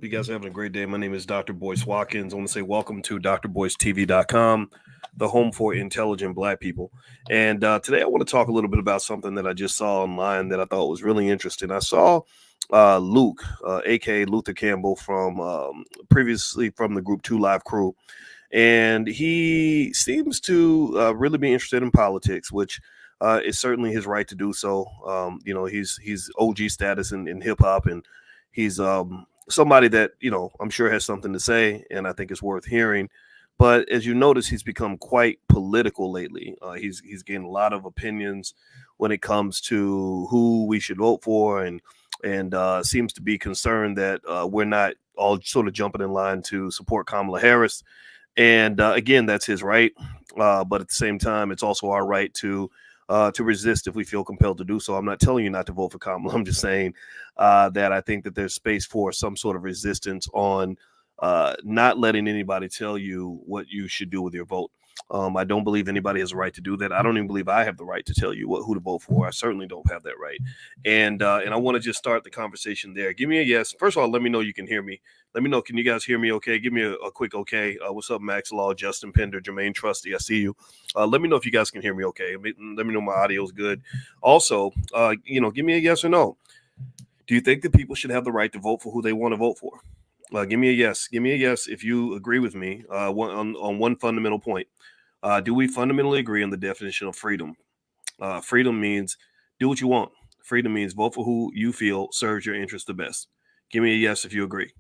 You guys are having a great day. My name is Dr. Boyce Watkins. I want to say welcome to drboycetv.com, the home for intelligent black people. And today I want to talk a little bit about something that I just saw online that I thought was really interesting. I saw Luke, aka Luther Campbell, from previously from the Group 2 Live crew. And he seems to really be interested in politics, which is certainly his right to do so. He's OG status in hip hop, and he's somebody that I'm sure has something to say, and I think it's worth hearing. But as you notice, he's become quite political lately. He's gained a lot of opinions when it comes to who we should vote for, and seems to be concerned that we're not all sort of jumping in line to support Kamala Harris. And again, that's his right. But at the same time, it's also our right to resist if we feel compelled to do so. I'm not telling you not to vote for Kamala. I'm just saying that I think that there's space for some sort of resistance on not letting anybody tell you what you should do with your vote. I don't believe anybody has a right to do that. I don't even believe I have the right to tell you who to vote for. I certainly don't have that right. And I want to just start the conversation there. Give me a yes. First of all, let me know you can hear me. Let me know. Can you guys hear me okay? Give me a quick okay. What's up, Max Law, Justin Pender, Jermaine Trusty? I see you. Let me know if you guys can hear me okay. Let me know my audio is good. Also, give me a yes or no. Do you think that people should have the right to vote for who they want to vote for? Give me a yes. Give me a yes if you agree with me on one fundamental point. Do we fundamentally agree on the definition of freedom? Freedom means do what you want. Freedom means vote for who you feel serves your interest the best. Give me a yes if you agree.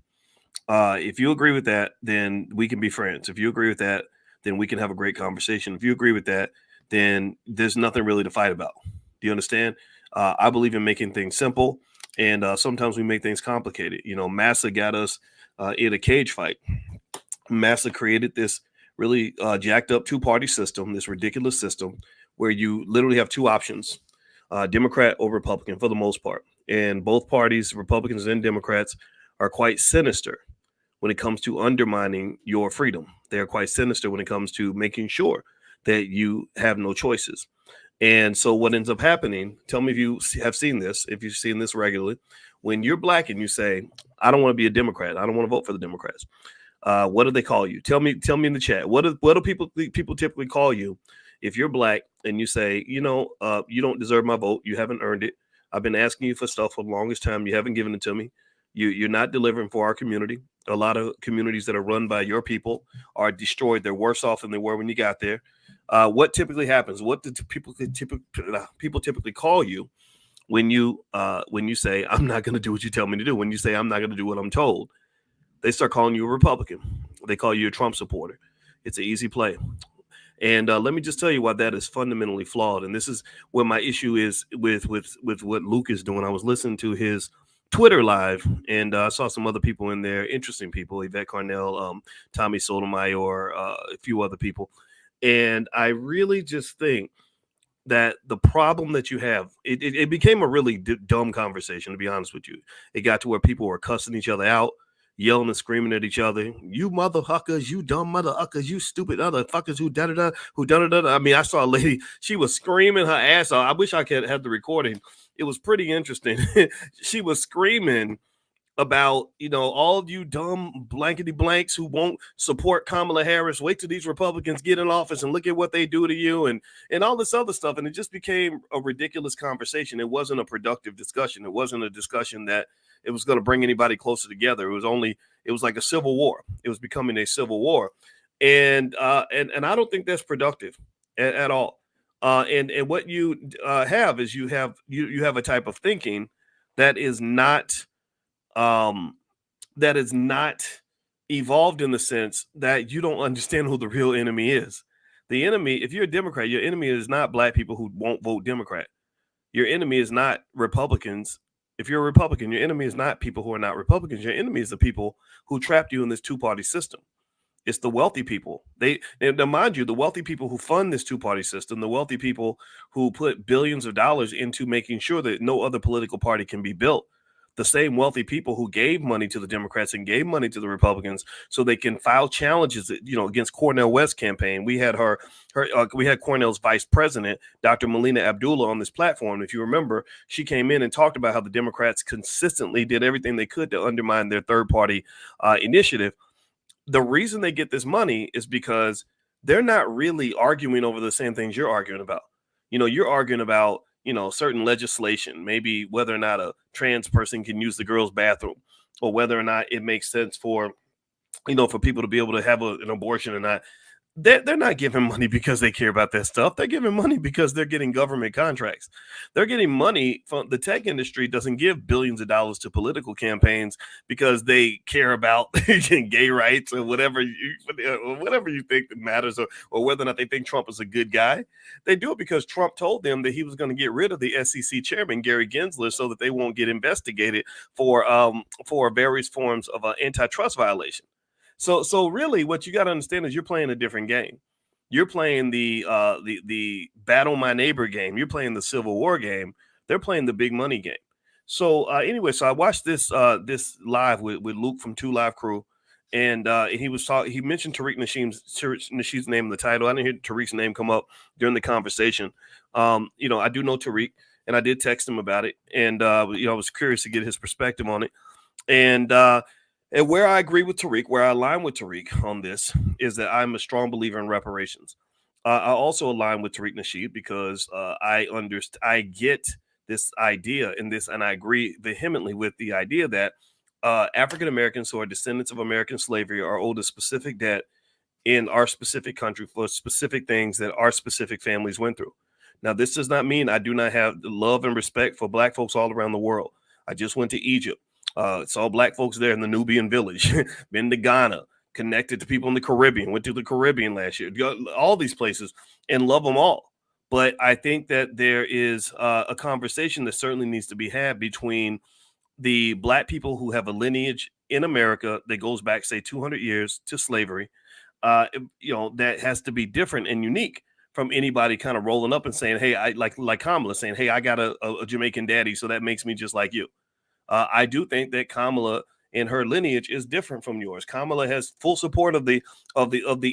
If you agree with that, then we can be friends. If you agree with that, then we can have a great conversation. If you agree with that, then there's nothing really to fight about. Do you understand? I believe in making things simple, and sometimes we make things complicated. Massa got us in a cage fight. Massa created this really jacked up two-party system, this ridiculous system where you literally have two options, Democrat or Republican for the most part. And both parties, Republicans and Democrats, are quite sinister when it comes to undermining your freedom. They're quite sinister when it comes to making sure that you have no choices. And so what ends up happening, tell me if you have seen this, if you've seen this regularly, when you're black and you say, I don't want to be a Democrat, I don't want to vote for the Democrats. What do they call you? Tell me in the chat. What do people typically call you if you're black and you say, you don't deserve my vote. You haven't earned it. I've been asking you for stuff for the longest time. You haven't given it to me. You're not delivering for our community. A lot of communities that are run by your people are destroyed. They're worse off than they were when you got there. What typically happens? What do people typically call you when you say, I'm not going to do what you tell me to do? When you say, I'm not going to do what I'm told? They start calling you a Republican. They call you a Trump supporter. It's an easy play. And let me just tell you why that is fundamentally flawed. And this is where my issue is with what Luke is doing. I was listening to his Twitter live, and I saw some other people in there, interesting people, Yvette Carnell, Tommy Sotomayor, a few other people. And I really just think that the problem that you have, it became a really dumb conversation, to be honest with you. It got to where people were cussing each other out, yelling and screaming at each other. You motherfuckers, you dumb motherfuckers, you stupid motherfuckers, who da-da-da, who da-da-da. I mean, I saw a lady, she was screaming her ass off. I wish I could have the recording. It was pretty interesting. She was screaming about, all of you dumb blankety blanks who won't support Kamala Harris. Wait till these Republicans get in office and look at what they do to you, and all this other stuff. And it just became a ridiculous conversation. It wasn't a productive discussion. It wasn't a discussion that it was going to bring anybody closer together. It was like a civil war. It was becoming a civil war. And I don't think that's productive at all. And what you have is you have a type of thinking that is not evolved in the sense that you don't understand who the real enemy is. The enemy, if you're a Democrat, your enemy is not black people who won't vote Democrat. Your enemy is not Republicans. If you're a Republican, your enemy is not people who are not Republicans. Your enemy is the people who trapped you in this two-party system. It's the wealthy people. Now, mind you, the wealthy people who fund this two-party system, the wealthy people who put billions of dollars into making sure that no other political party can be built, the same wealthy people who gave money to the Democrats and gave money to the Republicans so they can file challenges, against Cornel West's campaign. We had we had Cornell's vice president, Dr. Melina Abdullah, on this platform. If you remember, she came in and talked about how the Democrats consistently did everything they could to undermine their third party initiative. The reason they get this money is because they're not really arguing over the same things you're arguing about. You're arguing about, certain legislation, maybe whether or not a trans person can use the girls' bathroom, or whether or not it makes sense for, for people to be able to have an abortion or not. They're not giving money because they care about that stuff. They're giving money because they're getting government contracts. They're getting money from the tech industry. Doesn't give billions of dollars to political campaigns because they care about gay rights or whatever you think that matters, or whether or not they think Trump is a good guy. They do it because Trump told them that he was going to get rid of the SEC chairman, Gary Gensler, so that they won't get investigated for various forms of antitrust violation. So really, what you got to understand is you're playing a different game. You're playing the battle my neighbor game. You're playing the Civil War game. They're playing the big money game. So anyway, so I watched this live with Luke from 2 Live Crew, and he was talking. He mentioned Tariq Nasheed's name in the title. I didn't hear Tariq's name come up during the conversation. I do know Tariq, and I did text him about it, and I was curious to get his perspective on it, and where I agree with Tariq, where I align with Tariq on this, is that I'm a strong believer in reparations. I also align with Tariq Nasheed because I get this idea in this, and I agree vehemently with the idea that African Americans who are descendants of American slavery are owed a specific debt in our specific country for specific things that our specific families went through. Now, this does not mean I do not have the love and respect for Black folks all around the world. I just went to Egypt. Saw Black folks there in the Nubian village, been to Ghana, connected to people in the Caribbean, went to the Caribbean last year, all these places, and love them all. But I think that there is a conversation that certainly needs to be had between the Black people who have a lineage in America that goes back, say, 200 years to slavery, that has to be different and unique from anybody kind of rolling up and saying, hey, I like Kamala saying, hey, I got a Jamaican daddy, so that makes me just like you. I do think that Kamala and her lineage is different from yours. Kamala has full support of the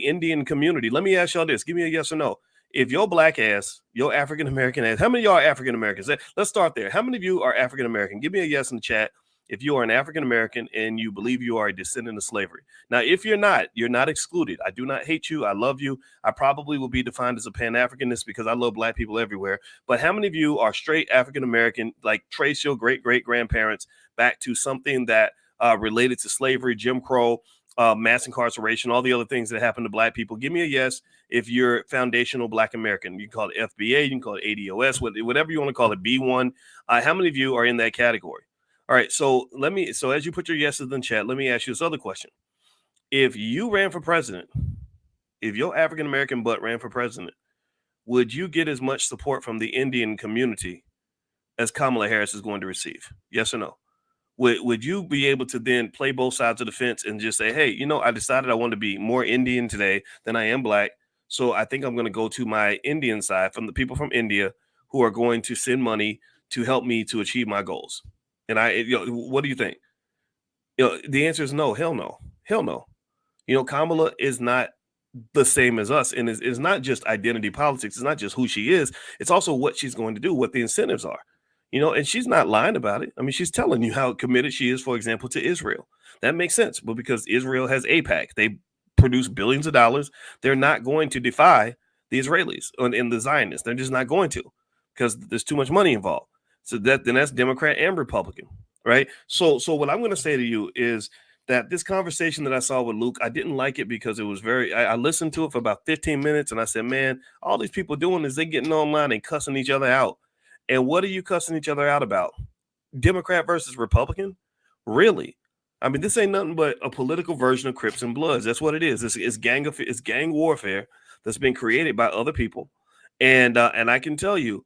Indian community. Let me ask y'all this. Give me a yes or no. If your Black ass, your African American ass, how many of y'all are African Americans? Let's start there. How many of you are African American? Give me a yes in the chat if you are an African American and you believe you are a descendant of slavery. Now, if you're not excluded. I do not hate you. I love you. I probably will be defined as a Pan-Africanist because I love Black people everywhere. But how many of you are straight African American, like trace your great-great-grandparents back to something that related to slavery, Jim Crow, mass incarceration, all the other things that happened to Black people? Give me a yes if you're foundational Black American. You can call it FBA, you can call it ADOS, whatever you want to call it, B1. How many of you are in that category? All right, so as you put your yeses in the chat, let me ask you this other question. If you ran for president, if your African American butt ran for president, would you get as much support from the Indian community as Kamala Harris is going to receive? Yes or no? Would you be able to then play both sides of the fence and just say, hey, I decided I want to be more Indian today than I am Black, so I think I'm going to go to my Indian side from the people from India who are going to send money to help me to achieve my goals? And what do you think? The answer is no. Hell no. Hell no. Kamala is not the same as us, and it's not just identity politics. It's not just who she is. It's also what she's going to do, what the incentives are. And she's not lying about it. I mean, she's telling you how committed she is, for example, to Israel. That makes sense. But because Israel has AIPAC, they produce billions of dollars. They're not going to defy the Israelis and the Zionists. They're just not going to, because there's too much money involved. So that's Democrat and Republican, right? So what I'm going to say to you is that this conversation that I saw with Luke, I didn't like it because it was I listened to it for about 15 minutes and I said, man, all these people doing is they getting online and cussing each other out. And what are you cussing each other out about? Democrat versus Republican? Really? I mean, this ain't nothing but a political version of Crips and Bloods. That's what it is. It's gang warfare that's been created by other people. And I can tell you,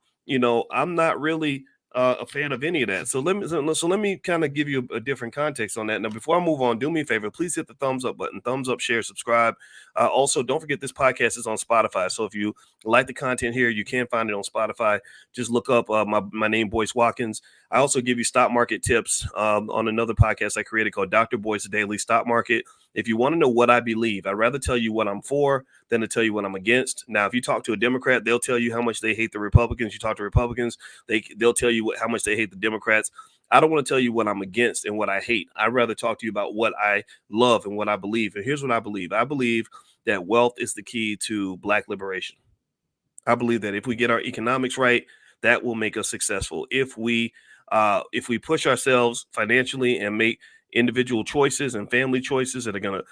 I'm not really a fan of any of that. So let me kind of give you a different context on that. Now, before I move on, do me a favor, please hit the thumbs up button, thumbs up, share, subscribe. Also, don't forget this podcast is on Spotify. So if you like the content here, you can find it on Spotify. Just look up my name, Boyce Watkins. I also give you stock market tips on another podcast I created called Dr. Boyce Daily Stock Market. If you want to know what I believe, I'd rather tell you what I'm for than to tell you what I'm against. Now, if you talk to a Democrat, they'll tell you how much they hate the Republicans. You talk to Republicans, they'll tell you how much they hate the Democrats. I don't want to tell you what I'm against and what I hate. I'd rather talk to you about what I love and what I believe. And here's what I believe. I believe that wealth is the key to Black liberation. I believe that if we get our economics right, that will make us successful. If we push ourselves financially and make individual choices and family choices that are going to,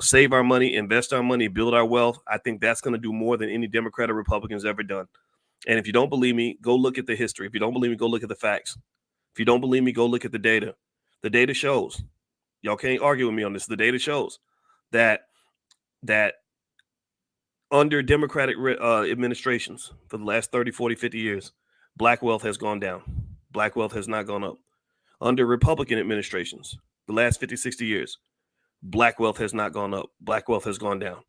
save our money, invest our money, build our wealth, I think that's going to do more than any Democrat or Republican's ever done. And if you don't believe me, go look at the history. If you don't believe me, go look at the facts. If you don't believe me, go look at the data. The data shows. Y'all can't argue with me on this. The data shows that under Democratic administrations for the last 30, 40, 50 years, Black wealth has gone down. Black wealth has not gone up. Under Republican administrations, the last 50, 60 years, Black wealth has not gone up. Black wealth has gone down.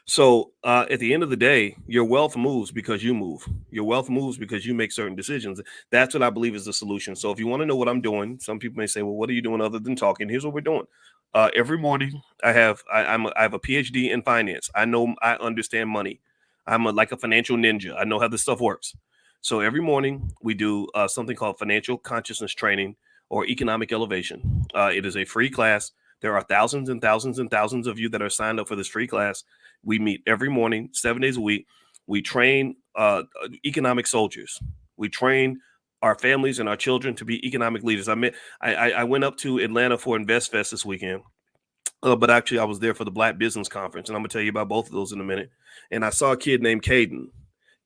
So at the end of the day, your wealth moves because you move. Your wealth moves because you make certain decisions. That's what I believe is the solution. So if you want to know what I'm doing, some people may say, well, what are you doing other than talking? Here's what we're doing. Every morning I have a PhD in finance. I understand money. I'm like a financial ninja. I know how this stuff works. So every morning we do something called financial consciousness training or economic elevation. It is a free class. There are thousands and thousands and thousands of you that are signed up for this free class. We meet every morning, 7 days a week. We train economic soldiers. We train our families and our children to be economic leaders. I went up to Atlanta for Invest Fest this weekend, but actually I was there for the Black Business Conference, and I'm going to tell you about both of those in a minute. And I saw a kid named Caden.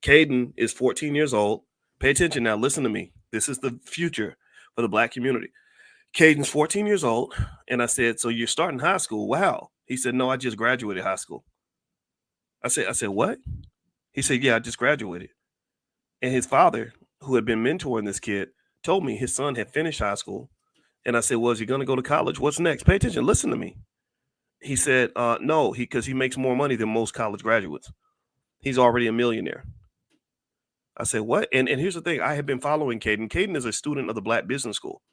Caden is 14 years old. Pay attention now. Listen to me. This is the future for the Black community. Caden's 14 years old. And I said, so you're starting high school? Wow. He said, no, I just graduated high school. I said, what? He said, yeah, I just graduated. And his father, who had been mentoring this kid, told me his son had finished high school. And I said, well, is he going to go to college? What's next? Pay attention. Listen to me. He said, no, because he makes more money than most college graduates. He's already a millionaire. I said, what? And here's the thing. I have been following Caden. Caden is a student of the Black Business School.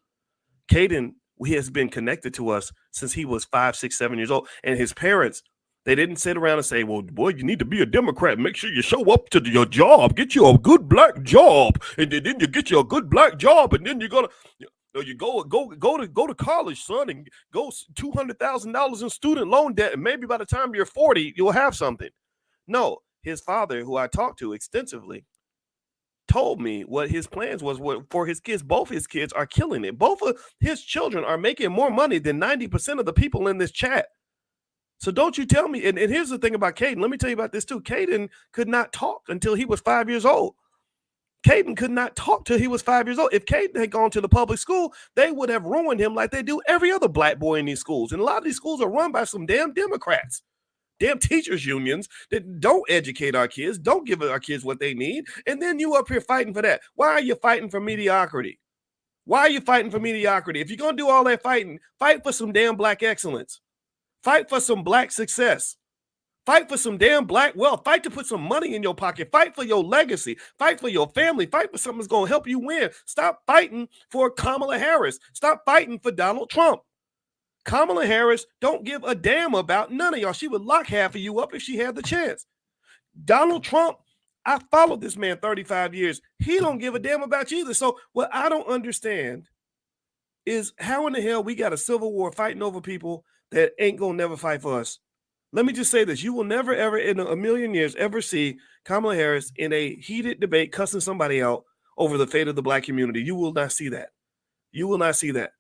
Caden, he has been connected to us since he was 5, 6, 7 years old. And his parents, they didn't sit around and say, well, boy, you need to be a Democrat. Make sure you show up to your job. Get you a good Black job. And then you get you a good Black job. And then you're going to go to college, son, and go $200,000 in student loan debt. And maybe by the time you're 40, you'll have something. No, his father, who I talked to extensively, told me what his plans was for his kids. Both his kids are killing it. Both of his children are making more money than 90% of the people in this chat. So don't you tell me. And here's the thing about Caden. Let me tell you about this too. Caden could not talk until he was 5 years old. Caden could not talk till he was 5 years old. If Caden had gone to the public school, they would have ruined him like they do every other Black boy in these schools. And a lot of these schools are run by some damn Democrats. Damn teachers unions that don't educate our kids, don't give our kids what they need. And then you up here fighting for that. Why are you fighting for mediocrity? Why are you fighting for mediocrity? If you're going to do all that fighting, fight for some damn Black excellence. Fight for some Black success. Fight for some damn Black wealth. Fight to put some money in your pocket. Fight for your legacy. Fight for your family. Fight for something that's going to help you win. Stop fighting for Kamala Harris. Stop fighting for Donald Trump. Kamala Harris don't give a damn about none of y'all. She would lock half of you up if she had the chance. Donald Trump, I followed this man 35 years. He don't give a damn about you either. So what I don't understand is how in the hell we got a civil war fighting over people that ain't gonna never fight for us. Let me just say this. You will never, ever in a million years ever see Kamala Harris in a heated debate cussing somebody out over the fate of the Black community. You will not see that. You will not see that.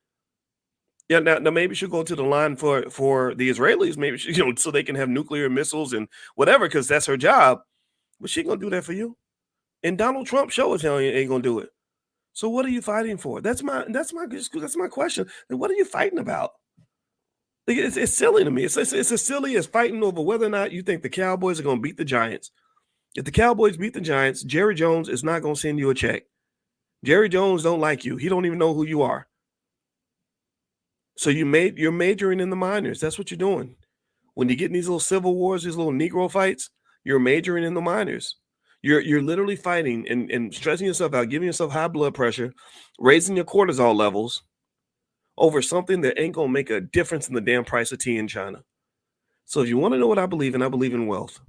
Yeah, now maybe she'll go to the line for the Israelis, maybe she, so they can have nuclear missiles and whatever, because that's her job. But she gonna do that for you. And Donald Trump show us how he ain't gonna do it. So what are you fighting for? That's my question. And what are you fighting about? It's silly to me. It's as silly as fighting over whether or not you think the Cowboys are gonna beat the Giants. If the Cowboys beat the Giants, Jerry Jones is not gonna send you a check. Jerry Jones don't like you. He don't even know who you are. So you're majoring in the minors. That's what you're doing. When you get in these little civil wars, these little Negro fights, you're majoring in the minors. You're literally fighting and stressing yourself out, giving yourself high blood pressure, raising your cortisol levels over something that ain't gonna make a difference in the damn price of tea in China. So if you want to know what I believe in wealth.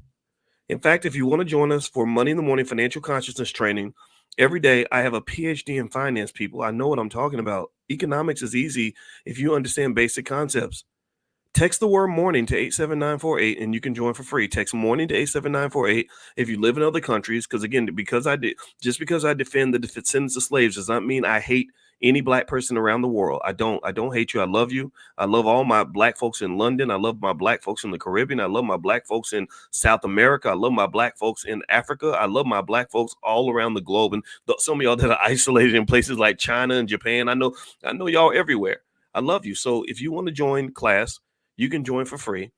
In fact, if you want to join us for Money in the Morning financial consciousness training, every day I have a PhD in finance, people. I know what I'm talking about. Economics is easy if you understand basic concepts. Text the word morning to 87948 and you can join for free. Text morning to 87948 if you live in other countries. Because again, because I defend the descendants of slaves does not mean I hate any black person around the world. I don't hate you. I love you. I love all my black folks in London. I love my black folks in the Caribbean. I love my black folks in South America. I love my black folks in Africa. I love my black folks all around the globe. And some of y'all that are isolated in places like China and Japan, I know y'all everywhere. I love you. So if you want to join class, you can join for free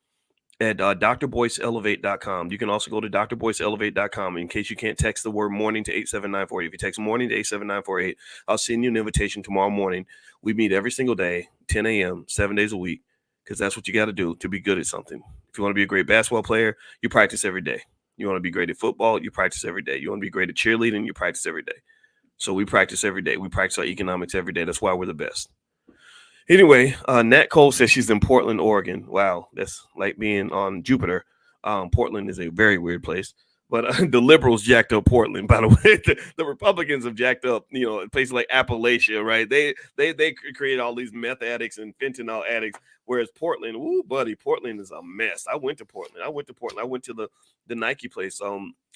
at drboyceelevate.com. You can also go to drboyceelevate.com in case you can't text the word morning to 87948. If you text morning to 87948, I'll send you an invitation tomorrow morning. We meet every single day, 10 a.m., 7 days a week, because that's what you got to do to be good at something. If you want to be a great basketball player, you practice every day. You want to be great at football, you practice every day. You want to be great at cheerleading, you practice every day. So we practice every day. We practice our economics every day. That's why we're the best. Anyway, Nat Cole says she's in Portland, Oregon. Wow, that's like being on Jupiter. Portland is a very weird place. But the liberals jacked up Portland, by the way. The Republicans have jacked up, places like Appalachia, right? They created all these meth addicts and fentanyl addicts, whereas Portland, ooh, buddy, Portland is a mess. I went to Portland. I went to the Nike place.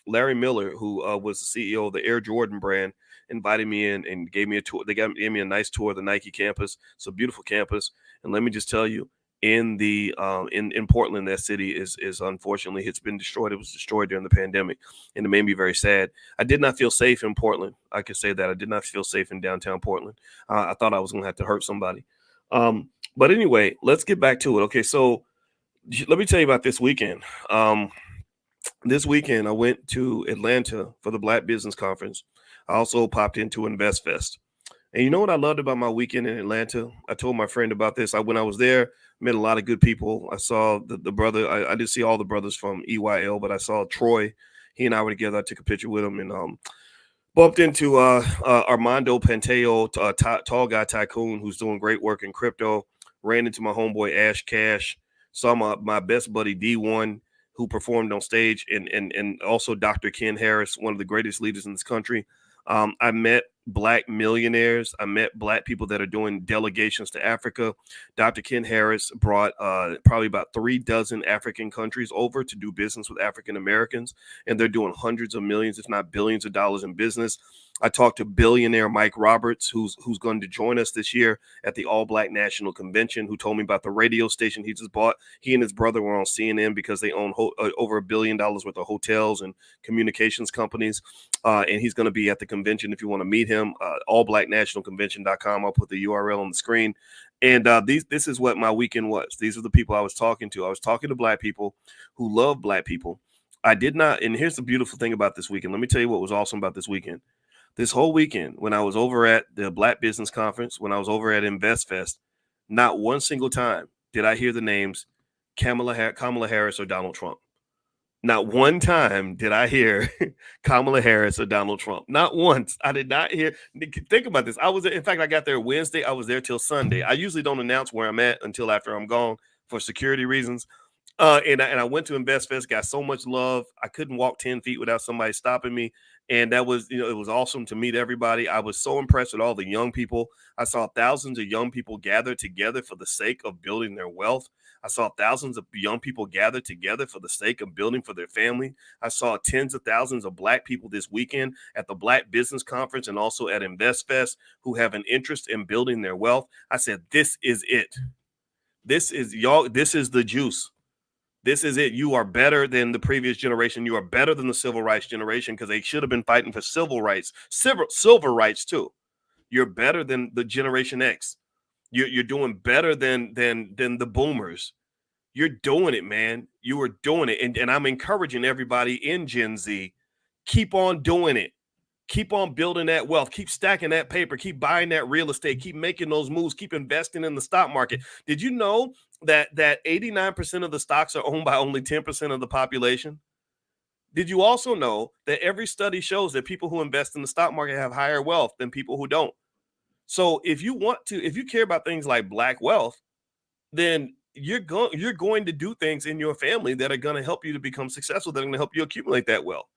Larry Miller, who was the CEO of the Air Jordan brand, invited me in and gave me a tour. Gave me a nice tour of the Nike campus. It's a beautiful campus, and let me just tell you, in the in Portland, that city is unfortunately it's been destroyed. It was destroyed during the pandemic, and it made me very sad. I did not feel safe in Portland. I could say that I did not feel safe in downtown Portland. I thought I was going to have to hurt somebody. But anyway, let's get back to it. Okay, so let me tell you about this weekend. This weekend, I went to Atlanta for the Black Business Conference. I also popped into Invest Fest. And you know what I loved about my weekend in Atlanta? I told my friend about this. When I was there, met a lot of good people. I saw the brother. I didn't see all the brothers from EYL, but I saw Troy. He and I were together. I took a picture with him and bumped into Armando Panteo, tall guy tycoon who's doing great work in crypto. Ran into my homeboy Ash Cash. Saw my best buddy D1 who performed on stage, and also Dr. Ken Harris, one of the greatest leaders in this country. I met Black millionaires. I met Black people that are doing delegations to Africa. Dr. Ken Harris brought probably about 36 African countries over to do business with African Americans, and they're doing hundreds of millions, if not billions of dollars in business. I talked to billionaire Mike Roberts, who's going to join us this year at the All Black National Convention, who told me about the radio station he just bought. He and his brother were on CNN because they own over $1 billion worth of hotels and communications companies. And he's going to be at the convention if you want to meet him. Allblacknationalconvention.com. I'll put the URL on the screen. And this is what my weekend was. These are the people I was talking to. I was talking to Black people who love Black people. I did not. And here's the beautiful thing about this weekend. Let me tell you what was awesome about this weekend. This whole weekend, when I was over at the Black Business Conference, when I was over at Invest Fest, not one single time did I hear the names Kamala Harris or Donald Trump. Not one time did I hear Kamala Harris or Donald Trump. Not once. I did not hear. Think about this. In fact, I got there Wednesday. I was there till Sunday. I usually don't announce where I'm at until after I'm gone for security reasons. And I went to Invest Fest, got so much love. I couldn't walk 10 feet without somebody stopping me. And that was, it was awesome to meet everybody. I was so impressed with all the young people. I saw thousands of young people gather together for the sake of building their wealth. I saw thousands of young people gather together for the sake of building for their family. I saw tens of thousands of Black people this weekend at the Black Business Conference and also at Invest Fest who have an interest in building their wealth. I said, this is it. This is y'all. This is the juice. This is it. You are better than the previous generation. You are better than the civil rights generation because they should have been fighting for civil rights, civil rights too. You're better than the Generation X. You're doing better than the boomers. You're doing it, man. You are doing it. And I'm encouraging everybody in Gen Z, keep on doing it. Keep on building that wealth, keep stacking that paper, keep buying that real estate, keep making those moves, keep investing in the stock market. Did you know that 89% of the stocks are owned by only 10% of the population? Did you also know that every study shows that people who invest in the stock market have higher wealth than people who don't? So if you care about things like black wealth, then you're going to do things in your family that are going to help you to become successful, that are going to help you accumulate that wealth.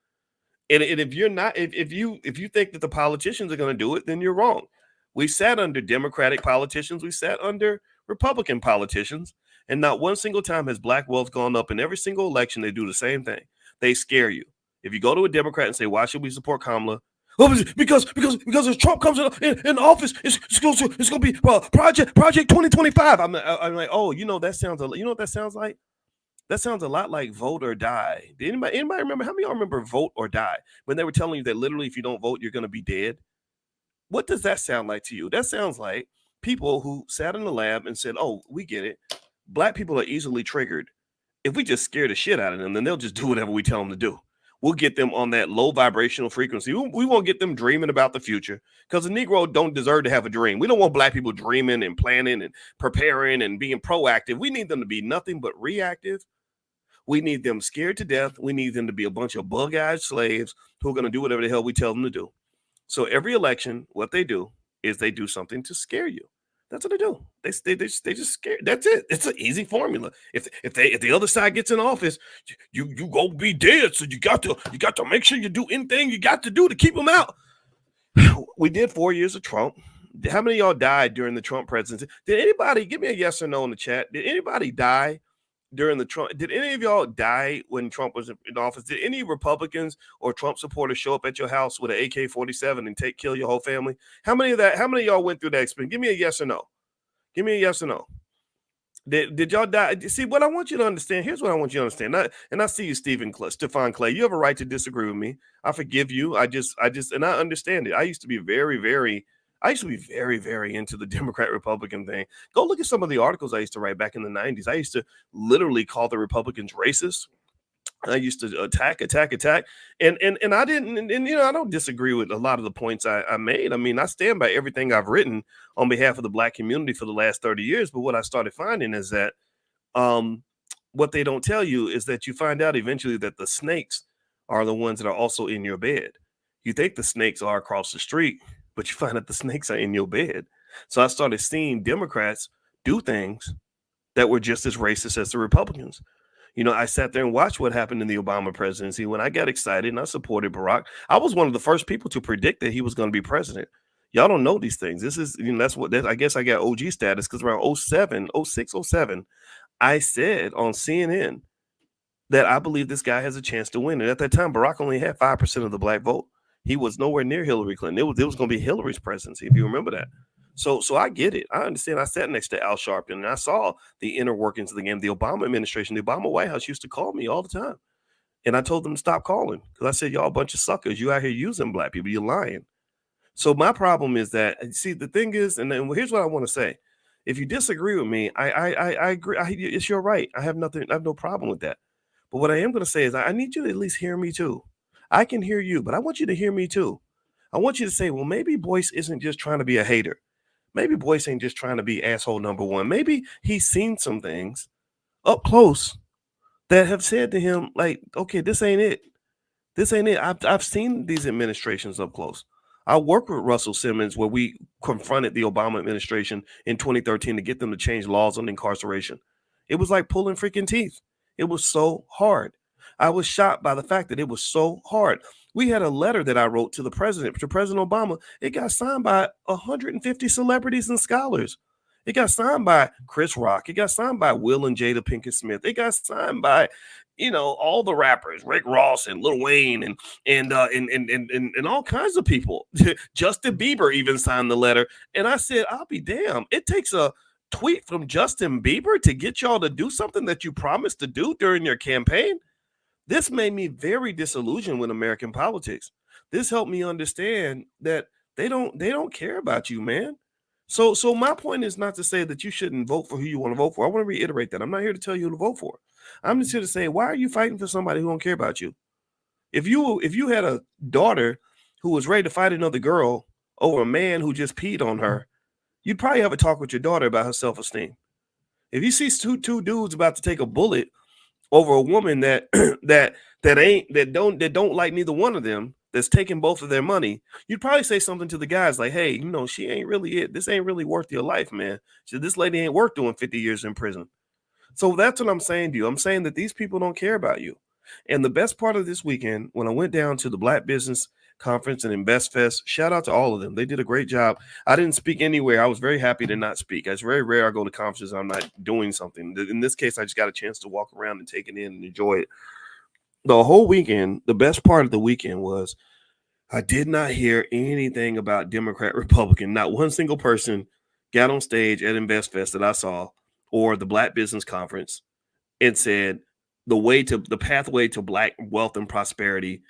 And if you're not, if you think that the politicians are going to do it, then you're wrong. We sat under Democratic politicians, we sat under Republican politicians, and not one single time has black wealth gone up. In every single election, they do the same thing. They scare you. If you go to a Democrat and say, "Why should we support Kamala?" Well, because if Trump comes in office, it's going to be Project 2025. I'm like, oh, that sounds what that sounds like? That sounds a lot like Vote or Die. Did anybody remember? How many of y'all remember Vote or Die? When they were telling you that literally if you don't vote, you're going to be dead. What does that sound like to you? That sounds like people who sat in the lab and said, oh, we get it. Black people are easily triggered. If we just scare the shit out of them, then they'll just do whatever we tell them to do. We'll get them on that low vibrational frequency. We won't get them dreaming about the future, because the Negro don't deserve to have a dream. We don't want black people dreaming and planning and preparing and being proactive. We need them to be nothing but reactive. We need them scared to death. We need them to be a bunch of bug-eyed slaves who are going to do whatever the hell we tell them to do. So every election, what they do is they do something to scare you. That's what they do. They just scare. That's it. It's an easy formula. If the other side gets in office, you go be dead. So you got to make sure you do anything you got to do to keep them out. We did 4 years of Trump. How many of y'all died during the Trump presidency? Did anybody give me a yes or no in the chat? Did anybody die during the Trump? Did any of y'all die when Trump was in office? Did any Republicans or Trump supporters show up at your house with an AK-47 and kill your whole family? How many of y'all went through that experience? Give me a yes or no. Give me a yes or no. Did y'all die? See, what I want you to understand, here's what I want you to understand. I see you, Stefan Clay. You have a right to disagree with me. I forgive you. I understand it. I used to be very, very into the Democrat-Republican thing. Go look at some of the articles I used to write back in the 90s. I used to literally call the Republicans racist. I used to attack. And I didn't, and I don't disagree with a lot of the points I made. I mean, I stand by everything I've written on behalf of the black community for the last 30 years. But what I started finding is that what they don't tell you is that you find out eventually that the snakes are the ones that are also in your bed. You think the snakes are across the street, but you find out the snakes are in your bed. So I started seeing Democrats do things that were just as racist as the Republicans. I sat there and watched what happened in the Obama presidency. When I got excited and I supported Barack, I was one of the first people to predict that he was going to be president. Y'all don't know these things. This is, I guess I got OG status because around 07, 06, 07, I said on CNN that I believe this guy has a chance to win. And at that time, Barack only had 5% of the black vote. He was nowhere near Hillary Clinton. It was going to be Hillary's presidency, if you remember that. So I get it. I understand. I sat next to Al Sharpton and I saw the inner workings of the game. The Obama administration, the Obama White House used to call me all the time. And I told them to stop calling because I said, y'all a bunch of suckers. You out here using black people. You're lying. So my problem is that, see, the thing is, and then here's what I want to say. If you disagree with me, I agree. It's your right. I have no problem with that. But what I am going to say is I need you to at least hear me too. I can hear you, but I want you to hear me too. I want you to say, well, maybe Boyce isn't just trying to be a hater. Maybe Boyce ain't just trying to be asshole number one. Maybe he's seen some things up close that have said to him, like, okay, this ain't it. This ain't it. I've seen these administrations up close. I worked with Russell Simmons where we confronted the Obama administration in 2013 to get them to change laws on incarceration. It was like pulling freaking teeth. It was so hard. I was shocked by the fact that it was so hard. We had a letter that I wrote to President Obama. It got signed by 150 celebrities and scholars. It got signed by Chris Rock. It got signed by Will and Jada Pinkett Smith. It got signed by, all the rappers, Rick Ross and Lil Wayne and all kinds of people. Justin Bieber even signed the letter. And I said, I'll be damned. It takes a tweet from Justin Bieber to get y'all to do something that you promised to do during your campaign. This made me very disillusioned with American politics. This helped me understand that they don't care about you, man. So my point is not to say that you shouldn't vote for who you want to vote for. I want to reiterate that. I'm not here to tell you who to vote for. I'm just here to say, why are you fighting for somebody who don't care about you? If you had a daughter who was ready to fight another girl over a man who just peed on her, you'd probably have a talk with your daughter about her self-esteem. If you see two dudes about to take a bullet over a woman that that don't like neither one of them, that's taking both of their money, you'd probably say something to the guys like, hey, she ain't really it. This ain't really worth your life, man. This lady ain't worth doing 50 years in prison. So that's what I'm saying to you. I'm saying that these people don't care about you. And the best part of this weekend, when I went down to the Black Business Conference and Invest Fest, shout out to all of them. They did a great job. I didn't speak anywhere. I was very happy to not speak. It's very rare I go to conferences I'm not doing something. In this case, I just got a chance to walk around and take it in and enjoy it. The whole weekend, the best part of the weekend was I did not hear anything about Democrat, Republican. Not one single person got on stage at Invest Fest that I saw or the Black Business Conference and said the pathway to Black wealth and prosperity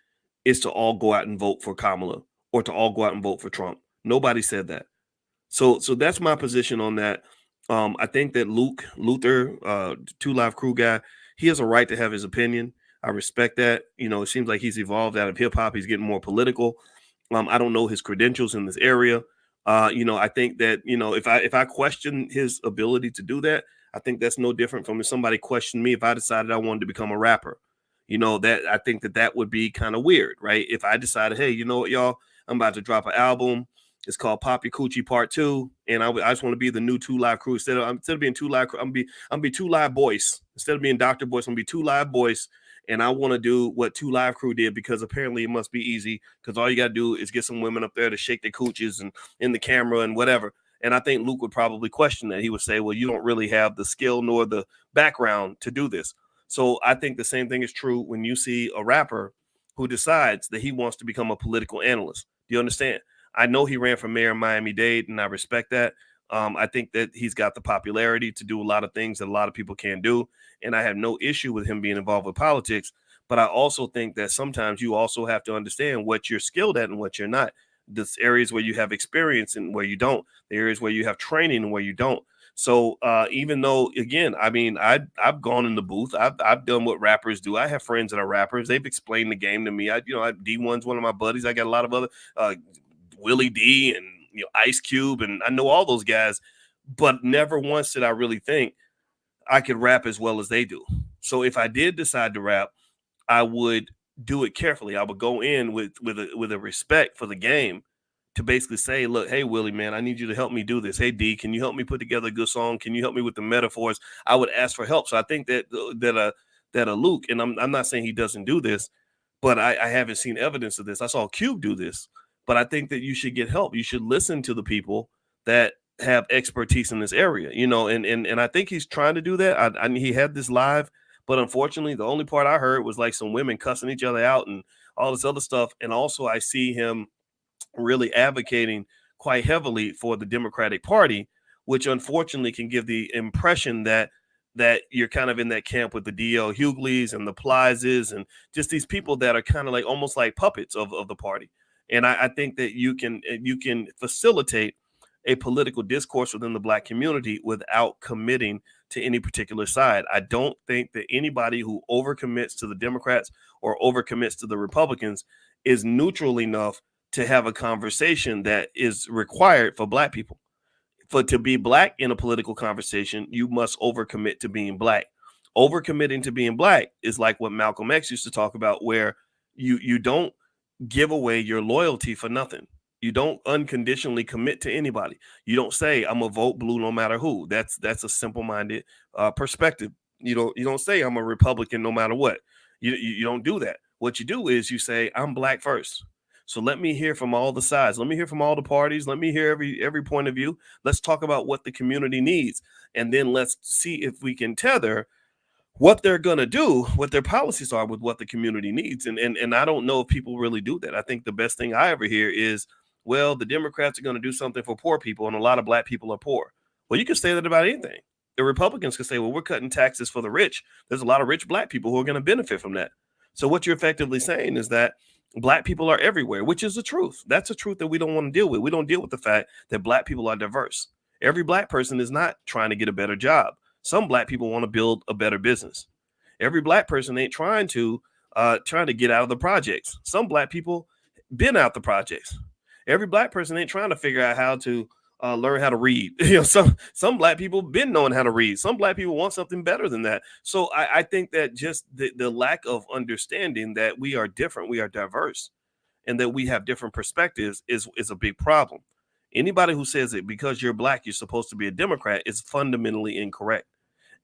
is to all go out and vote for Kamala or to all go out and vote for Trump. Nobody said that. So that's my position on that. I think that Luther, Two Live Crew guy, he has a right to have his opinion. I respect that. It seems like he's evolved out of hip hop. He's getting more political. I don't know his credentials in this area. I think that, if I question his ability to do that, I think that's no different from if somebody questioned me if I decided I wanted to become a rapper. That I think that would be kind of weird, right? If I decided, hey, you know what, y'all, I'm about to drop an album. It's called Pop Your Coochie Part 2, and I just want to be the new Two Live Crew. Instead of being Two Live Crew, I'm be Two Live Boyce. Instead of being Dr. Boyce, I'm gonna be Two Live Boyce, and I want to do what Two Live Crew did because apparently it must be easy because all you got to do is get some women up there to shake their cooches and in the camera and whatever. And I think Luke would probably question that. He would say, well, you don't really have the skill nor the background to do this. So I think the same thing is true when you see a rapper who decides that he wants to become a political analyst. Do you understand? I know he ran for mayor of Miami-Dade, and I respect that. I think that he's got the popularity to do a lot of things that a lot of people can't do, and I have no issue with him being involved with politics. But I also think that sometimes you also have to understand what you're skilled at and what you're not. There's areas where you have experience and where you don't. The areas where you have training and where you don't. So even though, again, I mean, I've gone in the booth. I've done what rappers do. I have friends that are rappers. They've explained the game to me. D1's one of my buddies. I got a lot of other Willie D and Ice Cube, and I know all those guys, but never once did I really think I could rap as well as they do. So if I did decide to rap, I would do it carefully. I would go in with a respect for the game to basically say, look, hey, Willie, man, I need you to help me do this. Hey, D, can you help me put together a good song? Can you help me with the metaphors? I would ask for help. So I think that a Luke, and I'm not saying he doesn't do this, but I haven't seen evidence of this. I saw Cube do this, but I think that you should get help. You should listen to the people that have expertise in this area, and I think he's trying to do that. He had this live, but unfortunately, the only part I heard was like some women cussing each other out and all this other stuff. And also I see him really advocating quite heavily for the Democratic Party, which unfortunately can give the impression that you're kind of in that camp with the D.L. Hugleys and the Plizes and just these people that are kind of like almost like puppets of the party. And I think that you can facilitate a political discourse within the Black community without committing to any particular side. I don't think that anybody who overcommits to the Democrats or overcommits to the Republicans is neutral enough to have a conversation that is required for Black people. To be Black in a political conversation, you must overcommit to being Black. Overcommitting to being Black is like what Malcolm X used to talk about, where you don't give away your loyalty for nothing. You don't unconditionally commit to anybody. You don't say I'm a vote blue no matter who. That's a simple-minded perspective. You don't say I'm a Republican no matter what. You don't do that. What you do is you say I'm Black first. So let me hear from all the sides. Let me hear from all the parties. Let me hear every point of view. Let's talk about what the community needs, and then let's see if we can tether what they're going to do, what their policies are with what the community needs. And I don't know if people really do that. I think the best thing I ever hear is, well, the Democrats are going to do something for poor people, and a lot of Black people are poor. Well, you can say that about anything. The Republicans can say, well, we're cutting taxes for the rich. There's a lot of rich Black people who are going to benefit from that. So what you're effectively saying is that Black people are everywhere, which is the truth. That's a truth that we don't want to deal with. We don't deal with the fact that Black people are diverse. Every Black person is not trying to get a better job. Some Black people want to build a better business. Every Black person ain't trying to get out of the projects. Some Black people been out the projects. Every black person ain't trying to figure out how to learn how to read. You know, some black people been knowing how to read. Some black people want something better than that. So I think that just the lack of understanding that we are different, we are diverse, and that we have different perspectives is a big problem. Anybody who says that because you're black, you're supposed to be a Democrat is fundamentally incorrect.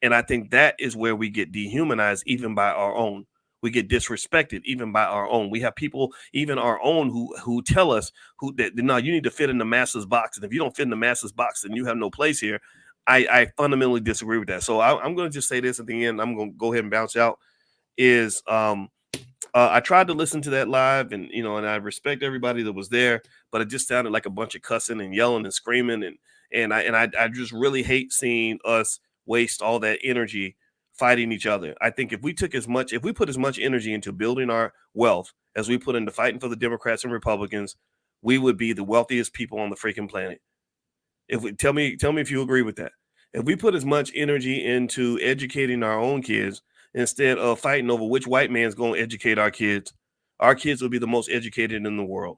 And I think that is where we get dehumanized, even by our own. We get disrespected even by our own. We have people, even our own, who tell us that no, you need to fit in the masses box, and if you don't fit in the masses box, then you have no place here. I fundamentally disagree with that. So I'm going to just say this at the end. I'm going to go ahead and bounce out. Is I tried to listen to that live, and and I respect everybody that was there, but it just sounded like a bunch of cussing and yelling and screaming, and I just really hate seeing us waste all that energy fighting each other. I think if we put as much energy into building our wealth as we put into fighting for the Democrats and Republicans, we would be the wealthiest people on the freaking planet. If we tell me if you agree with that. If we put as much energy into educating our own kids instead of fighting over which white man's going to educate our kids will be the most educated in the world.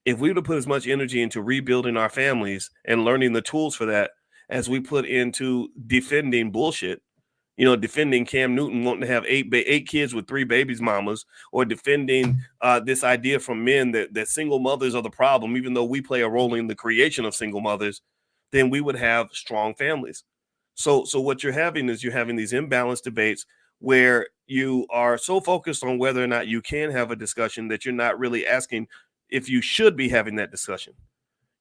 If we were to put as much energy into rebuilding our families and learning the tools for that as we put into defending bullshit, defending Cam Newton wanting to have eight kids with 3 babies mamas, or defending this idea from men that single mothers are the problem, even though we play a role in the creation of single mothers, then we would have strong families. So what you're having these imbalanced debates where you are so focused on whether or not you can have a discussion that you're not really asking if you should be having that discussion.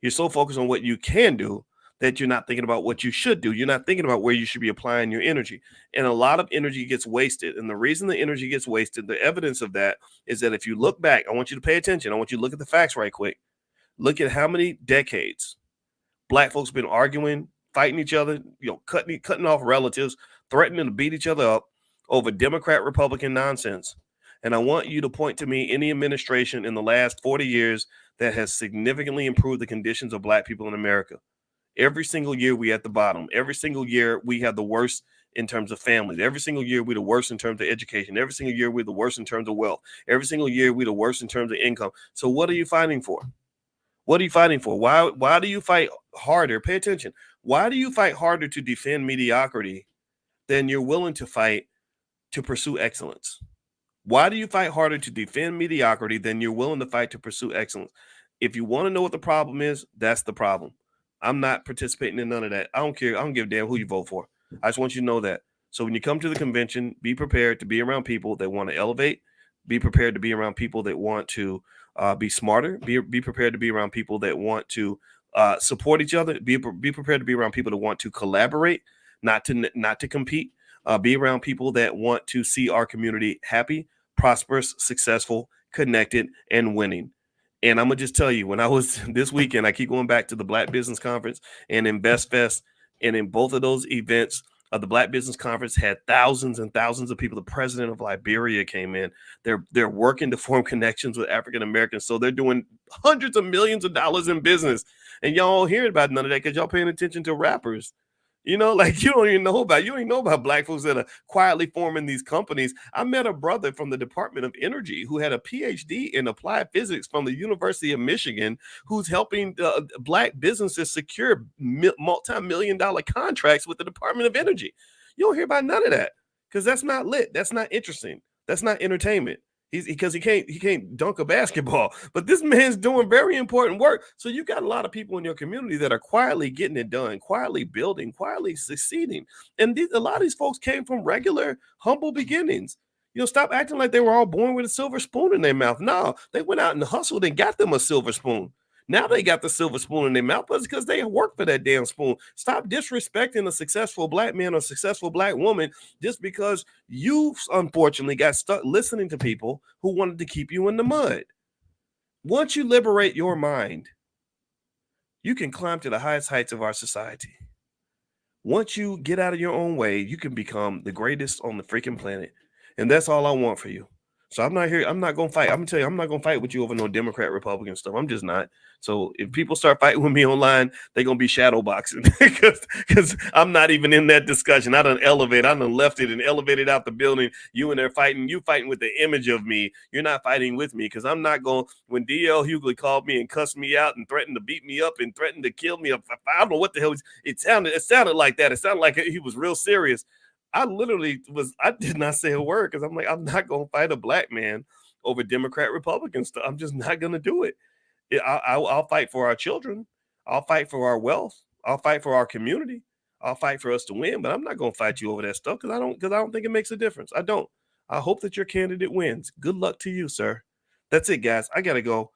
You're so focused on what you can do that you're not thinking about what you should do. You're not thinking about where you should be applying your energy. And a lot of energy gets wasted. And the reason the energy gets wasted, the evidence of that is that if you look back, I want you to pay attention. I want you to look at the facts right quick. Look at how many decades black folks been arguing, fighting each other, cutting off relatives, threatening to beat each other up over Democrat Republican nonsense. And I want you to point to me any administration in the last 40 years that has significantly improved the conditions of black people in America. Every single year we at the bottom. Every single year we have the worst in terms of families. Every single year we're the worst in terms of education. Every single year we're the worst in terms of wealth. Every single year we're the worst in terms of income. So what are you fighting for? What are you fighting for? Why do you fight harder? Pay attention. Why do you fight harder to defend mediocrity than you're willing to fight to pursue excellence? Why do you fight harder to defend mediocrity than you're willing to fight to pursue excellence? If you want to know what the problem is, that's the problem. I'm not participating in none of that. I don't care. I don't give a damn who you vote for. I just want you to know that. So when you come to the convention, be prepared to be around people that want to elevate. Be prepared to be around people that want to be smarter. Be prepared to be around people that want to support each other. Be prepared to be around people that want to collaborate, not to compete. Be around people that want to see our community happy, prosperous, successful, connected, and winning. And I'm gonna just tell you, when I was this weekend, I keep going back to the Black Business Conference and Invest Fest, and in both of those events, the Black Business Conference had thousands and thousands of people. The president of Liberia came in. They're working to form connections with African Americans, so they're doing hundreds of millions of dollars in business. And y'all don't hear about none of that because y'all paying attention to rappers. You don't even know about black folks that are quietly forming these companies. I met a brother from the Department of Energy who had a PhD in applied physics from the University of Michigan, who's helping black businesses secure multi-million-dollar contracts with the Department of Energy. You don't hear about none of that because that's not lit. That's not interesting. That's not entertainment. Because he can't dunk a basketball, but this man's doing very important work. So you got a lot of people in your community that are quietly getting it done, quietly building, quietly succeeding. And a lot of these folks came from regular, humble beginnings. Stop acting like they were all born with a silver spoon in their mouth. No, they went out and hustled and got them a silver spoon. Now they got the silver spoon in their mouth, but it's because they worked for that damn spoon. Stop disrespecting a successful black man or successful black woman just because you, unfortunately, got stuck listening to people who wanted to keep you in the mud. Once you liberate your mind, you can climb to the highest heights of our society. Once you get out of your own way, you can become the greatest on the freaking planet. And that's all I want for you. So I'm not here. I'm not gonna fight. I'm gonna tell you, I'm not gonna fight with you over no Democrat, Republican stuff. I'm just not. So if people start fighting with me online, they're gonna be shadow boxing because I'm not even in that discussion. I done left it and elevated out the building. You and they're fighting. You fighting with the image of me. You're not fighting with me because I'm not going. When DL Hughley called me and cussed me out and threatened to beat me up and threatened to kill me, I don't know what the hell it sounded. It sounded like that. It sounded like he was real serious. I did not say a word because I'm like, I'm not going to fight a black man over Democrat Republican stuff. I'm just not going to do it. I'll fight for our children. I'll fight for our wealth. I'll fight for our community. I'll fight for us to win, but I'm not going to fight you over that stuff because I don't think it makes a difference. I don't. I hope that your candidate wins. Good luck to you, sir. That's it, guys. I got to go.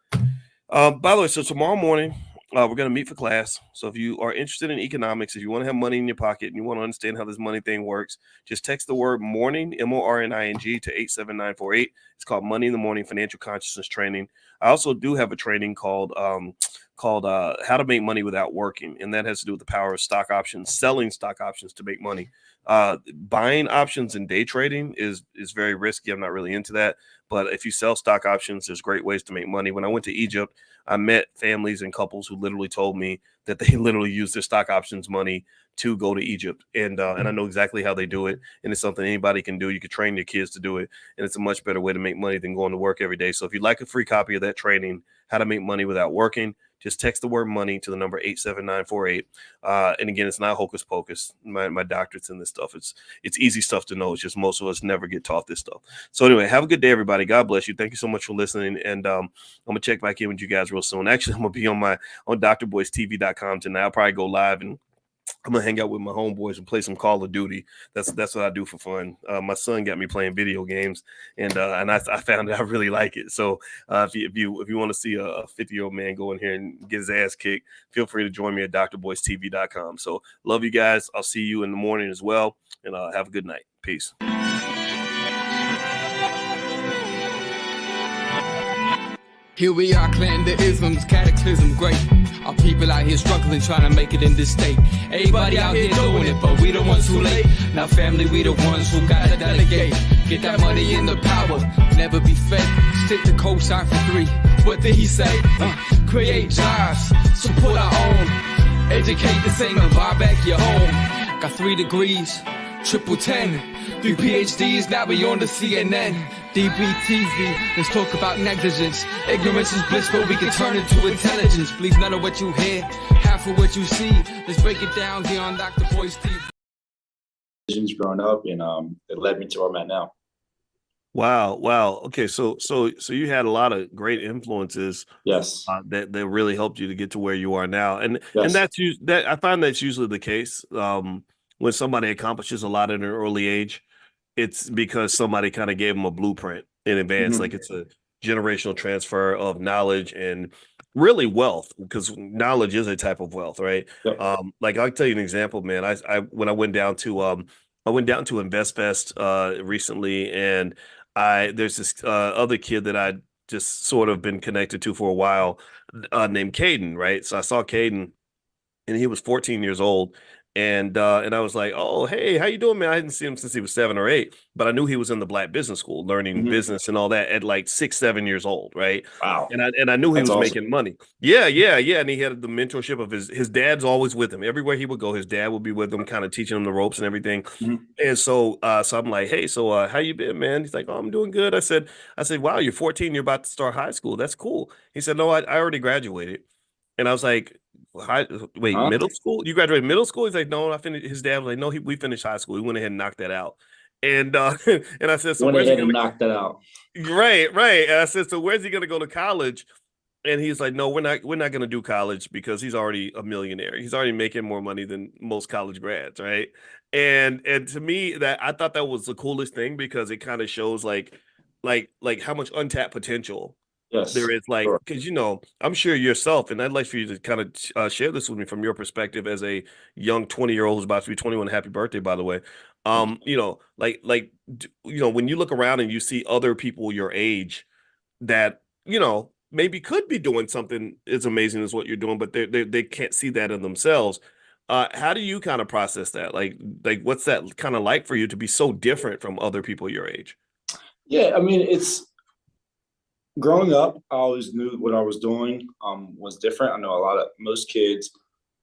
By the way, so tomorrow morning, we're going to meet for class. So if you are interested in economics, if you want to have money in your pocket and you want to understand how this money thing works, just text the word morning, MORNING, to 87948. It's called Money in the Morning Financial Consciousness Training. I also do have a training called How to Make Money Without Working, and that has to do with the power of stock options, selling stock options to make money. Buying options and day trading is very risky. I'm not really into that. But if you sell stock options, there's great ways to make money. When I went to Egypt, I met families and couples who literally told me that they literally use their stock options money to go to Egypt. And I know exactly how they do it. And it's something anybody can do. You can train your kids to do it. And it's a much better way to make money than going to work every day. So if you'd like a free copy of that training, How to Make Money Without Working, just text the word money to the number 87948. And again, it's not hocus pocus. My doctorate's in this stuff. It's easy stuff to know. It's just most of us never get taught this stuff. So anyway, have a good day, everybody. God bless you. Thank you so much for listening. And I'm gonna check back in with you guys real soon. Actually, I'm gonna be on drboycetv.com tonight. I'll probably go live and I'm gonna hang out with my homeboys and play some Call of Duty. That's what I do for fun. My son got me playing video games, and I found that I really like it. So if you want to see a 50-year-old man go in here and get his ass kicked, feel free to join me at drboycetv.com. So love you guys. I'll see you in the morning as well, and have a good night. Peace. Here we are, clan the isms, cataclysm, great. Our people out here struggling, trying to make it in this state. Everybody out here doing it, but we the ones who late. Now family, we the ones who gotta delegate. Get that money in the power, never be fake. Stick to cosign for 3. What did he say? Create jobs, support our own. Educate the same and buy back your home. Got 3 degrees, triple 10. 3 PhDs, now we on the CNN. DBTV, let's talk about negligence. Ignorance is bliss, but we can turn it to intelligence. Believe none of what you hear, half of what you see. Let's break it down here on Dr. Boyce TV. Growing up, and it led me to where I'm at now. Wow. Okay, so you had a lot of great influences. Yes. That really helped you to get to where you are now, and Yes. and that I find that's usually the case. When somebody accomplishes a lot at an early age, it's because somebody kind of gave them a blueprint in advance. Mm-hmm. Like it's a generational transfer of knowledge and really wealth, because knowledge is a type of wealth, right? Yep. Like I'll tell you an example, man. When I went down to InvestFest recently, and there's this other kid that I just sort of been connected to for a while, named Caden, right? So I saw Caden, and he was 14 years old. And I was like, oh, hey, how you doing, man? I hadn't seen him since he was 7 or 8, but I knew he was in the Black Business School learning business and all that at like 6, 7 years old, right? Wow. And I knew he was awesome. making money. Yeah. And he had the mentorship of his dad's always with him. Everywhere he would go, his dad would be with him, kind of teaching him the ropes and everything. And so I'm like, hey, so how you been, man? He's like, oh, I'm doing good. I said, wow, you're 14, you're about to start high school. That's cool. He said, no, I already graduated. And I was like, middle school? You graduated middle school? He's like, no, I finished. His dad was like, no, we finished high school. We went ahead and knocked that out. And and I said, so where's he going to knock that out? Right. And I said, so where's he going to go to college? And he's like, no, we're not going to do college, because he's already a millionaire. He's already making more money than most college grads, right? And to me, that I thought that was the coolest thing, because it kind of shows like how much untapped potential there is, like, because I'm sure yourself, and I'd like for you to kind of share this with me from your perspective as a young 20-year-old who's about to be 21. Happy birthday, by the way. When you look around and you see other people your age that maybe could be doing something as amazing as what you're doing, but they can't see that in themselves. How do you kind of process that? Like what's that kind of like for you to be so different from other people your age? Yeah, I mean, it's growing up, I always knew what I was doing was different. I know most kids,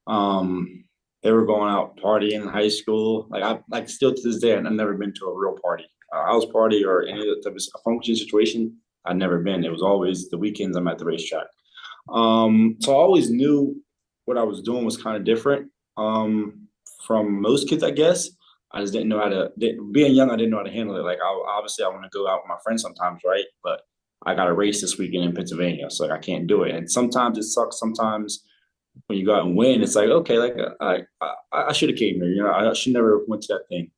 um, they were going out partying in high school. Like still to this day, I've never been to a real party, a house party or any other type of a function situation. I've never been. It was always the weekends I'm at the racetrack. So I always knew what I was doing was kind of different from most kids, I guess. I just didn't know how to. Being young, I didn't know how to handle it. Like, obviously, I want to go out with my friends sometimes, right? But I got a race this weekend in Pennsylvania, so like I can't do it. And sometimes it sucks. Sometimes when you go out and win, it's like, okay, like I should have came here. I should never went to that thing.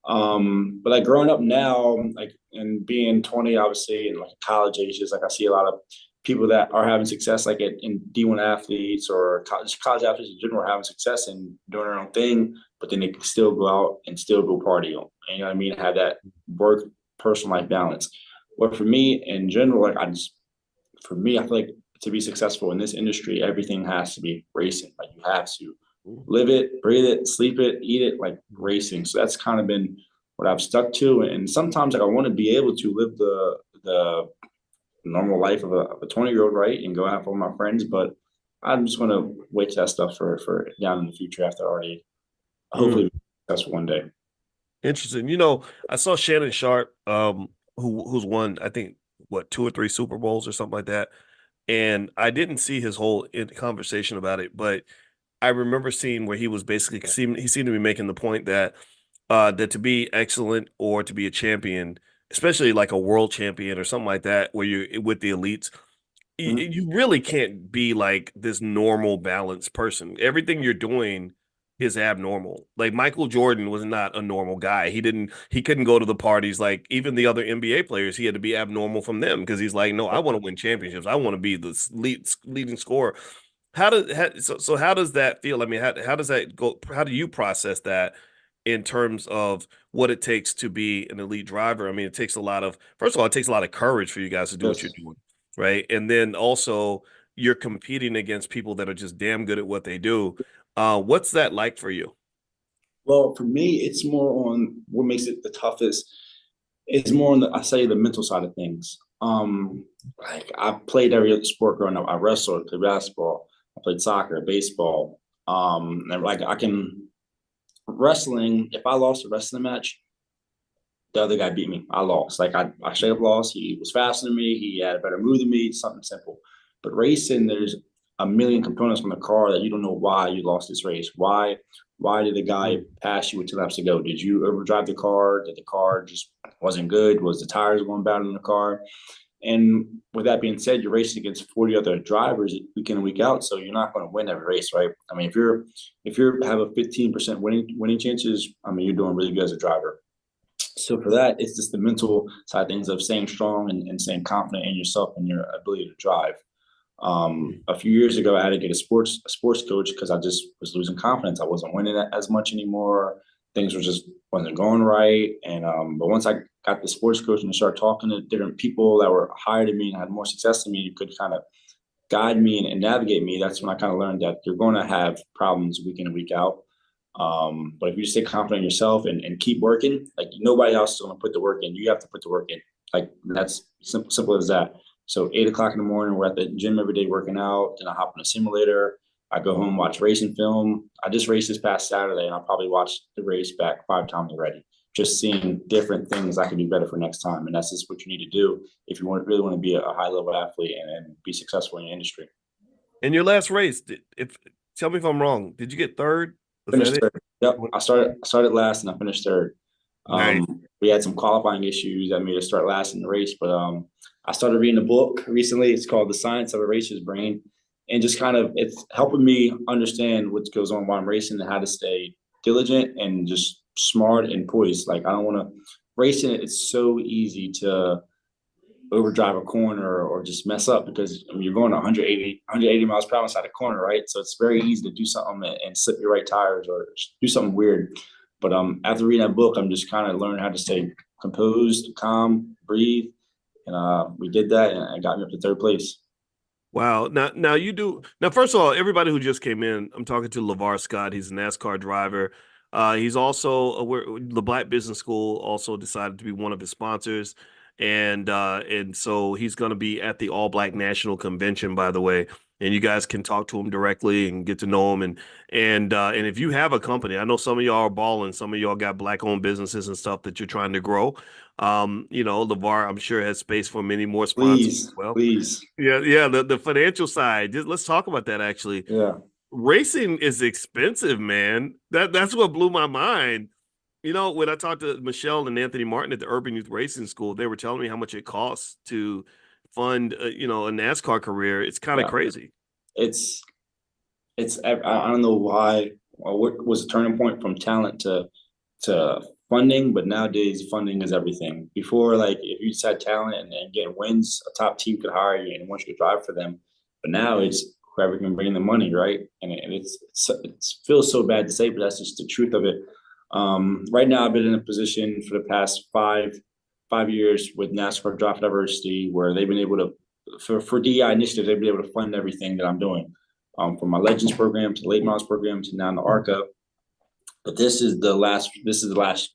But like growing up now, like and being 20, obviously, and like college ages, like I see a lot of people that are having success, like in D1 athletes or college athletes in general, are having success and doing their own thing, but then they can still go out and still go party. And you know what I mean? Have that work personal life balance. But for me in general, for me, I feel like to be successful in this industry, everything has to be racing. Like you have to live it, breathe it, sleep it, eat it, like racing. So that's kind of been what I've stuck to. And sometimes like I want to be able to live the normal life of a 20-year-old, right? And go out with my friends. But I'm just gonna wait to that stuff for down in the future after I already Mm, hopefully be successful one day. interesting. I saw Shannon Sharp, who's won, I think, what, two or three Super Bowls or something like that. And I didn't see his whole conversation about it, but I remember seeing where he was basically he seemed to be making the point that that to be excellent or to be a champion, especially like a world champion or something like that, where you're with the elites, Mhm. you really can't be like this normal balanced person. Everything you're doing is abnormal. Like Michael Jordan was not a normal guy. He couldn't go to the parties like even the other NBA players. He had to be abnormal from them because he's like, no, I want to win championships. I want to be the leading scorer. How does that feel? I mean, how does that go? How do you process that in terms of what it takes to be an elite driver? I mean, it takes a lot of, first of all, it takes a lot of courage for you guys to do what you're Yes. doing, right? And then also you're competing against people that are just damn good at what they do. What's that like for you? Well, for me, it's more on what makes it the toughest. It's more on I say the mental side of things. Like I played every other sport growing up. I wrestled, played basketball, I played soccer, baseball. And like I can wrestling. If I lost a wrestling match, the other guy beat me. I lost. Like I straight up lost. He was faster than me. He had a better move than me. Something simple. But racing, there's a million components from the car that you don't know why you lost this race. Why did the guy Mm. pass you with 2 laps to go? Did you overdrive the car? Did the car just wasn't good? Was the tires going bad in the car? And with that being said, you're racing against 40 other drivers week in and week out, so you're not going to win every race, right? I mean, if you have a 15% winning chances, I mean, you're doing really good as a driver. So for that, it's just the mental side of things of staying strong and staying confident in yourself and your ability to drive. A few years ago, I had to get a sports coach because I just was losing confidence. I wasn't winning as much anymore. Things were just wasn't going right. And but once I got the sports coach and started talking to different people that were higher than me and had more success than me, you could kind of guide me and navigate me. That's when I kind of learned that you're going to have problems week in and week out. But if you stay confident in yourself and keep working, like nobody else is going to put the work in. You have to put the work in. Like that's simple as that. So 8 o'clock in the morning, we're at the gym every day working out. Then I hop in a simulator. I go home, watch racing film. I just raced this past Saturday, and I'll probably watch the race back 5 times already. Just seeing different things I can do better for next time, and that's just what you need to do if you really want to be a high level athlete and be successful in your industry. In your last race, if tell me if I'm wrong, did you get third? Was that Finished it? third. Yep, I started last and I finished third. Nice. We had some qualifying issues that made us start last in the race, but I started reading a book recently. It's called The Science of a Racer's Brain, and just kind of it's helping me understand what goes on while I'm racing and how to stay diligent and just smart and poised. Like I don't want to racing. It's so easy to overdrive a corner or just mess up because I mean, you're going 180 miles per hour inside a corner, right? So it's very easy to do something and slip your right tires or do something weird. But after reading that book, I'm just kind of learning how to stay composed, calm, breathe, and we did that, and it got me up to third place. Wow. Now you do. Now, first of all, everybody who just came in, I'm talking to LeVar Scott. He's a NASCAR driver. He's also the Black Business School also decided to be one of his sponsors. and so he's going to be at the All Black National Convention, by the way. And you guys can talk to him directly and get to know him. And if you have a company, I know some of y'all are balling, some of y'all got black owned businesses and stuff that you're trying to grow. LeVar, I'm sure has space for many more sponsors as Please, well. please. Yeah, yeah. The financial side. Let's talk about that actually. Yeah. Racing is expensive, man. That's what blew my mind. When I talked to Michelle and Anthony Martin at the Urban Youth Racing School, they were telling me how much it costs to fund, a NASCAR career. It's kind of Yeah. crazy. It's I don't know why or what was the turning point from talent to funding, but nowadays funding is everything. Before, like if you just had talent and getting wins, a top team could hire you and want you to drive for them. But now it's whoever can bring the money, right? And it feels so bad to say, but that's just the truth of it. Right now, I've been in a position for the past five years with NASCAR Draft Diversity, where they've been able to for DEI initiatives, they've been able to fund everything that I'm doing, from my Legends program to late models program to now in the ARCA. But this is the last. This is the last.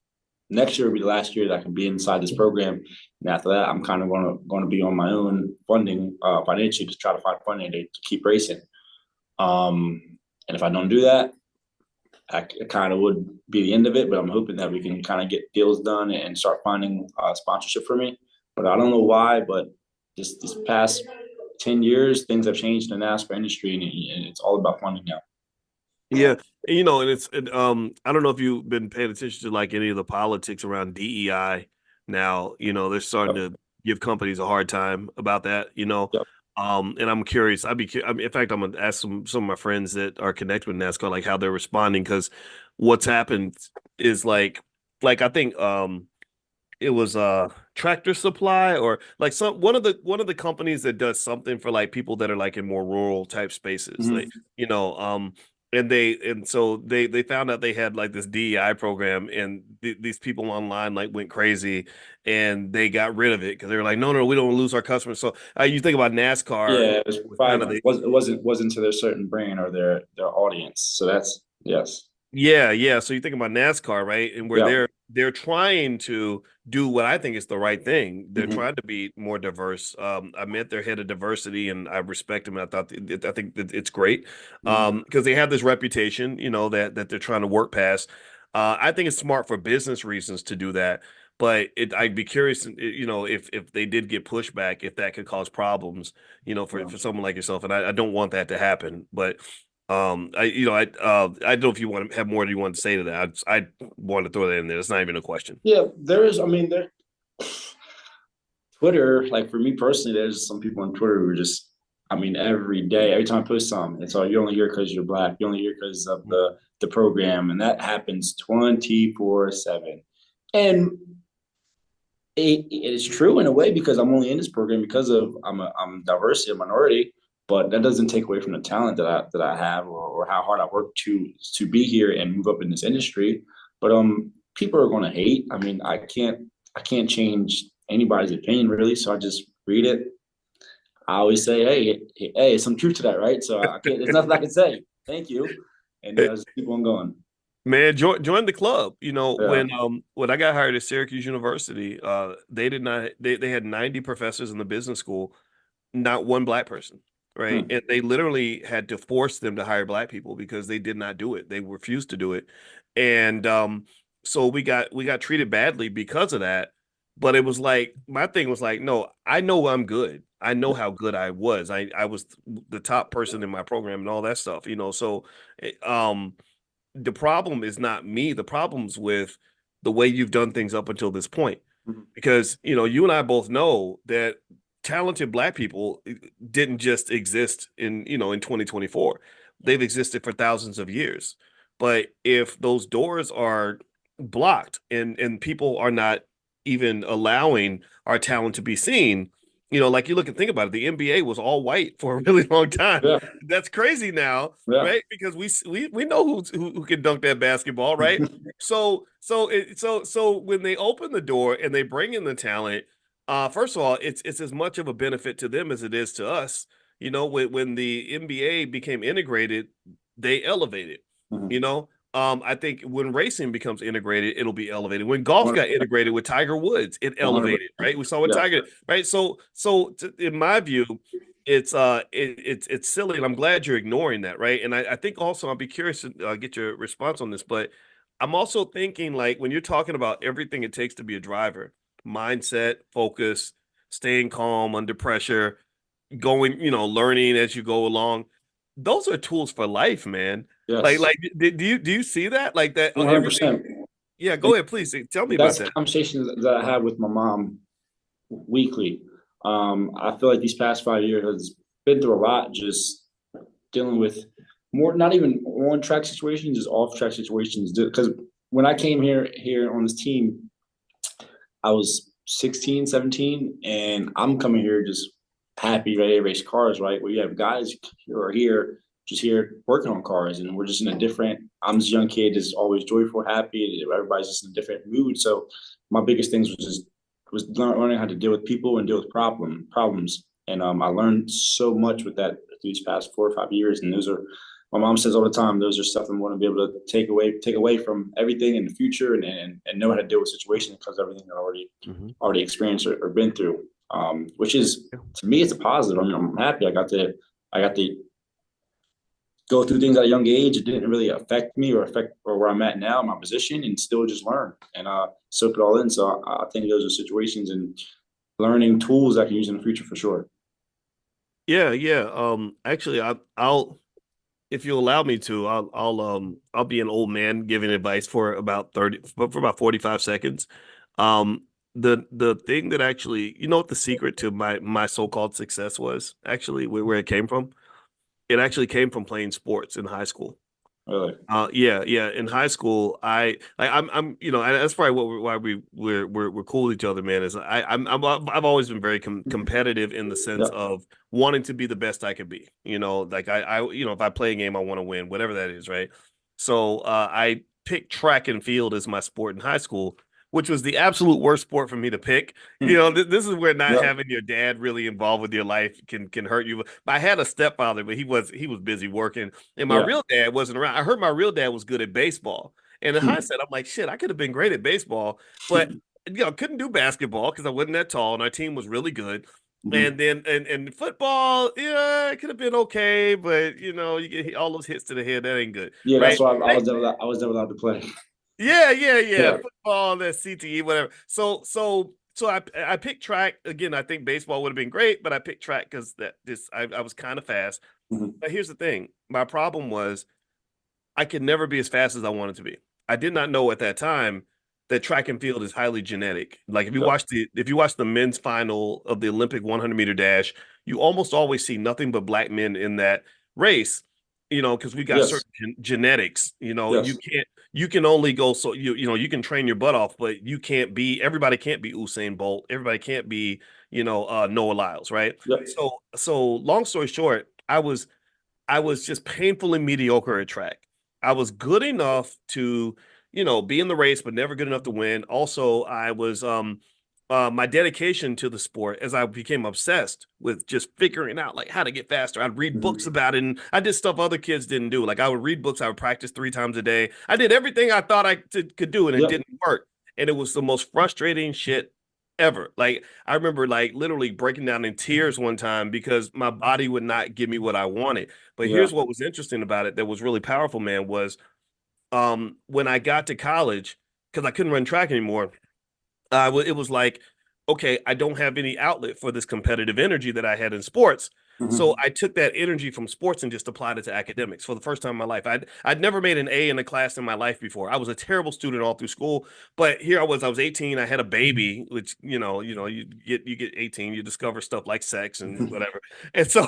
Next year will be the last year that I can be inside this program, and after that, I'm kind of going to be on my own funding, financially, to try to find funding to keep racing. And if I don't do that, it kind of would be the end of it. But I'm hoping that we can kind of get deals done and start finding sponsorship for me. But I don't know why, but this past 10 years, things have changed in the NASCAR industry, and it's all about funding now. Yeah, I don't know if you've been paying attention to like any of the politics around DEI now. They're starting Yep. to give companies a hard time about that. Yep. And I'm curious. In fact, I'm gonna ask some of my friends that are connected with NASCAR like how they're responding because what's happened is like I think it was Tractor Supply or like some one of the companies that does something for like people that are like in more rural type spaces. Mm-hmm. Like, you know, and so they found out they had like this DEI program and these people online like went crazy and they got rid of it because they were like, no, we don't wanna lose our customers. So you think about NASCAR Yeah, it was was kind of probably the wasn't to their certain brand or their audience. So that's yes. Yeah, yeah. So you think about NASCAR, right? And where Yeah. they're trying to do what I think is the right thing. They're Mm-hmm. trying to be more diverse. I met their head of diversity, and I respect him. I think that it's great Mm-hmm. because they have this reputation, that they're trying to work past. I think it's smart for business reasons to do that, but I'd be curious, if they did get pushback, if that could cause problems, Yeah. for someone like yourself. And I don't want that to happen, but. I don't know if you want to have more that you want to say to that. I want to throw that in there. It's not even a question. Yeah, there is. I mean, Twitter, like for me personally, there's some people on Twitter who are just, I mean, every day, every time I post something, it's all you're only here because you're black. You're only here because of the program, and that happens 24/7. And it is true in a way because I'm only in this program because of I'm diversity, a minority, but that doesn't take away from the talent that I have or how hard I work to be here and move up in this industry. But people are going to hate. I mean, I can't change anybody's opinion really, so I just read it. I always say, hey, some truth to that, right? So I can't. There's nothing I can say. Thank you, and Hey, just keep on going. man, join the club. Yeah. When I got hired at Syracuse University, they did not they had 90 professors in the business school, not one black person, right? Hmm. And they literally had to force them to hire black people because they did not do it. They refused to do it. And so we got treated badly because of that. But it was like my thing was like, no, I know I'm good. I know how good I was. I was the top person in my program and all that stuff. So the problem is not me. The problem's with the way you've done things up until this point. Mhm. Because, you and I both know that talented black people didn't just exist in 2024. They've existed for thousands of years. But if those doors are blocked and people are not even allowing our talent to be seen, like you look and think about it, the NBA was all white for a really long time. Yeah. That's crazy now, Yeah. right? Because we know who can dunk that basketball, right? So when they open the door and they bring in the talent, first of all, it's as much of a benefit to them as it is to us. When the NBA became integrated, they elevated. Mhm. You know, I think when racing becomes integrated, it'll be elevated. When golf got integrated with Tiger Woods, it elevated, right? We saw what Yeah. Tiger, right? In my view, it's silly, and I'm glad you're ignoring that, right? And I think also I'll be curious to get your response on this, but I'm also thinking like when you're talking about everything it takes to be a driver, mindset, focus, staying calm under pressure, going, learning as you go along. Those are tools for life, man. Yes. Do you see that? Like that everything. 100%. Yeah, And go ahead, please. Tell me about that's that. conversations that I have with my mom weekly. I feel like these past 5 years has been through a lot, just dealing with more, not even on track situations, just off track situations. Because when I came here on this team, I was 16, 17, and I'm coming here just happy, ready to race cars, right? Where you have guys who are here, just here working on cars, and we're just in a different. I'm this young kid, just always joyful, happy. Everybody's just in a different mood. So my biggest things was learning how to deal with people and deal with problems. And I learned so much with that these past 4 or 5 years. And those are, my mom says all the time, those are stuff I'm going to be able to take away from everything in the future, and know how to deal with situations because everything I already experienced or been through. Which is, to me, it's a positive. I mean, I'm happy I got to go through things at a young age. It didn't really affect me or affect or where I'm at now, my position, and still just learn and soak it all in. So I think those are situations and learning tools I can use in the future for sure. Yeah, yeah. Actually, I'll if you allow me to, I'll be an old man giving advice for about 30 for about 45 seconds. Um, the thing that actually, what the secret to my so-called success was actually where it came from? It actually came from playing sports in high school. Really. Yeah, yeah. In high school, I'm, and that's probably why we're cool with each other, man. Is I've always been very competitive in the sense Yeah. of wanting to be the best I could be. Like if I play a game, I want to win, whatever that is, right? So I picked track and field as my sport in high school, which was the absolute worst sport for me to pick. This is where not Yeah. having your dad really involved with your life can hurt you. I had a stepfather, but he was busy working, and my Yeah. real dad wasn't around. I heard my real dad was good at baseball, and in hindsight, I'm like, shit, I could have been great at baseball, but couldn't do basketball because I wasn't that tall, and our team was really good. And Mhm. then and football, yeah, it could have been okay, but you get all those hits to the head, that ain't good, Yeah, that's right? why I was never allowed to play. Yeah, yeah, yeah. Yeah. Football, that CTE, whatever. So I picked track again. I think baseball would have been great, but I picked track because I was kind of fast. Mhm. But here's the thing: my problem was I could never be as fast as I wanted to be. I did not know at that time that track and field is highly genetic. Like Yeah. if you watch the men's final of the Olympic 100-meter dash, you almost always see nothing but black men in that race. Because we got Yes. certain genetics. Yes. You can only go so you can train your butt off, but you can't be everybody can't be Usain Bolt. Everybody can't be Noah Lyles, right? Yeah. So long story short, I was just painfully mediocre at track. I was good enough to, be in the race, but never good enough to win. Also, I was my dedication to the sport as I became obsessed with just figuring out like how to get faster. I'd read books Mhm. about it, and I did stuff other kids didn't do. Like I would read books, I would practice 3 times a day. I did everything I thought could do, and it Yeah. didn't work. And it was the most frustrating shit ever. Like I remember like literally breaking down in tears one time because my body would not give me what I wanted. But Yeah. here's what was interesting about it that was really powerful, man, was when I got to college, because I couldn't run track anymore, it was like, okay, I don't have any outlet for this competitive energy that I had in sports. So Mhm. I took that energy from sports and just applied it to academics for the first time in my life. I'd never made an A in a class in my life before. I was a terrible student all through school, but here I was 18, I had a baby, which you get 18, you discover stuff like sex and whatever. And so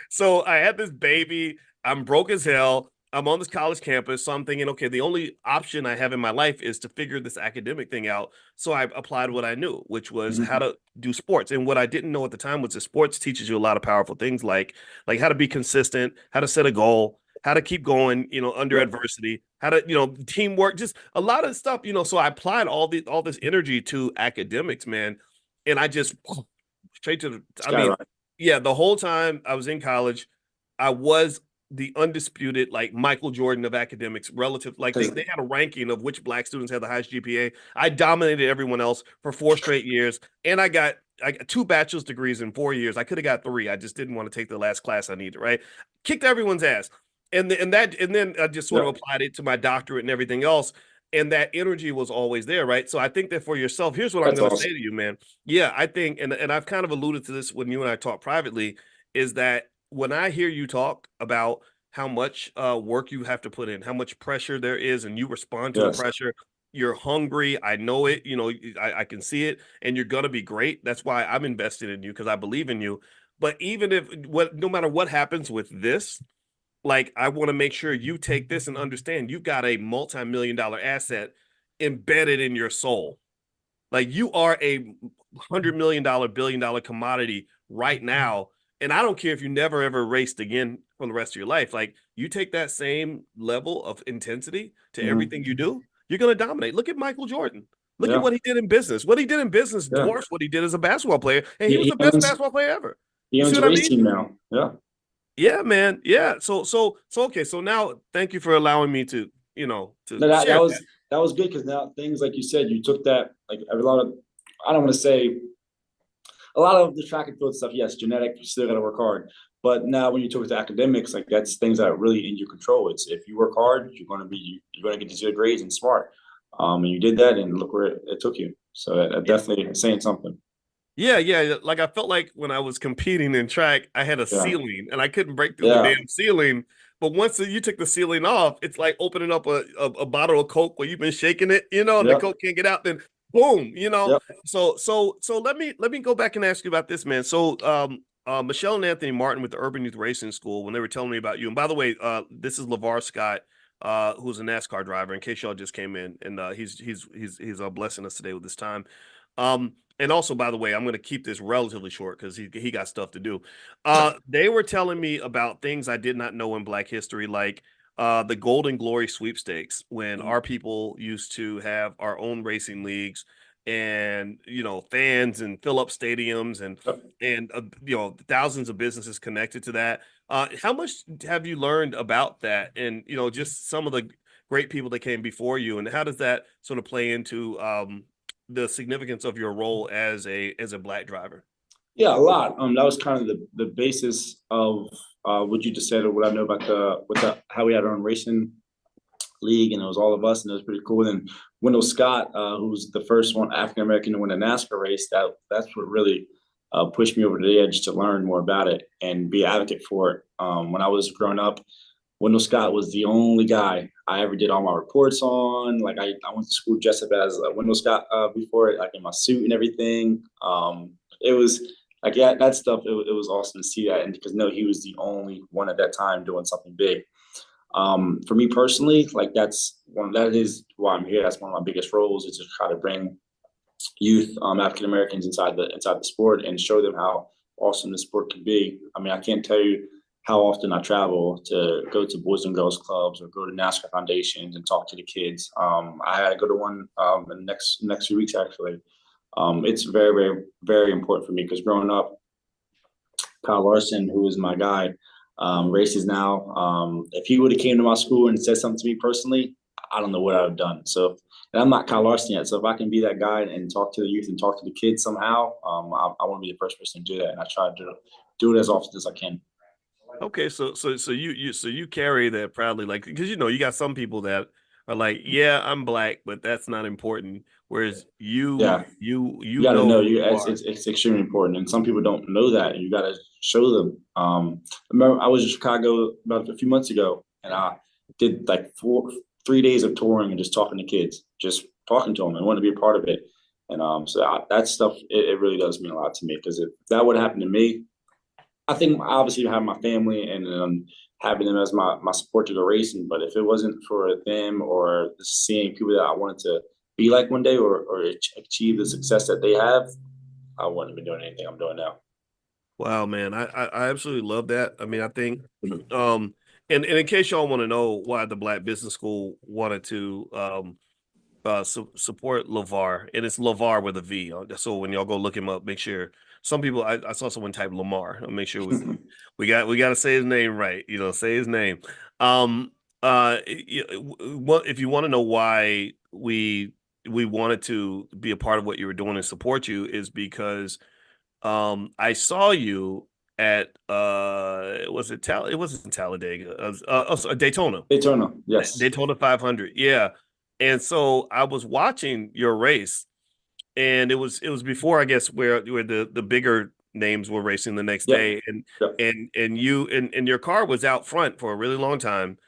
so I had this baby, I'm broke as hell. I'm on this college campus, so I'm thinking, okay, the only option I have in my life is to figure this academic thing out. So I applied what I knew, which was how Mhm. to do sports. And what I didn't know at the time was that sports teaches you a lot of powerful things like how to be consistent, how to set a goal, how to keep going, under Yeah. adversity, how to, teamwork, just a lot of stuff. So I applied all this energy to academics, man. And I just straight to the, I mean, Skyrocket. yeah, the whole time I was in college, I was the undisputed like Michael Jordan of academics relative. Like Because they had a ranking of which black students had the highest GPA. I dominated everyone else for 4 straight years, and I got 2 bachelor's degrees in 4 years. I could have got three. I just didn't want to take the last class I needed. Right, kicked everyone's ass, and then I just sort of yeah, applied it to my doctorate and everything else. And that energy was always there, right? So I think that for yourself, here's what I'm that's going to say awesome. to you, man. Yeah, I think, and I've kind of alluded to this when you and I talk privately, is that when I hear you talk about how much work you have to put in, how much pressure there is, and you respond to the Yes, pressure. You're hungry. I know it. You know, I can see it, and you're gonna be great. That's why I'm invested in you because I believe in you. But even if what, no matter what happens with this, like I want to make sure you take this and understand you've got a multi-million-dollar asset embedded in your soul. Like you are a $100 million, $1 billion commodity right now. And I don't care if you never ever raced again for the rest of your life. Like you take that same level of intensity to hmm everything you do, you're going to dominate. Look at Michael Jordan. Look at yeah, what he did in business. What he did in business yeah. dwarfs what he did as a basketball player. And he was He the best owns basketball player ever. he You see owns a what I race mean? team now. Yeah, Yeah, man. Yeah. So okay. So now thank you for allowing me to, to no, share that. that was good because now things like you said, you took that like a lot of. I don't want to say a lot of the track and field stuff. Yes, genetic. You still got to work hard. But now when you talk to academics, like that's things that are really in your control. It's if you work hard, you're going to get these good grades and smart. And you did that, and look where it took you. So that definitely is saying something. Yeah, yeah. Like I felt like when I was competing in track, I had a Yeah, ceiling and I couldn't break through the yeah, damn ceiling. But once you took the ceiling off, it's like opening up a bottle of Coke where you've been shaking it, and the yeah, Coke can't get out. Then boom. yeah. So let me go back and ask you about this, man. So Michelle and Anthony Martin with the Urban Youth Racing School, when they were telling me about you, and by the way, this is LeVar Scott, who's a NASCAR driver. In case y'all just came in, and he's blessing us today with his time. And also, by the way, I'm going to keep this relatively short because he got stuff to do. They were telling me about things I did not know in Black history, like the Golden Glory sweepstakes, when our people used to have our own racing leagues, and fans and fill up stadiums, and thousands of businesses connected to that. How much have you learned about that, and just some of the great people that came before you, and how does that sort of play into the significance of your role as a black driver? Yeah, a lot. That was kind of the basis of what you just said, or what I know about the how we had our own racing league, and it was all of us, and it was pretty cool. And Wendell Scott, who was the first one African American to win a NASCAR race, that's what really pushed me over the edge to learn more about it and be an advocate for it. When I was growing up, Wendell Scott was the only guy I ever did all my reports on. Like I went to school dressed up as Wendell Scott before it, like in my suit and everything. It was like, yeah, that stuff. It was awesome to see that, and because no, he was the only one at that time doing something big. For me personally, like that is why I'm here. That's one of my biggest roles is to try to bring youth, African Americans inside the sport and show them how awesome the sport can be. I mean, I can't tell you how often I travel to go to Boys and Girls Clubs or go to NASCAR foundations and talk to the kids. I had to go to one in the next few weeks actually. It's very, very, very important for me because growing up, Kyle Larson, who is my guy, races now. If he would have came to my school and said something to me personally, I don't know what I would have done. So, and I'm not Kyle Larson yet. So if I can be that guy and talk to the youth and talk to the kids somehow, I want to be the first person to do that, and I try to do it as often as I can. Okay, so you carry that proudly, like because you got some people that are like, yeah, I'm black, but that's not important. Whereas you Yeah, you you you got to know know who you. you are. It's extremely important, and some people don't know that, and you got to show them. I remember I was in Chicago about a few months ago, and I did like 3 days of touring and just talking to kids, just talking to them, and want to be a part of it. And that stuff it really does mean a lot to me because if that would happen to me, I think obviously having my family and having them as my support to the racing. But if it wasn't for them or seeing people that I wanted to be like one day or achieve the success that they have, I wouldn't have been doing anything I'm doing now. Wow, man, I absolutely love that. I mean, I think, and in case y'all want to know why the Black Business School wanted to support LeVar, and it's LeVar with a V. So when y'all go look him up, make sure. Some people, I saw someone type Lamar. I'll make sure we got to say his name right. Say his name. Um, what if you want to know why we wanted to be a part of what you were doing and support you is because I saw you at it wasn't Talladega, Daytona. Daytona, yes. Daytona 500. Yeah. And so I was watching your race, and it was before, I guess, where the bigger names were racing the next Yep. day, and Yep. and you and your car was out front for a really long time.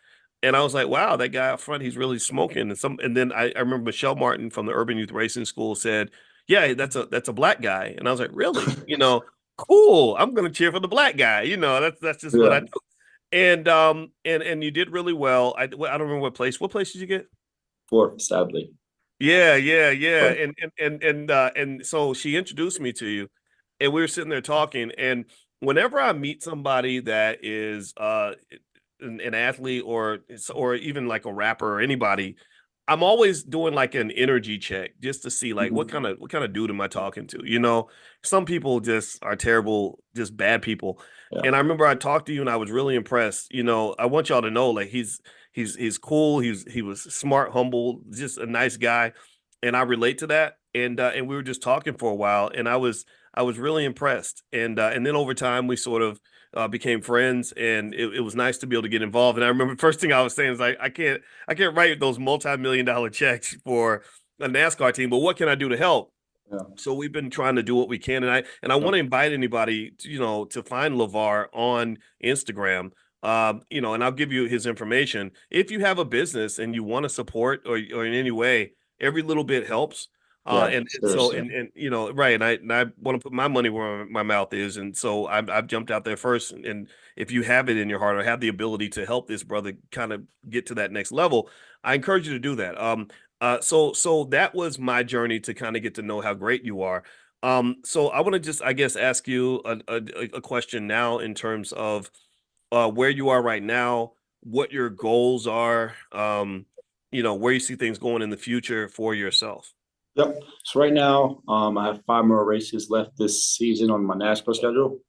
And I was like, wow, that guy out front, he's really smoking. And then I remember Michelle Martin from the Urban Youth Racing School said, yeah, that's a black guy. And I was like, really? Cool. I'm gonna cheer for the black guy. That's just what I Yeah. do. And you did really well. I don't remember what place. What place did you get? Fourth, sadly. Yeah, yeah, yeah. But And so she introduced me to you, and we were sitting there talking. And whenever I meet somebody that is an athlete or even like a rapper or anybody, I'm always doing like an energy check just to see like what mhm, kind of dude am I talking to? Some people just are terrible, just bad people. yeah. And I remember I talked to you and I was really impressed. I want y'all to know like he's cool, he was smart, humble, just a nice guy. And I relate to that. And we were just talking for a while and I was really impressed. And then over time we sort of became friends, and it was nice to be able to get involved. And I remember the first thing I was saying is like, I can't write those multi-million-dollar checks for a NASCAR team, but what can I do to help? Yeah. So we've been trying to do what we can, and I want to invite anybody to find LeVar on Instagram. And I'll give you his information. If you have a business and you want to support or in any way, every little bit helps. Yeah. And so Seriously. and right, and I want to put my money where my mouth is, and so I've jumped out there first. And if you have it in your heart or have the ability to help this brother kind of get to that next level, I encourage you to do that. So that was my journey to kind of get to know how great you are. So I want to just, I guess, ask you a question now in terms of where you are right now, what your goals are, where you see things going in the future for yourself. Yep. So right now, I have 5 more races left this season on my NASCAR schedule.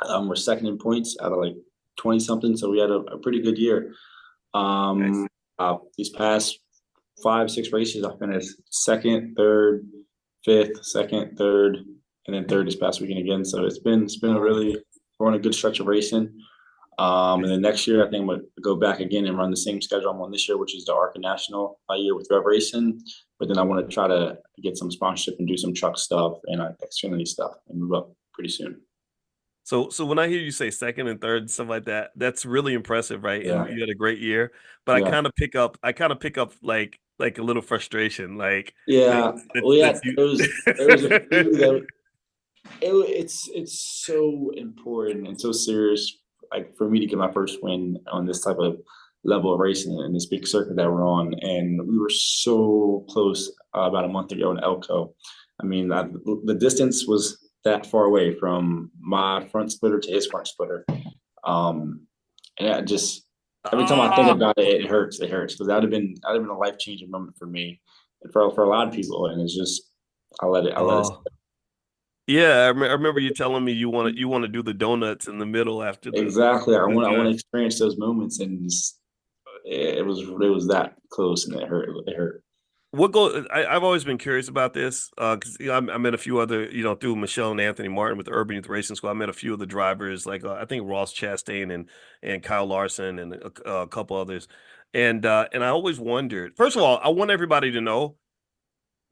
We're second in points out of like 20 something, so we had a pretty good year. Nice. These past 5, 6 races, I finished second, third, fifth, second, third, and then third this past weekend again. So it's been a really we're on a good stretch of racing. And then next year, I think I'm gonna go back again and run the same schedule I'm on this year, which is the ARCA National year with Rev Racing. But then I want to try to get some sponsorship and do some truck stuff and Xfinity stuff and move up pretty soon. So when I hear you say second and third and stuff like that, that's really impressive, right? And Yeah, you had a great year, but yeah, I kind of pick up like a little frustration, like yeah. that's Well, yeah, that's you. there was a few that it's so important and so serious, like for me to get my first win on this type of level of racing and this big circuit that we're on. And we were so close about a month ago in Elko. I mean, the distance was that far away from my front splitter to his front splitter. And I just every time I think Ah, about it, it hurts. It hurts because that'd have been a life changing moment for me and for a lot of people. And it's just I let it. oh. Yeah, I remember you telling me you want to do the donuts in the middle after Exactly. I the want I want drive. to experience those moments, and it was that close, and it hurt. It hurt. I've always been curious about this because I met a few other, through Michelle and Anthony Martin with the Urban Youth Racing School. I met a few of the drivers, like I think Ross Chastain and Kyle Larson and a couple others, and I always wondered. First of all, I want everybody to know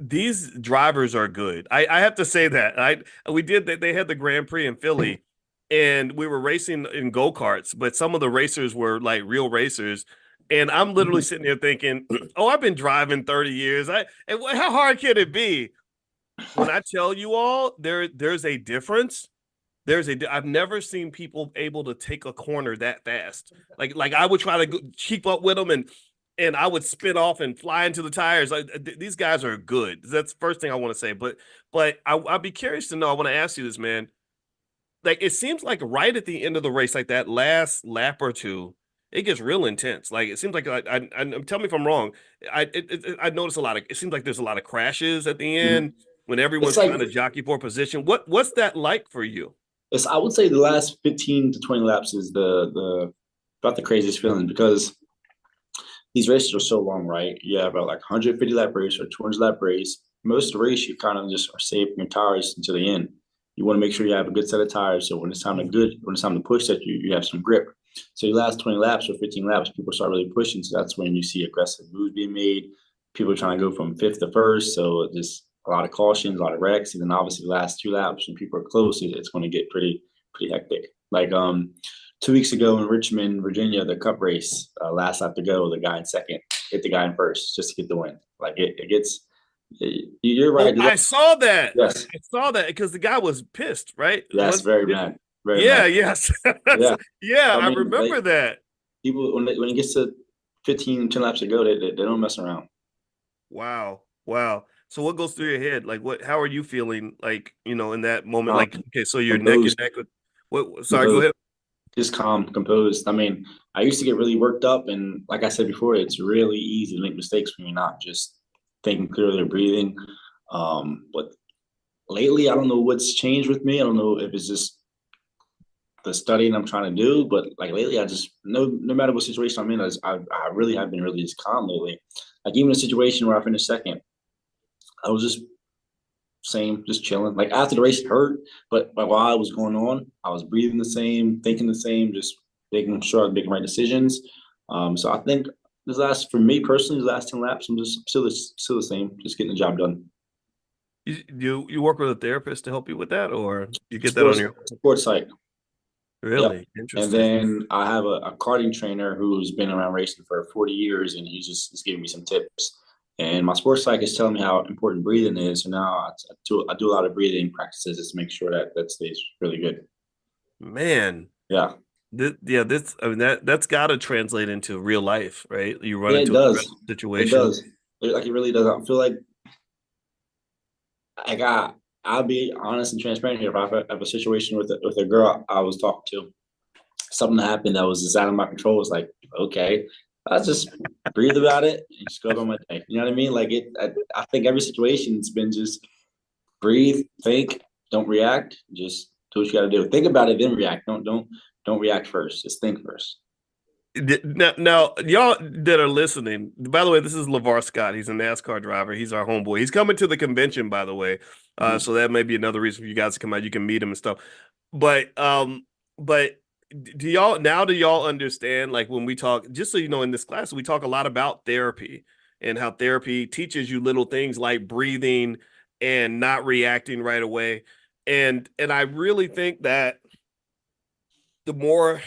these drivers are good. I have to say that. We did that. They had the Grand Prix in Philly, and we were racing in go-karts, but some of the racers were like real racers. And I'm literally sitting there thinking, oh, I've been driving 30 years. How hard can it be? When I tell you all, there's a difference. I've never seen people able to take a corner that fast. Like I would try to keep up with them, and I would spin off and fly into the tires. These guys are good. That's the first thing I want to say. But I'd be curious to know. I want to ask you this, man. Like it seems like right at the end of the race, like that last lap or two, it gets real intense. Like it seems like tell me if I'm wrong. I notice a lot of. It seems like there's a lot of crashes at the Mhm. end when It's everyone's like trying to jockey for position. What's that like for you? I would say the last 15 to 20 laps is the about the craziest feeling because these races are so long, right? You have about like 150 lap race or 200 lap race. Most of the race, you kind of just are saving your tires until the end. You want to make sure you have a good set of tires, so when it's time to push, that you have some grip. So your last 20 laps or 15 laps, people start really pushing. So that's when you see aggressive moves being made. People are trying to go from fifth to first. So just a lot of cautions, a lot of wrecks, and then obviously the last two laps when people are close, it's going to get pretty hectic. Like 2 weeks ago in Richmond, Virginia, the Cup race, last lap to go, the guy in second hit the guy in first just to get the win. Like it gets. You're Oh, right. I saw that. Yes, I saw that because the guy was pissed, right? yes, very mad, very Yeah, mad. yes. Yeah, Yeah, I I mean, remember that. people when it gets to 15, 10 laps to go, they don't mess around. Wow. Wow. So what goes through your head? Like how are you feeling like, in that moment? Um, Like, okay, so you're neck and composed, neck with sorry, go composed, ahead. just calm, composed. I mean, I used to get really worked up, and like I said before, it's really easy to make mistakes when you're not just thinking clearly or breathing. But lately, I don't know what's changed with me. I don't know if it's just the studying I'm trying to do, but like lately, I just no matter what situation I'm in, I really have been really just calm lately. Like even a situation where I finished second, I was just same, just chilling. Like after the race, it hurt, but while it was going on, I was breathing the same, thinking the same, just making sure I was making right decisions. So I think for me personally, the last 10 laps, I'm just still the same, just getting the job done. You work with a therapist to help you with that, or you get that on Sports your sports site. Yep. really And interesting. then I have a karting trainer who's been around racing for 40 years, and he's giving me some tips. And my sports psych is telling me how important breathing is. So now I do a lot of breathing practices just to make sure that stays really good. Man, Yeah. this I mean that's got to translate into real life, right? You run Yeah, it into a does. stressful It situation. does. It really does. I feel like I got. I'll be honest and transparent here. If I have a situation with a girl I was talking to, something happened that was just out of my control. It's like, okay, I just breathe about it and just go about my day. You know what I mean? Like I think every situation's been just breathe, think, don't react. Just do what you got to do. Think about it, then react. Don't react first. Just think first. Now, y'all that are listening, by the way, this is LeVar Scott. He's a NASCAR driver. He's our homeboy. He's coming to the convention, by the way. Mhm. So that may be another reason for you guys to come out. You can meet him and stuff. But do y'all understand like when we talk, just so you know, in this class, we talk a lot about therapy and how therapy teaches you little things like breathing and not reacting right away. And I really think that the more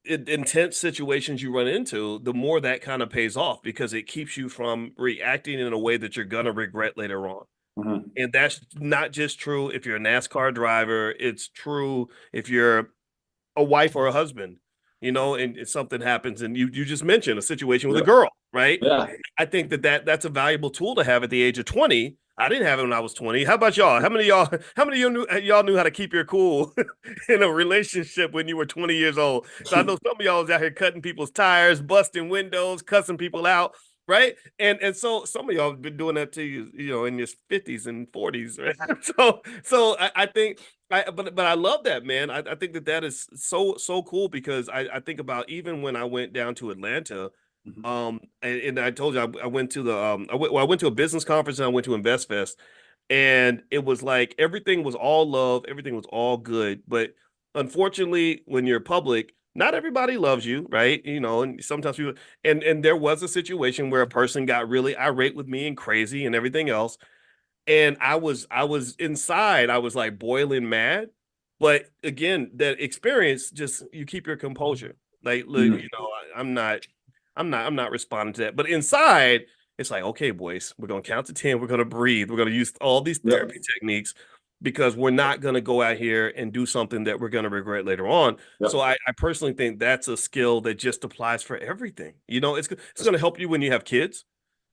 intense situations you run into, the more that kind of pays off because it keeps you from reacting in a way that you're gonna regret later on. Mhm. And that's not just true if you're a NASCAR driver, it's true if you're a wife or a husband, and something happens and you just mentioned a situation with a Yep. girl, right? Yeah. I think that's a valuable tool to have at the age of 20. I didn't have it when I was 20. How about y'all? How many of y'all knew how to keep your cool in a relationship when you were 20 years old? So I know some of y'all was out here cutting people's tires, busting windows, cussing people out, right? And so some of y'all have been doing that to you, in your 50s and 40s, right? So I think but I love that, man. I think that is so cool because I think about even when I went down to Atlanta, Mhm. and I told you I went to the I went to a business conference and I went to Invest Fest, and it was like everything was all love, everything was all good, but unfortunately, when you're public, not everybody loves you, right? And sometimes people and there was a situation where a person got really irate with me and crazy and everything else, and I was inside, I was like boiling mad. But again, that experience just you keep your composure. Like, look, Mhm. I'm not responding to that. But inside, it's like, okay, boys, we're gonna count to 10, we're gonna breathe, we're gonna use all these Yep. therapy techniques because we're not gonna go out here and do something that we're gonna regret later on. So Yep. I personally think that's a skill that just applies for everything. It's gonna help you when you have kids.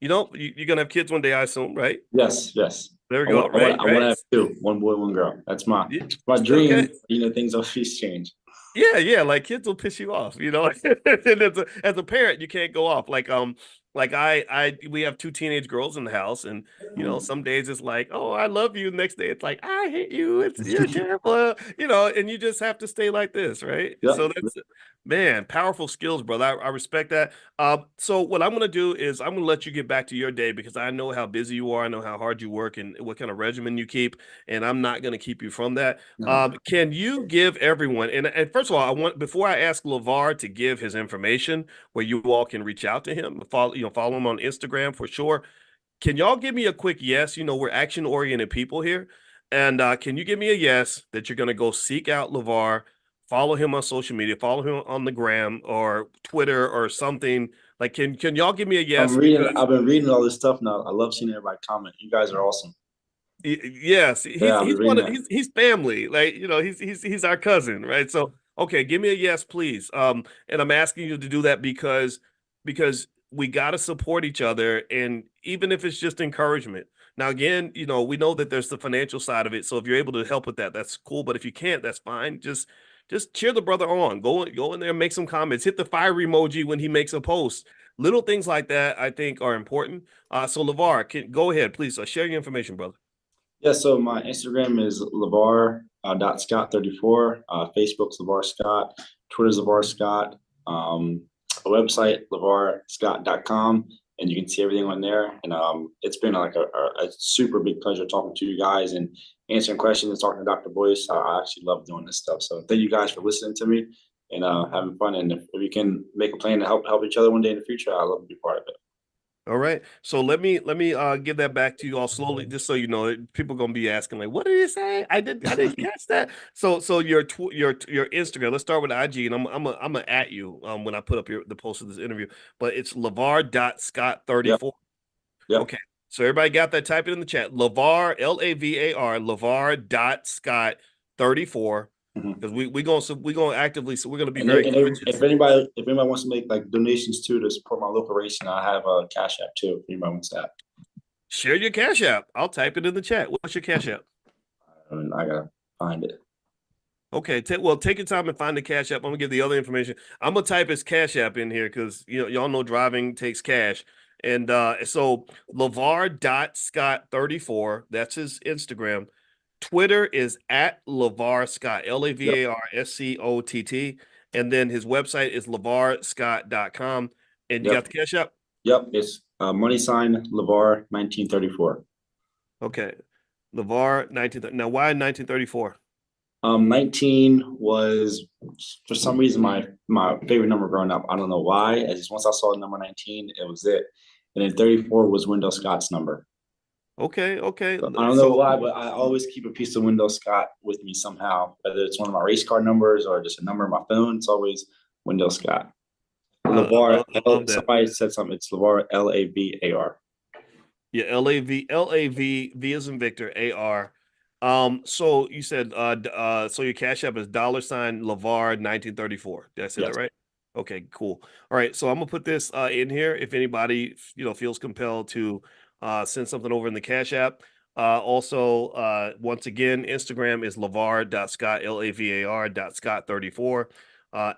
You're gonna have kids one day, I assume, right? Yes. Yes. There we I go. want. I want. Right, I want to right. have two. One boy, one girl. That's my Yeah. my Okay. dream. Things always change. Yeah, like kids will piss you off, you know. And as a parent, you can't go off. Like we have two teenage girls in the house, and you know, some days it's like, oh, I love you. Next day it's like, I hate you. You're terrible, you know, and you just have to stay like this, right? Yep. So that's man, powerful skills, brother. I respect that. So what I'm gonna do is I'm gonna let you get back to your day because I know how busy you are, I know how hard you work and what kind of regimen you keep, and I'm not gonna keep you from that. No. Can you give everyone, and first of all, I want before I ask LeVar to give his information where you all can reach out to him, follow him on Instagram for sure. Can y'all give me a quick yes? You know, we're action oriented people here. And can you give me a yes that you're going to go seek out LeVar, follow him on social media, follow him on the gram or Twitter or something? Like, can y'all give me a yes? Because I've been reading all this stuff now. I love seeing everybody comment. You guys are awesome. Yes, Yeah, I've been he's reading one of that. he's family. Like, you know, he's our cousin, right? So, okay, give me a yes, please. And I'm asking you to do that because we got to support each other, and even if it's just encouragement. Now, again, you know, we know that there's the financial side of it. So if you're able to help with that, that's cool. But if you can't, that's fine. Just cheer the brother on. Go in there and make some comments. Hit the fire emoji when he makes a post. Little things like that, I think, are important. So LeVar, go ahead, please. Share your information, brother. Yeah, so my Instagram is LeVar dot Scott 34. Facebook's LeVar Scott. Twitter's LeVar Scott. A website, LeVarScott.com. And you can see everything on there. And it's been like a super big pleasure talking to you guys and answering questions and talking to Dr. Boyce. I actually love doing this stuff. So thank you guys for listening to me and having fun. And if we can make a plan to help each other one day in the future, I'd love to be part of it. All right. So let me give that back to you all slowly, just so you know. People gonna be asking like, what did he say? I didn't catch that. So your Instagram. Let's start with IG, and I'm gonna at you when I put up the post of this interview. But it's Yep. LeVar.Scott34. Yep. Okay. So everybody got that? Type it in the chat. LeVar, LAVAR, LeVar.Scott34. Mhm. Because we gonna actively, so we're gonna be And, very if conscious. anybody wants to make like donations too to support my local racing, I have a Cash App too. If anybody wants that, Share your Cash App. I'll type it in the chat. What's your Cash App? I gotta find it. Okay, take your time and find the Cash App. I'm gonna give the other information. I'm gonna type his Cash App in here because you know y'all know driving takes cash. And so LeVar.Scott34, that's his Instagram. Twitter is at LeVar Scott, Yep. LAVARSCOTT. And then his website is LeVarScott.com. And you got Yep. the Cash App? Yep. It's money sign Levar 1934. Okay. LeVar 19. Now, why 1934? 19 was for some reason my favorite number growing up. I don't know why. I just once I saw number 19, it was it. And then 34 was Wendell Scott's number. Okay. So I don't know So why, but I always keep a piece of Wendell Scott with me somehow, whether it's one of my race car numbers or just a number on my phone. It's always Wendell Scott. Levar, I love that. somebody said something. It's Levar, Lavar. Yeah, LAV is in Victor, AR. So you said so your Cash App is $ LeVar 1934. Did I say that Yes. right? Okay, cool. All right, so I'm gonna put this in here if anybody feels compelled to send something over in the Cash App. Also, once again, Instagram is LeVar.Scott, LAVAR.Scott34,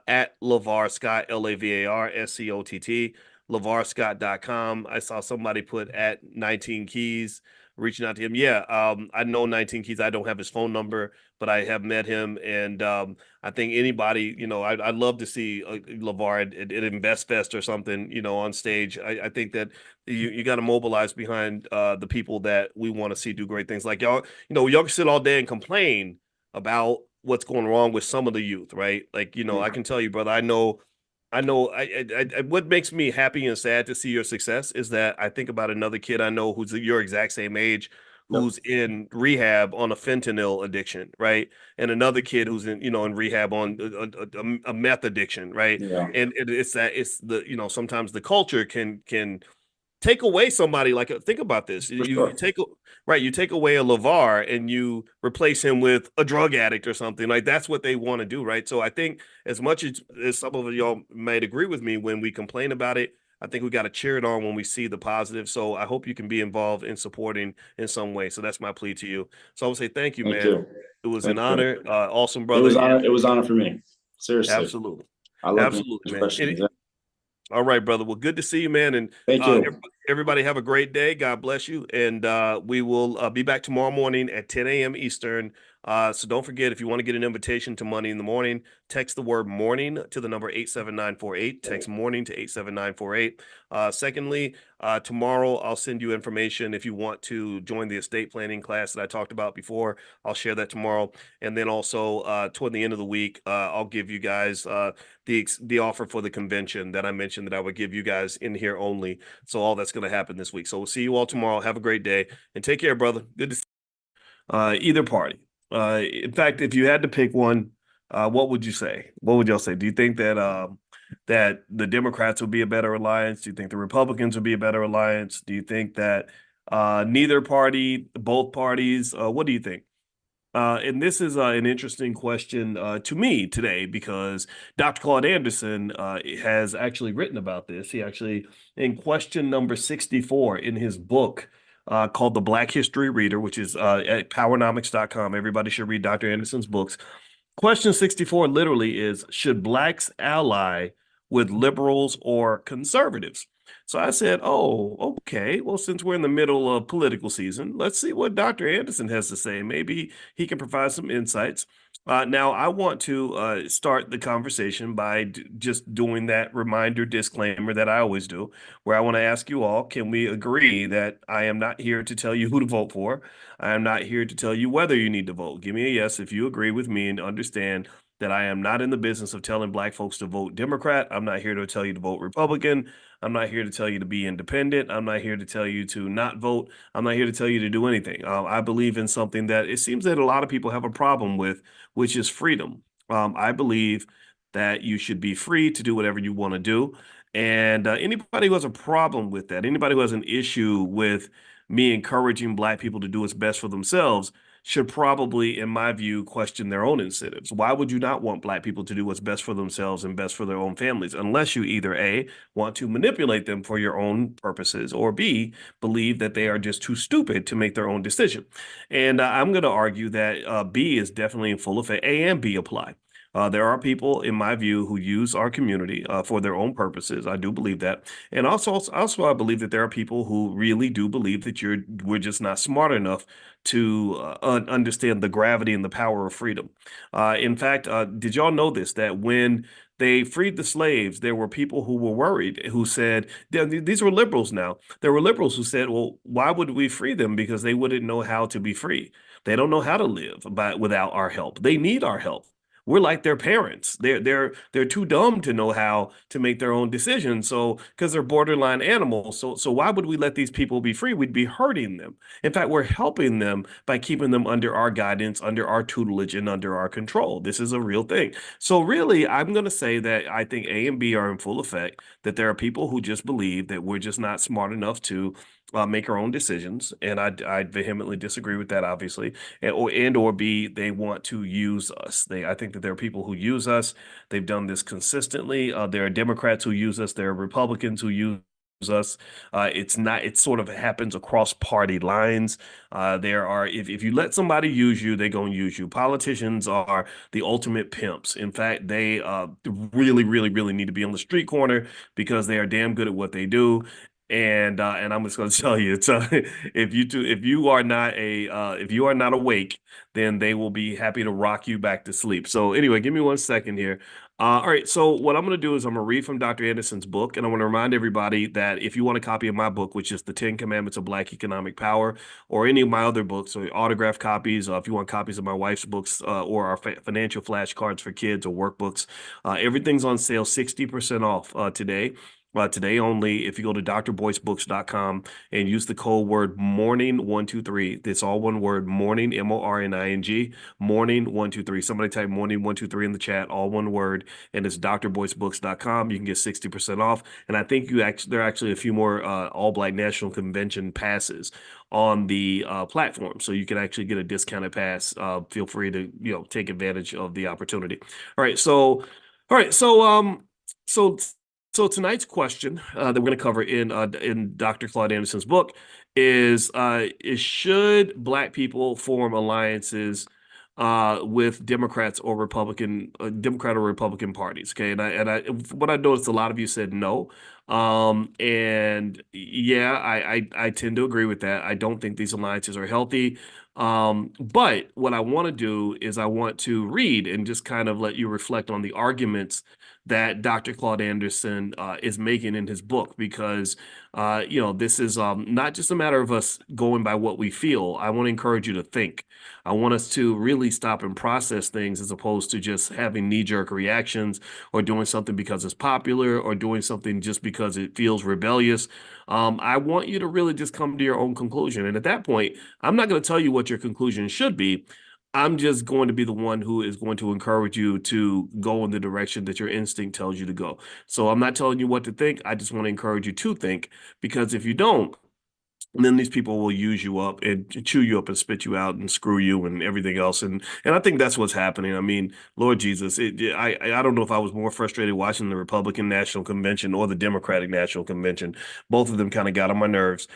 at LeVar Scott, LAVARSCOTT, LeVarScott.com. I saw somebody put at 19 Keys, reaching out to him. Yeah, I know 19 Keys. I don't have his phone number, but I have met him. And I think anybody, I'd love to see LeVar at Invest Fest or something, on stage. I think that you got to mobilize behind the people that we want to see do great things. Like y'all can sit all day and complain about what's going wrong with some of the youth, right? Like, I can tell you, brother, I know. What makes me happy and sad to see your success is that I think about another kid I know who's your exact same age, Yep. who's in rehab on a fentanyl addiction, right? And another kid who's in rehab on a meth addiction, right? Yeah. And it's the sometimes the culture can take away somebody like think about this. For You sure. take right, you take away a LeVar and you replace him with a drug addict or something. Like that's what they want to do, right? So I think as much as some of y'all might agree with me when we complain about it, I think we got to cheer it on when we see the positive. So I hope you can be involved in supporting in some way. So that's my plea to you. So I would say thank you, Thank man. you. It was Thank an you. honor. Awesome, It brother. was And honor. It was honor for me. Seriously, Absolutely. I love Absolutely, answering man. questions. All right, brother. Well, good to see you, man. And Thank you. everybody have a great day. God bless you. And we will be back tomorrow morning at 10 a.m. Eastern. So don't forget, if you want to get an invitation to Money in the Morning, text the word morning to the number 87948. Text morning to 87948. Secondly, tomorrow I'll send you information if you want to join the estate planning class that I talked about before. I'll share that tomorrow. And then also toward the end of the week, I'll give you guys the offer for the convention that I mentioned that I would give you guys in here only. So all that's going to happen this week. So we'll see you all tomorrow. Have a great day and take care, brother. Good to see either party. In fact, if you had to pick one, what would you say? What would y'all say? Do you think that that the Democrats would be a better alliance? Do you think the Republicans would be a better alliance? Do you think that neither party, both parties? What do you think? And this is an interesting question to me today because Dr. Claude Anderson has actually written about this. He actually, in question number 64 in his book called The Black History Reader, which is at powernomics.com. Everybody should read Dr. Anderson's books. Question 64 literally is, should blacks ally with liberals or conservatives? So I said, oh, okay. Well, since we're in the middle of political season, let's see what Dr. Anderson has to say. Maybe he can provide some insights. Now, I want to start the conversation by just doing that reminder disclaimer that I always do, where I want to ask you all, can we agree that I am not here to tell you who to vote for? I am not here to tell you whether you need to vote. Give me a yes if you agree with me and understand that I am not in the business of telling black folks to vote Democrat. I'm not here to tell you to vote Republican. I'm not here to tell you to be independent. I'm not here to tell you to not vote. I'm not here to tell you to do anything. I believe in something that it seems that a lot of people have a problem with, which is freedom. I believe that you should be free to do whatever you want to do. And anybody who has a problem with that, anybody who has an issue with me encouraging black people to do what's best for themselves, should probably, in my view, question their own incentives. Why would you not want black people to do what's best for themselves and best for their own families, unless you either A, want to manipulate them for your own purposes, or B, believe that they are just too stupid to make their own decision? And I'm going to argue that B is definitely in full effect. A and B apply. There are people, in my view, who use our community for their own purposes. I do believe that. And also, I believe that there are people who really do believe that we're just not smart enough to understand the gravity and the power of freedom. In fact, did y'all know this, that when they freed the slaves, there were people who were worried, who said, these were liberals now. There were liberals who said, well, why would we free them? Because they wouldn't know how to be free. They don't know how to live without our help. They need our help. We're like their parents. They're too dumb to know how to make their own decisions. So because they're borderline animals. So why would we let these people be free? We'd be hurting them. In fact, we're helping them by keeping them under our guidance, under our tutelage, and under our control. This is a real thing. So really, I'm going to say that I think A and B are in full effect, that there are people who just believe that we're just not smart enough to make our own decisions. And I vehemently disagree with that, obviously. And or B, they want to use us. I think that there are people who use us. They've done this consistently. There are Democrats who use us. There are Republicans who use us. It sort of happens across party lines. If you let somebody use you, they're going to use you. Politicians are the ultimate pimps. In fact, they really, really, really need to be on the street corner because they are damn good at what they do. And I'm just going to tell you, it's if you are not awake, then they will be happy to rock you back to sleep. So anyway, give me 1 second here. All right, so what I'm going to do is I'm going to read from Dr. Anderson's book, and I want to remind everybody that if you want a copy of my book, which is The 10 Commandments of Black Economic Power, or any of my other books, or autographed copies, if you want copies of my wife's books or our financial flashcards for kids or workbooks, everything's on sale, 60% off today. Today only, if you go to drboycebooks.com and use the code word morning123, it's all one word, morning, MORNING, morning123. Somebody type morning123 in the chat, all one word, and it's drboycebooks.com. You can get 60% off. And I think there are actually a few more All Black National Convention passes on the platform. So you can actually get a discounted pass. Feel free to, take advantage of the opportunity. All right. So tonight's question that we're going to cover in Dr. Claude Anderson's book is should black people form alliances with Democrats or Democrat or Republican parties. Okay, and I what I noticed, a lot of you said no. And yeah, I tend to agree with that. I don't think these alliances are healthy. But what I want to do is I want to read and just kind of let you reflect on the arguments that Dr. Claude Anderson is making in his book, because this is not just a matter of us going by what we feel. I want to encourage you to think. I want us to really stop and process things, as opposed to just having knee-jerk reactions, or doing something because it's popular, or doing something just because it feels rebellious. I want you to really just come to your own conclusion. And at that point, I'm not going to tell you what your conclusion should be. I'm just going to be the one who is going to encourage you to go in the direction that your instinct tells you to go. So I'm not telling you what to think. I just want to encourage you to think, because if you don't, and then these people will use you up and chew you up and spit you out and screw you and everything else. And I think that's what's happening. I mean, Lord Jesus, I don't know if I was more frustrated watching the Republican National Convention or the Democratic National Convention. Both of them kind of got on my nerves,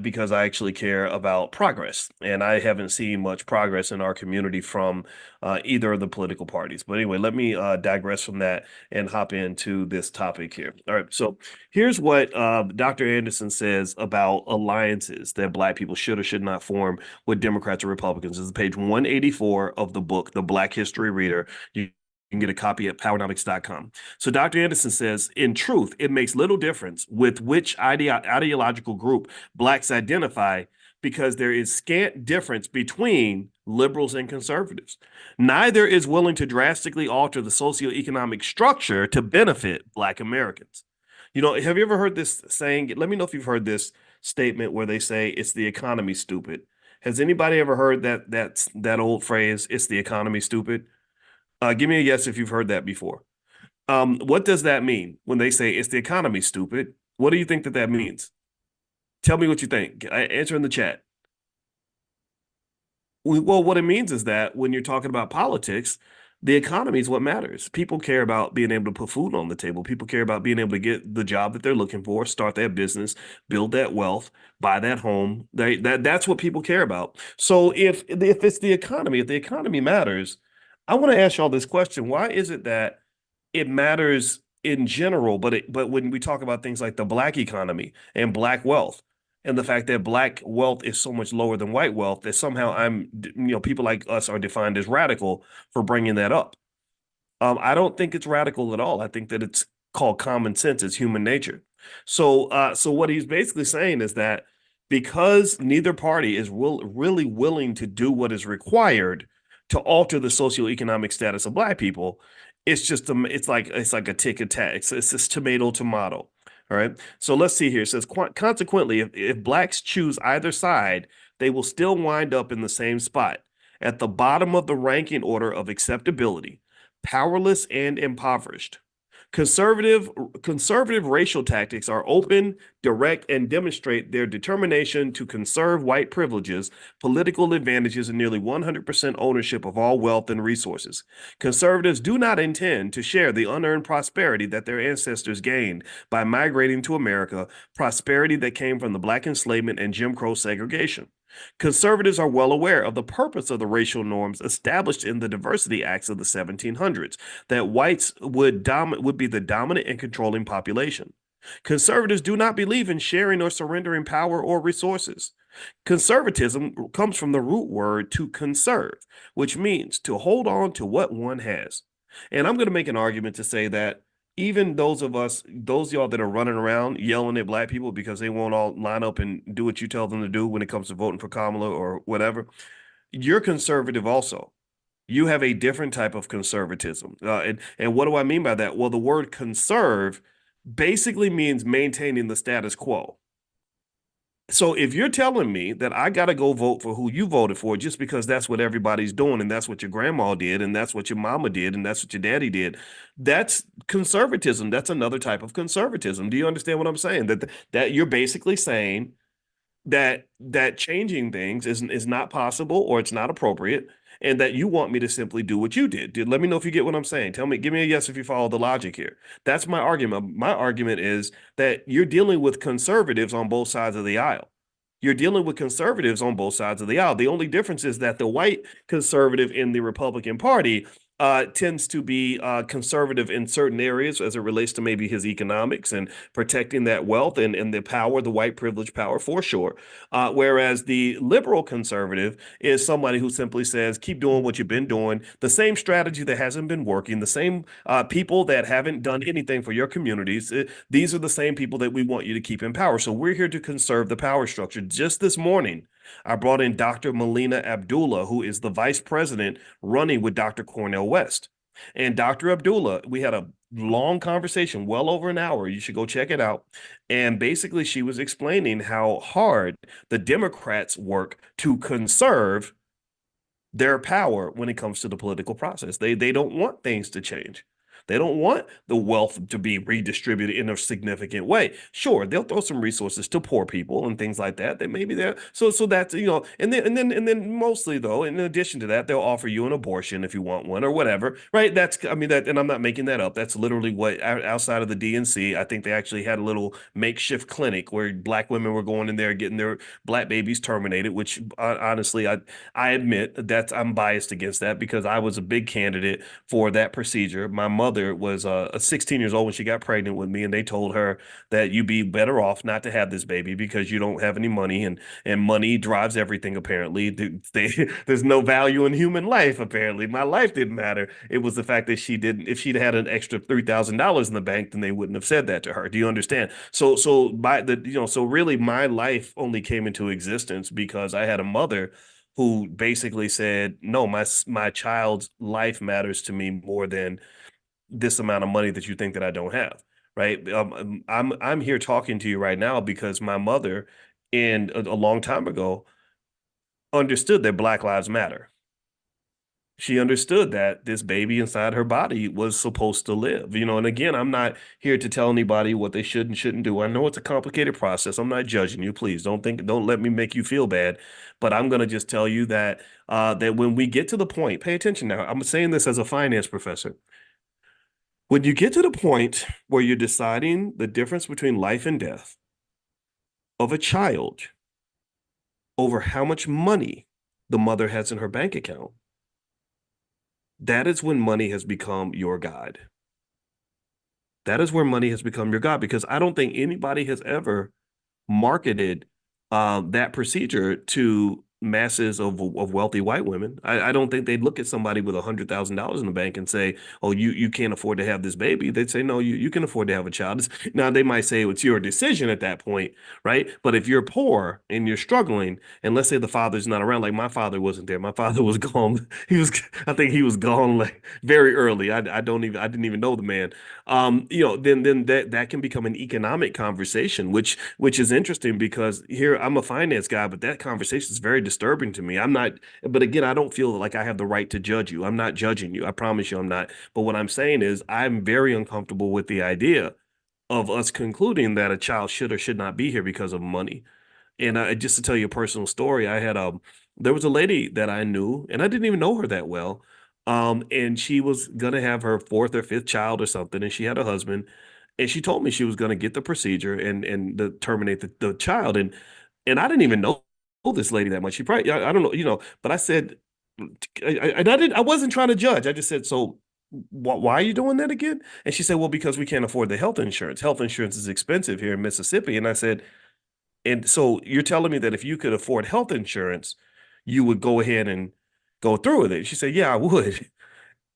because I actually care about progress. And I haven't seen much progress in our community from either of the political parties. But anyway, let me digress from that and hop into this topic here. All right. So here's what Dr. Anderson says about alliances that Black people should or should not form with Democrats or Republicans. This is page 184 of the book, The Black History Reader. You can get a copy at powernomics.com. So Dr. Anderson says, in truth, it makes little difference with which ideological group Blacks identify, because there is scant difference between liberals and conservatives. Neither is willing to drastically alter the socioeconomic structure to benefit Black Americans. Have you ever heard this saying? Let me know if you've heard this statement where they say it's the economy, stupid. Has anybody ever heard that old phrase, it's the economy, stupid? Give me a yes if you've heard that before. What does that mean when they say it's the economy, stupid? What do you think that means? Tell me what you think. Answer in the chat. Well, what it means is that when you're talking about politics, the economy is what matters. People care about being able to put food on the table. People care about being able to get the job that they're looking for, start that business, build that wealth, buy that home. That's what people care about. So if it's the economy, if the economy matters, I want to ask y'all this question. Why is it that it matters in general, but when we talk about things like the Black economy and Black wealth, and the fact that Black wealth is so much lower than white wealth, that somehow people like us are defined as radical for bringing that up? I don't think it's radical at all. I think that it's called common sense. It's human nature. So what he's basically saying is that because neither party is really willing to do what is required to alter the socioeconomic status of Black people, it's like a tick attack. It's this tomato. All right. So let's see here. It says, consequently, if Blacks choose either side, they will still wind up in the same spot, at the bottom of the ranking order of acceptability, powerless and impoverished. Conservative racial tactics are open, direct, and demonstrate their determination to conserve white privileges, political advantages, and nearly 100% ownership of all wealth and resources. Conservatives do not intend to share the unearned prosperity that their ancestors gained by migrating to America, prosperity that came from the Black enslavement and Jim Crow segregation. Conservatives are well aware of the purpose of the racial norms established in the Diversity Acts of the 1700s, that whites would be the dominant and controlling population. Conservatives do not believe in sharing or surrendering power or resources. Conservatism comes from the root word to conserve, which means to hold on to what one has. And I'm going to make an argument to say that even those of y'all that are running around yelling at Black people because they won't all line up and do what you tell them to do when it comes to voting for Kamala or whatever, you're conservative also. You have a different type of conservatism. And what do I mean by that? Well, the word conserve basically means maintaining the status quo. So if you're telling me that I got to go vote for who you voted for just because that's what everybody's doing, and that's what your grandma did, and that's what your mama did, and that's what your daddy did, that's conservatism. That's another type of conservatism. Do you understand what I'm saying? That you're basically saying that changing things is not possible, or it's not appropriate, and that you want me to simply do what you did. Let me know if you get what I'm saying. Give me a yes if you follow the logic here. That's my argument. My argument is that you're dealing with conservatives on both sides of the aisle. you're dealing with conservatives on both sides of the aisle. The only difference is that the white conservative in the Republican Party tends to be conservative in certain areas as it relates to maybe his economics and protecting that wealth and the power, the white privilege power for sure. Whereas the liberal conservative is somebody who simply says, keep doing what you've been doing, the same strategy that hasn't been working, the same people that haven't done anything for your communities. These are the same people that we want you to keep in power. So we're here to conserve the power structure. Just this morning, I brought in Dr. Melina Abdullah, who is the vice president running with Dr. Cornel West. And Dr. Abdullah, we had a long conversation, well over an hour. You should go check it out. And basically, she was explaining how hard the Democrats work to conserve their power when it comes to the political process. They don't want things to change. They don't want the wealth to be redistributed in a significant way. Sure, they'll throw some resources to poor people and things like that. That maybe they're so that's and then mostly though, in addition to that, they'll offer you an abortion if you want one or whatever, right? That's I mean that, and I'm not making that up. That's literally what outside of the DNC, I think they actually had a little makeshift clinic where black women were going in there getting their black babies terminated. Which honestly, I admit that I'm biased against that because I was a big candidate for that procedure. My mother was 16 years old when she got pregnant with me, and they told her that you'd be better off not to have this baby because you don't have any money, and money drives everything. Apparently, there's no value in human life. Apparently, my life didn't matter. It was the fact that she didn't. If she'd had an extra $3,000 in the bank, then they wouldn't have said that to her. Do you understand? So by the so really, my life only came into existence because I had a mother who basically said, "No, my child's life matters to me more than this amount of money that you think that I don't have." Right? I'm here talking to you right now because my mother, in a long time ago, understood that Black Lives Matter. She understood that this baby inside her body was supposed to live, and again, I'm not here to tell anybody what they should and shouldn't do. I know it's a complicated process. I'm not judging you. Please don't let me make you feel bad. But I'm going to just tell you that that when we get to the point, pay attention now. I'm saying this as a finance professor. When you get to the point where you're deciding the difference between life and death of a child over how much money the mother has in her bank account, that is when money has become your God. That is where money has become your God, because I don't think anybody has ever marketed that procedure to masses of wealthy white women. I don't think they'd look at somebody with $100,000 in the bank and say, "Oh, you can't afford to have this baby." They'd say, "No, you can afford to have a child." Now they might say it's your decision at that point, right? But if you're poor and you're struggling, and let's say the father's not around, like my father wasn't there. My father was gone. I think he was gone like very early. I didn't even know the man. Then that can become an economic conversation, which is interesting because here I'm a finance guy, but that conversation is very disturbing to me. I'm not, but again, I don't feel like I have the right to judge you. I'm not judging you. I promise you I'm not. But what I'm saying is I'm very uncomfortable with the idea of us concluding that a child should or should not be here because of money. And just to tell you a personal story, there was a lady that I knew, and I didn't even know her that well. And she was gonna have her fourth or fifth child or something, and she had a husband, and she told me she was gonna get the procedure and terminate the child, and I didn't even know this lady that much. She probably I don't know, but I said, I wasn't trying to judge. I just said, so why are you doing that again? And she said, well, because we can't afford the health insurance. Health insurance is expensive here in Mississippi. And I said, and so you're telling me that if you could afford health insurance, you would go ahead and go through with it? She said, yeah, I would.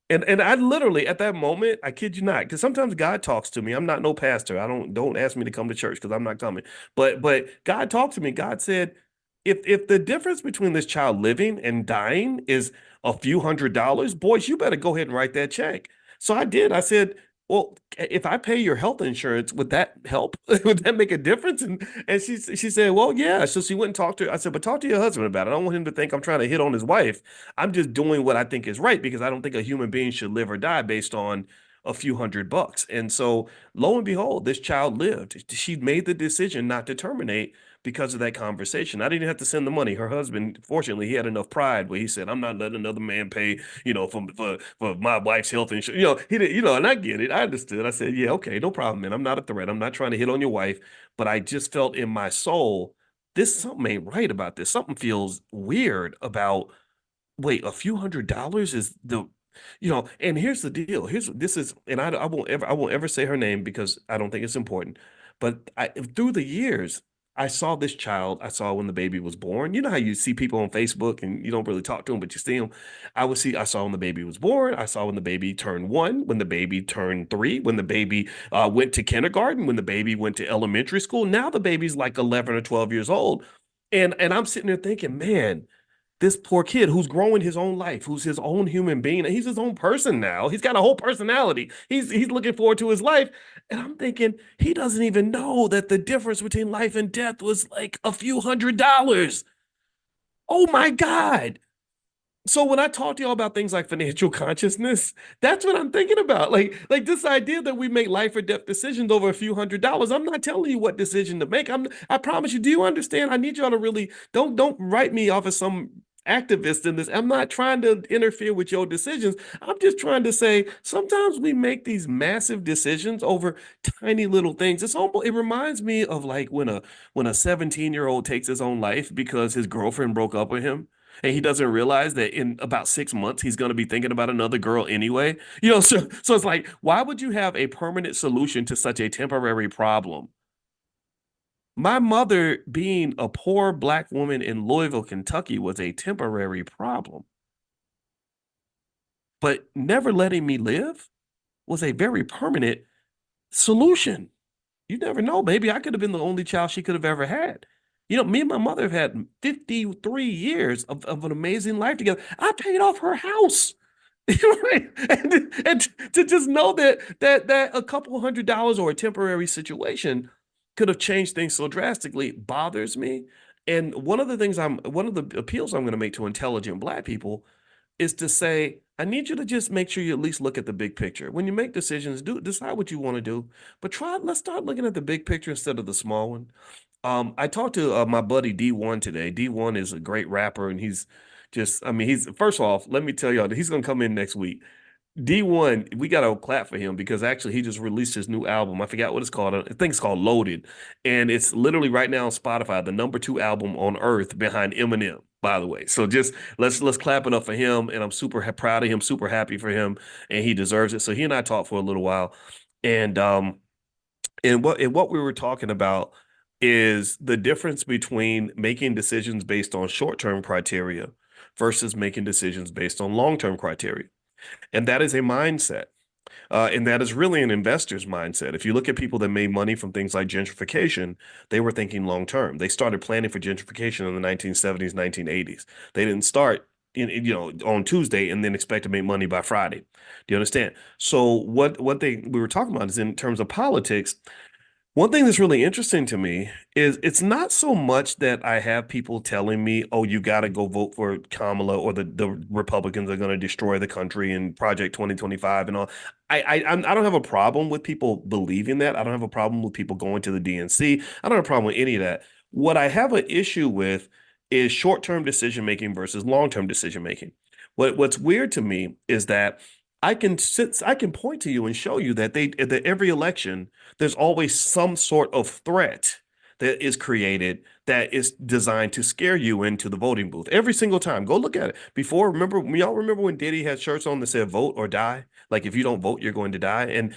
And I literally at that moment, I kid you not, because sometimes God talks to me. I'm not no pastor. I don't ask me to come to church because I'm not coming. But God talked to me. God said, if the difference between this child living and dying is a few $100s, boys, you better go ahead and write that check. So I did. I said, well, if I pay your health insurance, would that help? Would that make a difference? And she said, well, yeah. So she went and talked to her. I said, but talk to your husband about it. I don't want him to think I'm trying to hit on his wife. I'm just doing what I think is right because I don't think a human being should live or die based on a few $100s. And so lo and behold, this child lived. She made the decision not to terminate because of that conversation. I didn't have to send the money. Her husband, fortunately, he had enough pride where he said, I'm not letting another man pay, for my wife's health insurance. He did, and I get it. I understood. I said, yeah, okay, no problem, man. I'm not a threat. I'm not trying to hit on your wife, but I just felt in my soul this something ain't right about this. Something feels weird about, wait, a few $100s is the, and here's the deal. This is, and I won't ever say her name because I don't think it's important. But through the years, I saw this child. I saw when the baby was born. You know how you see people on Facebook and you don't really talk to them, but you see them. I saw when the baby was born. I saw when the baby turned 1, when the baby turned 3, when the baby went to kindergarten, when the baby went to elementary school. Now the baby's like 11 or 12 years old. And I'm sitting there thinking, man, this poor kid who's growing his own life, who's his own human being. He's his own person now. He's got a whole personality. He's looking forward to his life. And I'm thinking, he doesn't even know that the difference between life and death was like a few $100s. Oh my God. So when I talk to y'all about things like financial consciousness, that's what I'm thinking about. Like this idea that we make life or death decisions over a few $100s. I'm not telling you what decision to make. I promise you, do you understand? I need y'all to really don't write me off as some activist in this. I'm not trying to interfere with your decisions. I'm just trying to say sometimes we make these massive decisions over tiny little things. It reminds me of like when a 17-year-old takes his own life because his girlfriend broke up with him and he doesn't realize that in about 6 months he's going to be thinking about another girl anyway. So it's like, why would you have a permanent solution to such a temporary problem? My mother being a poor black woman in Louisville, Kentucky was a temporary problem, but never letting me live was a very permanent solution. You never know, baby. I could have been the only child she could have ever had. Me and my mother have had 53 years of an amazing life together. I paid off her house. And to just know that a couple $100s or a temporary situation could have changed things so drastically bothers me. And one of the appeals I'm going to make to intelligent black people is to say, I need you to just make sure you at least look at the big picture. When you make decisions, decide what you want to do, but let's start looking at the big picture instead of the small one. I talked to my buddy D1 today. D1 is a great rapper, and he's first off, let me tell y'all, he's gonna come in next week. D1, we got to clap for him because actually he just released his new album. I forgot what it's called. I think it's called Loaded. And it's literally right now on Spotify, the number 2 album on earth behind Eminem, by the way. So just let's clap it up for him. And I'm super proud of him, super happy for him, and he deserves it. So he and I talked for a little while. And what we were talking about is the difference between making decisions based on short-term criteria versus making decisions based on long-term criteria. And that is a mindset. And that is really an investor's mindset. If you look at people that made money from things like gentrification, they were thinking long term. They started planning for gentrification in the 1970s, 1980s. They didn't start on Tuesday and then expect to make money by Friday. Do you understand? So what we were talking about is in terms of politics. One thing that's really interesting to me is it's not so much that I have people telling me, oh, you got to go vote for Kamala or the Republicans are going to destroy the country and Project 2025 and all. I don't have a problem with people believing that. I don't have a problem with people going to the DNC. I don't have a problem with any of that. What I have an issue with is short-term decision making versus long-term decision making. What's weird to me is that I can point to you and show you that every election there's always some sort of threat that is created that is designed to scare you into the voting booth every single time. Go look at it. Y'all remember when Diddy had shirts on that said "Vote or Die"? Like if you don't vote, you're going to die. And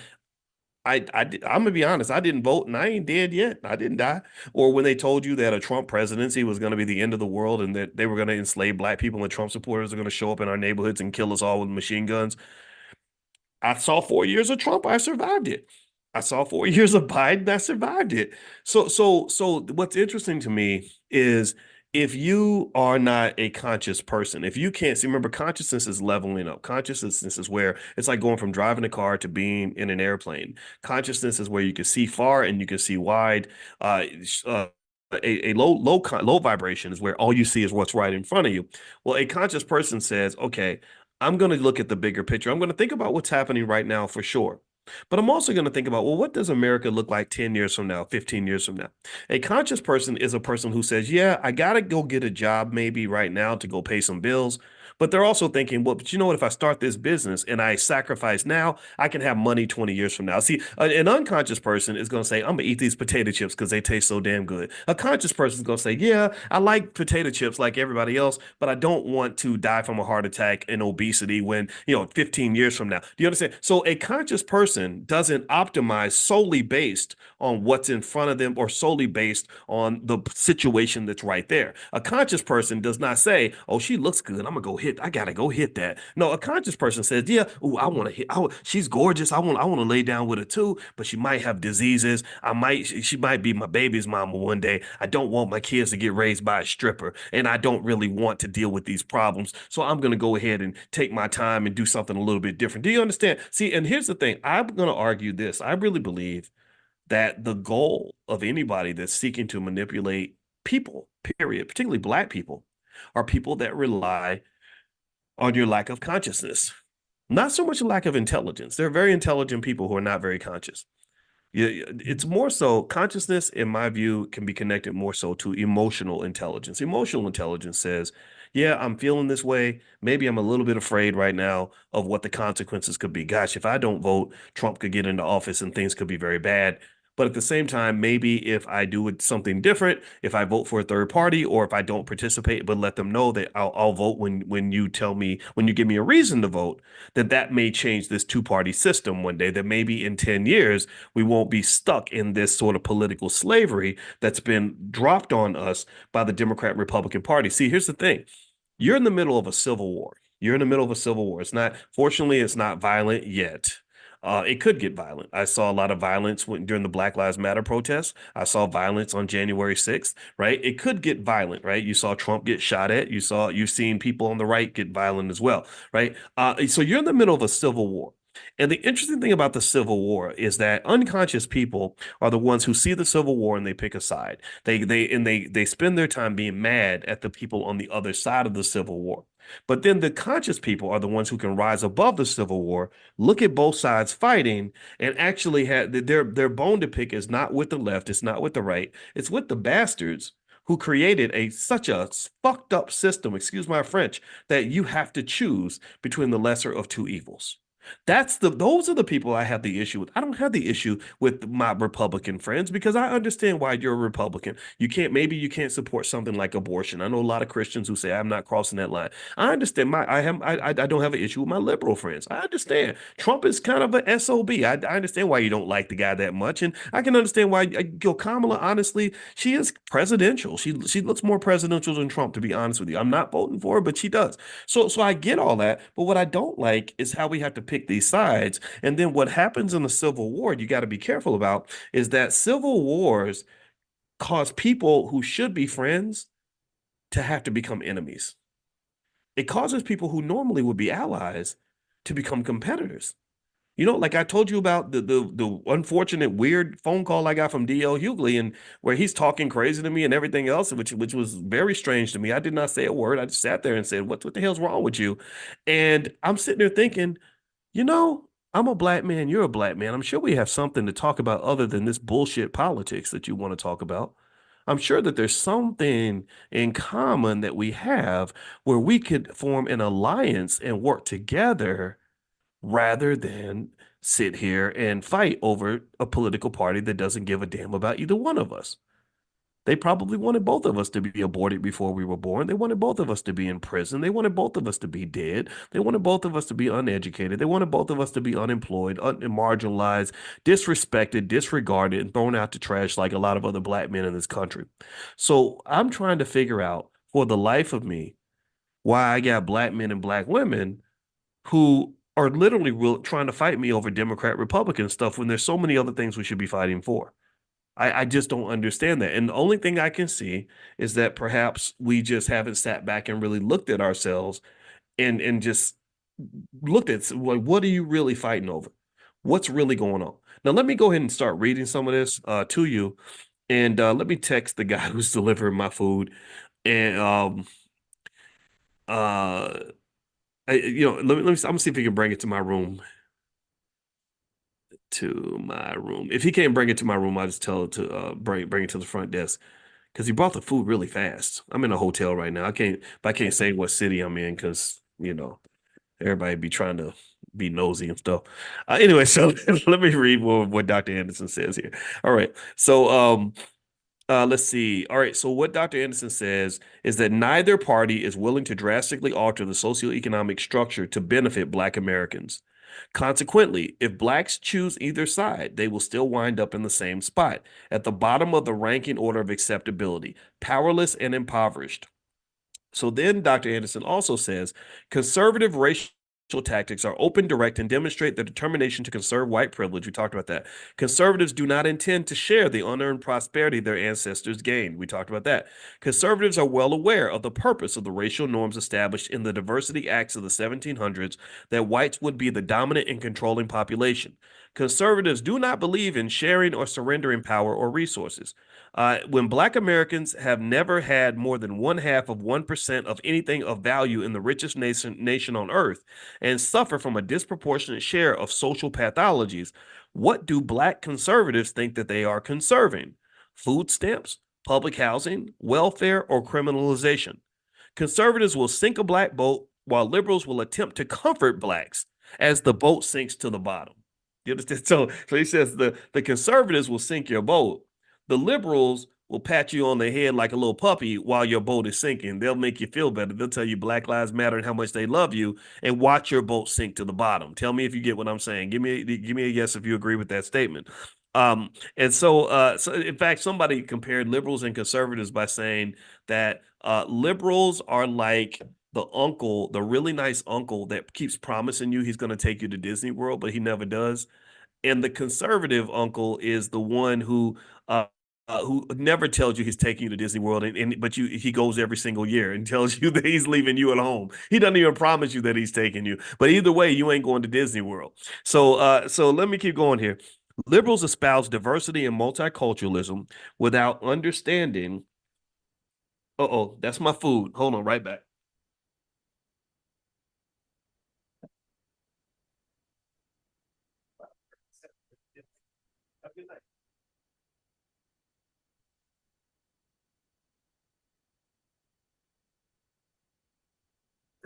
I'm gonna be honest, I didn't vote and I ain't dead yet. I didn't die. Or when they told you that a Trump presidency was going to be the end of the world and that they were going to enslave black people and Trump supporters are going to show up in our neighborhoods and kill us all with machine guns. I saw 4 years of Trump. I survived it. I saw 4 years of Biden. I survived it. So what's interesting to me is if you are not a conscious person, if you can't see, remember, consciousness is leveling up. Consciousness is where it's like going from driving a car to being in an airplane. Consciousness is where you can see far and you can see wide. A low vibration is where all you see is what's right in front of you. Well, a conscious person says, okay, I'm going to look at the bigger picture. I'm going to think about what's happening right now for sure. But I'm also going to think about, well, what does America look like 10 years from now, 15 years from now? A conscious person is a person who says, yeah, I got to go get a job maybe right now to go pay some bills. But they're also thinking, well, but you know what? If I start this business and I sacrifice now, I can have money 20 years from now. See, an unconscious person is going to say, I'm going to eat these potato chips because they taste so damn good. A conscious person is going to say, yeah, I like potato chips like everybody else, but I don't want to die from a heart attack and obesity when, 15 years from now. Do you understand? So a conscious person doesn't optimize solely based on what's in front of them or solely based on the situation that's right there. A conscious person does not say, oh, she looks good. I'm gonna go hit. I gotta go hit that. No, a conscious person says, yeah, ooh, I want to hit. She's gorgeous. I want to lay down with her too, but she might have diseases. She might be my baby's mama one day. I don't want my kids to get raised by a stripper, and I don't really want to deal with these problems. So I'm gonna go ahead and take my time and do something a little bit different. Do you understand? See, and here's the thing. I'm gonna argue this. I really believe that the goal of anybody that's seeking to manipulate people, period, particularly black people, are people that rely on your lack of consciousness. Not so much a lack of intelligence. There are very intelligent people who are not very conscious. It's more so consciousness, in my view, can be connected more so to emotional intelligence. Emotional intelligence says, yeah, I'm feeling this way. Maybe I'm a little bit afraid right now of what the consequences could be. Gosh, if I don't vote, Trump could get into office and things could be very bad. But at the same time, maybe if I do something different, if I vote for a third party, or if I don't participate, but let them know that I'll vote when you tell me, when you give me a reason to vote, that may change this two-party system one day. That maybe in 10 years we won't be stuck in this sort of political slavery that's been dropped on us by the Democrat Republican Party. See, here's the thing. You're in the middle of a civil war. You're in the middle of a civil war. Fortunately, it's not violent yet. It could get violent. I saw a lot of violence during the Black Lives Matter protests. I saw violence on January 6th, right? It could get violent, right? You saw Trump get shot at. You've seen people on the right get violent as well, right? So you're in the middle of a civil war. And the interesting thing about the Civil War is that unconscious people are the ones who see the Civil War and they pick a side. They spend their time being mad at the people on the other side of the Civil War. But then the conscious people are the ones who can rise above the Civil War, look at both sides fighting, and actually have their bone to pick is not with the left, it's not with the right, it's with the bastards who created such a fucked up system, excuse my French, that you have to choose between the lesser of two evils. Those are the people I have the issue with. I don't have the issue with my Republican friends because I understand why you're a Republican. Maybe you can't support something like abortion. I know a lot of Christians who say I'm not crossing that line. I understand I don't have an issue with my liberal friends. I understand. Trump is kind of an SOB. I understand why you don't like the guy that much. And I can understand why Kamala, honestly, she is presidential. She looks more presidential than Trump, to be honest with you. I'm not voting for her, but she does. So I get all that. But what I don't like is how we have to pick these sides. And then what happens in a civil war, you got to be careful about, is that civil wars cause people who should be friends to have to become enemies. It causes people who normally would be allies to become competitors. Like I told you about the unfortunate weird phone call I got from D.L. Hughley, and where he's talking crazy to me and everything else, which was very strange to me. I did not say a word. I just sat there and said, what the hell's wrong with you? And I'm sitting there thinking, I'm a black man, you're a black man. I'm sure we have something to talk about other than this bullshit politics that you want to talk about. I'm sure that there's something in common that we have where we could form an alliance and work together rather than sit here and fight over a political party that doesn't give a damn about either one of us. They probably wanted both of us to be aborted before we were born. They wanted both of us to be in prison. They wanted both of us to be dead. They wanted both of us to be uneducated. They wanted both of us to be unemployed, marginalized, disrespected, disregarded, and thrown out to trash like a lot of other black men in this country. So I'm trying to figure out for the life of me why I got black men and black women who are literally trying to fight me over Democrat Republican stuff when there's so many other things we should be fighting for. I just don't understand that. And the only thing I can see is that perhaps we just haven't sat back and really looked at ourselves and just looked at, like, what are you really fighting over? What's really going on? Now, let me go ahead and start reading some of this to you. And let me text the guy who's delivering my food. And uh let me I'm gonna see if we can bring it to my room. to my room. If he can't bring it to my room, I just tell it to bring it to the front desk because he brought the food really fast. I'm in a hotel right now. I can't say what city I'm in because everybody be trying to be nosy and stuff. Anyway, so let me read what Dr. Anderson says here. All right, so let's see. All right. So what Dr. Anderson says is that neither party is willing to drastically alter the socioeconomic structure to benefit Black Americans. Consequently, if Blacks choose either side, they will still wind up in the same spot, at the bottom of the ranking order of acceptability, powerless and impoverished. So then Dr. Anderson also says conservative racial tactics are open, direct, and demonstrate their determination to conserve white privilege. We talked about that. Conservatives do not intend to share the unearned prosperity their ancestors gained. We talked about that. Conservatives are well aware of the purpose of the racial norms established in the Diversity Acts of the 1700s, that whites would be the dominant and controlling population. Conservatives do not believe in sharing or surrendering power or resources. When Black Americans have never had more than 1/2 of 1% of anything of value in the richest nation on earth and suffer from a disproportionate share of social pathologies, what do Black conservatives think that they are conserving? Food stamps, public housing, welfare, or criminalization? Conservatives will sink a Black boat while liberals will attempt to comfort Blacks as the boat sinks to the bottom. You understand? So he says the conservatives will sink your boat. The liberals will pat you on the head like a little puppy while your boat is sinking. They'll make you feel better. They'll tell you Black Lives Matter and how much they love you, and watch your boat sink to the bottom. Tell me if you get what I'm saying. Give me a yes if you agree with that statement. So in fact, somebody compared liberals and conservatives by saying that liberals are like the uncle, the really nice uncle that keeps promising you he's going to take you to Disney World, but he never does. And the conservative uncle is the one who never tells you he's taking you to Disney World, but he goes every single year and tells you that he's leaving you at home. He doesn't even promise you that he's taking you. But either way, you ain't going to Disney World. So let me keep going here. Liberals espouse diversity and multiculturalism without understanding. Uh-oh, that's my food. Hold on, right back.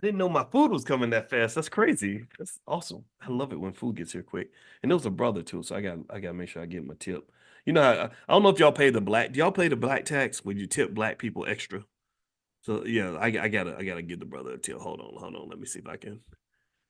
I didn't know my food was coming that fast. That's crazy. That's awesome. I love it when food gets here quick. And it was a brother too, so I got to make sure I get my tip. I don't know if y'all pay the black. Do y'all pay the black tax when you tip Black people extra? So yeah, I gotta give the brother a tip. Hold on. Let me see if I can.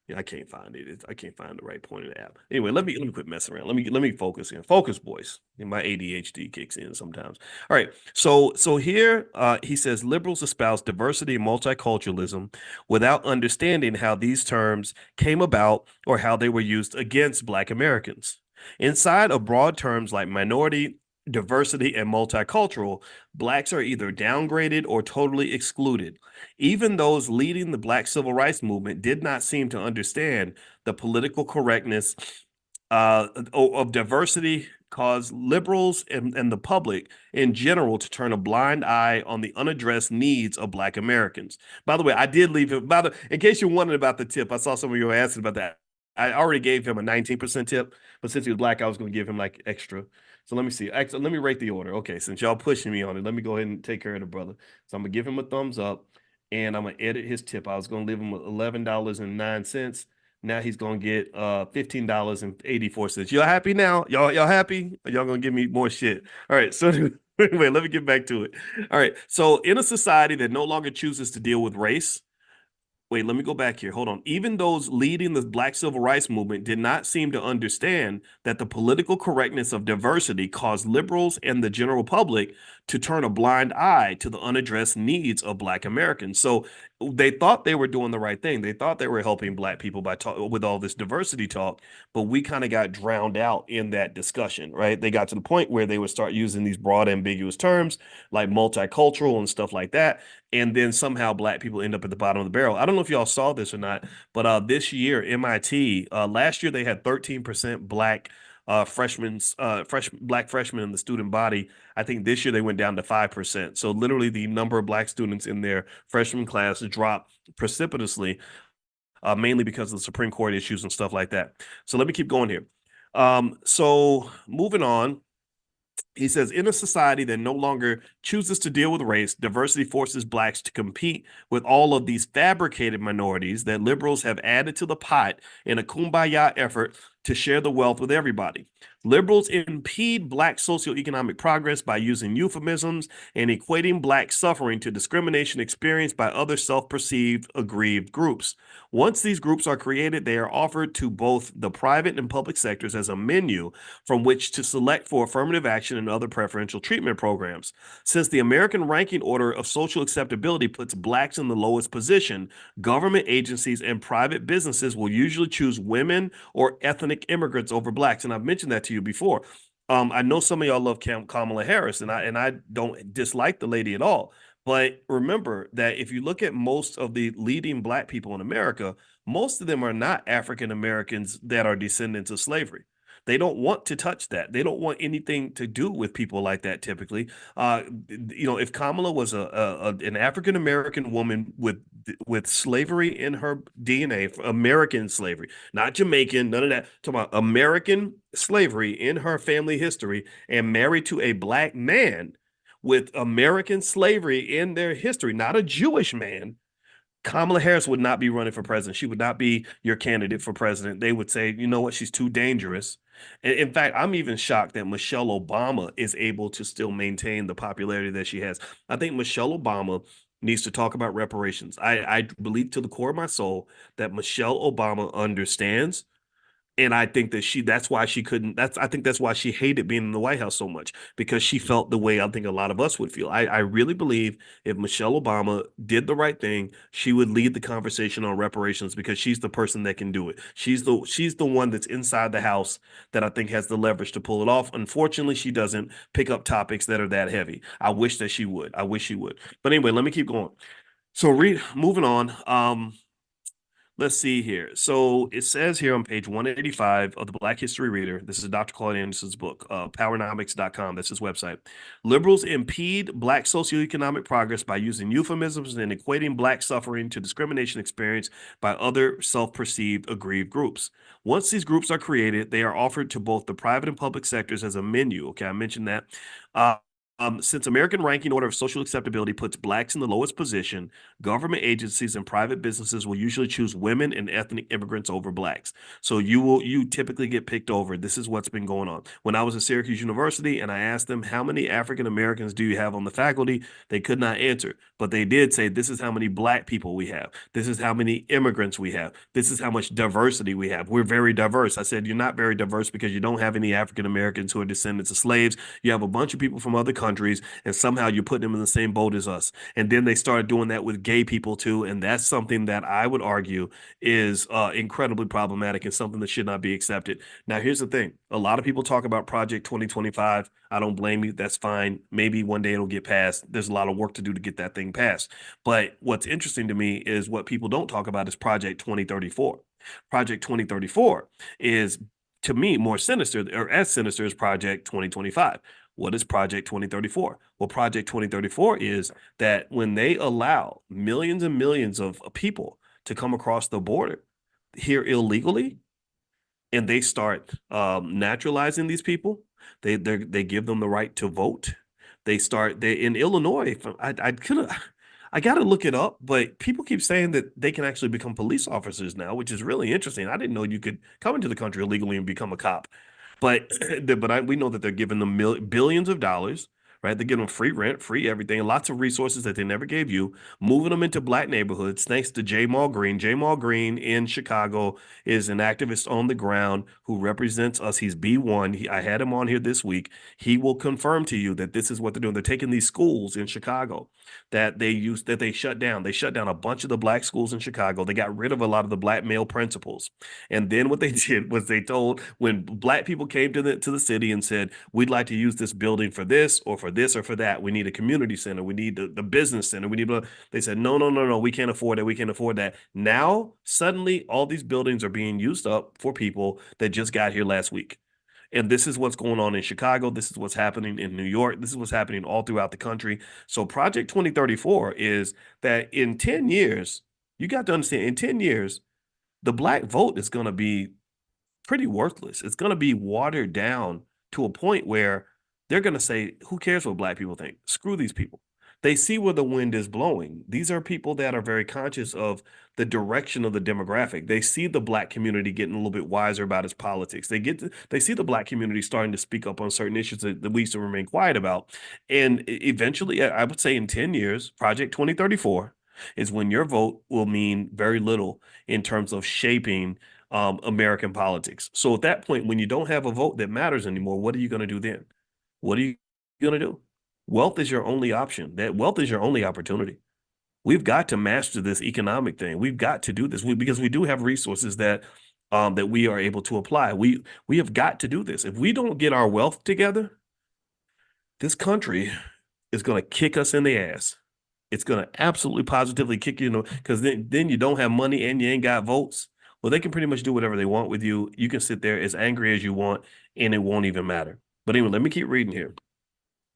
Yeah, I can't find it. I can't find the right point in the app. Anyway, let me quit messing around. Let me focus in. Focus, boys. And my ADHD kicks in sometimes. All right. So here he says liberals espouse diversity and multiculturalism without understanding how these terms came about or how they were used against Black Americans. Inside of broad terms like minority, diversity, and multicultural, Blacks are either downgraded or totally excluded. Even those leading the Black civil rights movement did not seem to understand the political correctness of diversity caused liberals and the public in general to turn a blind eye on the unaddressed needs of Black Americans. By the way, I did leave it. In case you're wondering about the tip, I saw some of you were asking about that. I already gave him a 19% tip, but since he was Black, I was going to give him like extra. So let me see. Actually, let me rate the order. Okay, since y'all pushing me on it, let me go ahead and take care of the brother. So I'm gonna give him a thumbs up, and I'm gonna edit his tip. I was gonna leave him with $11.09. Now he's gonna get $15.84. Y'all happy now? Y'all happy? Or y'all gonna give me more shit? All right. So anyway, let me get back to it. All right. So in a society that no longer chooses to deal with race, wait, let me go back here. Hold on. Even those leading the Black civil rights movement did not seem to understand that the political correctness of diversity caused liberals and the general public to turn a blind eye to the unaddressed needs of Black Americans. So they thought they were doing the right thing. They thought they were helping Black people with all this diversity talk, but we kind of got drowned out in that discussion, right? They got to the point where they would start using these broad, ambiguous terms like multicultural and stuff like that, and then somehow Black people end up at the bottom of the barrel. I don't know if y'all saw this or not, but this year MIT, last year they had 13% Black Black freshmen in the student body. I think this year they went down to 5%. So literally the number of Black students in their freshman class dropped precipitously, mainly because of the Supreme Court issues and stuff like that. So let me keep going here. So moving on, he says, in a society that no longer chooses to deal with race, diversity forces blacks to compete with all of these fabricated minorities that liberals have added to the pot in a kumbaya effort to share the wealth with everybody. Liberals impede black socioeconomic progress by using euphemisms and equating black suffering to discrimination experienced by other self-perceived aggrieved groups. Once these groups are created, they are offered to both the private and public sectors as a menu from which to select for affirmative action and other preferential treatment programs. Since the American ranking order of social acceptability puts blacks in the lowest position, government agencies and private businesses will usually choose women or ethnic immigrants over blacks. And I've mentioned that to you before. I know some of y'all love Kamala Harris, and I don't dislike the lady at all. But remember that if you look at most of the leading black people in America, most of them are not African Americans that are descendants of slavery. They don't want to touch that. They don't want anything to do with people like that. Typically, if Kamala was an African American woman with slavery in her DNA, American slavery, not Jamaican, none of that. Talking about American slavery in her family history, and married to a black man with American slavery in their history, not a Jewish man. Kamala Harris would not be running for president. She would not be your candidate for president. They would say, you know what, she's too dangerous. And in fact, I'm even shocked that Michelle Obama is able to still maintain the popularity that she has. I think Michelle Obama needs to talk about reparations. I believe to the core of my soul that Michelle Obama understands, and I think that that's why she couldn't, I think that's why she hated being in the White House so much, because she felt the way I think a lot of us would feel. I really believe if Michelle Obama did the right thing, she would lead the conversation on reparations because she's the person that can do it. She's the one that's inside the House that I think has the leverage to pull it off. Unfortunately, she doesn't pick up topics that are that heavy. I wish that she would. I wish she would. But anyway, let me keep going. So moving on. Let's see here. So it says here on page 185 of the Black History Reader, this is Dr. Claude Anderson's book, powernomics.com. That's his website. Liberals impede Black socioeconomic progress by using euphemisms and equating Black suffering to discrimination experienced by other self-perceived aggrieved groups. Once these groups are created, they are offered to both the private and public sectors as a menu. Okay, I mentioned that. Since American ranking order of social acceptability puts blacks in the lowest position, government agencies and private businesses will usually choose women and ethnic immigrants over blacks. So you typically get picked over. This is what's been going on. When I was at Syracuse University and I asked them, how many African Americans do you have on the faculty? They could not answer, but they did say, this is how many black people we have. This is how many immigrants we have. This is how much diversity we have. We're very diverse. I said, you're not very diverse because you don't have any African Americans who are descendants of slaves. You have a bunch of people from other countries, and somehow you put them in the same boat as us. And then they started doing that with gay people too, and that's something that I would argue is incredibly problematic and something that should not be accepted. Now, here's the thing: a lot of people talk about Project 2025. I don't blame you. That's fine. Maybe one day it'll get passed. There's a lot of work to do to get that thing passed. But what's interesting to me is what people don't talk about is Project 2034. Project 2034 is, to me, more sinister, or as sinister as Project 2025. What is Project 2034? Well, Project 2034 is that when they allow millions and millions of people to come across the border here illegally, and they start naturalizing these people, they give them the right to vote. They in Illinois. I got to look it up, but people keep saying that they can actually become police officers now, which is really interesting. I didn't know you could come into the country illegally and become a cop. But we know that they're giving them billions of dollars, right? They're giving them free rent, free everything, lots of resources that they never gave you, moving them into black neighborhoods. Thanks to J. Mall Green. J. Mall Green in Chicago is an activist on the ground who represents us. He's B1. I had him on here this week. He will confirm to you that this is what they're doing. They're taking these schools in Chicago that they shut down. They shut down a bunch of the black schools in Chicago. They got rid of a lot of the black male principals. And then what they did was they told, when black people came to the city and said, we'd like to use this building for this or for this or for that. We need a community center. We need the business center. We need, they said, no, no, no, no. We can't afford that. We can't afford that. Now, suddenly all these buildings are being used up for people that just got here last week. And this is what's going on in Chicago. This is what's happening in New York. This is what's happening all throughout the country. So Project 2034 is that in 10 years, you got to understand, in 10 years, the black vote is going to be pretty worthless. It's going to be watered down to a point where they're going to say, who cares what black people think? Screw these people. They see where the wind is blowing. These are people that are very conscious of the direction of the demographic. They see the black community getting a little bit wiser about its politics. They see the black community starting to speak up on certain issues that we used to remain quiet about. And eventually, I would say in 10 years, Project 2034 is when your vote will mean very little in terms of shaping American politics. So at that point, when you don't have a vote that matters anymore, what are you going to do then? What are you going to do? Wealth is your only option. That wealth is your only opportunity. We've got to master this economic thing. We've got to do this because we do have resources that we are able to apply. We have got to do this. If we don't get our wealth together, this country is going to kick us in the ass. It's going to absolutely positively kick you, because then you don't have money and you ain't got votes. Well, they can pretty much do whatever they want with you. You can sit there as angry as you want, and it won't even matter. But anyway, let me keep reading here.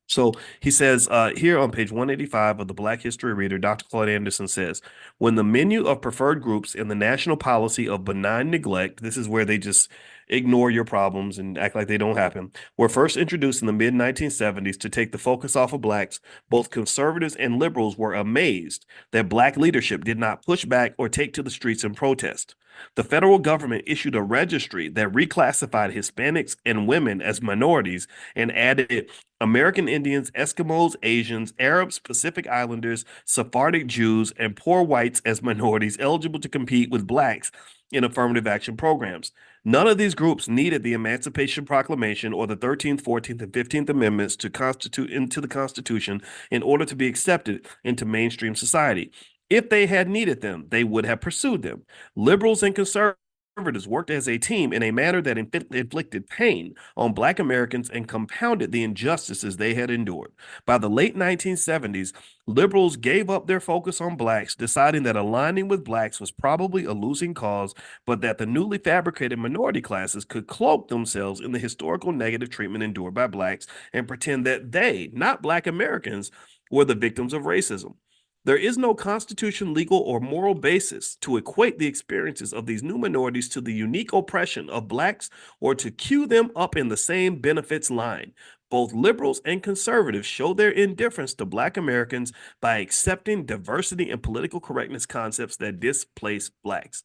So he says here on page 185 of the Black History Reader, Dr. Claude Anderson says, when the menu of preferred groups in the national policy of benign neglect, this is where they just ignore your problems and act like they don't happen, were first introduced in the mid-1970s to take the focus off of blacks, both conservatives and liberals were amazed that black leadership did not push back or take to the streets in protest. The federal government issued a registry that reclassified Hispanics and women as minorities and added American Indians, Eskimos, Asians, Arabs, Pacific Islanders, Sephardic Jews, and poor whites as minorities eligible to compete with blacks in affirmative action programs. None of these groups needed the Emancipation Proclamation or the 13th, 14th, and 15th Amendments to constitute into the Constitution in order to be accepted into mainstream society. If they had needed them, they would have pursued them. Liberals and conservatives worked as a team in a manner that inflicted pain on Black Americans and compounded the injustices they had endured. By the late 1970s, liberals gave up their focus on blacks, deciding that aligning with blacks was probably a losing cause, but that the newly fabricated minority classes could cloak themselves in the historical negative treatment endured by blacks and pretend that they, not Black Americans, were the victims of racism. There is no constitution, legal, or moral basis to equate the experiences of these new minorities to the unique oppression of blacks or to queue them up in the same benefits line. Both liberals and conservatives show their indifference to Black Americans by accepting diversity and political correctness concepts that displace blacks.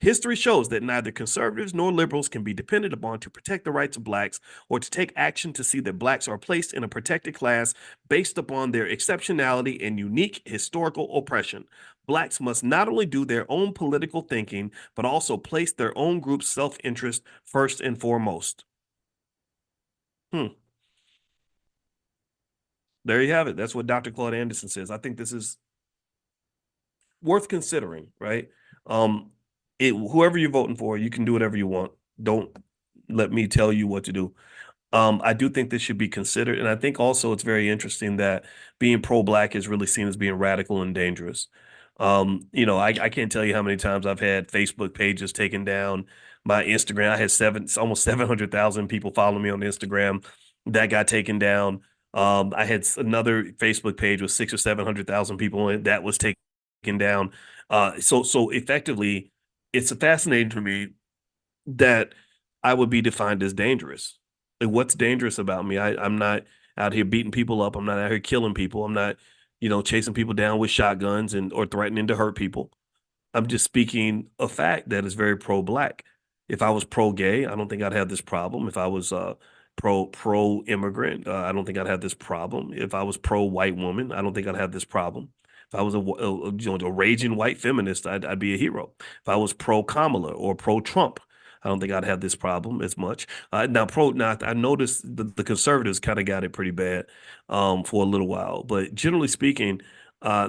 History shows that neither conservatives nor liberals can be depended upon to protect the rights of blacks or to take action to see that blacks are placed in a protected class based upon their exceptionality and unique historical oppression. Blacks must not only do their own political thinking, but also place their own group's self-interest first and foremost. There you have it. That's what Dr. Claude Anderson says. I think this is worth considering, right? Whoever you're voting for, you can do whatever you want. Don't let me tell you what to do. I do think this should be considered. And I think also it's very interesting that being pro-black is really seen as being radical and dangerous. I can't tell you how many times I've had Facebook pages taken down. My Instagram, I had almost 700,000 people following me on Instagram. That got taken down. I had another Facebook page with 600,000 or 700,000 people on it that was taken down. So effectively, it's fascinating to me that I would be defined as dangerous. Like, what's dangerous about me? I'm not out here beating people up. I'm not out here killing people. I'm not, chasing people down with shotguns or threatening to hurt people. I'm just speaking a fact that is very pro-black. If I was pro-gay, I don't think I'd have this problem. If I was pro-immigrant, I don't think I'd have this problem. If I was pro-white woman, I don't think I'd have this problem. If I was a raging white feminist, I'd be a hero. If I was pro-Kamala or pro-Trump, I don't think I'd have this problem as much. I noticed the conservatives kind of got it pretty bad for a little while, but generally speaking,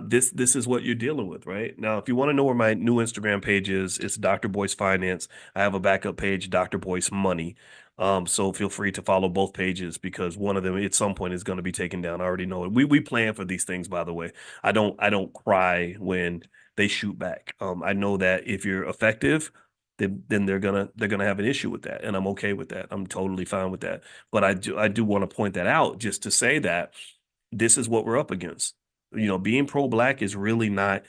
this is what you're dealing with, right? Now, if you want to know where my new Instagram page is, it's Dr. Boyce Finance. I have a backup page, Dr. Boyce Money. So feel free to follow both pages because one of them at some point is going to be taken down. I already know it. We plan for these things, by the way. I don't cry when they shoot back. I know that if you're effective, then they're gonna have an issue with that, and I'm okay with that. I'm totally fine with that. But I do want to point that out just to say that this is what we're up against. Being pro-black is really not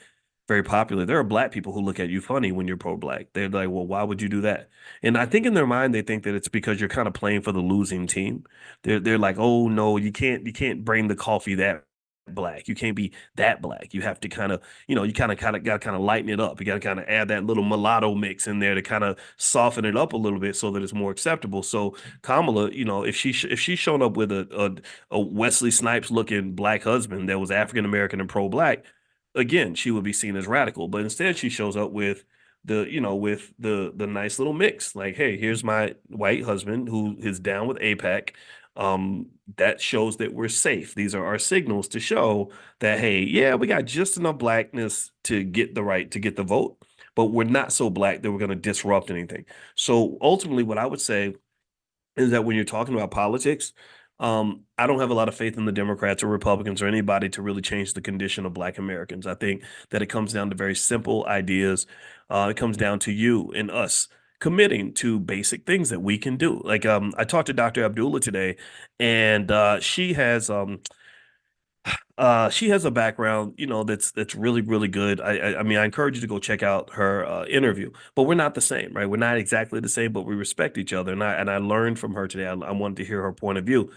very popular. There are black people who look at you funny when you're pro-black. They're like, well, why would you do that? And I think in their mind they think that it's because you're kind of playing for the losing team. They're like, oh no, you can't bring the coffee that black. You can't be that black. You have to kind of, you kind of got to kind of lighten it up. You got to kind of add that little mulatto mix in there to kind of soften it up a little bit so that it's more acceptable. So Kamala, if she's shown up with a Wesley Snipes looking black husband that was African American and pro-black, again, she would be seen as radical. But instead, she shows up with the nice little mix. Like, hey, here's my white husband who is down with APAC. That shows that we're safe. These are our signals to show that, hey, yeah, we got just enough blackness to get the right to get the vote, but we're not so black that we're going to disrupt anything. So ultimately, what I would say is that when you're talking about politics, I don't have a lot of faith in the Democrats or Republicans or anybody to really change the condition of Black Americans. I think that it comes down to very simple ideas. It comes down to you and us committing to basic things that we can do. Like I talked to Dr. Abdullah today, and she has a background, that's really, really good. I mean, I encourage you to go check out her interview. But we're not the same, right? We're not exactly the same, but we respect each other. And I learned from her today. I wanted to hear her point of view.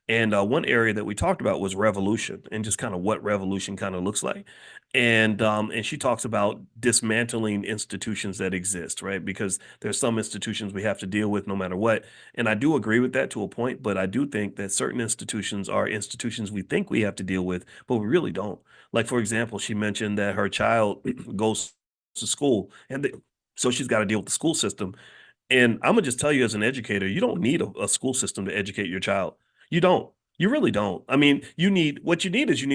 And one area that we talked about was revolution and just kind of what revolution kind of looks like. And she talks about dismantling institutions that exist, right? Because there's some institutions we have to deal with no matter what. And I do agree with that to a point, but I do think that certain institutions are institutions we think we have to deal with, but we really don't. Like, for example, she mentioned that her child goes to school, so she's got to deal with the school system. And I'm gonna just tell you, as an educator, you don't need a school system to educate your child. You don't. You really don't. I mean, you need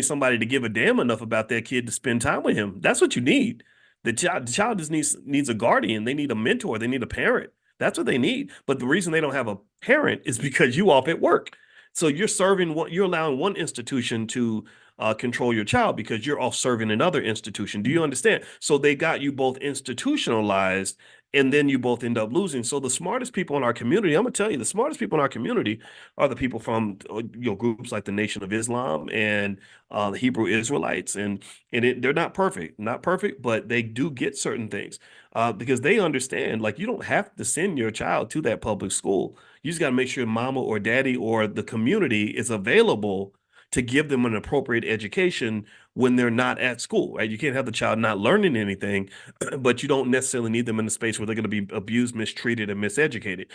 somebody to give a damn enough about their kid to spend time with him. That's what you need. The child just needs a guardian. They need a mentor. They need a parent. That's what they need. But the reason they don't have a parent is because you off at work. So you're allowing one institution to control your child because you're off serving another institution. Do you understand? So they got you both institutionalized, and then you both end up losing. So the smartest people in our community, I'm gonna tell you, the smartest people in our community are the people from groups like the Nation of Islam and the Hebrew Israelites, they're not perfect, but they do get certain things because they understand. Like, you don't have to send your child to that public school. You just got to make sure mama or daddy or the community is available to give them an appropriate education when they're not at school, right? You can't have the child not learning anything, but you don't necessarily need them in a space where they're going to be abused, mistreated, and miseducated.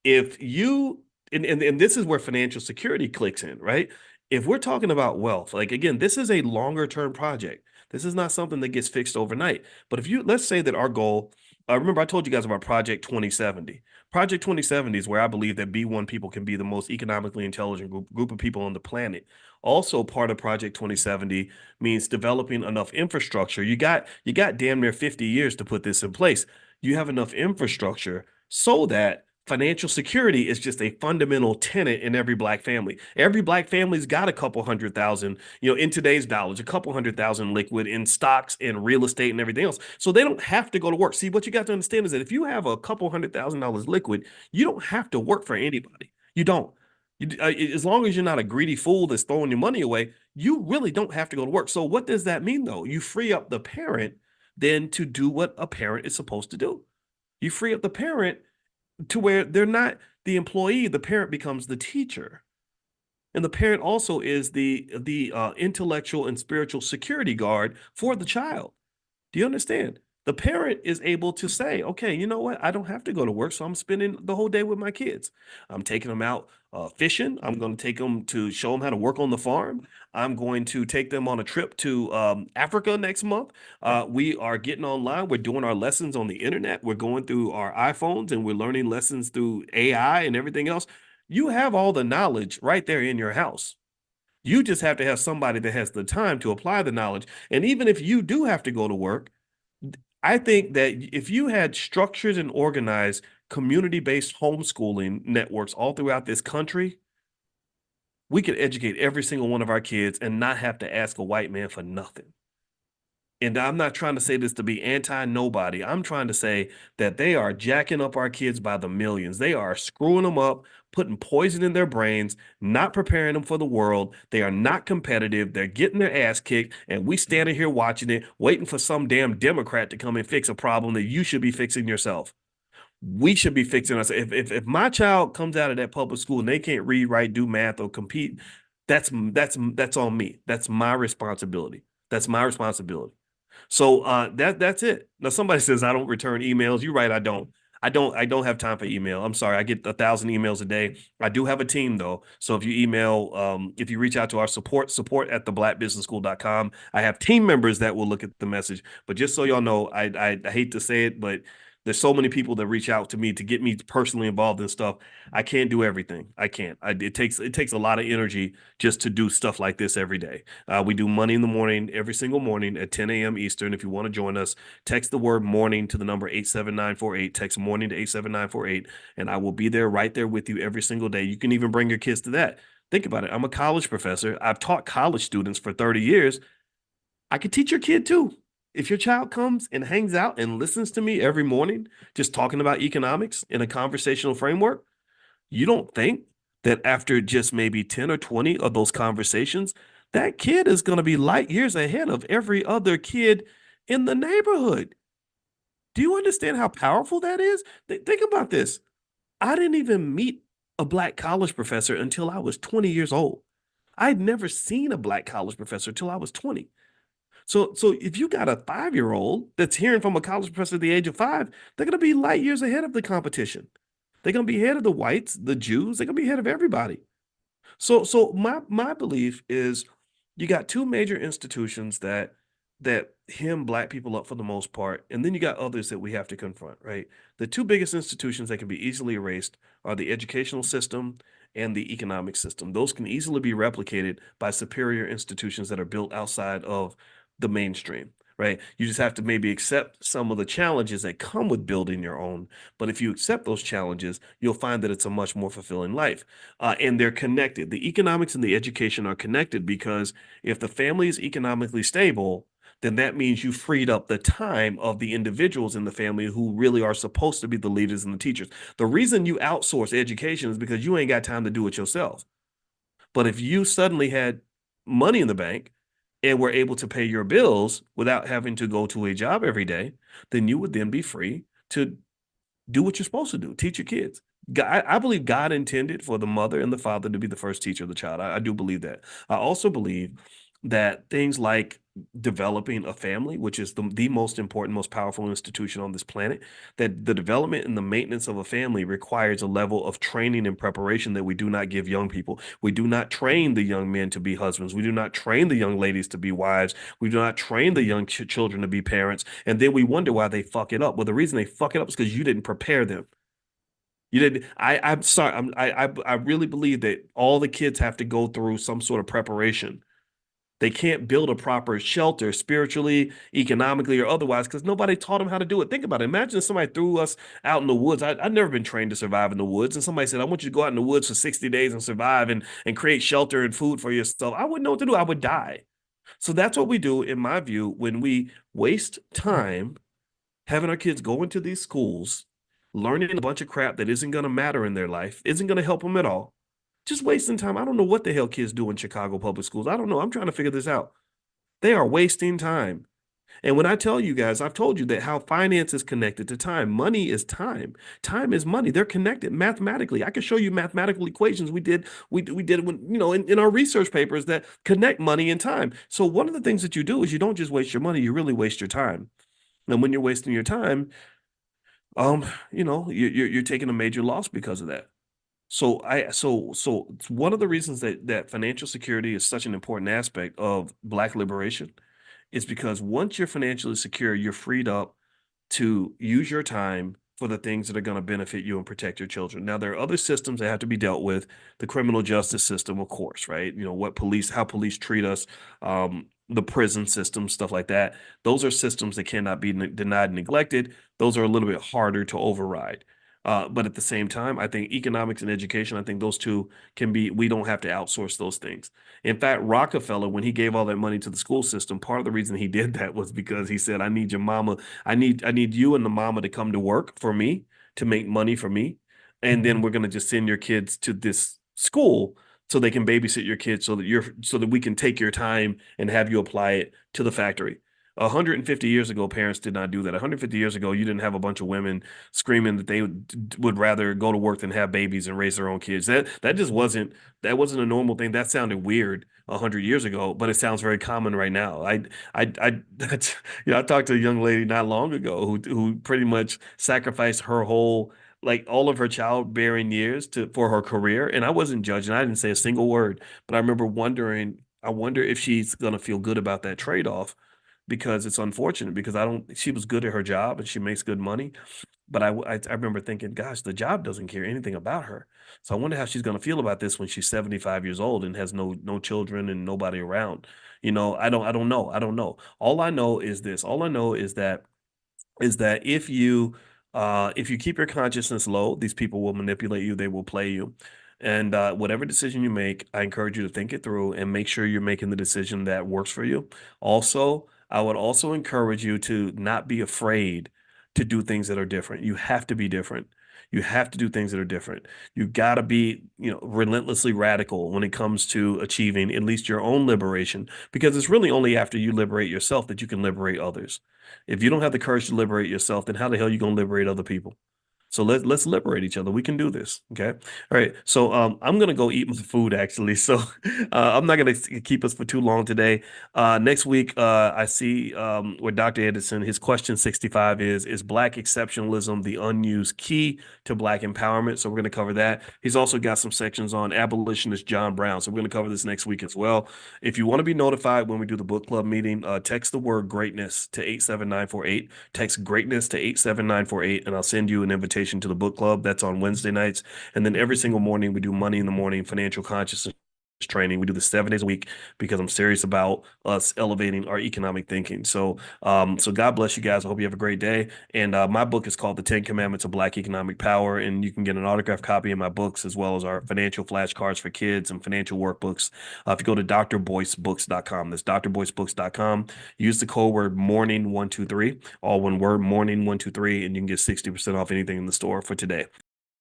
If you and this is where financial security clicks in, right? If we're talking about wealth, like, again, this is a longer term project. This is not something that gets fixed overnight. But if you let's say that our goal, remember I told you guys about Project 2070. Project 2070 is where I believe that B1 people can be the most economically intelligent group of people on the planet. Also, part of Project 2070 means developing enough infrastructure. You got damn near 50 years to put this in place. You have enough infrastructure so that financial security is just a fundamental tenet in every black family. Every black family's got a couple 100,000, in today's dollars, a couple 100,000 liquid in stocks and real estate and everything else. So they don't have to go to work. See, what you got to understand is that if you have a couple $100,000 liquid, you don't have to work for anybody. You don't. As long as you're not a greedy fool that's throwing your money away, you really don't have to go to work. So what does that mean, though? You free up the parent then to do what a parent is supposed to do. You free up the parent to where they're not the employee, the parent becomes the teacher. And the parent also is the intellectual and spiritual security guard for the child. Do you understand? The parent is able to say, okay, you know what? I don't have to go to work, so I'm spending the whole day with my kids. I'm taking them out fishing. I'm going to take them to show them how to work on the farm. I'm going to take them on a trip to Africa next month. We are getting online. We're doing our lessons on the internet. We're going through our iPhones and we're learning lessons through AI and everything else. You have all the knowledge right there in your house. You just have to have somebody that has the time to apply the knowledge. And even if you do have to go to work, I think that if you had structured and organized community-based homeschooling networks all throughout this country, we could educate every single one of our kids and not have to ask a white man for nothing. And I'm not trying to say this to be anti nobody. I'm trying to say that they are jacking up our kids by the millions. They are screwing them up, putting poison in their brains, not preparing them for the world. They are not competitive. They're getting their ass kicked. And we standing here watching it, waiting for some damn Democrat to come and fix a problem that you should be fixing yourself. We should be fixing us. If my child comes out of that public school and they can't read, write, do math, or compete, that's on me. That's my responsibility. That's my responsibility. So that's it. Now somebody says I don't return emails. You're right, I don't. I don't have time for email. I'm sorry. I get 1,000 emails a day. I do have a team though. So if you email, if you reach out to our support at theblackbusinessschool.com, I have team members that will look at the message. But just so y'all know, I hate to say it, but there's so many people that reach out to me to get me personally involved in stuff. I can't do everything. I can't. It takes a lot of energy just to do stuff like this every day. We do Money in the Morning every single morning at 10 a.m. Eastern. If you want to join us, text the word morning to the number 87948. Text morning to 87948, and I will be there right there with you every single day. You can even bring your kids to that. Think about it. I'm a college professor. I've taught college students for 30 years. I could teach your kid too. If your child comes and hangs out and listens to me every morning, just talking about economics in a conversational framework, you don't think that after just maybe 10 or 20 of those conversations, that kid is going to be light years ahead of every other kid in the neighborhood? Do you understand how powerful that is? Think about this. I didn't even meet a black college professor until I was 20 years old. I'd never seen a black college professor until I was 20. So if you got a 5-year-old that's hearing from a college professor at the age of 5, they're going to be light years ahead of the competition. They're going to be ahead of the whites, the Jews. They're going to be ahead of everybody. So my belief is you got two major institutions that hem black people up for the most part, and then you got others that we have to confront, right? The two biggest institutions that can be easily erased are the educational system and the economic system. Those can easily be replicated by superior institutions that are built outside of the mainstream, right? You just have to maybe accept some of the challenges that come with building your own. But if you accept those challenges, you'll find that it's a much more fulfilling life. And they're connected. The economics and the education are connected because if the family is economically stable, then that means you freed up the time of the individuals in the family who really are supposed to be the leaders and the teachers. The reason you outsource education is because you ain't got time to do it yourself. But if you suddenly had money in the bank and were able to pay your bills without having to go to a job every day, then you would then be free to do what you're supposed to do, teach your kids. I believe God intended for the mother and the father to be the first teacher of the child. I do believe that. I also believe that things like developing a family, which is the most important, most powerful institution on this planet, that the development and the maintenance of a family requires a level of training and preparation that we do not give young people. We do not train the young men to be husbands. We do not train the young ladies to be wives. We do not train the young children to be parents. And then we wonder why they fuck it up. Well, the reason they fuck it up is because you didn't prepare them. You didn't. I'm sorry. I really believe that all the kids have to go through some sort of preparation. They can't build a proper shelter spiritually, economically, or otherwise because nobody taught them how to do it. Think about it. Imagine if somebody threw us out in the woods. I've never been trained to survive in the woods. And somebody said, I want you to go out in the woods for 60 days and survive and create shelter and food for yourself. I wouldn't know what to do. I would die. So that's what we do, in my view, when we waste time having our kids go into these schools, learning a bunch of crap that isn't going to matter in their life, isn't going to help them at all. Just wasting time. I don't know what the hell kids do in Chicago public schools. I don't know. I'm trying to figure this out. They are wasting time. And when I tell you guys, I've told you that how finance is connected to time. Money is time. Time is money. They're connected mathematically. I can show you mathematical equations we did when, in our research papers that connect money and time. So one of the things that you do is you don't just waste your money, you really waste your time. And when you're wasting your time, you're taking a major loss because of that. So it's one of the reasons that financial security is such an important aspect of Black liberation is because once you're financially secure, you're freed up to use your time for the things that are going to benefit you and protect your children. Now, there are other systems that have to be dealt with. The criminal justice system, of course, right? How police treat us, the prison system, stuff like that. Those are systems that cannot be denied and neglected. Those are a little bit harder to override. But at the same time, I think economics and education, I think those two can be, we don't have to outsource those things. In fact, Rockefeller, when he gave all that money to the school system, part of the reason he did that was because he said, I need your mama, I need you and the mama to come to work for me to make money for me. And then we're going to just send your kids to this school so they can babysit your kids so that we can take your time and have you apply it to the factory. 150 years ago, parents did not do that. 150 years ago, you didn't have a bunch of women screaming that they would rather go to work than have babies and raise their own kids. That just wasn't a normal thing. That sounded weird 100 years ago, but it sounds very common right now. That's, I talked to a young lady not long ago who pretty much sacrificed her whole, like all of her childbearing years for her career, and I wasn't judging. I didn't say a single word, but I remember wondering. I wonder if she's gonna feel good about that trade-off because it's unfortunate because I don't she was good at her job and she makes good money. But I remember thinking, gosh, the job doesn't care anything about her. So I wonder how she's going to feel about this when she's 75 years old and has no children and nobody around. I don't know. I don't know. All I know is this. All I know is that if you keep your consciousness low, these people will manipulate you, they will play you. And whatever decision you make, I encourage you to think it through and make sure you're making the decision that works for you. Also, I would also encourage you to not be afraid to do things that are different. You have to be different. You have to do things that are different. You got to be, relentlessly radical when it comes to achieving at least your own liberation, because it's really only after you liberate yourself that you can liberate others. If you don't have the courage to liberate yourself, then how the hell are you going to liberate other people? So let's liberate each other. We can do this. Okay. All right. So I'm gonna go eat my food actually. So I'm not gonna keep us for too long today. Next week, I see with Dr. Anderson, his question 65 is Black exceptionalism the unused key to Black empowerment? So we're gonna cover that. He's also got some sections on abolitionist John Brown. So we're gonna cover this next week as well. If you want to be notified when we do the book club meeting, text the word greatness to 87948. Text greatness to 87948, and I'll send you an invitation to the book club. That's on Wednesday nights. And then every single morning, we do Money in the Morning financial consciousness training. We do this 7 days a week because I'm serious about us elevating our economic thinking. So God bless you guys. I hope you have a great day. And my book is called The 10 Commandments of Black Economic Power. And you can get an autographed copy of my books as well as our financial flashcards for kids and financial workbooks. If you go to drboycebooks.com, that's drboycebooks.com, use the code word morning123, all one word, morning123, and you can get 60% off anything in the store for today.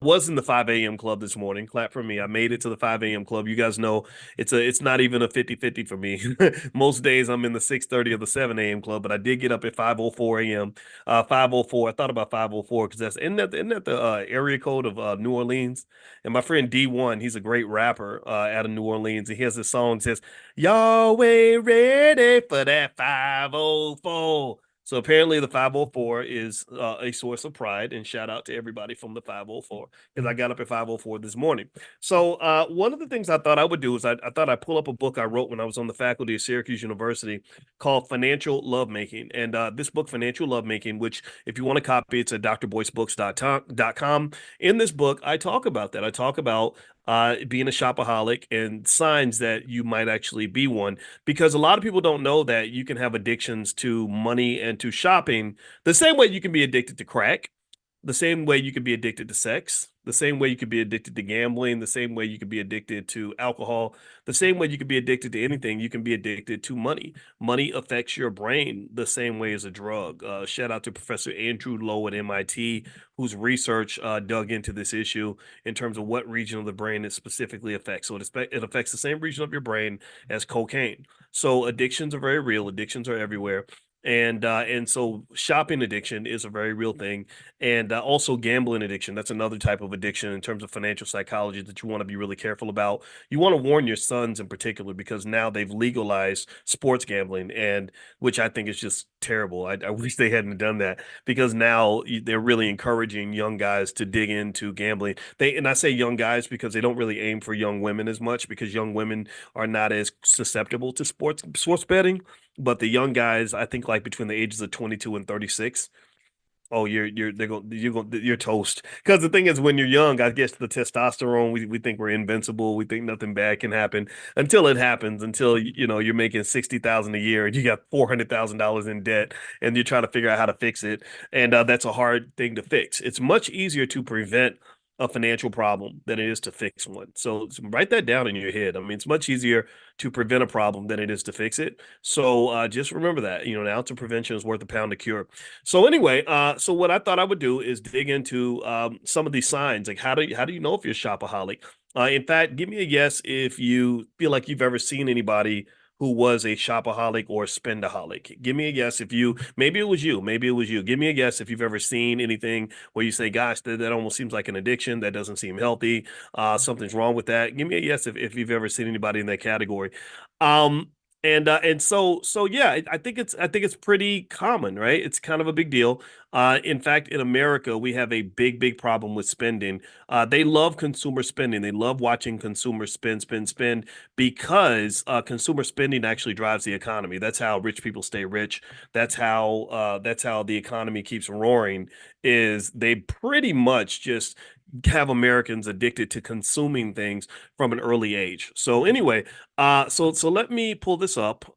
Was in the 5 a.m. club this morning. Clap for me. I made it to the 5 a.m. club. You guys know it's not even a 50-50 for me. Most days I'm in the 6:30 or the 7 a.m. club, but I did get up at 5:04 a.m. 5:04. I thought about 5:04 because isn't that the area code of New Orleans? And my friend D1, he's a great rapper out of New Orleans. And he has this song that says, "Y'all ain't ready for that 5:04." So apparently the 5:04 is a source of pride, and shout out to everybody from the 5:04 because I got up at 5:04 this morning. So one of the things I thought I would do is I thought I'd pull up a book I wrote when I was on the faculty of Syracuse University called Financial Lovemaking. And this book, Financial Lovemaking, which if you want to copy, it's at drboycebooks.com. In this book, I talk about that. I talk about being a shopaholic and signs that you might actually be one, because a lot of people don't know that you can have addictions to money and to shopping the same way you can be addicted to crack, the same way you could be addicted to sex, the same way you could be addicted to gambling, the same way you could be addicted to alcohol, the same way you could be addicted to anything, you can be addicted to money. Money affects your brain the same way as a drug. Shout out to Professor Andrew Lowe at MIT, whose research dug into this issue in terms of what region of the brain it specifically affects. So it affects the same region of your brain as cocaine. So addictions are very real. Addictions are everywhere. And so shopping addiction is a very real thing, and also gambling addiction. That's another type of addiction in terms of financial psychology that you want to be really careful about. You want to warn your sons in particular because now they've legalized sports gambling, and which I think is just terrible. I wish they hadn't done that because now they're really encouraging young guys to dig into gambling. And I say young guys because they don't really aim for young women as much because young women are not as susceptible to sports betting. But the young guys, I think like between the ages of 22 and 36, Oh, you're toast. Because the thing is, when you're young, I guess the testosterone, we think we're invincible. We think nothing bad can happen until it happens. Until you're making 60,000 a year and you got $400,000 in debt, and you're trying to figure out how to fix it. And that's a hard thing to fix. It's much easier to prevent a financial problem than it is to fix one. So write that down in your head. I mean, it's much easier to prevent a problem than it is to fix it. So just remember that. An ounce of prevention is worth a pound of cure. So anyway, so what I thought I would do is dig into some of these signs. Like how do you know if you're a shopaholic? In fact, give me a guess if you feel like you've ever seen anybody who was a shopaholic or spendaholic. Give me a guess if you maybe it was you, maybe it was you. Give me a guess if you've ever seen anything where you say, "Gosh, that almost seems like an addiction. That doesn't seem healthy. Something's wrong with that." Give me a guess if you've ever seen anybody in that category. Um, and so yeah, I think it's pretty common, right? It's kind of a big deal. In fact, in America, we have a big problem with spending. They love consumer spending. They love watching consumers spend because consumer spending actually drives the economy. That's how rich people stay rich. That's how the economy keeps roaring. Is they pretty much just have Americans addicted to consuming things from an early age. So anyway, so let me pull this up.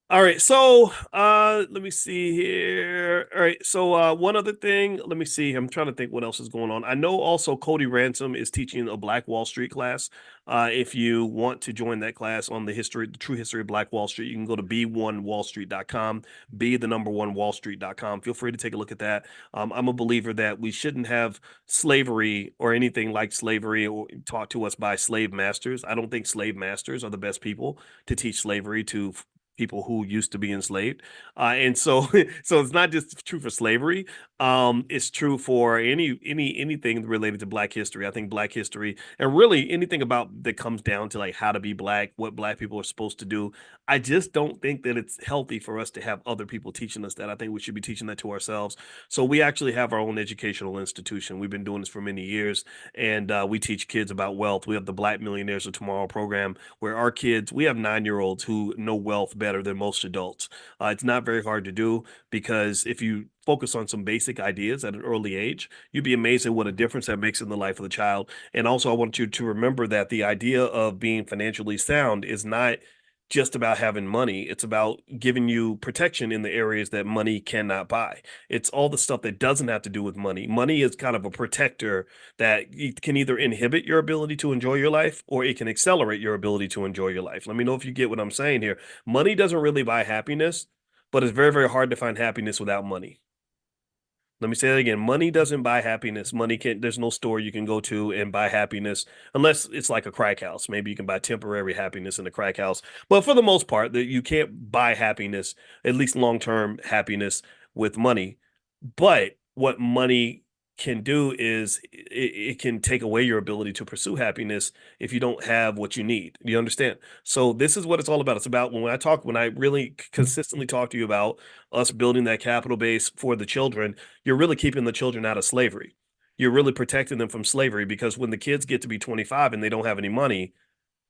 All right, so let me see here. All right, so one other thing, let me see. I'm trying to think what else is going on. I know also Cody Ransom is teaching a Black Wall Street class. If you want to join that class on the true history of Black Wall Street, you can go to b1wallstreet.com, be the number one wallstreet.com. Feel free to take a look at that. I'm a believer that we shouldn't have slavery or anything like slavery or taught to us by slave masters. I don't think slave masters are the best people to teach slavery to people who used to be enslaved. And so so it's not just true for slavery. It's true for anything related to Black history. I think Black history and really anything about that comes down to like how to be Black, what Black people are supposed to do. I just don't think that it's healthy for us to have other people teaching us that. I think we should be teaching that to ourselves. So we actually have our own educational institution. We've been doing this for many years, and we teach kids about wealth. We have the Black Millionaires of Tomorrow program where our kids, we have 9-year-olds who know wealth better than most adults. It's not very hard to do because if you focus on some basic ideas at an early age, you'd be amazed at what a difference that makes in the life of the child. And also, I want you to remember that the idea of being financially sound is not just about having money. It's about giving you protection in the areas that money cannot buy. It's all the stuff that doesn't have to do with money. Money is kind of a protector that it can either inhibit your ability to enjoy your life or it can accelerate your ability to enjoy your life. Let me know if you get what I'm saying here. Money doesn't really buy happiness, but it's very hard to find happiness without money. Let me say that again. Money doesn't buy happiness. Money can't, there's no store you can go to and buy happiness unless it's like a crack house. Maybe you can buy temporary happiness in a crack house. But for the most part, that you can't buy happiness, at least long-term happiness with money. But what money can do is it can take away your ability to pursue happiness if you don't have what you need. You understand? So this is what it's all about. It's about when I really consistently talk to you about us building that capital base for the children, you're really keeping the children out of slavery. You're really protecting them from slavery because when the kids get to be 25 and they don't have any money,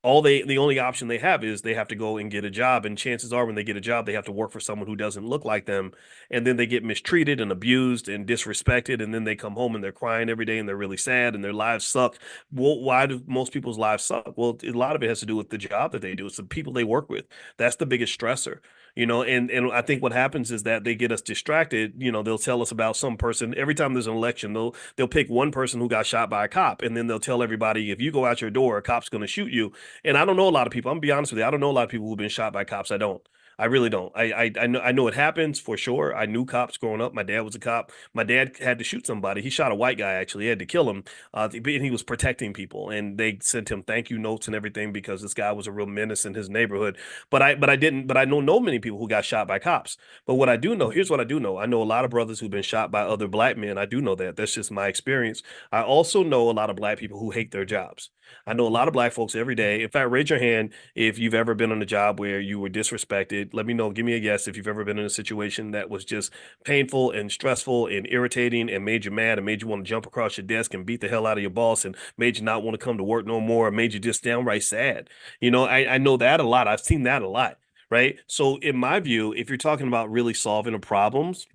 the only option they have is they have to go and get a job, and chances are when they get a job they have to work for someone who doesn't look like them, and then they get mistreated and abused and disrespected, and then they come home and they're crying every day and they're really sad and their lives suck. Well, why do most people's lives suck? Well, a lot of it has to do with the job that they do. It's the people they work with. That's the biggest stressor. And I think what happens is that they get us distracted. They'll tell us about some person every time there's an election. They'll pick one person who got shot by a cop, and then they'll tell everybody if you go out your door, a cop's going to shoot you. And I don't know a lot of people. I'm gonna be honest with you. I don't know a lot of people who've been shot by cops. I don't. I really don't. I know it happens for sure. I knew cops growing up. My dad was a cop. My dad had to shoot somebody. He shot a white guy actually. He had to kill him. And he was protecting people, and they sent him thank you notes and everything because this guy was a real menace in his neighborhood. But I don't know many people who got shot by cops. But what I do know, here's what I do know. I know a lot of brothers who've been shot by other black men. I do know that. That's just my experience. I also know a lot of black people who hate their jobs. I know a lot of black folks every day. In fact, raise your hand if you've ever been on a job where you were disrespected. Let me know. Give me a guess if you've ever been in a situation that was just painful and stressful and irritating and made you mad and made you want to jump across your desk and beat the hell out of your boss and made you not want to come to work no more, or made you just downright sad. I know that a lot. I've seen that a lot, right? So in my view, if you're talking about really solving a problems,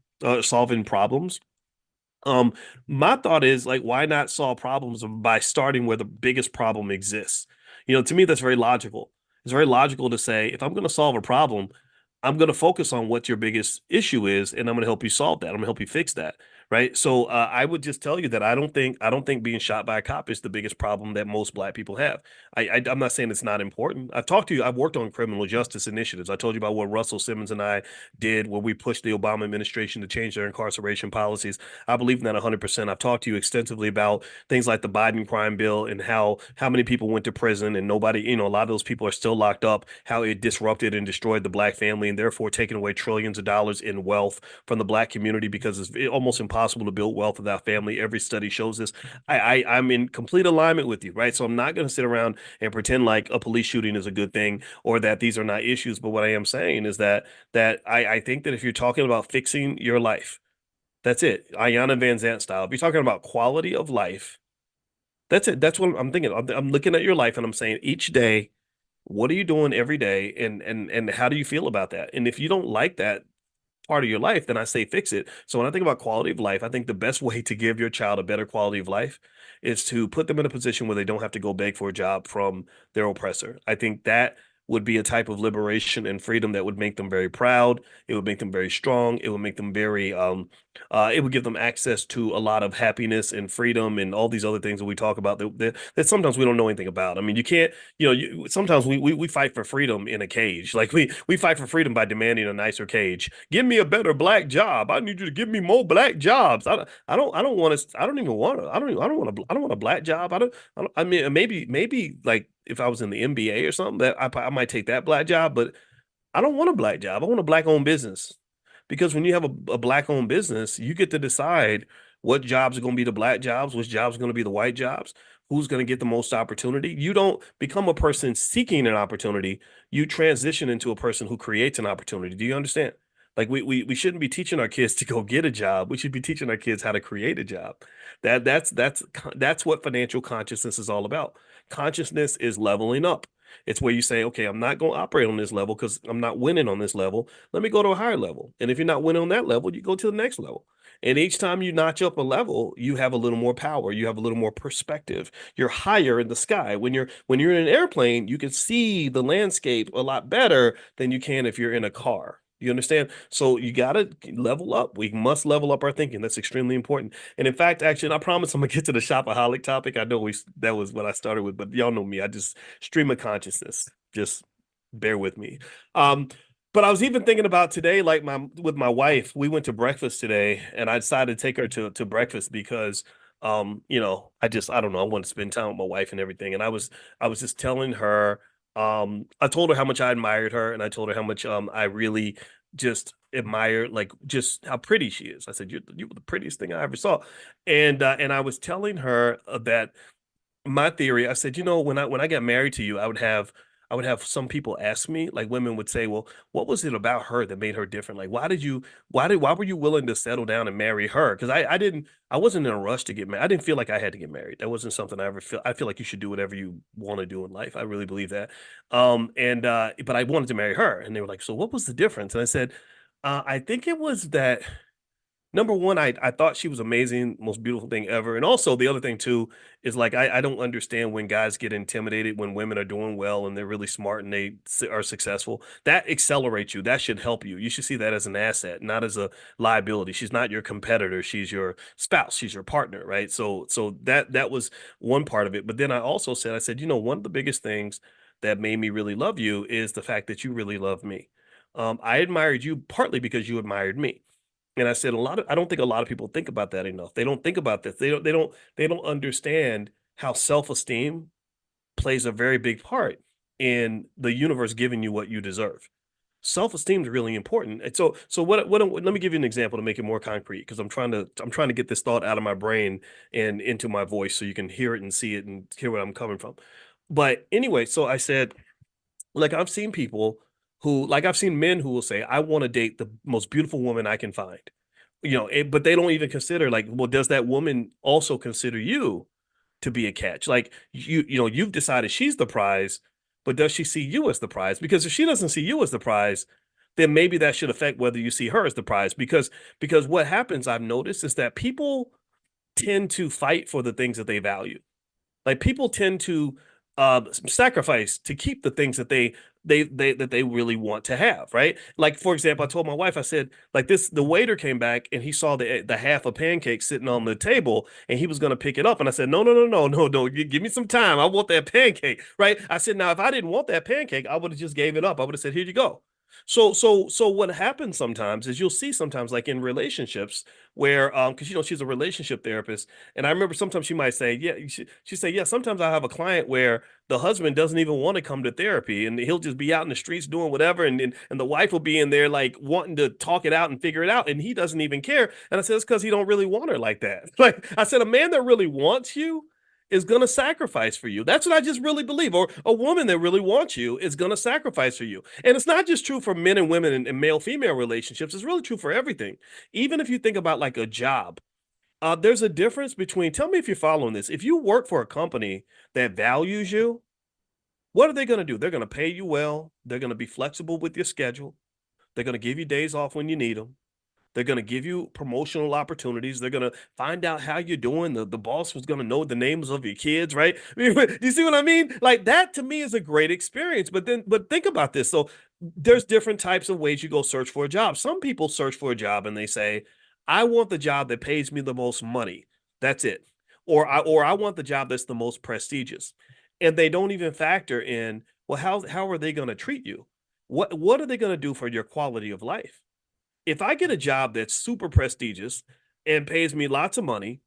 solving problems. Um, my thought is like, why not solve problems by starting where the biggest problem exists? To me, that's very logical. It's very logical to say, if I'm going to solve a problem, I'm going to focus on what your biggest issue is, and I'm going to help you solve that. I'm going to help you fix that, right? So I would just tell you that I don't think being shot by a cop is the biggest problem that most Black people have. I'm not saying it's not important. I've talked to you. I've worked on criminal justice initiatives. I told you about what Russell Simmons and I did, where we pushed the Obama administration to change their incarceration policies. I believe in that 100%. I've talked to you extensively about things like the Biden crime bill and how many people went to prison and nobody, a lot of those people are still locked up, how it disrupted and destroyed the Black family and therefore taking away trillions of dollars in wealth from the Black community because it's almost impossible to build wealth without family. Every study shows this. I'm in complete alignment with you, right? So I'm not going to sit around and pretend like a police shooting is a good thing or that these are not issues. But what I am saying is that I think that if you're talking about fixing your life, that's it. Ayanna Van Zant style. If you're talking about quality of life, that's it. That's what I'm thinking. I'm looking at your life and I'm saying each day, what are you doing every day, and how do you feel about that? And if you don't like that part of your life, then I say fix it. So when I think about quality of life, I think the best way to give your child a better quality of life is to put them in a position where they don't have to go beg for a job from their oppressor. I think that would be a type of liberation and freedom that would make them very proud. It would make them very strong. It would make them very it would give them access to a lot of happiness and freedom and all these other things that we talk about that sometimes we don't know anything about. I mean, you can't, sometimes we fight for freedom in a cage. Like we fight for freedom by demanding a nicer cage. Give me a better Black job. I need you to give me more Black jobs. I don't want to, I don't even want to, I don't want a Black job. I mean, maybe like if I was in the NBA or something that I might take that Black job, but I don't want a Black job. I want a Black owned business. Because when you have a Black owned business, you get to decide what jobs are going to be the Black jobs, which jobs are going to be the white jobs, who's going to get the most opportunity. You don't become a person seeking an opportunity. You transition into a person who creates an opportunity. Do you understand? Like we shouldn't be teaching our kids to go get a job. We should be teaching our kids how to create a job. That's what financial consciousness is all about. Consciousness is leveling up. It's where you say, okay, I'm not going to operate on this level because I'm not winning on this level. Let me go to a higher level. And if you're not winning on that level, you go to the next level. And each time you notch up a level, you have a little more power. You have a little more perspective. You're higher in the sky. When you're in an airplane, you can see the landscape a lot better than you can if you're in a car. You understand? So you got to level up. We must level up our thinking. That's extremely important. And in fact, actually, I promise I'm gonna get to the shopaholic topic. I know that was what I started with, but y'all know me. I just stream of consciousness. Just bear with me. Um, but I was even thinking about today, like with my wife, we went to breakfast today, and I decided to take her to breakfast because I don't know, I want to spend time with my wife and everything. And I was just telling her, I told her how much I admired her, and I told her how much I really just admire like just how pretty she is. I said, you were the prettiest thing I ever saw. And I was telling her that my theory, I said, when I got married to you, I would have some people ask me, like women would say, well, what was it about her that made her different? Like, why were you willing to settle down and marry her? Because I wasn't in a rush to get married. I didn't feel like I had to get married. That wasn't something I feel like you should do whatever you want to do in life. I really believe that. But I wanted to marry her. And they were like, so what was the difference? And I said, I think it was that number one, I thought she was amazing, most beautiful thing ever. And also the other thing too is like I don't understand when guys get intimidated when women are doing well and they're really smart and are successful. That accelerates you. That should help you. You should see that as an asset, not as a liability. She's not your competitor. She's your spouse. She's your partner, right? So that was one part of it. But then I said, one of the biggest things that made me really love you is the fact that you really love me. I admired you partly because you admired me. And I said I don't think a lot of people think about that enough. They don't think about this. They don't understand how self-esteem plays a very big part in the universe giving you what you deserve. Self-esteem is really important. And so what let me give you an example to make it more concrete because I'm trying to get this thought out of my brain and into my voice so you can hear it and see it and hear where I'm coming from. But anyway, so I said, like I've seen men who will say, I want to date the most beautiful woman I can find. But they don't even consider like, well, does that woman also consider you to be a catch? Like you've decided she's the prize, but does she see you as the prize? Because if she doesn't see you as the prize, then maybe that should affect whether you see her as the prize. Because what happens, I've noticed, is that people tend to fight for the things that they value. Like people tend to sacrifice to keep the things that they really want to have, right? Like for example, I told my wife, I said, like this, the waiter came back and he saw the half a pancake sitting on the table and he was going to pick it up, and I said, no, you give me some time. I want that pancake, right? I said, now if I didn't want that pancake, I would have just gave it up. I would have said, here you go. So what happens sometimes is you'll see sometimes like in relationships where because she's a relationship therapist, and I remember sometimes she might say, yeah, she say, yeah, sometimes I have a client where the husband doesn't even want to come to therapy and he'll just be out in the streets doing whatever, and the wife will be in there like wanting to talk it out and figure it out, and he doesn't even care. And I said, it's because he don't really want her like that. Like I said, a man that really wants you is going to sacrifice for you. That's what I just really believe. Or a woman that really wants you is going to sacrifice for you. And it's not just true for men and women and male female relationships. It's really true for everything. Even if you think about like a job, there's a difference between, tell me if you're following this. If you work for a company that values you, what are they going to do? They're going to pay you well. They're going to be flexible with your schedule. They're going to give you days off when you need them. They're going to give you promotional opportunities. They're going to find out how you're doing. The boss was going to know the names of your kids, right? Do you see what I mean? Like that to me is a great experience. But think about this. So there's different types of ways you go search for a job. Some people search for a job and they say, I want the job that pays me the most money. That's it. Or I want the job that's the most prestigious. And they don't even factor in, well, how are they going to treat you? What are they going to do for your quality of life? If I get a job that's super prestigious and pays me lots of money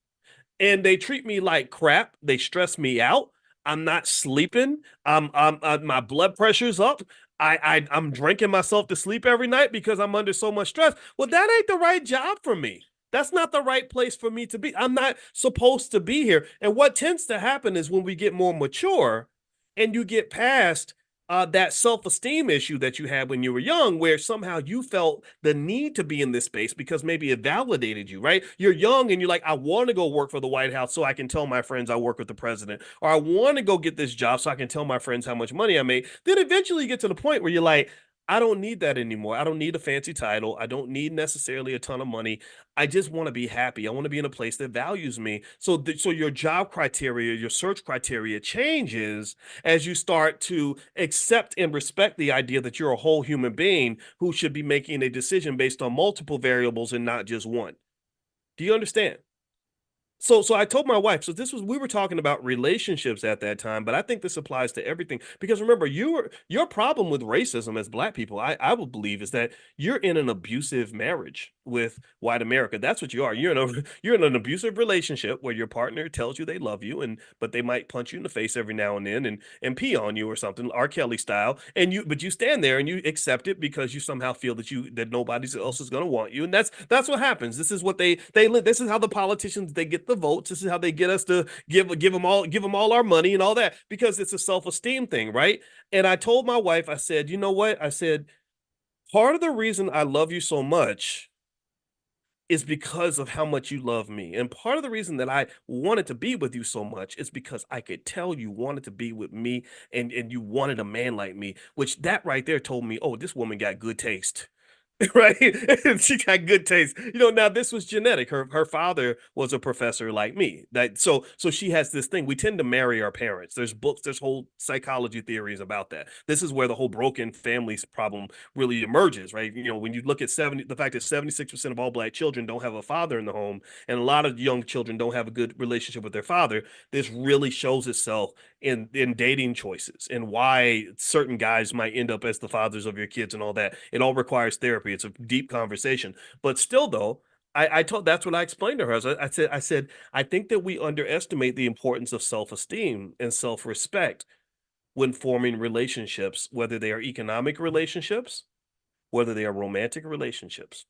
and they treat me like crap, they stress me out, I'm not sleeping, my blood pressure's up, I'm drinking myself to sleep every night because I'm under so much stress. Well, that ain't the right job for me. That's not the right place for me to be. I'm not supposed to be here. And what tends to happen is when we get more mature and you get past that self-esteem issue that you had when you were young, where somehow you felt the need to be in this space because maybe it validated you, right? You're young and you're like, I want to go work for the White House so I can tell my friends I work with the president, or I want to go get this job so I can tell my friends how much money I make. Then eventually you get to the point where you're like, I don't need that anymore. I don't need a fancy title. I don't need necessarily a ton of money. I just want to be happy. I want to be in a place that values me. So your job criteria, your search criteria changes as you start to accept and respect the idea that you're a whole human being who should be making a decision based on multiple variables and not just one. Do you understand? So I told my wife, so this was we were talking about relationships at that time, but I think this applies to everything because remember, your problem with racism as black people, I would believe, is that you're in an abusive marriage with white America. That's what you are. You're in an abusive relationship where your partner tells you they love you, and but they might punch you in the face every now and then and pee on you or something, R. Kelly style. And you stand there and you accept it because you somehow feel that nobody else is going to want you, and that's what happens. This is what they live. This is how the politicians they get the votes. This is how they get us to give them all our money and all that because it's a self-esteem thing, right? And I told my wife, I said, you know what? I said, part of the reason I love you so much is because of how much you love me. And part of the reason that I wanted to be with you so much is because I could tell you wanted to be with me and you wanted a man like me, which that right there told me, oh, this woman got good taste. Right? She got good taste. Now this was genetic. Her father was a professor like me. So she has this thing. We tend to marry our parents. There's books, there's whole psychology theories about that. This is where the whole broken families problem really emerges, right? When you look at the fact that 76% of all black children don't have a father in the home, and a lot of young children don't have a good relationship with their father, this really shows itself in dating choices and why certain guys might end up as the fathers of your kids and all that. It all requires therapy. It's a deep conversation. But still, though, I told that's what I explained to her. I said, I think that we underestimate the importance of self-esteem and self-respect when forming relationships, whether they are economic relationships, whether they are romantic relationships,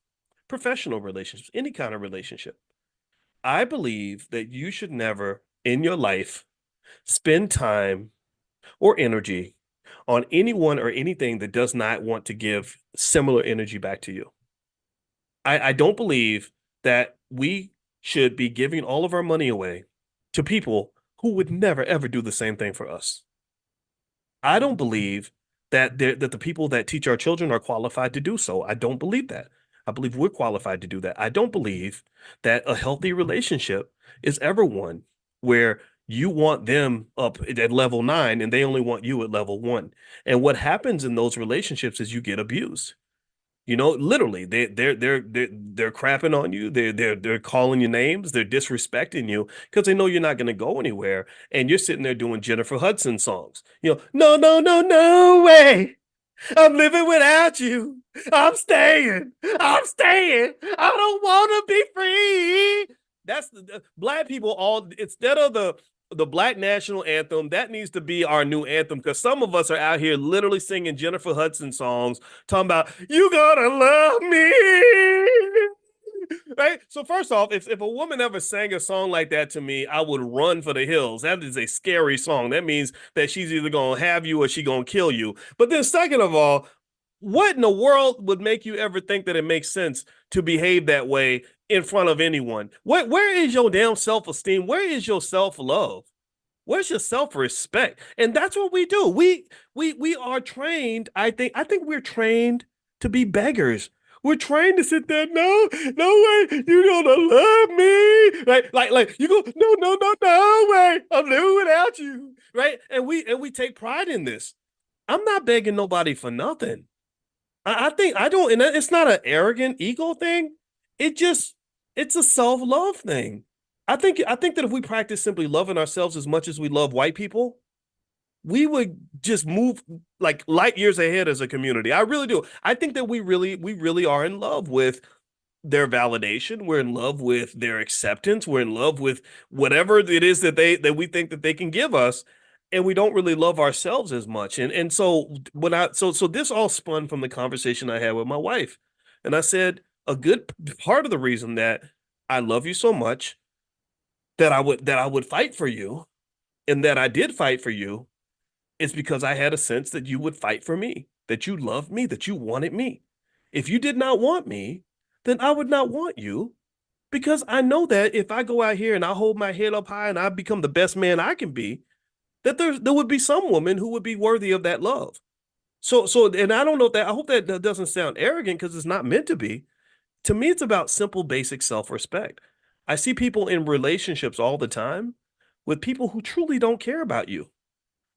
professional relationships, any kind of relationship. I believe that you should never in your life spend time or energy on anyone or anything that does not want to give similar energy back to you. I don't believe that we should be giving all of our money away to people who would never, ever do the same thing for us. I don't believe that the people that teach our children are qualified to do so. I don't believe that. I believe we're qualified to do that. I don't believe that a healthy relationship is ever one where you want them up at level 9 and they only want you at level 1. And what happens in those relationships is you get abused. You know, literally, they're crapping on you. They're calling you names. They're disrespecting you because they know you're not going to go anywhere. And you're sitting there doing Jennifer Hudson songs. You know, no, no, no, no way. I'm living without you. I'm staying. I'm staying. I don't want to be free. That's the black people all instead of the black national anthem, that needs to be our new anthem because some of us are out here literally singing Jennifer Hudson songs, talking about you gotta love me. Right. So first off, if a woman ever sang a song like that to me, I would run for the hills. That is a scary song. That means that she's either gonna have you or she gonna kill you. But then second of all, what in the world would make you ever think that it makes sense to behave that way in front of anyone? Where is your damn self-esteem? Where is your self-love? Where's your self-respect? And that's what we do. We are trained. I think we're trained to be beggars. We're trained to sit there. No, no way. You're gonna love me. Like you go, no, no, no, no way. I'm living without you. Right. And we take pride in this. I'm not begging nobody for nothing. I think I don't, and it's not an arrogant ego thing. It just it's a self-love thing. I think that if we practice simply loving ourselves as much as we love white people, we would just move like light years ahead as a community. I really do. I think that we really are in love with their validation. We're in love with their acceptance. We're in love with whatever it is that we think that they can give us, and we don't really love ourselves as much. And so when I so this all spun from the conversation I had with my wife, and I said a good part of the reason that I love you so much that I would fight for you and that I did fight for you is because I had a sense that you would fight for me, that you loved me, that you wanted me. If you did not want me, then I would not want you because I know that if I go out here and I hold my head up high and I become the best man I can be, that there would be some woman who would be worthy of that love. And I don't know that I hope that doesn't sound arrogant because it's not meant to be. To me, it's about simple, basic self-respect. I see people in relationships all the time with people who truly don't care about you.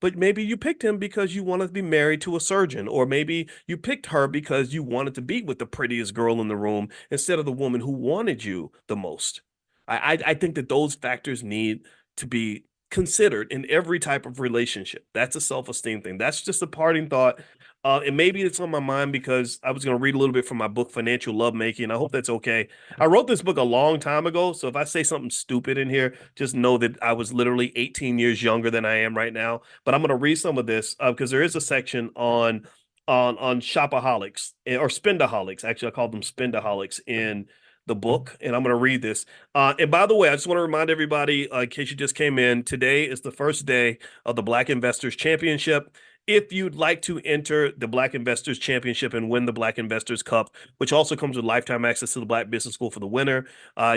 But maybe you picked him because you wanted to be married to a surgeon, or maybe you picked her because you wanted to be with the prettiest girl in the room instead of the woman who wanted you the most. I think that those factors need to be considered in every type of relationship. That's a self-esteem thing. That's just a parting thought. And maybe it's on my mind because I was going to read a little bit from my book, Financial Lovemaking. I hope that's okay. I wrote this book a long time ago. So if I say something stupid in here, just know that I was literally 18 years younger than I am right now. But I'm going to read some of this because there is a section on shopaholics or spendaholics. Actually, I call them spendaholics in the book, and I'm going to read this. And by the way, I just want to remind everybody, in case you just came in, today is the first day of the Black Investors Championship. If you'd like to enter the Black Investors Championship and win the Black Investors Cup, which also comes with lifetime access to the Black Business School for the winner,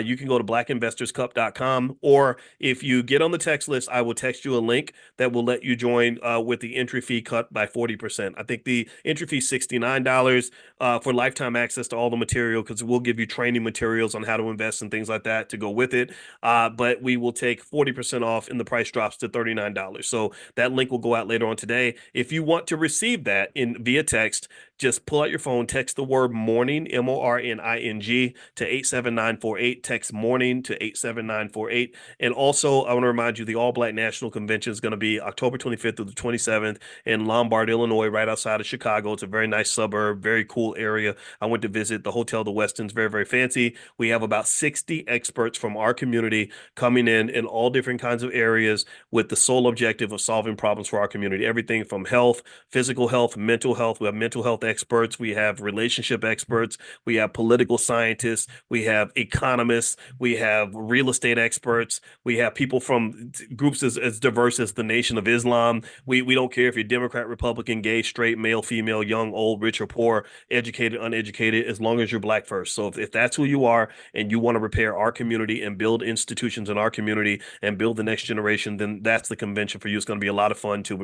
you can go to blackinvestorscup.com. Or if you get on the text list, I will text you a link that will let you join with the entry fee cut by 40%. I think the entry fee is $69 for lifetime access to all the material because we'll give you training materials on how to invest and things like that to go with it. But we will take 40% off and the price drops to $39. So that link will go out later on today. If you want to receive that in via text, just pull out your phone, text the word morning, MORNING, to 87948. Text morning to 87948. And also, I want to remind you the All Black National Convention is going to be October 25th through the 27th in Lombard, Illinois, right outside of Chicago. It's a very nice suburb, very cool area. I went to visit the Hotel the Westin's, very, very fancy. We have about 60 experts from our community coming in all different kinds of areas with the sole objective of solving problems for our community. Everything from health, physical health, mental health. We have mental health experts, we have relationship experts, we have political scientists, we have economists, we have real estate experts, we have people from groups as diverse as the Nation of Islam. We don't care if you're Democrat, Republican, gay, straight, male, female, young, old, rich or poor, educated, uneducated, as long as you're Black first. So if that's who you are and you want to repair our community and build institutions in our community and build the next generation, then that's the convention for you. It's going to be a lot of fun too.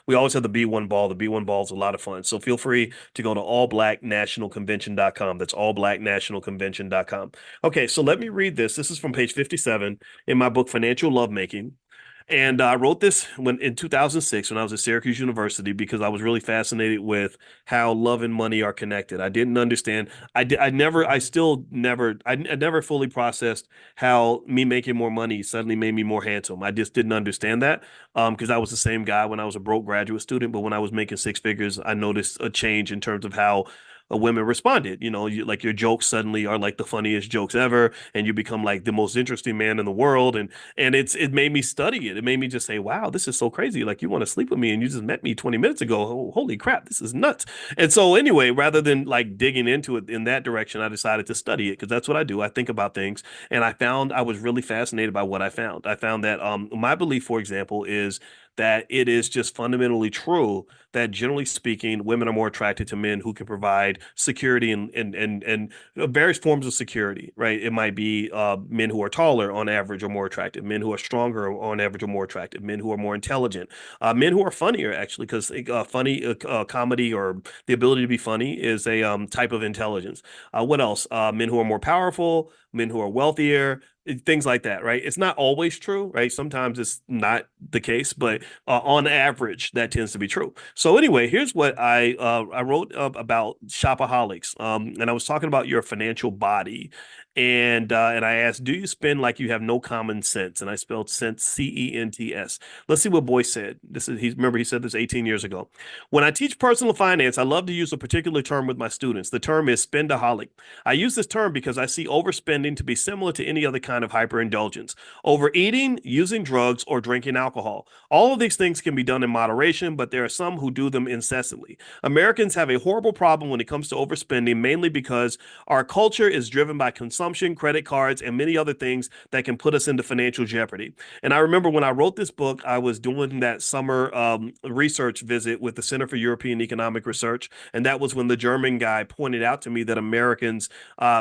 We always have the B1 ball. The B1 ball is a lot of fun. So feel free to go to allblacknationalconvention.com. That's allblacknationalconvention.com. Okay, so let me read this. This is from page 57 in my book, Financial Lovemaking. And I wrote this in 2006 when I was at Syracuse University because I was really fascinated with how love and money are connected. I didn't understand. I never fully processed how me making more money suddenly made me more handsome. I just didn't understand that because I was the same guy when I was a broke graduate student, but when I was making six figures, I noticed a change in terms of how women responded. Like your jokes suddenly are like the funniest jokes ever, and you become like the most interesting man in the world. And it made me study it. It made me just say, wow, this is so crazy. Like you want to sleep with me and you just met me 20 minutes ago. Oh, holy crap, this is nuts. And so anyway, rather than like digging into it in that direction, I decided to study it because that's what I do. I think about things, and I was really fascinated by what I found. I found that my belief, for example, is that it is just fundamentally true that generally speaking, women are more attracted to men who can provide security and various forms of security, right? It might be men who are taller on average are more attractive, men who are stronger on average are more attractive, men who are more intelligent, men who are funnier actually, because comedy or the ability to be funny is a type of intelligence. What else? Men who are more powerful, men who are wealthier, things like that, right? It's not always true, right? Sometimes it's not the case, but on average, that tends to be true. So anyway, here's what I wrote about shopaholics, and I was talking about your financial body, and I asked, do you spend like you have no common sense? And I spelled sense CENTS. Let's see what Boyce said. Remember he said this 18 years ago. When I teach personal finance, I love to use a particular term with my students. The term is spendaholic. I use this term because I see overspending to be similar to any other kind of hyperindulgence. Overeating, using drugs, or drinking alcohol. All of these things can be done in moderation, but there are some who do them incessantly. Americans have a horrible problem when it comes to overspending, mainly because our culture is driven by consumption, credit cards, and many other things that can put us into financial jeopardy. And I remember when I wrote this book, I was doing that summer research visit with the Center for European Economic Research, and that was when the German guy pointed out to me that Americans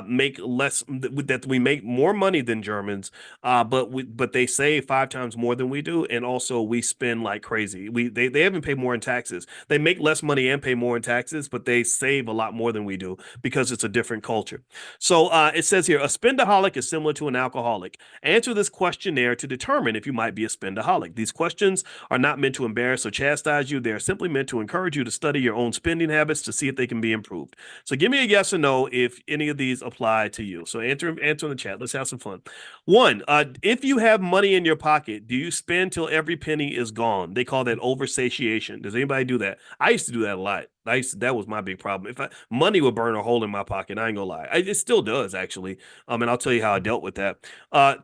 make less, that we make more money than Germans, but they save 5 times more than we do, and also we spend like crazy. They haven't paid more in taxes. They make less money and pay more in taxes, but they save a lot more than we do because it's a different culture. So it says here, a spendaholic is similar to an alcoholic. Answer this questionnaire to determine if you might be a spendaholic. These questions are not meant to embarrass or chastise you. They are simply meant to encourage you to study your own spending habits to see if they can be improved. So give me a yes or no if any of these apply to you. So answer in the chat. Let's have some fun. One, if you have money in your pocket, do you spend till every penny is gone? They call that oversatiation. Does anybody do that? I used to do that a lot. That was my big problem. Money would burn a hole in my pocket, I ain't gonna lie. It still does actually. And I'll tell you how I dealt with that.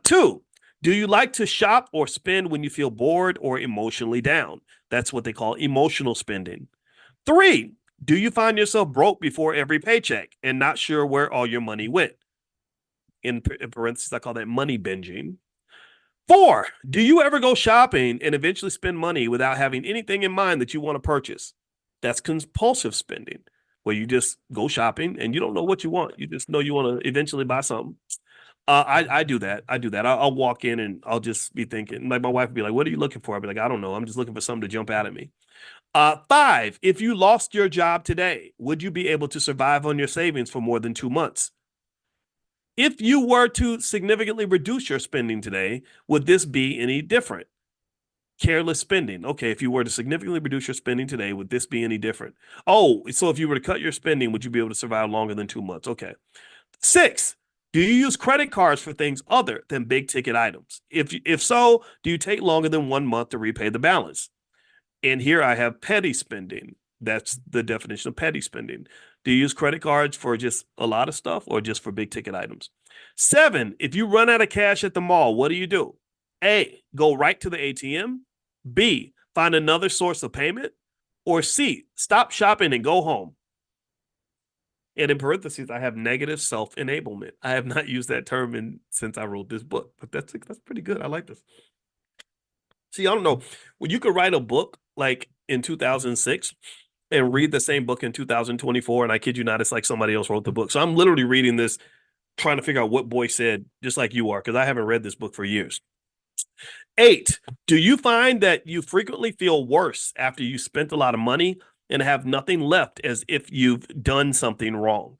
Two, do you like to shop or spend when you feel bored or emotionally down? That's what they call emotional spending. Three, do you find yourself broke before every paycheck and not sure where all your money went? In parentheses, I call that money binging. 4, do you ever go shopping and eventually spend money without having anything in mind that you want to purchase? That's compulsive spending, where you just go shopping and you don't know what you want. You just know you want to eventually buy something. I do that. I'll walk in and I'll just be thinking, like my wife would be like, what are you looking for? I'll be like, I don't know. I'm just looking for something to jump out at me. 5, if you lost your job today, would you be able to survive on your savings for more than 2 months? If you were to significantly reduce your spending today, would this be any different? Careless spending. Okay, if you were to significantly reduce your spending today, would this be any different? Oh, so if you were to cut your spending, would you be able to survive longer than 2 months? Okay. 6, do you use credit cards for things other than big ticket items? If so, do you take longer than 1 month to repay the balance? And here I have petty spending. That's the definition of petty spending. Do you use credit cards for just a lot of stuff or just for big ticket items? 7, if you run out of cash at the mall, what do? A, go right to the ATM. B, find another source of payment. Or C, stop shopping and go home. And in parentheses, I have negative self-enablement. I have not used that term since I wrote this book, but that's pretty good. I like this. See, I don't know. When you could write a book like in 2006 and read the same book in 2024, and I kid you not, it's like somebody else wrote the book. So I'm literally reading this, trying to figure out what Boyce said, just like you are, because I haven't read this book for years. 8, do you find that you frequently feel worse after you spent a lot of money and have nothing left as if you've done something wrong?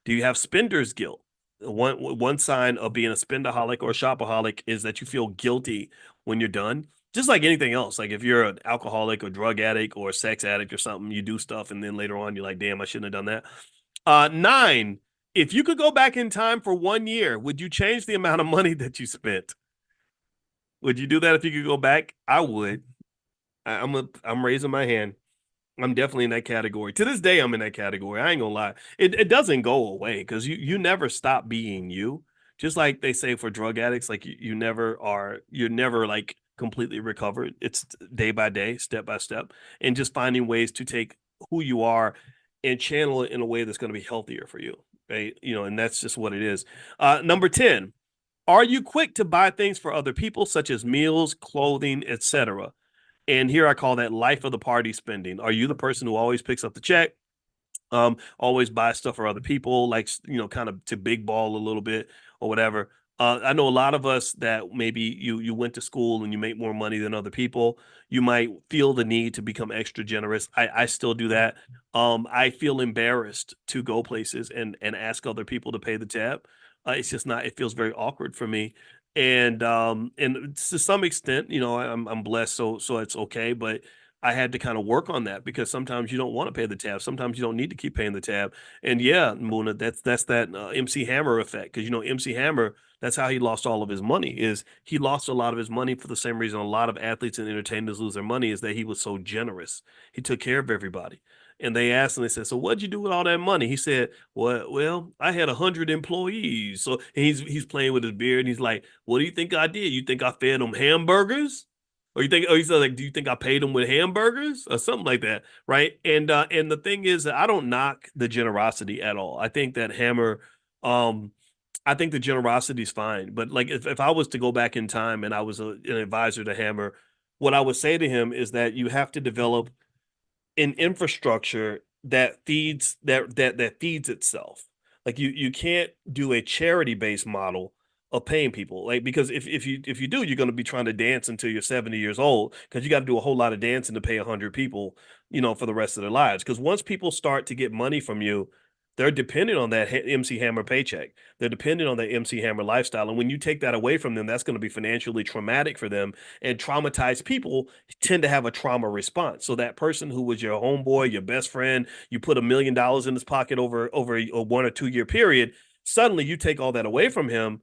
Do you have spender's guilt? One sign of being a spendaholic or a shopaholic is that you feel guilty when you're done. Just like anything else, like if you're an alcoholic or drug addict or a sex addict or something, you do stuff and then later on you're like, damn, I shouldn't have done that. 9, if you could go back in time for 1 year, would you change the amount of money that you spent? Would you do that if you could go back? I would. I'm raising my hand. I'm definitely in that category. To this day, I'm in that category. I ain't gonna lie. It doesn't go away because you never stop being you. Just like they say for drug addicts, like you're never like completely recovered. It's day by day, step by step, and just finding ways to take who you are and channel it in a way that's going to be healthier for you. Right. And that's just what it is. Number 10, are you quick to buy things for other people, such as meals, clothing, etc.? And here I call that life of the party spending. Are you the person who always picks up the check, always buy stuff for other people, like, kind of to big ball a little bit or whatever? I know a lot of us that maybe you went to school and you make more money than other people. You might feel the need to become extra generous. I still do that. I feel embarrassed to go places and ask other people to pay the tab. It's just not. It feels very awkward for me. And to some extent, I'm blessed, so it's okay. But I had to kind of work on that because sometimes you don't want to pay the tab. Sometimes you don't need to keep paying the tab. And yeah, Muna, that's that MC Hammer effect. Because MC Hammer, that's how he lost all of his money. Is he lost a lot of his money for the same reason a lot of athletes and entertainers lose their money, is that he was so generous. He took care of everybody. And they asked him, they said, "So what'd you do with all that money?" He said, "Well, I had 100 employees." So and he's playing with his beard and he's like, "What do you think I did? You think I fed them hamburgers?" Or you think, he said, like, do you think I paid them with hamburgers or something like that, right? And the thing is that I don't knock the generosity at all. I think that Hammer, um, I think the generosity is fine. But like, if I was to go back in time and I was an advisor to Hammer, what I would say to him is that you have to develop an infrastructure that feeds itself. Like you can't do a charity based model of paying people, like, because if you do, you're going to be trying to dance until you're 70 years old because you got to do a whole lot of dancing to pay 100 people, for the rest of their lives. Because once people start to get money from you, they're dependent on that MC Hammer paycheck. They're dependent on that MC Hammer lifestyle. And when you take that away from them, that's going to be financially traumatic for them. And traumatized people tend to have a trauma response. So that person who was your homeboy, your best friend, you put $1 million in his pocket over a 1 or 2 year period, suddenly you take all that away from him.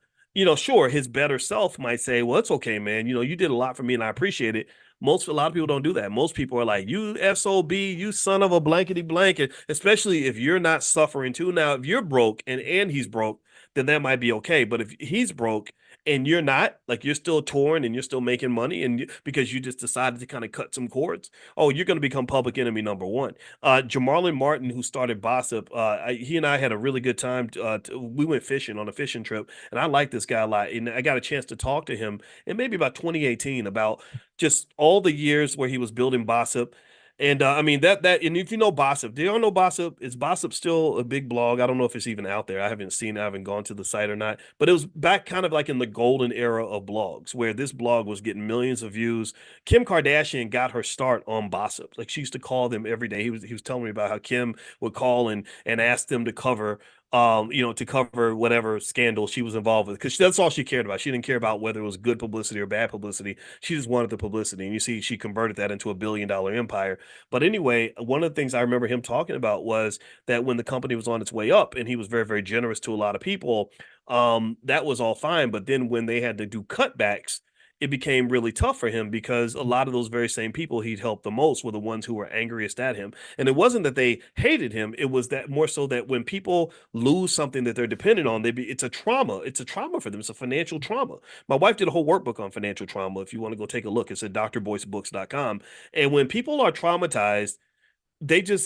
Sure, his better self might say, "Well, it's okay, man. You did a lot for me and I appreciate it." A lot of people don't do that. Most people are like, "You SOB, you son of a blankety blanket," especially if you're not suffering too. Now, if you're broke and he's broke, then that might be okay. But if he's broke and you're not, like, you're still torn and you're still making money because you just decided to kind of cut some cords, oh, you're going to become public enemy number one. Jamarlin Martin, who started Bossip, he and I had a really good time. We went fishing on a fishing trip, and I like this guy a lot. And I got a chance to talk to him in maybe about 2018 about just all the years where he was building Bossip. And I mean and if you know Bossip, do y'all know Bossip? Is Bossip still a big blog? I don't know if it's even out there. I haven't seen it. I haven't gone to the site or not. But it was back kind of like in the golden era of blogs where this blog was getting millions of views. Kim Kardashian got her start on Bossip. Like, she used to call them every day. He was telling me about how Kim would call and ask them to cover to cover whatever scandal she was involved with, because that's all she cared about. She didn't care about whether it was good publicity or bad publicity. She just wanted the publicity. And you see, she converted that into $1 billion empire. But anyway, one of the things I remember him talking about was that when the company was on its way up and he was very, very generous to a lot of people, that was all fine. But then when they had to do cutbacks, it became really tough for him because a lot of those very same people he'd helped the most were the ones who were angriest at him. And it wasn't that they hated him. It was that more so that when people lose something that they're dependent on, it's a trauma. It's a trauma for them. It's a financial trauma. My wife did a whole workbook on financial trauma. If you want to go take a look, it's at drboycebooks.com. And when people are traumatized,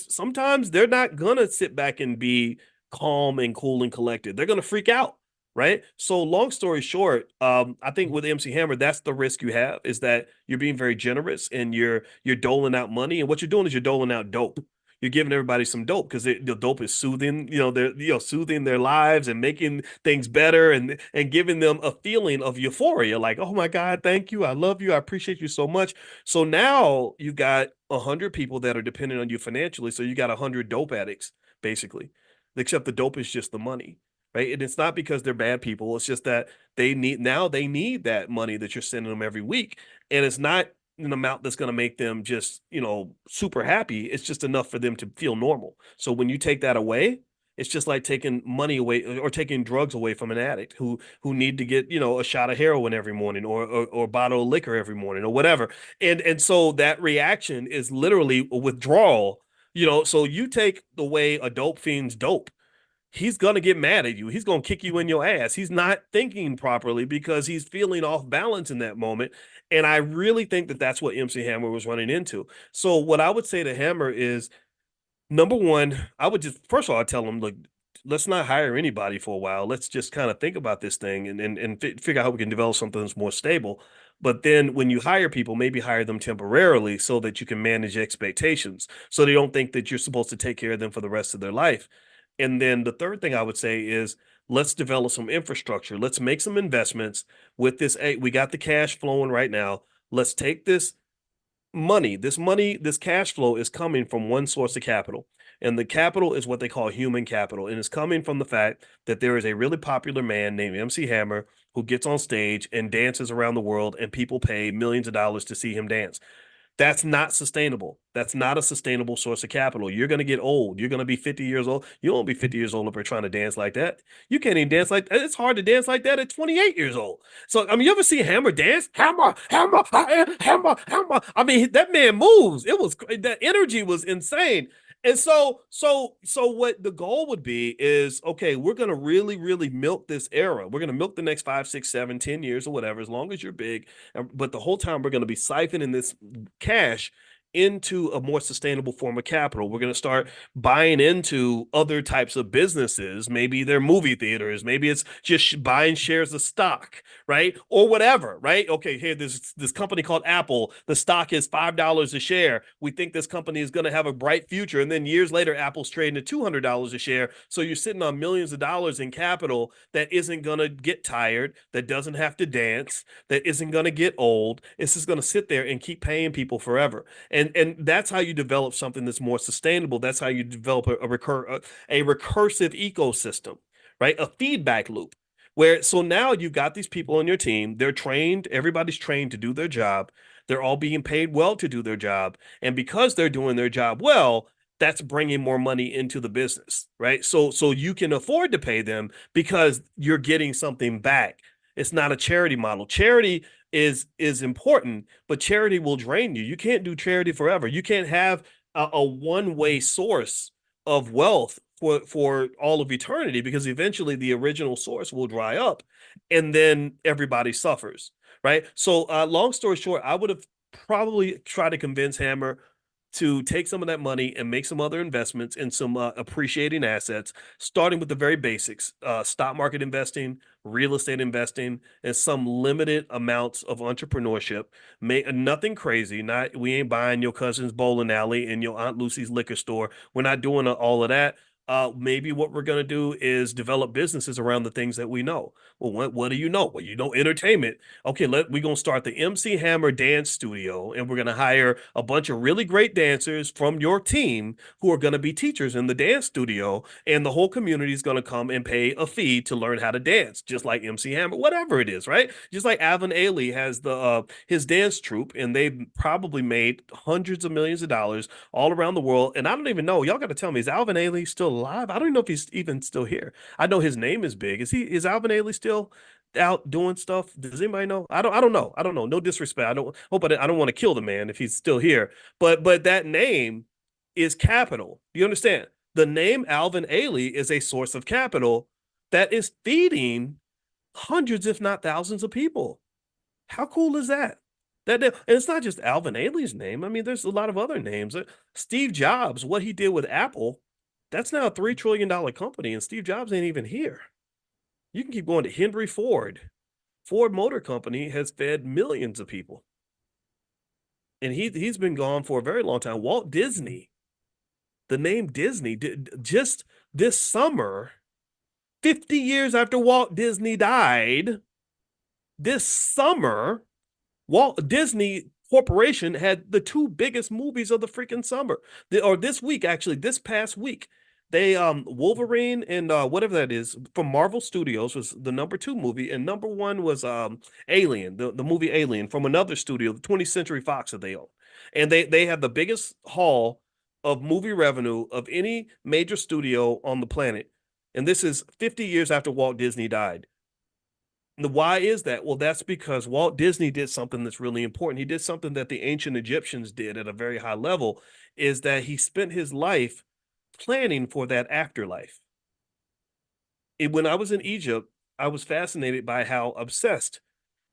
sometimes they're not gonna sit back and be calm and cool and collected. They're going to freak out, right? So long story short, I think with MC Hammer, that's the risk you have, is that you're being very generous and you're doling out money, and what you're doing is you're doling out dope. You're giving everybody some dope because the dope is soothing, they're soothing their lives and making things better, and giving them a feeling of euphoria, like, oh my God, thank you, I love you, I appreciate you so much. So now you got 100 people that are dependent on you financially. So you got 100 dope addicts, basically, except the dope is just the money, right? And it's not because they're bad people. It's just that they need that money that you're sending them every week. And it's not an amount that's going to make them just, super happy. It's just enough for them to feel normal. So when you take that away, it's just like taking money away or taking drugs away from an addict who need to get, a shot of heroin every morning, or a bottle of liquor every morning, or whatever. And so that reaction is literally a withdrawal. So you take away a dope fiend's dope, he's going to get mad at you. He's going to kick you in your ass. He's not thinking properly because he's feeling off balance in that moment. And I really think that that's what MC Hammer was running into. So what I would say to Hammer is, number one, I would just, first of all, I tell him, look, let's not hire anybody for a while. Let's just kind of think about this thing and figure out how we can develop something that's more stable. But then when you hire people, maybe hire them temporarily so that you can manage expectations, so they don't think that you're supposed to take care of them for the rest of their life. And then the third thing I would say is, let's develop some infrastructure. Let's make some investments with this. Hey, we got the cash flowing right now. Let's take this cash flow is coming from one source of capital. And the capital is what they call human capital. And it's coming from the fact that there is a really popular man named MC Hammer who gets on stage and dances around the world, and people pay millions of dollars to see him dance. That's not sustainable. That's not a sustainable source of capital. You're going to get old. You're going to be 50 years old. You won't be 50 years old if you're trying to dance like that. You can't even dance like that. It's hard to dance like that at 28 years old. So, I mean, you ever see Hammer dance? Hammer, Hammer, Hammer, Hammer. I mean, that man moves. That energy was insane. And so what the goal would be is, okay, we're going to really, really milk this era. We're going to milk the next 5, 6, 7, 10 years or whatever, as long as you're big. But the whole time we're going to be siphoning this cash into a more sustainable form of capital. We're going to start buying into other types of businesses. Maybe they're movie theaters. Maybe it's just buying shares of stock, right? Or whatever, right? Okay, here, this company called Apple. The stock is $5 a share. We think this company is going to have a bright future. And then years later, Apple's trading at $200 a share. So you're sitting on millions of dollars in capital that isn't going to get tired, that doesn't have to dance, that isn't going to get old. It's just going to sit there and keep paying people forever. And that's how you develop something that's more sustainable. That's how you develop a recursive ecosystem, right? A feedback loop. Where so now you've got these people on your team, they're trained, everybody's trained to do their job. They're all being paid well to do their job. And because they're doing their job well, that's bringing more money into the business, right? So you can afford to pay them because you're getting something back. It's not a charity model. Charity is important, but charity will drain you. You can't do charity forever. You can't have a one-way source of wealth for all of eternity, because eventually the original source will dry up and then everybody suffers, right? So long story short, I would have probably tried to convince Hammer to take some of that money and make some other investments in some appreciating assets, starting with the very basics: stock market investing, real estate investing, and some limited amounts of entrepreneurship. Nothing crazy. Not We ain't buying your cousin's bowling alley and your Aunt Lucy's liquor store. We're not doing all of that. Maybe what we're going to do is develop businesses around the things that we know. Well, what do you know? Well, you know entertainment. Okay, we're going to start the MC Hammer Dance Studio, and we're going to hire a bunch of really great dancers from your team who are going to be teachers in the dance studio, and the whole community is going to come and pay a fee to learn how to dance, just like MC Hammer, whatever it is, right? Just like Alvin Ailey has his dance troupe, and they've probably made hundreds of millions of dollars all around the world. And I don't even know, y'all got to tell me, is Alvin Ailey still alive? I don't even know if he's even still here. I know his name is big. Is Alvin Ailey still out doing stuff? Does anybody know? I don't know. I don't know. No disrespect. I don't want to kill the man if he's still here. But that name is capital. Do you understand? The name Alvin Ailey is a source of capital that is feeding hundreds, if not thousands, of people. How cool is that? And it's not just Alvin Ailey's name. I mean, there's a lot of other names. Steve Jobs, what he did with Apple, That's now a $3 trillion company, and Steve Jobs ain't even here. You can keep going to Henry Ford. Ford Motor Company has fed millions of people. And he's been gone for a very long time. Walt Disney, the name Disney, just this summer, 50 years after Walt Disney died, this summer, Walt Disney Corporation had the two biggest movies of the freaking summer. Or this week, actually, this past week. They Wolverine and whatever that is from Marvel Studios was the #2 movie, and #1 was Alien, the movie Alien from another studio, the 20th Century Fox that they own. And they have the biggest haul of movie revenue of any major studio on the planet. And this is 50 years after Walt Disney died. Why is that? Well, that's because Walt Disney did something that's really important. He did something that the ancient Egyptians did at a very high level, is that he spent his life planning for that afterlife. When I was in Egypt, I was fascinated by how obsessed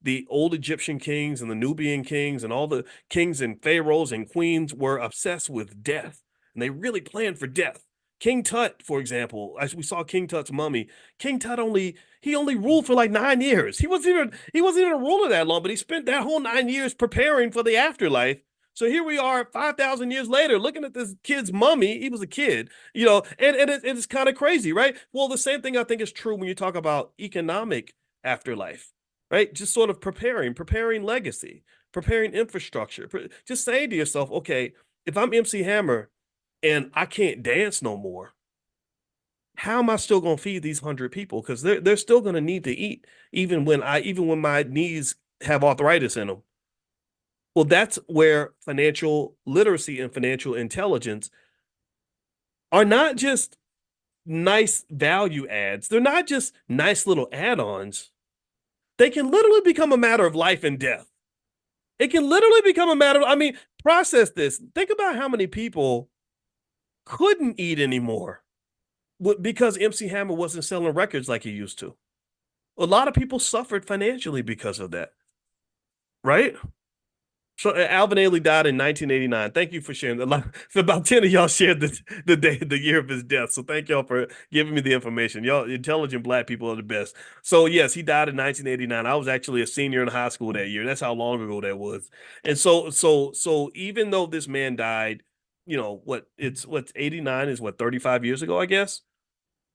the old Egyptian kings and the Nubian kings and all the kings and pharaohs and queens were obsessed with death. And they really planned for death. King Tut, for example, as we saw King Tut's mummy, King Tut only ruled for like 9 years. He wasn't even a ruler that long, but he spent that whole 9 years preparing for the afterlife. So here we are 5,000 years later looking at this kid's mummy. He was a kid, and it's kind of crazy, right? Well, the same thing I think is true when you talk about economic afterlife, right? Just sort of preparing legacy, preparing infrastructure, just saying to yourself, okay, if I'm MC Hammer and I can't dance no more, how am I still going to feed these 100 people? Because they're still going to need to eat, even when my knees have arthritis in them. Well, that's where financial literacy and financial intelligence are not just nice value adds. They're not just nice little add-ons. They can literally become a matter of life and death. It can literally become a matter of, process this. Think about how many people couldn't eat anymore because MC Hammer wasn't selling records like he used to. A lot of people suffered financially because of that, right? So Alvin Ailey died in 1989. Thank you for sharing that. So about 10 of y'all shared the year of his death. So thank y'all for giving me the information. Y'all intelligent Black people are the best. So yes, he died in 1989. I was actually a senior in high school that year. That's how long ago that was. And so even though this man died, what's 89 is 35 years ago, I guess.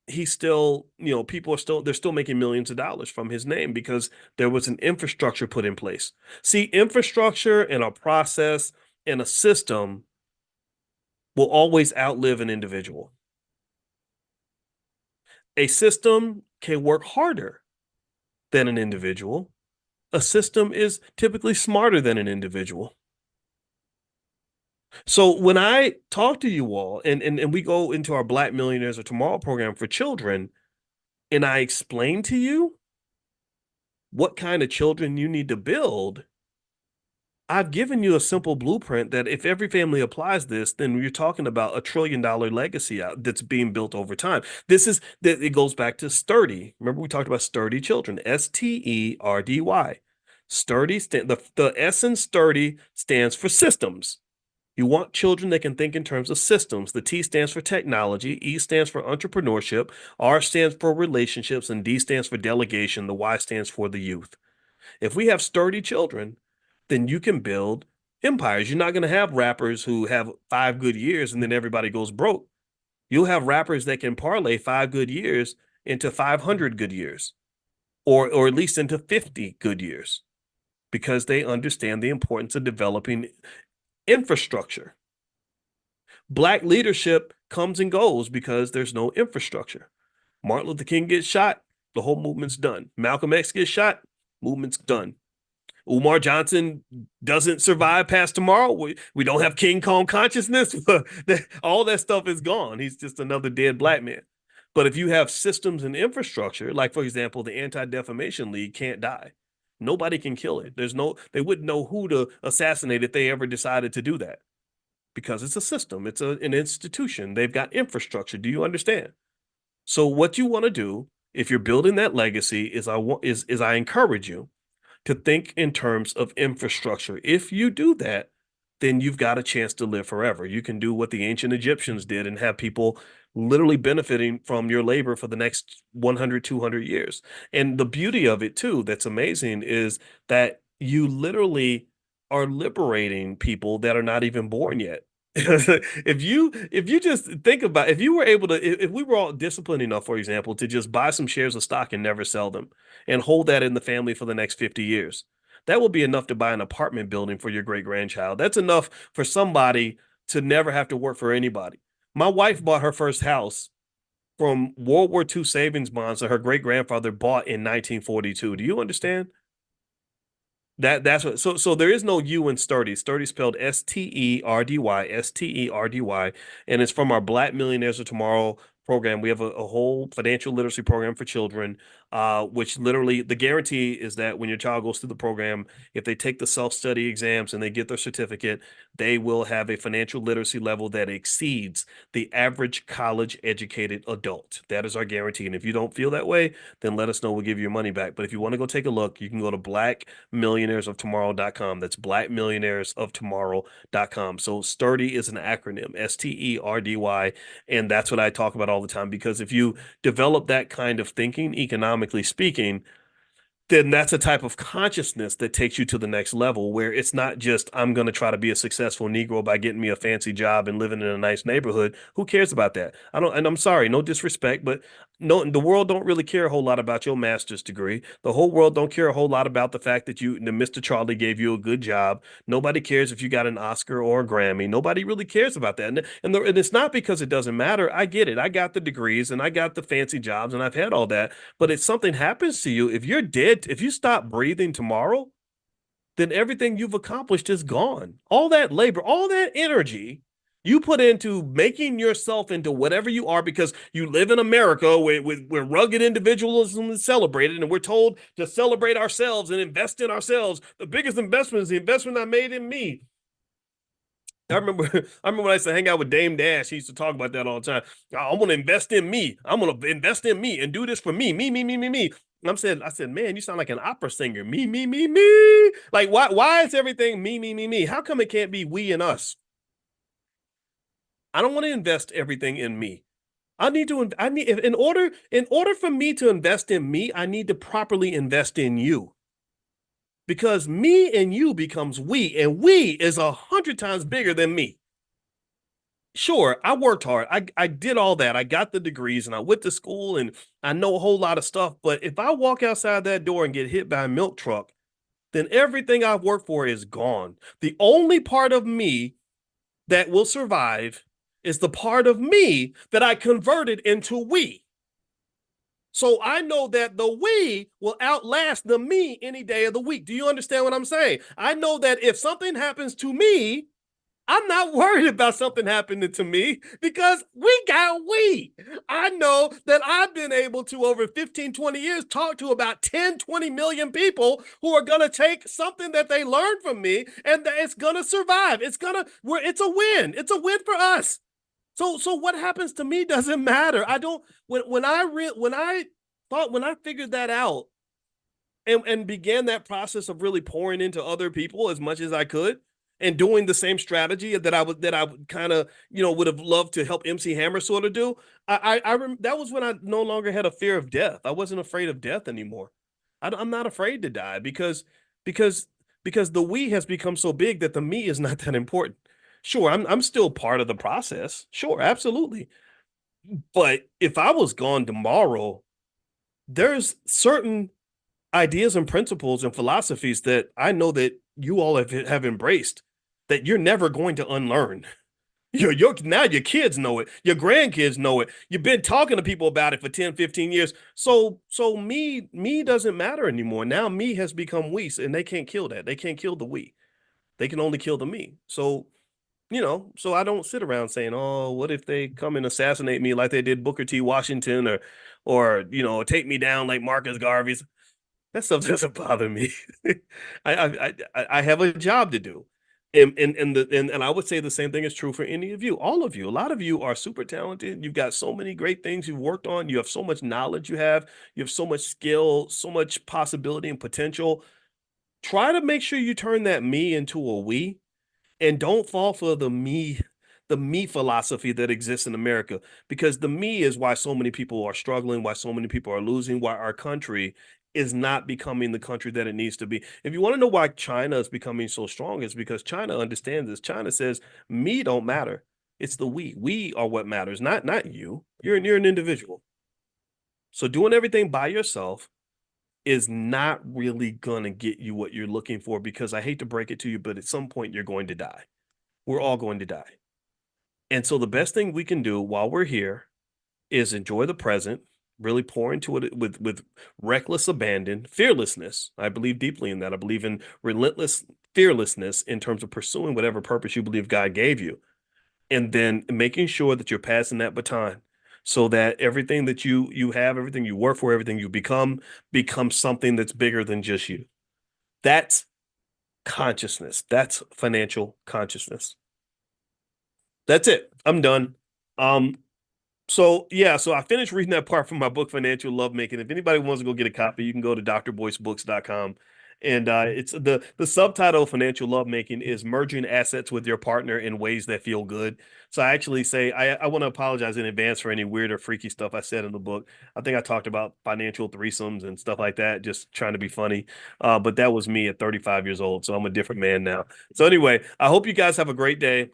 He's still, people they're still making millions of dollars from his name because there was an infrastructure put in place. See, infrastructure and a process and a system will always outlive an individual. A system can work harder than an individual. A system is typically smarter than an individual. So when I talk to you all and we go into our Black Millionaires of Tomorrow program for children, and I explain to you what kind of children you need to build, I've given you a simple blueprint that if every family applies this, then you're talking about $1 trillion legacy that's being built over time. It goes back to sturdy. Remember we talked about sturdy children, STERDY. Sturdy, the S in sturdy stands for systems. You want children that can think in terms of systems. The T stands for technology, E stands for entrepreneurship, R stands for relationships, and D stands for delegation. The Y stands for the youth. If we have sturdy children, then you can build empires. You're not going to have rappers who have 5 good years and then everybody goes broke. You'll have rappers that can parlay 5 good years into 500 good years, or at least into 50 good years, because they understand the importance of developing infrastructure. Black leadership comes and goes because there's no infrastructure. Martin Luther King gets shot, the whole movement's done. Malcolm X gets shot, movement's done. Umar Johnson doesn't survive past tomorrow. We don't have King Kong consciousness. All that stuff is gone. He's just another dead Black man. But if you have systems and infrastructure, like, for example, the Anti-Defamation League can't die. Nobody can kill it. They wouldn't know who to assassinate if they ever decided to do that, because it's a system. It's an institution. They've got infrastructure. Do you understand? So what you want to do if you're building that legacy is I encourage you to think in terms of infrastructure. If you do that, then you've got a chance to live forever. You can do what the ancient Egyptians did and have people literally benefiting from your labor for the next 100, 200 years. And the beauty of it too, that's amazing, is that you literally are liberating people that are not even born yet. If you just think about, if you were able to, if we were all disciplined enough, for example, to just buy some shares of stock and never sell them and hold that in the family for the next 50 years, that will be enough to buy an apartment building for your great grandchild. That's enough for somebody to never have to work for anybody. My wife bought her first house from World War II savings bonds that her great grandfather bought in 1942. Do you understand? That's what, so there is no U in sturdy. Sturdy spelled Sterdy, Sterdy, and it's from our Black Millionaires of Tomorrow program. We have a whole financial literacy program for children, which literally the guarantee is that when your child goes through the program, if they take the self-study exams and they get their certificate, they will have a financial literacy level that exceeds the average college educated adult. That is our guarantee. And if you don't feel that way, then let us know. We'll give you your money back. But if you want to go take a look, you can go to blackmillionairesoftomorrow.com. That's blackmillionairesoftomorrow.com. So sturdy is an acronym, Sterdy, and that's what I talk about all the time, because if you develop that kind of thinking, economically speaking, then that's a type of consciousness that takes you to the next level, where it's not just, I'm going to try to be a successful Negro by getting me a fancy job and living in a nice neighborhood. Who cares about that? I don't, and I'm sorry, no disrespect, but no, the world don't really care a whole lot about your master's degree. The whole world don't care a whole lot about the fact that the Mr. Charlie gave you a good job. Nobody cares if you got an Oscar or a Grammy. Nobody really cares about that. And it's not because it doesn't matter. I get it. I got the degrees and I got the fancy jobs and I've had all that. But if something happens to you, if you're dead, if you stop breathing tomorrow, then everything you've accomplished is gone. All that labor, all that energy you put into making yourself into whatever you are, because you live in America where rugged individualism is celebrated, and we're told to celebrate ourselves and invest in ourselves. The biggest investment is the investment I made in me. I remember when I used to hang out with Dame Dash. He used to talk about that all the time. I'm gonna invest in me. I'm gonna invest in me and do this for me. Me. And I said, man, you sound like an opera singer. Me. Like, why is everything me? How come it can't be we and us? I don't want to invest everything in me. I need, in order for me to invest in me, I need to properly invest in you. Because me and you becomes we, and we is 100 times bigger than me. Sure, I worked hard. I did all that. I got the degrees and I went to school and I know a whole lot of stuff. But if I walk outside that door and get hit by a milk truck, then everything I've worked for is gone. The only part of me that will survive is the part of me that I converted into we. So I know that the we will outlast the me any day of the week. Do you understand what I'm saying? I know that if something happens to me, I'm not worried about something happening to me because we got we. I know that I've been able to, over 15, 20 years, talk to about 10, 20 million people who are going to take something that they learned from me and that it's going to survive. It's a win. It's a win for us. So what happens to me doesn't matter. I don't, when I figured that out and began that process of really pouring into other people as much as I could, and doing the same strategy that I would kind of, would have loved to help MC Hammer sort of do. That was when I no longer had a fear of death. I wasn't afraid of death anymore. I'm not afraid to die because the we has become so big that the me is not that important. Sure, I'm still part of the process. Sure, absolutely. But if I was gone tomorrow, there's certain ideas and principles and philosophies that I know that you all have embraced that you're never going to unlearn. Now your kids know it, your grandkids know it. You've been talking to people about it for 10, 15 years. So me doesn't matter anymore. Now me has become we, and they can't kill that. They can't kill the we. They can only kill the me. So I don't sit around saying, "Oh, what if they come and assassinate me like they did Booker T. Washington, or take me down like Marcus Garvey's." That stuff doesn't bother me. I have a job to do. And I would say the same thing is true for any of you, all of you. A lot of you are super talented. You've got so many great things you've worked on. You have so much knowledge you have so much skill, so much possibility and potential. Try to make sure you turn that me into a we, and don't fall for the me the me philosophy that exists in America, because the me is why so many people are struggling, why so many people are losing, why our country is not becoming the country that it needs to be. If you want to know why China is becoming so strong, it's because China understands this. China says me don't matter. It's the we. We are what matters, not you. You're an individual. So doing everything by yourself is not really gonna get you what you're looking for, because I hate to break it to you, but at some point you're going to die. We're all going to die. And so the best thing we can do while we're here is enjoy the present, really pour into it with reckless abandon, fearlessness. I believe deeply in that. I believe in relentless fearlessness in terms of pursuing whatever purpose you believe God gave you, and then making sure that you're passing that baton so that everything that you have, everything you work for, everything you become becomes something that's bigger than just you. That's consciousness. That's financial consciousness. That's it. I'm done. Um, So yeah, so I finished reading that part from my book, Financial Lovemaking. If anybody wants to go get a copy, you can go to drboycebooks.com. And it's the subtitle of Financial Lovemaking is merging assets with your partner in ways that feel good. So I actually say I want to apologize in advance for any weird or freaky stuff I said in the book. I think I talked about financial threesomes and stuff like that, just trying to be funny. But that was me at 35 years old, so I'm a different man now. So anyway, I hope you guys have a great day.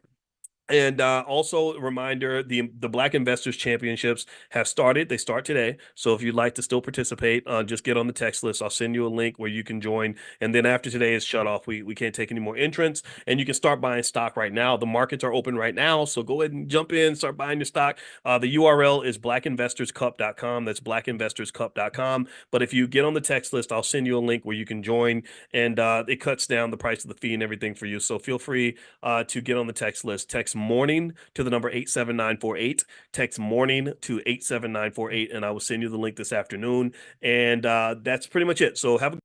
And also a reminder, the Black Investors Championships have started. They start today. So if you'd like to still participate, just get on the text list. I'll send you a link where you can join. And then after today is shut off, we can't take any more entrants. And you can start buying stock right now. The markets are open right now. So go ahead and jump in, start buying your stock. The URL is blackinvestorscup.com. That's blackinvestorscup.com. But if you get on the text list, I'll send you a link where you can join. And it cuts down the price of the fee and everything for you. So feel free to get on the text list. Text morning to the number 87948. Text morning to 87948, and I will send you the link this afternoon. And that's pretty much it. So have a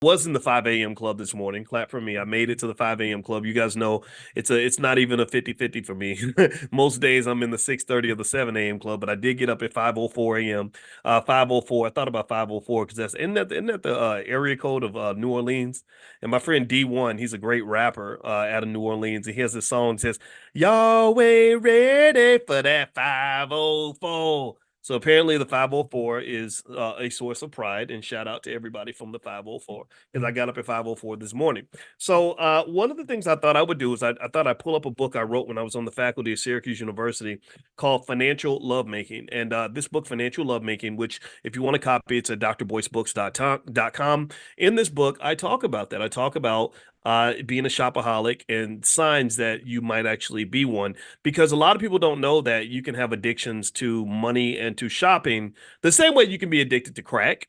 was in the 5 a.m. club this morning. Clap for me. I made it to the 5 a.m. club. You guys know it's not even a 50-50 for me. Most days I'm in the 6:30 or the 7 a.m. club, but I did get up at 5:04 a.m. 5:04. I thought about 5:04 because that's isn't that the area code of New Orleans? And my friend D1, he's a great rapper out of New Orleans, and he has this song that says, "Y'all ain't ready for that 5:04." So apparently the 5:04 is a source of pride, and shout out to everybody from the 5:04 because I got up at 5:04 this morning. So one of the things I thought I would do is I thought I'd pull up a book I wrote when I was on the faculty of Syracuse University called Financial Lovemaking. And this book, Financial Lovemaking, which if you want a copy, it's at drboycebooks.com. In this book, I talk about that. I talk about being a shopaholic and signs that you might actually be one, because a lot of people don't know that you can have addictions to money and to shopping the same way you can be addicted to crack,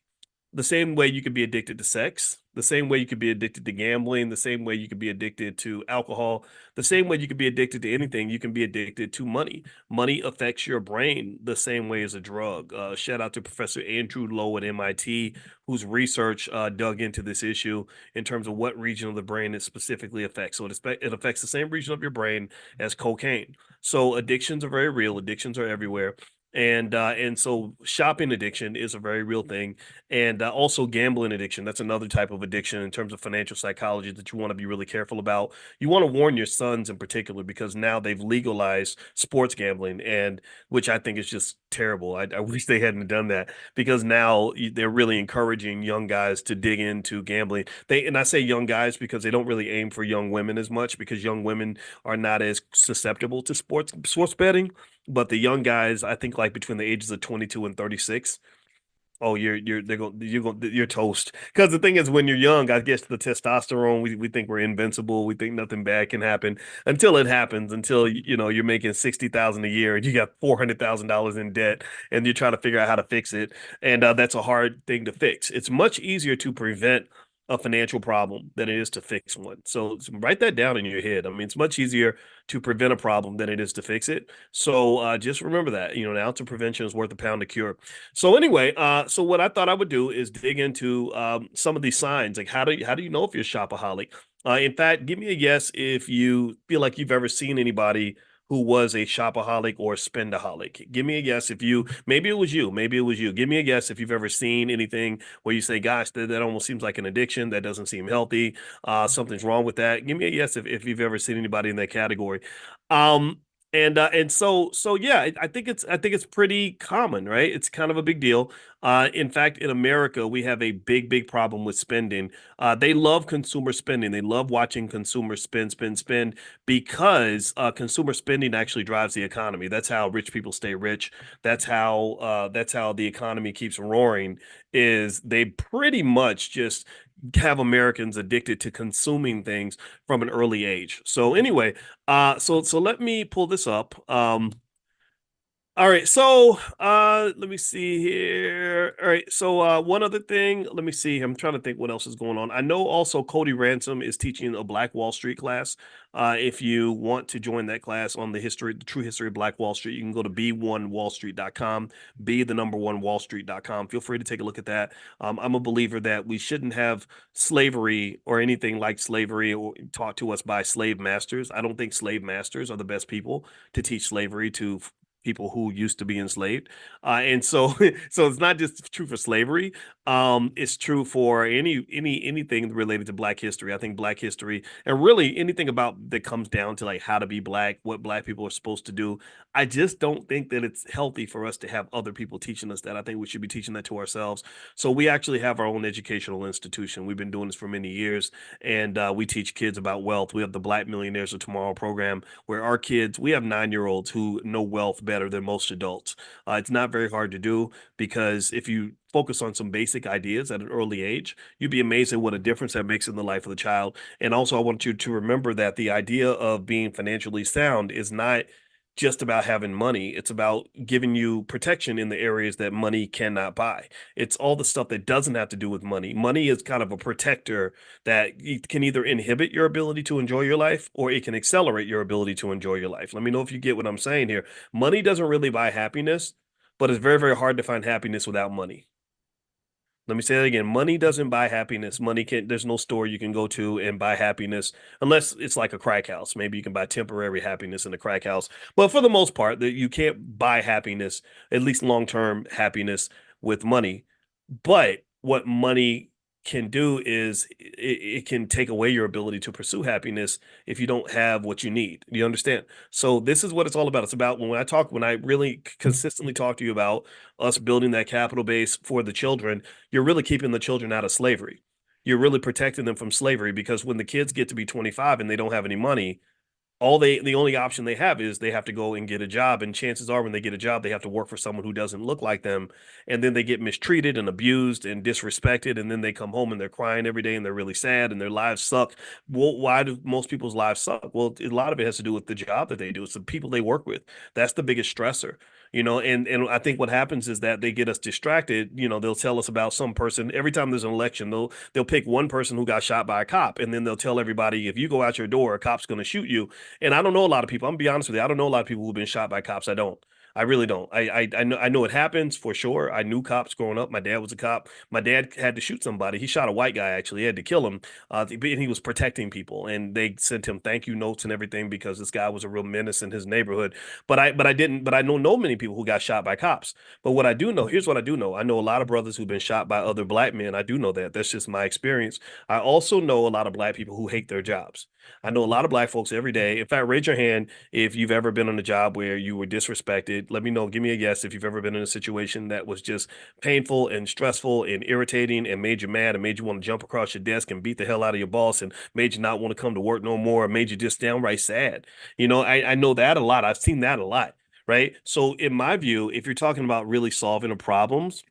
the same way you could be addicted to sex, the same way you could be addicted to gambling, the same way you could be addicted to alcohol, the same way you could be addicted to anything, you can be addicted to money. Money affects your brain the same way as a drug. Shout out to Professor Andrew Lowe at MIT, whose research dug into this issue in terms of what region of the brain it specifically affects. So it affects the same region of your brain as cocaine. So addictions are very real. Addictions are everywhere. And so shopping addiction is a very real thing, and also gambling addiction. That's another type of addiction in terms of financial psychology that you want to be really careful about. You want to warn your sons in particular, because now they've legalized sports gambling, and which I think is just terrible. I wish they hadn't done that, because now they're really encouraging young guys to dig into gambling. And I say young guys because they don't really aim for young women as much, because young women are not as susceptible to sports betting. But the young guys, I think, like between the ages of 22 and 36, oh, you're toast. Because the thing is, when you're young, I guess the testosterone, we think we're invincible. We think nothing bad can happen until it happens. Until you're making 60,000 a year and you got $400,000 in debt, and you're trying to figure out how to fix it. And that's a hard thing to fix. It's much easier to prevent a financial problem than it is to fix one. So write that down in your head. I mean, it's much easier to prevent a problem than it is to fix it. So just remember that, an ounce of prevention is worth a pound of cure. So anyway, so what I thought I would do is dig into some of these signs. Like how do you know if you're a shopaholic? In fact, give me a guess if you feel like you've ever seen anybody who was a shopaholic or spendaholic. Give me a guess if maybe it was you, maybe it was you. Give me a guess if you've ever seen anything where you say, gosh, that almost seems like an addiction. That doesn't seem healthy. Something's wrong with that. Give me a guess if you've ever seen anybody in that category. Um, And yeah, I think it's pretty common, right? It's kind of a big deal. In fact, in America, we have a big problem with spending. They love consumer spending. They love watching consumers spend because consumer spending actually drives the economy. That's how rich people stay rich. That's how the economy keeps roaring. Is they pretty much just have Americans addicted to consuming things from an early age. So anyway, so let me pull this up. All right, so let me see here. All right, so one other thing, let me see. I'm trying to think what else is going on. I know also Cody Ransom is teaching a Black Wall Street class. If you want to join that class on the true history of Black Wall Street, you can go to b1wallstreet.com, be the number one wallstreet.com. Feel free to take a look at that. I'm a believer that we shouldn't have slavery or anything like slavery or taught to us by slave masters. I don't think slave masters are the best people to teach slavery to people who used to be enslaved. And so so it's not just true for slavery. It's true for anything related to Black history. I think Black history and really anything about that comes down to like how to be Black, what Black people are supposed to do. I just don't think that it's healthy for us to have other people teaching us that. I think we should be teaching that to ourselves. So we actually have our own educational institution. We've been doing this for many years, and we teach kids about wealth. We have the Black Millionaires of Tomorrow program where our kids, we have 9-year-olds who know wealth better than most adults. It's not very hard to do because if you focus on some basic ideas at an early age, you'd be amazed at what a difference that makes in the life of the child. And also, I want you to remember that the idea of being financially sound is not just about having money. It's about giving you protection in the areas that money cannot buy. It's all the stuff that doesn't have to do with money. Money is kind of a protector that can either inhibit your ability to enjoy your life or it can accelerate your ability to enjoy your life. Let me know if you get what I'm saying here. Money doesn't really buy happiness, but it's very hard to find happiness without money. Let me say that again. Money doesn't buy happiness. Money can't, there's no store you can go to and buy happiness unless it's like a crack house. Maybe you can buy temporary happiness in a crack house. But for the most part, that you can't buy happiness, at least long-term happiness with money. But what money can do is it can take away your ability to pursue happiness if you don't have what you need. Do you understand? So this is what it's all about. It's about when I really consistently talk to you about us building that capital base for the children, you're really keeping the children out of slavery. You're really protecting them from slavery because when the kids get to be 25 and they don't have any money, the only option they have is they have to go and get a job, and chances are when they get a job they have to work for someone who doesn't look like them, and then they get mistreated and abused and disrespected, and then they come home and they're crying every day and they're really sad and their lives suck. Well, why do most people's lives suck? Well, a lot of it has to do with the job that they do. It's the people they work with. That's the biggest stressor. And I think what happens is that they get us distracted. They'll tell us about some person every time there's an election. They'll pick one person who got shot by a cop, and then they'll tell everybody if you go out your door, a cop's going to shoot you. And I don't know a lot of people. I'm gonna be honest with you. I don't know a lot of people who've been shot by cops. I don't. I really don't. I know it happens for sure. I knew cops growing up. My dad was a cop. My dad had to shoot somebody. He shot a white guy actually. He had to kill him. And he was protecting people, and they sent him thank you notes and everything because this guy was a real menace in his neighborhood. But I don't know many people who got shot by cops. But what I do know, here's what I do know. I know a lot of brothers who've been shot by other black men. I do know that. That's just my experience. I also know a lot of black people who hate their jobs. I know a lot of black folks every day. In fact, raise your hand if you've ever been on a job where you were disrespected. Let me know. Give me a yes if you've ever been in a situation that was just painful and stressful and irritating and made you mad and made you want to jump across your desk and beat the hell out of your boss and made you not want to come to work no more, or made you just downright sad. I know that a lot. I've seen that a lot, right? So in my view, if you're talking about really solving problems,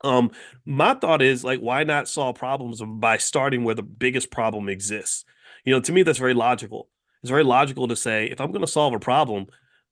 um, my thought is like, why not solve problems by starting where the biggest problem exists? To me, that's very logical. It's very logical to say, if I'm going to solve a problem,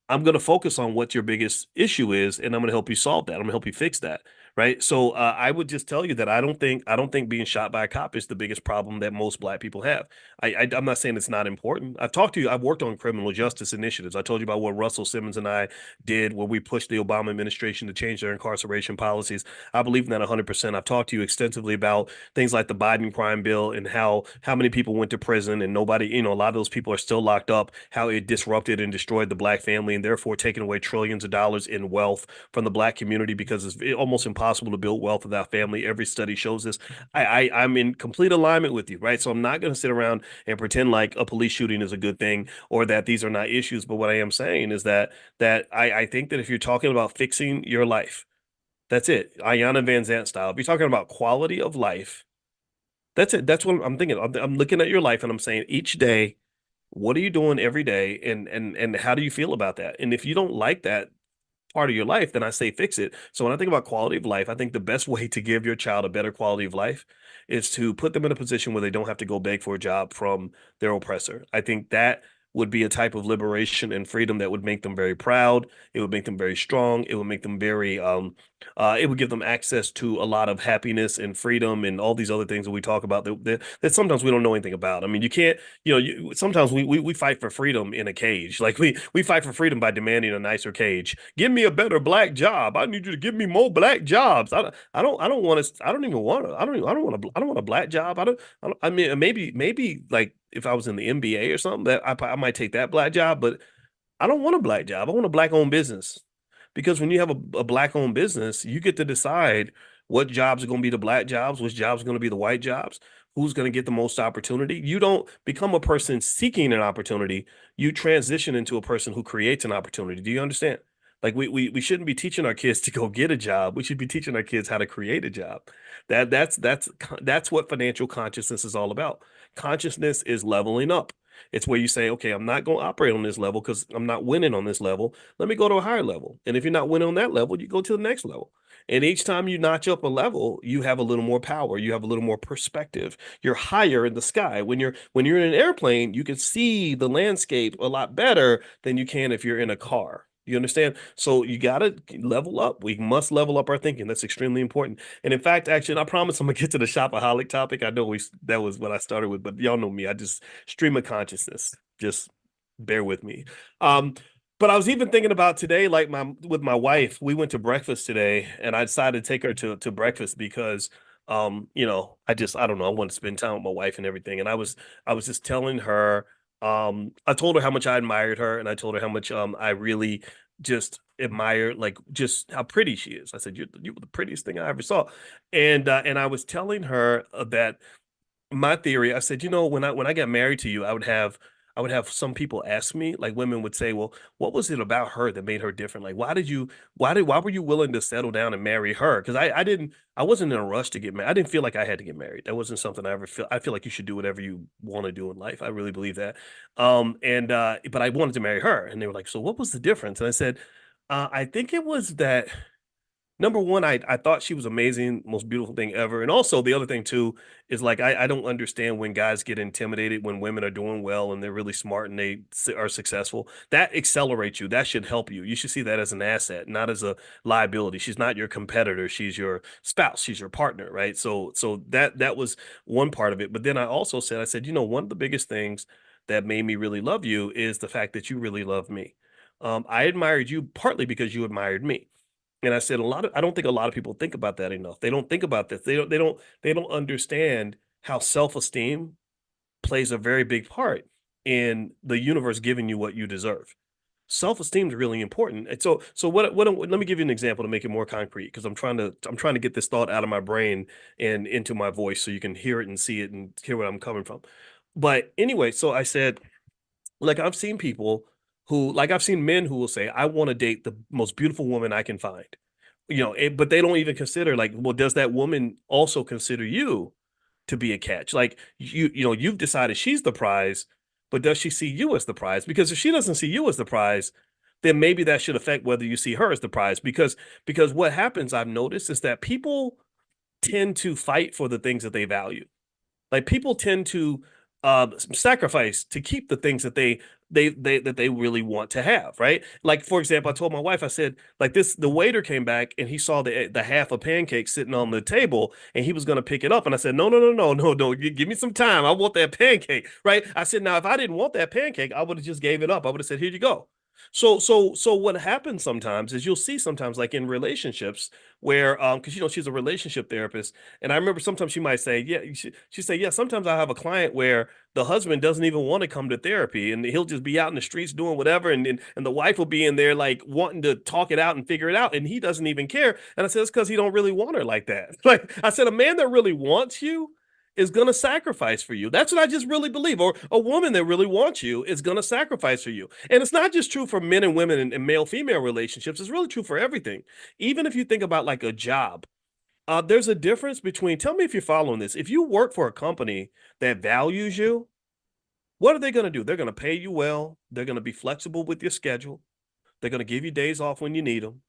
I'm going to focus on what your biggest issue is, and I'm going to help you solve that. I'm going to help you fix that, right? So I would just tell you that I don't think being shot by a cop is the biggest problem that most black people have. I'm not saying it's not important. I've talked to you. I've worked on criminal justice initiatives. I told you about what Russell Simmons and I did, where we pushed the Obama administration to change their incarceration policies. I believe in that 100%. I've talked to you extensively about things like the Biden crime bill and how many people went to prison and nobody, a lot of those people are still locked up, how it disrupted and destroyed the black family and therefore taking away trillions of dollars in wealth from the black community because it's almost impossible impossible to build wealth without family. Every study shows this. I'm in complete alignment with you, right? So I'm not going to sit around and pretend like a police shooting is a good thing or that these are not issues. But what I am saying is that I think that if you're talking about fixing your life, that's it. Ayanna Van Zant style. If you're talking about quality of life, that's it. That's what I'm thinking. I'm looking at your life and I'm saying each day, what are you doing every day, and how do you feel about that? And if you don't like that part of your life, then I say fix it. So when I think about quality of life, I think the best way to give your child a better quality of life is to put them in a position where they don't have to go beg for a job from their oppressor. I think that would be a type of liberation and freedom that would make them very proud. It would make them very strong. It would make them very it would give them access to a lot of happiness and freedom and all these other things that we talk about that sometimes we don't know anything about. I mean, you can't, sometimes we fight for freedom in a cage. Like we fight for freedom by demanding a nicer cage. Give me a better black job. I need you to give me more black jobs. I don't want to, I don't even want to, I don't want a black job. I mean, maybe like if I was in the NBA or something, that I might take that black job, but I don't want a black job. I want a black owned business. Because when you have a black owned business, you get to decide what jobs are going to be the black jobs, which jobs are going to be the white jobs, who's going to get the most opportunity. You don't become a person seeking an opportunity. You transition into a person who creates an opportunity. Do you understand? Like we shouldn't be teaching our kids to go get a job. We should be teaching our kids how to create a job. That's what financial consciousness is all about. Consciousness is leveling up. It's where you say, okay, I'm not going to operate on this level because I'm not winning on this level. Let me go to a higher level. And if you're not winning on that level, you go to the next level. And each time you notch up a level, you have a little more power. You have a little more perspective. You're higher in the sky. When you're in an airplane, you can see the landscape a lot better than you can if you're in a car. You understand? So you got to level up. We must level up our thinking. That's extremely important. And in fact, actually, I promise I'm gonna get to the shopaholic topic. I know that was what I started with, but y'all know me. I just stream of consciousness. Just bear with me. Um, but I was even thinking about today, like with my wife, we went to breakfast today, and I decided to take her to breakfast because I don't know, I want to spend time with my wife and everything. And I was just telling her, I told her how much I admired her, and I told her how much I really just admire like just how pretty she is. I said, you were the prettiest thing I ever saw. And I was telling her that my theory, I said, when I got married to you, I would have some people ask me, like women would say, well, what was it about her that made her different? Like, why were you willing to settle down and marry her? Because I wasn't in a rush to get married. I didn't feel like I had to get married. That wasn't something I feel like you should do whatever you want to do in life. I really believe that. But I wanted to marry her. And they were like, so what was the difference? And I said, I think it was that number one, I thought she was amazing, most beautiful thing ever. And also the other thing too is like I don't understand when guys get intimidated when women are doing well and they're really smart and they are successful. That accelerates you. That should help you. You should see that as an asset, not as a liability. She's not your competitor. She's your spouse. She's your partner, right? So that was one part of it. But then I said, one of the biggest things that made me really love you is the fact that you really love me. I admired you partly because you admired me. And I said I don't think a lot of people think about that enough. They don't think about this. They don't understand how self-esteem plays a very big part in the universe giving you what you deserve. Self-esteem is really important. And so let me give you an example to make it more concrete because I'm trying to get this thought out of my brain and into my voice so you can hear it and see it and hear where I'm coming from. But anyway, so I said, like I've seen men who will say, I want to date the most beautiful woman I can find. But they don't even consider like, well, does that woman also consider you to be a catch? Like you've decided she's the prize, but does she see you as the prize? Because if she doesn't see you as the prize, then maybe that should affect whether you see her as the prize. Because what happens, I've noticed, is that people tend to fight for the things that they value. Like people tend to sacrifice to keep the things that they really want to have, right? Like for example, I told my wife, I said, like the waiter came back and he saw the half a pancake sitting on the table and he was going to pick it up, and I said, no, no, no, no, no, no, give me some time. I want that pancake, right? I said, now if I didn't want that pancake, I would have just gave it up. I would have said, here you go. So what happens sometimes is you'll see sometimes like in relationships where because she's a relationship therapist, and I remember sometimes she might say, yeah, she say, yeah, sometimes I have a client where the husband doesn't even want to come to therapy and he'll just be out in the streets doing whatever, and the wife will be in there like wanting to talk it out and figure it out, and he doesn't even care. And I said, it's because he don't really want her like that. Like I said, a man that really wants you is going to sacrifice for you. That's what I just really believe. Or a woman that really wants you is going to sacrifice for you. And it's not just true for men and women and male female relationships, it's really true for everything. Even if you think about like a job, there's a difference between, tell me if you're following this. If you work for a company that values you, what are they going to do? They're going to pay you well, they're going to be flexible with your schedule, they're going to give you days off when you need them.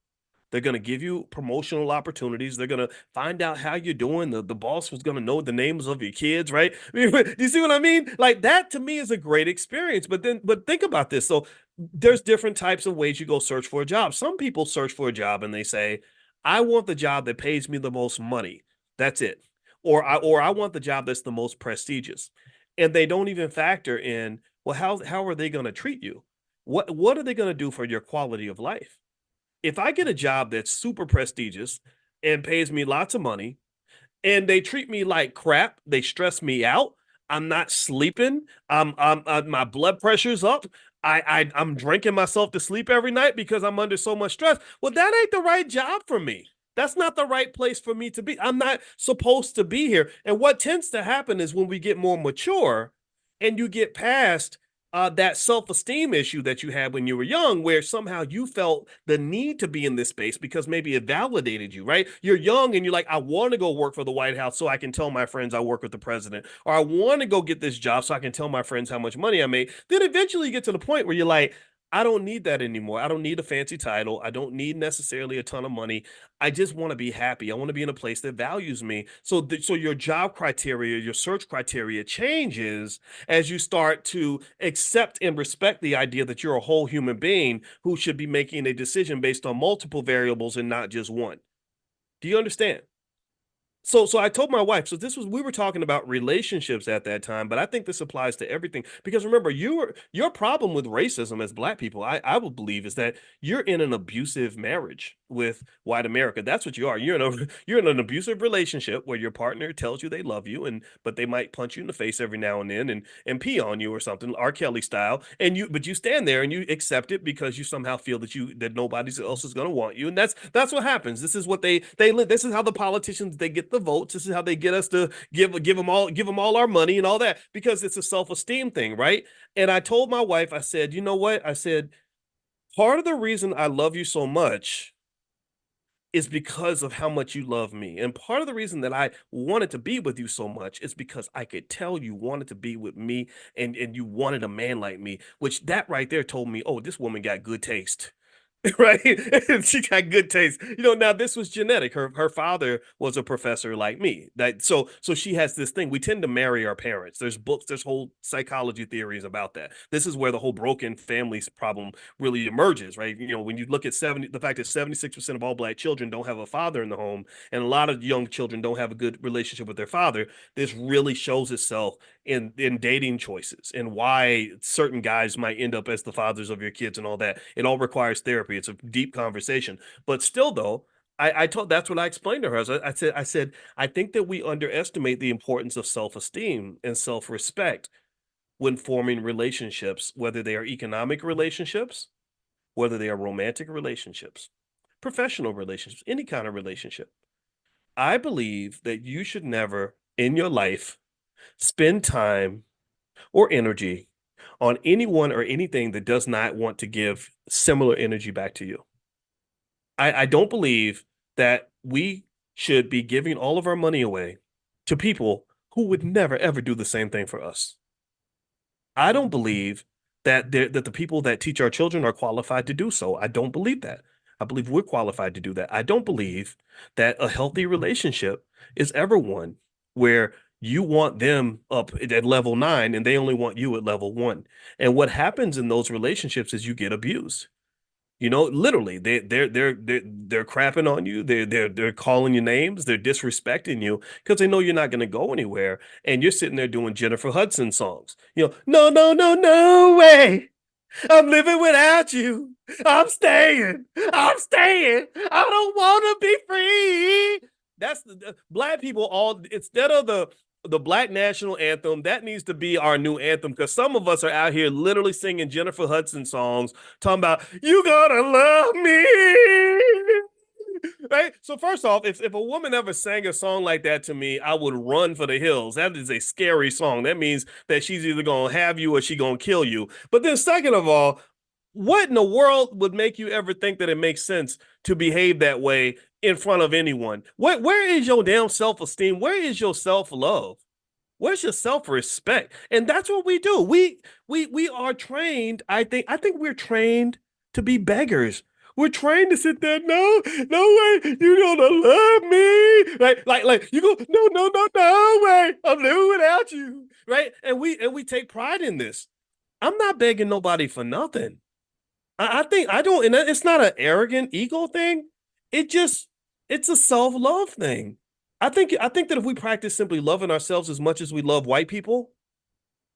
They're going to give you promotional opportunities. They're going to find out how you're doing. The boss was going to know the names of your kids, right? Do you see what I mean? Like that to me is a great experience. But think about this. So there's different types of ways you go search for a job. Some people search for a job and they say, I want the job that pays me the most money. That's it. Or I want the job that's the most prestigious. And they don't even factor in, well, how are they going to treat you? What are they going to do for your quality of life? If I get a job that's super prestigious and pays me lots of money and they treat me like crap, they stress me out, I'm not sleeping, my blood pressure's up, I'm drinking myself to sleep every night because I'm under so much stress. Well, that ain't the right job for me. That's not the right place for me to be. I'm not supposed to be here. And what tends to happen is when we get more mature and you get past that self-esteem issue that you had when you were young, where somehow you felt the need to be in this space because maybe it validated you, right? You're young and you're like, I want to go work for the White House so I can tell my friends I work with the president, or I want to go get this job so I can tell my friends how much money I made. Then eventually you get to the point where you're like, I don't need that anymore. I don't need a fancy title. I don't need necessarily a ton of money. I just want to be happy. I want to be in a place that values me. So your job criteria, your search criteria changes as you start to accept and respect the idea that you're a whole human being who should be making a decision based on multiple variables and not just one. Do you understand? So I told my wife, so this was we were talking about relationships at that time, but I think this applies to everything because remember, your problem with racism as black people, I would believe is that you're in an abusive marriage with white America. That's what you are. You're in an abusive relationship where your partner tells you they love you and but they might punch you in the face every now and then and pee on you or something, R. Kelly style. And you stand there and you accept it because you somehow feel that nobody else is going to want you. And that's what happens. This is what they this is how the politicians they get the votes. This is how they get us to give them all our money and all that because it's a self-esteem thing, right? And I told my wife, I said, you know what? I said, part of the reason I love you so much is because of how much you love me. And part of the reason that I wanted to be with you so much is because I could tell you wanted to be with me and you wanted a man like me, which that right there told me, oh, this woman got good taste. Right? She got good taste. Now this was genetic. Her father was a professor like me. So she has this thing. We tend to marry our parents. There's books, there's whole psychology theories about that. This is where the whole broken families problem really emerges, right? When you look at the fact that 76% of all black children don't have a father in the home, and a lot of young children don't have a good relationship with their father, this really shows itself in dating choices and why certain guys might end up as the fathers of your kids and all that. It all requires therapy. It's a deep conversation. But still, though, I told that's what I explained to her. I said, I think that we underestimate the importance of self-esteem and self-respect when forming relationships, whether they are economic relationships, whether they are romantic relationships, professional relationships, any kind of relationship. I believe that you should never in your life spend time or energy on anyone or anything that does not want to give similar energy back to you. I don't believe that we should be giving all of our money away to people who would never ever do the same thing for us. I don't believe that the people that teach our children are qualified to do so. I don't believe that. I believe we're qualified to do that. I don't believe that a healthy relationship is ever one where you want them up at level 9 and they only want you at level 1. And what happens in those relationships is you get abused. Literally, they're crapping on you. They're calling you names. They're disrespecting you because they know you're not going to go anywhere. And you're sitting there doing Jennifer Hudson songs. No, no, no, no way. I'm living without you. I'm staying. I'm staying. I don't want to be free. That's the black people all instead of the black national anthem, that needs to be our new anthem because some of us are out here literally singing Jennifer Hudson songs, talking about you gotta love me. Right. So first off, if a woman ever sang a song like that to me, I would run for the hills. That is a scary song. That means that she's either gonna have you or she gonna kill you. But then second of all, what in the world would make you ever think that it makes sense to behave that way in front of anyone? Where is your damn self-esteem? Where is your self-love? Where's your self-respect? And that's what we do. We are trained. I think we're trained to be beggars. We're trained to sit there. No, no way. You're gonna love me. Like you go, no way. I'm living without you. Right. And we take pride in this. I'm not begging nobody for nothing. I think I don't, and it's not an arrogant ego thing. It just it's a self-love thing. I think that if we practice simply loving ourselves as much as we love white people,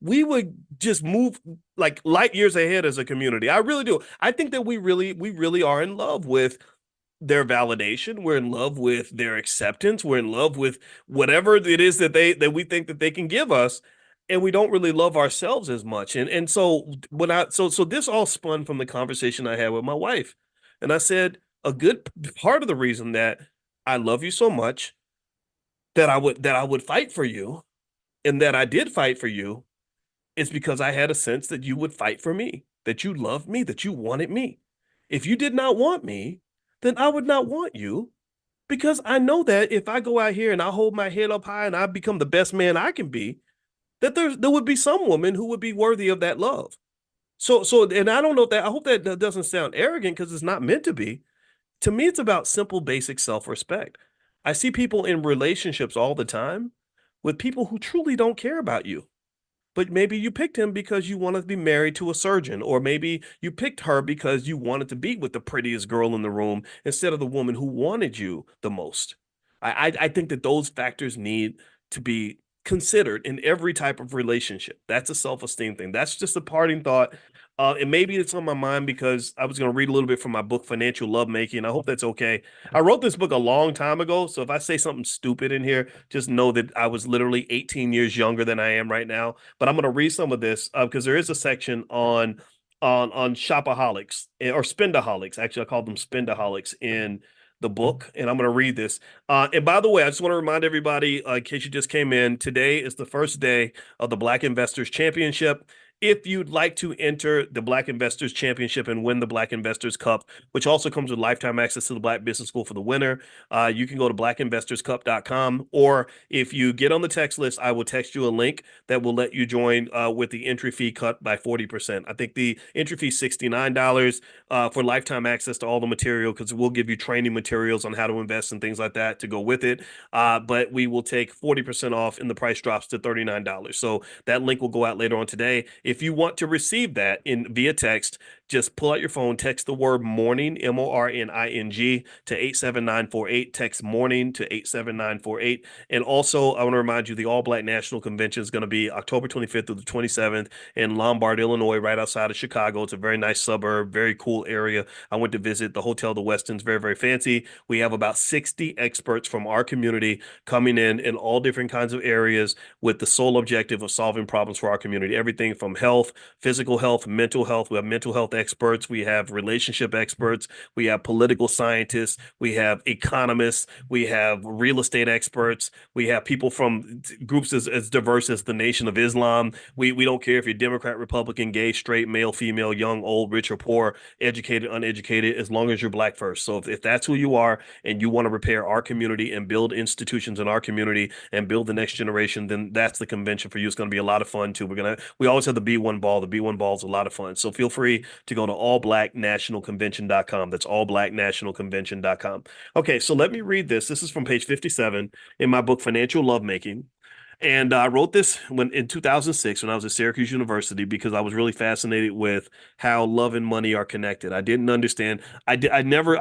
we would just move like light years ahead as a community. I really do. I think that we really are in love with their validation. We're in love with their acceptance. We're in love with whatever it is that we think that they can give us. And we don't really love ourselves as much. And so so this all spun from the conversation I had with my wife. And I said, a good part of the reason that I love you so much that I would fight for you and that I did fight for you is because I had a sense that you would fight for me, that you loved me, that you wanted me. If you did not want me, then I would not want you because I know that if I go out here and I hold my head up high and I become the best man I can be, that there would be some woman who would be worthy of that love. And I don't know if that I hope that doesn't sound arrogant because it's not meant to be. To me, it's about simple, basic self-respect. I see people in relationships all the time with people who truly don't care about you. But maybe you picked him because you wanted to be married to a surgeon, or maybe you picked her because you wanted to be with the prettiest girl in the room instead of the woman who wanted you the most. I think that those factors need to be considered in every type of relationship. That's a self-esteem thing. That's just a parting thought. And maybe it's on my mind because I was going to read a little bit from my book, Financial Lovemaking. I hope that's okay. I wrote this book a long time ago. So if I say something stupid in here, just know that I was literally 18 years younger than I am right now. But I'm going to read some of this because there is a section on shopaholics or spendaholics. Actually, I call them spendaholics in the book, and I'm going to read this. And by the way, I just want to remind everybody, in case you just came in, today is the first day of the Black Investors Championship. If you'd like to enter the Black Investors Championship and win the Black Investors Cup, which also comes with lifetime access to the Black Business School for the winner, you can go to blackinvestorscup.com. Or if you get on the text list, I will text you a link that will let you join with the entry fee cut by 40%. I think the entry fee is $69 for lifetime access to all the material because we'll give you training materials on how to invest and things like that to go with it. But we will take 40% off and the price drops to $39. So that link will go out later on today. If you want to receive that in via text, just pull out your phone, text the word morning, MORNING, to 87948. Text morning to 87948. And also, I want to remind you the All Black National Convention is going to be October 25th through the 27th in Lombard, Illinois, right outside of Chicago. It's a very nice suburb, very cool area. I went to visit the Hotel the Westin's, very, very fancy. We have about 60 experts from our community coming in all different kinds of areas with the sole objective of solving problems for our community. Everything from health, physical health, mental health. We have mental health experts. We have relationship experts. We have political scientists. We have economists. We have real estate experts. We have people from groups as diverse as the Nation of Islam. We don't care if you're Democrat, Republican, gay, straight, male, female, young, old, rich or poor, educated, uneducated, as long as you're Black first. So if that's who you are and you want to repair our community and build institutions in our community and build the next generation, then that's the convention for you. It's going to be a lot of fun too. We always have the B1 ball. The B1 ball is a lot of fun. So feel free to go to allblacknationalconvention.com. That's allblacknationalconvention.com. Okay, so let me read this. This is from page 57 in my book, Financial Lovemaking. And I wrote this in 2006 when I was at Syracuse University because I was really fascinated with how love and money are connected. I didn't understand. I never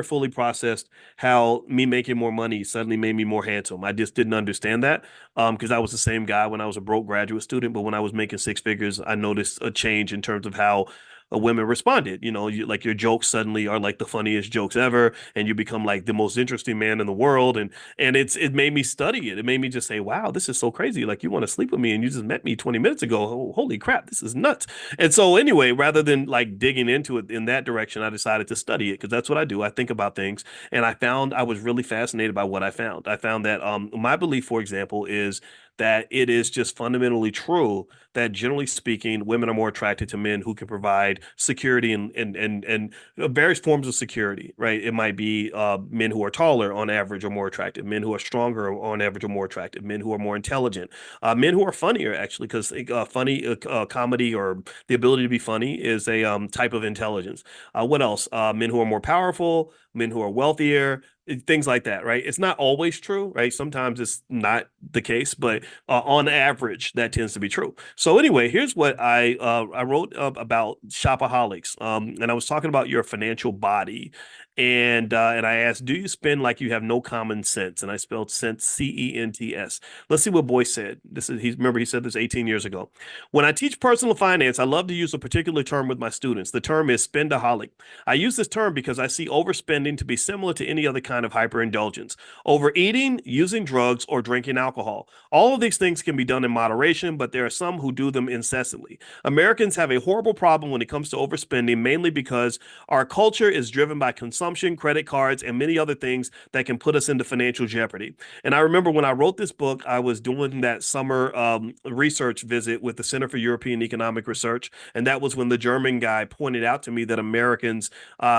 fully processed how me making more money suddenly made me more handsome. I just didn't understand that. because I was the same guy when I was a broke graduate student. But when I was making six figures, I noticed a change in terms of how women responded. Like your jokes suddenly are like the funniest jokes ever, and you become like the most interesting man in the world. And it made me study it. It made me just say, wow, this is so crazy. Like you want to sleep with me and you just met me 20 minutes ago. Oh, holy crap, this is nuts. And so anyway, rather than like digging into it in that direction, I decided to study it because that's what I do. I think about things, and I found I was really fascinated by what I found. I found that my belief, for example, is that it is just fundamentally true that generally speaking, women are more attracted to men who can provide security and various forms of security, right? It might be men who are taller on average are more attractive, men who are stronger on average are more attractive, men who are more intelligent, men who are funnier actually, because funny comedy or the ability to be funny is a type of intelligence. What else? Men who are more powerful, men who are wealthier, things like that, right? It's not always true, right? Sometimes it's not the case, but on average, that tends to be true. So anyway, here's what I wrote about shopaholics, and I was talking about your financial body, and I asked, do you spend like you have no common sense? And I spelled sense CENTS. Let's see what Boyce said. He said this 18 years ago. When I teach personal finance, I love to use a particular term with my students. The term is spendaholic. I use this term because I see overspending to be similar to any other kind of hyperindulgence. Overeating, using drugs, or drinking alcohol. All of these things can be done in moderation, but there are some who do them incessantly. Americans have a horrible problem when it comes to overspending, mainly because our culture is driven by consumption, credit cards, and many other things that can put us into financial jeopardy. And I remember when I wrote this book, I was doing that summer research visit with the Center for European Economic Research. And that was when the German guy pointed out to me that Americans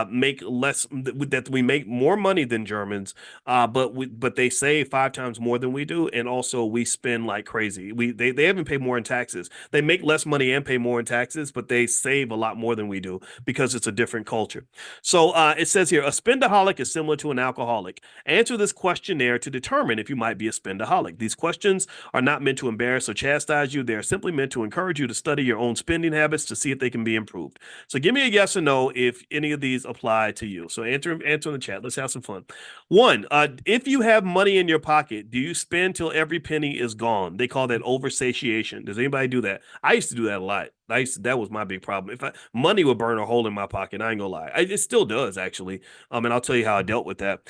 make less, that we make more money than Germans, but they save five times more than we do, and also we spend like crazy. They haven't paid more in taxes. They make less money and pay more in taxes, but they save a lot more than we do because it's a different culture. So it says here, a spendaholic is similar to an alcoholic. Answer this questionnaire to determine if you might be a spendaholic. These questions are not meant to embarrass or chastise you. They are simply meant to encourage you to study your own spending habits to see if they can be improved. So give me a yes or no if any of these apply to you. So answer in the chat. Let's have some fun. One, if you have money in your pocket, do you spend till every penny is gone? They call that oversatiation. Does anybody do that? I used to do that a lot. That was my big problem. If money would burn a hole in my pocket, I ain't gonna lie. It still does actually. And I'll tell you how I dealt with that.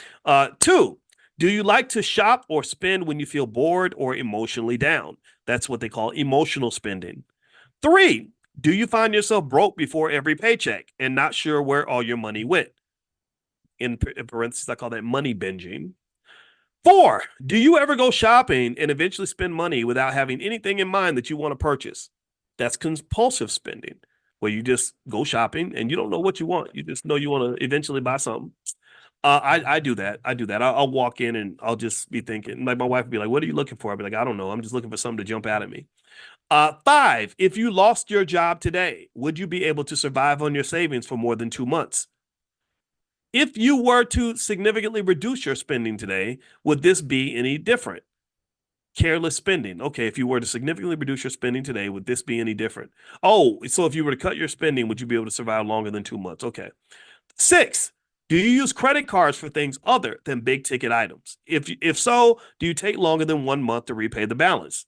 Two, do you like to shop or spend when you feel bored or emotionally down? That's what they call emotional spending. Three, do you find yourself broke before every paycheck and not sure where all your money went? In parentheses, I call that money binging. Four, do you ever go shopping and eventually spend money without having anything in mind that you want to purchase? That's compulsive spending, where you just go shopping and you don't know what you want. You just know you want to eventually buy something. I do that. I'll walk in and I'll just be thinking, like my wife would be like, what are you looking for? I'll be like, I don't know. I'm just looking for something to jump out at me. Five, if you lost your job today, would you be able to survive on your savings for more than 2 months? If you were to significantly reduce your spending today, would this be any different? Careless spending. Okay, if you were to significantly reduce your spending today, would this be any different? Oh, so if you were to cut your spending, would you be able to survive longer than 2 months? Okay. Six, do you use credit cards for things other than big ticket items? If so, do you take longer than 1 month to repay the balance?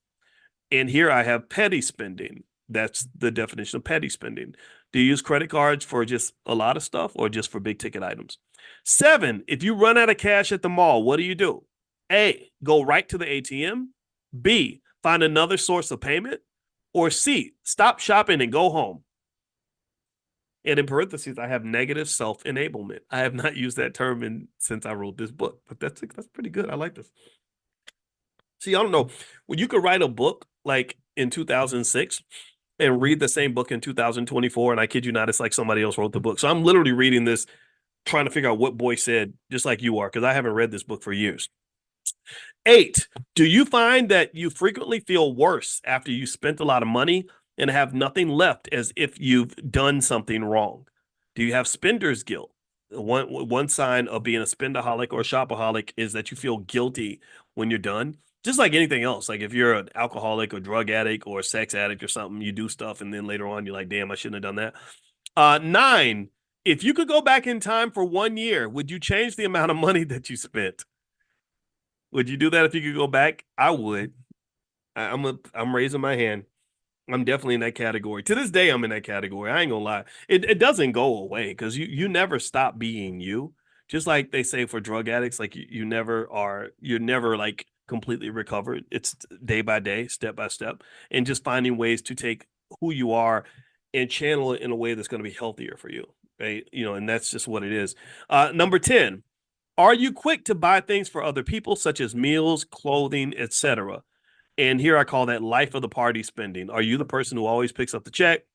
And here I have petty spending. That's the definition of petty spending. Do you use credit cards for just a lot of stuff or just for big ticket items? Seven, if you run out of cash at the mall, what do? A, go right to the ATM. B, find another source of payment. Or C, stop shopping and go home. And in parentheses, I have negative self-enablement. I have not used that term since I wrote this book, but that's pretty good. I like this. See, I don't know. Well, you could write a book like in 2006 and read the same book in 2024. And I kid you not, it's like somebody else wrote the book. So I'm literally reading this, trying to figure out what Boyce said, just like you are, because I haven't read this book for years. 8, do you find that you frequently feel worse after you spent a lot of money and have nothing left as if you've done something wrong? Do you have spender's guilt? One sign of being a spendaholic or a shopaholic is that you feel guilty when you're done. Just like anything else, like if you're an alcoholic or drug addict or a sex addict or something, you do stuff and then later on you're like, damn, I shouldn't have done that. 9, if you could go back in time for 1 year, would you change the amount of money that you spent? Would you do that if you could go back? I would. I'm raising my hand. I'm definitely in that category. To this day, I'm in that category. I ain't gonna lie. It doesn't go away because you never stop being you. Just like they say for drug addicts, like you're never like completely recovered. It's day by day, step by step, and just finding ways to take who you are and channel it in a way that's going to be healthier for you. Right. And that's just what it is. Number 10, are you quick to buy things for other people, such as meals, clothing, etc.? And here I call that life of the party spending. Are you the person who always picks up the check?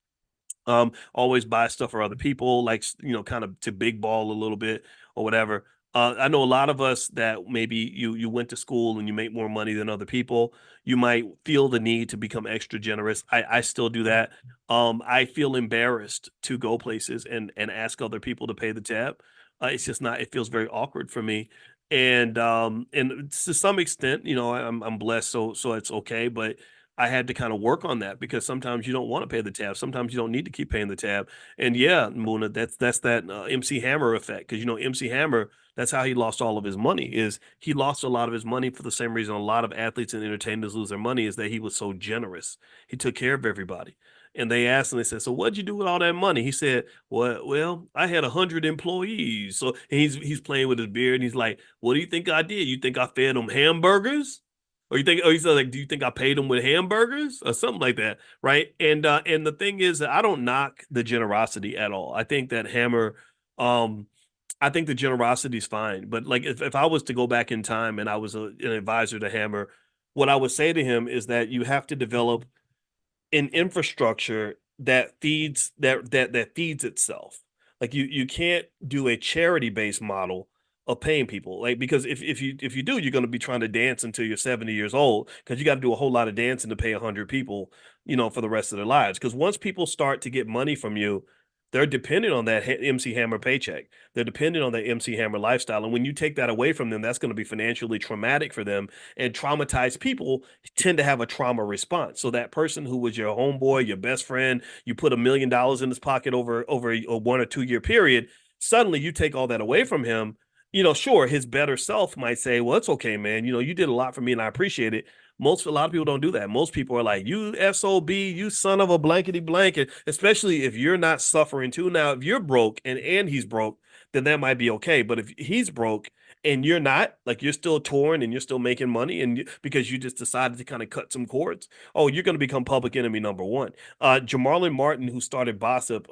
Always buy stuff for other people, like kind of to big ball a little bit or whatever. I know a lot of us that maybe you went to school and you make more money than other people. You might feel the need to become extra generous. I still do that. I feel embarrassed to go places and ask other people to pay the tab. It's just not. It feels very awkward for me. And to some extent, I'm blessed, so it's okay. But I had to kind of work on that because sometimes you don't want to pay the tab. Sometimes you don't need to keep paying the tab. And yeah, Muna, that's that MC Hammer effect. Because MC Hammer, that's how he lost all of his money. Is he lost a lot of his money for the same reason a lot of athletes and entertainers lose their money is that he was so generous. He took care of everybody. And they asked him, they said, "So what'd you do with all that money?" He said, "Well, I had 100 employees." So and he's playing with his beard and he's like, "What do you think I did? You think I fed them hamburgers?" Or you think, oh, he said, like, do you think I paid him with hamburgers or something like that, right? And the thing is that I don't knock the generosity at all. I think that Hammer, um, I think the generosity is fine. But like, if I was to go back in time and I was an advisor to Hammer, what I would say to him is that you have to develop an infrastructure that feeds itself. Like you can't do a charity based model of paying people. Like because if you do, you're going to be trying to dance until you're 70 years old because you got to do a whole lot of dancing to pay 100 people, for the rest of their lives. Because once people start to get money from you, they're dependent on that MC Hammer paycheck. They're dependent on that MC Hammer lifestyle. And when you take that away from them, that's going to be financially traumatic for them. And traumatized people tend to have a trauma response. So that person who was your homeboy, your best friend, you put $1 million in his pocket over a 1 or 2 year period. Suddenly you take all that away from him. Sure, his better self might say, "Well, it's okay, man. You did a lot for me and I appreciate it." A lot of people don't do that. Most people are like, "You SOB, you son of a blankety blanket," especially if you're not suffering too. Now, if you're broke and he's broke, then that might be okay. But if he's broke and you're not, like you're still torn and you're still making money because you just decided to kind of cut some cords, oh, you're going to become public enemy number one. Jamarlin Martin, who started Bossip,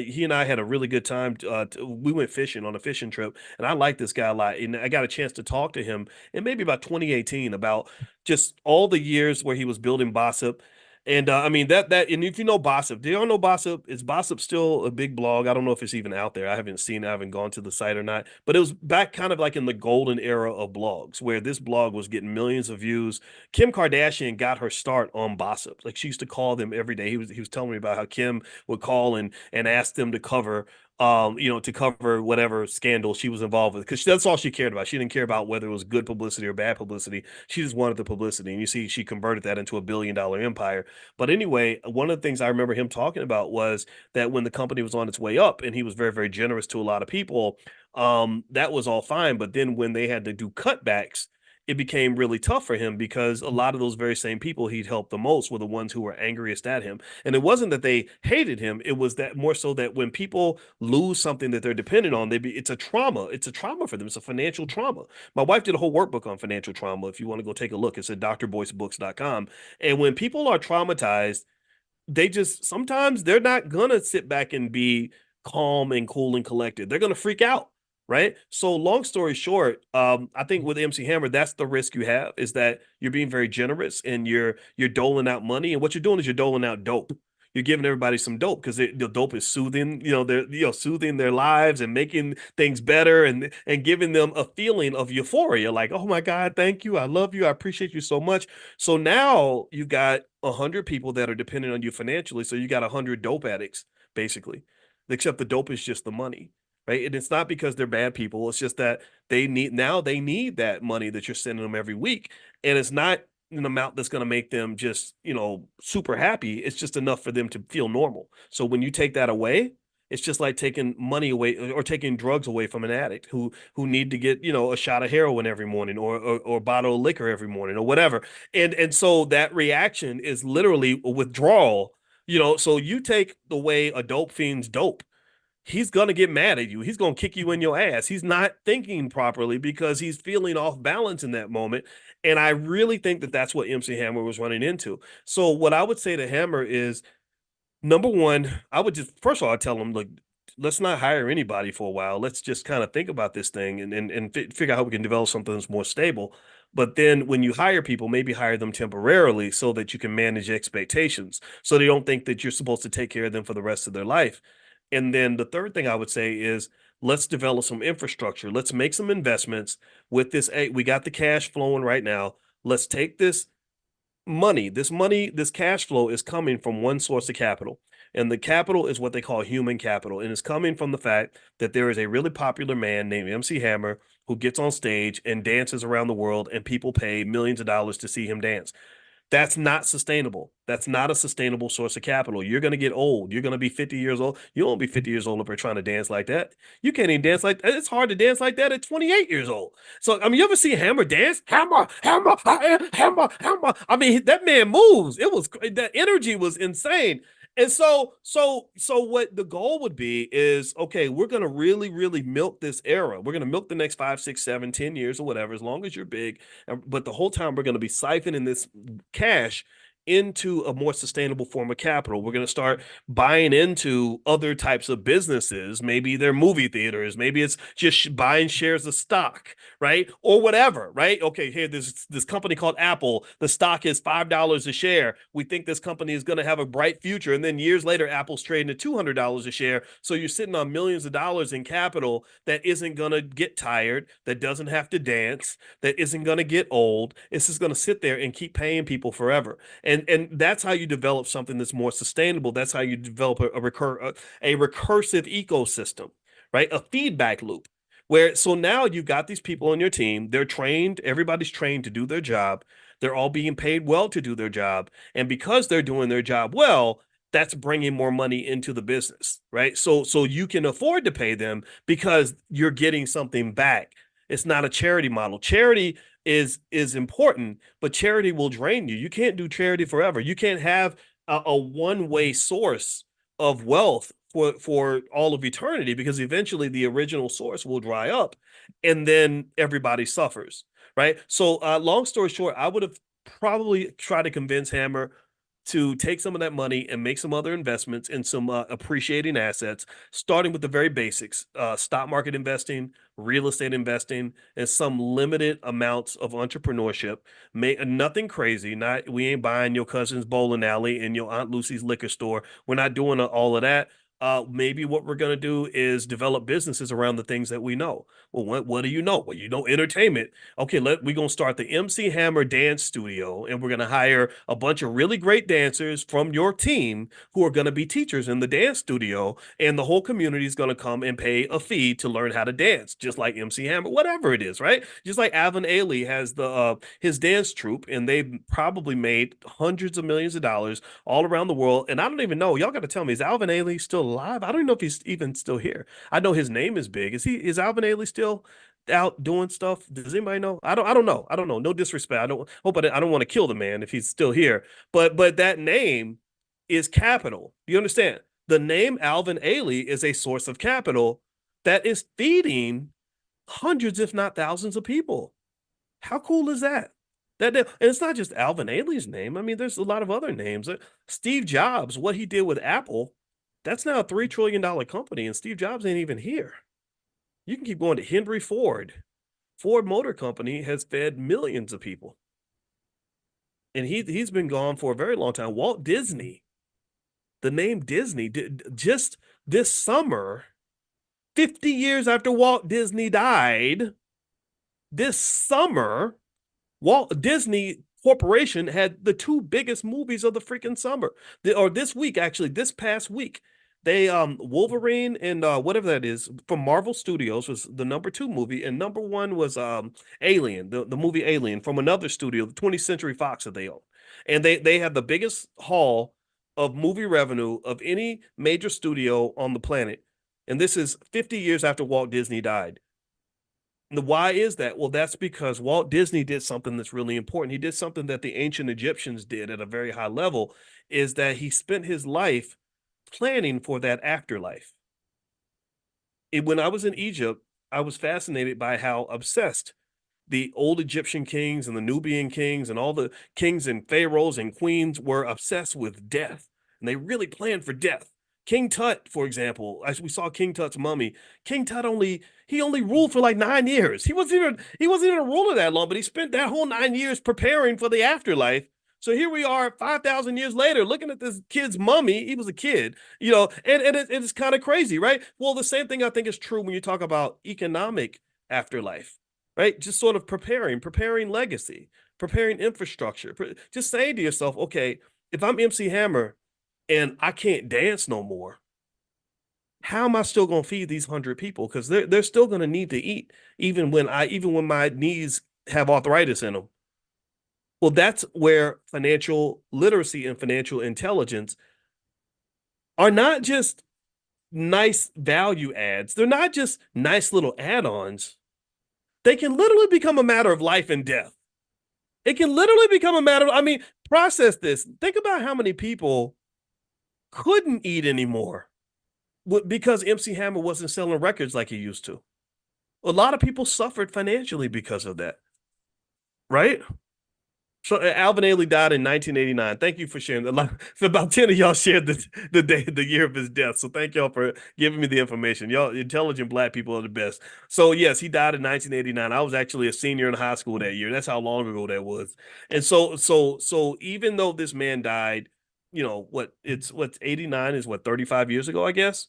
he and I had a really good time. We went fishing on a fishing trip, and I like this guy a lot. And I got a chance to talk to him in maybe about 2018 about just all the years where he was building Bossip. And I mean and if you know Bossip, do y'all know Bossip? Is Bossip still a big blog? I don't know if it's even out there. I haven't seen it, I haven't gone to the site or not. But it was back kind of like in the golden era of blogs where this blog was getting millions of views. Kim Kardashian got her start on Bossip. Like she used to call them every day. He was telling me about how Kim would call and ask them to cover to cover whatever scandal she was involved with, because that's all she cared about. She didn't care about whether it was good publicity or bad publicity. She just wanted the publicity. And you see, she converted that into $1 billion empire. But anyway, one of the things I remember him talking about was that when the company was on its way up and he was very, very generous to a lot of people, that was all fine. But then when they had to do cutbacks, it became really tough for him because a lot of those very same people he'd helped the most were the ones who were angriest at him. And it wasn't that they hated him, it was that more so that when people lose something that they're dependent on, it's a trauma. It's a trauma for them. It's a financial trauma. My wife did a whole workbook on financial trauma. If you want to go take a look, it's at drboycebooks.com. And when people are traumatized, they just sometimes they're not gonna sit back and be calm and cool and collected. They're gonna freak out, right? So long story short, I think with MC Hammer, that's the risk you have is that you're being very generous and you're doling out money, and what you're doing is you're doling out dope. You're giving everybody some dope because the dope is soothing, they're soothing their lives and making things better and giving them a feeling of euphoria, like, "Oh my God, thank you, I love you, I appreciate you so much." So now you got 100 people that are dependent on you financially. So you got 100 dope addicts, basically, except the dope is just the money, right? And it's not because they're bad people. It's just that they need that money that you're sending them every week. And it's not an amount that's going to make them just, super happy. It's just enough for them to feel normal. So when you take that away, It's just like taking money away or taking drugs away from an addict who need to get, a shot of heroin every morning or a bottle of liquor every morning or whatever. And so that reaction is literally a withdrawal. So you take the way a dope fiend's dope, he's gonna get mad at you. He's gonna kick you in your ass. He's not thinking properly because he's feeling off balance in that moment. And I really think that that's what MC Hammer was running into. So what I would say to Hammer is, number one, I would just first of all, I tell him, look, let's not hire anybody for a while. Let's just kind of think about this thing and figure out how we can develop something that's more stable. But then when you hire people, maybe hire them temporarily so that you can manage expectations, so they don't think that you're supposed to take care of them for the rest of their life. And then the third thing I would say is, let's develop some infrastructure. Let's make some investments with this. Hey, we got the cash flowing right now. Let's take this cash flow is coming from one source of capital. And the capital is what they call human capital. And it's coming from the fact that there is a really popular man named MC Hammer who gets on stage and dances around the world, and people pay millions of dollars to see him dance. That's not sustainable. That's not a sustainable source of capital. You're going to get old. You're going to be 50 years old. You won't be 50 years old if you're trying to dance like that. You can't even dance like that. It's hard to dance like that at 28 years old. So, I mean, you ever see Hammer dance? Hammer, hammer, hammer, hammer. I mean, that man moves. That energy was insane. And so what the goal would be is, okay, we're going to really, really milk this era. We're going to milk the next 5, 6, 7, 10 years or whatever, as long as you're big. But the whole time we're going to be siphoning this cash into a more sustainable form of capital. We're going to start buying into other types of businesses. Maybe they're movie theaters. Maybe it's just buying shares of stock, right? Or whatever, right? Okay, here, this company called Apple. The stock is $5 a share. We think this company is going to have a bright future. And then years later, Apple's trading at $200 a share. So you're sitting on millions of dollars in capital that isn't going to get tired, that doesn't have to dance, that isn't going to get old. It's just going to sit there and keep paying people forever. And that's how you develop something that's more sustainable. That's how you develop a recursive ecosystem, right? A feedback loop. Where so now you've got these people on your team, they're trained, everybody's trained to do their job. They're all being paid well to do their job. And because they're doing their job well, that's bringing more money into the business, right? So you can afford to pay them because you're getting something back. It's not a charity model. Charity is important, but charity will drain you. You can't do charity forever. You can't have a one-way source of wealth for all of eternity, because eventually the original source will dry up and then everybody suffers, right? So long story short, I would have probably tried to convince Hammer to take some of that money and make some other investments in some appreciating assets, starting with the very basics: stock market investing, real estate investing, and some limited amounts of entrepreneurship. Nothing crazy. Not We ain't buying your cousin's bowling alley and your Aunt Lucy's liquor store. We're not doing all of that. Maybe what we're going to do is develop businesses around the things that we know. Well, what do you know? Well, you know entertainment. Okay, we're going to start the MC Hammer Dance Studio, and we're going to hire a bunch of really great dancers from your team who are going to be teachers in the dance studio, and the whole community is going to come and pay a fee to learn how to dance, just like MC Hammer, whatever it is, right? Just like Alvin Ailey has his dance troupe, and they've probably made hundreds of millions of dollars all around the world. And I don't even know. Y'all got to tell me, is Alvin Ailey still alive? I don't even know if he's even still here. I know his name is big. Is Alvin Ailey still out doing stuff? Does anybody know? I don't know. I don't know. No disrespect. I don't want to kill the man if he's still here. But that name is capital. You understand? The name Alvin Ailey is a source of capital that is feeding hundreds, if not thousands, of people. How cool is that? And it's not just Alvin Ailey's name. I mean, there's a lot of other names. Steve Jobs, what he did with Apple, that's now a $3 trillion company, and Steve Jobs ain't even here. You can keep going to Henry Ford. Ford Motor Company has fed millions of people. And he's been gone for a very long time. Walt Disney, the name Disney, just this summer, 50 years after Walt Disney died, this summer, Walt Disney Corporation had the two biggest movies of the freaking summer. Or this week, actually, this past week. They Wolverine and whatever that is from Marvel Studios was the #2 movie, and #1 was Alien, the movie Alien from another studio, the 20th Century Fox that they own. And they have the biggest haul of movie revenue of any major studio on the planet. And this is 50 years after Walt Disney died. Why is that? Well, that's because Walt Disney did something that's really important. He did something that the ancient Egyptians did at a very high level, is that he spent his life planning for that afterlife. When I was in Egypt, I was fascinated by how obsessed the old Egyptian kings and the Nubian kings and all the kings and pharaohs and queens were obsessed with death. And they really planned for death. King Tut, for example, as we saw King Tut's mummy, King Tut only ruled for like 9 years. He wasn't even a ruler that long, but he spent that whole 9 years preparing for the afterlife. So here we are 5,000 years later looking at this kid's mummy. He was a kid, and it's kind of crazy, right? Well, the same thing I think is true when you talk about economic afterlife, right? Just sort of preparing legacy, preparing infrastructure, just saying to yourself, okay, if I'm MC Hammer and I can't dance no more, how am I still going to feed these 100 people? Because they're still going to need to eat, even when my knees have arthritis in them. Well, that's where financial literacy and financial intelligence are not just nice value adds. They're not just nice little add-ons. They can literally become a matter of life and death. It can literally become a matter of, process this. Think about how many people couldn't eat anymore because MC Hammer wasn't selling records like he used to. A lot of people suffered financially because of that, right? So Alvin Ailey died in 1989. Thank you for sharing that. So about 10 of y'all shared the year of his death. So thank y'all for giving me the information. Y'all intelligent Black people are the best. So yes, he died in 1989. I was actually a senior in high school that year. That's how long ago that was. And so even though this man died, what's 89 is 35 years ago, I guess.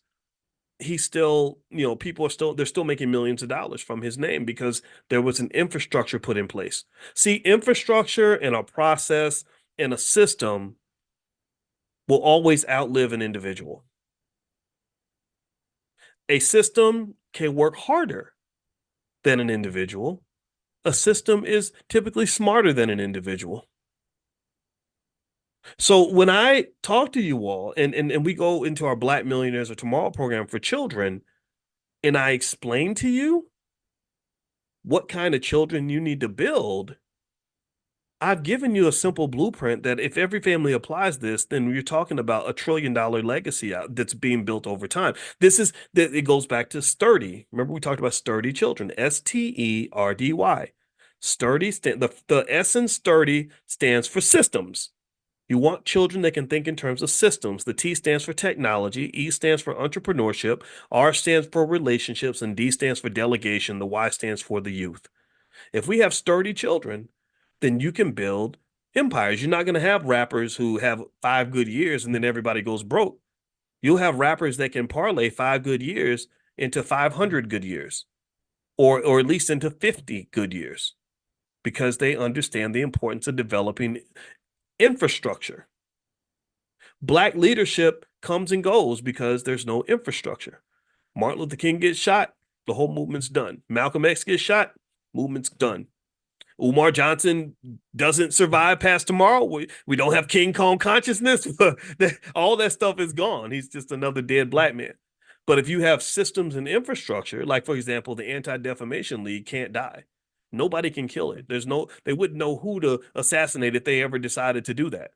He's still, they're still making millions of dollars from his name because there was an infrastructure put in place. See, infrastructure and a process and a system will always outlive an individual. A system can work harder than an individual. A system is typically smarter than an individual. So when I talk to you all and we go into our Black Millionaires of Tomorrow program for children, and I explain to you what kind of children you need to build, I've given you a simple blueprint that if every family applies this, then you're talking about $1 trillion legacy that's being built over time. It goes back to sturdy. Remember we talked about sturdy children, STERDY. Sturdy, the S in sturdy stands for systems. You want children that can think in terms of systems. The T stands for technology, E stands for entrepreneurship, R stands for relationships, and D stands for delegation. The Y stands for the youth. If we have sturdy children, then you can build empires. You're not going to have rappers who have 5 good years and then everybody goes broke. You'll have rappers that can parlay 5 good years into 500 good years, or at least into 50 good years, because they understand the importance of developing infrastructure. Black leadership comes and goes because there's no infrastructure. Martin Luther King gets shot, the whole movement's done. Malcolm X gets shot, movement's done. Umar Johnson doesn't survive past tomorrow. We don't have King Kong consciousness. All that stuff is gone. He's just another dead Black man. But if you have systems and infrastructure, like for example, the Anti-Defamation League can't die. Nobody can kill it. They wouldn't know who to assassinate if they ever decided to do that,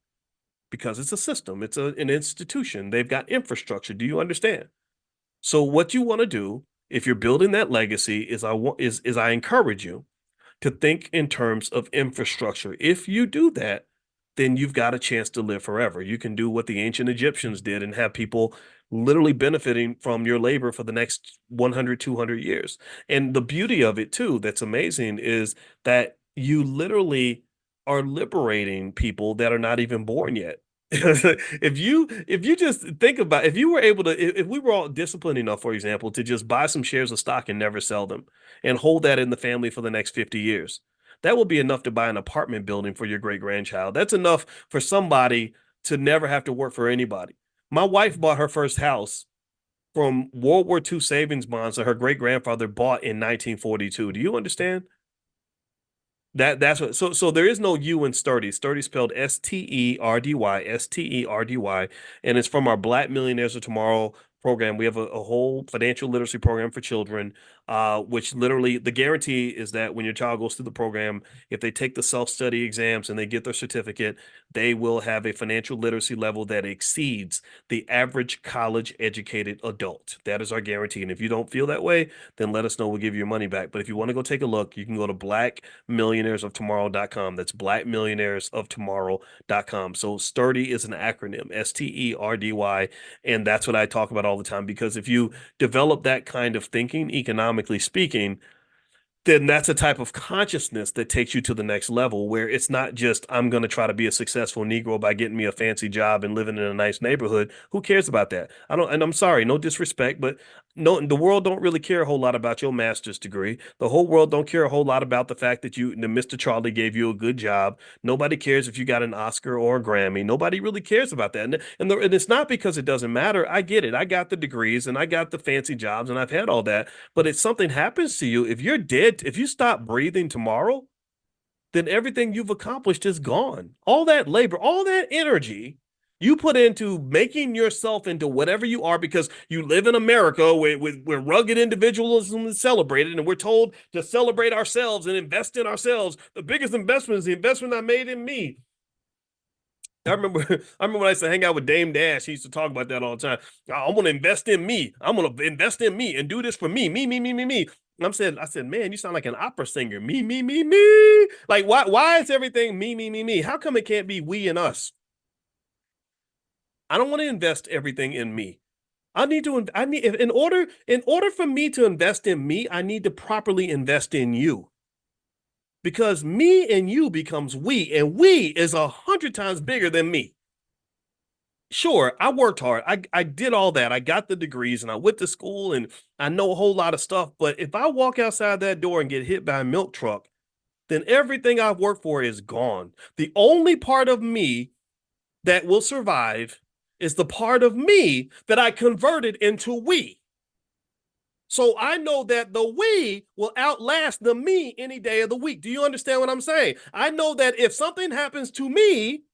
because it's a system. It's an institution. They've got infrastructure. Do you understand? So what you want to do if you're building that legacy is I encourage you to think in terms of infrastructure. If you do that, then you've got a chance to live forever. You can do what the ancient Egyptians did and have people literally benefiting from your labor for the next 100, 200 years. And the beauty of it too, that's amazing, is that you literally are liberating people that are not even born yet. If you just think about, if you were able to, if we were all disciplined enough, for example, to just buy some shares of stock and never sell them and hold that in the family for the next 50 years, that will be enough to buy an apartment building for your great-grandchild. That's enough for somebody to never have to work for anybody. My wife bought her first house from World War II savings bonds that her great-grandfather bought in 1942. Do you understand? That's what so there is no U in sturdy. Sturdy spelled Sterdy, and it's from our Black Millionaires of Tomorrow program. We have a whole financial literacy program for children, which literally the guarantee is that when your child goes through the program, if they take the self-study exams and they get their certificate, they will have a financial literacy level that exceeds the average college educated adult. That is our guarantee. And if you don't feel that way, then let us know. We'll give you your money back. But if you want to go take a look, you can go to blackmillionairesoftomorrow.com. That's blackmillionairesoftomorrow.com. So sturdy is an acronym, STERDY. And that's what I talk about all the time, because if you develop that kind of thinking, economically speaking, then that's a type of consciousness that takes you to the next level, where it's not just, I'm going to try to be a successful Negro by getting me a fancy job and living in a nice neighborhood. Who cares about that? I don't, and I'm sorry, no disrespect, but no, the world don't really care a whole lot about your master's degree. The whole world don't care a whole lot about the fact that the Mr. Charlie gave you a good job. Nobody cares if you got an Oscar or a Grammy. Nobody really cares about that. And it's not because it doesn't matter. I get it. I got the degrees and I got the fancy jobs and I've had all that. But if something happens to you, if you're dead, if you stop breathing tomorrow, then everything you've accomplished is gone. All that labor, all that energy you put into making yourself into whatever you are, because you live in America where rugged individualism is celebrated, and we're told to celebrate ourselves and invest in ourselves. The biggest investment is the investment I made in me. I remember when I used to hang out with Dame Dash. He used to talk about that all the time. I'm gonna invest in me. I'm gonna invest in me and do this for me. Me. And I said, man, you sound like an opera singer. Me. Like, why is everything me? How come it can't be we and us? I don't want to invest everything in me. I need, in order for me to invest in me, I need to properly invest in you. Because me and you becomes we, and we is 100 times bigger than me. Sure, I worked hard. I did all that. I got the degrees and I went to school and I know a whole lot of stuff. But if I walk outside that door and get hit by a milk truck, then everything I've worked for is gone. The only part of me that will survive is the part of me that I converted into we. So I know that the we will outlast the me any day of the week. Do you understand what I'm saying? I know that if something happens to me,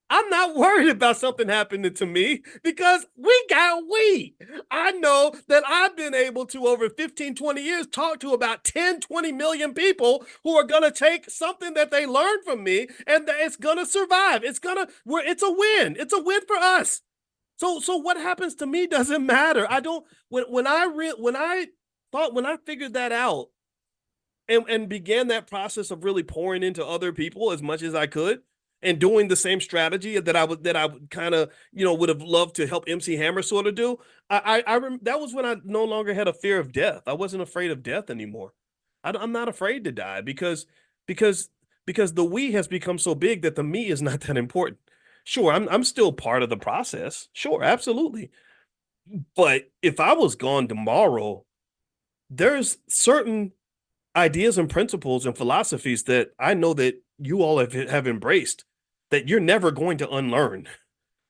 I'm not worried about something happening to me, because we got we. I know that I've been able to, over 15, 20 years, talk to about 10, 20 million people who are going to take something that they learned from me, and that it's going to survive. It's a win. It's a win for us. So what happens to me doesn't matter. I don't, when I figured that out and began that process of really pouring into other people as much as I could, and doing the same strategy that I would kind of, would have loved to help MC Hammer sort of do. That was when I no longer had a fear of death. I wasn't afraid of death anymore. I'm not afraid to die, because the we has become so big that the me is not that important. Sure, I'm still part of the process. Sure, absolutely. But if I was gone tomorrow, there's certain ideas and principles and philosophies that I know that you all have embraced, that you're never going to unlearn.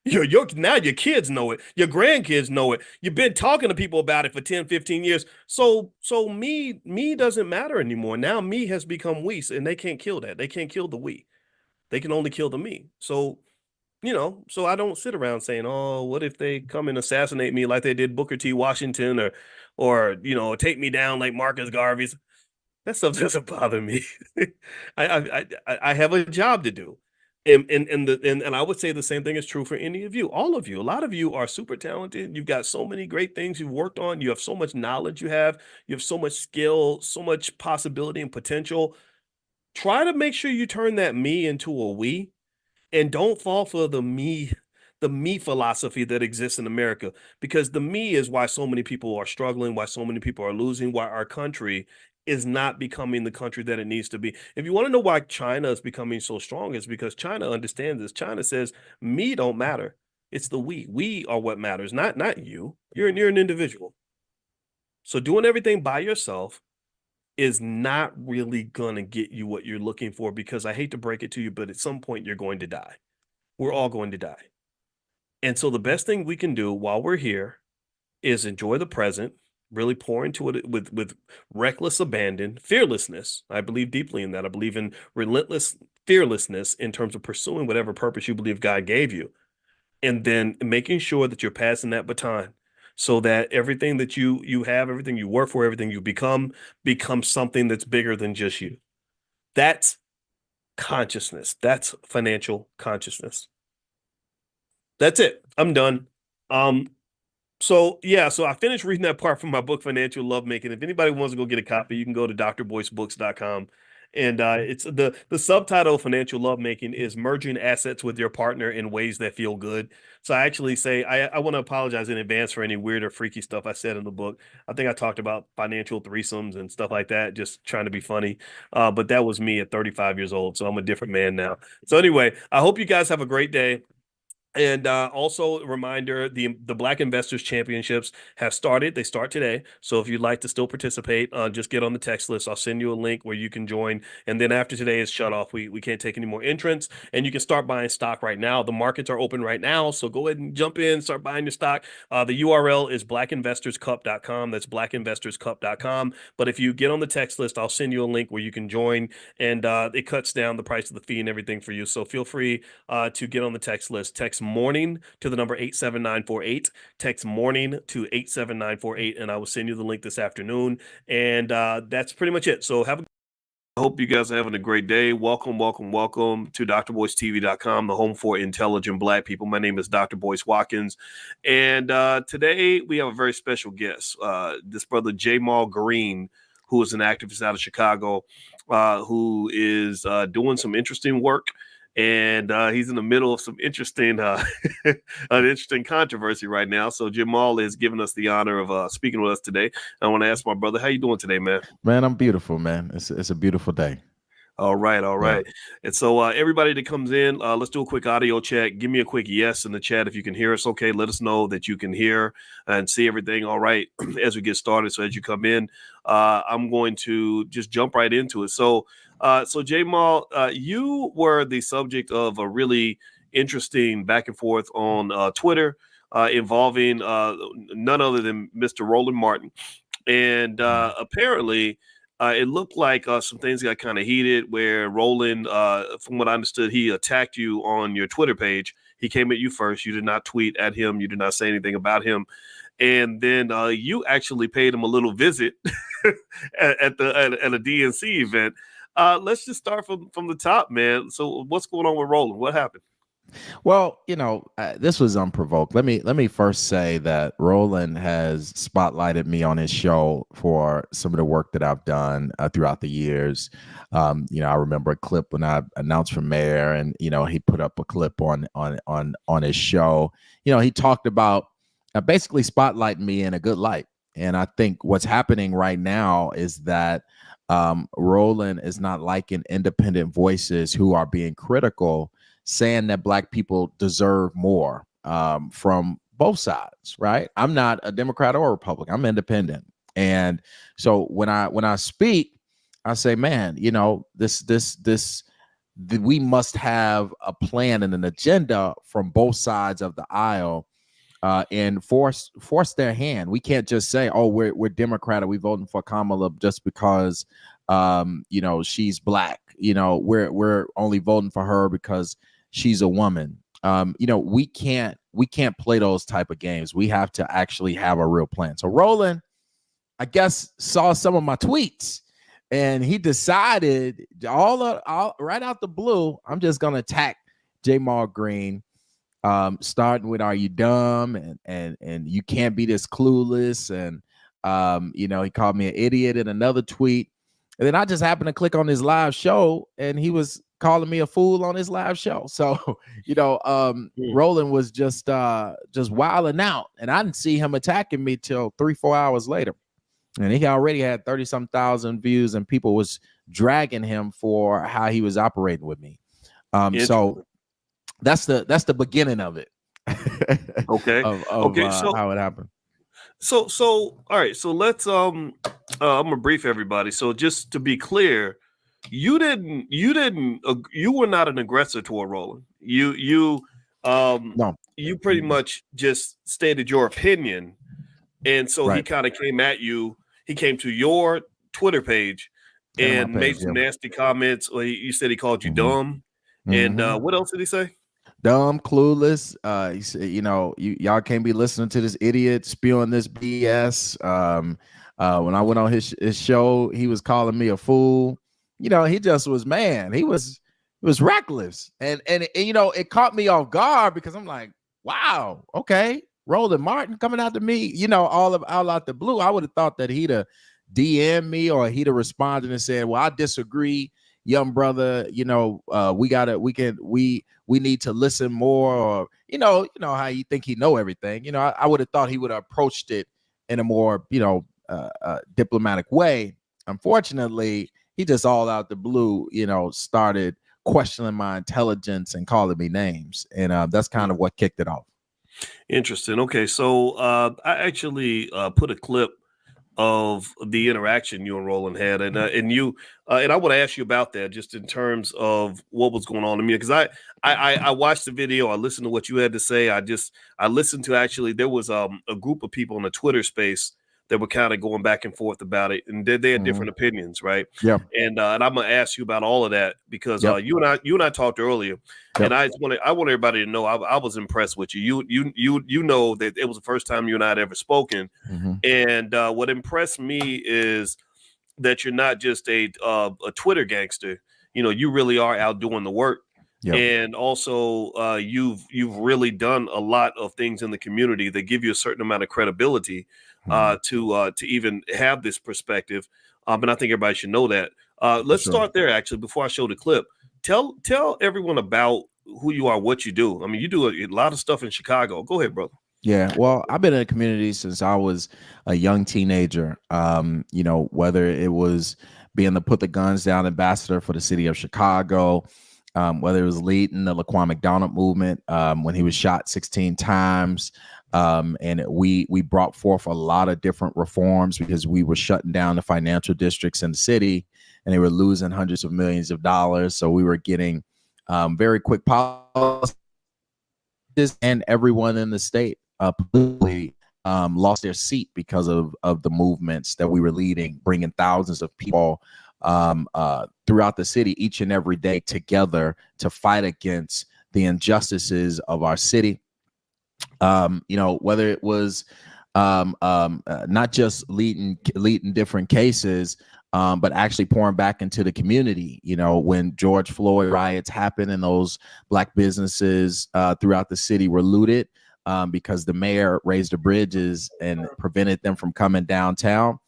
Now your kids know it. Your grandkids know it. You've been talking to people about it for 10, 15 years. So me doesn't matter anymore. Now me has become we, and they can't kill that. They can't kill the we. They can only kill the me. So I don't sit around saying, "Oh, what if they come and assassinate me like they did Booker T. Washington, or take me down like Marcus Garvey's." That stuff doesn't bother me. I have a job to do, and I would say the same thing is true for any of you, all of you. A lot of you are super talented. You've got so many great things you've worked on. You have so much knowledge. You have so much skill, so much possibility and potential. Try to make sure you turn that me into a we, and don't fall for the me philosophy that exists in America, because the me is why so many people are struggling, why so many people are losing, why our country is not becoming the country that it needs to be. If you want to know why China is becoming so strong, it's because China understands this. China says me don't matter. It's the we. We are what matters, not you. You're an individual. So doing everything by yourself is not really gonna get you what you're looking for, because I hate to break it to you, but at some point you're going to die. We're all going to die. And so the best thing we can do while we're here is enjoy the present, really pour into it with reckless abandon, fearlessness. I believe deeply in that. I believe in relentless fearlessness in terms of pursuing whatever purpose you believe God gave you, and then making sure that you're passing that baton so that everything that you have, everything you work for, everything you become becomes something that's bigger than just you. That's consciousness. That's financial consciousness. That's it. I'm done. Um, so I finished reading that part from my book, Financial Lovemaking. If anybody wants to go get a copy, you can go to drboycebooks.com. And it's the subtitle of Financial Lovemaking is merging assets with your partner in ways that feel good. So I actually say I want to apologize in advance for any weird or freaky stuff I said in the book. I think I talked about financial threesomes and stuff like that, just trying to be funny. But that was me at 35 years old, so I'm a different man now. So anyway, I hope you guys have a great day. And also a reminder, the Black Investors Championships have started. They start today. So if you'd like to still participate, just get on the text list. I'll send you a link where you can join. And then after today is shut off. We can't take any more entrants. And you can start buying stock right now. The markets are open right now. So go ahead and jump in, start buying your stock. The URL is blackinvestorscup.com. That's blackinvestorscup.com. But if you get on the text list, I'll send you a link where you can join. And it cuts down the price of the fee and everything for you. So feel free to get on the text list. Text morning to the number 87948. Text morning to 87948, and I will send you the link this afternoon. And that's pretty much it. So I hope you guys are having a great day. Welcome to drboycetv.com, the home for intelligent Black people. My name is Dr. Boyce Watkins, and today we have a very special guest. This brother Jamal Green, who is an activist out of Chicago, who is doing some interesting work. And he's in the middle of some interesting, an interesting controversy right now. So Jamal is giving us the honor of speaking with us today. I want to ask my brother, how you doing today, man? Man, I'm beautiful, man. It's a beautiful day. All right. Yeah. And so everybody that comes in, let's do a quick audio check. Give me a quick yes in the chat if you can hear us. Okay, let us know that you can hear and see everything. All right, as we get started. So as you come in, I'm going to just jump right into it. So Jamal, you were the subject of a really interesting back and forth on Twitter involving none other than Mr. Roland Martin. And apparently it looked like some things got kind of heated where Roland, from what I understood, he attacked you on your Twitter page. He came at you first. You did not tweet at him. You did not say anything about him. And then you actually paid him a little visit at a DNC event. Let's just start from the top, man. So what's going on with Roland? What happened? Well, this was unprovoked. Let me first say that Roland has spotlighted me on his show for some of the work that I've done throughout the years. I remember a clip when I announced for mayor, and he put up a clip on his show. He talked about basically spotlighting me in a good light. And I think what's happening right now is that Roland is not liking independent voices who are being critical, saying that Black people deserve more from both sides, right? I'm not a Democrat or a Republican. I'm independent. And so when I speak, I say, man, we must have a plan and an agenda from both sides of the aisle and force their hand. We can't just say, oh, we're Democrat, or we voting for Kamala just because she's Black. We're only voting for her because she's a woman. We can't play those type of games. We have to actually have a real plan. So Roland, I guess, saw some of my tweets, and he decided all right out the blue, I'm just gonna attack Jamal Green, starting with, "Are you dumb?" and "You can't be this clueless." And he called me an idiot in another tweet. And then I just happened to click on his live show, and he was calling me a fool on his live show. So, Roland was just wilding out, and I didn't see him attacking me till 3-4 hours later. And he already had 30-some thousand views, and people was dragging him for how he was operating with me. So that's the beginning of it. Okay. So how it happened. So all right. So let's I'm gonna brief everybody. So just to be clear, you were not an aggressor toward Roland. No. You pretty much just stated your opinion And so he kind of came at you. He came to your Twitter page and made some nasty comments. Or you said he called you dumb. And what else did he say? Dumb, clueless. He said, y'all can't be listening to this idiot spewing this BS. When I went on his show, he was calling me a fool. He just was, man. He was reckless, and it caught me off guard because I'm like, wow, okay, Roland Martin coming out to me, all out the blue. I would have thought that he'd have DM me or he'd have responded and said, well, I disagree, young brother. We need to listen more, or how you think he know everything. I would have thought he would have approached it in a more diplomatic way. Unfortunately, he just all out the blue, started questioning my intelligence and calling me names, and that's kind of what kicked it off. Interesting. Okay, so I actually put a clip of the interaction you and Roland had, and I want to ask you about that, just in terms of what was going on to me, because I watched the video, I listened to what you had to say, I listened to, actually there was a group of people in the Twitter space that were kind of going back and forth about it, and they had different opinions, right? Yeah. And I'm gonna ask you about all of that because you and I talked earlier, and I want everybody to know I was impressed with you. You know that it was the first time you and I had ever spoken, and what impressed me is that you're not just a Twitter gangster. You really are out doing the work. Yep. And also, you've really done a lot of things in the community that give you a certain amount of credibility to even have this perspective. And I think everybody should know that. Let's start there, actually, before I show the clip. Tell everyone about who you are, what you do. I mean, you do a lot of stuff in Chicago. Go ahead, brother. Yeah, well, I've been in the community since I was a young teenager. Whether it was being the Put the Guns Down ambassador for the city of Chicago, whether it was leading the Laquan McDonald movement when he was shot 16 times. And we brought forth a lot of different reforms because we were shutting down the financial districts in the city and they were losing hundreds of millions of dollars. So we were getting very quick policies, and everyone in the state politically lost their seat because of the movements that we were leading, bringing thousands of people throughout the city each and every day together to fight against the injustices of our city. Whether it was not just leading different cases, but actually pouring back into the community. When George Floyd riots happened and those Black businesses throughout the city were looted because the mayor raised the bridges and prevented them from coming downtown.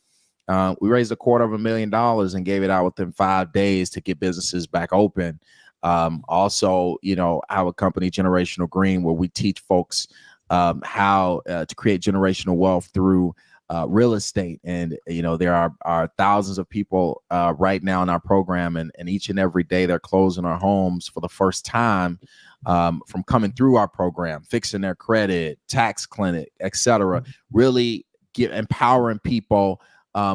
We raised $250,000 and gave it out within 5 days to get businesses back open. Also, our company, Generational Green, where we teach folks how to create generational wealth through real estate. And, there are thousands of people right now in our program, and each and every day they're closing our homes for the first time from coming through our program, fixing their credit, tax clinic, etc. Really empowering people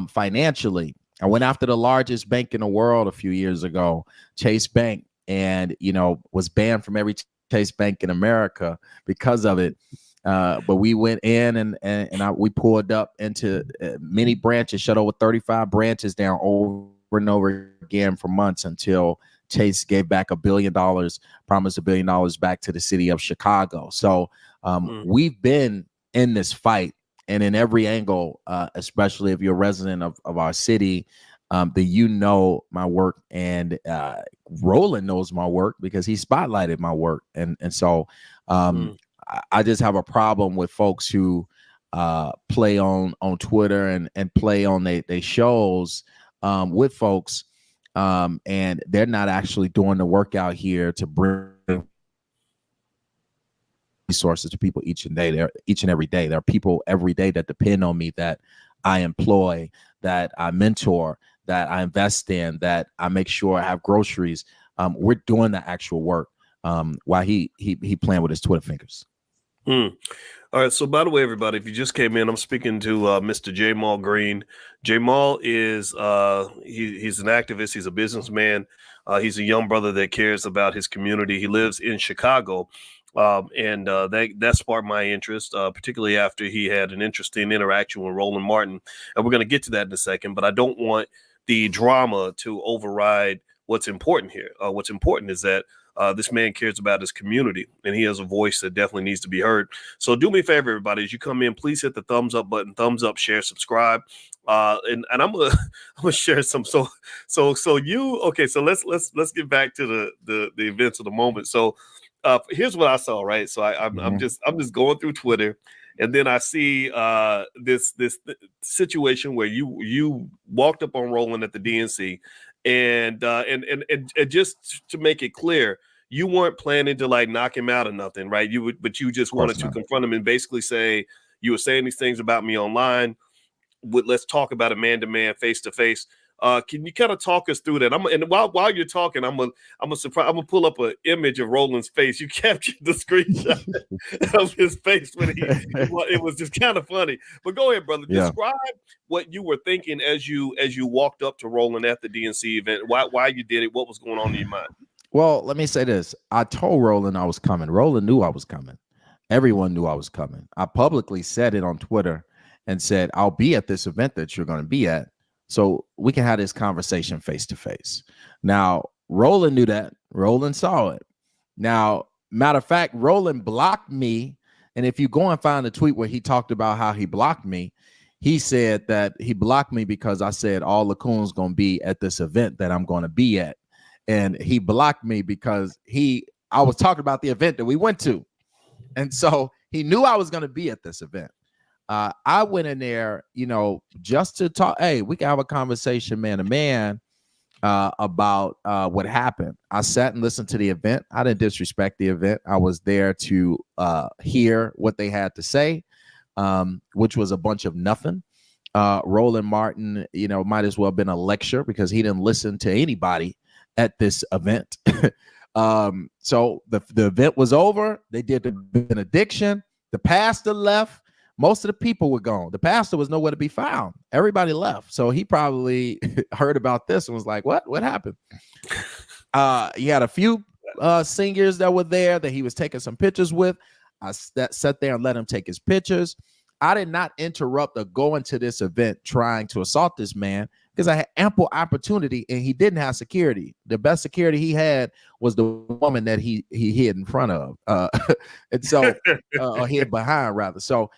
financially. I went after the largest bank in the world a few years ago, Chase Bank, and, was banned from every Chase Bank in America because of it. But we went in and we pulled up into many branches, shut over 35 branches down over and over again for months until Chase gave back $1 billion, promised $1 billion back to the city of Chicago. So we've been in this fight, and in every angle, especially if you're a resident of our city, that my work, and Roland knows my work because he spotlighted my work. And so I just have a problem with folks who play on Twitter and play on they shows with folks, and they're not actually doing the work out here to bring resources to people each and every day. There are people every day that depend on me, that I employ, that I mentor, that I invest in, that I make sure I have groceries. We're doing the actual work while he playing with his Twitter fingers. All right. So, by the way, everybody, if you just came in, I'm speaking to Mr. Jamal Green. Jamal is he's an activist. He's a businessman. He's a young brother that cares about his community. He lives in Chicago. That sparked my interest, particularly after he had an interesting interaction with Roland Martin. And we're going to get to that in a second, but I don't want the drama to override what's important here. What's important is that this man cares about his community, and he has a voice that definitely needs to be heard. So do me a favor, everybody, as you come in, please hit the thumbs up button, thumbs up, share, subscribe. And I'm gonna share some. So you okay? So let's get back to the events of the moment. So here's what I saw. Right. So I'm just going through Twitter, and then I see this situation where you walked up on Roland at the DNC, and just to make it clear, you weren't planning to like knock him out or nothing, right? But you just wanted to confront him and basically say, you were saying these things about me online. Let's talk about it man to man, face to face. Can you kind of talk us through that? And while you're talking, I'm gonna pull up an image of Roland's face. You captured the screenshot of his face when it was just kind of funny. But go ahead, brother. Yeah. Describe what you were thinking as you walked up to Roland at the DNC event. Why you did it? What was going on in your mind? Well, let me say this. I told Roland I was coming. Roland knew I was coming. Everyone knew I was coming. I publicly said it on Twitter and said, I'll be at this event that you're going to be at, so we can have this conversation face to face. Now, Roland knew that. Roland saw it. Now, matter of fact, Roland blocked me. And if you go and find the tweet where he talked about how he blocked me, he said that he blocked me because I said all the coons going to be at this event that I'm going to be at. And he blocked me because I was talking about the event that we went to. And so he knew I was going to be at this event. I went in there, just to talk. Hey, we can have a conversation man to man about what happened. I sat and listened to the event. I didn't disrespect the event. I was there to hear what they had to say, which was a bunch of nothing. Roland Martin, might as well have been a lecture because he didn't listen to anybody at this event. So the event was over. They did the benediction. The pastor left. Most of the people were gone. The pastor was nowhere to be found. Everybody left. So he probably heard about this and was like, what happened? He had a few singers that were there that he was taking some pictures with. I sat there and let him take his pictures. I did not interrupt or go into this event trying to assault this man because I had ample opportunity and he didn't have security. The best security he had was the woman that he hid in front of. And so, or hid behind rather. So,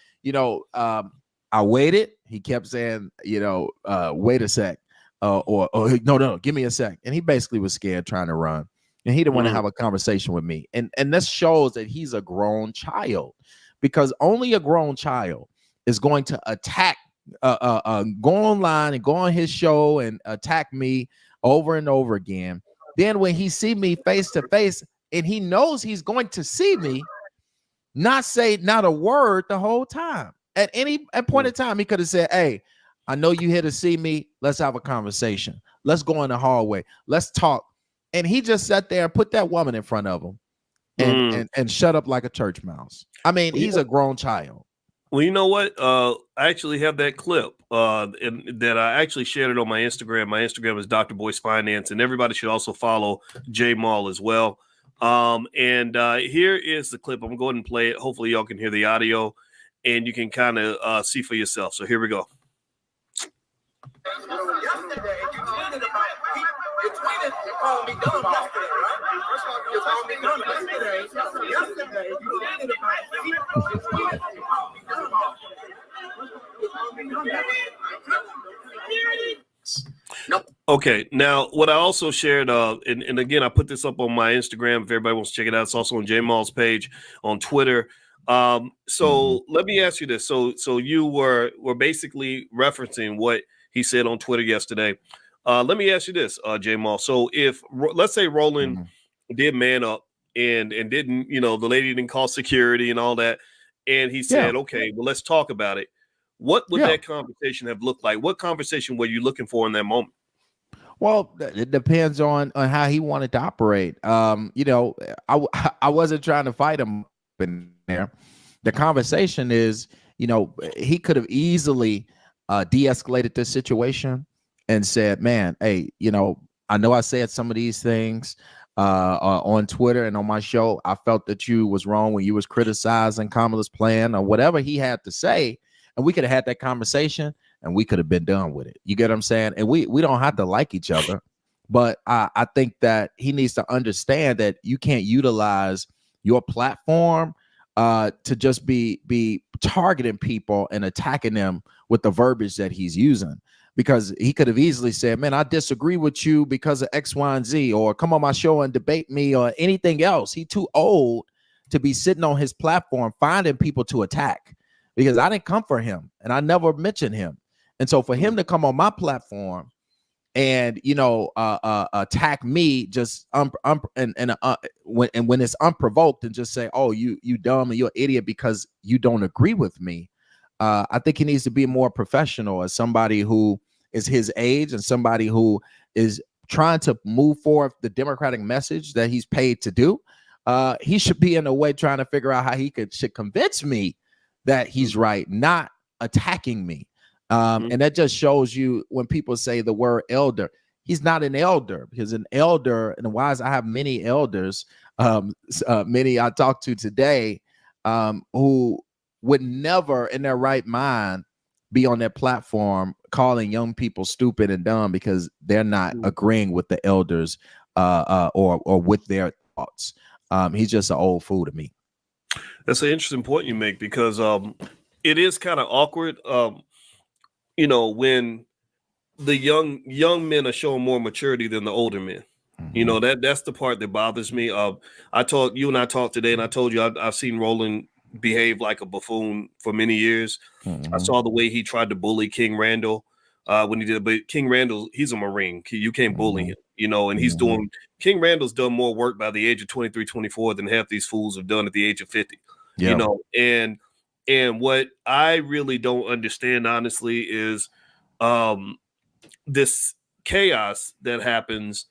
I waited. He kept saying, wait a sec, or no, give me a sec. And he basically was scared trying to run. And he didn't want to have a conversation with me. And this shows that he's a grown child, because only a grown child is going to attack, go online and go on his show and attack me over and over again. Then when he see me face to face and he knows he's going to see me, not say not a word the whole time. At any point in time, he could have said, hey, I know you here to see me. Let's have a conversation. Let's go in the hallway. Let's talk. And he just sat there and put that woman in front of him and shut up like a church mouse. I mean, he's a grown child. Well, you know what? I actually have that clip that I actually shared it on my Instagram. My Instagram is Dr. Boyce Finance, and everybody should also follow J Mall as well. Here is the clip. I'm going to go ahead and play it. Hopefully y'all can hear the audio and you can kind of see for yourself. So here we go. Yesterday, you tweeted you called me dumb yesterday, right? First of all, you called me dumb yesterday. Yesterday, you tweeted Nope. Okay. Now, what I also shared, and again, I put this up on my Instagram. If everybody wants to check it out, it's also on J Mall's page on Twitter. So let me ask you this. So you were basically referencing what he said on Twitter yesterday. Let me ask you this, J Mall. So if let's say Roland did man up and didn't, the lady didn't call security and all that, and he said, okay, well, let's talk about it. What would that conversation have looked like? What conversation were you looking for in that moment? Well, it depends on how he wanted to operate. I wasn't trying to fight him in there. The conversation is, he could have easily de-escalated this situation and said, man, hey, I know I said some of these things. on Twitter and on my show. I felt that you was wrong when you was criticizing Kamala's plan or whatever he had to say, and we could have had that conversation and we could have been done with it. You get what I'm saying? And we don't have to like each other, but I think that he needs to understand that you can't utilize your platform to just be targeting people and attacking them with the verbiage that he's using. Because he could have easily said, man, I disagree with you because of X, Y, and Z, or come on my show and debate me or anything else. He's too old to be sitting on his platform finding people to attack, because I didn't come for him and I never mentioned him. And so for him to come on my platform and, attack me just when it's unprovoked and just say, oh, you dumb and you're an idiot because you don't agree with me. I think he needs to be more professional as somebody who is his age and somebody who is trying to move forward the Democratic message that he's paid to do. He should be in a way trying to figure out how he should convince me that he's right, not attacking me. And that just shows you when people say the word elder, he's not an elder, because an elder, and why I have many elders, many I talked to today, who would never in their right mind be on their platform calling young people stupid and dumb because they're not agreeing with the elders or with their thoughts. He's just an old fool to me. That's an interesting point you make, because it is kind of awkward, when the young men are showing more maturity than the older men. That's the part that bothers me. You and I talked today, and I told you I've seen Roland behave like a buffoon for many years. I saw the way he tried to bully King Randall when he did, but King Randall, he's a Marine. You can't bully him, and he's doing, King Randall's done more work by the age of 23, 24 than half these fools have done at the age of 50, and what I really don't understand, honestly, is this chaos that happens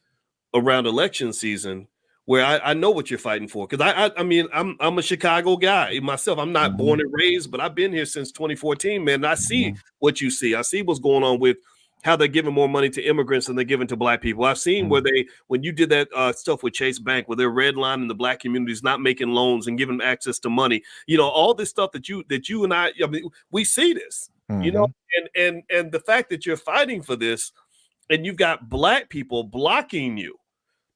around election season, where I know what you're fighting for. Because I'm a Chicago guy myself. I'm not born and raised, but I've been here since 2014, man. And I see what you see. I see what's going on with how they're giving more money to immigrants than they're giving to black people. I've seen where when you did that stuff with Chase Bank, where they're redlining the black communities, not making loans and giving them access to money, all this stuff that you and I mean, we see this, and the fact that you're fighting for this and you've got black people blocking you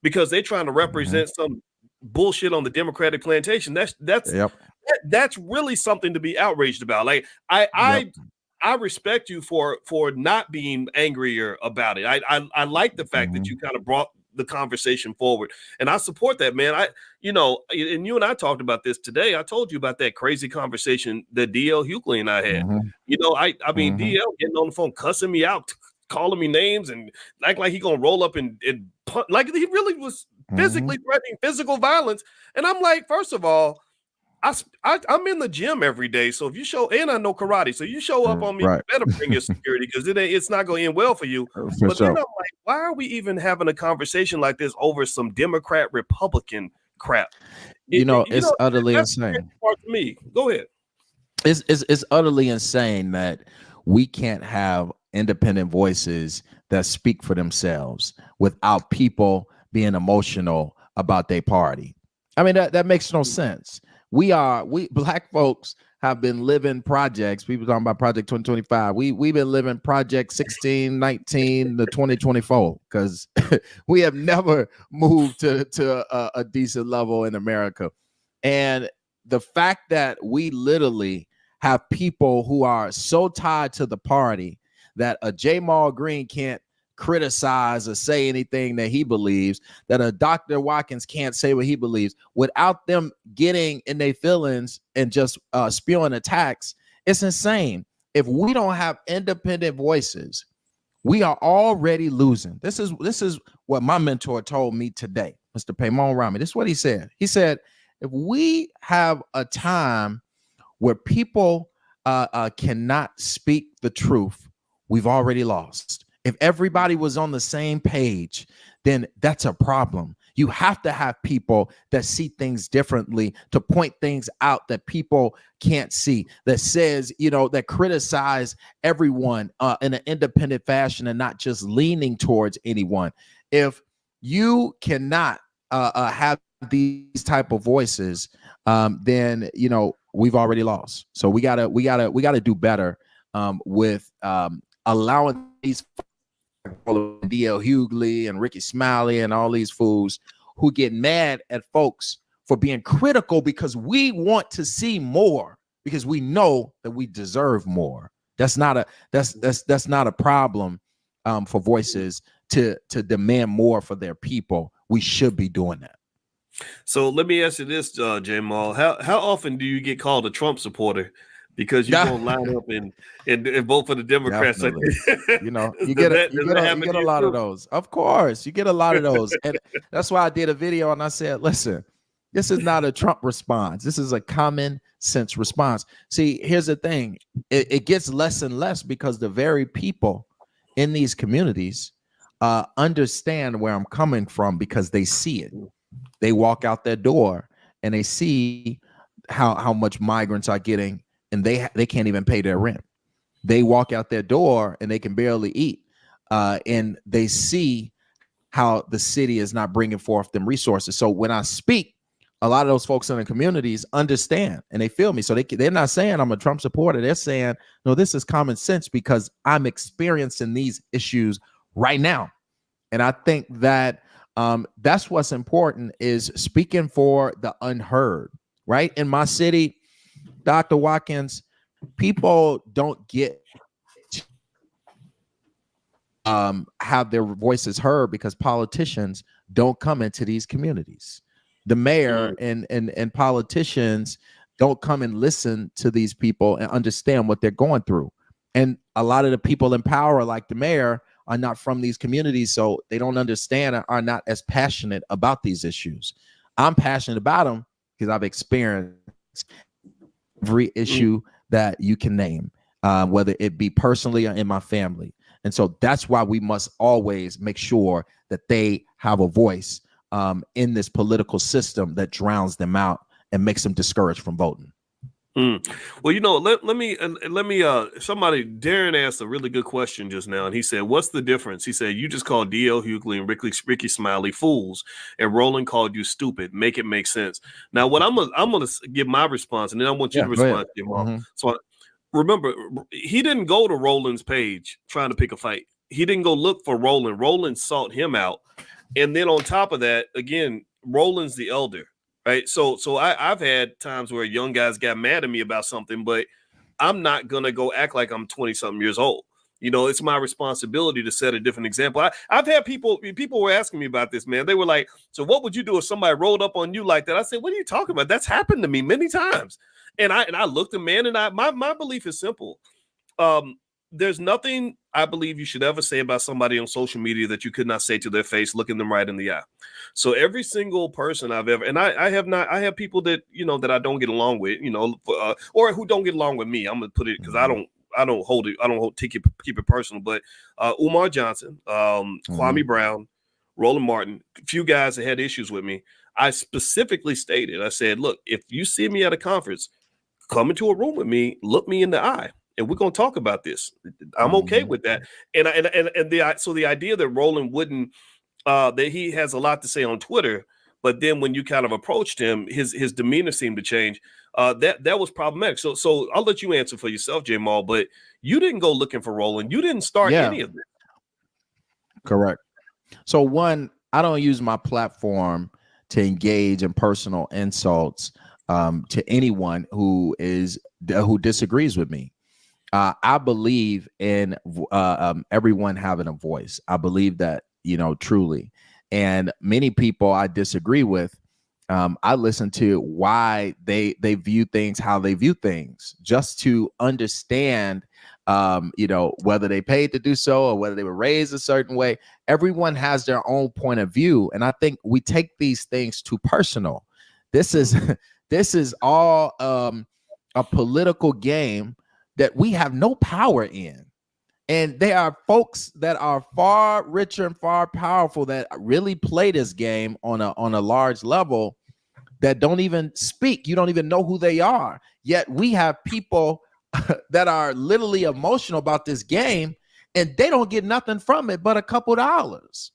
because they're trying to represent some bullshit on the Democratic plantation. That's really something to be outraged about. Like I respect you for not being angrier about it. I like the fact that you kind of brought the conversation forward, and I support that, man. And you and I talked about this today. I told you about that crazy conversation that DL Hughley and I had. DL getting on the phone, cussing me out, calling me names, and act like he gonna roll up and punch, like he really was physically threatening physical violence. And I'm like, first of all, I'm in the gym every day, so if you show, and I know karate, so you show up on me, you better bring your security, because it's not going to end well for you. But then I'm like, why are we even having a conversation like this over some Democrat Republican crap? It's utterly insane. Part to me. Go ahead. It's utterly insane that we can't have independent voices that speak for themselves without people being emotional about their party. I mean, that makes no sense. We black folks have been living projects. People talking about Project 2025. We've been living Project 16, 19 to 2024, because we have never moved to a decent level in America. And the fact that we literally have people who are so tied to the party that a Jamal Green can't criticize or say anything that he believes, that a Dr. Watkins can't say what he believes without them getting in their feelings and just spewing attacks. It's insane. If we don't have independent voices, we are already losing. This is what my mentor told me today, Mr. Paymon Rami. This is what he said. He said, if we have a time where people cannot speak the truth, we've already lost. If everybody was on the same page, then that's a problem. You have to have people that see things differently, to point things out that people can't see, that says, that criticize everyone in an independent fashion and not just leaning towards anyone. If you cannot have these type of voices, then we've already lost. So we gotta do better with allowing these D.L. Hughley and Ricky Smiley and all these fools who get mad at folks for being critical because we want to see more, because we know that we deserve more. That's not a problem for voices to demand more for their people. We should be doing that. So let me ask you this, Jamal. How often do you get called a Trump supporter because you won't line up and vote for the Democrats? You get a lot of those. Of course, you get a lot of those, and that's why I did a video and I said, listen, this is not a Trump response. This is a common sense response. See, here's the thing. It gets less and less because the very people in these communities understand where I'm coming from, because they see it. They walk out their door and they see how much migrants are getting, and they can't even pay their rent. They walk out their door and they can barely eat. And they see how the city is not bringing forth them resources. So when I speak, a lot of those folks in the communities understand and they feel me. So they're not saying I'm a Trump supporter. They're saying, no, this is common sense because I'm experiencing these issues right now. And I think that that's what's important, is speaking for the unheard, right? In my city, Dr. Watkins, people don't get to have their voices heard because politicians don't come into these communities. The mayor and politicians don't come and listen to these people and understand what they're going through. And a lot of the people in power, like the mayor, are not from these communities, so they don't understand or are not as passionate about these issues. I'm passionate about them because I've experienced every issue that you can name, whether it be personally or in my family. And so that's why we must always make sure that they have a voice in this political system that drowns them out and makes them discouraged from voting. Well, let me somebody, Darren asked a really good question just now, and he said, what's the difference? He said, you just called D.L. Hughley and Ricky Smiley fools, and Roland called you stupid. Make it make sense. Now, what I'm gonna give my response, and then I want you to respond, Jamal. So remember, he didn't go to Roland's page trying to pick a fight. He didn't go look for Roland. Roland sought him out. And then on top of that, again, Roland's the elder. Right. So I've had times where young guys got mad at me about something, but I'm not going to go act like I'm 20 something years old. It's my responsibility to set a different example. I've had people were asking me about this, man. They were like, so what would you do if somebody rolled up on you like that? I said, what are you talking about? That's happened to me many times. And I looked at, man, and my belief is simple. There's nothing I believe you should ever say about somebody on social media that you could not say to their face, looking them right in the eye. So every single person I've ever, and I have people that, that I don't get along with, or who don't get along with me. I'm going to put it, because I don't hold it. I don't keep it personal, but Umar Johnson, Kwame Brown, Roland Martin, a few guys that had issues with me. I specifically stated, I said, look, if you see me at a conference, come into a room with me, look me in the eye, and we're going to talk about this. I'm okay with that. And the idea that Roland wouldn't, that he has a lot to say on Twitter, but then when you kind of approached him, his demeanor seemed to change. That was problematic. So I'll let you answer for yourself, Jamal, but you didn't go looking for Roland. You didn't start any of this. Correct. So one, I don't use my platform to engage in personal insults to anyone who disagrees with me. I believe in everyone having a voice. I believe that, truly. And many people I disagree with, I listen to why they view things how they view things, just to understand, whether they paid to do so or whether they were raised a certain way. Everyone has their own point of view. And I think we take these things too personal. This is all a political game that we have no power in. And there are folks that are far richer and far powerful that really play this game on a large level that don't even speak. You don't even know who they are. Yet we have people that are literally emotional about this game, and they don't get nothing from it but a couple dollars.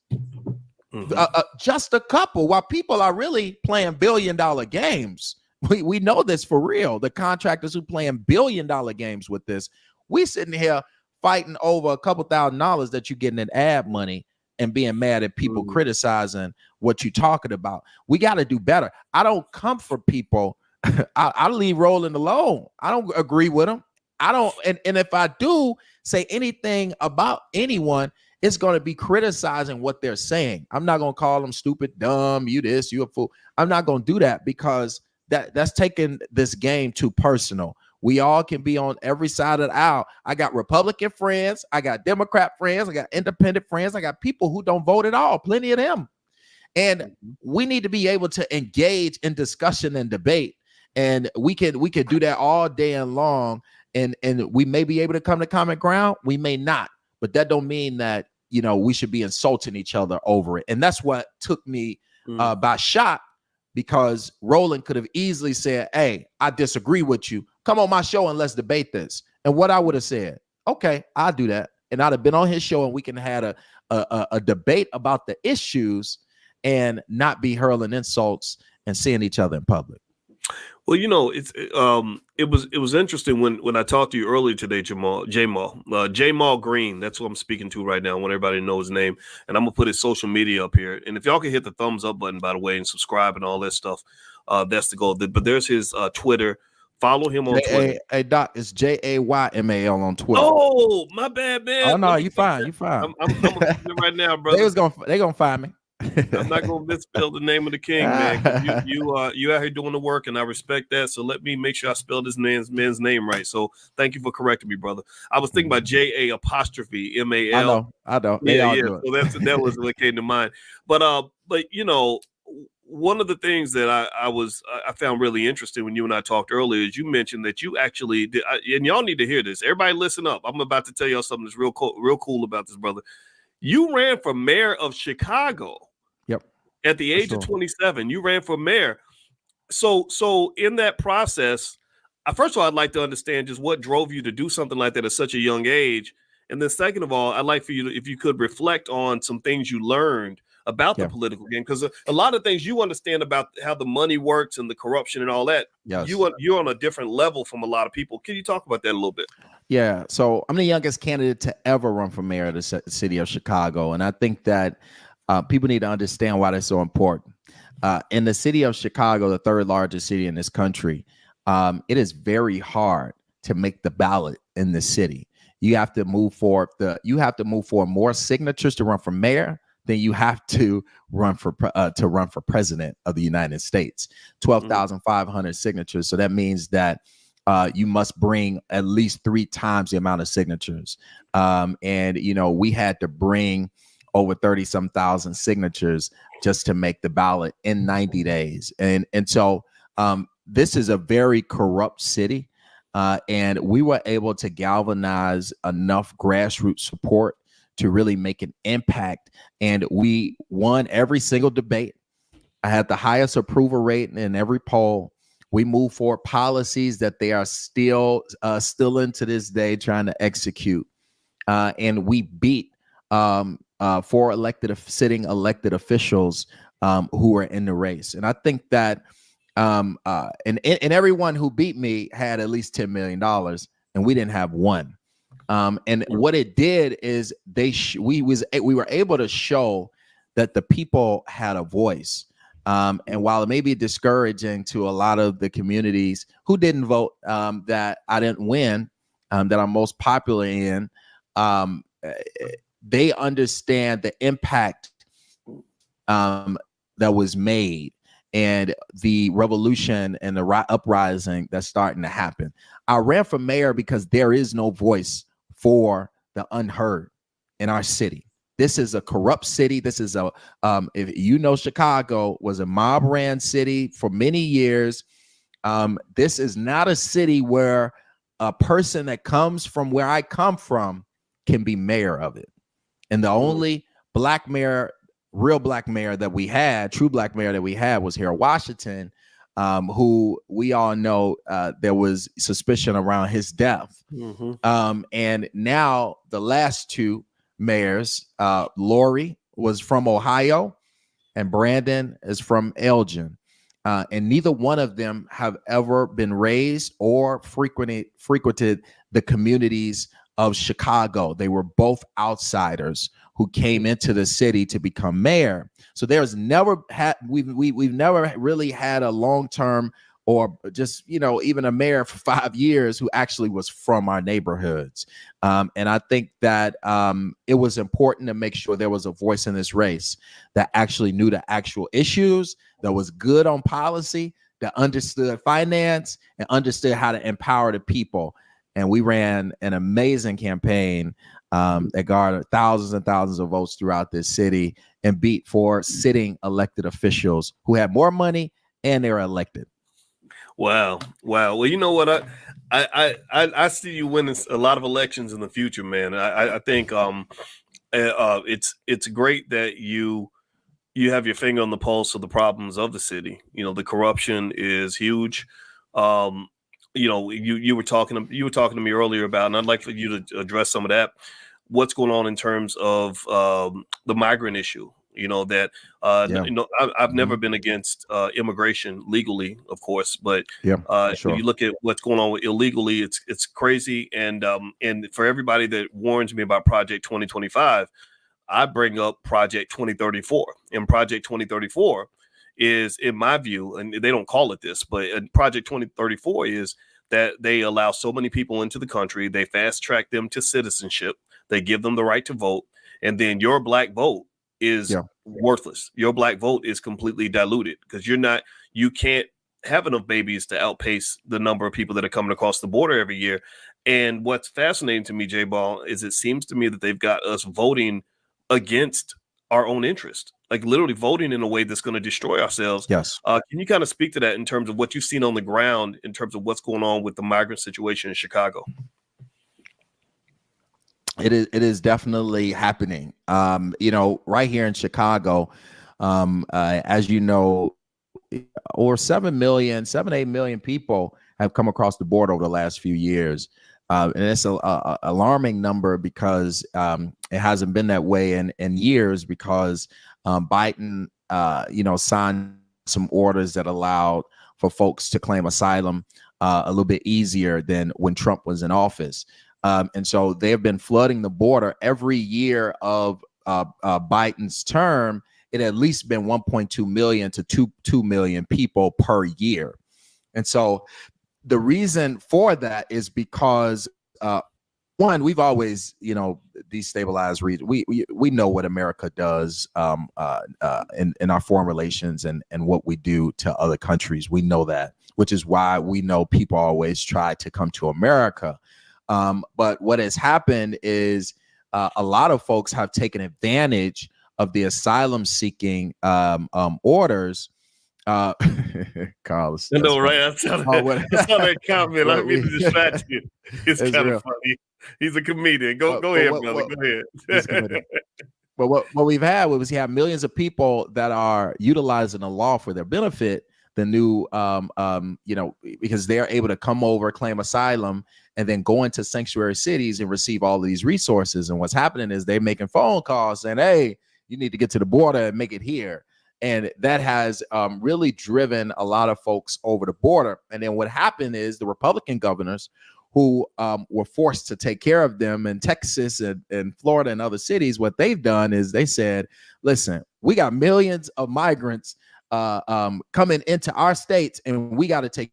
Just a couple, while people are really playing billion-dollar games. We know this for real. The contractors who playing billion-dollar games with this, we sitting here fighting over a couple $1,000s that you're getting in ad money and being mad at people criticizing what you're talking about. We got to do better. I don't come for people. I leave Roland alone. I don't agree with him. I don't. And if I do say anything about anyone, it's going to be criticizing what they're saying. I'm not going to call them stupid, dumb, you this, you a fool. I'm not going to do that, because that's taking this game too personal. We all can be on every side of the aisle. I got Republican friends, I got Democrat friends, I got independent friends, I got people who don't vote at all, plenty of them. And we need to be able to engage in discussion and debate. And we could do that all day long. And we may be able to come to common ground, we may not. But that don't mean that, we should be insulting each other over it. And that's what took me by shock, because Roland could have easily said, hey, I disagree with you. Come on my show and let's debate this. And what I would have said, okay, I'll do that. And I'd have been on his show and we can have a debate about the issues and not be hurling insults and seeing each other in public. Well, it was interesting when I talked to you earlier today, Jamal Green. That's what I'm speaking to right now. I want everybody to know his name, and I'm gonna put his social media up here. And if y'all can hit the thumbs up button, by the way, and subscribe and all that stuff, that's the goal. But there's his Twitter. Follow him on Twitter. Hey, Doc, it's JAYMAL on Twitter. Oh, my bad, man. Oh no, you fine. You fine. I'm gonna right now, brother. They gonna find me. I'm not gonna misspell the name of the king, man. You out here doing the work, and I respect that. So let me make sure I spell this man's name right. So thank you for correcting me, brother. I was thinking about JA'MAL. I know. Yeah. So that was what came to mind. But one of the things that I found really interesting when you and I talked earlier is you mentioned that you actually did, and y'all need to hear this. Everybody, listen up. I'm about to tell y'all something that's real cool about this, brother. You ran for mayor of Chicago. Yep. At the age of 27, you ran for mayor. So in that process, first of all, I'd like to understand just what drove you to do something like that at such a young age. And then second of all, I'd like for you to, if you could reflect on some things you learned about the political game, because a lot of things you understand about how the money works and the corruption and all that. Yes. You're on a different level from a lot of people. Can you talk about that a little bit? Yeah. So I'm the youngest candidate to ever run for mayor of the city of Chicago. And I think that people need to understand why that's so important. In the city of Chicago, the third largest city in this country, it is very hard to make the ballot in the city. You have to move for more signatures to run for mayor than you have to run for president of the United States. 12,500 signatures. So that means that you must bring at least 3 times the amount of signatures. And we had to bring over 30-some thousand signatures just to make the ballot in 90 days. And so this is a very corrupt city. And we were able to galvanize enough grassroots support to really make an impact. And we won every single debate. I had the highest approval rate in every poll. We moved forward policies that they are still into this day trying to execute. And we beat 4 sitting elected officials who were in the race. And I think that and everyone who beat me had at least $10 million, and we didn't have one. And what it did is we were able to show that the people had a voice. And while it may be discouraging to a lot of the communities who didn't vote, that I didn't win, that I'm most popular in, they understand the impact that was made and the revolution and the uprising that's starting to happen. I ran for mayor because there is no voice for the unheard in our city. This is a corrupt city. This is if Chicago was a mob ran city for many years. This is not a city where a person that comes from where I come from can be mayor of it. And the only black mayor, real black mayor that we had, true black mayor that we had was here in Washington, who we all know there was suspicion around his death. And now the last 2 mayors, Lori was from Ohio, and Brandon is from Elgin. And neither one of them have ever been raised or frequented the communities of Chicago. They were both outsiders who came into the city to become mayor. So there's never had we've never really had a long-term or just, even a mayor for 5 years who actually was from our neighborhoods. And I think that it was important to make sure there was a voice in this race that actually knew the actual issues, that was good on policy, that understood finance and understood how to empower the people. And we ran an amazing campaign that garnered thousands and thousands of votes throughout this city and beat 4 sitting elected officials who had more money and they were elected. Wow. Well, you know what? I see you winning a lot of elections in the future, man. I think it's great that you have your finger on the pulse of the problems of the city. The corruption is huge. You were talking to me earlier about, and I'd like for you to address some of that. What's going on in terms of the migrant issue? I've never been against immigration legally, of course, but sure. If you look at what's going on with illegally, it's crazy. And for everybody that warns me about Project 2025, I bring up Project 2034, and Project 2034 is, in my view, and they don't call it this, but Project 2034 is that they allow so many people into the country, they fast track them to citizenship, they give them the right to vote, and then your black vote is worthless. Your black vote is completely diluted because you can't have enough babies to outpace the number of people that are coming across the border every year. And what's fascinating to me, J-Ball, is it seems to me that they've got us voting against our own interest, like literally voting in a way that's going to destroy ourselves. Yes. Can you kind of speak to that in terms of what you've seen on the ground in terms of what's going on with the migrant situation in Chicago? It is definitely happening. Right here in Chicago, as you know, over 7, 8 million people have come across the border over the last few years. And it's a alarming number because it hasn't been that way in years because Biden, signed some orders that allowed for folks to claim asylum a little bit easier than when Trump was in office. And so they have been flooding the border every year of Biden's term. It at least been 1.2 million to 2 million people per year. And so the reason for that is because one, we've always, destabilized region. We know what America does in our foreign relations and what we do to other countries. We know that, which is why we know people always try to come to America. But what has happened is a lot of folks have taken advantage of the asylum seeking orders. Carlos, no, right? I saw that comment. Let me distract you. It's kind of funny. He's a comedian. Go ahead, brother. Go ahead. But what we've had was millions of people that are utilizing the law for their benefit. The new, because they're able to come over, claim asylum, and then go into sanctuary cities and receive all of these resources. And what's happening is they're making phone calls saying, "Hey, you need to get to the border and make it here." And that has really driven a lot of folks over the border. And then what happened is the Republican governors who were forced to take care of them in Texas and Florida and other cities, what they've done is they said, listen, we got millions of migrants coming into our states, and we got to take,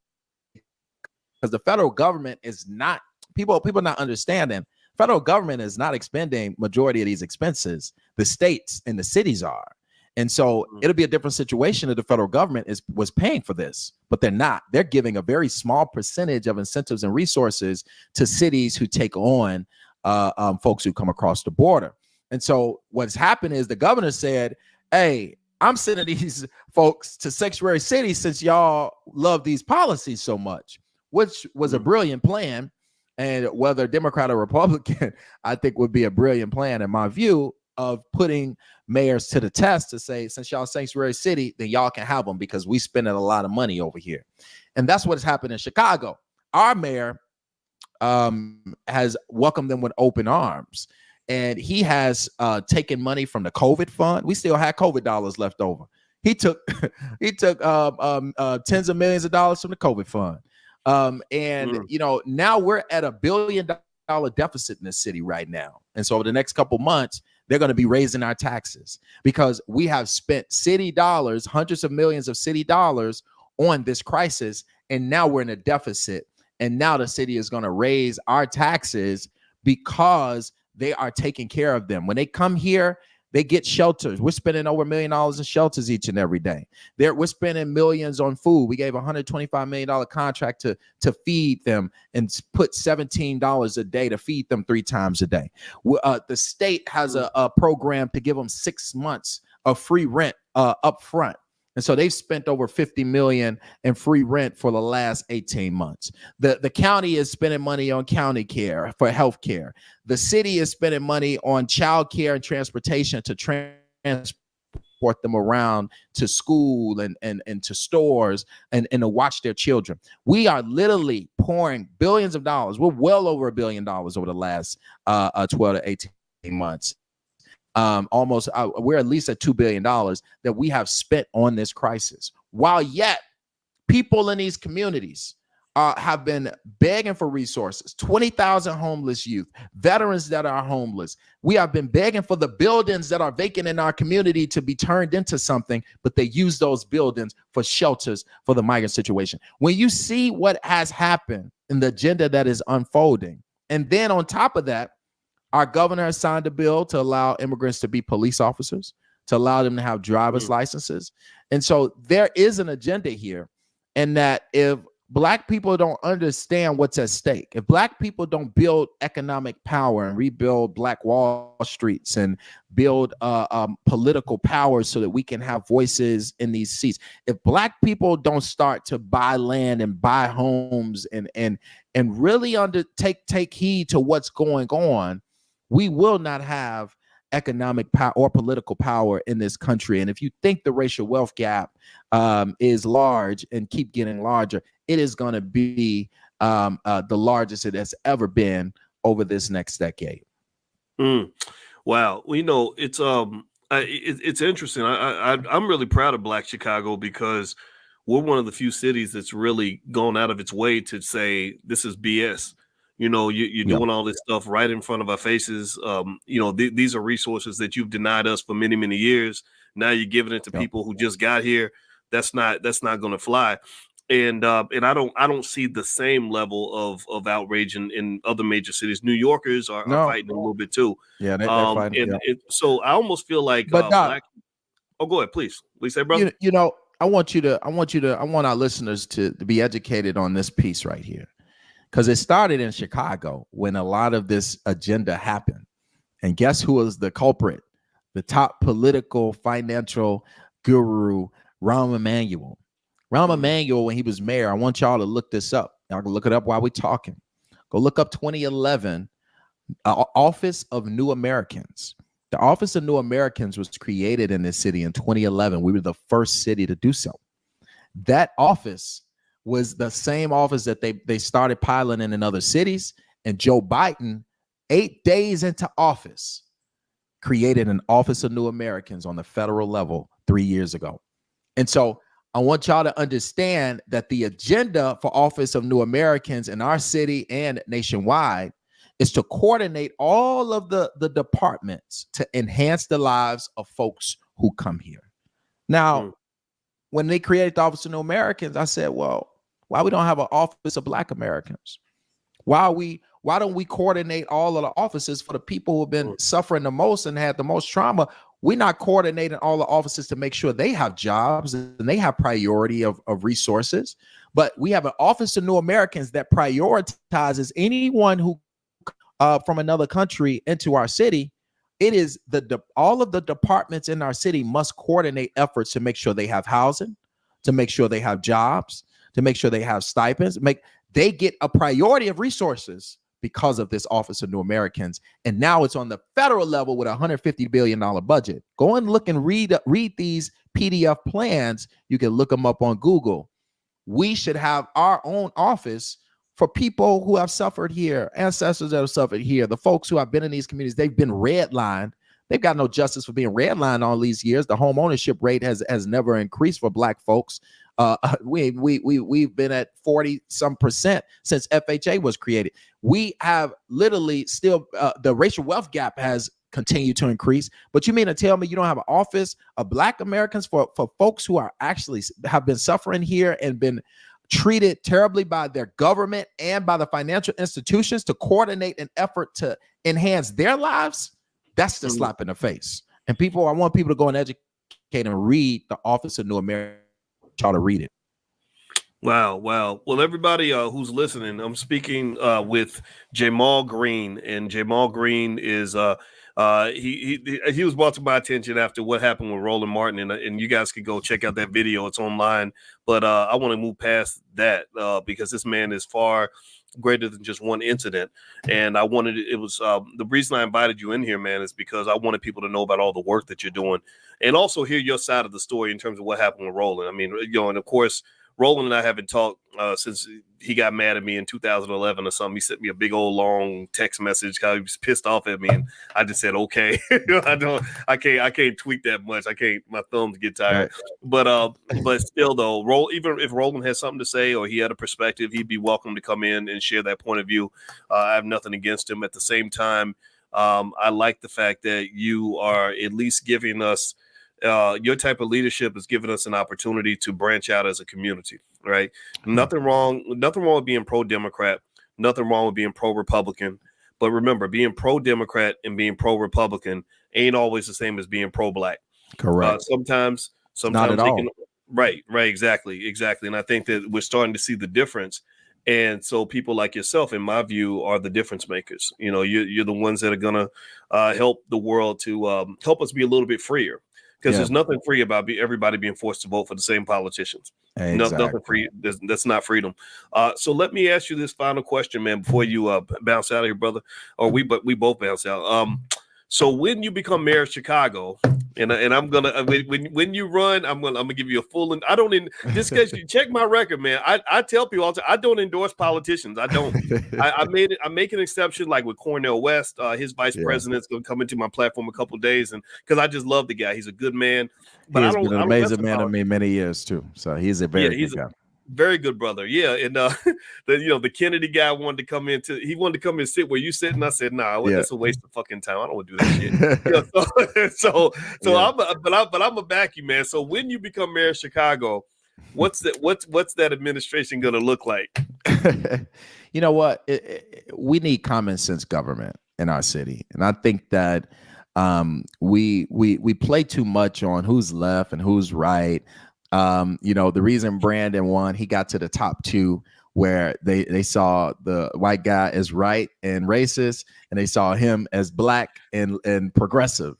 because the federal government is not, people not understanding, federal government is not expending majority of these expenses. The states and the cities are. And so it'll be a different situation if the federal government was paying for this, but they're not. They're giving a very small percentage of incentives and resources to cities who take on folks who come across the border. And so what's happened is the governor said, hey, I'm sending these folks to sanctuary cities since y'all love these policies so much, which was a brilliant plan. And whether Democrat or Republican, I think would be a brilliant plan in my view of putting mayors to the test to say, since y'all sanctuary city, then y'all can have them because we spending a lot of money over here. And that's what's happened in Chicago. Our mayor has welcomed them with open arms. And he has taken money from the COVID fund. We still had COVID dollars left over. He took he took tens of millions of dollars from the COVID fund. And you know, now we're at $1 billion deficit in this city right now. And so over the next couple months, they're going to be raising our taxes because we have spent city dollars, hundreds of millions of city dollars on this crisis. And now we're in a deficit. And now the city is going to raise our taxes because they are taking care of them. When they come here, they get shelters. We're spending over $1 million in shelters each and every day. We're spending millions on food. We gave a $125 million contract to feed them and put $17 a day to feed them 3 times a day. The state has a program to give them 6 months of free rent up front. And so they've spent over $50 million in free rent for the last 18 months. The county is spending money on county care for health care. The city is spending money on child care and transportation to transport them around to school and to stores and to watch their children. We are literally pouring billions of dollars. We're well over $1 billion over the last 12 to 18 months. Almost we're at least at $2 billion that we have spent on this crisis, while yet people in these communities have been begging for resources. 20,000 homeless youth, veterans that are homeless. We have been begging for the buildings that are vacant in our community to be turned into something, but they use those buildings for shelters for the migrant situation. When you see what has happened in the agenda that is unfolding, and then on top of that, our governor has signed a bill to allow immigrants to be police officers, to allow them to have driver's licenses. And so there is an agenda here. And that if Black people don't understand what's at stake, if Black people don't build economic power and rebuild Black Wall Streets and build political power so that we can have voices in these seats, if Black people don't start to buy land and buy homes and really take heed to what's going on, we will not have economic power or political power in this country. And if you think the racial wealth gap is large and keep getting larger, it is going to be the largest it has ever been over this next decade. Wow. Well, you know, it's interesting. I'm really proud of Black Chicago because we're one of the few cities that's really gone out of its way to say this is BS. You know, you're doing all this stuff right in front of our faces. You know, these are resources that you've denied us for many, many years. Now you're giving it to people who just got here. That's not going to fly. And I don't see the same level of outrage in other major cities. New Yorkers are fighting a little bit too. Yeah, they're fighting. So I almost feel like, but Black. Oh, go ahead, please. Please say, brother. You know, I want our listeners to be educated on this piece right here. Because it started in Chicago when a lot of this agenda happened. And guess who was the culprit? The top political, financial guru, Rahm Emanuel. Rahm Emanuel, when he was mayor, I want y'all to look this up. Y'all can look it up while we're talking. Go look up 2011, Office of New Americans. The Office of New Americans was created in this city in 2011. We were the first city to do so. That office was the same office that they started piloting in other cities. And Joe Biden, 8 days into office, created an Office of New Americans on the federal level 3 years ago. And so I want y'all to understand that the agenda for Office of New Americans in our city and nationwide is to coordinate all of the departments to enhance the lives of folks who come here. Now, when they created the Office of New Americans, I said, well, why we don't have an Office of Black Americans? Why don't we coordinate all of the offices for the people who have been suffering the most and had the most trauma? We're not coordinating all the offices to make sure they have jobs and they have priority of resources. But we have an Office of New Americans that prioritizes anyone who from another country into our city. It is all of the departments in our city must coordinate efforts to make sure they have housing, to make sure they have jobs, to make sure they have stipends, they get a priority of resources because of this Office of New Americans. And now it's on the federal level with a $150 billion budget. Go and look and read these PDF plans. You can look them up on Google. We should have our own office for people who have suffered here, ancestors that have suffered here, the folks who have been in these communities. They've been redlined They've got no justice for being redlined all these years. The home ownership rate has never increased for Black folks. We've been at 40% since FHA was created. We have literally still the racial wealth gap has continued to increase. But you mean to tell me you don't have an office of Black Americans for folks who are actually have been suffering here and been treated terribly by their government and by the financial institutions to coordinate an effort to enhance their lives? That's the slap in the face. And I want people to go and educate and read the Office of New American. Try to read it. Wow. Well, everybody who's listening, I'm speaking with Jamal Green, and Jamal Green is he was brought to my attention after what happened with Roland Martin, and you guys could go check out that video. It's online, but I want to move past that because this man is far greater than just one incident. And the reason I invited you in here, man, is because I wanted people to know about all the work that you're doing and also hear your side of the story in terms of what happened with Roland. I mean, and of course, Roland and I haven't talked since he got mad at me in 2011 or something. He sent me a big old long text message because he was pissed off at me, and I just said, "Okay, I can't tweet that much. My thumbs get tired." Right. But still, though, even if Roland has something to say or he had a perspective, he'd be welcome to come in and share that point of view. I have nothing against him. At the same time, I like the fact that you are at least giving us. Your type of leadership has given us an opportunity to branch out as a community, right? Nothing wrong with being pro-Democrat, nothing wrong with being pro-Republican. But remember, being pro-Democrat and being pro-Republican ain't always the same as being pro-Black. Correct. Sometimes not at all. Right, exactly. And I think that we're starting to see the difference. And so people like yourself, in my view, are the difference makers. You know, you're the ones that are going to help the world to help us be a little bit freer. Because there's nothing free about everybody being forced to vote for the same politicians. Exactly. Nothing free. That's not freedom. So let me ask you this final question, man, before you bounce out of here, brother. Or we both bounce out. So when you become mayor of Chicago, and I'm gonna when you run, I'm gonna give you a full. And I don't just because you check my record, man. I tell people all the time, I don't endorse politicians. I don't. I make an exception, like with Cornel West. His vice president's gonna come into my platform a couple of days, and because I just love the guy. He's a good man. But he's been an amazing man to me many years too. So he's a very good guy. Very good brother. Yeah. And the Kennedy guy wanted to come in and sit where you sit. And I said, nah, that's a waste of fucking time. I don't want to do that shit. But I'm gonna back you, man. So when you become mayor of Chicago, what's that administration gonna look like? You know what? We need common sense government in our city. And I think that we play too much on who's left and who's right. The reason Brandon won, he got to the top two where they saw the white guy as right and racist, and they saw him as Black and progressive.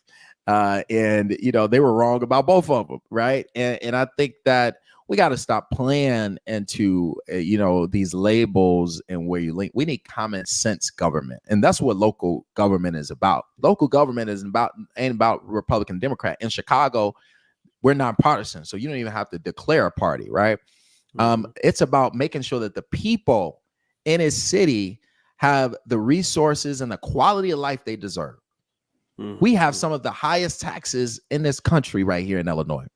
They were wrong about both of them, right? And I think that we got to stop playing into these labels and where you link. We need common sense government, and that's what local government is about. Local government ain't about Republican, Democrat. In Chicago, we're nonpartisan, so you don't even have to declare a party, right? It's about making sure that the people in his city have the resources and the quality of life they deserve. We have some of the highest taxes in this country right here in Illinois.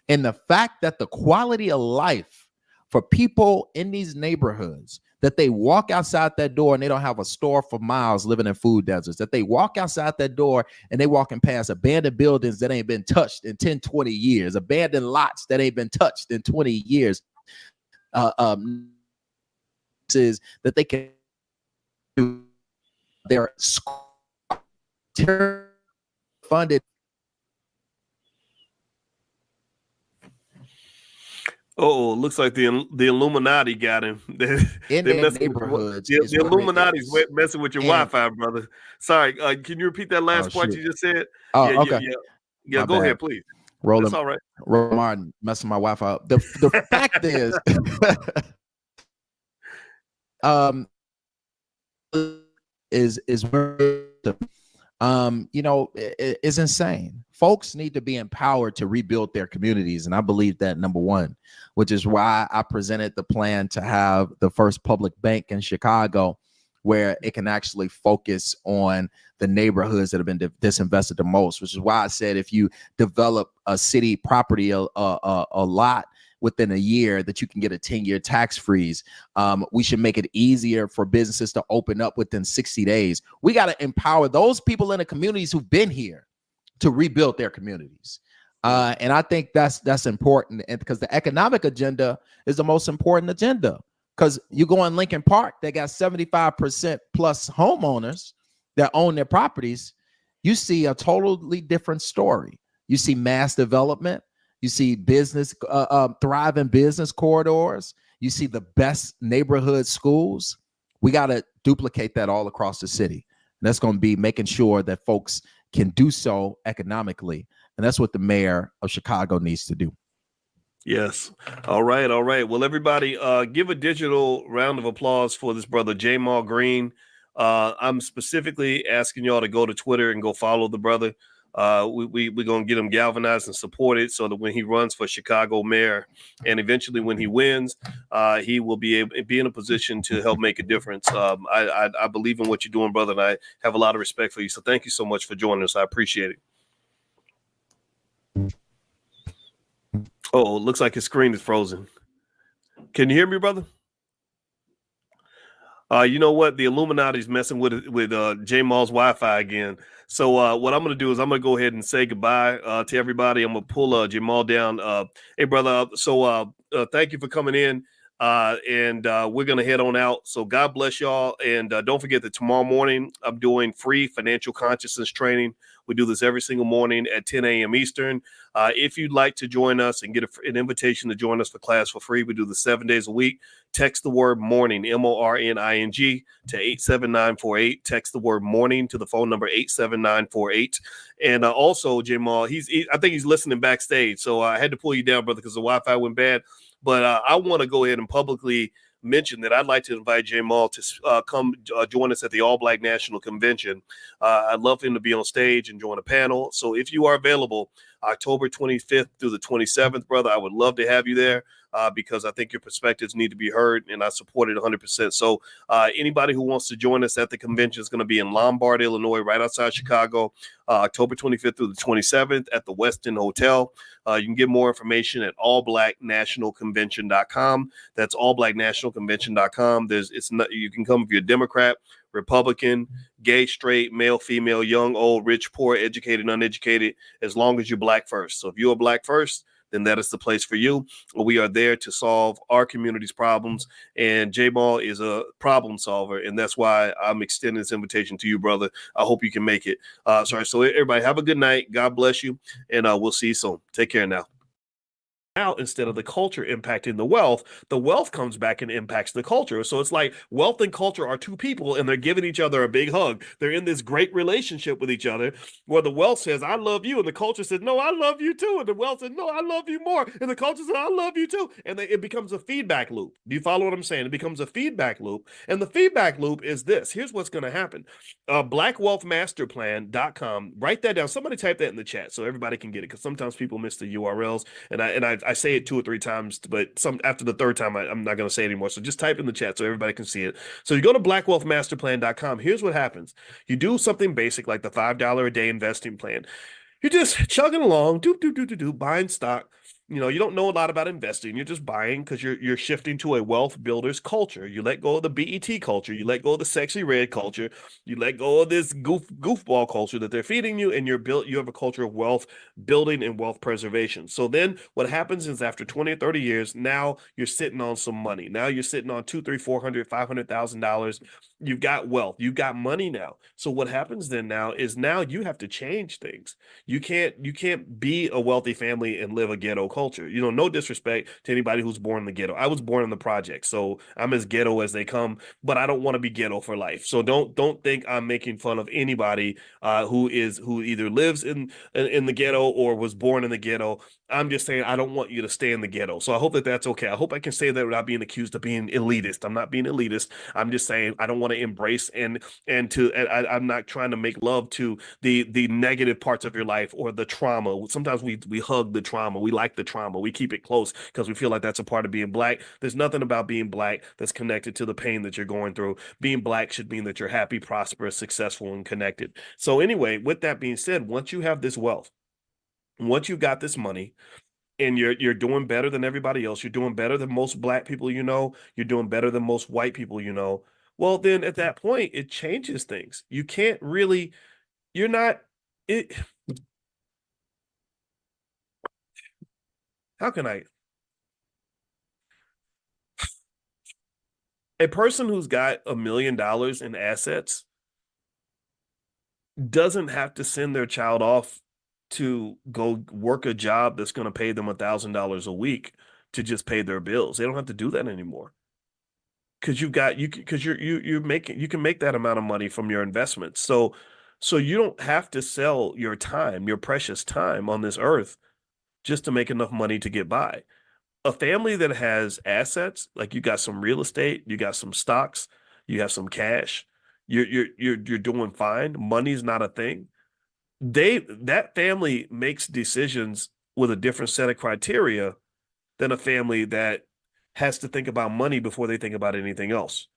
And the fact that the quality of life for people in these neighborhoods, that they walk outside that door and they don't have a store for miles living in food deserts, that they walk outside that door and they walking past abandoned buildings that ain't been touched in 10, 20 years, abandoned lots that ain't been touched in 20 years, is that they can do their funded. Oh, looks like the Illuminati got him. In their neighborhoods. The Illuminati's messing with your Wi-Fi, brother. Sorry, can you repeat that last part you just said? Oh, okay. Yeah, go ahead, please. Roland, that's all right. Roland Martin messing my Wi-Fi up. The fact is, is insane. Folks need to be empowered to rebuild their communities. And I believe that, number one, which is why I presented the plan to have the first public bank in Chicago where it can actually focus on the neighborhoods that have been disinvested the most, which is why I said if you develop a city property a lot within a year, that you can get a 10-year tax freeze. We should make it easier for businesses to open up within 60 days. We got to empower those people in the communities who've been here to rebuild their communities. And I think that's important, and because the economic agenda is the most important agenda. Because you go in Lincoln Park, they got 75% plus homeowners that own their properties. You see a totally different story. You see mass development. You see business, thriving business corridors. You see the best neighborhood schools. We got to duplicate that all across the city. And that's going to be making sure that folks can do so economically. And that's what the mayor of Chicago needs to do. Yes. All right. All right. Well, everybody, give a digital round of applause for this brother, Jamal Green. I'm specifically asking y'all to go to Twitter and go follow the brother. We're going to get him galvanized and supported so that when he runs for Chicago mayor and eventually when he wins, he will be in a position to help make a difference. I believe in what you're doing, brother, and I have a lot of respect for you. So thank you so much for joining us. I appreciate it. Oh, it looks like his screen is frozen. Can you hear me, brother? You know what? The Illuminati's messing with Jamal's Wi-Fi again. So what I'm going to do is I'm going to go ahead and say goodbye to everybody. I'm going to pull Jamal down. Hey, brother. So thank you for coming in. And we're going to head on out. So God bless y'all. And don't forget that tomorrow morning, I'm doing free financial consciousness training. We do this every single morning at 10 a.m. Eastern. If you'd like to join us and get an invitation to join us for class for free, we do this 7 days a week. Text the word morning, MORNING, to 87948. Text the word morning to the phone number 87948. And also, Jamal, I think he's listening backstage. So I had to pull you down, brother, because the Wi-Fi went bad. But I want to go ahead and publicly mention that I'd like to invite Jamal to come join us at the All Black National Convention. I'd love for him to be on stage and join a panel. So if you are available, October 25th through the 27th, brother, I would love to have you there because I think your perspectives need to be heard, and I support it 100%. So anybody who wants to join us at the convention is going to be in Lombard, Illinois, right outside Chicago, October 25th through the 27th at the Westin Hotel. You can get more information at allblacknationalconvention.com. That's allblacknationalconvention.com. You can come if you're a Democrat, Republican, gay, straight, male, female, young, old, rich, poor, educated, uneducated, as long as you're black first. So if you're black first, then that is the place for you. We are there to solve our community's problems, and J-Ball is a problem solver, and that's why I'm extending this invitation to you, brother. I hope you can make it. So everybody have a good night. God bless you, and we'll see you soon. Take care now. Out instead of the culture impacting the wealth comes back and impacts the culture. So it's like wealth and culture are two people, and they're giving each other a big hug. They're in this great relationship with each other where the wealth says, I love you. And the culture says, no, I love you too. And the wealth says, no, I love you more. And the culture says, I love you too. And it becomes a feedback loop. Do you follow what I'm saying? It becomes a feedback loop. And the feedback loop is this. Here's what's going to happen. Blackwealthmasterplan.com. Write that down. Somebody type that in the chat so everybody can get it, because sometimes people miss the URLs. And I say it 2 or 3 times, but after the third time, I'm not going to say it anymore. So just type in the chat so everybody can see it. So you go to blackwealthmasterplan.com. Here's what happens. You do something basic like the $5 a day investing plan. You're just chugging along, buying stock. You don't know a lot about investing. You're just buying because you're shifting to a wealth builder's culture. You let go of the BET culture. You let go of the sexy red culture. You let go of this goofball culture that they're feeding you, and you have a culture of wealth building and wealth preservation. So then what happens is after 20 or 30 years, now you're sitting on some money. Now you're sitting on $200,000, $300,000, $400,000, $500,000. You've got wealth. You've got money now. So what happens then now is you have to change things. You can't be a wealthy family and live a ghetto culture. No disrespect to anybody who's born in the ghetto. I was born in the project, so I'm as ghetto as they come, but I don't want to be ghetto for life. So don't think I'm making fun of anybody who either lives in the ghetto or was born in the ghetto. I'm just saying I don't want you to stay in the ghetto. So I hope that that's okay. I hope I can say that without being accused of being elitist. I'm not being elitist. I'm just saying I don't want to embrace I'm not trying to make love to the negative parts of your life or the trauma. Sometimes we hug the trauma. We like the trauma. We keep it close because we feel like that's a part of being black. There's nothing about being black that's connected to the pain that you're going through. Being black should mean that you're happy, prosperous, successful, and connected. So anyway, with that being said, once you have this wealth, once you got this money, and you're doing better than everybody else, you're doing better than most black people you know, you're doing better than most white people you know, well, then at that point, it changes things. You can't really, you're not, it, how can I, a person who's got $1 million in assets doesn't have to send their child off to go work a job that's going to pay them $1,000 a week to just pay their bills. They don't have to do that anymore because you're making, you can make that amount of money from your investments. So you don't have to sell your time, your precious time on this earth just to make enough money to get by. A family that has assets, like you got some real estate, you got some stocks, you have some cash, you're doing fine. Money's not a thing. That family makes decisions with a different set of criteria than a family that has to think about money before they think about anything else.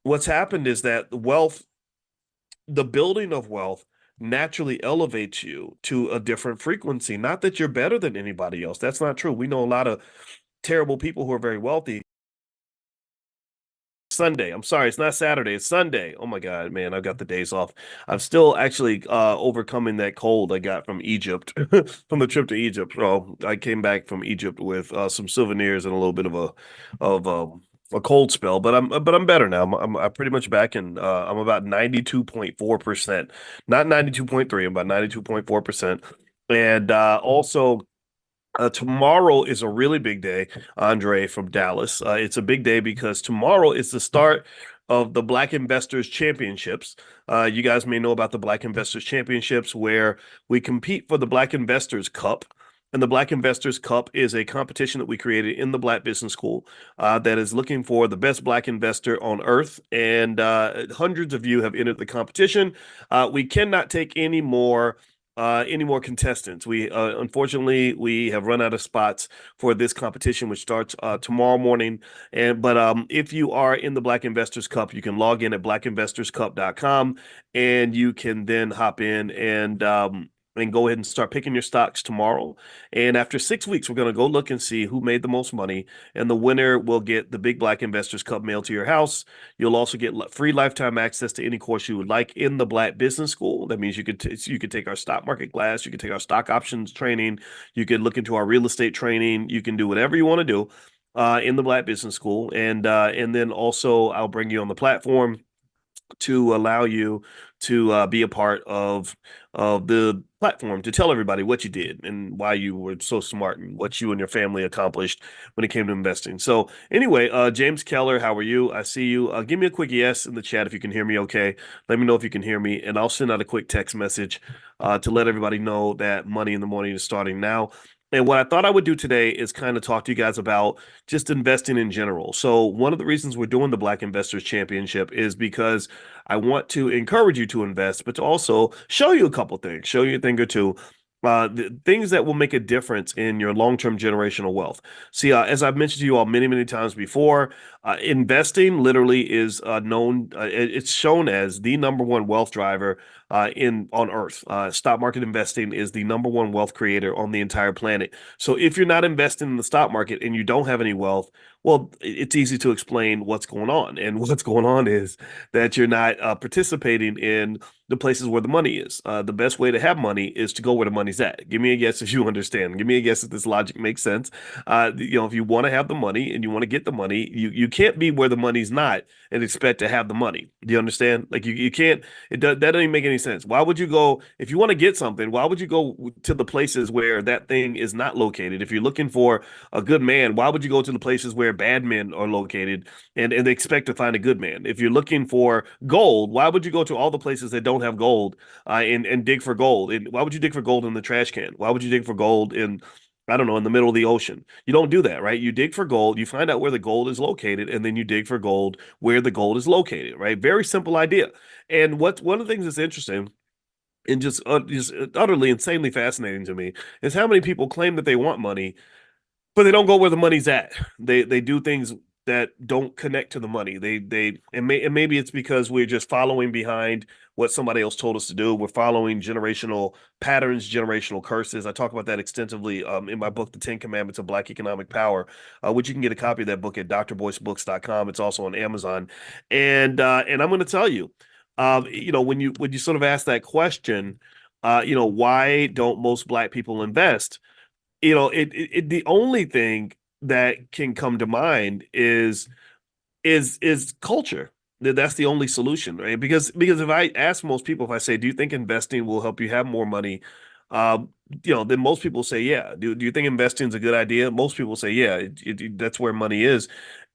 What's happened is that wealth, the building of wealth, naturally elevates you to a different frequency. Not that you're better than anybody else. That's not true. We know a lot of terrible people who are very wealthy. Sunday. I'm sorry, it's not Saturday, it's Sunday. Oh my God, man, I've got the days off. I'm still actually overcoming that cold I got from Egypt, from the trip to Egypt. So I came back from Egypt with some souvenirs and a little bit of a cold spell, but I'm better now. I'm pretty much back and I'm about 92.4%, not 92.3, I'm about 92.4%. And also tomorrow is a really big day, Andre from Dallas. It's a big day because tomorrow is the start of the Black Investors Championships. You guys may know about the Black Investors Championships, where we compete for the Black Investors Cup. And the Black Investors Cup is a competition that we created in the Black Business School that is looking for the best Black investor on earth. And hundreds of you have entered the competition. We cannot take any more contestants. We unfortunately we have run out of spots for this competition, which starts tomorrow morning. But if you are in the Black Investors Cup, you can log in at blackinvestorscup.com and you can then hop in and go ahead and start picking your stocks tomorrow. And after 6 weeks, we're going to go look and see who made the most money. And the winner will get the Big Black Investors Cup mailed to your house. You'll also get free lifetime access to any course you would like in the Black Business School. That means you could take our stock market class, you could take our stock options training, you could look into our real estate training, you can do whatever you want to do in the Black Business School. And then also I'll bring you on the platform to allow you to be a part of the platform, to tell everybody what you did and why you were so smart and what you and your family accomplished when it came to investing. So anyway, James Keller, how are you? I see you. Give me a quick yes in the chat if you can hear me okay. Let me know if you can hear me, and I'll send out a quick text message to let everybody know that Money in the Morning is starting now. And what I thought I would do today is kind of talk to you guys about just investing in general. So one of the reasons we're doing the Black Investors Championship is because I want to encourage you to invest, but to also show you a couple things, show you a thing or two, the things that will make a difference in your long-term generational wealth. See, as I've mentioned to you all many, many times before, investing literally is it's shown as the number one wealth driver on Earth. Stock market investing is the number one wealth creator on the entire planet. So if you're not investing in the stock market and you don't have any wealth, well, it's easy to explain what's going on. And what's going on is that you're not participating in the places where the money is. The best way to have money is to go where the money's at. Give me a guess if you understand. Give me a guess if this logic makes sense. If you want to have the money and you want to get the money, you can't be where the money's not and expect to have the money. Do you understand? Like you can't. That doesn't even make any sense. Why would you go if you want to get something? Why would you go to the places where that thing is not located? If you're looking for a good man, why would you go to the places where bad men are located and expect to find a good man? If you're looking for gold, why would you go to all the places that don't have gold and dig for gold? And why would you dig for gold in the trash can? Why would you dig for gold in, I don't know, in the middle of the ocean? You don't do that, right? You dig for gold, you find out where the gold is located, and then you dig for gold where the gold is located, right? Very simple idea. And one of the things that's interesting and just utterly insanely fascinating to me is how many people claim that they want money, but they don't go where the money's at. They do things that don't connect to the money. And maybe it's because we're just following behind what somebody else told us to do. We're following generational patterns, generational curses. I talk about that extensively in my book, The 10 Commandments of Black Economic Power, which you can get a copy of that book at drboycebooks.com. It's also on Amazon. And I'm going to tell you, when you sort of ask that question, why don't most Black people invest? The only thing that can come to mind is culture. That's the only solution, right? Because if I ask most people, if I say, do you think investing will help you have more money? Um, then most people say, yeah. Do you think investing is a good idea? Most people say, yeah, that's where money is.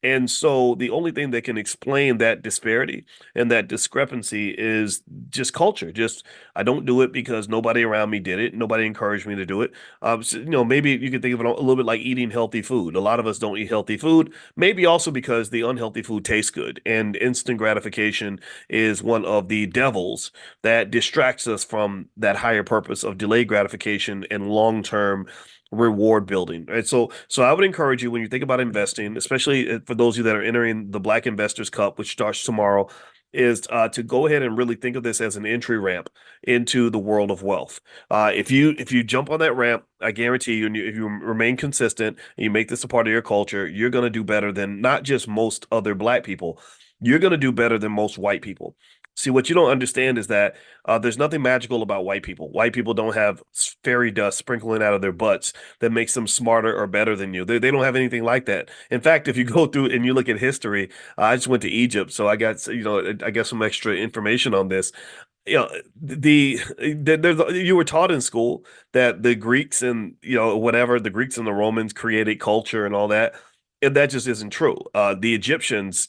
And so the only thing that can explain that disparity and that discrepancy is just culture. Just I don't do it because nobody around me did it. Nobody encouraged me to do it. Maybe you could think of it a little bit like eating healthy food. A lot of us don't eat healthy food. Maybe also because the unhealthy food tastes good, and instant gratification is one of the devils that distracts us from that higher purpose of delayed gratification and long-term reward building. Right. So I would encourage you when you think about investing, especially for those of you that are entering the Black Investors Cup, which starts tomorrow, is to go ahead and really think of this as an entry ramp into the world of wealth. If you jump on that ramp, I guarantee you, and if you remain consistent and you make this a part of your culture, you're going to do better than not just most other Black people. You're going to do better than most white people. See, what you don't understand is that there's nothing magical about white people. White people don't have fairy dust sprinkling out of their butts that makes them smarter or better than you. They don't have anything like that. In fact, if you go through and you look at history, I just went to Egypt, so I got some extra information on this. You were taught in school that the Greeks and whatever the Greeks and the Romans created culture and all that. And that just isn't true. The Egyptians,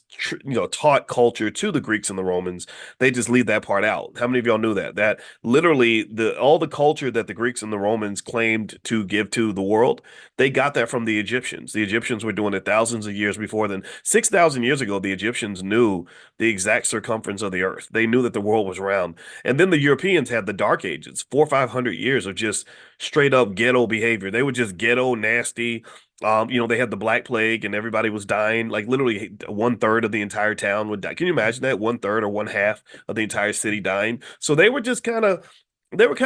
taught culture to the Greeks and the Romans. They just leave that part out. How many of y'all knew that? That literally all the culture that the Greeks and the Romans claimed to give to the world, they got that from the Egyptians. The Egyptians were doing it thousands of years before then. 6,000 years ago, the Egyptians knew the exact circumference of the earth. They knew that the world was round. And then the Europeans had the Dark Ages, 400 or 500 years of just straight up ghetto behavior. They were just ghetto, nasty. They had the Black Plague and everybody was dying. Like literally 1/3 of the entire town would die. Can you imagine that? 1/3 or 1/2 of the entire city dying. So they were kind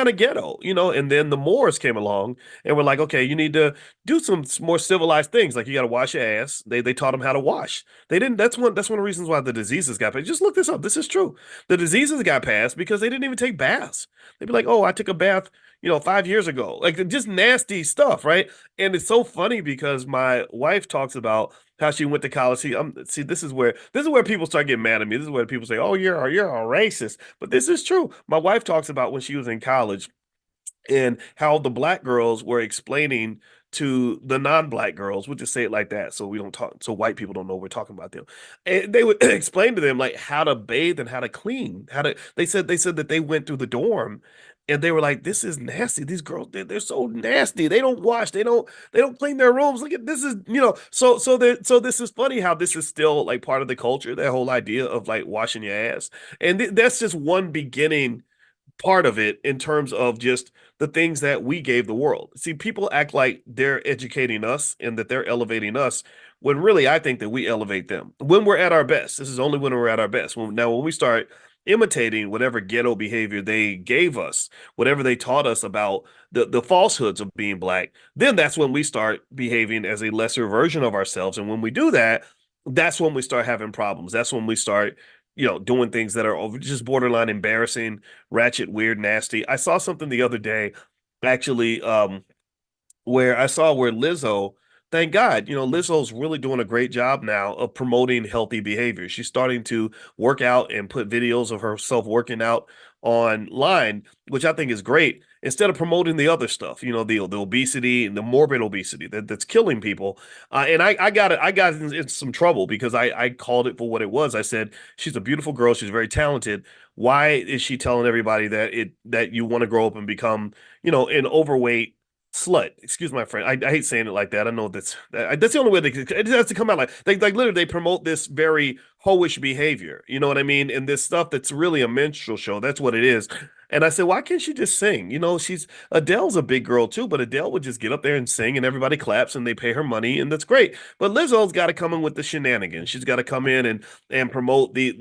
of ghetto, and then the Moors came along and were like, okay, you need to do some more civilized things. Like you got to wash your ass. They taught them how to wash. They didn't, that's one of the reasons why the diseases got passed. Just look this up. This is true. The diseases got passed because they didn't even take baths. They'd be like, oh, I took a bath, 5 years ago. Like just nasty stuff, right? And it's so funny because my wife talks about how she went to college. See, this is where people start getting mad at me. This is where people say, "Oh, you're a racist." But this is true. My wife talks about when she was in college and how the Black girls were explaining to the non-Black girls. We'll just say it like that, so we don't talk, so white people don't know we're talking about them. And they would explain to them like how to bathe and how to clean. They said that they went through the dorm. And they were like, "This is nasty. These girls, they're so nasty. They don't wash. They don't clean their rooms. Look at this is, so this is funny how this is still like part of the culture. That whole idea of like washing your ass, and that's just one beginning part of it in terms of just the things that we gave the world. See, people act like they're educating us and that they're elevating us when really I think that we elevate them when we're at our best. This is only when we're at our best. When we start imitating whatever ghetto behavior they gave us, whatever they taught us about the falsehoods of being Black, then that's when we start behaving as a lesser version of ourselves. And when we do that, that's when we start having problems. That's when we start doing things that are just borderline embarrassing, ratchet, weird, nasty. I saw something the other day, actually, where Lizzo, thank God, Lizzo's really doing a great job now of promoting healthy behavior. She's starting to work out and put videos of herself working out online, which I think is great, instead of promoting the other stuff, the obesity and the morbid obesity that's killing people. And I got in some trouble because I called it for what it was. I said, she's a beautiful girl. She's very talented. Why is she telling everybody that you want to grow up and become, an overweight slut? Excuse my friend. I hate saying it like that. I know that's the only way it has to come out. Like literally they promote this very hoish behavior. You know what I mean? And this stuff that's really a minstrel show. That's what it is. And I said, why can't she just sing? You know, she's Adele's a big girl too, but Adele would just get up there and sing and everybody claps and they pay her money and that's great. But Lizzo's got to come in with the shenanigans. She's got to come in and promote the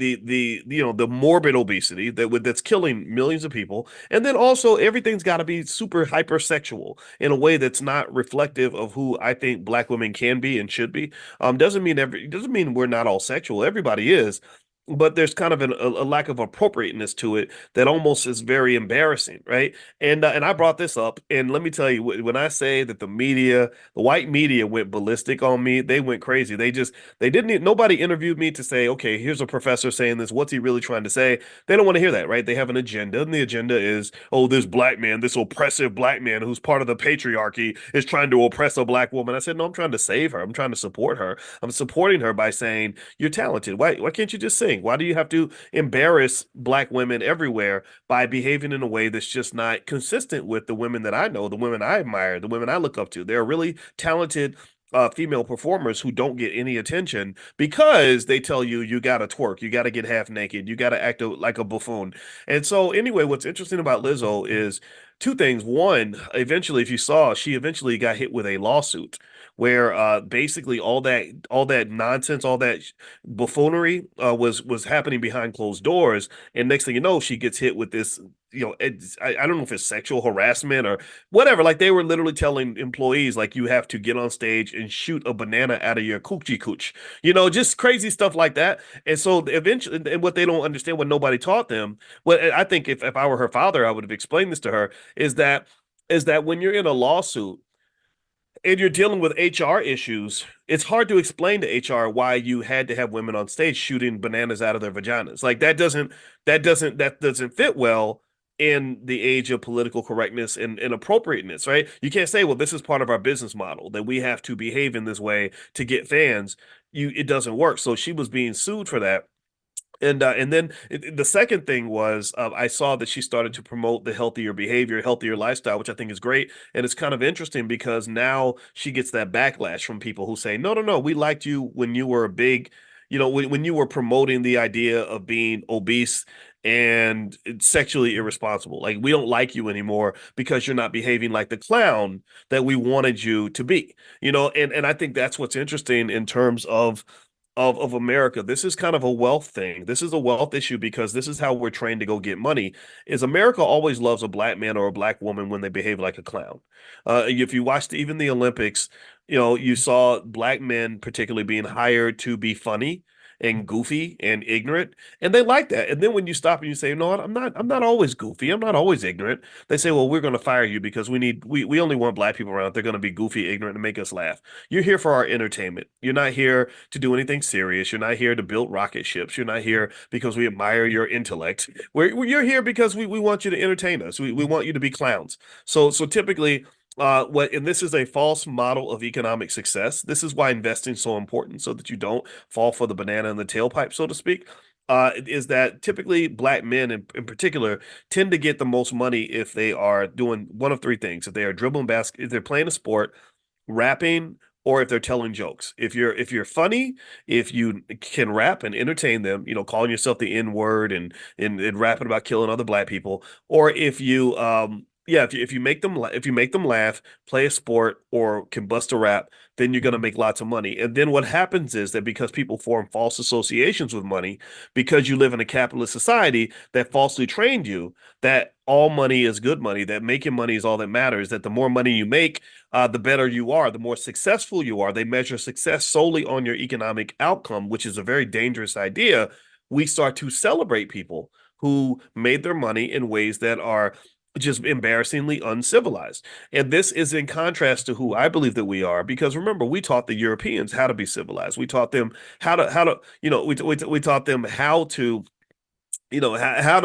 you know the morbid obesity that's killing millions of people. And then also everything's got to be super hypersexual in a way that's not reflective of who I think black women can be and should be. Doesn't mean we're not all sexual. Everybody is, but there's kind of a lack of appropriateness to it that almost is very embarrassing, right? And I brought this up, and let me tell you, when I say that the white media went ballistic on me, they went crazy. They didn't. Nobody interviewed me to say, okay, here's a professor saying this. What's he really trying to say? They don't want to hear that, right? They have an agenda, and the agenda is, oh, this black man, this oppressive black man who's part of the patriarchy is trying to oppress a black woman. I said, no, I'm trying to save her. I'm trying to support her. I'm supporting her by saying, you're talented. Why can't you just sing? Why do you have to embarrass black women everywhere by behaving in a way that's just not consistent with the women that I know, the women I admire, the women I look up to? They're really talented female performers who don't get any attention because they tell you you got to twerk, you got to get half naked, you got to act like a buffoon. And so, anyway, what's interesting about Lizzo is two things. One, eventually, if you saw, she eventually got hit with a lawsuit where basically all that nonsense, all that buffoonery was happening behind closed doors, and next thing you know, she gets hit with this. You know, I don't know if it's sexual harassment or whatever. Like they were literally telling employees, like you have to get on stage and shoot a banana out of your coochie cooch. You know, just crazy stuff like that. And so eventually, and what they don't understand, what nobody taught them, what I think if I were her father, I would have explained this to her, is that when you're in a lawsuit and you're dealing with HR issues, it's hard to explain to HR why you had to have women on stage shooting bananas out of their vaginas. Like that doesn't fit well in the age of political correctness and appropriateness, right? You can't say, well, this is part of our business model that we have to behave in this way to get fans. It doesn't work. So she was being sued for that. And then the second thing was I saw that she started to promote the healthier behavior, healthier lifestyle, which I think is great. And it's kind of interesting because now she gets that backlash from people who say, no, no, no, we liked you when you were a big, when you were promoting the idea of being obese and sexually irresponsible. Like we don't like you anymore because you're not behaving like the clown that we wanted you to be. And I think that's what's interesting in terms of America. This is kind of a wealth thing. This is a wealth issue because this is how we're trained to go get money. Is America always loves a black man or a black woman when they behave like a clown. If you watched even the Olympics, you saw black men particularly being hired to be funny and goofy and ignorant, and they like that. And then when you stop and you say, "No, I'm not always goofy. I'm not always ignorant," they say, "Well, we're going to fire you because we only want black people around. They're going to be goofy, ignorant, and make us laugh. You're here for our entertainment. You're not here to do anything serious. You're not here to build rocket ships. You're not here because we admire your intellect. You're here because we want you to entertain us. We want you to be clowns." So typically and this is a false model of economic success. This is why investing is so important, so that you don't fall for the banana in the tailpipe, so to speak. Is that typically black men in particular tend to get the most money if they are doing one of three things: if they are dribbling basket, if they're playing a sport, rapping, or if they're telling jokes. If you're funny, if you can rap and entertain them, calling yourself the N word and rapping about killing other black people, or if you yeah, if you make them laugh, play a sport, or can bust a rap, then you're gonna make lots of money. And then what happens is that because people form false associations with money, because you live in a capitalist society that falsely trained you that all money is good money, that making money is all that matters, that the more money you make, the better you are, the more successful you are. They measure success solely on your economic outcome, which is a very dangerous idea. We start to celebrate people who made their money in ways that are just embarrassingly uncivilized. And this is in contrast to who I believe that we are, because remember, we taught the Europeans how to be civilized. We taught them how to we taught them how to how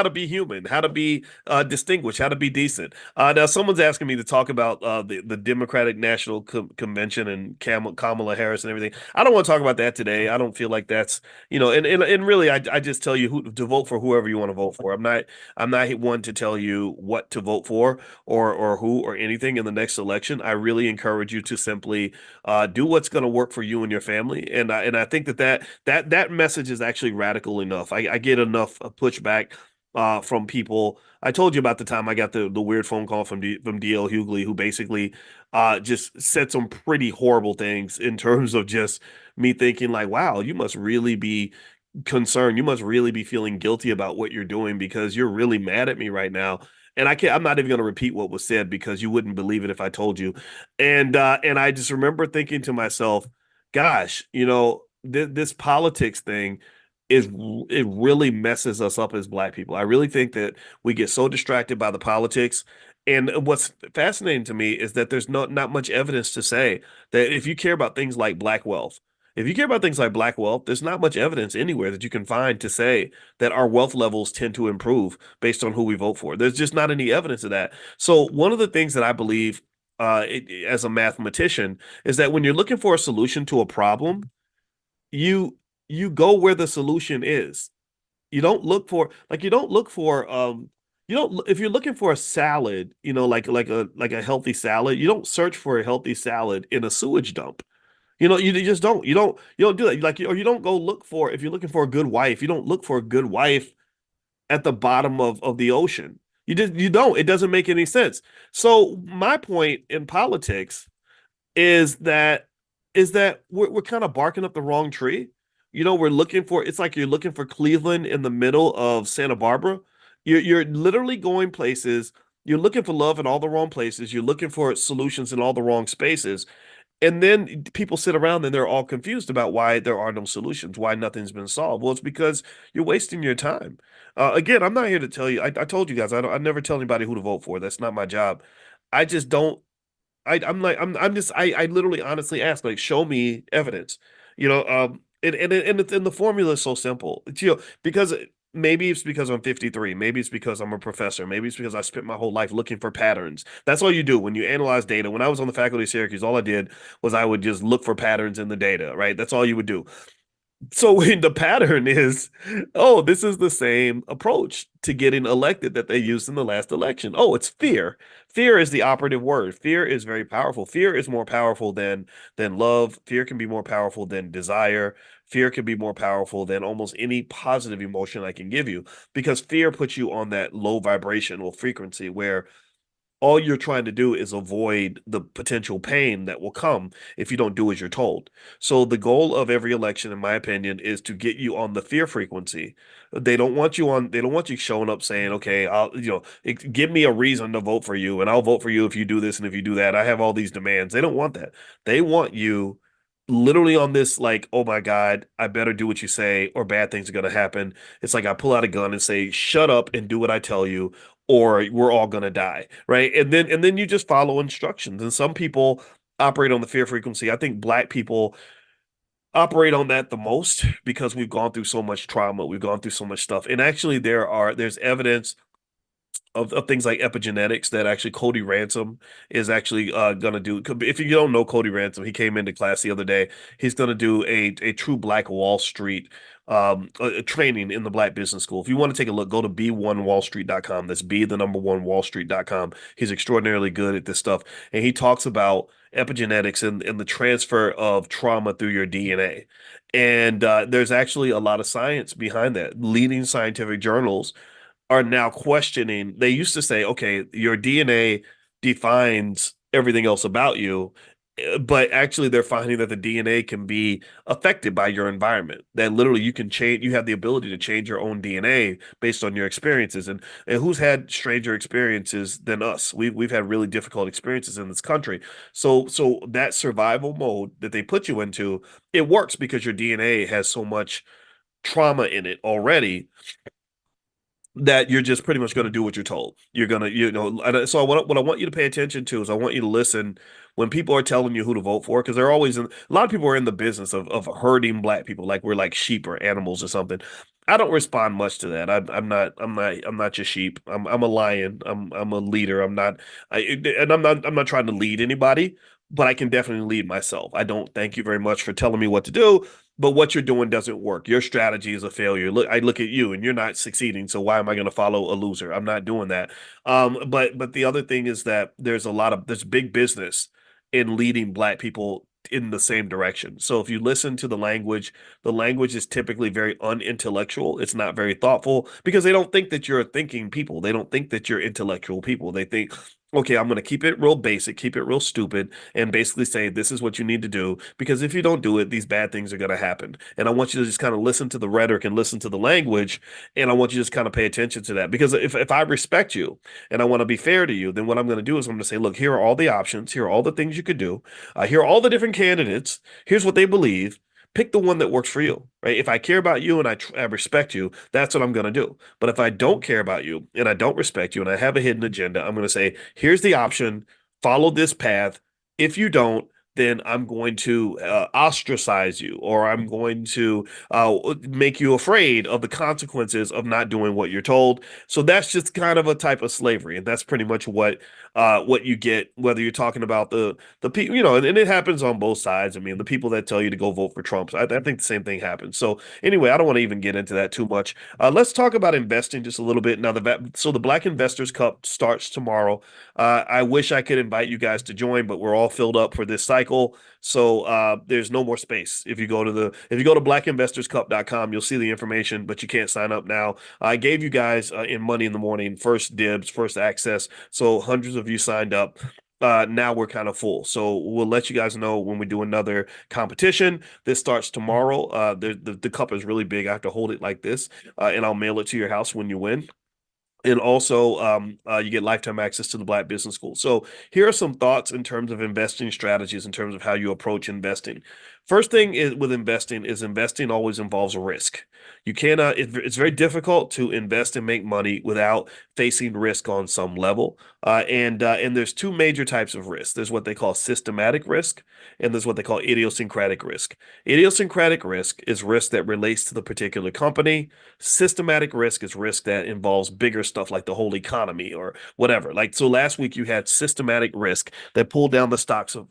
to be human, how to be distinguished, how to be decent. Now someone's asking me to talk about the Democratic National Convention and Kamala Harris and everything. I don't want to talk about that today. I don't feel like that's, and really I just tell you who to vote for, whoever you want to vote for. I'm not one to tell you what to vote for or who or anything in the next election. I really encourage you to simply do what's going to work for you and your family. And I think that message is actually radical enough. I get enough pushback from people. I told you about the time I got the weird phone call from DL Hughley, who basically just said some pretty horrible things in terms of just me thinking like, wow, you must really be concerned. You must really be feeling guilty about what you're doing because you're really mad at me right now. And I'm not even going to repeat what was said because you wouldn't believe it if I told you. And I just remember thinking to myself, gosh, this politics thing it really messes us up as Black people. I really think that we get so distracted by the politics. And what's fascinating to me is that there's not much evidence to say that if you care about things like Black wealth, if you care about things like Black wealth, there's not much evidence anywhere that you can find to say that our wealth levels tend to improve based on who we vote for. There's just not any evidence of that. So one of the things that I believe as a mathematician is that when you're looking for a solution to a problem, you you go where the solution is. You don't if you're looking for a salad, like a healthy salad, you don't search for a healthy salad in a sewage dump. You just don't. You don't do that. Or you don't go look for if you're looking for a good wife, you don't look for a good wife at the bottom of the ocean. You don't. It doesn't make any sense. So my point in politics is that we're kind of barking up the wrong tree. We're looking for it's like you're looking for Cleveland in the middle of Santa Barbara. You're literally going places. You're looking for love in all the wrong places. You're looking for solutions in all the wrong spaces. And then people sit around and they're all confused about why there are no solutions, why nothing's been solved. Well, it's because you're wasting your time. Again, I'm not here to tell you. I told you guys I never tell anybody who to vote for. That's not my job. I just don't I'm like I'm just I literally honestly ask like show me evidence, and the formula is so simple. Because maybe it's because I'm 53, maybe it's because I'm a professor, maybe it's because I spent my whole life looking for patterns. That's all you do when you analyze data. When I was on the faculty of Syracuse, all I did was I would just look for patterns in the data, right? That's all you would do. So when the pattern is, oh, this is the same approach to getting elected that they used in the last election. Oh, it's fear. Fear is the operative word. Fear is very powerful. Fear is more powerful than love. Fear can be more powerful than desire. Fear can be more powerful than almost any positive emotion I can give you because fear puts you on that low vibrational frequency where all you're trying to do is avoid the potential pain that will come if you don't do as you're told. So the goal of every election, in my opinion, is to get you on the fear frequency. They don't want you showing up saying, okay, give me a reason to vote for you and I'll vote for you if you do this and if you do that. I have all these demands. They don't want that. They want you literally on this like, oh my God, I better do what you say or bad things are going to happen. It's like I pull out a gun and say, shut up and do what I tell you or we're all going to die, right? And then you just follow instructions. And some people operate on the fear frequency. I think Black people operate on that the most because we've gone through so much trauma, we've gone through so much stuff. And actually there's evidence of things like epigenetics that actually Cody Ransom is actually gonna do. If you don't know Cody Ransom, he came into class the other day. He's gonna do a true Black Wall Street a training in the Black Business School. If you want to take a look, go to b1wallstreet.com. That's b the number one wallstreet.com. He's extraordinarily good at this stuff, and he talks about epigenetics and the transfer of trauma through your DNA. And there's actually a lot of science behind that. Leading scientific journals are now questioning. They used to say, okay, your DNA defines everything else about you, but actually they're finding that the DNA can be affected by your environment. That literally you can change, you have the ability to change your own DNA based on your experiences. And who's had stranger experiences than us? We've had really difficult experiences in this country. So that survival mode that they put you into, it works because your DNA has so much trauma in it already that you're just pretty much going to do what you're told. You're going to, so what I want you to pay attention to is I want you to listen when people are telling you who to vote for, because they're always a lot of people are in the business of herding black people like we're like sheep or animals or something. I don't respond much to that. I'm not just sheep. I'm a lion. I'm a leader. I'm not trying to lead anybody, but I can definitely lead myself. I don't thank you very much for telling me what to do, but what you're doing doesn't work. Your strategy is a failure. I look at you and you're not succeeding. So why am I going to follow a loser? I'm not doing that. But the other thing is that there's big business in leading black people in the same direction. So if you listen to the language is typically very unintellectual. It's not very thoughtful because they don't think that you're a thinking people. They don't think that you're intellectual people. They think, okay, I'm going to keep it real basic, keep it real stupid, and basically say this is what you need to do because if you don't do it, these bad things are going to happen. And I want you to just kind of listen to the rhetoric and listen to the language, and I want you to just kind of pay attention to that because if I respect you and I want to be fair to you, then what I'm going to do is I'm going to say, look, here are all the options, here are all the things you could do, here are all the different candidates, here's what they believe. Pick the one that works for you, right? If I care about you and I respect you, that's what I'm going to do. But if I don't care about you and I don't respect you and I have a hidden agenda, I'm going to say, here's the option, follow this path. If you don't, then I'm going to ostracize you or I'm going to make you afraid of the consequences of not doing what you're told. So that's just kind of a type of slavery. And that's pretty much what you get, whether you're talking about the people, and it happens on both sides. I mean, the people that tell you to go vote for Trump, I think the same thing happens. So anyway, I don't want to even get into that too much. Let's talk about investing just a little bit. Now, so the Black Investors Cup starts tomorrow. I wish I could invite you guys to join, but we're all filled up for this cycle. So there's no more space. If you go to blackinvestorscup.com, you'll see the information, but you can't sign up now. I gave you guys in Money in the Morning first dibs, first access. So hundreds of you signed up. Now we're kind of full. So we'll let you guys know when we do another competition. This starts tomorrow. The cup is really big. I have to hold it like this, and I'll mail it to your house when you win. And also, you get lifetime access to the Black Business School. So here are some thoughts in terms of investing strategies, in terms of how you approach investing. First thing with investing always involves a risk. You cannot, it's very difficult to invest and make money without facing risk on some level. And there's two major types of risk. There's what they call systematic risk, and there's what they call idiosyncratic risk. Idiosyncratic risk is risk that relates to the particular company. Systematic risk is risk that involves bigger stuff like the whole economy or whatever. Like, so last week you had systematic risk that pulled down the stocks of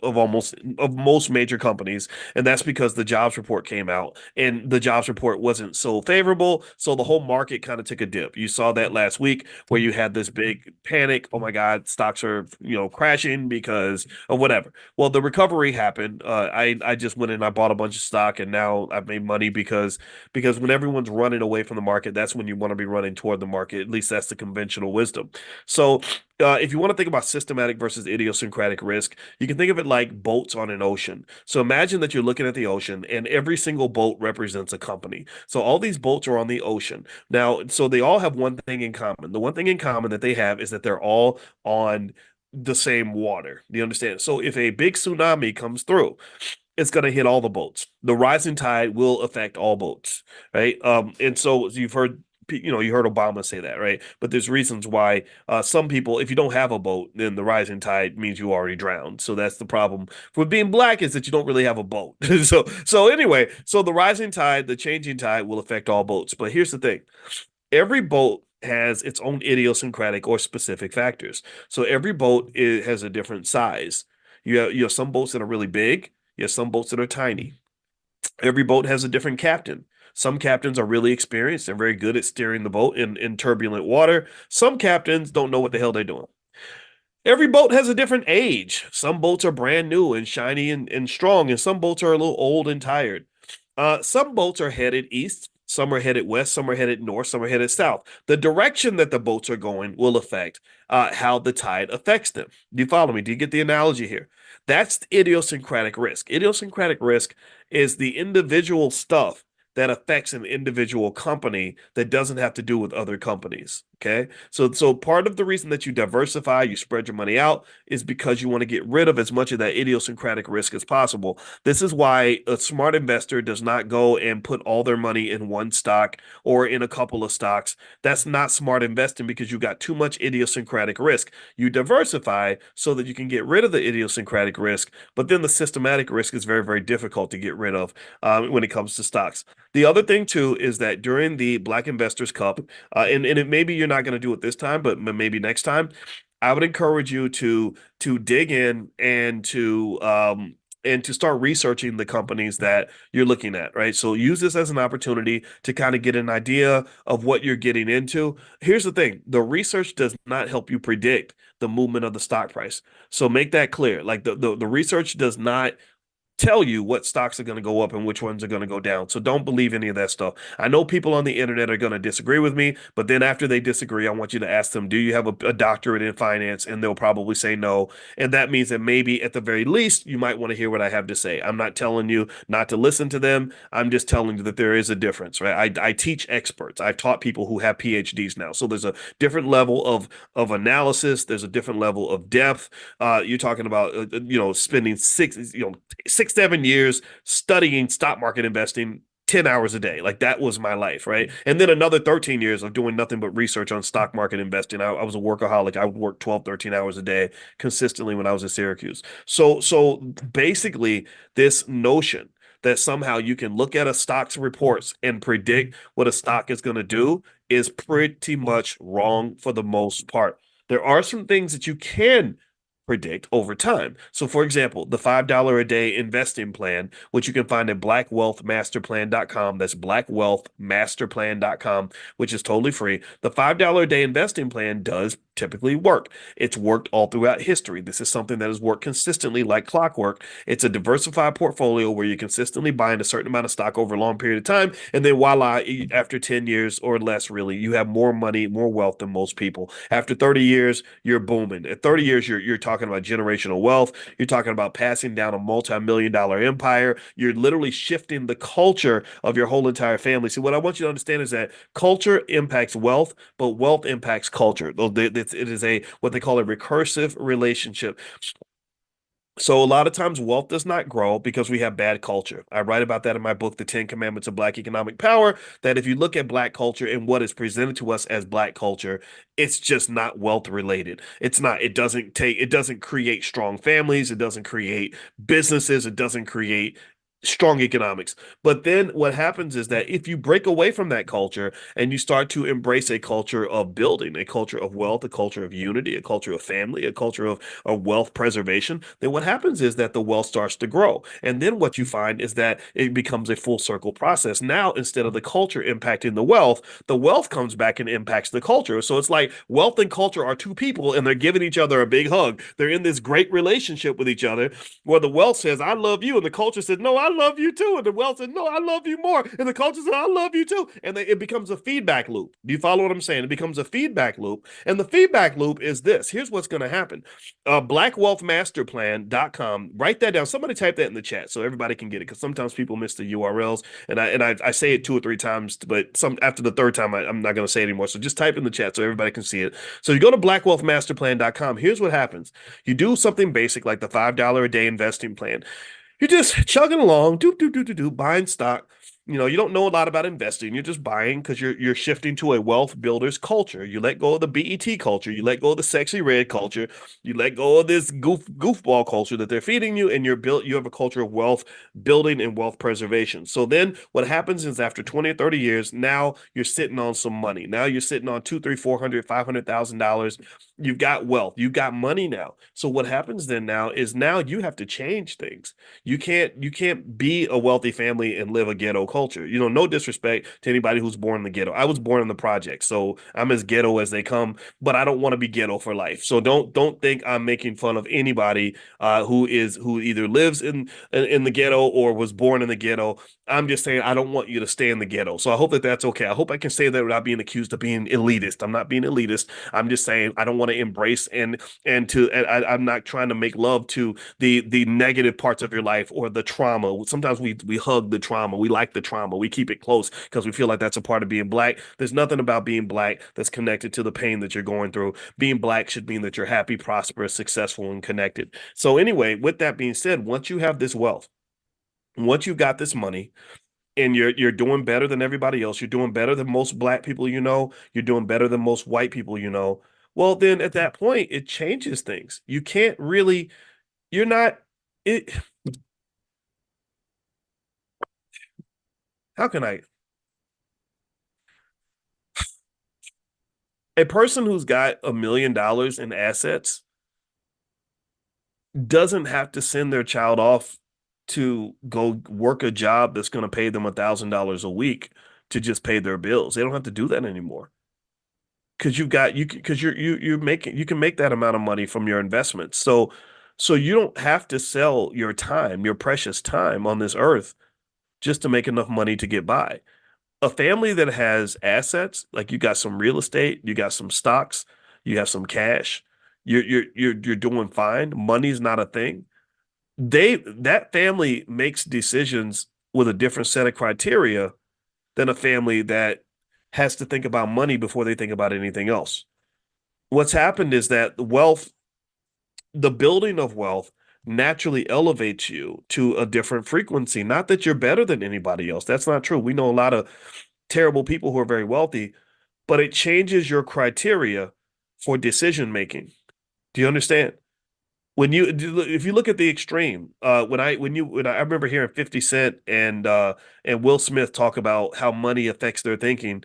most major companies. And that's because the jobs report came out and the jobs report wasn't so favorable. So the whole market kind of took a dip. You saw that last week where you had this big panic. Oh my God, stocks are, crashing because of whatever. Well, the recovery happened. I just went and I bought a bunch of stock and now I've made money because when everyone's running away from the market, that's when you want to be running toward the market. At least that's the conventional wisdom. So if you want to think about systematic versus idiosyncratic risk, you can think of it like boats on an ocean. So imagine that you're looking at the ocean and every single boat represents a company. So all these boats are on the ocean. Now, so they all have one thing in common. The one thing in common that they have is that they're all on the same water. Do you understand? So if a big tsunami comes through, it's going to hit all the boats. The rising tide will affect all boats, right? And so you've heard, you heard Obama say that, right? But there's reasons why some people, if you don't have a boat, then the rising tide means you already drowned. So that's the problem with being Black, is that you don't really have a boat. so anyway, so the rising tide, the changing tide will affect all boats. But here's the thing: every boat has its own idiosyncratic or specific factors. So every boat has a different size. You have some boats that are really big. You have some boats that are tiny. Every boat has a different captain. Some captains are really experienced and very good at steering the boat in turbulent water. Some captains don't know what the hell they're doing. Every boat has a different age. Some boats are brand new and shiny and strong, and some boats are a little old and tired. Some boats are headed east, some are headed west, some are headed north, some are headed south. The direction that the boats are going will affect how the tide affects them. Do you follow me? Do you get the analogy here? That's idiosyncratic risk. Idiosyncratic risk is the individual stuff that affects an individual company that doesn't have to do with other companies. Okay. So part of the reason that you diversify, you spread your money out is because you want to get rid of as much of that idiosyncratic risk as possible. This is why a smart investor does not go and put all their money in one stock or in a couple of stocks. That's not smart investing because you got too much idiosyncratic risk. You diversify so that you can get rid of the idiosyncratic risk, but then the systematic risk is very, very difficult to get rid of when it comes to stocks. The other thing too is that during the Black Investors Cup, and it maybe you're not going to do it this time, but maybe next time. I would encourage you to dig in and to start researching the companies that you're looking at, right? So use this as an opportunity to kind of get an idea of what you're getting into. Here's the thing, the research does not help you predict the movement of the stock price. So make that clear. Like the research does not tell you what stocks are going to go up and which ones are going to go down. So don't believe any of that stuff. I know people on the internet are going to disagree with me, but then after they disagree, I want you to ask them, do you have a doctorate in finance? And they'll probably say no. And that means that maybe at the very least, you might want to hear what I have to say. I'm not telling you not to listen to them. I'm just telling you that there is a difference, right? I teach experts. I've taught people who have PhDs now. So there's a different level of analysis. There's a different level of depth. You're talking about, spending 6, 7 years studying stock market investing 10 hours a day. Like that was my life, right? And then another 13 years of doing nothing but research on stock market investing. I was a workaholic. I would work 12, 13 hours a day consistently when I was in Syracuse. So basically, this notion that somehow you can look at a stock's reports and predict what a stock is going to do is pretty much wrong for the most part. There are some things that you can predict over time. So, for example, the $5 a day investing plan, which you can find at blackwealthmasterplan.com. That's blackwealthmasterplan.com, which is totally free. The $5 a day investing plan does typically work. It's worked all throughout history. This is something that has worked consistently like clockwork. It's a diversified portfolio where you're consistently buying a certain amount of stock over a long period of time. And then voila, after 10 years or less, really, you have more money, more wealth than most people. After 30 years, you're booming. At 30 years, you're talking about generational wealth. You're talking about passing down a multi-million-dollar empire. You're literally shifting the culture of your whole entire family. See, what I want you to understand is that culture impacts wealth, but wealth impacts culture. It is a what they call a recursive relationship. So a lot of times wealth does not grow because we have bad culture. I write about that in my book, The 10 Commandments of Black Economic Power, that if you look at Black culture and what is presented to us as Black culture, it's just not wealth related. It's not, it doesn't create strong families. It doesn't create businesses. It doesn't create strong economics. But then what happens is that if you break away from that culture and you start to embrace a culture of building, a culture of wealth, a culture of unity, a culture of family, a culture of wealth preservation, then what happens is that the wealth starts to grow. And then what you find is that it becomes a full circle process. Now, instead of the culture impacting the wealth comes back and impacts the culture. So it's like wealth and culture are two people and they're giving each other a big hug. They're in this great relationship with each other where the wealth says, I love you. And the culture says, no, I love you too. And the wealth said, no, I love you more. And the culture said, I love you too. And it becomes a feedback loop. Do you follow what I'm saying? It becomes a feedback loop. And the feedback loop is this. Here's what's going to happen. Blackwealthmasterplan.com. Write that down. Somebody type that in the chat so everybody can get it. Because sometimes people miss the URLs. And I say it 2 or 3 times, but after the third time, I'm not going to say it anymore. So just type in the chat so everybody can see it. So you go to blackwealthmasterplan.com. Here's what happens. You do something basic like the $5 a day investing plan. You're just chugging along, buying stock. You don't know a lot about investing. You're just buying because you're shifting to a wealth builder's culture. You let go of the BET culture. You let go of the sexy red culture. You let go of this goofball culture that they're feeding you, and you have a culture of wealth building and wealth preservation. So then what happens is after 20 or 30 years, now you're sitting on some money. Now you're sitting on 2, 3, 400, $500,000. You've got wealth. You've got money now. So what happens then now is now you have to change things. You can't be a wealthy family and live a ghetto culture. No disrespect to anybody who's born in the ghetto. I was born in the project, so I'm as ghetto as they come, but I don't want to be ghetto for life. So don't think I'm making fun of anybody who either lives in the ghetto or was born in the ghetto. I'm just saying I don't want you to stay in the ghetto. So I hope that that's okay. I hope I can say that without being accused of being elitist. I'm not being elitist. I'm just saying I don't want to embrace I'm not trying to make love to the negative parts of your life or the trauma. Sometimes we hug the trauma. We like the trauma. We keep it close because we feel like that's a part of being Black. There's nothing about being Black that's connected to the pain that you're going through. Being Black should mean that you're happy, prosperous, successful, and connected. So anyway, with that being said, once you have this wealth, once you've got this money, and you're doing better than everybody else, you're doing better than most Black people you know, you're doing better than most white people you know, well, then at that point, it changes things. You can't really, you're not, it, how can I, a person who's got $1 million in assets doesn't have to send their child off to go work a job that's going to pay them $1,000 a week to just pay their bills. They don't have to do that anymore because you're making, you can make that amount of money from your investments. So you don't have to sell your time, your precious time on this earth just to make enough money to get by. A family that has assets, like you got some real estate, you got some stocks, you have some cash, you're doing fine. Money's not a thing. That family makes decisions with a different set of criteria than a family that has to think about money before they think about anything else. What's happened is that the building of wealth naturally elevates you to a different frequency. Not that you're better than anybody else. That's not true. We know a lot of terrible people who are very wealthy, but it changes your criteria for decision making. Do you understand? If you look at the extreme, when I remember hearing 50 Cent and Will Smith talk about how money affects their thinking,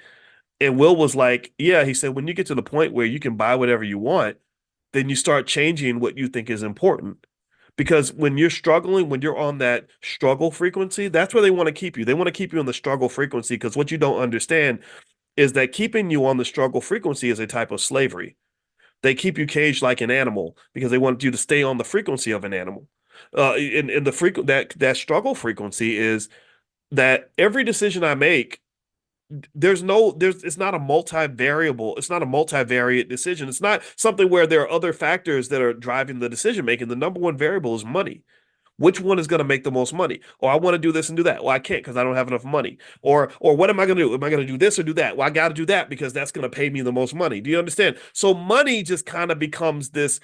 and Will was like, yeah, he said when you get to the point where you can buy whatever you want, then you start changing what you think is important. Because when you're struggling, when you're on that struggle frequency, that's where they want to keep you. They want to keep you on the struggle frequency because what you don't understand is that keeping you on the struggle frequency is a type of slavery. They keep you caged like an animal because they want you to stay on the frequency of an animal. And the that struggle frequency is that every decision I make, it's not a multivariable, it's not a multivariate decision. It's not something where there are other factors that are driving the decision making. The number one variable is money. Which one is going to make the most money? Or I want to do this and do that. Well, I can't because I don't have enough money. Or what am I going to do? Am I going to do this or do that? Well, I got to do that because that's going to pay me the most money. Do you understand? So money just kind of becomes this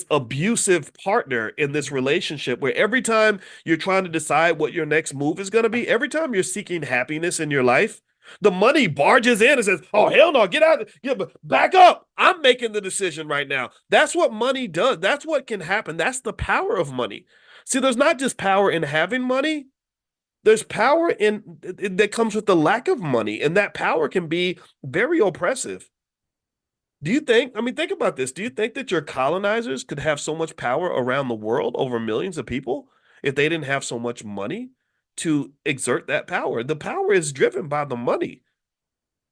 abusive partner in this relationship where every time you're trying to decide what your next move is going to be, every time you're seeking happiness in your life, the money barges in and says, "Oh, hell no, get out, back up. I'm making the decision right now." That's what money does. That's what can happen. That's the power of money. See, there's not just power in having money. There's power that comes with the lack of money, and that power can be very oppressive. Do you think, I mean, think about this. Do you think that your colonizers could have so much power around the world over millions of people if they didn't have so much money to exert that power? The power is driven by the money.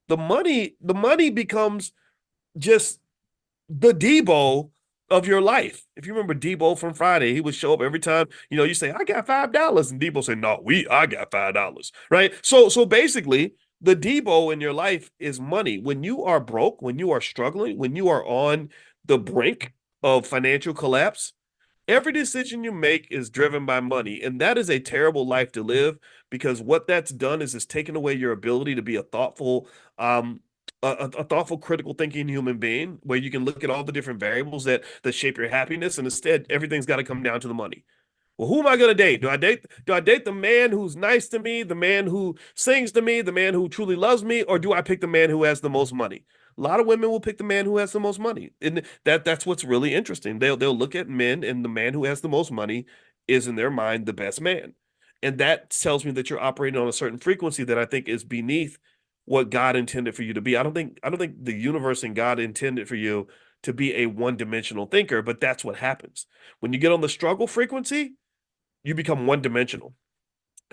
The money becomes just the Debo of your life. If you remember Debo from Friday, he would show up every time, you say, "I got $5." And Debo say, "No, I got $5." Right? So basically, the Debo in your life is money. When you are broke, when you are struggling, when you are on the brink of financial collapse, every decision you make is driven by money. And that is a terrible life to live because what that's done is it's taken away your ability to be a thoughtful, a thoughtful, critical thinking human being where you can look at all the different variables that shape your happiness. And instead, everything's got to come down to the money. Well, who am I going to date? Do I date the man who's nice to me, the man who sings to me, the man who truly loves me, or do I pick the man who has the most money? A lot of women will pick the man who has the most money. And that's what's really interesting. They'll look at men and the man who has the most money is in their mind the best man. And that tells me that you're operating on a certain frequency that I think is beneath what God intended for you to be. I don't think the universe and God intended for you to be a one-dimensional thinker, but that's what happens. When you get on the struggle frequency, you become one-dimensional.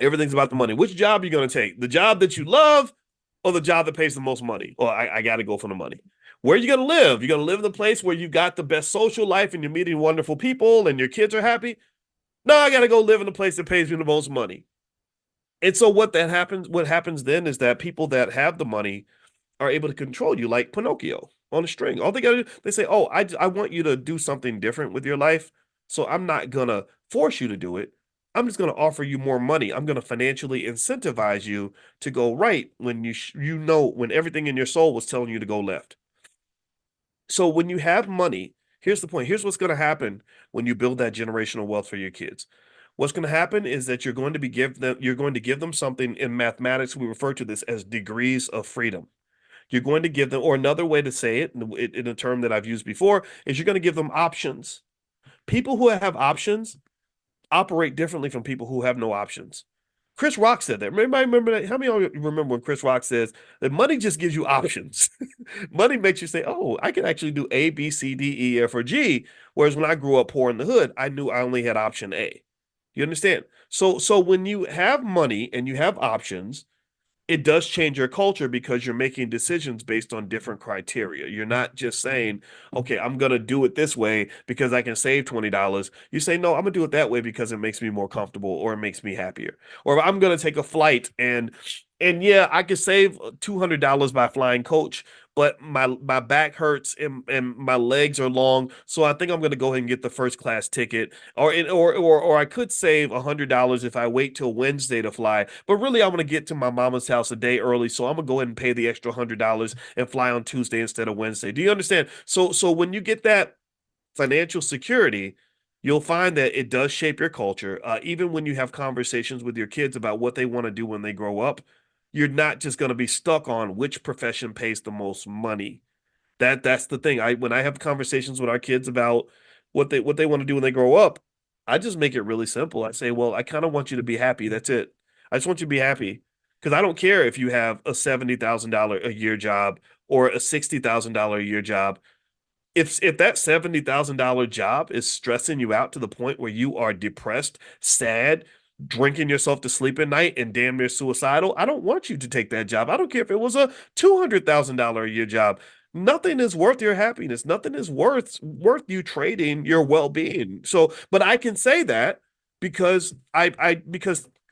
Everything's about the money. Which job are you going to take? The job that you love or the job that pays the most money? Well, I got to go for the money. Where are you going to live? You're going to live in the place where you got the best social life and you're meeting wonderful people and your kids are happy? No, I got to go live in the place that pays me the most money. And so what happens then is that people that have the money are able to control you like Pinocchio on a string. All they got to do, they say, "Oh, I want you to do something different with your life. So I'm not going to force you to do it. I'm just going to offer you more money. I'm going to financially incentivize you to go right when when everything in your soul was telling you to go left. So when you have money, here's the point. Here's what's going to happen when you build that generational wealth for your kids. What's going to happen is that you're going to give them something. In mathematics. We refer to this as degrees of freedom. You're going to give them, or another way to say it in a term that I've used before, is you're going to give them options. People who have options operate differently from people who have no options. Chris Rock said that. Remember that? How many of you remember when Chris Rock says that money just gives you options? Money makes you say, "Oh, I can actually do A, B, C, D, E, F, or G." Whereas when I grew up poor in the hood, I knew I only had option A. You understand? So when you have money and you have options, it does change your culture because you're making decisions based on different criteria. You're not just saying, okay, I'm going to do it this way because I can save $20. You say, no, I'm going to do it that way because it makes me more comfortable or it makes me happier. Or I'm going to take a flight and yeah, I could save $200 by flying coach, but my back hurts and my legs are long, so I think I'm going to go ahead and get the first class ticket. Or I could save $100 if I wait till Wednesday to fly, but really I'm going to get to my mama's house a day early, so I'm going to go ahead and pay the extra $100 and fly on Tuesday instead of Wednesday. Do you understand? So when you get that financial security, you'll find that it does shape your culture. Even when you have conversations with your kids about what they want to do when they grow up, you're not just going to be stuck on which profession pays the most money. That's the thing. When I have conversations with our kids about what they want to do when they grow up, I just make it really simple. I say, well, I kind of want you to be happy. That's it. I just want you to be happy because I don't care if you have a $70,000 a year job or a $60,000 a year job. If that $70,000 job is stressing you out to the point where you are depressed, sad, drinking yourself to sleep at night, and damn near suicidal, I don't want you to take that job. I don't care if it was a $200,000 a year job. Nothing is worth your happiness. Nothing is worth you trading your well-being. So, but I can say that because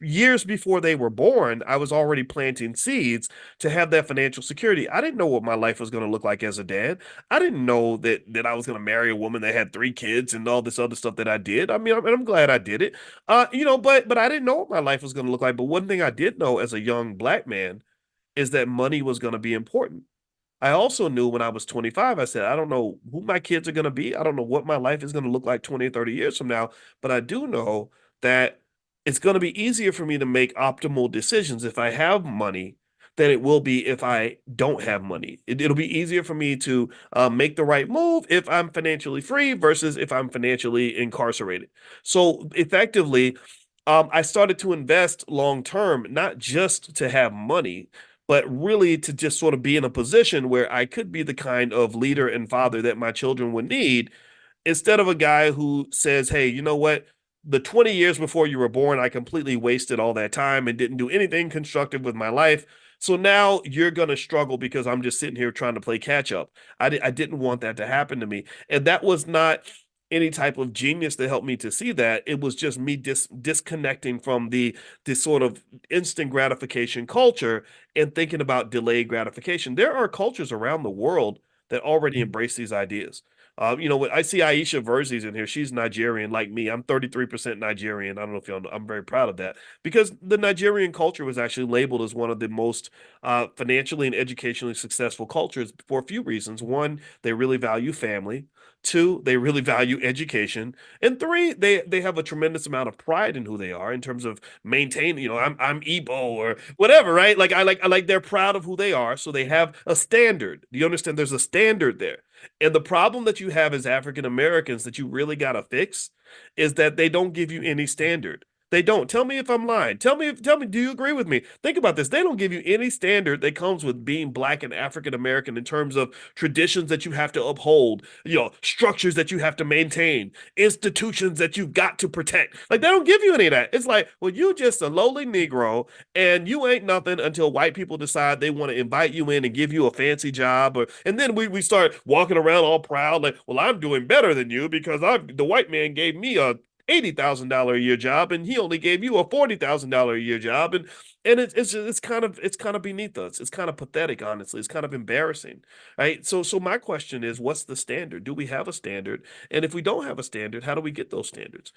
years before they were born, I was already planting seeds to have that financial security. I didn't know what my life was going to look like as a dad. I didn't know that I was going to marry a woman that had 3 kids and all this other stuff that I did. I mean, I'm glad I did it. But I didn't know what my life was going to look like. But one thing I did know as a young black man is that money was going to be important. I also knew when I was 25, I said, I don't know who my kids are going to be. I don't know what my life is going to look like 20 or 30 years from now, but I do know that it's going to be easier for me to make optimal decisions if I have money than it will be if I don't have money. It'll be easier for me to make the right move if I'm financially free versus if I'm financially incarcerated. So effectively, I started to invest long term, not just to have money, but really to just sort of be in a position where I could be the kind of leader and father that my children would need instead of a guy who says, hey, you know what? The 20 years before you were born, I completely wasted all that time and didn't do anything constructive with my life. So now you're going to struggle because I'm just sitting here trying to play catch up. I didn't want that to happen to me. And that was not any type of genius to help me to see that. It was just me disconnecting from this sort of instant gratification culture and thinking about delayed gratification. There are cultures around the world that already embrace these ideas. I see Aisha Verzi's in here. She's Nigerian like me. I'm 33% Nigerian. I don't know if y'all know. I'm very proud of that because the Nigerian culture was actually labeled as one of the most financially and educationally successful cultures for a few reasons. One, they really value family. Two, they really value education. And three, they have a tremendous amount of pride in who they are in terms of maintaining, I'm Igbo or whatever, right? I like they're proud of who they are. So they have a standard. Do you understand? There's a standard there. And the problem that you have as African Americans that you really got to fix is that they don't give you any standard. They don't. Tell me if I'm lying. Tell me, do you agree with me? Think about this. They don't give you any standard that comes with being black and African American in terms of traditions that you have to uphold, structures that you have to maintain, institutions that you've got to protect. Like they don't give you any of that. It's like, well, you just a lowly Negro and you ain't nothing until white people decide they want to invite you in and give you a fancy job. And then we start walking around all proud, like, well, I'm doing better than you because the white man gave me a $80,000 a year job and he only gave you a $40,000 a year job. And it's kind of beneath us. It's kind of pathetic, honestly. It's kind of embarrassing. Right. So my question is, what's the standard? Do we have a standard? And if we don't have a standard, how do we get those standards?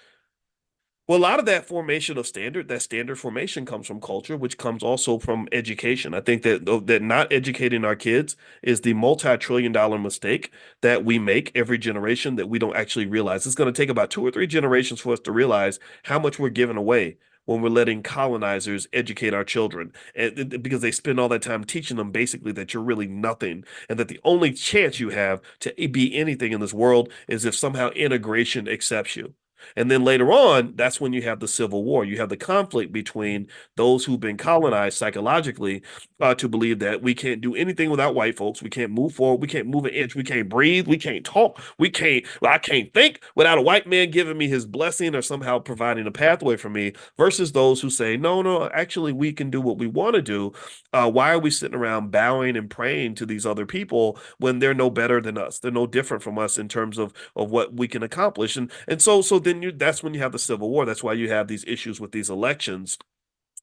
Well, a lot of that formation of that standard formation comes from culture, which comes also from education. I think that not educating our kids is the multi-trillion-dollar mistake that we make every generation that we don't actually realize. It's going to take about 2 or 3 generations for us to realize how much we're giving away when we're letting colonizers educate our children, and because they spend all that time teaching them basically that you're really nothing, and that the only chance you have to be anything in this world is if somehow integration accepts you. And then later on, that's when you have the Civil War. You have the conflict between those who've been colonized psychologically to believe that we can't do anything without white folks. We can't move forward. We can't move an inch. We can't breathe. We can't talk. I can't think without a white man giving me his blessing or somehow providing a pathway for me, versus those who say, no, no, actually, we can do what we want to do. Why are we sitting around bowing and praying to these other people when they're no better than us? They're no different from us in terms of what we can accomplish. And so then that's when you have the Civil War. That's why you have these issues with these elections,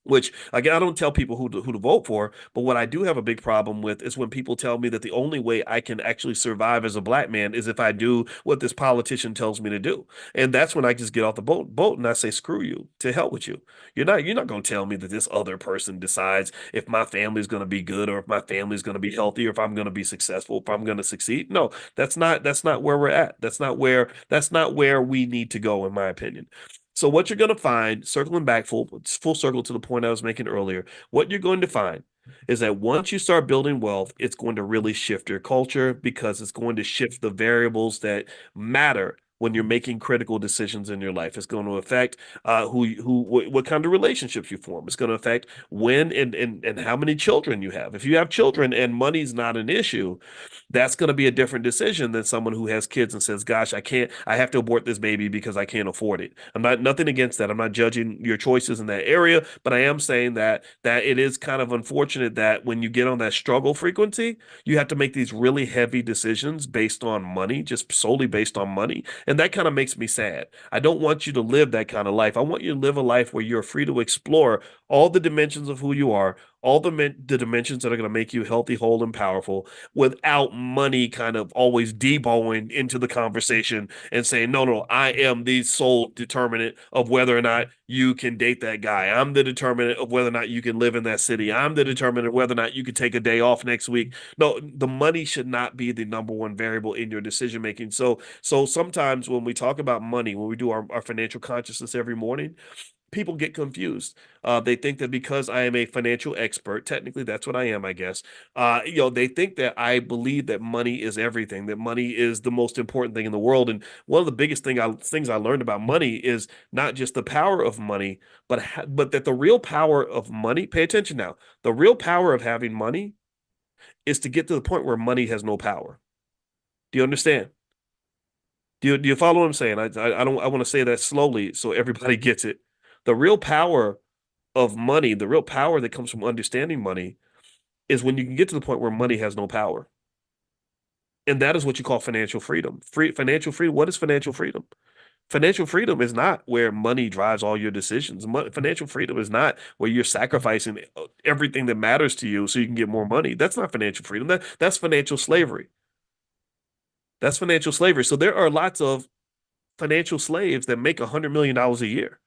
which again, I don't tell people who to vote for, but what I do have a big problem with is when people tell me that the only way I can actually survive as a black man is if I do what this politician tells me to do. And that's when I just get off the boat and I say, screw you, to hell with you. You're not going to tell me that this other person decides if my family's going to be good or if my family's going to be healthy or if I'm going to be successful, if I'm going to succeed. No, that's not where we're at. That's not where we need to go, in my opinion. So what you're going to find, circling back full circle to the point I was making earlier, what you're going to find is that once you start building wealth, it's going to really shift your culture because it's going to shift the variables that matter when you're making critical decisions in your life. It's going to affect what kind of relationships you form. It's going to affect when and how many children you have. If you have children and money's not an issue, that's going to be a different decision than someone who has kids and says, gosh, I have to abort this baby because I can't afford it. I'm not nothing against that. I'm not judging your choices in that area, but I am saying that it is kind of unfortunate that when you get on that struggle frequency, you have to make these really heavy decisions based on money, just solely based on money. And that kind of makes me sad. I don't want you to live that kind of life. I want you to live a life where you're free to explore all the dimensions of who you are, all the dimensions that are going to make you healthy, whole, and powerful without money kind of always deboing into the conversation and saying, no, no, I am the sole determinant of whether or not you can date that guy. I'm the determinant of whether or not you can live in that city. I'm the determinant of whether or not you can take a day off next week. No, the money should not be the number one variable in your decision making. So sometimes when we talk about money, when we do our financial consciousness every morning, people get confused. They think that because I am a financial expert, technically that's what I am, I guess. They think that I believe that money is everything, that money is the most important thing in the world. And one of the biggest things I learned about money is not just the power of money, but that the real power of money. Pay attention now. The real power of having money is to get to the point where money has no power. Do you understand? Do you follow what I'm saying? I want to say that slowly so everybody gets it. The real power of money, the real power that comes from understanding money is when you can get to the point where money has no power. And that is what you call financial freedom. Financial freedom. What is financial freedom? Financial freedom is not where money drives all your decisions. Financial freedom is not where you're sacrificing everything that matters to you so you can get more money. That's not financial freedom. That's financial slavery. That's financial slavery. So there are lots of financial slaves that make $100 million a year.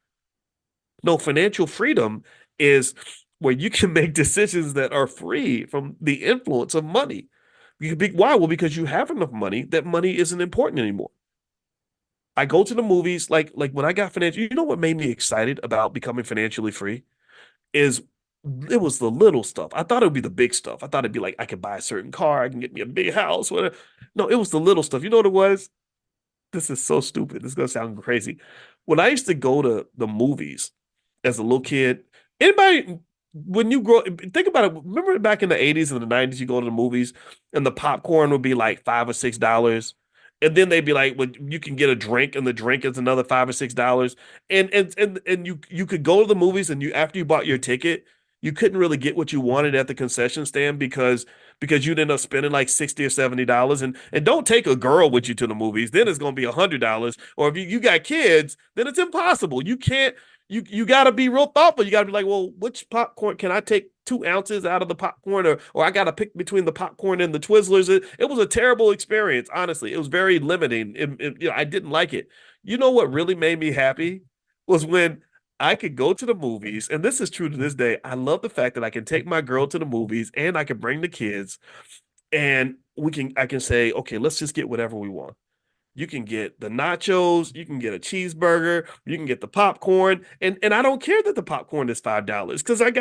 No, financial freedom is where you can make decisions that are free from the influence of money. Why? Well, because you have enough money that money isn't important anymore. I go to the movies like when I got financial. You know what made me excited about becoming financially free is it was the little stuff. I thought it would be the big stuff. I thought it'd be like I could buy a certain car, I can get me a big house, whatever. No, it was the little stuff. You know what it was? This is so stupid. This is gonna sound crazy. When I used to go to the movies as a little kid, anybody when you grow think about it, remember back in the 80s and the 90s, you go to the movies and the popcorn would be like $5 or $6. And then they'd be like, well, you can get a drink, and the drink is another $5 or $6. And you could go to the movies and you after you bought your ticket, you couldn't really get what you wanted at the concession stand because you'd end up spending like $60 or $70. And don't take a girl with you to the movies, then it's gonna be $100. Or if you got kids, then it's impossible. You can't you got to be real thoughtful. You got to be like, well, which popcorn can I take 2 ounces out of the popcorn, or I got to pick between the popcorn and the Twizzlers. It was a terrible experience, honestly. It was very limiting. I didn't like it. You know what really made me happy was when I could go to the movies, and this is true to this day. I love the fact that I can take my girl to the movies and I can bring the kids, and I can say, okay, let's just get whatever we want. You can get the nachos, you can get a cheeseburger, you can get the popcorn, and I don't care that the popcorn is $5 because I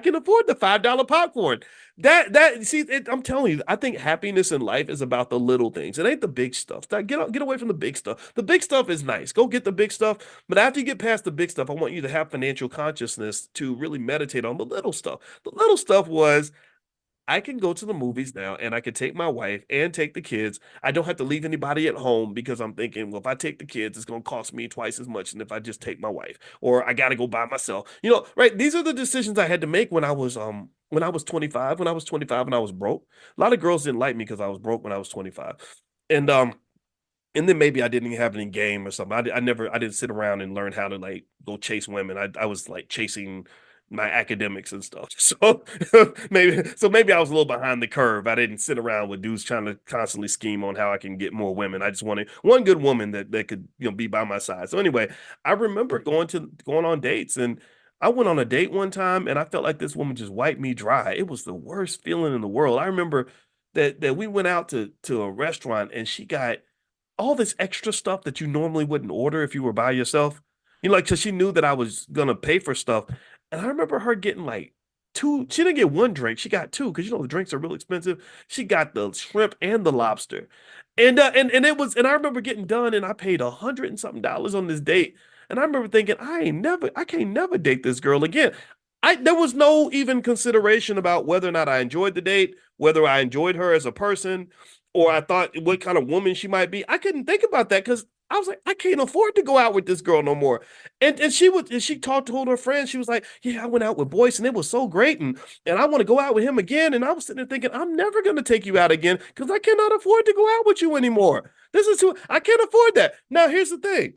can afford the $5 popcorn. I'm telling you, I think happiness in life is about the little things. It ain't the big stuff. Get away from the big stuff. The big stuff is nice. Go get the big stuff, but after you get past the big stuff, I want you to have financial consciousness to really meditate on the little stuff. The little stuff was I can go to the movies now and I can take my wife and take the kids. I don't have to leave anybody at home because I'm thinking, well, if I take the kids, it's going to cost me twice as much than if I just take my wife, or I got to go by myself. Right? These are the decisions I had to make when I was 25, when I was 25 and I was broke. A lot of girls didn't like me because I was broke when I was 25. And then maybe I didn't have any game or something. I didn't sit around and learn how to like go chase women. I was like chasing my academics and stuff. So maybe I was a little behind the curve. I didn't sit around with dudes trying to constantly scheme on how I can get more women. I just wanted one good woman that could, be by my side. So anyway, I remember going on dates, and I went on a date one time and I felt like this woman just wiped me dry. It was the worst feeling in the world. I remember that we went out to a restaurant and she got all this extra stuff that you normally wouldn't order if you were by yourself. Like, because she knew that I was gonna pay for stuff. And I remember her getting like two, she didn't get one drink, she got two, because the drinks are real expensive. She got the shrimp and the lobster. And I remember getting done and I paid $100 and something on this date. And I remember thinking, I can't never date this girl again. There was no even consideration about whether or not I enjoyed the date, whether I enjoyed her as a person, or I thought what kind of woman she might be. I couldn't think about that because I was like, I can't afford to go out with this girl no more. And she told her friends, she was like, yeah, I went out with Boyce and it was so great, and I want to go out with him again. And I was sitting there thinking, I'm never gonna take you out again because I cannot afford to go out with you anymore. I can't afford that. Now here's the thing.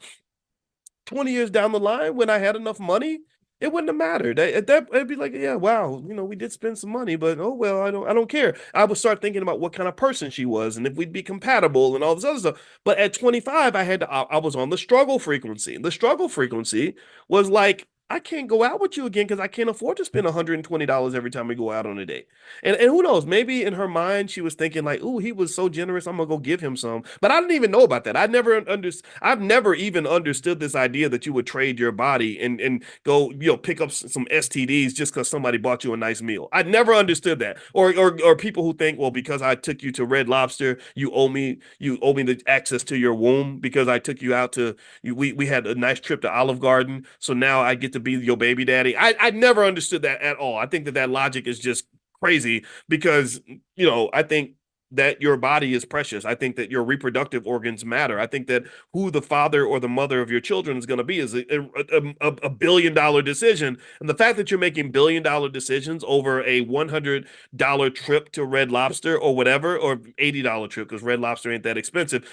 20 years down the line, when I had enough money, it wouldn't have mattered. It'd be like, yeah, wow, we did spend some money, but oh well, I don't care. I would start thinking about what kind of person she was and if we'd be compatible and all this other stuff. But at 25, I was on the struggle frequency. And the struggle frequency was like, I can't go out with you again because I can't afford to spend $120 every time we go out on a date. And who knows, maybe in her mind she was thinking like, "Ooh, he was so generous, I'm gonna go give him some." But I didn't even know about that. I've never even understood this idea that you would trade your body and go, pick up some STDs just because somebody bought you a nice meal. I never understood that. Or people who think, well, because I took you to Red Lobster, you owe me the access to your womb because I took you out to we had a nice trip to Olive Garden, so now I get to be your baby daddy. I never understood that at all. I think that logic is just crazy because I think that your body is precious. I think that your reproductive organs matter. I think that who the father or the mother of your children is going to be is a $1 billion decision. And the fact that you're making $1 billion decisions over a $100 trip to Red Lobster or whatever, or $80 trip because Red Lobster ain't that expensive,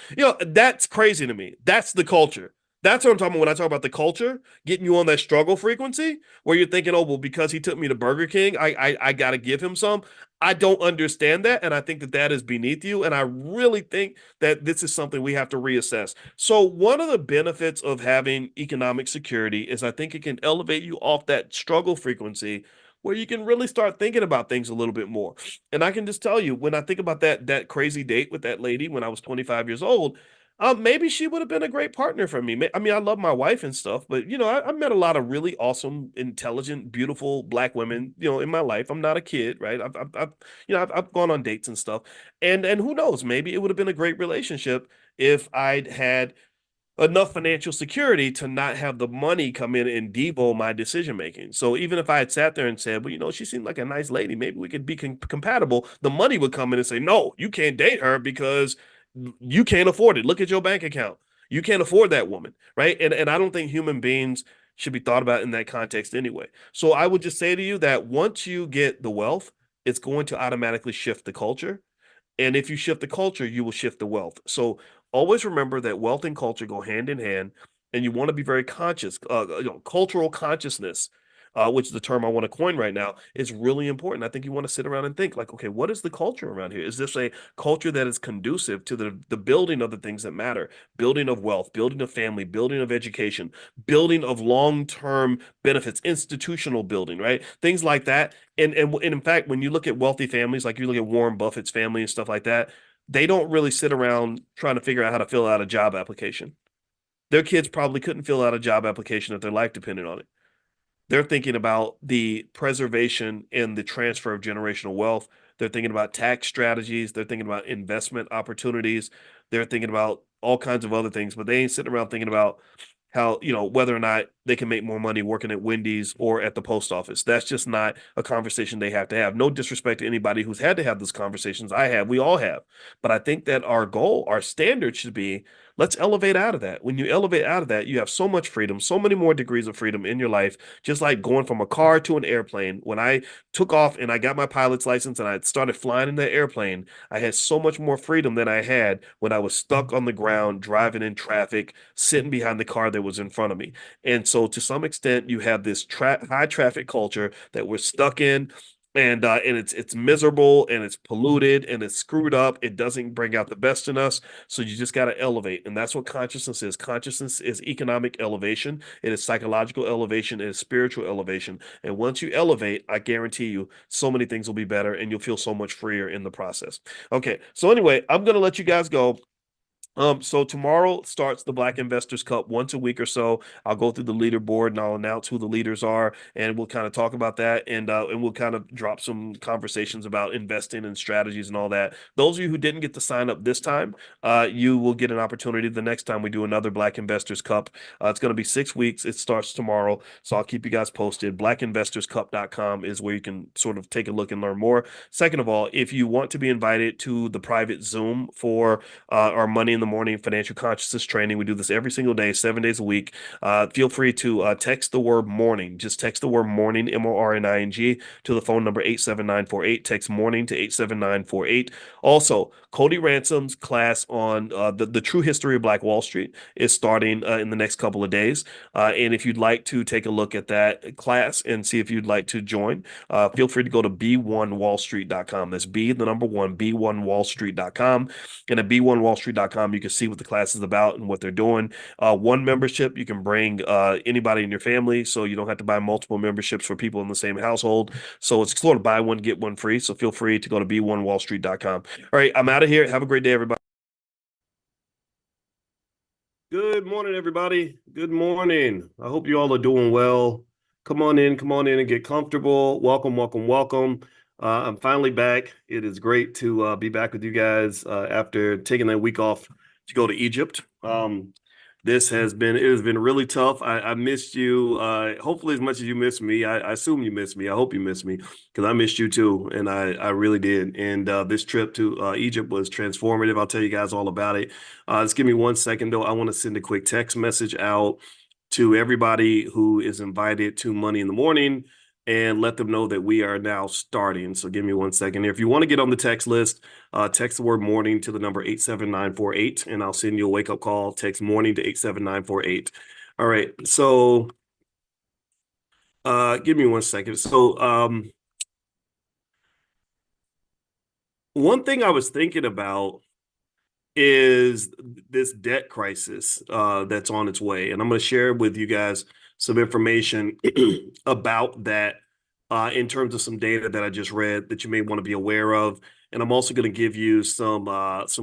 that's crazy to me. That's the culture. That's what I'm talking about when I talk about the culture, getting you on that struggle frequency where you're thinking, oh, well, because he took me to Burger King, I got to give him some. I don't understand that. And I think that is beneath you. And I really think that this is something we have to reassess. So, one of the benefits of having economic security is I think it can elevate you off that struggle frequency where you can really start thinking about things a little bit more. And I can just tell you, when I think about that crazy date with that lady when I was 25 years old, maybe she would have been a great partner for me. I mean, I love my wife and stuff, but I met a lot of really awesome, intelligent, beautiful Black women, in my life. I'm not a kid, right? I've gone on dates and stuff, and who knows? Maybe it would have been a great relationship if I'd had enough financial security to not have the money come in and devo my decision making. So even if I had sat there and said, well, she seemed like a nice lady, maybe we could be compatible, the money would come in and say, no, you can't date her because you can't afford it. Look at your bank account. You can't afford that woman, right? And I don't think human beings should be thought about in that context anyway. So I would just say to you that once you get the wealth, it's going to automatically shift the culture. And if you shift the culture, you will shift the wealth. So always remember that wealth and culture go hand in hand, and you want to be very conscious. Cultural consciousness which is the term I want to coin right now, is really important. I think you want to sit around and think like, okay, what is the culture around here? Is this a culture that is conducive to the building of the things that matter, building of wealth, building of family, building of education, building of long-term benefits, institutional building, right? Things like that. And in fact, when you look at wealthy families, like you look at Warren Buffett's family and stuff like that, they don't really sit around trying to figure out how to fill out a job application. Their kids probably couldn't fill out a job application if their life depended on it. They're thinking about the preservation and the transfer of generational wealth. They're thinking about tax strategies. They're thinking about investment opportunities. They're thinking about all kinds of other things, but they ain't sitting around thinking about how, whether or not they can make more money working at Wendy's or at the post office. That's just not a conversation they have to have. No disrespect to anybody who's had to have those conversations. I have, we all have. But I think that our goal, our standard should be, let's elevate out of that. When you elevate out of that, you have so much freedom, so many more degrees of freedom in your life, just like going from a car to an airplane. When I took off and I got my pilot's license and I started flying in the airplane, I had so much more freedom than I had when I was stuck on the ground, driving in traffic, sitting behind the car that was in front of me. And so to some extent, you have this high traffic culture that we're stuck in, and it's miserable and it's polluted and it's screwed up. It doesn't bring out the best in us. So you just got to elevate, and that's what consciousness is. Consciousness is economic elevation. It is psychological elevation. It is spiritual elevation. And once you elevate, I guarantee you, so many things will be better, and you'll feel so much freer in the process. Okay, so anyway, I'm gonna let you guys go. So tomorrow starts the Black Investors Cup once a week or so. I'll go through the leaderboard and I'll announce who the leaders are, and we'll kind of talk about that, and we'll kind of drop some conversations about investing and strategies and all that. Those of you who didn't get to sign up this time, you will get an opportunity the next time we do another Black Investors Cup. It's going to be 6 weeks. It starts tomorrow, so I'll keep you guys posted. BlackInvestorsCup.com is where you can sort of take a look and learn more. Second of all, if you want to be invited to the private Zoom for our Money in the Morning financial consciousness training. We do this every single day, 7 days a week. Feel free to text the word morning. Just text the word morning, MORNING, to the phone number 87948. Text morning to 87948. Also, Cody Ransom's class on the true history of Black Wall Street is starting in the next couple of days. And if you'd like to take a look at that class and see if you'd like to join, feel free to go to b1wallstreet.com. That's B, the number one, b1wallstreet.com. And at b1wallstreet.com, you can see what the class is about and what they're doing. One membership, you can bring anybody in your family, so you don't have to buy multiple memberships for people in the same household. So it's sort of buy one, get one free. So feel free to go to b1wallstreet.com. All right, I'm out of here. Have a great day, everybody. Good morning, everybody. Good morning. I hope you all are doing well. Come on in and get comfortable. Welcome, welcome, welcome. I'm finally back. It is great to be back with you guys after taking that week off to go to Egypt. It has been really tough. I missed you, hopefully as much as you missed me. I assume you missed me. I hope you missed me, because I missed you too, and I really did. And this trip to Egypt was transformative. I'll tell you guys all about it. Just give me 1 second though. I want to send a quick text message out to everybody who is invited to Money in the Morning and let them know that we are now starting. So give me 1 second here. If you want to get on the text list, text the word morning to the number 87948, and I'll send you a wake-up call. Text morning to 87948. All right. So give me 1 second. So one thing I was thinking about is this debt crisis that's on its way. And I'm going to share with you guys some information about that in terms of some data that I just read that you may want to be aware of. And I'm also going to give you some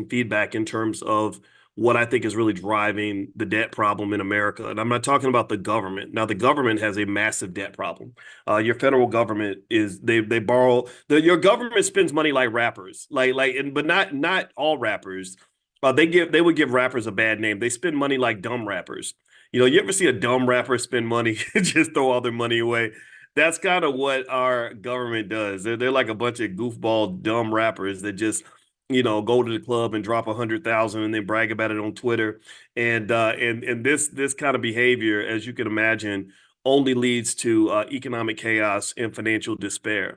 feedback in terms of what I think is really driving the debt problem in America. And I'm not talking about the government. Now, the government has a massive debt problem. Your federal government is they borrow your government spends money like rappers, but not all rappers. They would give rappers a bad name. They spend money like dumb rappers. You ever see a dumb rapper spend money, just throw all their money away? That's kind of what our government does. They're like a bunch of goofball dumb rappers that just, go to the club and drop 100,000 and then brag about it on Twitter. And this kind of behavior, as you can imagine, only leads to economic chaos and financial despair.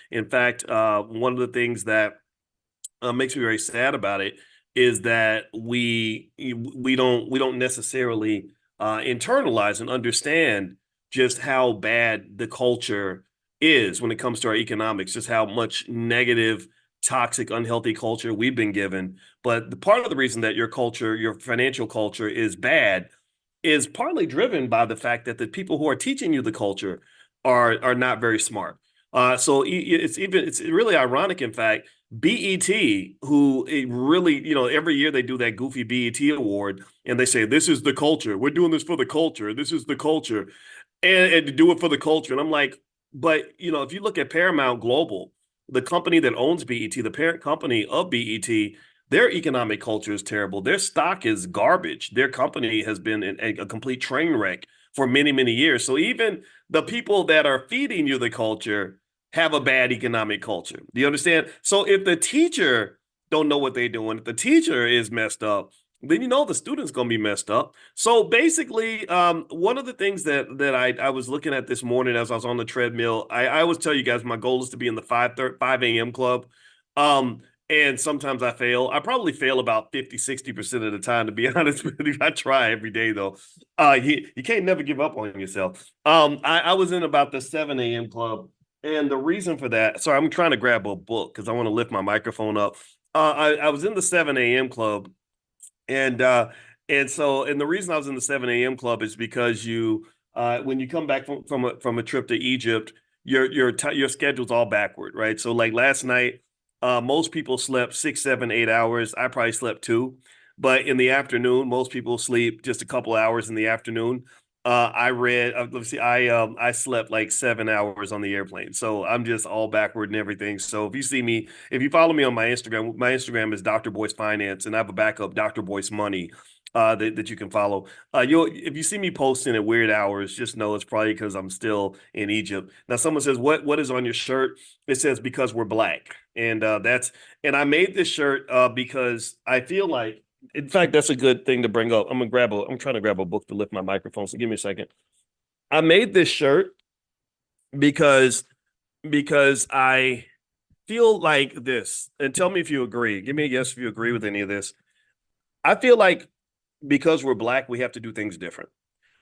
In fact, one of the things that makes me very sad about it is that we don't necessarily internalize and understand just how bad the culture is when it comes to our economics, just how much negative, toxic, unhealthy culture we've been given. But the part of the reason that your culture, your financial culture is bad is partly driven by the fact that the people who are teaching you the culture are not very smart. So it's really ironic, in fact. BET, who really, every year they do that goofy BET award, and they say this is the culture. We're doing this for the culture. This is the culture, and to do it for the culture. And I'm like, but if you look at Paramount Global, the company that owns BET, the parent company of BET, their economic culture is terrible. Their stock is garbage. Their company has been a complete train wreck for many, many years. So even the people that are feeding you the culture have a bad economic culture. Do you understand? So if the teacher don't know what they're doing, if the teacher is messed up, then the student's going to be messed up. So basically, one of the things that I was looking at this morning as I was on the treadmill, I always tell you guys my goal is to be in the 5 a.m. club. And sometimes I fail. I probably fail about 50-60% of the time, to be honest with you. I try every day though. You can't never give up on yourself. I was in about the 7 a.m. club. And the reason for that, sorry, I'm trying to grab a book because I want to lift my microphone up. I was in the 7 a.m. club, and the reason I was in the 7 a.m. club is because when you come back from a trip to Egypt, your schedule's all backward, right? So like last night, most people slept 6, 7, 8 hours. I probably slept 2, but in the afternoon, most people sleep just a couple hours in the afternoon. I read. Let's see. I slept like 7 hours on the airplane, so I'm just all backward and everything. So if you see me, if you follow me on my Instagram is Dr. Boyce Finance, and I have a backup Dr. Boyce Money that you can follow. If you see me posting at weird hours, just know it's probably because I'm still in Egypt. Now, someone says, "What is on your shirt?" It says "Because we're black," and and I made this shirt because I feel like. In fact, that's a good thing to bring up. I'm trying to grab a book to lift my microphone. So give me a second. I made this shirt because I feel like this, and tell me if you agree. Give me a yes if you agree with any of this. I feel like because we're black, we have to do things different.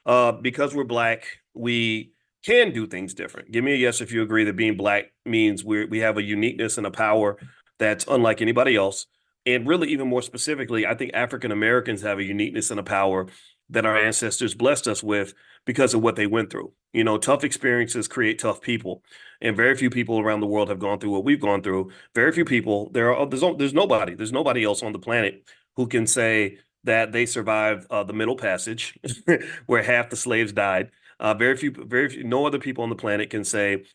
Because we're black, we can do things different. Give me a yes if you agree that being black means we have a uniqueness and a power that's unlike anybody else. And really, even more specifically, I think African Americans have a uniqueness and a power that our ancestors blessed us with because of what they went through. Tough experiences create tough people, and very few people around the world have gone through what we've gone through. Very few people. There's nobody else on the planet who can say that they survived the Middle Passage, where half the slaves died. Very few, no other people on the planet can say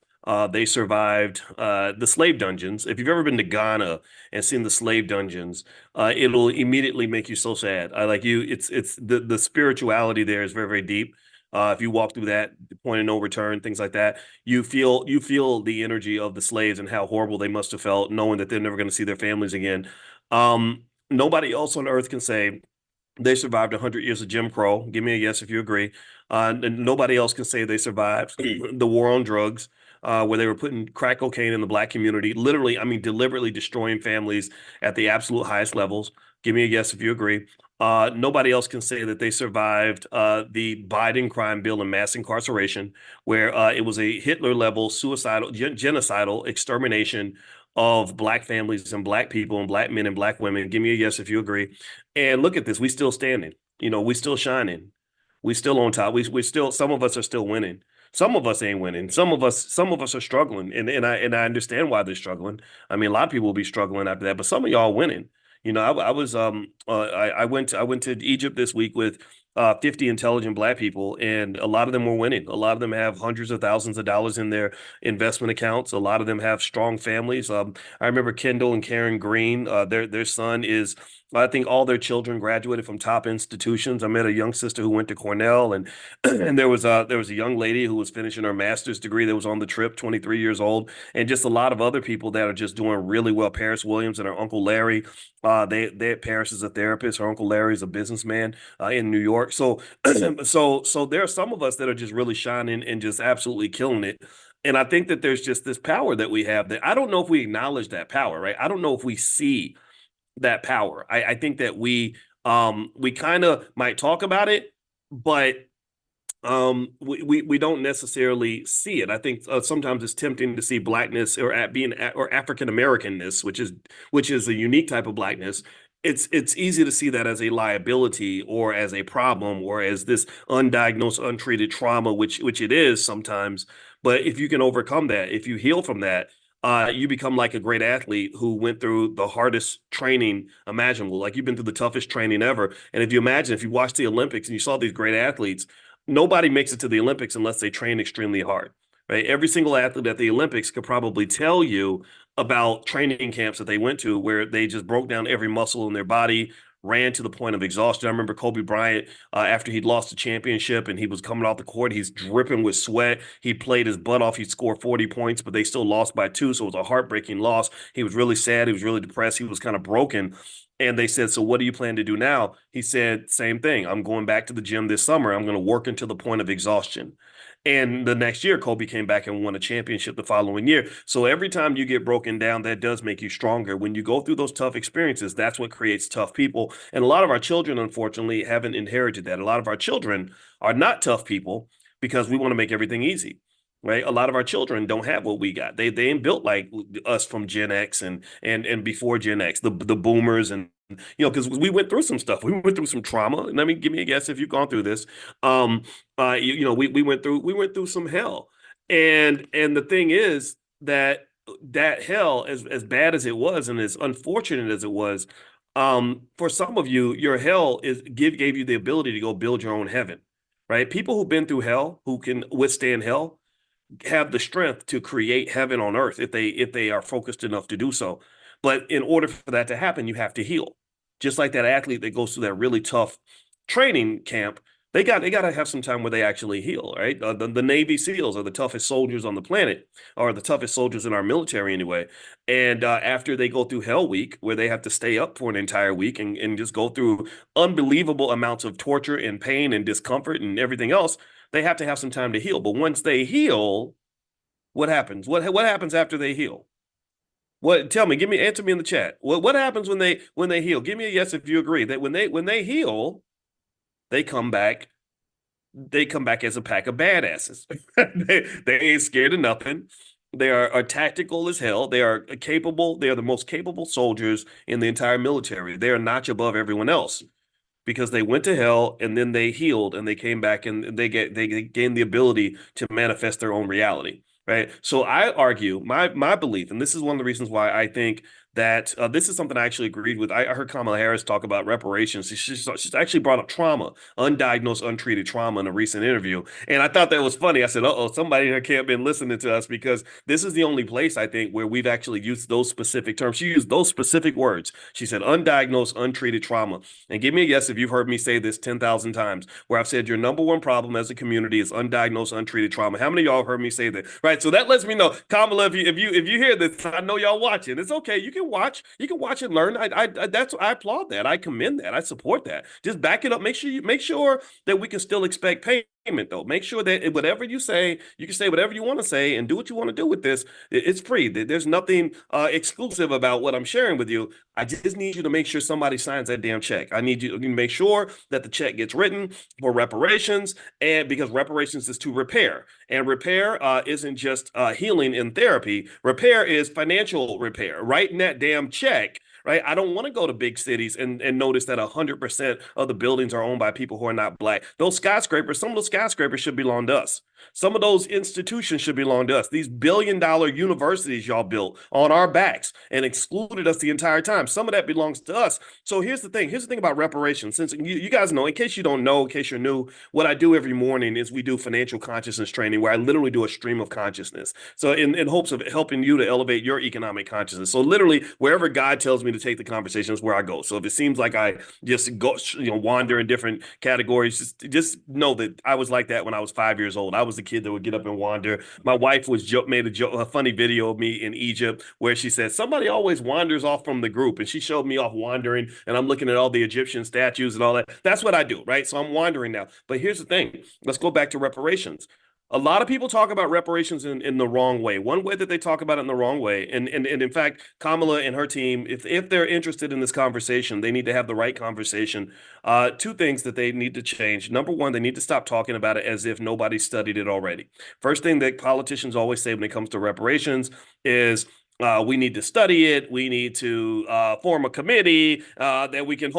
they survived the slave dungeons. If you've ever been to Ghana and seen the slave dungeons, it'll immediately make you so sad. I like you. It's the spirituality there is very, very deep. If you walk through that point of no return, things like that, you feel the energy of the slaves and how horrible they must have felt, knowing that they're never going to see their families again. Nobody else on earth can say they survived 100 years of Jim Crow. Give me a yes if you agree. And nobody else can say they survived the war on drugs, where they were putting crack cocaine in the black community. Literally, I mean, deliberately destroying families at the absolute highest levels. Give me a yes if you agree. Nobody else can say that they survived the Biden crime bill and mass incarceration, where it was a Hitler level suicidal, genocidal extermination of black families and black people and black men and black women. Give me a yes if you agree. And look at this, we still standing. We still shining. We still on top. We still, some of us are still winning. Some of us ain't winning. Some of us are struggling. And I understand why they're struggling. I mean, a lot of people will be struggling after that, but some of y'all winning. I went to Egypt this week with 50 intelligent black people, and a lot of them were winning. A lot of them have hundreds of thousands of dollars in their investment accounts. A lot of them have strong families. I remember Kendall and Karen Green. Their son is, I think all their children graduated from top institutions. I met a young sister who went to Cornell, and and there was a young lady who was finishing her master's degree that was on the trip, 23 years old, and just a lot of other people that are just doing really well. Paris Williams and her uncle Larry. Paris is a therapist. Her uncle Larry is a businessman in New York. So so there are some of us that are just really shining and just absolutely killing it. And I think that there's just this power that we have that I don't know if we acknowledge that power, right? I don't know if we see that power. I think that we kind of might talk about it, but we don't necessarily see it. I think sometimes it's tempting to see blackness or or African Americanness, which is a unique type of blackness. It's easy to see that as a liability or as a problem or as this undiagnosed, untreated trauma, which it is sometimes. But if you can overcome that, if you heal from that, you become like a great athlete who went through the hardest training imaginable. Like you've been through the toughest training ever. And if you imagine, if you watch the Olympics and you saw these great athletes, nobody makes it to the Olympics unless they train extremely hard, right? Every single athlete at the Olympics could probably tell you about training camps that they went to where they just broke down every muscle in their body, ran to the point of exhaustion. I remember Kobe Bryant, after he'd lost the championship and he was coming off the court, he's dripping with sweat. He played his butt off. He scored 40 points, but they still lost by 2. So it was a heartbreaking loss. He was really sad. He was really depressed. He was kind of broken. And they said, so what do you plan to do now? He said, same thing. I'm going back to the gym this summer. I'm going to work until the point of exhaustion. And the next year, Kobe came back and won a championship the following year. So every time you get broken down, that does make you stronger. When you go through those tough experiences, that's what creates tough people. And a lot of our children, unfortunately, haven't inherited that. A lot of our children are not tough people because we want to make everything easy. Right. A lot of our children don't have what we got. They ain't built like us from Gen X and before Gen X, the boomers and because we went through some stuff. We went through some trauma. Let me give me a guess if you've gone through this. We went through some hell. And the thing is that hell, as bad as it was and as unfortunate as it was, for some of you, your hell gave you the ability to go build your own heaven. Right. People who've been through hell, who can withstand hell, have the strength to create heaven on earth if they are focused enough to do so. But in order for that to happen, you have to heal. Just like that athlete that goes through that really tough training camp, they got to have some time where they actually heal, right? The Navy SEALs are the toughest soldiers on the planet, or the toughest soldiers in our military anyway. And after they go through Hell Week, where they have to stay up for an entire week and just go through unbelievable amounts of torture and pain and discomfort and everything else, they have to have some time to heal. But once they heal, what happens? What happens after they heal? Tell me, answer me in the chat. What happens when they heal? Give me a yes if you agree that when they heal, they come back as a pack of badasses. they ain't scared of nothing. They are tactical as hell. They are capable. They are the most capable soldiers in the entire military. They are a notch above everyone else because they went to hell and then they healed and they came back and they gained the ability to manifest their own reality. Right. So I argue my belief, and this is one of the reasons why I think that this is something I actually agreed with. I heard Kamala Harris talk about reparations. She's actually brought up trauma, undiagnosed, untreated trauma in a recent interview. And I thought that was funny. I said, somebody in her camp been listening to us because this is the only place I think where we've actually used those specific terms. She used those specific words. She said, undiagnosed, untreated trauma. And give me a guess if you've heard me say this 10,000 times, where I've said your number one problem as a community is undiagnosed, untreated trauma. How many of y'all have heard me say that? Right. So that lets me know, Kamala, if you hear this, I know y'all watching. It's okay. You can watch and learn. I applaud that. I commend that. I support that. Just back it up. Make sure that we can still expect payment though. Make sure that whatever you say, you can say whatever you want to say and do what you want to do with this. It's free. There's nothing exclusive about what I'm sharing with you. I just need you to make sure somebody signs that damn check. I need you to make sure that the check gets written for reparations, and because reparations is to repair, and repair isn't just healing and therapy. Repair is financial repair. Writing that damn check. Right. I don't want to go to big cities and notice that 100% of the buildings are owned by people who are not black. Those skyscrapers, some of those skyscrapers should belong to us. Some of those institutions should belong to us. These billion-dollar universities y'all built on our backs and excluded us the entire time. Some of that belongs to us. So here's the thing. Here's the thing about reparations. Since you guys know, in case you don't know, in case you're new, what I do every morning is we do financial consciousness training where I literally do a stream of consciousness. So in hopes of helping you to elevate your economic consciousness. So literally wherever God tells me to take the conversation is where I go. So if it seems like I just go, wander in different categories, just know that I was like that when I was 5 years old. I was the kid that would get up and wander. My wife made a funny video of me in Egypt where she said somebody always wanders off from the group, and she showed me off wandering, and I'm looking at all the Egyptian statues and all that. That's what I do, right? So I'm wandering now. But here's the thing. Let's go back to reparations. A lot of people talk about reparations in the wrong way. One way that they talk about it in the wrong way, and in fact, Kamala and her team, if they're interested in this conversation, they need to have the right conversation. Two things that they need to change. Number one, they need to stop talking about it as if nobody studied it already. First thing that politicians always say when it comes to reparations is we need to study it. We need to form a committee that we can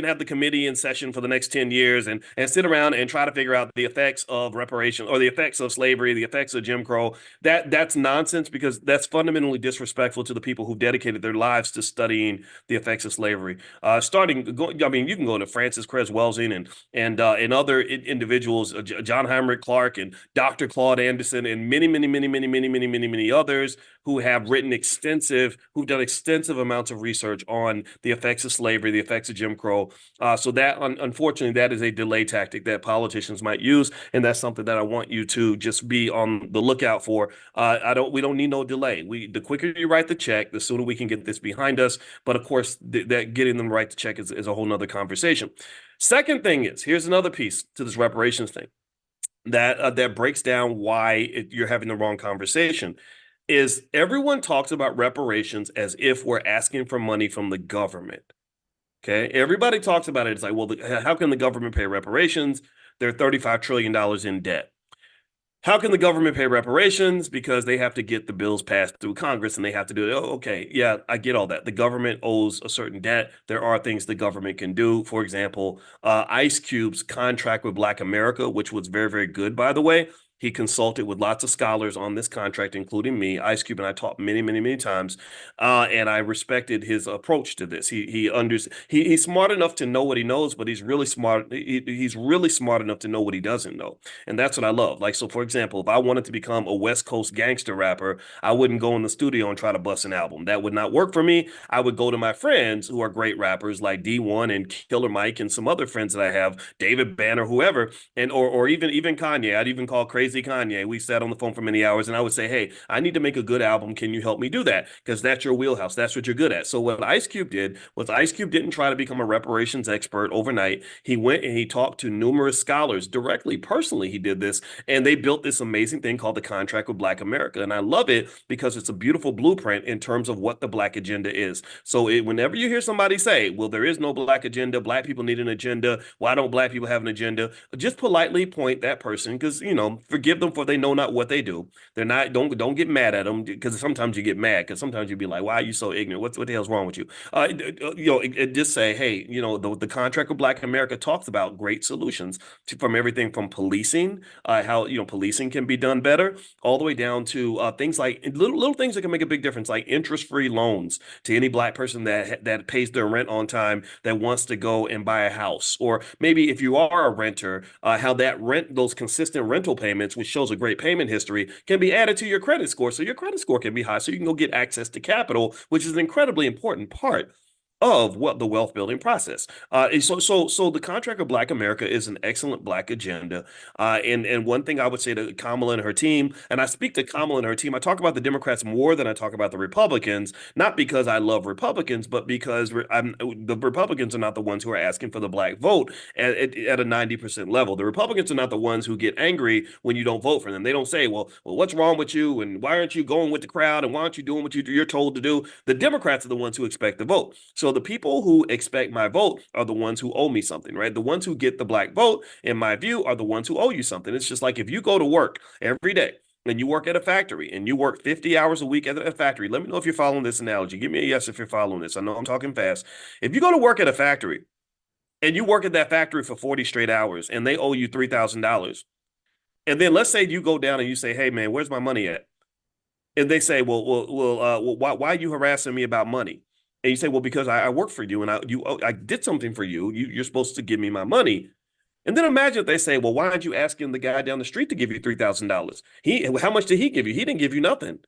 have the committee in session for the next 10 years and sit around and try to figure out the effects of reparation or the effects of slavery, the effects of Jim Crow. That's nonsense because that's fundamentally disrespectful to the people who dedicated their lives to studying the effects of slavery. I mean, you can go to Francis Cress Welsing and other individuals, John Heinrich Clark and Dr. Claude Anderson and many others who have who've done extensive amounts of research on the effects of slavery, the effects of Jim Crow. So that, unfortunately, that is a delay tactic that politicians might use, and that's something that I want you to just be on the lookout for. We don't need no delay. The quicker you write the check, the sooner we can get this behind us. But of course, that getting them right to check is a whole nother conversation. Second thing is, here's another piece to this reparations thing that breaks down why you're having the wrong conversation. Is everyone talks about reparations as if we're asking for money from the government. Okay, everybody talks about it. It's like, well, how can the government pay reparations? They're $35 trillion in debt. How can the government pay reparations? Because they have to get the bills passed through Congress and they have to do it. Oh, okay. Yeah, I get all that. The government owes a certain debt. There are things the government can do. For example, Ice Cube's contract with Black America, which was very, very good, by the way. He consulted with lots of scholars on this contract, including me. Ice Cube and I talked many times, and I respected his approach to this. He's smart enough to know what he knows, but he's really smart. He's really smart enough to know what he doesn't know, and that's what I love. Like, so for example, if I wanted to become a West Coast gangster rapper, I wouldn't go in the studio and try to bust an album. That would not work for me. I would go to my friends who are great rappers like D1 and Killer Mike and some other friends that I have, David Banner, whoever, and or even Kanye. I'd even call Crazy Kanye. We sat on the phone for many hours and I would say, hey, I need to make a good album. Can you help me do that? Because that's your wheelhouse. That's what you're good at. So what Ice Cube did was Ice Cube didn't try to become a reparations expert overnight. He went and he talked to numerous scholars directly, personally. He did this and they built this amazing thing called the Contract with Black America. And I love it because it's a beautiful blueprint in terms of what the Black agenda is. So whenever you hear somebody say, well, there is no Black agenda, Black people need an agenda, why don't Black people have an agenda? Just politely point that person because, forgive them for they know not what they do. They're not, don't get mad at them because sometimes you get mad because sometimes you be like, why are you so ignorant? What the hell's wrong with you? Just say, hey, the Contract with Black America talks about great solutions from everything from policing, how, policing can be done better, all the way down to things like little things that can make a big difference, like interest-free loans to any Black person that pays their rent on time that wants to go and buy a house. Or maybe if you are a renter, how those consistent rental payments, which shows a great payment history, can be added to your credit score. So your credit score can be high so you can go get access to capital, which is an incredibly important part of what the wealth building process. So the Contract of Black America is an excellent Black agenda. And one thing I would say to Kamala and her team, and I speak to Kamala and her team, I talk about the Democrats more than I talk about the Republicans, not because I love Republicans, but because the Republicans are not the ones who are asking for the Black vote at a 90% level. The Republicans are not the ones who get angry when you don't vote for them. They don't say, well, what's wrong with you? And why aren't you going with the crowd? And why aren't you doing what you're told to do? The Democrats are the ones who expect the vote. So the people who expect my vote are the ones who owe me something, right? The ones who get the Black vote, in my view, are the ones who owe you something. It's just like if you go to work every day and you work at a factory and you work 50 hours a week at a factory. Let me know if you're following this analogy. Give me a yes if you're following this. I know I'm talking fast. If you go to work at a factory and you work at that factory for 40 straight hours and they owe you $3,000, and then let's say you go down and you say, hey, man, where's my money at? And they say, well, why are you harassing me about money? And you say, well, because I work for you and I did something for you. You're supposed to give me my money. And then imagine if they say, well, why aren't you asking the guy down the street to give you $3,000? How much did he give you? He didn't give you nothing.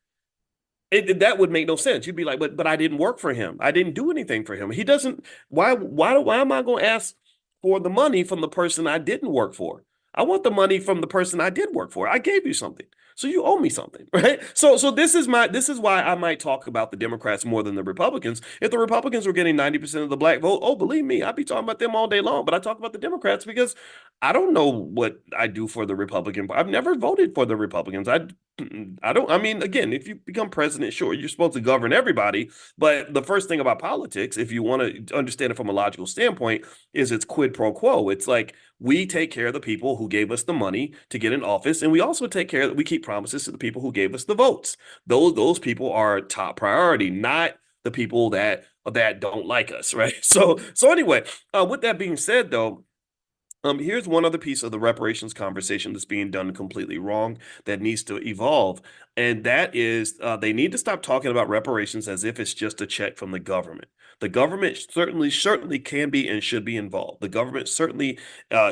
That would make no sense. You'd be like, but I didn't work for him. I didn't do anything for him. He doesn't. Why am I going to ask for the money from the person I didn't work for? I want the money from the person I did work for. I gave you something. So you owe me something, right? So this is why I might talk about the Democrats more than the Republicans. If the Republicans were getting 90% of the black vote, oh, believe me, I'd be talking about them all day long. But I talk about the Democrats because I don't know what I do for the Republican. I've never voted for the Republicans. I don't. I mean, again, if you become president, sure, you're supposed to govern everybody. But the first thing about politics, if you want to understand it from a logical standpoint, is it's quid pro quo. It's like we take care of the people who gave us the money to get in office, and we also take care that we keep promises to the people who gave us the votes. Those people are top priority, not the people that don't like us, right? So anyway, with that being said, though. Here's one other piece of the reparations conversation that's being done completely wrong that needs to evolve, and that is they need to stop talking about reparations as if it's just a check from the government. The government certainly can be and should be involved. The government certainly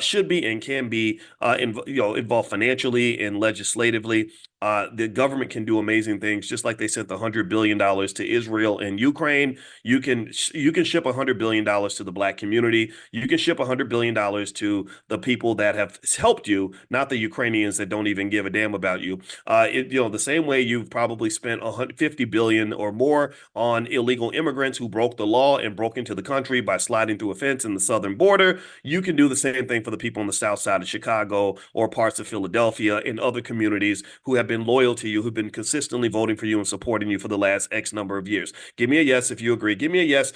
should be and can be involved financially and legislatively. The government can do amazing things, just like they sent the $100 billion to Israel and Ukraine. You can ship $100 billion to the black community. You can ship $100 billion to the people that have helped you, not the Ukrainians that don't even give a damn about you. The same way you've probably spent $150 billion or more on illegal immigrants who broke the law and broke into the country by sliding through a fence in the southern border. You can do the same thing for the people on the south side of Chicago or parts of Philadelphia and other communities who have been loyal to you, who've been consistently voting for you and supporting you for the last X number of years. Give me a yes if you agree. Give me a yes.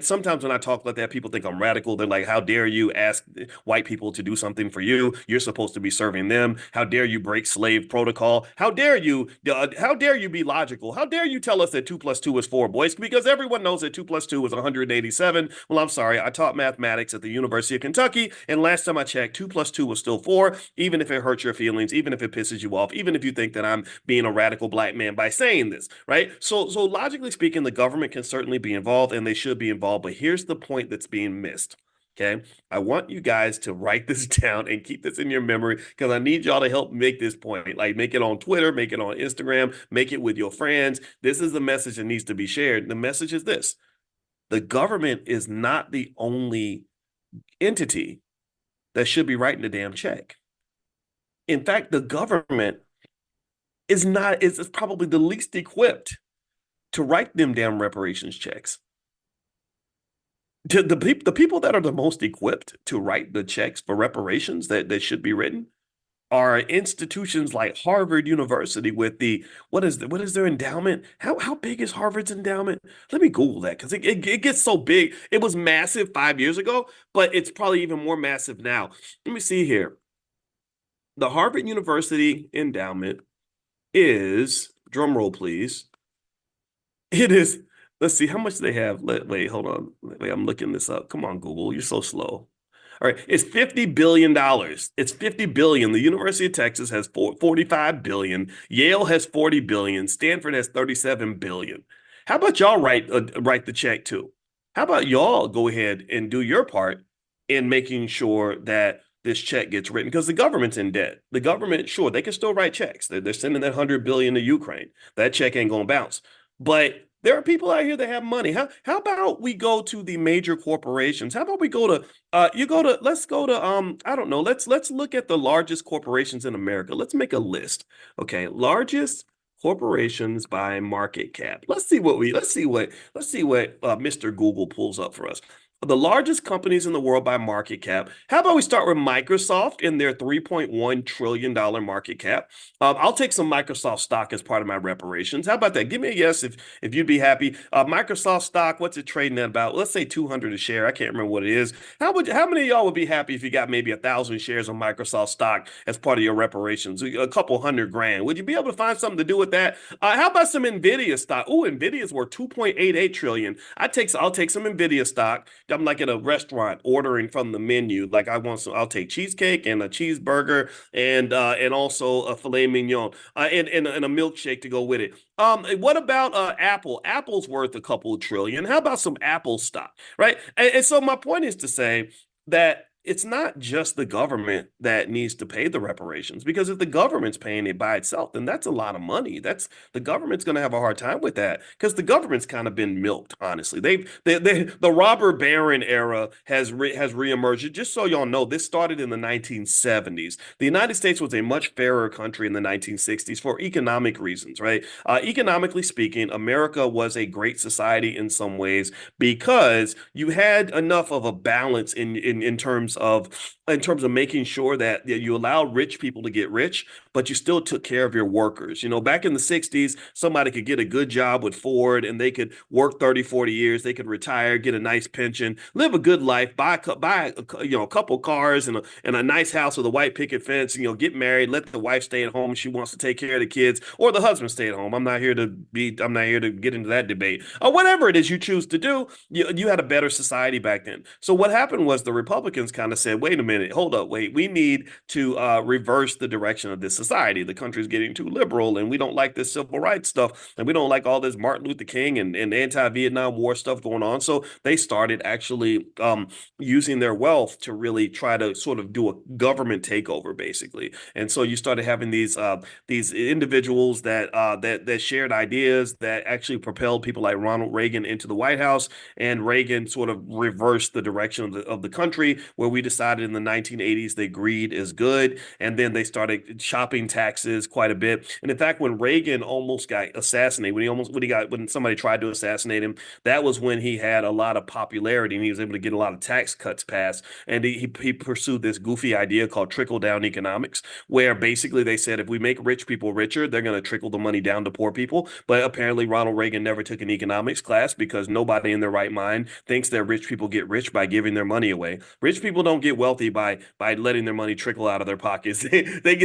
Sometimes when I talk like that, people think I'm radical. They're like, how dare you ask white people to do something for you? You're supposed to be serving them. How dare you break slave protocol? How dare you be logical? How dare you tell us that 2 + 2 is 4, boys? Because everyone knows that 2 + 2 is 187. Well, I'm sorry. I taught mathematics at the University of Kentucky, and last time I checked, 2 + 2 was still 4, even if it hurts your feelings, even if it pisses you off, even if you think that I'm being a radical black man by saying this, right? So logically speaking, the government can certainly be involved, and they should be involved. But here's the point that's being missed. Okay. I want you guys to write this down and keep this in your memory because I need y'all to help make this point. Like, make it on Twitter, make it on Instagram, make it with your friends. This is the message that needs to be shared. The message is this: the government is not the only entity that should be writing the damn check. In fact, the government is probably the least equipped to write them damn reparations checks. The people that are the most equipped to write the checks for reparations that should be written are institutions like Harvard University with what is their endowment? How big is Harvard's endowment? Let me Google that because it gets so big. It was massive 5 years ago, but it's probably even more massive now. Let me see here. The Harvard University endowment is, drum roll please, it is. Let's see how much they have. Wait, hold on. Wait, I'm looking this up. Come on, Google. You're so slow. All right, it's $50 billion. It's $50 billion. The University of Texas has $45 billion. Yale has $40 billion. Stanford has $37 billion. How about y'all write the check too? How about y'all go ahead and do your part in making sure that this check gets written? Because the government's in debt. The government, sure, they can still write checks. They're sending that $100 billion to Ukraine. That check ain't gonna bounce. But there are people out here that have money. How about we go to the major corporations? How about we go to let's go to I don't know. Let's look at the largest corporations in America. Let's make a list. Okay, largest corporations by market cap. Let's see what Mr. Google pulls up for us. The largest companies in the world by market cap. How about we start with Microsoft in their $3.1 trillion market cap? I'll take some Microsoft stock as part of my reparations. How about that? Give me a yes if you'd be happy. Microsoft stock, what's it trading at about? Let's say 200 a share. I can't remember what it is. How many of y'all would be happy if you got maybe 1,000 shares of Microsoft stock as part of your reparations? A couple $100,000. Would you be able to find something to do with that? How about some Nvidia stock? Oh, Nvidia's worth 2.88 trillion. I'll take some Nvidia stock. I'm like at a restaurant ordering from the menu. Like I'll take cheesecake and a cheeseburger and also a filet mignon and a milkshake to go with it. What about Apple? Apple's worth a couple of trillion. How about some Apple stock, right? And so my point is to say that it's not just the government that needs to pay the reparations, because if the government's paying it by itself, then that's a lot of money. That's the government's going to have a hard time with that because the government's kind of been milked, honestly. The robber baron era has reemerged. Just so y'all know, this started in the 1970s. The United States was a much fairer country in the 1960s for economic reasons, right? Economically speaking, America was a great society in some ways because you had enough of a balance in terms of making sure that you allow rich people to get rich, but you still took care of your workers. Back in the 60s, somebody could get a good job with Ford and they could work 30, 40 years, they could retire, get a nice pension, live a good life, buy a couple cars and a nice house with a white picket fence, get married, let the wife stay at home if she wants to take care of the kids, or the husband stay at home. I'm not here to get into that debate. Or whatever it is you choose to do, you had a better society back then. So what happened was the Republicans kind of said, wait a minute, hold up, wait, we need to reverse the direction of this society. The country's getting too liberal and we don't like this civil rights stuff and we don't like all this Martin Luther King and anti-Vietnam War stuff going on. So they started actually using their wealth to really try to sort of do a government takeover, basically. And so you started having these individuals that shared ideas that actually propelled people like Ronald Reagan into the White House, and Reagan sort of reversed the direction of the country, where we decided in the 1980s that greed is good, and then they started chopping taxes quite a bit. And in fact, when Reagan almost got assassinated, when somebody tried to assassinate him, that was when he had a lot of popularity and he was able to get a lot of tax cuts passed. And he pursued this goofy idea called trickle down economics, where basically they said if we make rich people richer, they're going to trickle the money down to poor people. But apparently Ronald Reagan never took an economics class, because nobody in their right mind thinks that rich people get rich by giving their money away. Rich people don't get wealthy by letting their money trickle out of their pockets. They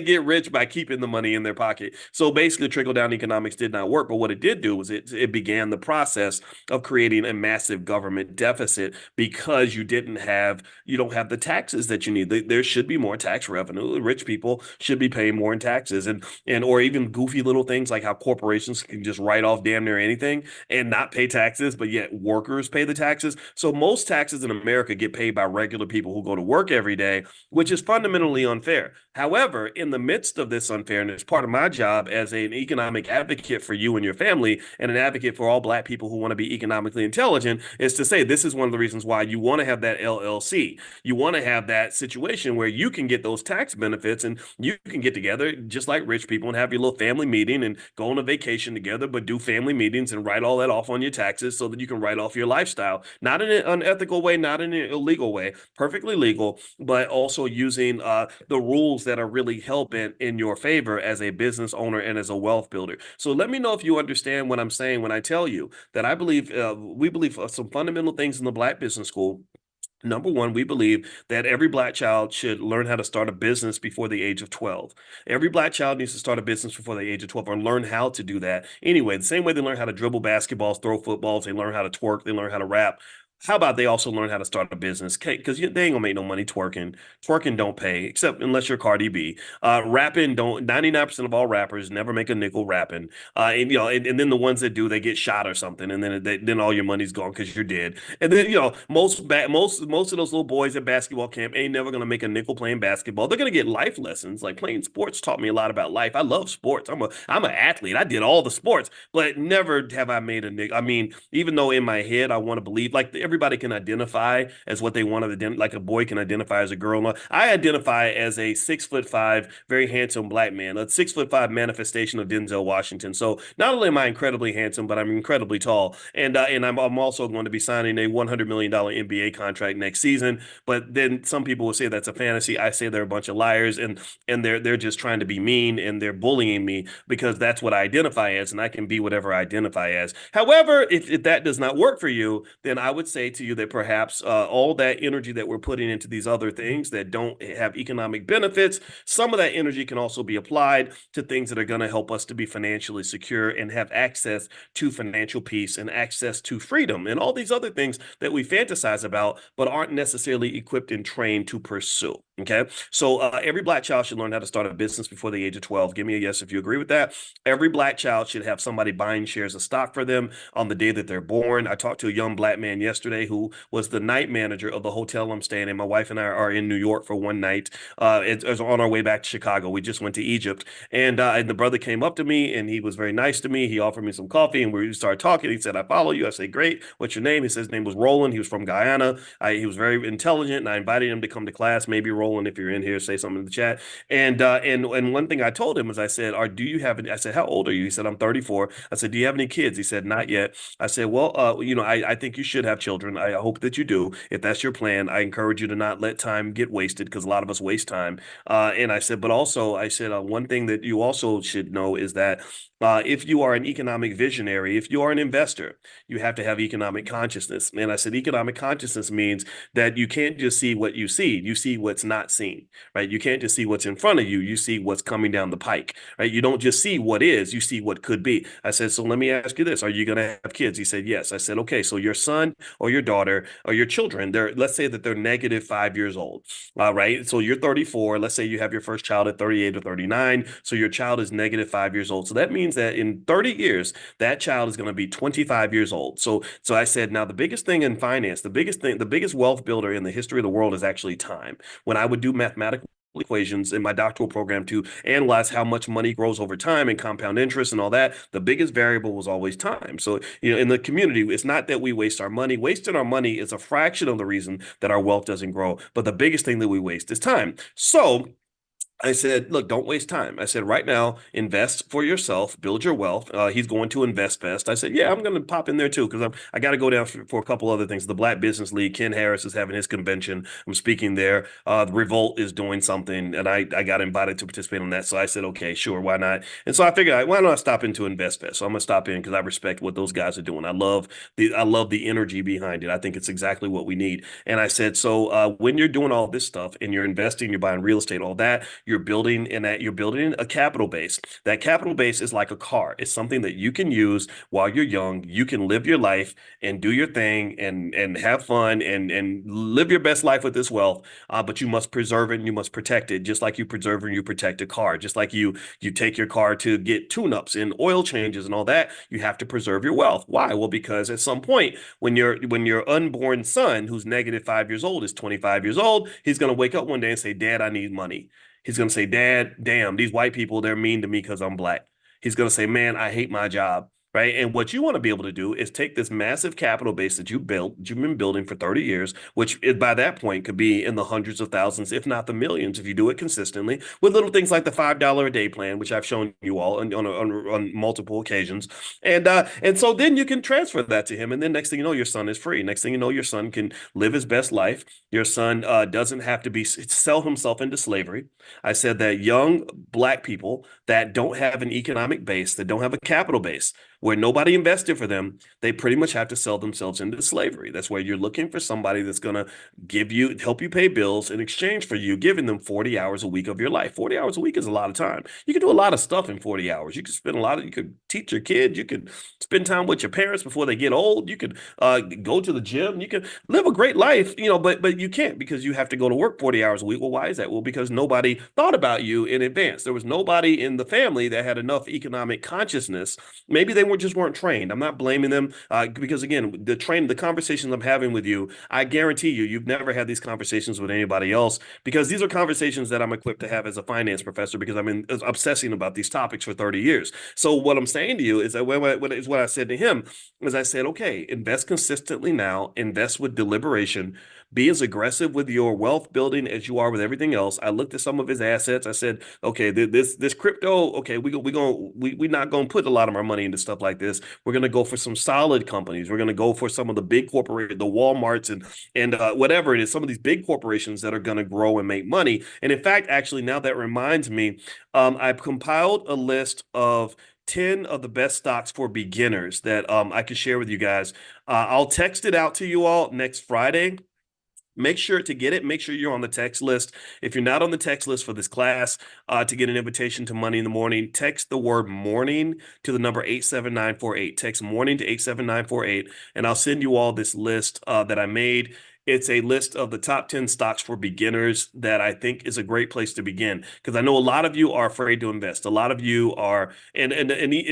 get rich by keeping the money in their pocket. So basically trickle down economics did not work. But what it did do was it began the process of creating a massive government deficit, because you don't have the taxes that you need. There should be more tax revenue. Rich people should be paying more in taxes, and or even goofy little things like how corporations can just write off damn near anything and not pay taxes, but yet workers pay the taxes. So most taxes in America get paid by regular people who go to work every day, which is fundamentally unfair. However, in the midst of this unfairness, part of my job as an economic advocate for you and your family, and an advocate for all Black people who want to be economically intelligent, is to say this is one of the reasons why you want to have that LLC. You want to have that situation where you can get those tax benefits and you can get together just like rich people and have your little family meeting and go on a vacation together, but do family meetings and write all that off on your taxes so that you can write off your lifestyle. Not in an unethical way, not in an illegal way, perfectly legal, but also using the rules that are really helping in your favor as a business owner and as a wealth builder. So let me know if you understand what I'm saying when I tell you that we believe some fundamental things in the Black Business School. Number one, we believe that every Black child should learn how to start a business before the age of 12. Every Black child needs to start a business before the age of 12, or learn how to do that. Anyway, the same way they learn how to dribble basketballs, throw footballs, they learn how to twerk, they learn how to rap. How about they also learn how to start a business? Because they ain't gonna make no money twerking. Twerking don't pay, except unless you're Cardi B. Rapping don't. 99% of all rappers never make a nickel rapping. And then the ones that do, they get shot or something, and then all your money's gone because you're dead. And then most of those little boys at basketball camp ain't never gonna make a nickel playing basketball. They're gonna get life lessons. Like playing sports taught me a lot about life. I love sports. I'm an athlete. I did all the sports, but never have I made a nickel. I mean, even though in my head I want to believe like everybody can identify as what they want to identify, like a boy can identify as a girl. I identify as a 6'5", very handsome Black man, a 6'5" manifestation of Denzel Washington. So not only am I incredibly handsome, but I'm incredibly tall, and I'm also going to be signing a $100 million NBA contract next season. But then some people will say that's a fantasy. I say they're a bunch of liars, and they're just trying to be mean, and they're bullying me because that's what I identify as, and I can be whatever I identify as. However, if that does not work for you, then I would say to you that perhaps all that energy that we're putting into these other things that don't have economic benefits, some of that energy can also be applied to things that are going to help us to be financially secure and have access to financial peace and access to freedom and all these other things that we fantasize about but aren't necessarily equipped and trained to pursue. Okay. So every black child should learn how to start a business before the age of 12. Give me a yes if you agree with that. Every black child should have somebody buying shares of stock for them on the day that they're born. I talked to a young black man yesterday who was the night manager of the hotel I'm staying in. My wife and I are in New York for one night. It's on our way back to Chicago. We just went to Egypt. And the brother came up to me and he was very nice to me. He offered me some coffee and we started talking. He said, I follow you. I say, great. What's your name? He says his name was Roland. He was from Guyana. He was very intelligent and I invited him to come to class. Maybe Roland, if you're in here, say something in the chat. And one thing I told him was I said, do you have any? I said, how old are you? He said, I'm 34. I said, do you have any kids? He said, not yet. I said, well, I think you should have children. I hope that you do. If that's your plan, I encourage you to not let time get wasted because a lot of us waste time. And I said, but also, I said, one thing that you also should know is that if you are an economic visionary, if you are an investor, you have to have economic consciousness. And I said, economic consciousness means that you can't just see what you see what's not seen, right? You can't just see what's in front of you. You see what's coming down the pike, right? You don't just see what is, you see what could be. I said, so let me ask you this. Are you going to have kids? He said, yes. I said, okay, so your son or your daughter or your children, let's say that they're negative 5 years old. All right. So you're 34. Let's say you have your first child at 38 or 39. So your child is negative 5 years old. So that means that in 30 years, that child is going to be 25 years old. So I said, now the biggest thing in finance, the biggest wealth builder in the history of the world is actually time. When I would do mathematical equations in my doctoral program to analyze how much money grows over time and compound interest and all that, the biggest variable was always time. So, in the community, it's not that we waste our money. Wasting our money is a fraction of the reason that our wealth doesn't grow. But the biggest thing that we waste is time. So I said, look, don't waste time. I said, right now, invest for yourself, build your wealth. He's going to Invest Fest. I said, yeah, I'm going to pop in there too because I got to go down for a couple other things. The Black Business League, Ken Harris is having his convention. I'm speaking there. The Revolt is doing something, and I got invited to participate on that. So I said, okay, sure, why not? And so I figured, why not stop into Invest Fest? So I'm gonna stop in because I respect what those guys are doing. I love the energy behind it. I think it's exactly what we need. And I said, so when you're doing all this stuff and you're investing, you're buying real estate, all that, you're building a capital base. That capital base is like a car. It's something that you can use while you're young. You can live your life and do your thing and have fun and live your best life with this wealth. But you must preserve it and you must protect it, just like you preserve and you protect a car. Just like you take your car to get tune-ups and oil changes and all that, you have to preserve your wealth. Why? Well, because at some point when your unborn son, who's negative 5 years old, is 25 years old, he's going to wake up one day and say, Dad, I need money. He's going to say, Dad, damn, these white people, they're mean to me because I'm black. He's going to say, man, I hate my job. Right. And what you want to be able to do is take this massive capital base that you've been building for 30 years, which by that point could be in the hundreds of thousands, if not the millions, if you do it consistently with little things like the $5 a day plan, which I've shown you all on multiple occasions. And so then you can transfer that to him. And then next thing you know, your son is free. Next thing you know, your son can live his best life. Your son doesn't have to sell himself into slavery. I said that young black people that don't have an economic base, that don't have a capital base, where nobody invested for them, they pretty much have to sell themselves into slavery. That's where you're looking for somebody that's going to help you pay bills in exchange for you giving them 40 hours a week of your life. 40 hours a week is a lot of time. You can do a lot of stuff in 40 hours. You could you could teach your kid, you could spend time with your parents before they get old. You could go to the gym. You could live a great life, but you can't because you have to go to work 40 hours a week. Well, why is that? Well, because nobody thought about you in advance. There was nobody in the family that had enough economic consciousness. Maybe they weren't trained. I'm not blaming them because again, the conversations I'm having with you, I guarantee you've never had these conversations with anybody else because these are conversations that I'm equipped to have as a finance professor because I've been obsessing about these topics for 30 years. So what I'm saying to you is that what I said to him is I said, okay, invest consistently now, invest with deliberation, be as aggressive with your wealth building as you are with everything else. I looked at some of his assets. I said, okay, this crypto, okay, we're not gonna put a lot of our money into stuff like this. We're gonna go for some solid companies. We're gonna go for some of the big corporations, the WalMarts and whatever it is, some of these big corporations that are gonna grow and make money. And in fact, actually, now that reminds me, I've compiled a list of 10 of the best stocks for beginners that I can share with you guys. I'll text it out to you all next Friday. Make sure to get it. Make sure you're on the text list. If you're not on the text list for this class, to get an invitation to Money in the Morning, text the word morning to the number 87948. Text morning to 87948, and I'll send you all this list that I made. It's a list of the top 10 stocks for beginners that I think is a great place to begin, because I know a lot of you are afraid to invest. A lot of you are, and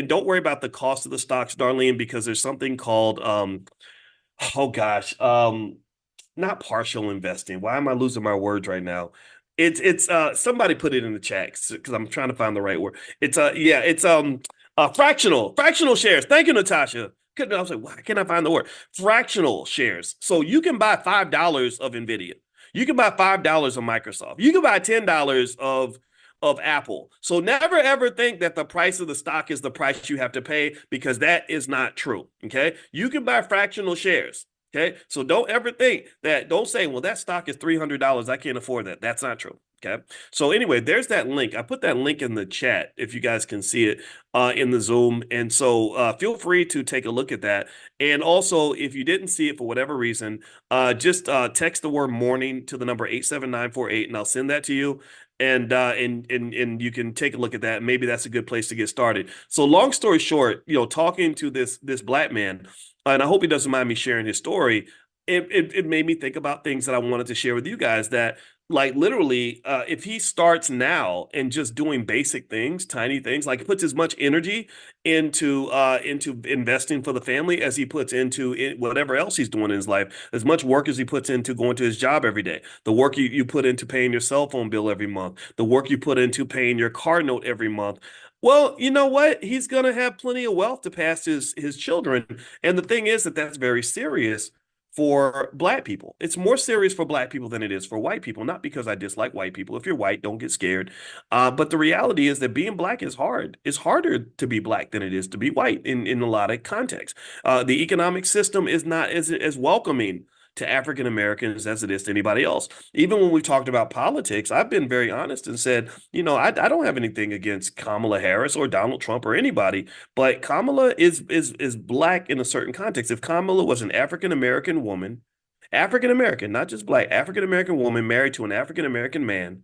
don't worry about the cost of the stocks, Darlene, because there's something called oh gosh, not partial investing. Why am I losing my words right now? It's somebody put it in the chat because I'm trying to find the right word. It's yeah, it's fractional shares. Thank you, Natasha. I was like, why can't I find the word? Fractional shares. So you can buy $5 of Nvidia. You can buy $5 of Microsoft. You can buy $10 of Apple. So never ever think that the price of the stock is the price you have to pay, because that is not true. Okay. You can buy fractional shares. Okay. So don't ever think that, don't say, well, that stock is $300. I can't afford that. That's not true. Okay. So anyway, there's that link. I put that link in the chat if you guys can see it in the Zoom. And so feel free to take a look at that. And also, if you didn't see it for whatever reason, just text the word morning to the number 87948, and I'll send that to you. And you can take a look at that. Maybe that's a good place to get started. So long story short, talking to this black man, and I hope he doesn't mind me sharing his story. It made me think about things that I wanted to share with you guys, that like literally, if he starts now and just doing basic things, tiny things, like puts as much energy into investing for the family as he puts into whatever else he's doing in his life, as much work as he puts into going to his job every day, the work you put into paying your cell phone bill every month, the work you put into paying your car note every month. Well, you know what? He's going to have plenty of wealth to pass his children. And the thing is that that's very serious for black people. It's more serious for black people than it is for white people. Not because I dislike white people. If you're white, don't get scared. But the reality is that being black is hard. It's harder to be black than it is to be white in a lot of contexts. The economic system is not as welcoming to African Americans as it is to anybody else. Even when we've talked about politics, I've been very honest and said, I don't have anything against Kamala Harris or Donald Trump or anybody, but Kamala is black in a certain context. If Kamala was an African American woman, African American, not just black, African American woman married to an African American man,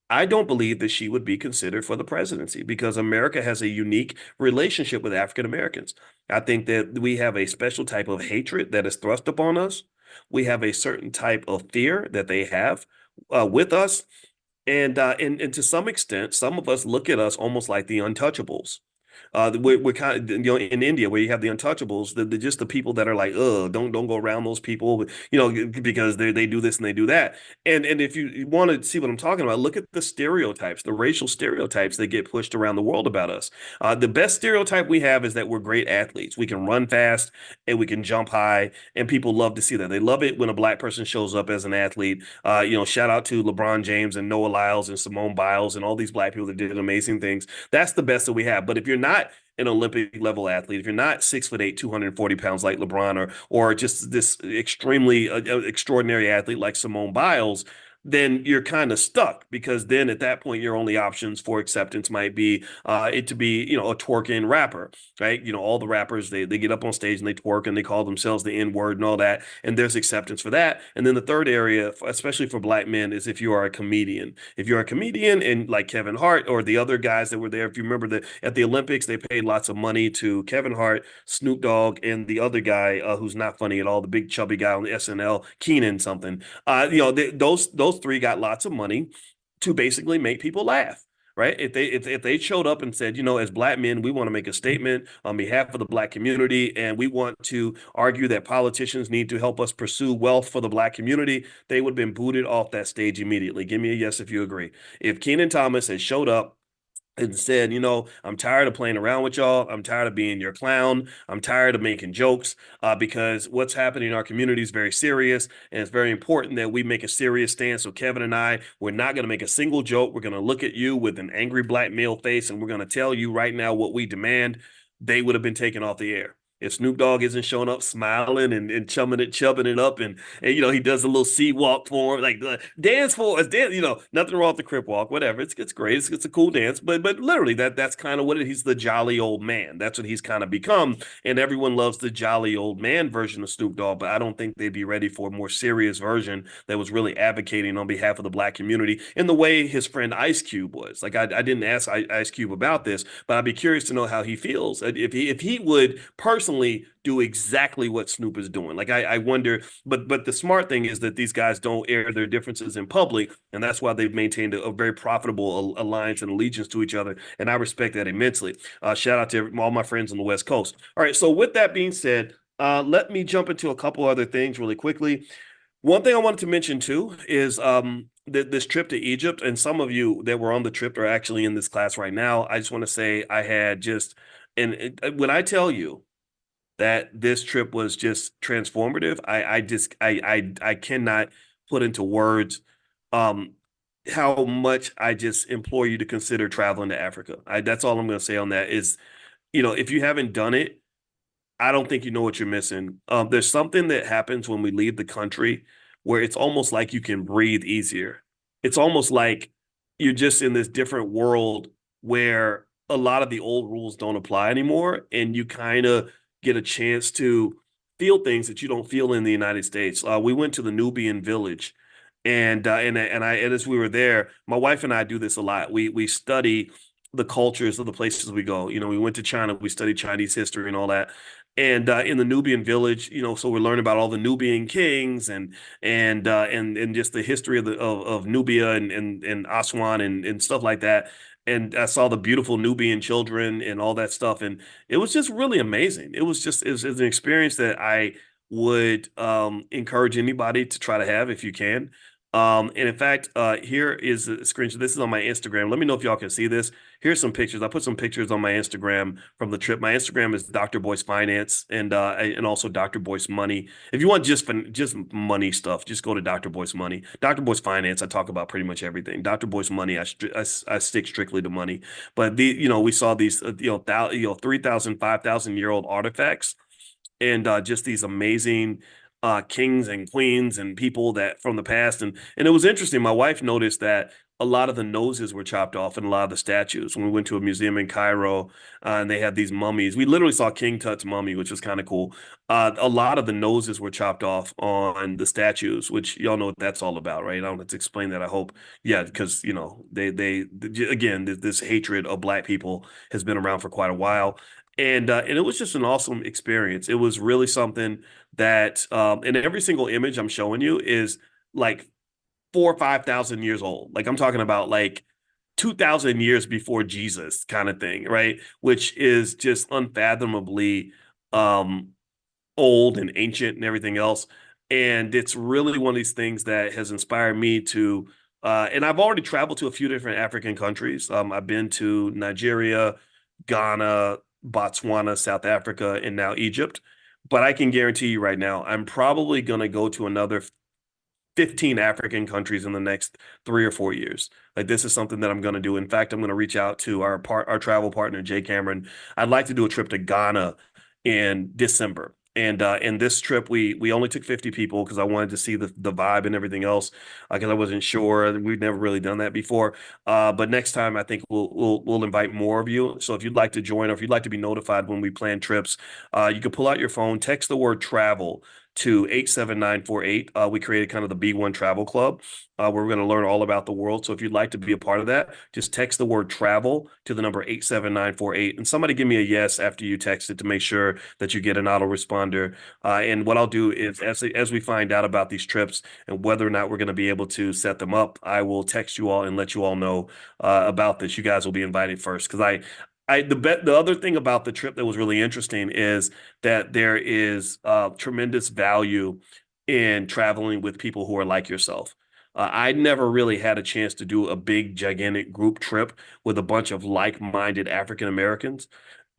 I don't believe that she would be considered for the presidency, because America has a unique relationship with African Americans. I think that we have a special type of hatred that is thrust upon us. We have a certain type of fear that they have with us. And to some extent, some of us look at us almost like the untouchables. We're kind of, in India, where you have the untouchables, just the people that are like, don't go around those people, because they do this and they do that. And if you want to see what I'm talking about, look at the stereotypes, the racial stereotypes that get pushed around the world about us. The best stereotype we have is that we're great athletes. We can run fast and we can jump high, and people love to see that. They love it when a black person shows up as an athlete. Shout out to LeBron James and Noah Lyles and Simone Biles and all these black people that did amazing things. That's the best that we have. But if you're not an Olympic level athlete, if you're not 6'8", 240 pounds like LeBron, or just this extremely extraordinary athlete like Simone Biles, then you're kind of stuck, because then at that point your only options for acceptance might be it to be a twerking rapper, right? All the rappers, they get up on stage and they twerk and they call themselves the N-word and all that, and there's acceptance for that. And then the third area, especially for black men, is if you are a comedian. If you're a comedian, and like Kevin Hart or the other guys that were there, if you remember that at the Olympics they paid lots of money to Kevin Hart, Snoop Dogg, and the other guy who's not funny at all, the big chubby guy on the SNL, Keenan something. Those three got lots of money to basically make people laugh, right? If they showed up and said, as black men, we want to make a statement on behalf of the black community, and we want to argue that politicians need to help us pursue wealth for the black community, they would have been booted off that stage immediately. Give me a yes if you agree. If Kenan Thomas had showed up and said, I'm tired of playing around with y'all. I'm tired of being your clown. I'm tired of making jokes, because what's happening in our community is very serious, and it's very important that we make a serious stance. So Kevin and I, we're not going to make a single joke. We're going to look at you with an angry black male face, and we're going to tell you right now what we demand. They would have been taken off the air. If Snoop Dogg isn't showing up smiling and chubbing it up, and he does a little sea walk for him, like dance for us, dance, nothing wrong with the crip walk, whatever. It's great. It's a cool dance, but literally that's kind of what he's the jolly old man. That's what he's kind of become, and everyone loves the jolly old man version of Snoop Dogg, but I don't think they'd be ready for a more serious version that was really advocating on behalf of the black community in the way his friend Ice Cube was. Like I didn't ask Ice Cube about this, but I'd be curious to know how he feels if he would personally constantly do exactly what Snoop is doing. Like I wonder, but the smart thing is that these guys don't air their differences in public, and that's why they've maintained a very profitable alliance and allegiance to each other. And I respect that immensely. Shout out to all my friends on the West Coast. All right, so with that being said, let me jump into a couple other things really quickly. One thing I wanted to mention too is this trip to Egypt, and some of you that were on the trip are actually in this class right now. I just want to say I had just, when I tell you that this trip was just transformative, I cannot put into words um how much I just implore you to consider traveling to Africa. That's all I'm going to say on that is, if you haven't done it, I don't think you know what you're missing. There's something that happens when we leave the country where it's almost like you can breathe easier. It's almost like you're just in this different world where a lot of the old rules don't apply anymore, and you kind of get a chance to feel things that you don't feel in the United States. We went to the Nubian village, and as we were there, my wife and I do this a lot. We study the cultures of the places we go. We went to China, we studied Chinese history and all that. And in the Nubian village, so we're learning about all the Nubian kings and just the history of Nubia and Aswan and stuff like that. And I saw the beautiful Nubian children and all that stuff, and it was just really amazing. It was an experience that I would encourage anybody to try to have if you can. And in fact, here is a screenshot. This is on my Instagram. Let me know if y'all can see this. Here's some pictures. I put some pictures on my Instagram from the trip. My Instagram is Dr. Boyce Finance and also Dr. Boyce Money. If you want just money stuff, just go to Dr. Boyce Money. Dr. Boyce Finance, I talk about pretty much everything. Dr. Boyce Money, I stick strictly to money. But we saw these 3,000, 5,000-year-old artifacts and just these amazing kings and queens and people that from the past. And it was interesting. My wife noticed that a lot of the noses were chopped off in a lot of the statues. When we went to a museum in Cairo, and they had these mummies, we literally saw King Tut's mummy, which was kind of cool. A lot of the noses were chopped off on the statues, which y'all know what that's all about, right? I don't have to explain that, I hope. Yeah, because they again, this hatred of Black people has been around for quite a while. And it was just an awesome experience. It was really something that and every single image I'm showing you is like 4 or 5,000 years old. Like I'm talking about like 2,000 years before Jesus kind of thing, right? Which is just unfathomably um old and ancient and everything else. And it's really one of these things that has inspired me to and I've already traveled to a few different African countries. I've been to Nigeria, Ghana, Botswana, South Africa, and now Egypt. But I can guarantee you right now, I'm probably going to go to another 15 African countries in the next 3 or 4 years. Like this is something that I'm going to do. In fact, I'm going to reach out to our travel partner, Jay Cameron. I'd like to do a trip to Ghana in December. And this trip we only took 50 people because I wanted to see the vibe and everything else because I wasn't sure. We've never really done that before. But next time I think we'll invite more of you. So if you'd like to join or if you'd like to be notified when we plan trips, you can pull out your phone, text the word travel to 87948. We created kind of the B1 Travel Club where we're going to learn all about the world. So if you'd like to be a part of that, just text the word travel to the number 87948. And somebody give me a yes after you text it to make sure that you get an autoresponder. And what I'll do is as we find out about these trips and whether or not we're going to be able to set them up, I will text you all and let you all know about this. You guys will be invited first because the other thing about the trip that was really interesting is that there is tremendous value in traveling with people who are like yourself. I never really had a chance to do a big, gigantic group trip with a bunch of like-minded African Americans.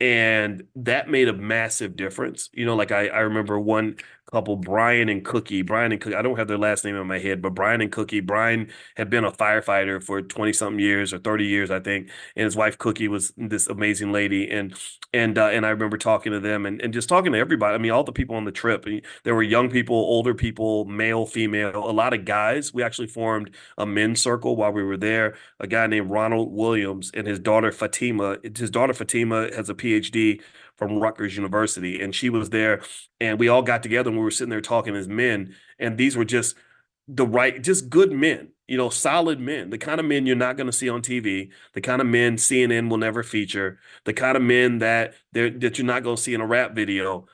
And that made a massive difference. Like I remember one couple, Brian and Cookie. I don't have their last name in my head, but Brian and Cookie. Brian had been a firefighter for 20 something years or 30 years, I think. And his wife Cookie was this amazing lady. And I remember talking to them and just talking to everybody. I mean, all the people on the trip. There were young people, older people, male, female, a lot of guys. We actually formed a men's circle while we were there. A guy named Ronald Williams and his daughter Fatima. His daughter Fatima has a PhD from Rutgers University, and she was there, and we all got together and we were sitting there talking as men, and these were just just good men. solid men, the kind of men you're not going to see on TV, the kind of men CNN will never feature, the kind of men that you're not going to see in a rap video.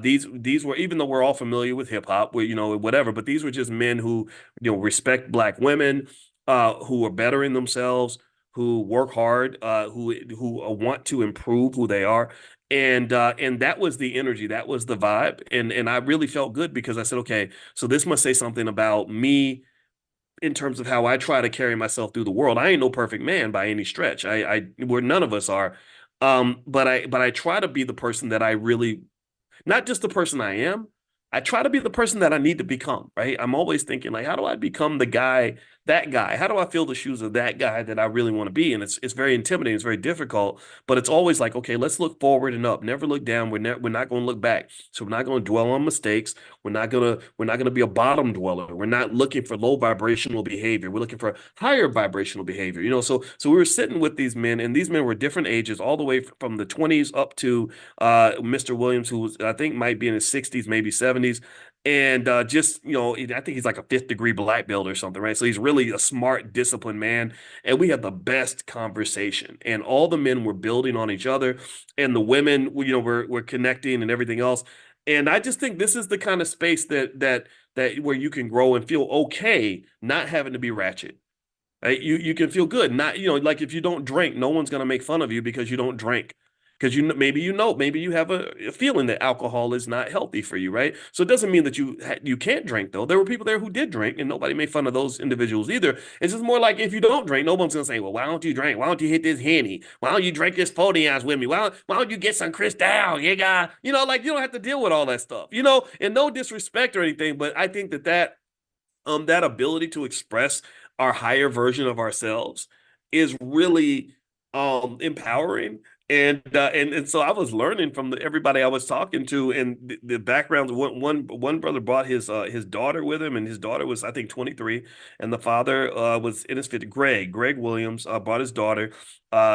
These were, even though we're all familiar with hip hop, whatever, but these were just men who respect Black women, who are bettering themselves, who work hard, who want to improve who they are. And that was the energy, that was the vibe, and I really felt good because I said, okay, so this must say something about me in terms of how I try to carry myself through the world. I ain't no perfect man by any stretch. Where none of us are. But I try to be the person that I really, not just the person I am. I try to be the person that I need to become, right? I'm always thinking like, how do I become the guy, that guy? How do I fill the shoes of that guy that I really want to be? And it's very intimidating, it's very difficult, but it's always like, okay, let's look forward and up. Never look down. We're not going to look back. So we're not going to dwell on mistakes. We're not gonna be a bottom dweller. We're not looking for low vibrational behavior. We're looking for higher vibrational behavior. So we were sitting with these men, and these men were different ages, all the way from the 20s up to Mr. Williams, who I think might be in his 60s, maybe 70s. And just, I think he's like a fifth degree black belt or something, right? So he's really a smart, disciplined man. And we had the best conversation. And all the men were building on each other. And the women, were connecting and everything else. And I just think this is the kind of space that where you can grow and feel okay, not having to be ratchet. Right? You can feel good. Not, like if you don't drink, no one's gonna make fun of you because you don't drink. Because maybe you have a feeling that alcohol is not healthy for you, right? So it doesn't mean that you can't drink though. There were people there who did drink, and nobody made fun of those individuals either. It's just more like if you don't drink, no one's gonna say, well, why don't you drink? Why don't you hit this Henny? Why don't you drink this 40 ounce with me? Why don't you get some Cristal? You got, like you don't have to deal with all that stuff, and no disrespect or anything, but I think that ability to express our higher version of ourselves is really empowering. And so I was learning from everybody I was talking to, and the background. One brother brought his daughter with him, and his daughter was, I think, 23, and the father was in his 50s. Greg Williams brought his daughter,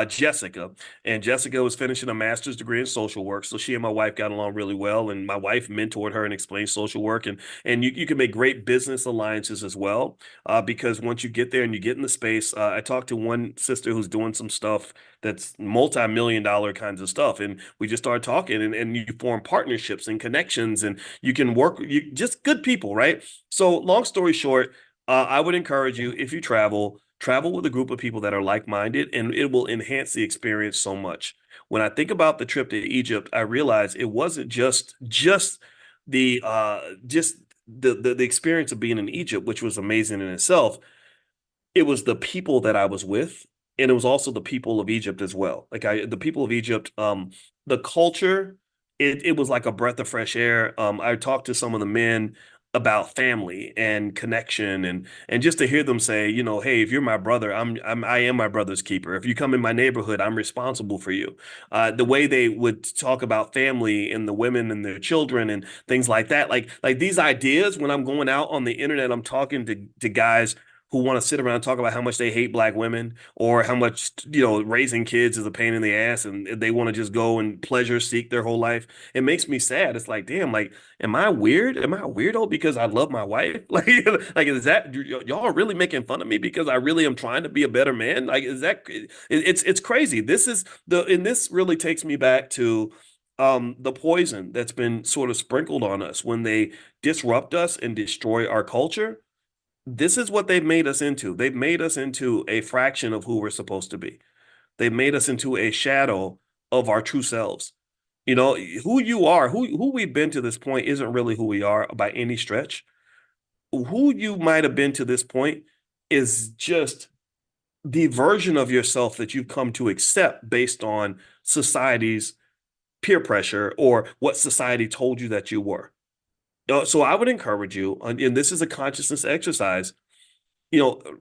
Jessica, and Jessica was finishing a master's degree in social work. So she and my wife got along really well, and my wife mentored her and explained social work, and you can make great business alliances as well, because once you get there and you get in the space. I talked to one sister who's doing some stuff that's multi-million dollar kinds of stuff, and we just started talking, and you form partnerships and connections, and you can work, you just good people, right? So long story short, I would encourage you, if you travel with a group of people that are like-minded, and it will enhance the experience so much. When I think about the trip to Egypt, I realized it wasn't just the experience of being in Egypt, which was amazing in itself. It was the people that I was with, and it was also the people of Egypt as well. The people of Egypt, the culture, it was like a breath of fresh air. I talked to some of the men about family and connection, and just to hear them say, hey, if you're my brother, I am my brother's keeper. If you come in my neighborhood, I'm responsible for you. The way they would talk about family and the women and their children and things like that, like these ideas. When I'm going out on the internet, I'm talking to guys who want to sit around and talk about how much they hate Black women, or how much, raising kids is a pain in the ass, and they want to just go and pleasure seek their whole life. It makes me sad. It's like, damn, like, am I weird? Am I a weirdo because I love my wife? Like is that, y'all are really making fun of me because I really am trying to be a better man? Like, is that, it's crazy. And this really takes me back to the poison that's been sort of sprinkled on us when they disrupt us and destroy our culture. This is what they've made us into. They've made us into a fraction of who we're supposed to be. They've made us into a shadow of our true selves. Who you are, who we've been to this point isn't really who we are by any stretch. Who you might have been to this point is just the version of yourself that you've come to accept based on society's peer pressure or what society told you that you were. So I would encourage you, and this is a consciousness exercise,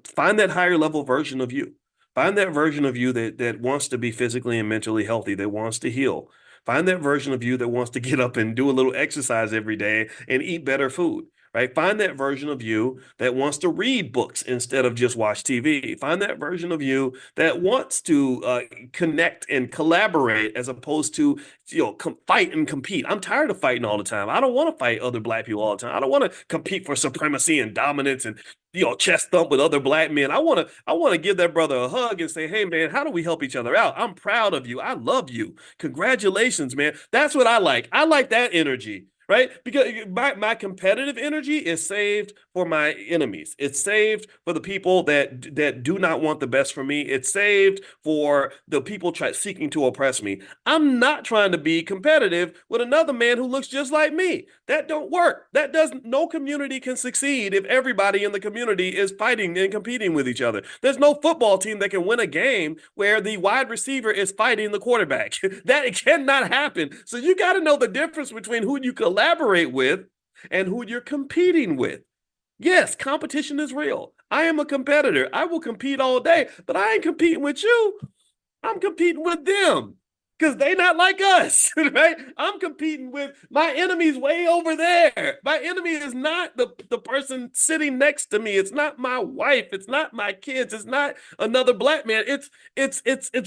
find that higher level version of you. Find that version of you that wants to be physically and mentally healthy, that wants to heal. Find that version of you that wants to get up and do a little exercise every day and eat better food. right? Find that version of you that wants to read books instead of just watch TV. Find that version of you that wants to connect and collaborate as opposed to, fight and compete. I'm tired of fighting all the time. I don't want to fight other black people all the time. I don't want to compete for supremacy and dominance and chest thump with other black men. I want to give that brother a hug and say, hey man, how do we help each other out? I'm proud of you. I love you. Congratulations, man. That's what I like. I like that energy. Right? Because my competitive energy is saved for my enemies. It's saved for the people that do not want the best for me. It's saved for the people seeking to oppress me. I'm not trying to be competitive with another man who looks just like me. That don't work. No community can succeed if everybody in the community is fighting and competing with each other. There's no football team that can win a game where the wide receiver is fighting the quarterback. That cannot happen. So you got to know the difference between who you collaborate with and who you're competing with. Yes, competition is real. I am a competitor. I will compete all day, but I ain't competing with you. I'm competing with them because they not like us, right? I'm competing with my enemy's way over there. My enemy is not the person sitting next to me. It's not my wife. It's not my kids. It's not another black man. It's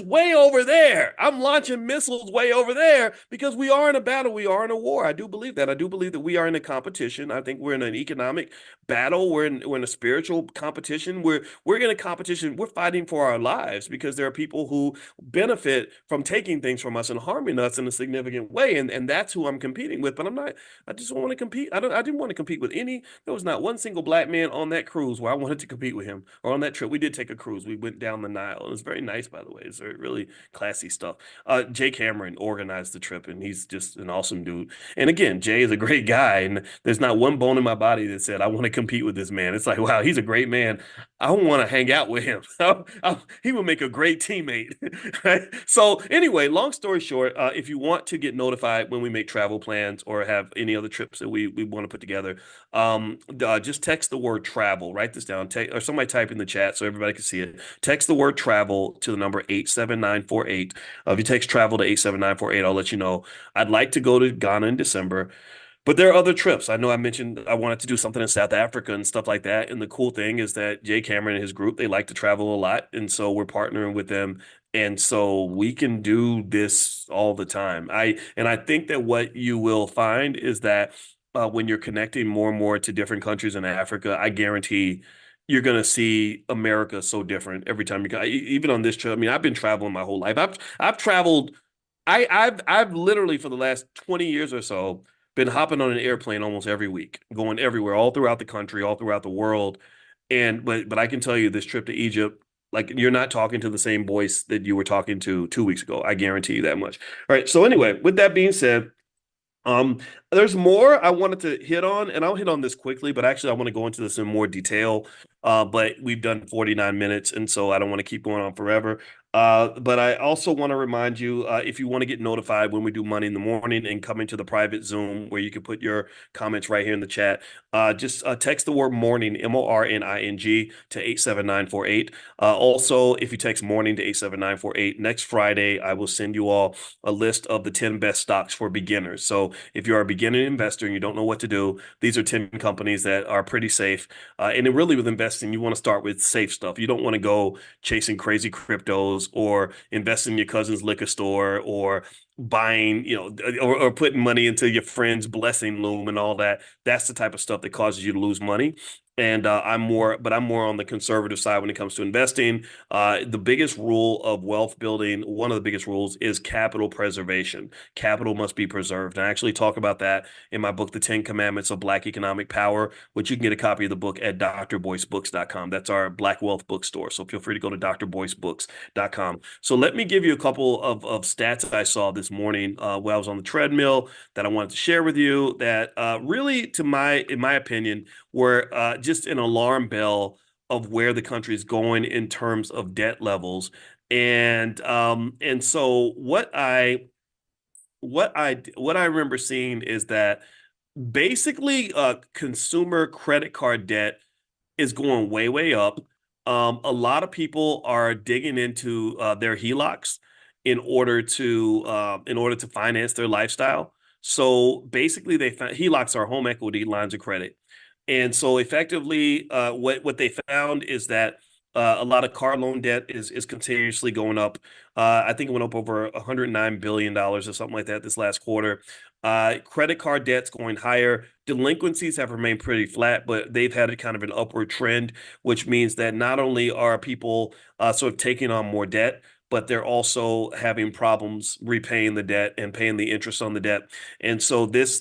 way over there. I'm launching missiles way over there because we are in a battle. We are in a war. I do believe that. I do believe that we are in a competition. I think we're in an economic battle. We're in a spiritual competition. We're in a competition. We're fighting for our lives because there are people who benefit from taking things from us and harming us in a significant way. And that's who I'm competing with. But I just don't want to compete. I didn't want to compete with there was not one single black man on that cruise where I wanted to compete with him or on that trip. We did take a cruise. We went down the Nile. It was very nice, by the way. It's really classy stuff. Jay Cameron organized the trip and he's just an awesome dude. And again, Jay is a great guy. And there's not one bone in my body that said, I want to compete with this man. It's like, wow, he's a great man. I want to hang out with him. He would make a great teammate. Right? So anyway, long story short, if you want to get notified when we make travel plans or have any other trips that we want to put together, just text the word travel. Write this down. Or somebody type in the chat so everybody can see it. Text the word travel to the number 87948. If you text travel to 87948, I'll let you know. I'd like to go to Ghana in December. But there are other trips. I know I mentioned I wanted to do something in South Africa and stuff like that. And the cool thing is that Jay Cameron and his group, they like to travel a lot. And so we're partnering with them. And so we can do this all the time. I think that what you will find is that when you're connecting more and more to different countries in Africa, I guarantee you're going to see America so different every time you go. Even on this trip, I mean, I've been traveling my whole life. I've traveled. I've literally for the last 20 years or so been hopping on an airplane almost every week, going everywhere, all throughout the country, all throughout the world. But I can tell you this trip to Egypt, like you're not talking to the same Boyce that you were talking to 2 weeks ago. I guarantee you that much. All right. So anyway, with that being said, there's more I wanted to hit on, and I'll hit on this quickly, but actually I want to go into this in more detail. But we've done 49 minutes, and so I don't want to keep going on forever. But I also want to remind you, if you want to get notified when we do Money in the Morning and come into the private Zoom where you can put your comments right here in the chat, just text the word morning, MORNING, to 87948. Also, if you text morning to 87948, next Friday, I will send you all a list of the 10 best stocks for beginners. So if you're a beginning investor and you don't know what to do, these are 10 companies that are pretty safe. And really with investing, you want to start with safe stuff. You don't want to go chasing crazy cryptos or invest in your cousin's liquor store or buying, or putting money into your friend's blessing loom and all that. That's the type of stuff that causes you to lose money. And I'm more on the conservative side when it comes to investing. The biggest rule of wealth building, one of the biggest rules is capital preservation. Capital must be preserved. And I actually talk about that in my book, The 10 Commandments of Black Economic Power, which you can get a copy of the book at drboycebooks.com. That's our Black Wealth bookstore. So feel free to go to drboycebooks.com. So let me give you a couple of stats I saw this morning while I was on the treadmill that I wanted to share with you that really, in my opinion, were just an alarm bell of where the country is going in terms of debt levels. And so what I remember seeing is that basically consumer credit card debt is going way, way up. A lot of people are digging into their HELOCs in order to finance their lifestyle. So basically HELOCs are home equity lines of credit. And so effectively, what they found is that a lot of car loan debt is continuously going up. I think it went up over $109 billion or something like that this last quarter. Credit card debt's going higher. Delinquencies have remained pretty flat, but they've had a kind of an upward trend, which means that not only are people sort of taking on more debt, but they're also having problems repaying the debt and paying the interest on the debt. And so this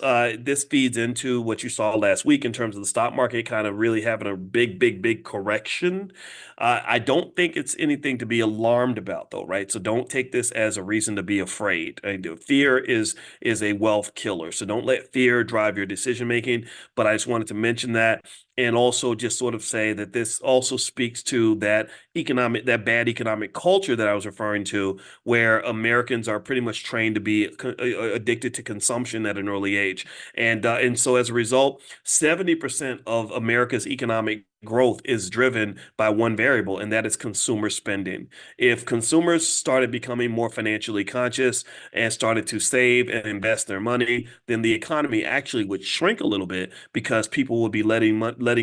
feeds into what you saw last week in terms of the stock market kind of really having a big correction. I don't think it's anything to be alarmed about, though, right? So don't take this as a reason to be afraid. Fear is a wealth killer. So don't let fear drive your decision making. But I just wanted to mention that, and also just sort of say that this also speaks to that bad economic culture that I was referring to, where Americans are pretty much trained to be addicted to consumption at an early age. And so as a result, 70% of America's economic growth is driven by one variable, and that is consumer spending. If consumers started becoming more financially conscious and started to save and invest their money, then the economy actually would shrink a little bit because people would be letting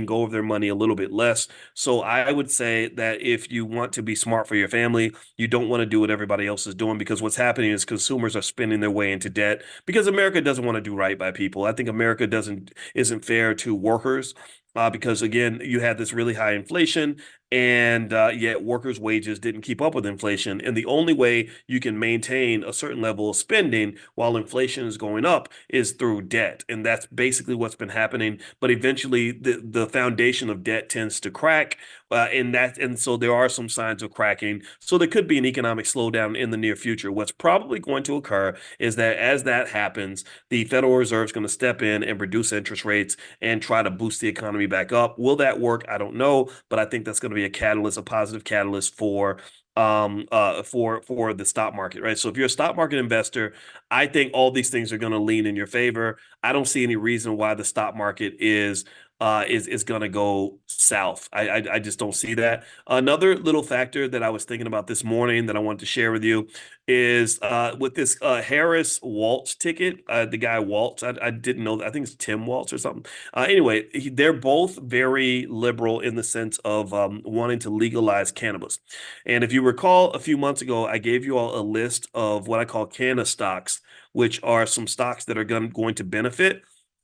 go of their money a little bit less. So I would say that if you want to be smart for your family, you don't want to do what everybody else is doing, because what's happening is consumers are spending their way into debt because America doesn't want to do right by people. I think America doesn't isn't fair to workers. Because again, you had this really high inflation, and yet workers' wages didn't keep up with inflation. And the only way you can maintain a certain level of spending while inflation is going up is through debt. And that's basically what's been happening. But eventually, the foundation of debt tends to crack. And so there are some signs of cracking. So there could be an economic slowdown in the near future. What's probably going to occur is that as that happens, the Federal Reserve is going to step in and reduce interest rates and try to boost the economy back up. Will that work? I don't know, but I think that's going to be a catalyst, a positive catalyst for the stock market, right? So if you're a stock market investor, I think all these things are going to lean in your favor. I don't see any reason why the stock market is going to go south. I just don't see that. Another little factor that I was thinking about this morning that I wanted to share with you is with this Harris Waltz ticket. The guy Waltz, I didn't know that. I think it's Tim Waltz or something. Anyway, they're both very liberal in the sense of wanting to legalize cannabis. And if you recall, a few months ago, I gave you all a list of what I call canna stocks, which are some stocks that are going to benefit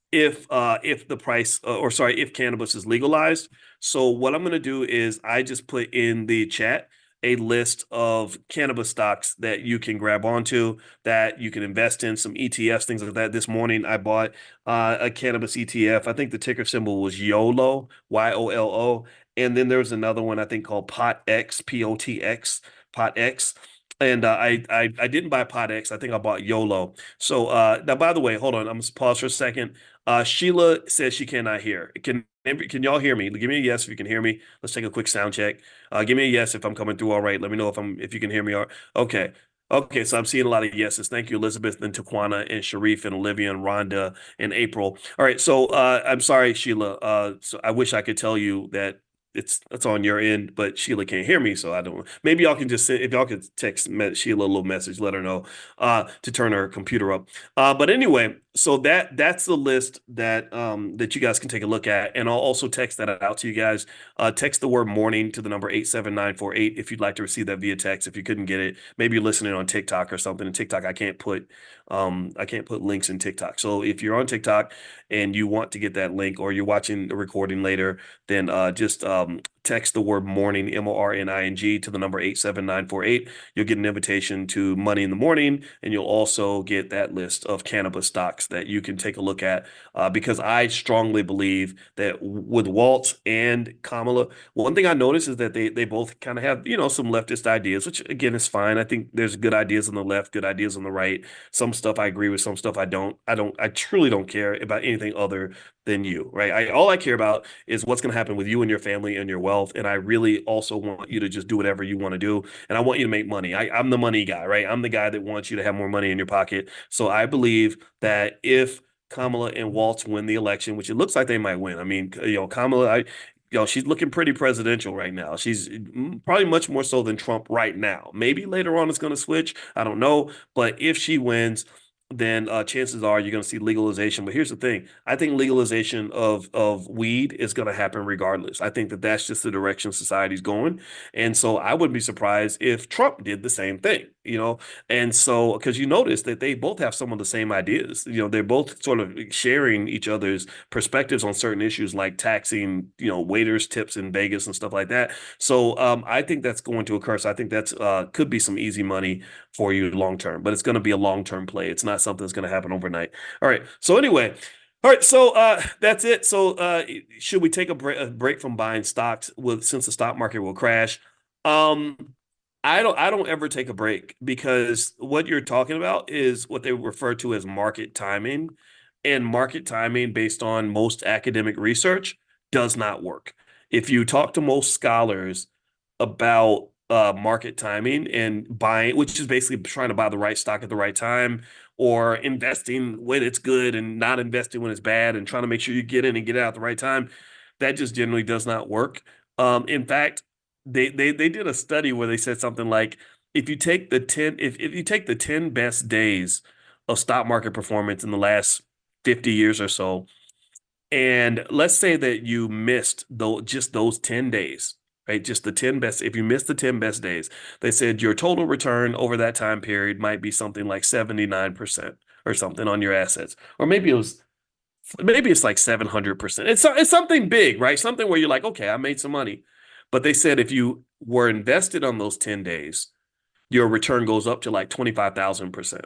if the price or sorry, if cannabis is legalized. So what I'm going to do is I just put in the chat a list of cannabis stocks that you can grab onto, that you can invest in, some ETFs, things like that. This morning I bought a cannabis ETF. I think the ticker symbol was YOLO, YOLO. And then there's another one I think called POTX, POTX, POTX. And I didn't buy POTX. I think I bought YOLO. So now, by the way, hold on. I'm gonna pause for a second. Sheila says she cannot hear. Can y'all hear me? Give me a yes if you can hear me. Let's take a quick sound check. Give me a yes if I'm coming through all right. Let me know if you can hear me. Okay. Okay, so I'm seeing a lot of yeses. Thank you, Elizabeth and Taquana and Sharif and Olivia and Rhonda and April. All right, so I'm sorry, Sheila. So I wish I could tell you that it's on your end, but Sheila can't hear me, so I don't. Maybe y'all can just send, if y'all could text Sheila a little message, let her know to turn her computer up. But anyway, so that's the list that you guys can take a look at, and I'll also text that out to you guys. Text the word morning to the number 87948 if you'd like to receive that via text. If you couldn't get it, maybe you're listening on TikTok or something. And TikTok, I can't put links in TikTok. So if you're on TikTok and you want to get that link, or you're watching the recording later, then just text the word morning, MORNING, to the number 87948. You'll get an invitation to Money in the Morning, and you'll also get that list of cannabis stocks that you can take a look at. Because I strongly believe that with Walt and Kamala, one thing I noticed is that they both kind of have, some leftist ideas, which again is fine. I think there's good ideas on the left, good ideas on the right. Some stuff I agree with, some stuff I don't. I truly don't care about anything other than you, right? All I care about is what's going to happen with you and your family and your wealth. And I really also want you to just do whatever you want to do. And I want you to make money. I'm the money guy, right? I'm the guy that wants you to have more money in your pocket. So I believe that if Kamala and Waltz win the election, which it looks like they might win. I mean, Kamala, she's looking pretty presidential right now. She's probably much more so than Trump right now. Maybe later on it's going to switch. I don't know. But if she wins, then chances are you're going to see legalization. But here's the thing. I think legalization of weed is going to happen regardless. I think that that's just the direction society's going. And so I wouldn't be surprised if Trump did the same thing, you know? And so, because you notice that they both have some of the same ideas, you know, they're both sort of sharing each other's perspectives on certain issues like taxing, you know, waiters' tips in Vegas and stuff like that. So I think that's going to occur. So I think that's could be some easy money for you long term, but it's going to be a long term play. It's not something that's going to happen overnight. All right. So anyway, all right. So that's it. So should we take a break from buying stocks since the stock market will crash? I don't ever take a break because what you're talking about is what they refer to as market timing, and market timing based on most academic research does not work. If you talk to most scholars about market timing and buying, which is basically trying to buy the right stock at the right time, or investing when it's good and not investing when it's bad, and trying to make sure you get in and get out at the right time, that just generally does not work. In fact, they did a study where they said something like if you take the 10 if you take the 10 best days of stock market performance in the last 50 years or so, and let's say that you missed just those 10 days, right? Just the 10 best. If you missed the 10 best days, they said your total return over that time period might be something like 79% or something on your assets. Or maybe it's like 700%. It's something big, right? Something where you're like, okay, I made some money. But they said if you were invested on those 10 days, your return goes up to like 25,000%.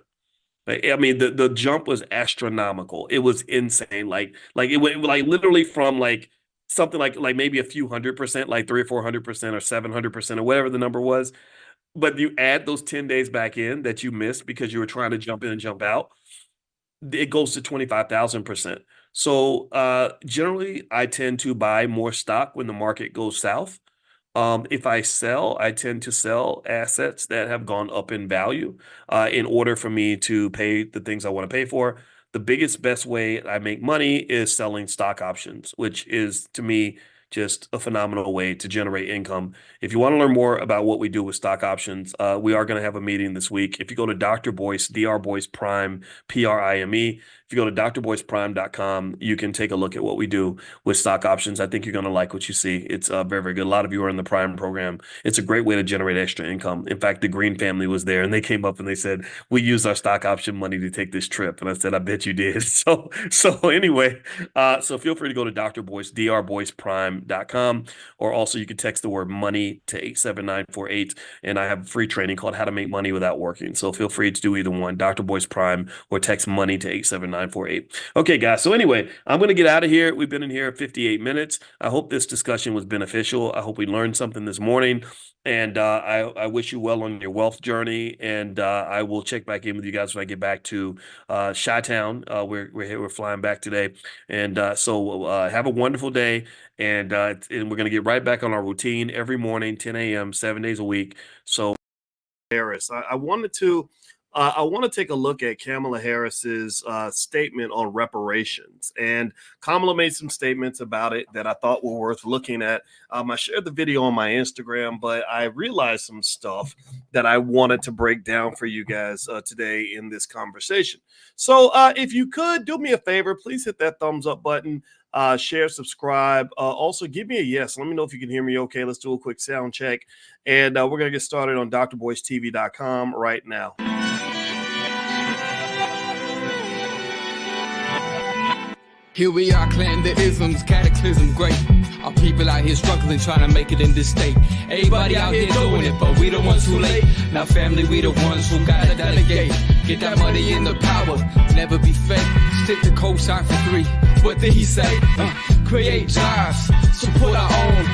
I mean, the jump was astronomical. It was insane. Like it went like literally from like something like maybe a few 100%, like 300 or 400% or 700% or whatever the number was. But you add those 10 days back in that you missed because you were trying to jump in and jump out, it goes to 25,000%. So generally, I tend to buy more stock when the market goes south. If I sell, I tend to sell assets that have gone up in value in order for me to pay the things I want to pay for. The best way I make money is selling stock options, which is to me just a phenomenal way to generate income. If you want to learn more about what we do with stock options, we are going to have a meeting this week. If you go to Dr. Boyce, Dr. Boyce Prime, Prime, if you go to drboyceprime.com, you can take a look at what we do with stock options. I think you're going to like what you see. It's very, very good. A lot of you are in the Prime program. It's a great way to generate extra income. In fact, the Green family was there and they came up and they said, we used our stock option money to take this trip. And I said, I bet you did. So anyway, so feel free to go to Dr. Boyce, drboyceprime.com, or also you can text the word money to 87948. And I have a free training called How to Make Money Without Working. So feel free to do either one, Dr. Boyce Prime, or text money to 87948. Okay, guys. So anyway, I'm going to get out of here. We've been in here 58 minutes. I hope this discussion was beneficial. I hope we learned something this morning. And I wish you well on your wealth journey. And I will check back in with you guys when I get back to Chi-Town. We're flying back today. And so have a wonderful day. And we're going to get right back on our routine every morning, 10 a.m., 7 days a week. So Harris, I want to take a look at Kamala Harris's statement on reparations. And Kamala made some statements about it that I thought were worth looking at. I shared the video on my Instagram, but I realized some stuff that I wanted to break down for you guys today in this conversation. So if you could do me a favor, please hit that thumbs up button. Share, subscribe. Also, give me a yes. Let me know if you can hear me okay. Let's do a quick sound check. And we're going to get started on drboycetv.com right now. Here we are, clan the isms, cataclysm great. Our people out here struggling, trying to make it in this state. Everybody out here doing it, but we the ones who late. Now family, we the ones who gotta delegate. Get that money in the power, never be fake. Stick to cosign for 3. What did he say? Create jobs, support our own.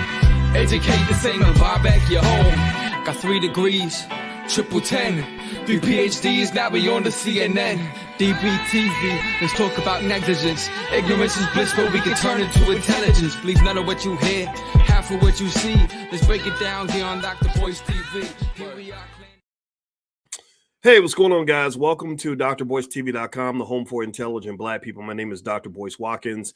Educate the same and buy back your home. Got 3 degrees, triple 10. 3 PhDs, now we on the CNN. DBTV, let's talk about negligence. Ignorance is bliss, but we can turn it to intelligence. Believe none of what you hear, half of what you see. Let's break it down here on Dr. Boyce TV. Here we are. Hey, what's going on, guys? Welcome to drboycetv.com, the home for intelligent Black people. My name is Dr. Boyce Watkins.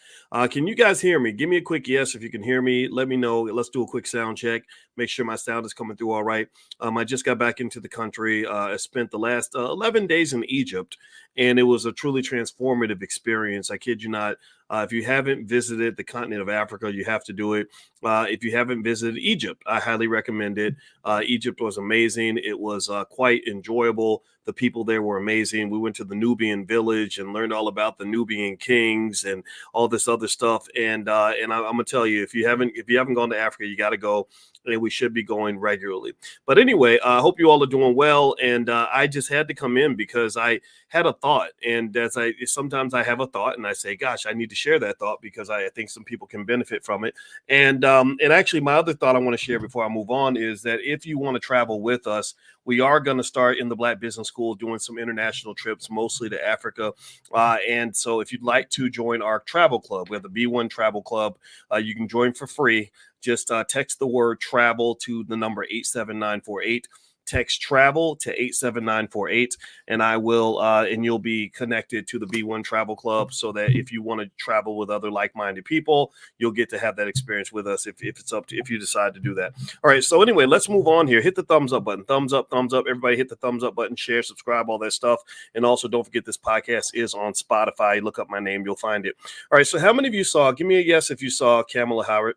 Can you guys hear me? Give me a quick yes if you can hear me. Let me know. Let's do a quick sound check. Make sure my sound is coming through all right. I just got back into the country. I spent the last 11 days in Egypt, and it was a truly transformative experience. I kid you not. If you haven't visited the continent of Africa, you have to do it. If you haven't visited Egypt, I highly recommend it. Egypt was amazing. It was quite enjoyable. The people there were amazing. We went to the Nubian village and learned all about the Nubian kings and all this other stuff. And I'm gonna tell you, if you haven't gone to Africa, you got to go. And we should be going regularly. But anyway, I hope you all are doing well. And I just had to come in because I had a thought. And sometimes I have a thought and I say, gosh, I need to share that thought because I think some people can benefit from it. And actually, my other thought I want to share before I move on is that if you want to travel with us, we are going to start in the Black Business School doing some international trips, mostly to Africa. And so if you'd like to join our travel club, we have the B1 Travel Club. You can join for free. Just text the word travel to the number 87948. Text travel to 87948, and I will and you'll be connected to the B1 Travel Club so that if you want to travel with other like-minded people, you'll get to have that experience with us if you decide to do that. All right, so anyway, let's move on here. Hit the thumbs up button. Thumbs up. Everybody hit the thumbs up button, share, subscribe, all that stuff. And also don't forget this podcast is on Spotify. Look up my name, you'll find it. All right, so how many of you saw, give me a yes if you saw Kamala.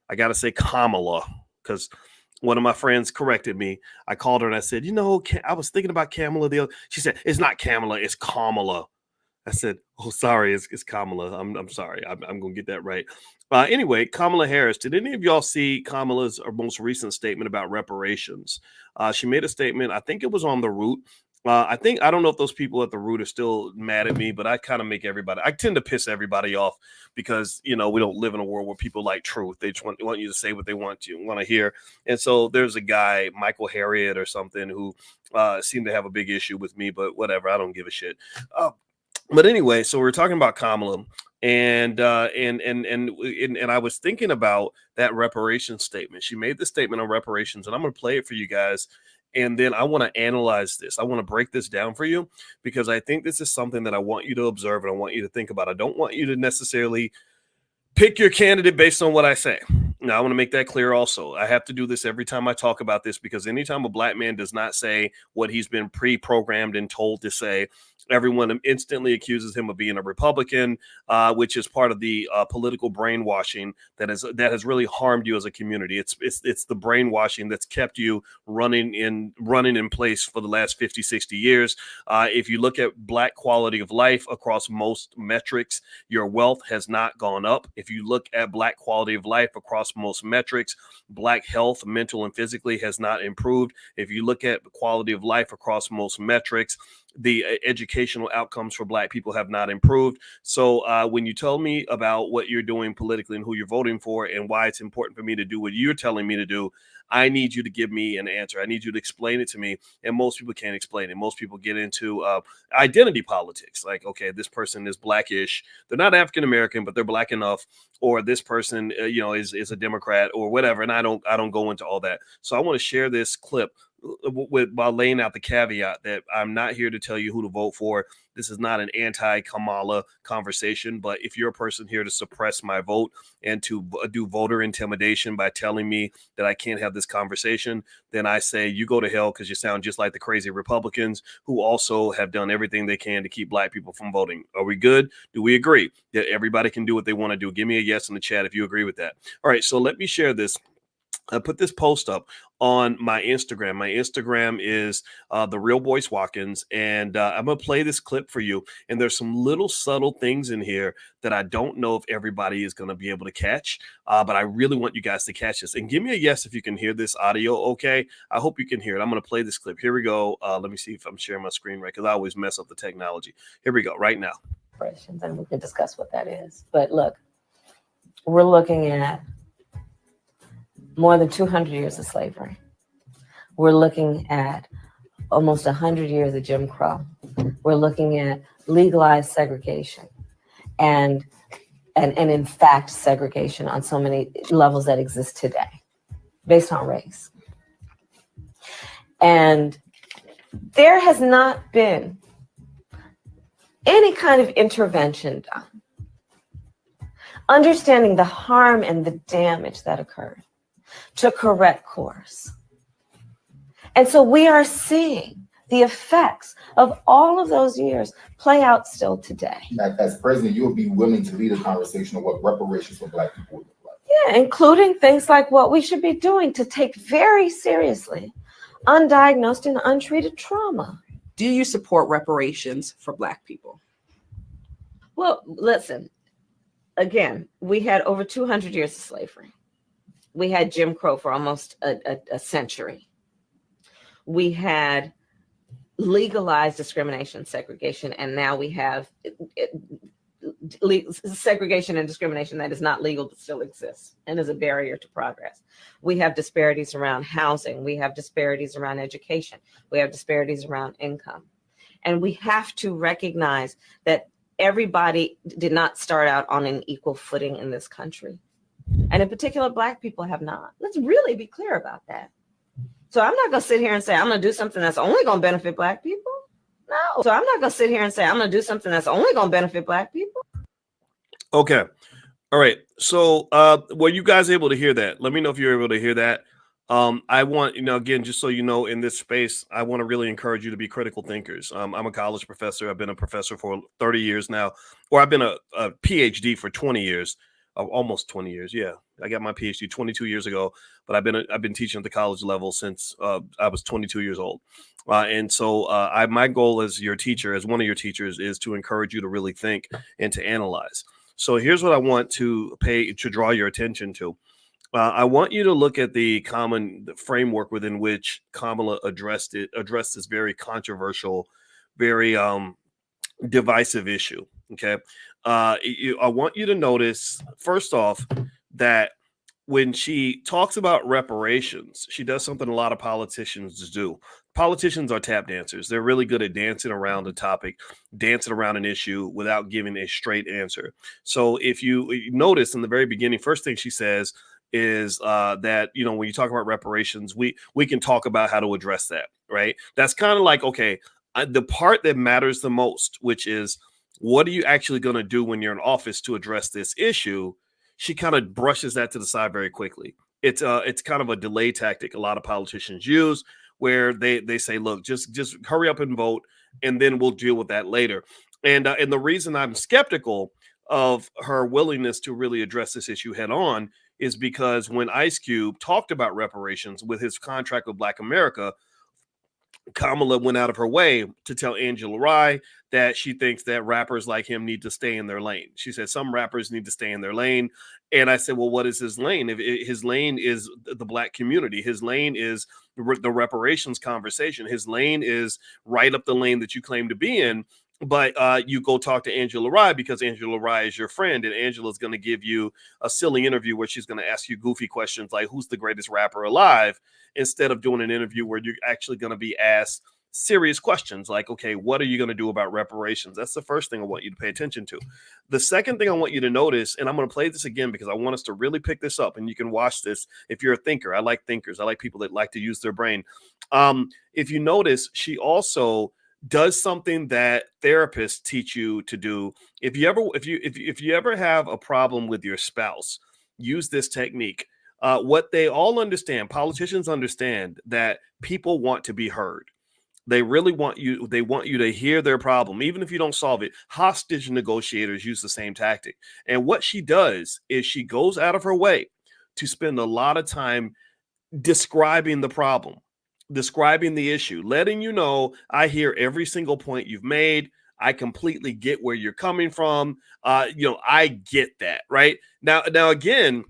I got to say Kamala because one of my friends corrected me. I called her and I said, I was thinking about Kamala. She said, it's not Kamala, it's Kamala. I said, oh, sorry, it's Kamala. I'm sorry. I'm going to get that right. Anyway, Kamala Harris. Did any of y'all see Kamala's most recent statement about reparations? She made a statement. I think it was on The Root. I don't know if those people at The Root are still mad at me, but I kind of I tend to piss everybody off because, we don't live in a world where people like truth. They just want you to say what they want to hear. And so there's a guy, Michael Harriot or something, who seemed to have a big issue with me, but whatever. I don't give a shit. But anyway, so we're talking about Kamala. And I was thinking about that reparations statement. She made the statement on reparations, and I'm going to play it for you guys. And then I want to analyze this. I want to break this down for you because I think this is something that I want you to observe and I want you to think about. I don't want you to necessarily pick your candidate based on what I say. Now, I want to make that clear also. I have to do this every time I talk about this because anytime a Black man does not say what he's been pre-programmed and told to say, everyone instantly accuses him of being a Republican, which is part of the political brainwashing that has really harmed you as a community. It's the brainwashing that's kept you running in place for the last 50, 60 years. If you look at Black quality of life across most metrics, your wealth has not gone up. If you look at Black quality of life across most metrics, Black health, mental and physically, has not improved. If you look at the quality of life across most metrics, the educational outcomes for Black people have not improved. So when you tell me about what you're doing politically and who you're voting for and why it's important for me to do what you're telling me to do, I need you to give me an answer. I need you to explain it to me. And most people can't explain it. Most people get into identity politics. Like, okay, this person is Blackish. They're not African-American, but they're Black enough. Or this person, is a Democrat or whatever. And I don't go into all that. So I want to share this clip while laying out the caveat that I'm not here to tell you who to vote for. This is not an anti-Kamala conversation, but if you're a person here to suppress my vote and to do voter intimidation by telling me that I can't have this conversation, then I say you go to hell because you sound just like the crazy Republicans who also have done everything they can to keep Black people from voting. Are we good? Do we agree that everybody can do what they want to do? Give me a yes in the chat if you agree with that. All right, so let me share this. I put this post up on my Instagram. My Instagram is the real Boyce Watkins, and I'm gonna play this clip for you. And there's some little subtle things in here that I don't know if everybody is gonna be able to catch, but I really want you guys to catch this. And give me a yes if you can hear this audio. Okay, I hope you can hear it. I'm gonna play this clip. Here we go. Let me see if I'm sharing my screen right because I always mess up the technology. Here we go. Right now. And we can discuss what that is. But look, we're looking at more than 200 years of slavery. We're looking at almost 100 years of Jim Crow. We're looking at legalized segregation and in fact, segregation on so many levels that exist today based on race. And There has not been any kind of intervention done, understanding the harm and the damage that occurred to correct course. And so we are seeing the effects of all of those years play out still today. As president, you would be willing to lead a conversation on what reparations for Black people would look like. Yeah, including things like what we should be doing to take very seriously undiagnosed and untreated trauma. Do you support reparations for Black people? Well, listen, again, we had over 200 years of slavery. We had Jim Crow for almost a century. We had legalized discrimination, segregation, and now we have segregation and discrimination that is not legal but still exists and is a barrier to progress. We have disparities around housing. We have disparities around education. We have disparities around income. And we have to recognize that everybody did not start out on an equal footing in this country. And in particular, Black people have not. Let's really be clear about that. So I'm not going to sit here and say, I'm going to do something that's only going to benefit Black people. No. So I'm not going to sit here and say, I'm going to do something that's only going to benefit Black people. Okay. All right. So were you guys able to hear that? Let me know if you're able to hear that. I want, again, just so you know, in this space, I want to really encourage you to be critical thinkers. I'm a college professor. I've been a professor for 30 years now, or I've been a PhD for 20 years, almost 20 years. Yeah. I got my PhD 22 years ago, but I've been teaching at the college level since I was 22 years old. And so my goal as your teacher, as one of your teachers, is to encourage you to really think and to analyze. So here's what I want to draw your attention to. I want you to look at the framework within which Kamala addressed this very controversial, very divisive issue. Okay. I want you to notice, first off, that when she talks about reparations, she does something a lot of politicians do. Politicians are tap dancers. They're really good at dancing around a topic, dancing around an issue without giving a straight answer. So if you notice in the very beginning, first thing she says is that, when you talk about reparations, we can talk about how to address that, right? That's kind of like, okay, the part that matters the most, which is what are you actually going to do when you're in office to address this issue? She kind of brushes that to the side very quickly. It's kind of a delay tactic a lot of politicians use, where they say, look, just hurry up and vote, and then we'll deal with that later. And the reason I'm skeptical of her willingness to really address this issue head on is because when Ice Cube talked about reparations with his contract with Black America, Kamala went out of her way to tell Angela Rye that she thinks that rappers like him need to stay in their lane. She said some rappers need to stay in their lane. And I said, well, what is his lane? His lane is the Black community. His lane is the reparations conversation. His lane is right up the lane that you claim to be in. But you go talk to Angela Rye because Angela Rye is your friend, and Angela's going to give you a silly interview where she's going to ask you goofy questions like, who's the greatest rapper alive, instead of doing an interview where you're actually going to be asked serious questions like, okay, what are you going to do about reparations? That's the first thing I want you to pay attention to. The second thing I want you to notice, and I'm going to play this again because I want us to really pick this up, and you can watch this if you're a thinker. I like thinkers. I like people that like to use their brain. If you notice, she also does something that therapists teach you to do. If you ever have a problem with your spouse, use this technique. What they all understand, politicians understand, that people want to be heard. They really want you. They want you to hear their problem, even if you don't solve it. Hostage negotiators use the same tactic. And what she does is she goes out of her way to spend a lot of time describing the problem, describing the issue, letting you know, I hear every single point you've made. I completely get where you're coming from. I get that. Right now, again,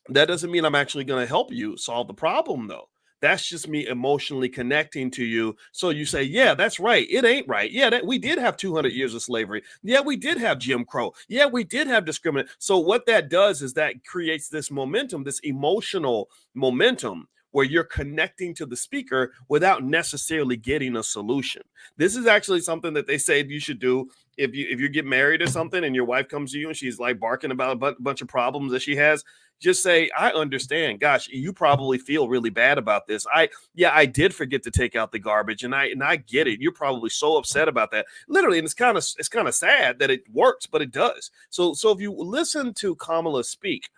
that doesn't mean I'm actually going to help you solve the problem, though. That's just me emotionally connecting to you. So you say, yeah, that's right. It ain't right. Yeah, we did have 200 years of slavery. Yeah, we did have Jim Crow. Yeah, we did have discrimination. So what that does is that creates this momentum, this emotional momentum, where you're connecting to the speaker without necessarily getting a solution. This is actually something that they say you should do if you get married or something and your wife comes to you and she's like barking about a bunch of problems that she has. Just say, I understand. Gosh, you probably feel really bad about this. I did forget to take out the garbage, and I get it. You're probably so upset about that. Literally, and it's kind of sad that it works, but it does. So if you listen to Kamala speak,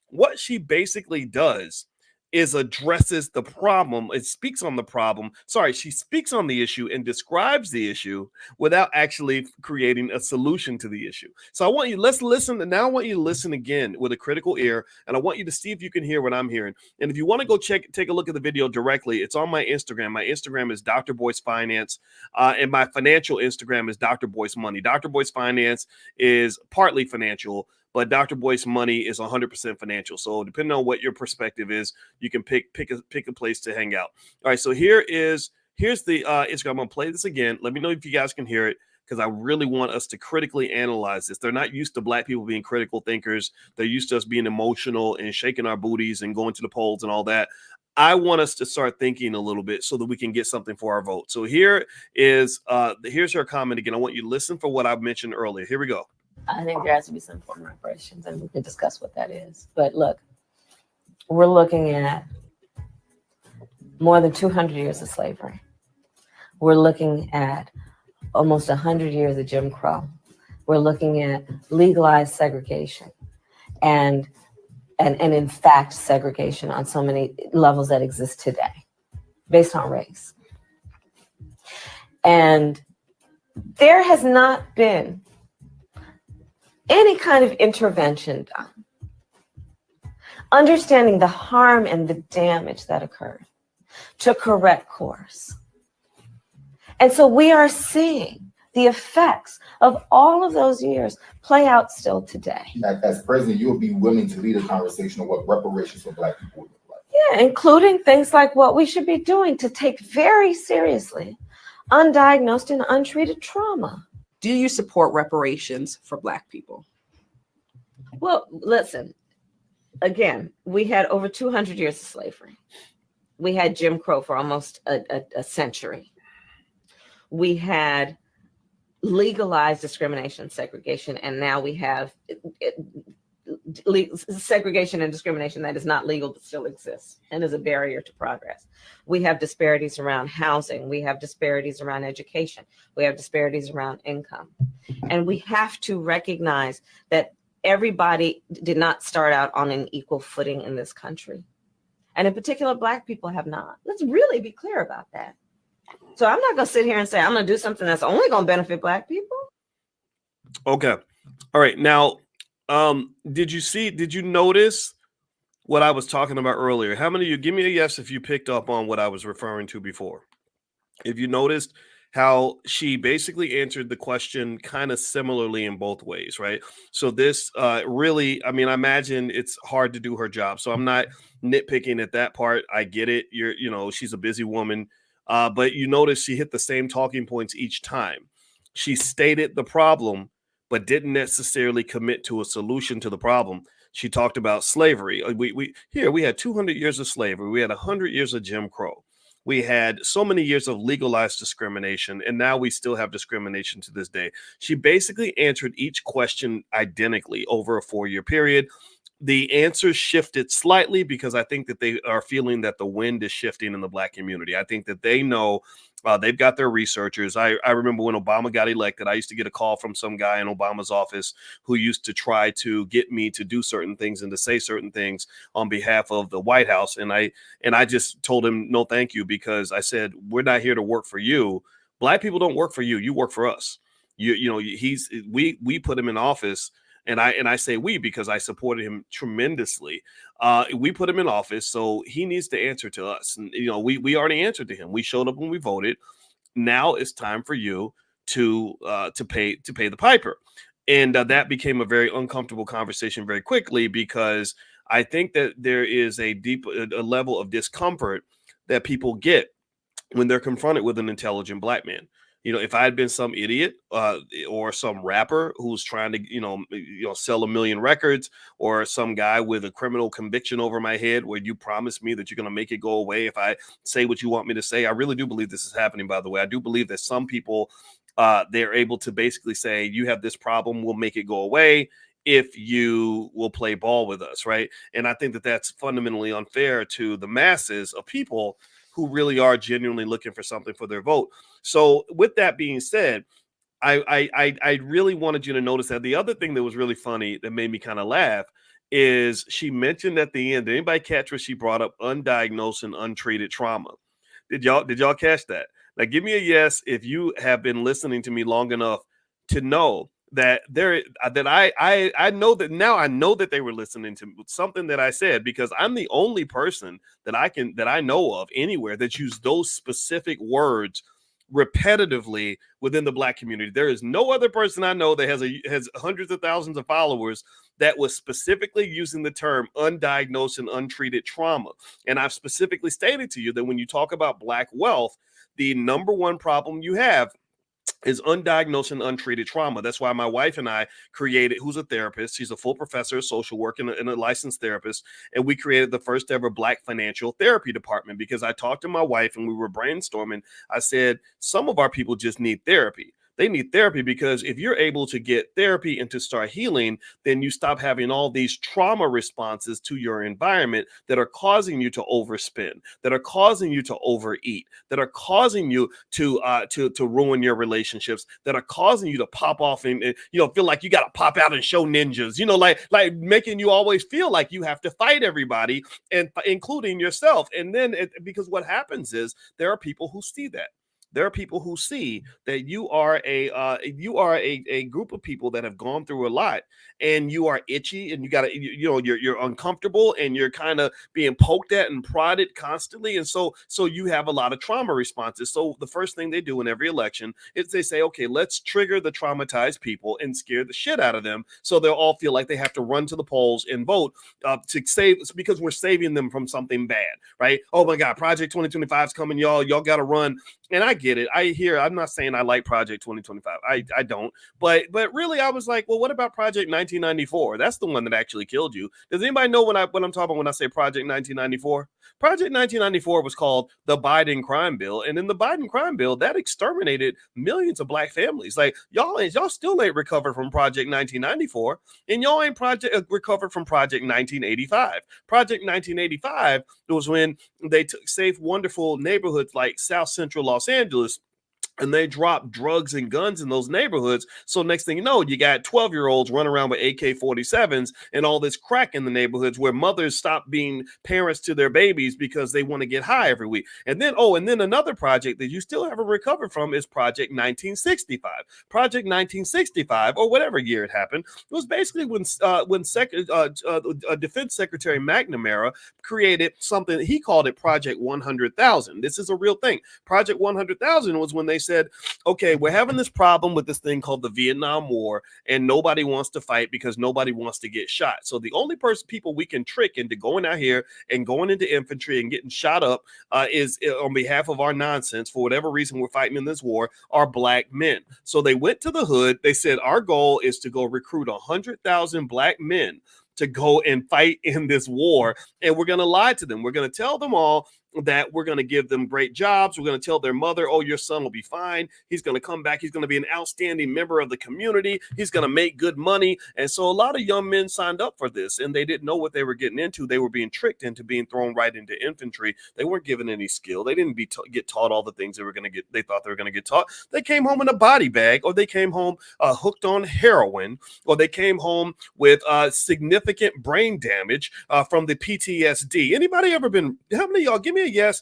what she basically does is addresses the problem. It speaks on the problem. Sorry, she speaks on the issue and describes the issue without actually creating a solution to the issue. So I want you, let's listen. And now I want you to listen again with a critical ear. And I want you to see if you can hear what I'm hearing. And if you want to go take a look at the video directly, it's on my Instagram. My Instagram is Dr. Boyce Finance. And my financial Instagram is Dr. Boyce Money. Dr. Boyce Finance is partly financial, but Dr. Boyce Money is 100% financial. So depending on what your perspective is, you can pick a place to hang out. All right, so here's the Instagram. I'm gonna play this again. Let me know if you guys can hear it, because I really want us to critically analyze this. They're not used to Black people being critical thinkers. They're used to us being emotional and shaking our booties and going to the polls and all that. I want us to start thinking a little bit so that we can get something for our vote. So here's her comment again. I want you to listen for what I mentioned earlier. Here we go. I think there has to be some form of reparations, and we can discuss what that is. But look, we're looking at more than 200 years of slavery. We're looking at almost 100 years of Jim Crow. We're looking at legalized segregation and in fact, segregation on so many levels that exist today based on race. And there has not been any kind of intervention done, understanding the harm and the damage that occurred to correct course. And so we are seeing the effects of all of those years play out still today. As president, you would be willing to lead a conversation on what reparations for Black people would look like. Yeah, including things like what we should be doing to take very seriously undiagnosed and untreated trauma. Do you support reparations for Black people? Well, listen, again, we had over 200 years of slavery. We had Jim Crow for almost a century. We had legalized discrimination, segregation, and now we have segregation and discrimination that is not legal but still exists and is a barrier to progress. We have disparities around housing. We have disparities around education. We have disparities around income. And we have to recognize that everybody did not start out on an equal footing in this country. And in particular, Black people have not. Let's really be clear about that. So I'm not going to sit here and say I'm going to do something that's only going to benefit Black people. Okay. All right. Now, did you notice what I was talking about earlier? How many of you, give me a yes if you picked up on what I was referring to before? If you noticed how she basically answered the question kind of similarly in both ways, right? So this really, I mean, I imagine it's hard to do her job. So I'm not nitpicking at that part. I get it. She's a busy woman. But you notice she hit the same talking points each time. She stated the problem, but didn't necessarily commit to a solution to the problem. She talked about slavery. We had 200 years of slavery. We had 100 years of Jim Crow. We had so many years of legalized discrimination, and now we still have discrimination to this day. She basically answered each question identically over a 4-year period. The answers shifted slightly because I think that they are feeling that the wind is shifting in the Black community. I think that they know they've got their researchers. I remember when Obama got elected, I used to get a call from some guy in Obama's office who used to try to get me to do certain things and to say certain things on behalf of the White House. And I just told him, no, thank you, because I said, we're not here to work for you. Black people don't work for you. You work for us. We put him in office. And I say we because I supported him tremendously. We put him in office, so he needs to answer to us. And we already answered to him. We showed up when we voted. Now it's time for you to pay the piper. And that became a very uncomfortable conversation very quickly, because I think that there is a level of discomfort that people get when they're confronted with an intelligent Black man. You know, if I had been some idiot or some rapper who's trying to, sell 1 million records, or some guy with a criminal conviction over my head where you promise me that you're going to make it go away if I say what you want me to say. I really do believe this is happening, by the way. I do believe that some people, they're able to basically say, you have this problem, we'll make it go away if you will play ball with us, right? And I think that that's fundamentally unfair to the masses of people who really are genuinely looking for something for their vote. So with that being said, I really wanted you to notice that the other thing that was really funny that made me kind of laugh is she mentioned at the end, did anybody catch where she brought up undiagnosed and untreated trauma? Did y'all catch that? Now give me a yes if you have been listening to me long enough to know that I know that now. I know that they were listening to something that I said, because I'm the only person that I know of anywhere that used those specific words repetitively within the Black community. There is no other person I know that has hundreds of thousands of followers that was specifically using the term undiagnosed and untreated trauma. And I've specifically stated to you that when you talk about Black wealth, the number one problem you have is undiagnosed and untreated trauma. That's why my wife and I created, who's a therapist, she's a full professor of social work and a licensed therapist, and we created the first ever Black financial therapy department, because I talked to my wife and we were brainstorming. I said, some of our people just need therapy. They need therapy because if you're able to get therapy and to start healing, then you stop having all these trauma responses to your environment that are causing you to overspend, that are causing you to overeat, that are causing you to ruin your relationships, that are causing you to pop off and feel like you got to pop out and show ninjas, like making you always feel like you have to fight everybody, and including yourself. And then because what happens is there are people who see that. There are people who see that you are a group of people that have gone through a lot, and you are itchy, and you're uncomfortable, and you're kind of being poked at and prodded constantly, and so you have a lot of trauma responses. So the first thing they do in every election is they say, okay, let's trigger the traumatized people and scare the shit out of them, so they'll all feel like they have to run to the polls and vote to save, because we're saving them from something bad, right? Oh my God, Project 2025 is coming, y'all got to run. And I get it. I'm not saying I like Project 2025. I don't. But really, I was like, well, what about Project 1994? That's the one that actually killed you. Does anybody know what I'm talking about when I say Project 1994? Project 1994 was called the Biden crime bill. And in the Biden crime bill, that exterminated millions of Black families. Like, y'all still ain't recovered from Project 1994. And y'all ain't recovered from Project 1985. Project 1985 was when they took safe, wonderful neighborhoods like South Central Los Angeles, and they dropped drugs and guns in those neighborhoods. So next thing you know, you got 12-year-olds running around with AK-47s and all this crack in the neighborhoods, where mothers stop being parents to their babies because they want to get high every week. And then another project that you still haven't recovered from is Project 1965. Project 1965, or whatever year it happened, it was basically when Defense Secretary McNamara created something. He called it Project 100,000. This is a real thing. Project 100,000 was when they said, okay, we're having this problem with this thing called the Vietnam War, and nobody wants to fight because nobody wants to get shot. So the only people we can trick into going out here and going into infantry and getting shot up is on behalf of our nonsense, for whatever reason we're fighting in this war, are Black men. So they went to the hood. They said, our goal is to go recruit 100,000 Black men to go and fight in this war. And we're going to lie to them. We're going to tell them all that we're going to give them great jobs. We're going to tell their mother, oh, your son will be fine. He's going to come back. He's going to be an outstanding member of the community. He's going to make good money. And so a lot of young men signed up for this, and they didn't know what they were getting into. They were being tricked into being thrown right into infantry. They weren't given any skill. They didn't get taught all the things they thought they were going to get taught. They came home in a body bag, or they came home hooked on heroin, or they came home with significant brain damage from the PTSD. Anybody ever been, how many of y'all, give me a yes.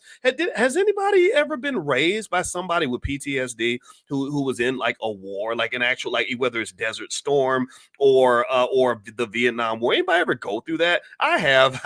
Has anybody ever been raised by somebody with PTSD who was in like a war, like an actual, like whether it's Desert Storm or the Vietnam War? Anybody ever go through that? I have.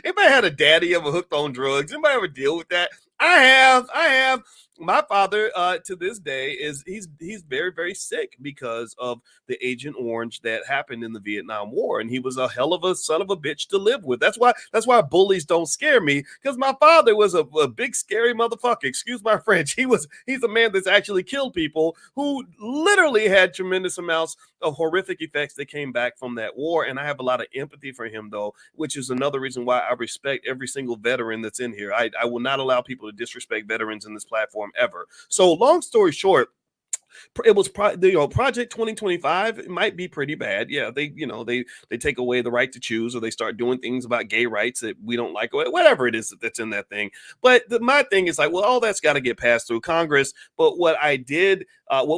Anybody had a daddy ever hooked on drugs? Anybody ever deal with that? I have. my father to this day he's very, very sick because of the Agent Orange that happened in the Vietnam War, and he was a hell of a son of a bitch to live with. That's why bullies don't scare me, because my father was a big scary motherfucker. Excuse my French. He's a man that's actually killed people, who literally had tremendous amounts of horrific effects that came back from that war. And I have a lot of empathy for him, though, which is another reason why I respect every single veteran that's in here. I will not allow people to disrespect veterans in this platform ever. So long story short, it was Project 2025. It might be pretty bad. Yeah, they take away the right to choose, or they start doing things about gay rights that we don't like, or whatever it is that's in that thing. But my thing is like, well, all that's got to get passed through Congress. But what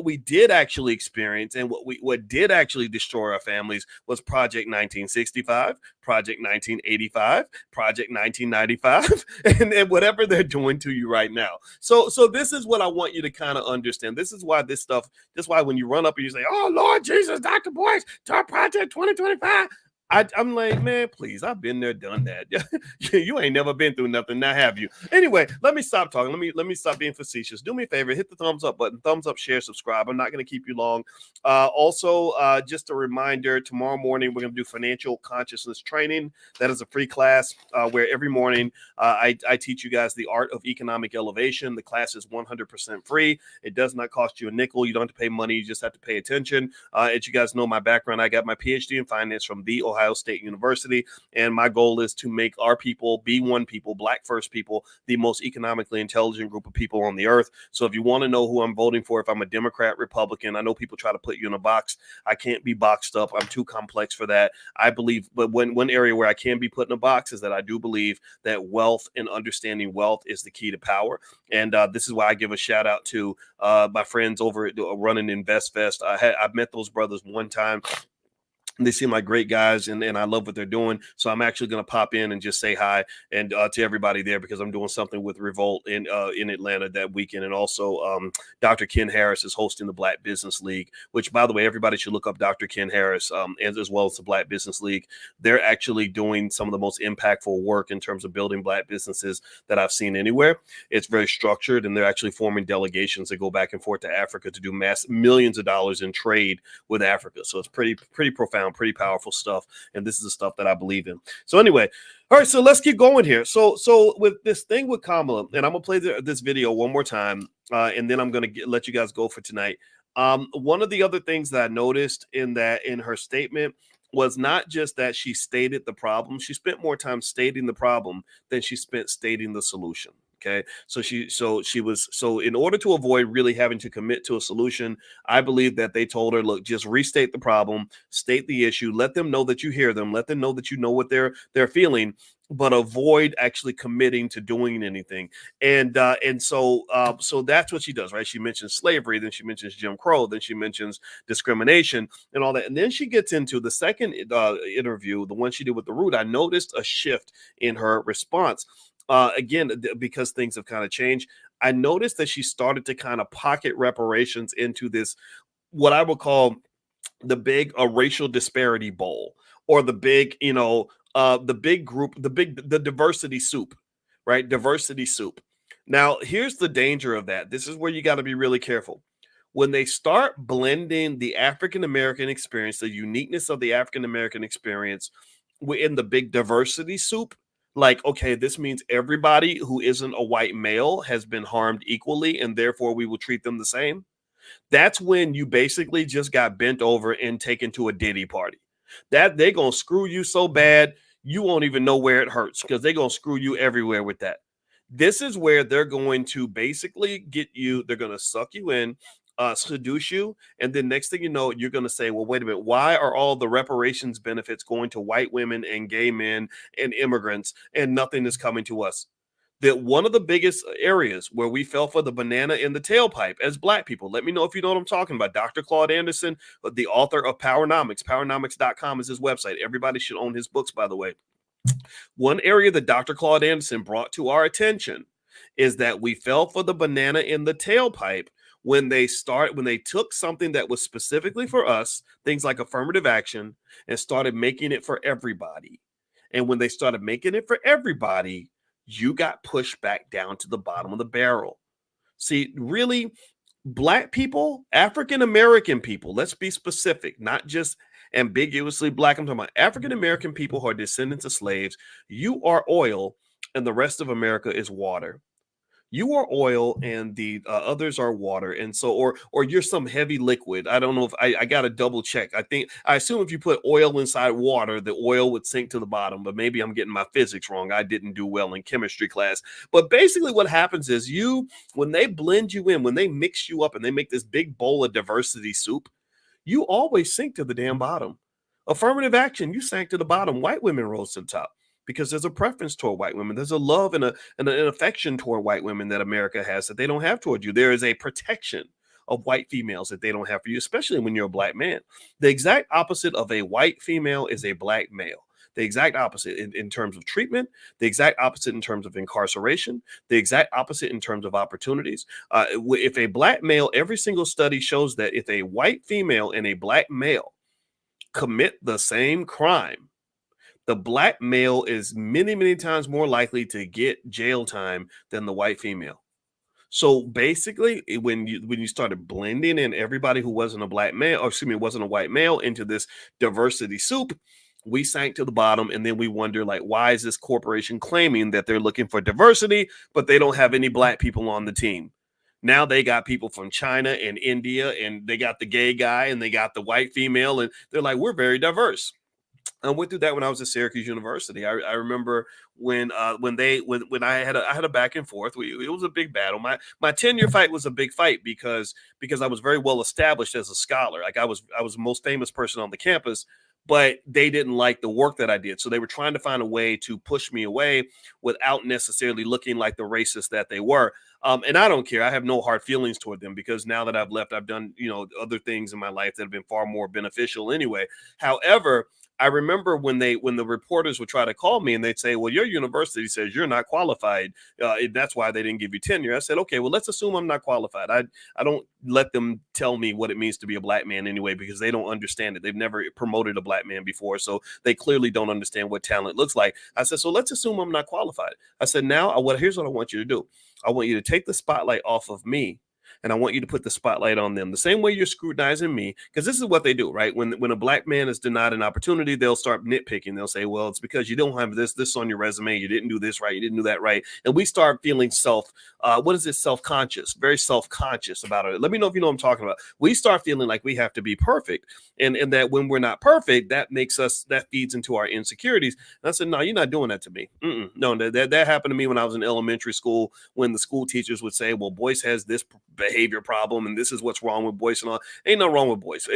we did actually experience, and what did actually destroy our families, was Project 1965, Project 1985, Project 1995, and whatever they're doing to you right now. So this is what I want you to kind of understand. This is why this stuff, that's why when you run up and you say, oh, Lord Jesus, Dr. Boyce, to Project 2025, I'm like, man, please, I've been there, done that. You ain't never been through nothing, now have you? Anyway, let me stop talking. Let me stop being facetious. Do me a favor, hit the thumbs up button, thumbs up, share, subscribe. I'm not going to keep you long. Also, just a reminder, tomorrow morning we're going to do financial consciousness training. That is a free class where every morning I teach you guys the art of economic elevation. The class is 100% free. It does not cost you a nickel. You don't have to pay money. You just have to pay attention. As you guys know, my background, I got my PhD in finance from the Ohio State University, and my goal is to make our people, B1 people, Black first people, the most economically intelligent group of people on the earth. So if you want to know who I'm voting for, if I'm a Democrat, Republican, I know people try to put you in a box. I can't be boxed up. I'm too complex for that. I believe, but one area where I can be put in a box is that I do believe that wealth and understanding wealth is the key to power. And this is why I give a shout out to my friends over at running InvestFest. I've met those brothers one time. They seem like great guys, and I love what they're doing. So I'm actually going to pop in and just say hi and to everybody there, because I'm doing something with Revolt in Atlanta that weekend. And also Dr. Ken Harris is hosting the Black Business League, which, by the way, everybody should look up Dr. Ken Harris as well as the Black Business League. They're actually doing some of the most impactful work in terms of building Black businesses that I've seen anywhere. It's very structured, and they're actually forming delegations that go back and forth to Africa to do millions of dollars in trade with Africa. So it's pretty profound, pretty powerful stuff, and this is the stuff that I believe in. So anyway, all right, so let's keep going here. So with this thing with Kamala, and I'm gonna play this video one more time, and then I'm gonna let you guys go for tonight. One of the other things that I noticed in her statement was not just that she stated the problem. She spent more time stating the problem than she spent stating the solution. Okay, so in order to avoid really having to commit to a solution, I believe that they told her, look, just restate the problem, state the issue, let them know that you hear them, let them know that you know what they're feeling, but avoid actually committing to doing anything. And so that's what she does, right? She mentions slavery, then she mentions Jim Crow, then she mentions discrimination and all that. And then she gets into the second interview, the one she did with The Root. I noticed a shift in her response. Again, because things have kind of changed, I noticed that she started to kind of pocket reparations into this, what I would call the big racial disparity bowl, or the big, the big group, the diversity soup, right? Diversity soup. Now, here's the danger of that. This is where you got to be really careful. When they start blending the African-American experience, the uniqueness of the African-American experience in the big diversity soup, like, okay, this means everybody who isn't a white male has been harmed equally, and therefore we will treat them the same. That's when you basically just got bent over and taken to a Diddy party. That they're going to screw you so bad, you won't even know where it hurts, because they're going to screw you everywhere with that. This is where they're going to basically get you, they're going to suck you in, seduce you, and then next thing you know, you're going to say, well, wait a minute, why are all the reparations benefits going to white women and gay men and immigrants, and nothing is coming to us? That one of the biggest areas where we fell for the banana in the tailpipe as Black people, let me know if you know what I'm talking about. Dr. Claude Anderson, the author of Powernomics, powernomics.com is his website. Everybody should own his books, by the way. One area that Dr. Claude Anderson brought to our attention is that we fell for the banana in the tailpipe when they took something that was specifically for us, things like affirmative action, and started making it for everybody. And when they started making it for everybody, you got pushed back down to the bottom of the barrel. See, really, Black people, African American people, let's be specific, not just ambiguously Black. I'm talking about African American people who are descendants of slaves. You are oil, and the rest of America is water. You are oil and the others are water, and so or you're some heavy liquid. I don't know if I got to double check. I assume if you put oil inside water, the oil would sink to the bottom, but maybe I'm getting my physics wrong. I didn't do well in chemistry class. But basically what happens is when they blend you in, when they mix you up and they make this big bowl of diversity soup, you always sink to the damn bottom. Affirmative action, you sank to the bottom. White women rose to the top because there's a preference toward white women. There's a love and an affection toward white women that America has that they don't have toward you. There is a protection of white females that they don't have for you, especially when you're a Black man. The exact opposite of a white female is a Black male. The exact opposite in terms of treatment, the exact opposite in terms of incarceration, the exact opposite in terms of opportunities. If a Black male, every single study shows that if a white female and a Black male commit the same crime, the Black male is many, many times more likely to get jail time than the white female. So basically, when you started blending in everybody who wasn't a Black male, or excuse me, wasn't a white male into this diversity soup, we sank to the bottom, and then we wonder, like, why is this corporation claiming that they're looking for diversity, but they don't have any Black people on the team? Now they got people from China and India, and they got the gay guy, and they got the white female, and they're like, we're very diverse. I went through that when I was at Syracuse University. I remember when I had a back and forth. It was a big battle. My tenure fight was a big fight because I was very well established as a scholar. Like I was the most famous person on the campus, but they didn't like the work that I did. So they were trying to find a way to push me away without necessarily looking like the racist that they were. And I don't care. I have no hard feelings toward them because now that I've left, I've done, other things in my life that have been far more beneficial anyway. However, I remember when the reporters would try to call me and they'd say, well, your university says you're not qualified. That's why they didn't give you tenure. I said, okay, well, let's assume I'm not qualified. I don't let them tell me what it means to be a Black man anyway, because they don't understand it. They've never promoted a Black man before. So they clearly don't understand what talent looks like. I said, so let's assume I'm not qualified. I said, here's what I want you to do. I want you to take the spotlight off of me, and I want you to put the spotlight on them. The same way you're scrutinizing me, because this is what they do, right? When a Black man is denied an opportunity, they'll start nitpicking. They'll say, well, it's because you don't have this on your resume. You didn't do this right. You didn't do that right. And we start feeling self-conscious, very self-conscious about it. Let me know if you know what I'm talking about. We start feeling like we have to be perfect. And that when we're not perfect, that feeds into our insecurities. And I said, no, you're not doing that to me. No, that happened to me when I was in elementary school, when the school teachers would say, well, Boyce has this behavior problem, and this is what's wrong with Boyce and all. Ain't nothing wrong with Boyce.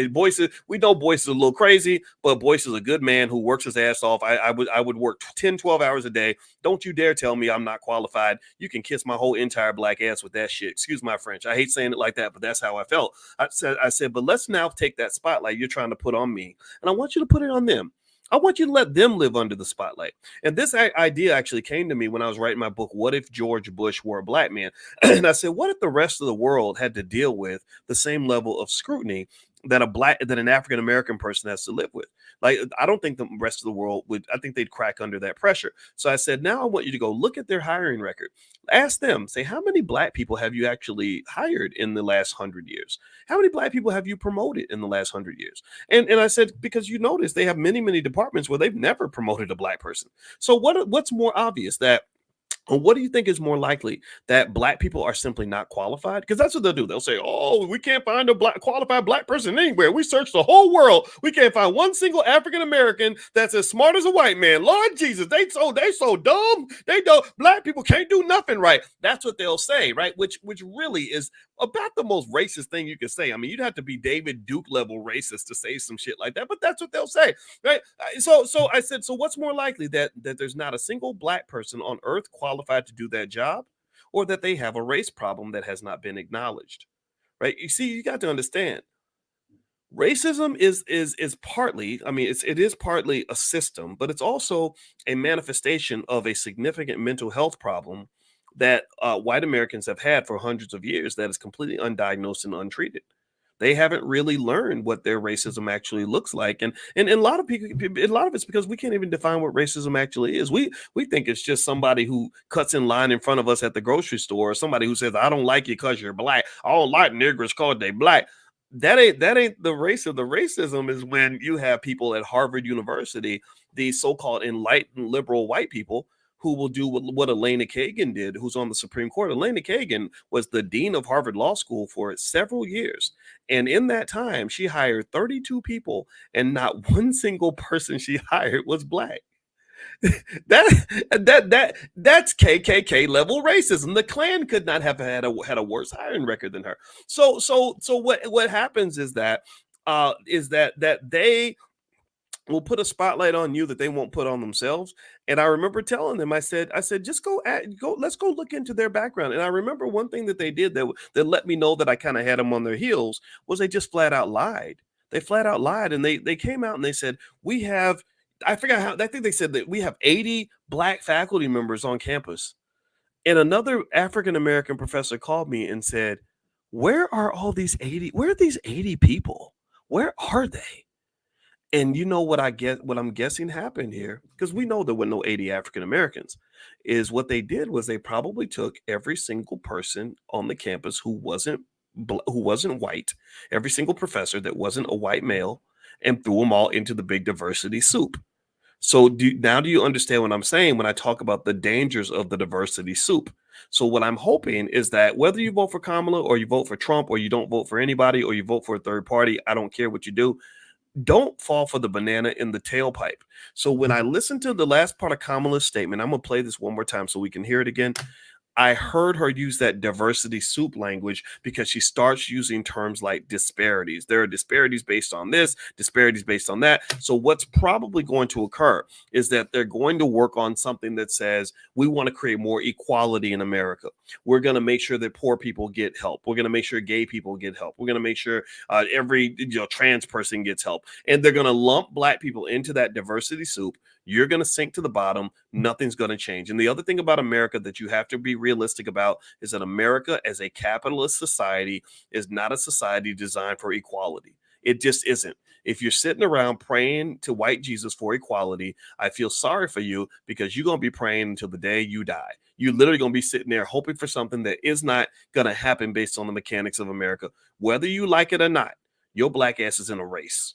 We know Boyce is a little crazy, but Boyce is a good man who works his ass off. I would work 10, 12 hours a day. Don't you dare tell me I'm not qualified. You can kiss my whole entire Black ass with that shit. Excuse my French. I hate saying it like that, but that's how I felt. I said, but let's now take that spotlight you're trying to put on me, and I want you to put it on them. I want you to let them live under the spotlight. And this idea actually came to me when I was writing my book, What If George Bush Were a Black Man? And I said, what if the rest of the world had to deal with the same level of scrutiny that an African-American person has to live with? Like, I don't think the rest of the world would. I think they'd crack under that pressure. So I said, now I want you to go look at their hiring record. Ask them, say, how many Black people have you actually hired in the last 100 years? How many Black people have you promoted in the last 100 years? And I said, because you notice they have many, many departments where they've never promoted a Black person. So what's more obvious, that what do you think is more likely, that Black people are simply not qualified? Because that's what they'll do. They'll say, oh, we can't find a qualified Black person anywhere. We searched the whole world. We can't find one single African-American that's as smart as a white man. Lord Jesus, they so dumb. They don't. Black people can't do nothing right. That's what they'll say, right? Which really is about the most racist thing you can say. I mean, you'd have to be David Duke level racist to say some shit like that, but that's what they'll say, right? So I said, so what's more likely, that there's not a single Black person on earth qualified to do that job, or that they have a race problem that has not been acknowledged, right? You see, you got to understand, racism is partly, I mean, it is partly a system, but it's also a manifestation of a significant mental health problem that white Americans have had for hundreds of years that is completely undiagnosed and untreated. They haven't really learned what their racism actually looks like. And a lot of people, a lot of it's because we can't even define what racism actually is. We think it's just somebody who cuts in line in front of us at the grocery store, or somebody who says, I don't like you because you're black. I don't like niggers because they black. That ain't the racism. The racism is when you have people at Harvard University, these so-called enlightened liberal white people, who will do what Elena Kagan did, who's on the Supreme Court. Elena Kagan was the dean of Harvard Law School for several years. And in that time, she hired 32 people, and not one single person she hired was black. That's KKK level racism. The Klan could not have had a worse hiring record than her. So what happens is that they will put a spotlight on you that they won't put on themselves. And I remember telling them, I said, just go, let's go look into their background. And I remember one thing that they did that let me know that I kind of had them on their heels was they just flat out lied. They flat out lied, and they came out and they said, we have, I forgot how, I think they said that we have 80 black faculty members on campus. And another African-American professor called me and said, where are these 80 people? Where are they? And you know what I'm guessing happened here, because we know there were no 80 African Americans, is what they did was they probably took every single person on the campus who wasn't white, every single professor that wasn't a white male, and threw them all into the big diversity soup. So do you understand what I'm saying when I talk about the dangers of the diversity soup? So what I'm hoping is that whether you vote for Kamala or you vote for Trump or you don't vote for anybody or you vote for a third party, I don't care what you do, don't fall for the banana in the tailpipe. So when I listened to the last part of Kamala's statement, I'm going to play this one more time so we can hear it again. I heard her use that diversity soup language because she starts using terms like disparities. There are disparities based on this, disparities based on that. So what's probably going to occur is that they're going to work on something that says, we want to create more equality in America. We're going to make sure that poor people get help. We're going to make sure gay people get help. We're going to make sure every trans person gets help. And they're going to lump black people into that diversity soup. You're going to sink to the bottom. Nothing's going to change. And the other thing about America that you have to be realistic about is that America as a capitalist society is not a society designed for equality. It just isn't. If you're sitting around praying to white Jesus for equality, I feel sorry for you, because you're going to be praying until the day you die. You're literally going to be sitting there hoping for something that is not going to happen based on the mechanics of America. Whether you like it or not, your black ass is in a race.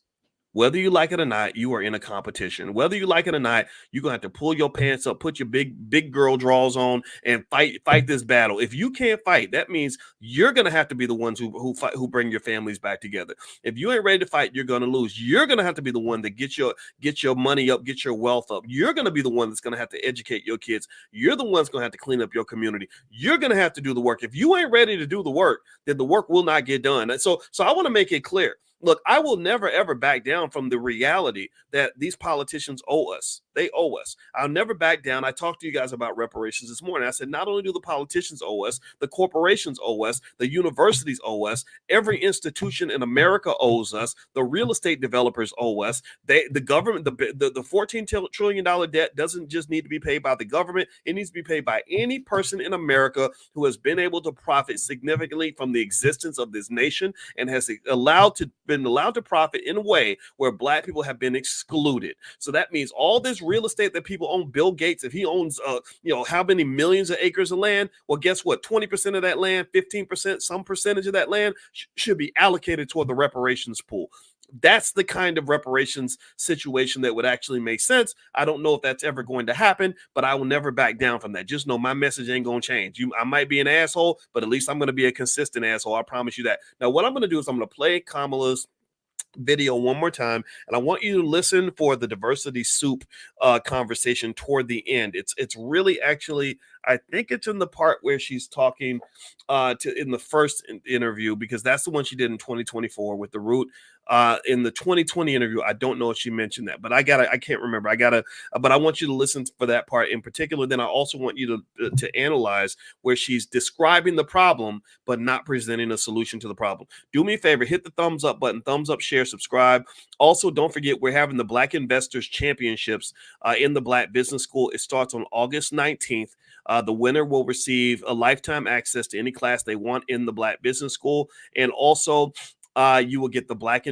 Whether you like it or not, you are in a competition. Whether you like it or not, you're going to have to pull your pants up, put your big girl draws on, and fight this battle. If you can't fight, that means you're going to have to be the ones who bring your families back together. If you ain't ready to fight, you're going to lose. You're going to have to be the one that get your money up, get your wealth up. You're going to be the one that's going to have to educate your kids. You're the one that's going to have to clean up your community. You're going to have to do the work. If you ain't ready to do the work, then the work will not get done. And so I want to make it clear. Look, I will never, ever back down from the reality that these politicians owe us. They owe us. I'll never back down. I talked to you guys about reparations this morning. I said, not only do the politicians owe us, the corporations owe us, the universities owe us, every institution in America owes us, the real estate developers owe us. The government, the $14 trillion debt doesn't just need to be paid by the government. It needs to be paid by any person in America who has been able to profit significantly from the existence of this nation and has been allowed to profit in a way where black people have been excluded. So that means all this real estate that people own, Bill Gates, if he owns how many millions of acres of land, well, guess what? 20% of that land, 15%, some percentage of that land should be allocated toward the reparations pool. That's the kind of reparations situation that would actually make sense. I don't know if that's ever going to happen, but I will never back down from that. Just know my message ain't going to change. I might be an asshole, but at least I'm going to be a consistent asshole. I promise you that. Now, what I'm going to do is I'm going to play Kamala's video one more time, and I want you to listen for the diversity soup conversation toward the end. It's really, actually, I think it's in the part where she's talking in the first interview, because that's the one she did in 2024 with the Root. In the 2020 interview, I don't know if she mentioned that, but I can't remember. But I want you to listen for that part in particular. Then I also want you to analyze where she's describing the problem, but not presenting a solution to the problem. Do me a favor, hit the thumbs up button, thumbs up, share, subscribe. Also, don't forget, we're having the Black Investors Championships in the Black Business School. It starts on August 19th. The winner will receive a lifetime access to any class they want in the Black Business School. And also, you will get the Black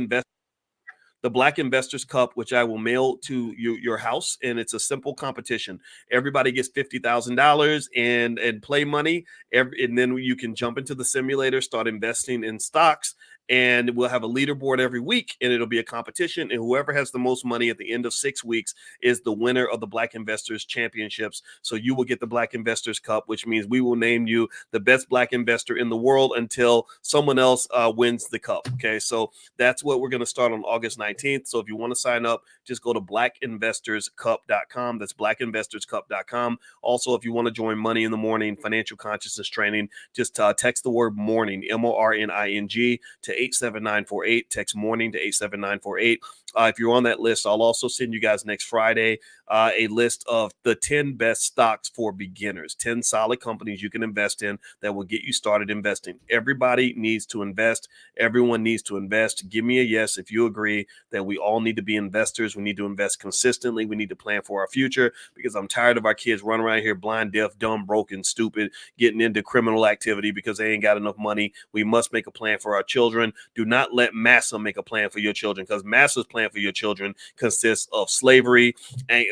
Investors Cup, which I will mail to your house, and it's a simple competition. Everybody gets $50,000 and play money, and then you can jump into the simulator, start investing in stocks, and we'll have a leaderboard every week, and it'll be a competition, and whoever has the most money at the end of 6 weeks is the winner of the Black Investors Championships. So you will get the Black Investors Cup, which means we will name you the best Black investor in the world until someone else wins the cup. Okay, so that's what we're going to start on August 19th. So if you want to sign up, just go to blackinvestorscup.com. That's blackinvestorscup.com. Also, if you want to join Money in the Morning financial consciousness training, just text the word morning, MORNING, to 87948. Text morning to 87948. If you're on that list, I'll also send you guys next Friday a list of the 10 best stocks for beginners, 10 solid companies you can invest in that will get you started investing. Everybody needs to invest. Everyone needs to invest. Give me a yes if you agree that we all need to be investors. We need to invest consistently. We need to plan for our future, because I'm tired of our kids running around here blind, deaf, dumb, broken, stupid, getting into criminal activity because they ain't got enough money. We must make a plan for our children. Do not let massa make a plan for your children, because massa's plan for your children consists of slavery,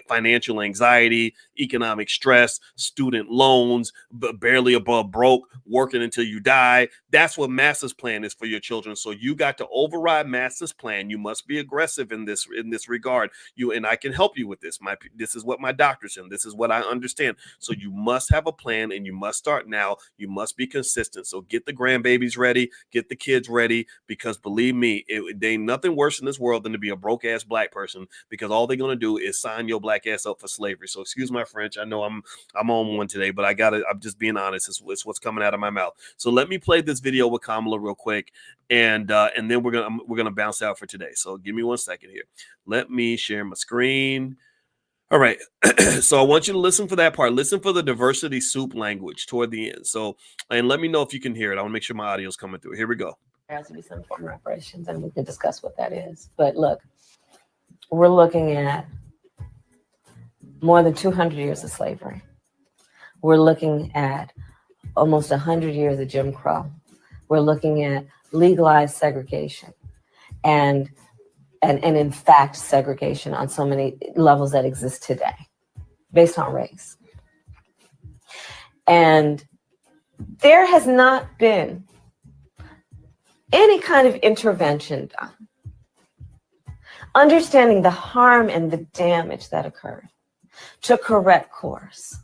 financial anxiety, economic stress, student loans, barely above broke, working until you die. That's what massa's plan is for your children. So you got to override massa's plan. You must be aggressive in this regard. And I can help you with this. This is what my doctor's in. This is what I understand. So you must have a plan, and you must start now. You must be consistent. So get the grandbabies ready, get the kids ready, because believe me, there ain't nothing worse in this world than to be a broke ass Black person, because all they're going to do is sign your Black ass up for slavery. So excuse my French. I know I'm on one today, but I'm just being honest. It's what's coming out of my mouth. So let me play this video with Kamala real quick, and then we're gonna bounce out for today. So give me 1 second here. Let me share my screen. All right. So I want you to listen for that part. Listen for the diversity soup language toward the end. So, and let me know if you can hear it. I want to make sure my audio is coming through. Here we go. There has to be some form of reparations, and we can discuss what that is. But look, we're looking at more than 200 years of slavery. We're looking at almost 100 years of Jim Crow. We're looking at legalized segregation and in fact, segregation on so many levels that exist today based on race. And there has not been any kind of intervention done, understanding the harm and the damage that occurred, to correct course.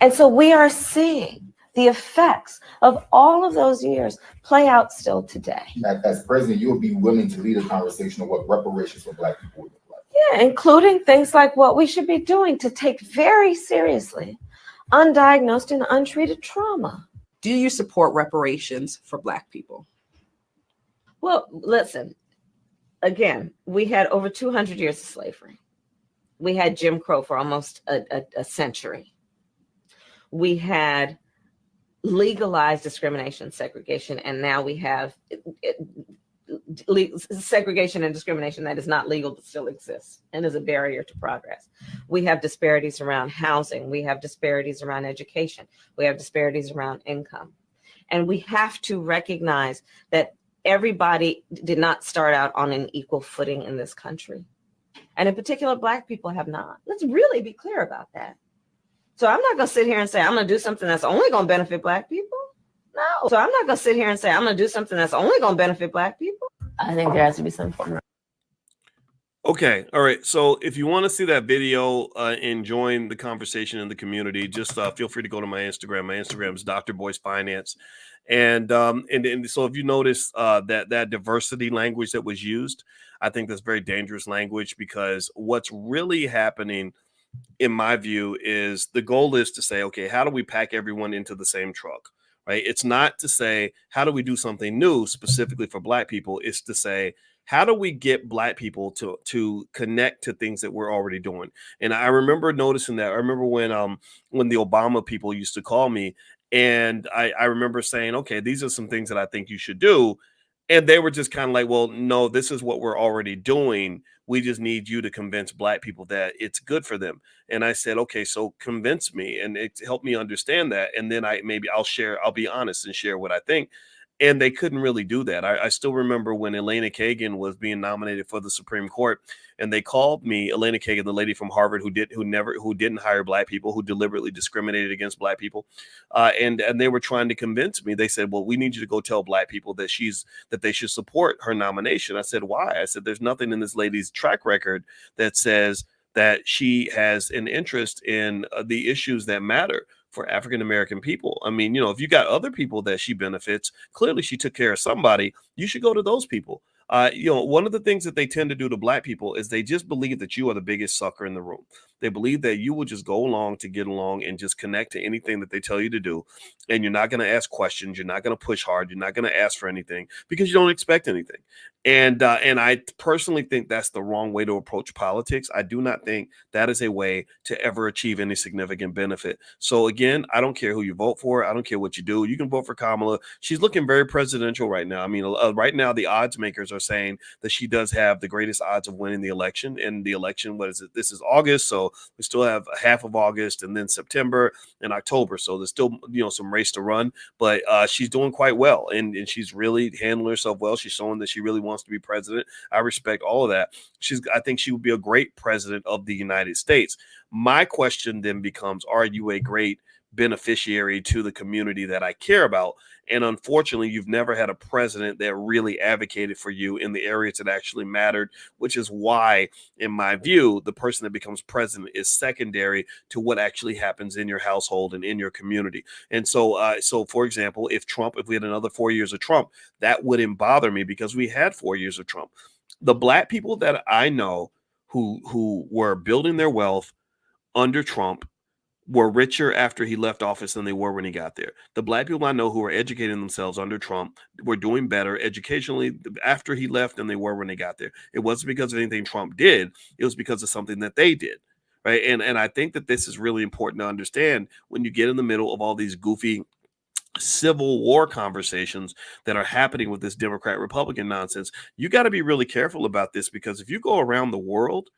And so we are seeing the effects of all of those years play out still today. As president, you would be willing to lead a conversation on what reparations for Black people would look like. Yeah, including things like what we should be doing to take very seriously undiagnosed and untreated trauma. Do you support reparations for Black people? Well, listen, again, we had over 200 years of slavery. We had Jim Crow for almost a century. We had legalized discrimination, segregation, and now we have segregation and discrimination that is not legal but still exists and is a barrier to progress. We have disparities around housing. We have disparities around education. We have disparities around income. And we have to recognize that everybody did not start out on an equal footing in this country. And in particular, Black people have not. Let's really be clear about that. So I'm not going to sit here and say, I'm going to do something that's only going to benefit Black people. No. So I'm not going to sit here and say, I'm going to do something that's only going to benefit Black people. I think there has to be some form of. Okay. All right. So if you want to see that video and join the conversation in the community, just feel free to go to my Instagram. My Instagram is Dr. Boyce Finance. And so if you notice that diversity language that was used, I think that's very dangerous language, because what's really happening, in my view, is the goal is to say, okay, how do we pack everyone into the same truck, right? It's not to say, how do we do something new specifically for Black people? It's to say, how do we get Black people to connect to things that we're already doing? And I remember noticing that. I remember when the Obama people used to call me, and I remember saying, okay, these are some things that I think you should do. And they were just kind of like, well, no, this is what we're already doing. We just need you to convince Black people that it's good for them. And I said, okay, so convince me and help me understand that. And then I'll be honest and share what I think. And they couldn't really do that. I still remember when Elena Kagan was being nominated for the Supreme Court, and they called me, Elena Kagan, the lady from Harvard who didn't hire black people, who deliberately discriminated against black people, and they were trying to convince me. They said, "Well, we need you to go tell black people that they should support her nomination." I said, "Why?" I said, "There's nothing in this lady's track record that says that she has an interest in the issues that matter for African American people. I mean, if you got other people that she benefits, clearly she took care of somebody. You should go to those people." One of the things that they tend to do to black people is they just believe that you are the biggest sucker in the room. They believe that you will just go along to get along and just connect to anything that they tell you to do. And you're not going to ask questions. You're not going to push hard. You're not going to ask for anything because you don't expect anything. And I personally think that's the wrong way to approach politics. I do not think that is a way to ever achieve any significant benefit. So again, I don't care who you vote for. I don't care what you do. You can vote for Kamala. She's looking very presidential right now. I mean, right now the odds makers are saying that she does have the greatest odds of winning the election. And the election, what is it? This is August, so we still have half of August, and then September and October. So there's still some race to run, but she's doing quite well, and she's really handling herself well. She's showing that she really wants to be president. I respect all of that. I think she would be a great president of the United States. My question then becomes, are you a great beneficiary to the community that I care about? And unfortunately, you've never had a president that really advocated for you in the areas that actually mattered, which is why, in my view, the person that becomes president is secondary to what actually happens in your household and in your community. And so, for example, if we had another 4 years of Trump, that wouldn't bother me because we had 4 years of Trump. The black people that I know who were building their wealth under Trump were richer after he left office than they were when he got there. The black people I know who were educating themselves under Trump were doing better educationally after he left than they were when they got there. It wasn't because of anything Trump did. It was because of something that they did. Right. And I think that this is really important to understand when you get in the middle of all these goofy civil war conversations that are happening with this Democrat Republican nonsense. You got to be really careful about this, because if you go around the world,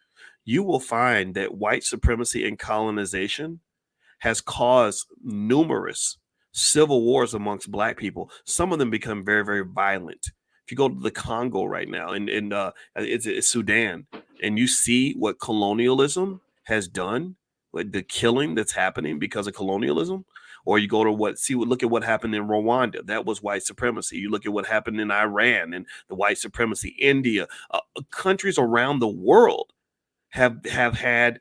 you will find that white supremacy and colonization has caused numerous civil wars amongst black people. Some of them become very, very violent. If you go to the Congo right now, and it's Sudan, and you see what colonialism has done, the killing that's happening because of colonialism, or you go to look at what happened in Rwanda. That was white supremacy. You look at what happened in Iran and the white supremacy, India, countries around the world have had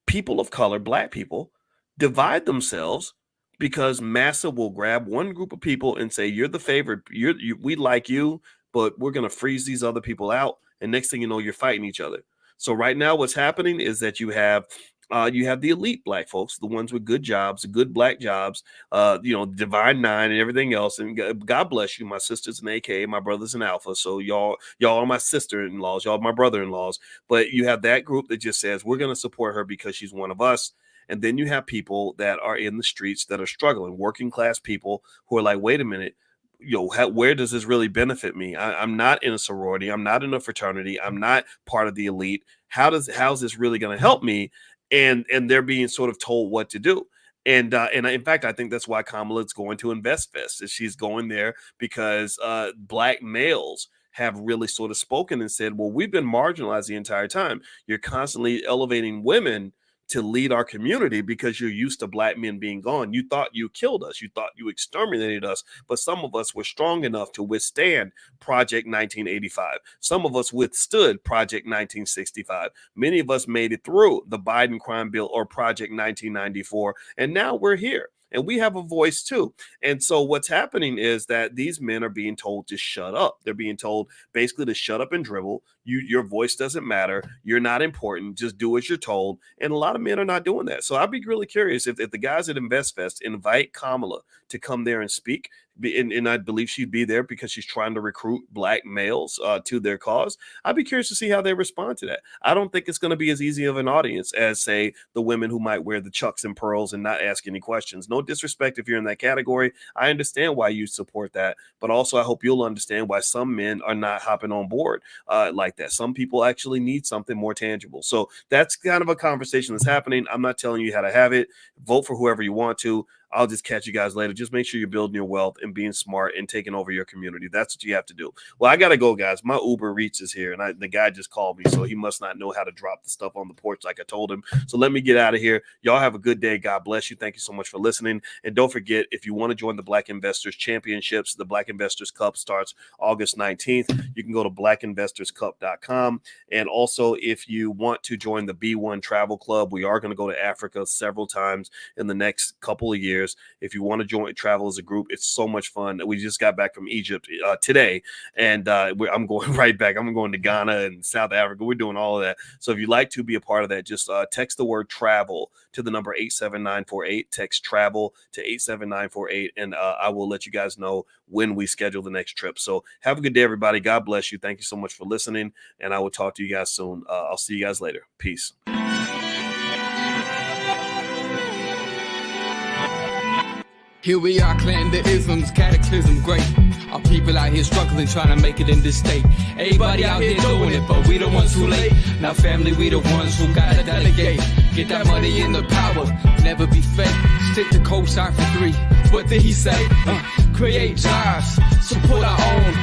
people of color, black people, divide themselves because massa will grab one group of people and say, you're the favorite, we like you, but we're going to freeze these other people out. And next thing you know, you're fighting each other. So right now what's happening is that you have the elite black folks, the ones with good jobs, good black jobs, Divine Nine and everything else. And God bless you, my sisters in AKA, my brothers in Alpha. So y'all are my sister-in-laws, y'all are my brother-in-laws. But you have that group that just says, we're going to support her because she's one of us. And then you have people that are in the streets that are struggling, working class people who are like, wait a minute, where does this really benefit me? I'm not in a sorority. I'm not in a fraternity. I'm not part of the elite. How's this really going to help me? And they're being sort of told what to do. And in fact, I think that's why Kamala is going to Invest Fest. She's going there because black males have really sort of spoken and said, well, we've been marginalized the entire time. You're constantly elevating women to lead our community because you're used to black men being gone. You thought you killed us. You thought you exterminated us. But some of us were strong enough to withstand Project 1985. Some of us withstood Project 1965. Many of us made it through the Biden crime bill or Project 1994. And now we're here. And we have a voice too. And so what's happening is that these men are being told to shut up. They're being told basically to shut up and dribble. Your voice doesn't matter. You're not important. Just do as you're told. And a lot of men are not doing that. So I'd be really curious if the guys at InvestFest invite Kamala to come there and speak. And I believe she'd be there because she's trying to recruit black males to their cause. I'd be curious to see how they respond to that. I don't think it's going to be as easy of an audience as, say, the women who might wear the chucks and pearls and not ask any questions. No disrespect if you're in that category. I understand why you support that, but also I hope you'll understand why some men are not hopping on board like that. Some people actually need something more tangible. So that's kind of a conversation that's happening. I'm not telling you how to have it. Vote for whoever you want to. I'll just catch you guys later. Just make sure you're building your wealth and being smart and taking over your community. That's what you have to do. Well, I got to go, guys. My Uber Eats is here, and the guy just called me, so he must not know how to drop the stuff on the porch like I told him. So let me get out of here. Y'all have a good day. God bless you. Thank you so much for listening. And don't forget, if you want to join the Black Investors Championships, the Black Investors Cup starts August 19th. You can go to blackinvestorscup.com. And also, if you want to join the B1 Travel Club, we are going to go to Africa several times in the next couple of years. If you want to join travel as a group, it's so much fun. We just got back from Egypt today, and I'm going right back. I'm going to Ghana and South Africa. We're doing all of that. So if you'd like to be a part of that, just text the word travel to the number 87948. Text travel to 87948, and I will let you guys know when we schedule the next trip. So have a good day, everybody. God bless you. Thank you so much for listening, and I will talk to you guys soon. I'll see you guys later. Peace. Here we are, clan the isms, cataclysm great. Our people out here struggling, trying to make it in this state. Everybody out here doing it, but we the ones who late. Now family, we the ones who gotta delegate. Get that money in the power, never be fake. Stick to co-sign for 3. What did he say? Create jobs, support our own.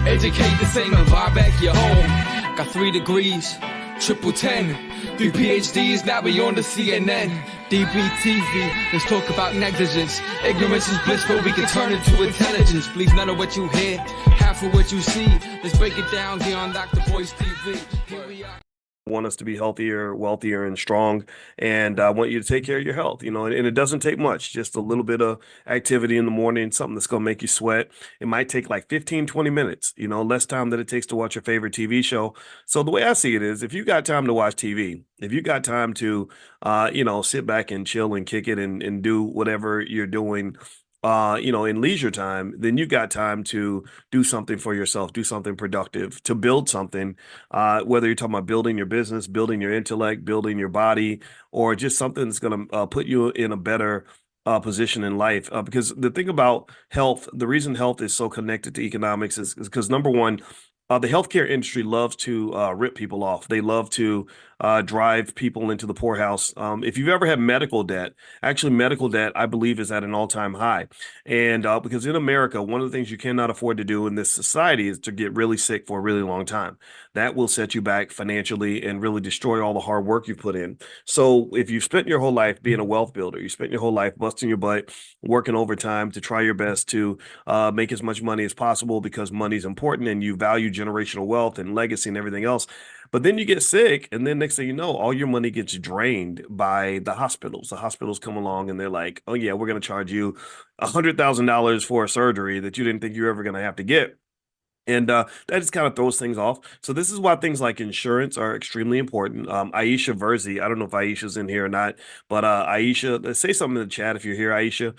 Educate the same and buy back your home. Got 3 degrees, triple 10. 3 PhDs, now we on the CNN. DBTV, let's talk about negligence. Ignorance is bliss, but we can turn it to intelligence. Believe none of what you hear, half of what you see. Let's break it down here on Dr. Boyce TV. Here we are. Want us to be healthier, wealthier, and strong, and I want you to take care of your health, and it doesn't take much, just a little bit of activity in the morning, something that's going to make you sweat. It might take like 15-20 minutes, less time than it takes to watch your favorite TV show. So the way I see it is, if you got time to watch TV, if you got time to sit back and chill and kick it and do whatever you're doing in leisure time, then you got time to do something for yourself, do something productive, to build something, whether you're talking about building your business, building your intellect, building your body, or just something that's going to put you in a better position in life. Because the thing about health, the reason health is so connected to economics is because, number one, the healthcare industry loves to rip people off. They love to drive people into the poorhouse. If you've ever had medical debt, actually medical debt, I believe, is at an all-time high. And because in America, one of the things you cannot afford to do in this society is to get really sick for a really long time. That will set you back financially and really destroy all the hard work you've put in. So if you've spent your whole life being a wealth builder, you spent your whole life busting your butt, working overtime to try your best to make as much money as possible because money is important and you value generational wealth and legacy and everything else. But then you get sick, and then next thing you know, all your money gets drained by the hospitals. The hospitals come along and they're like, oh yeah, we're going to charge you $100,000 for a surgery that you didn't think you were ever going to have to get. And that just kind of throws things off. So this is why things like insurance are extremely important. Aisha Verzi, I don't know if Aisha's in here or not, but Aisha, say something in the chat if you're here, Aisha.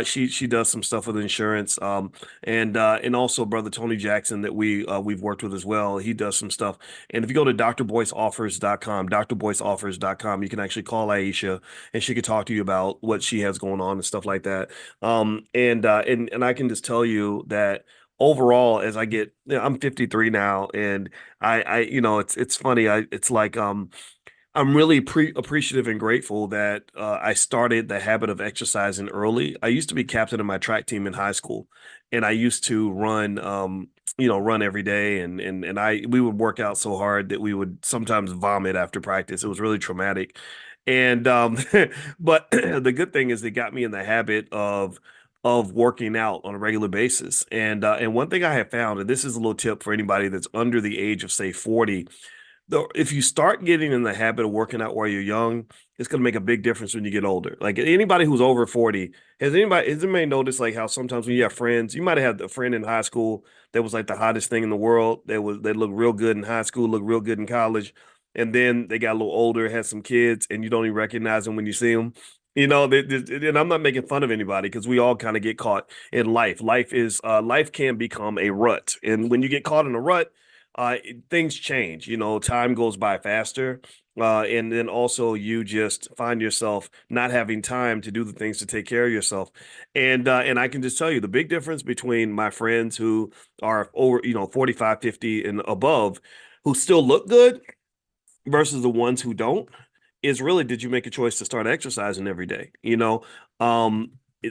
She does some stuff with insurance. And also Brother Tony Jackson that we've worked with as well. He does some stuff. And if you go to drboyceoffers.com, drboyceoffers.com, you can actually call Aisha and she could talk to you about what she has going on and stuff like that. And I can just tell you that overall, as I get, I'm 53 now, and it's funny. It's like I'm really appreciative and grateful that I started the habit of exercising early. I used to be captain of my track team in high school, and I used to run every day, and we would work out so hard that we would sometimes vomit after practice. It was really traumatic, and but the good thing is it got me in the habit of working out on a regular basis. And one thing I have found, and this is a little tip for anybody that's under the age of, say, 40, though, if you start getting in the habit of working out while you're young, it's going to make a big difference when you get older. Like anybody who's over 40, has anybody noticed like how sometimes when you have friends, you might have had a friend in high school that was like the hottest thing in the world. They looked real good in high school, looked real good in college. And then they got a little older, had some kids, and you don't even recognize them when you see them. And I'm not making fun of anybody because we all kind of get caught in life. Life can become a rut. And when you get caught in a rut, things change. Time goes by faster. And then also you just find yourself not having time to do the things to take care of yourself. And I can just tell you the big difference between my friends who are over, 45, 50 and above, who still look good versus the ones who don't, is really, did you make a choice to start exercising every day?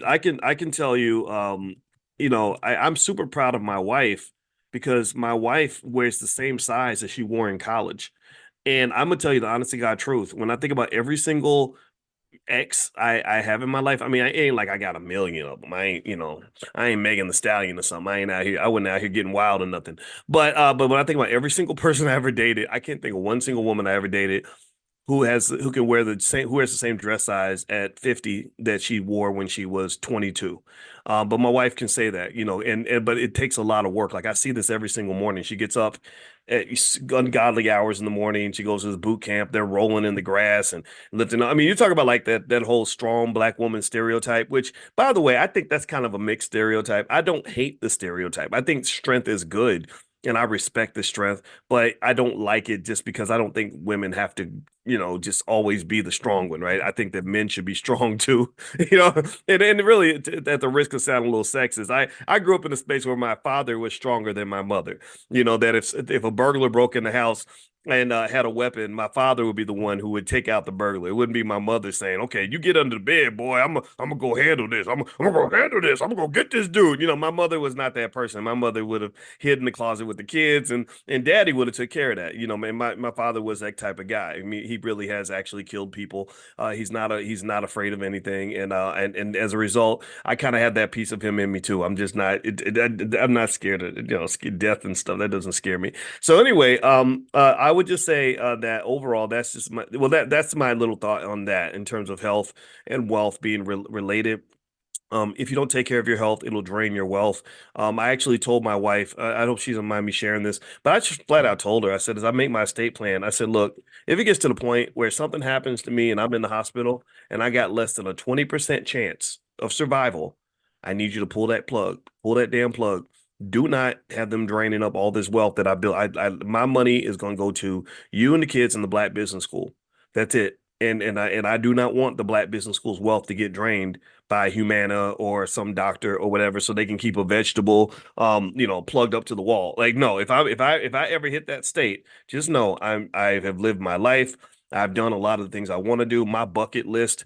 I can tell you, I'm super proud of my wife because my wife wears the same size as she wore in college. And I'm gonna tell you the honest to God truth. When I think about every single ex I have in my life, I mean, I ain't like I got a million of them. I ain't Megan the Stallion or something. I ain't out here. I wasn't out here getting wild or nothing. But when I think about every single person I ever dated, I can't think of one single woman I ever dated who can wear the same who wears the same dress size at 50 that she wore when she was 22. But my wife can say that, and but it takes a lot of work. Like I see this every single morning. She gets up at ungodly hours in the morning. She goes to the boot camp. They're rolling in the grass and lifting. I mean, you talk about like that whole strong black woman stereotype, which by the way, I think that's kind of a mixed stereotype. I don't hate the stereotype. I think strength is good. And I respect the strength, but I don't like it just because I don't think women have to just always be the strong one, right? I think that men should be strong too, and really at the risk of sounding a little sexist, I grew up in a space where my father was stronger than my mother. That if a burglar broke in the house and had a weapon, my father would be the one who would take out the burglar. It wouldn't be my mother saying, "Okay, you get under the bed, boy. I'm gonna go handle this. I'm gonna go handle this. I'm gonna go get this dude." My mother was not that person. My mother would have hid in the closet with the kids, and daddy would have took care of that. Man, my father was that type of guy. I mean, he really has actually killed people. He's not afraid of anything, and as a result, I kind of have that piece of him in me too. I'm just not. I'm not scared of death and stuff. That doesn't scare me. So anyway, I would just say that overall, that's just that's my little thought on that in terms of health and wealth being related. If you don't take care of your health, it'll drain your wealth. I actually told my wife, I hope she doesn't mind me sharing this, but I just flat out told her, I said, as I make my estate plan, I said, look, if it gets to the point where something happens to me and I'm in the hospital and I got less than a 20% chance of survival, I need you to pull that damn plug. Do not have them draining up all this wealth that I built. My money is going to go to you and the kids in the Black Business School. That's it. And I do not want the Black Business School's wealth to get drained by Humana or some doctor or whatever, so they can keep a vegetable, plugged up to the wall. Like, no, if I ever hit that state, just know I have lived my life. I've done a lot of the things I want to do. My bucket list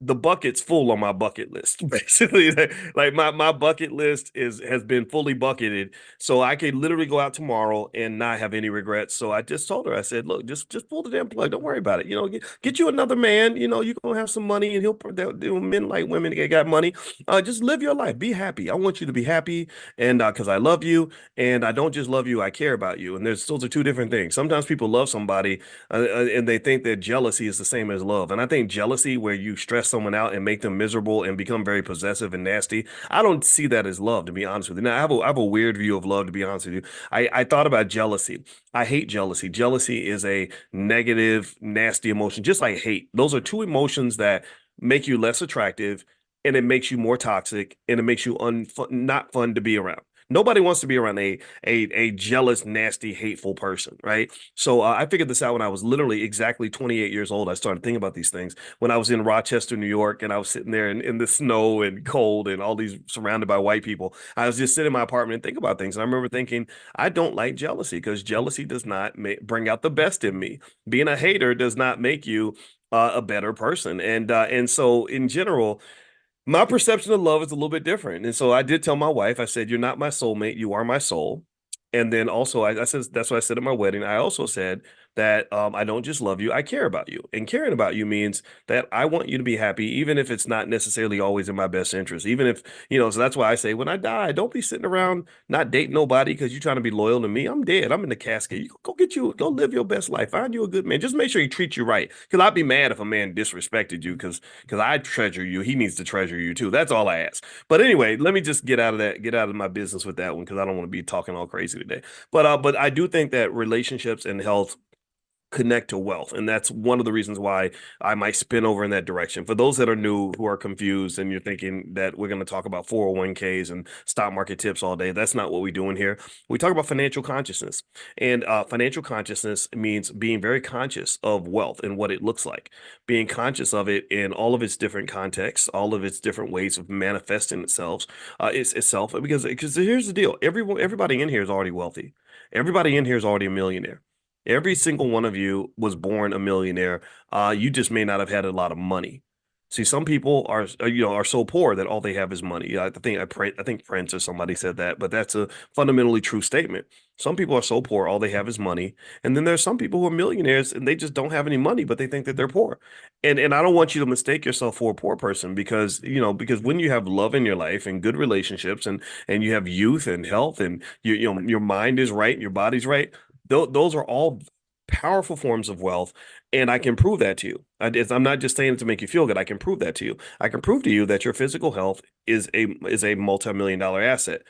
the bucket's full on my bucket list. Basically, like my bucket list has been fully bucketed, so I could literally go out tomorrow and not have any regrets. So I just told her, I said, look, just pull the damn plug. Don't worry about it. Get you another man. You're gonna have some money, and men like women that got money. Just live your life. Be happy. I want you to be happy, and because I love you, and I don't just love you, I care about you. And those are two different things. Sometimes people love somebody and they think that jealousy is the same as love. And I think jealousy, where you stress someone out and make them miserable and become very possessive and nasty, I don't see that as love, to be honest with you. Now, I have a weird view of love, to be honest with you. I thought about jealousy. I hate jealousy. Jealousy is a negative, nasty emotion, just like hate. Those are two emotions that make you less attractive, and it makes you more toxic, and it makes you not fun to be around. Nobody wants to be around a jealous, nasty, hateful person, right? So I figured this out when I was literally exactly 28 years old. I started thinking about these things when I was in Rochester, New York, and I was sitting there in the snow and cold and all these surrounded by white people. I was just sitting in my apartment and think about things. And I remember thinking, I don't like jealousy because jealousy does not bring out the best in me. Being a hater does not make you a better person. And so in general, my perception of love is a little bit different. And so I did tell my wife, I said, you're not my soulmate, you are my soul. And then also, I said, that's what I said at my wedding. I also said that I don't just love you, I care about you. And caring about you means that I want you to be happy, even if it's not necessarily always in my best interest. Even if, so that's why I say, when I die, don't be sitting around not dating nobody because you're trying to be loyal to me. I'm dead. I'm in the casket. You go live your best life. Find you a good man. Just make sure he treats you right. Because I'd be mad if a man disrespected you because I treasure you. He needs to treasure you too. That's all I ask. But anyway, let me just get out of my business with that one because I don't want to be talking all crazy today. But I do think that relationships and health connect to wealth. And that's one of the reasons why I might spin over in that direction. For those that are new, who are confused, and you're thinking that we're going to talk about 401ks and stock market tips all day, that's not what we're doing here. We talk about financial consciousness. And financial consciousness means being very conscious of wealth and what it looks like, being conscious of it in all of its different contexts, all of its different ways of manifesting itself, because here's the deal. Everybody in here is already wealthy. Everybody in here is already a millionaire. Every single one of you was born a millionaire. You just may not have had a lot of money. See, some people are, are so poor that all they have is money. I think Prince or somebody said that, but that's a fundamentally true statement. Some people are so poor, all they have is money, and then there's some people who are millionaires and they just don't have any money, but they think that they're poor. And I don't want you to mistake yourself for a poor person because because when you have love in your life and good relationships and you have youth and health and your mind is right, your body's right, those are all powerful forms of wealth. And I can prove that to you. I'm not just saying it to make you feel good. I can prove that to you. I can prove to you that your physical health is a multi-million-dollar asset.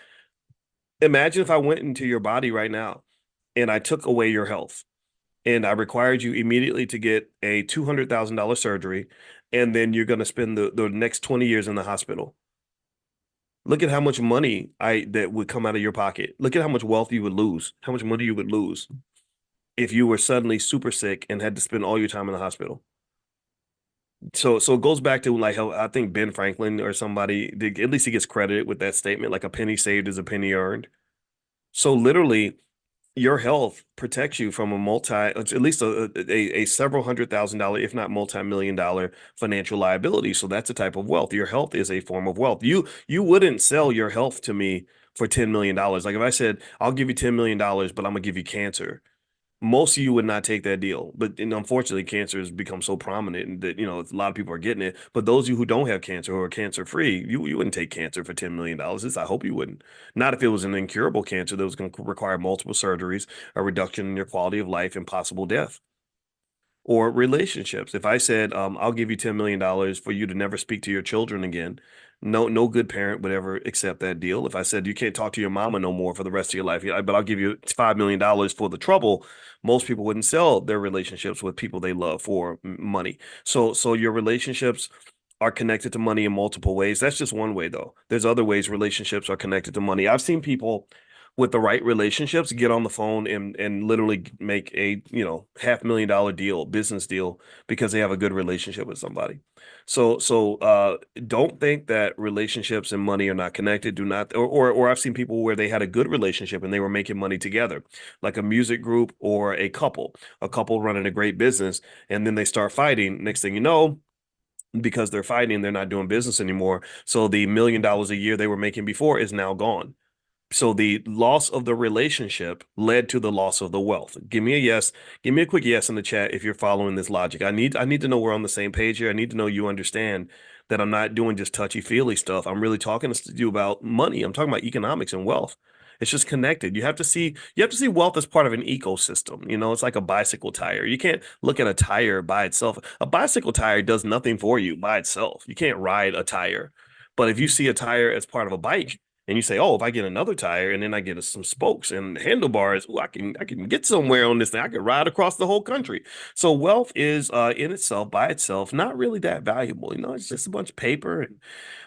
Imagine if I went into your body right now and I took away your health and I required you immediately to get a $200,000 surgery, and then you're going to spend the next 20 years in the hospital. Look at how much money that would come out of your pocket. Look at how much wealth you would lose, how much money you would lose if you were suddenly super sick and had to spend all your time in the hospital. So it goes back to like how I think Ben Franklin or somebody, at least he gets credited with that statement, like a penny saved is a penny earned. So literally, your health protects you from at least a several $100,000, if not multi-million-dollar financial liability. So that's a type of wealth. Your health is a form of wealth. You wouldn't sell your health to me for $10 million. Like if I said, I'll give you $10 million, but I'm gonna give you cancer, most of you would not take that deal. But unfortunately, cancer has become so prominent that a lot of people are getting it. But those of you who don't have cancer or are cancer free, you wouldn't take cancer for $10 million. I hope you wouldn't. Not if it was an incurable cancer that was going to require multiple surgeries, a reduction in your quality of life, and possible death. Or relationships. If I said, I'll give you $10 million for you to never speak to your children again, no good parent would ever accept that deal. If I said you can't talk to your mama no more for the rest of your life, but I'll give you $5 million for the trouble, most people wouldn't sell their relationships with people they love for money. So your relationships are connected to money in multiple ways. That's just one way, though. There's other ways relationships are connected to money. I've seen people with the right relationships get on the phone and literally make a $500,000 deal, business deal, because they have a good relationship with somebody. So don't think that relationships and money are not connected. Do not, or I've seen people where they had a good relationship and they were making money together, like a music group or a couple running a great business, and then they start fighting. Next thing you know, because they're fighting, they're not doing business anymore. So the $1 million a year they were making before is now gone. So the loss of the relationship led to the loss of the wealth. Give me a yes. Give me a quick yes in the chat if you're following this logic. I need to know we're on the same page here. I need to know you understand that I'm not doing just touchy-feely stuff. I'm really talking to you about money. I'm talking about economics and wealth. It's just connected. You have to see wealth as part of an ecosystem. It's like a bicycle tire. You can't look at a tire by itself. A bicycle tire does nothing for you by itself. You can't ride a tire. But if you see a tire as part of a bike, and you say, "Oh, if I get another tire and then I get some spokes and handlebars, I can get somewhere on this thing. I can ride across the whole country." So wealth is in itself, by itself, not really that valuable. It's just a bunch of paper and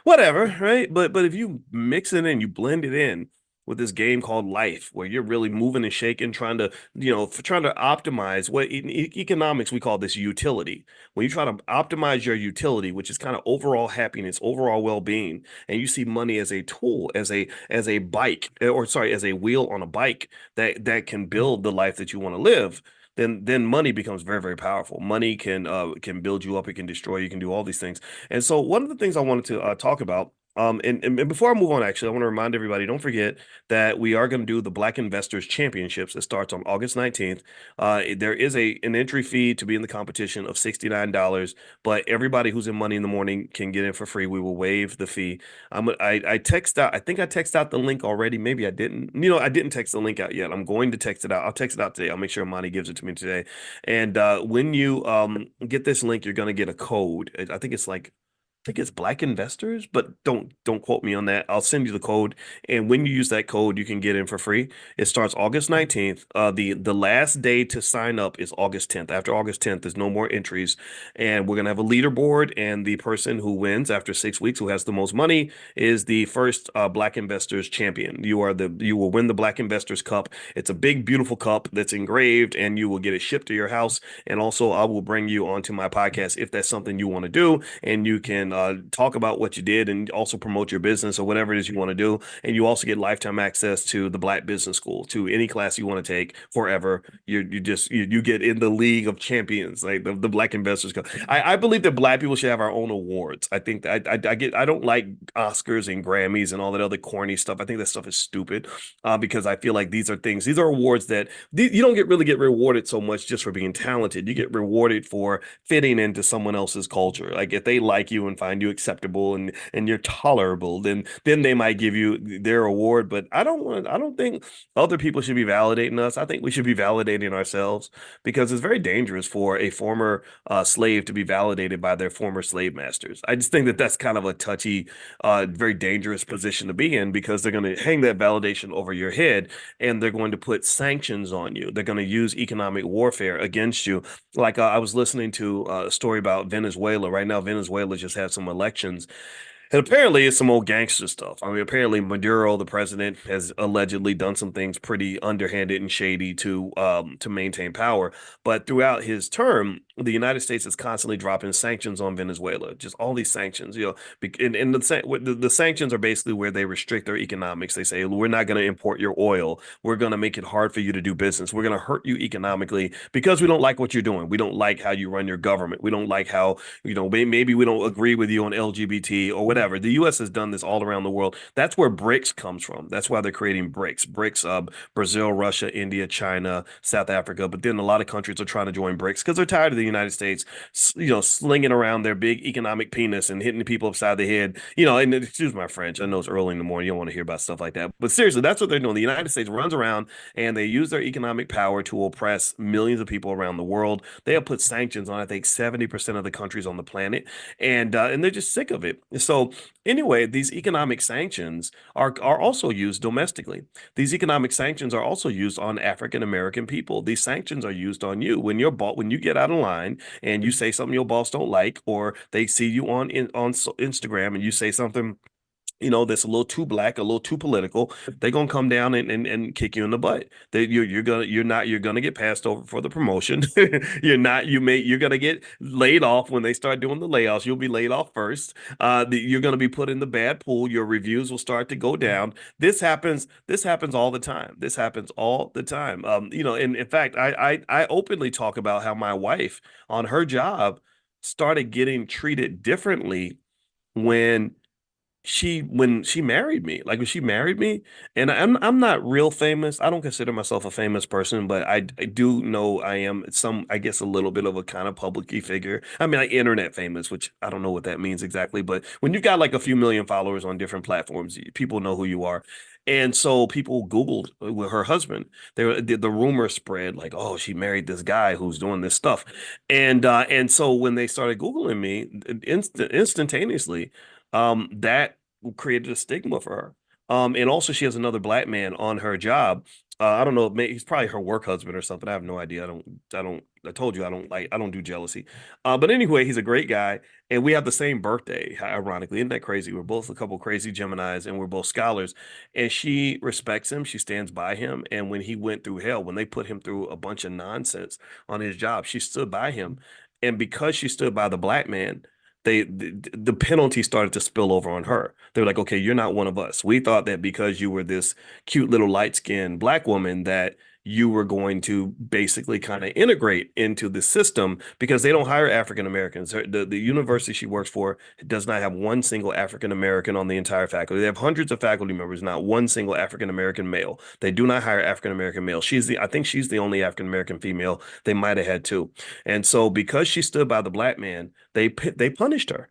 whatever, right? But if you mix it in, you blend it in with this game called life, where you're really moving and shaking, trying to optimize what in economics we call this utility. When you try to optimize your utility, which is kind of overall happiness, overall well-being, and you see money as a tool, as a bike, or sorry, as a wheel on a bike that can build the life that you want to live, then money becomes very, very powerful. Money can build you up, it can destroy you, can do all these things. And so one of the things I wanted to talk about, and before I move on, actually, I want to remind everybody, don't forget that we are going to do the Black Investors Championships. It starts on August 19th. There is an entry fee to be in the competition of $69, but everybody who's in Money in the Morning can get in for free. We will waive the fee. I think I texted out the link already. Maybe I didn't. I didn't text the link out yet. I'm going to text it out. I'll text it out today. I'll make sure Monty gives it to me today. And when you get this link, you're going to get a code. I think it's Black Investors, but don't quote me on that. I'll send you the code, and when you use that code, you can get in for free. It starts August 19th. The last day to sign up is August 10th. After August 10th, there's no more entries, and we're gonna have a leaderboard. And the person who wins after 6 weeks, who has the most money, is the first Black Investors champion. You will win the Black Investors Cup. It's a big, beautiful cup that's engraved, and you will get it shipped to your house. And also, I will bring you onto my podcast if that's something you want to do, and you can talk about what you did and also promote your business or whatever it is you want to do. And you also get lifetime access to the Black Business School, to any class you want to take forever. You get in the league of champions, like the Black Investors Club. I believe that Black people should have our own awards. I think that I don't like Oscars and Grammys and all that other corny stuff. I think that stuff is stupid, because I feel like these are awards that you don't really get rewarded so much just for being talented. You get rewarded for fitting into someone else's culture. Like if they like you and find you acceptable and you're tolerable, then they might give you their award. But I don't think other people should be validating us. I think we should be validating ourselves, because it's very dangerous for a former slave to be validated by their former slave masters. I just think that that's kind of a touchy, very dangerous position to be in, because they're going to hang that validation over your head, and they're going to put sanctions on you. They're going to use economic warfare against you. Like I was listening to a story about Venezuela. Right now, Venezuela just had some elections. And apparently it's some old gangster stuff. I mean, apparently Maduro, the president, has allegedly done some things pretty underhanded and shady to maintain power. But throughout his term, the United States is constantly dropping sanctions on Venezuela. Just all these sanctions, and the sanctions are basically where they restrict their economics. They say, we're not going to import your oil. We're going to make it hard for you to do business. We're going to hurt you economically because we don't like what you're doing. We don't like how you run your government. We don't like how, maybe we don't agree with you on LGBT or whatever. The U.S. has done this all around the world. That's where BRICS comes from. That's why they're creating BRICS. BRICS, Brazil, Russia, India, China, South Africa. But then a lot of countries are trying to join BRICS because they're tired of the United States, slinging around their big economic penis and hitting the people upside the head. And excuse my French. I know it's early in the morning. You don't want to hear about stuff like that. But seriously, that's what they're doing. The United States runs around and they use their economic power to oppress millions of people around the world. They have put sanctions on, I think, 70% of the countries on the planet, and they're just sick of it. So anyway, these economic sanctions are also used domestically. These economic sanctions are also used on African American people. These sanctions are used on you when you get out of line and you say something your boss don't like, or they see you on Instagram and you say something that's a little too black, a little too political. They're gonna come down and kick you in the butt. You're gonna get passed over for the promotion. You're gonna get laid off when they start doing the layoffs. You'll be laid off first. You're gonna be put in the bad pool. Your reviews will start to go down. This happens all the time. This happens all the time. And in fact, I openly talk about how my wife on her job started getting treated differently when she married me. Like when she married me, and I'm not real famous. I don't consider myself a famous person, but I do know I am I guess a little bit of a kind of publicly figure. I mean, like internet famous, which I don't know what that means exactly, but when you've got like a few million followers on different platforms, people know who you are. And so people Googled with her husband. The rumor spread like, oh, she married this guy who's doing this stuff, and so when they started Googling me, instantaneously, that created a stigma for her. And also she has another black man on her job. I don't know, maybe he's probably her work husband or something. I have no idea. I told you I don't do jealousy. But anyway, he's a great guy, and we have the same birthday, ironically. Isn't that crazy? We're both a couple crazy Geminis, and we're both scholars. And she respects him, she stands by him. And when he went through hell, when they put him through a bunch of nonsense on his job, she stood by him. And because she stood by the black man, the penalty started to spill over on her. They were like, okay, you're not one of us. We thought that because you were this cute little light-skinned black woman that you were going to basically kind of integrate into the system, because they don't hire African Americans. The university she works for does not have one single African American on the entire faculty. They have hundreds of faculty members, not one single African American male. They do not hire African American male. I think she's the only African American female. They might have had two. And so because she stood by the black man, they punished her.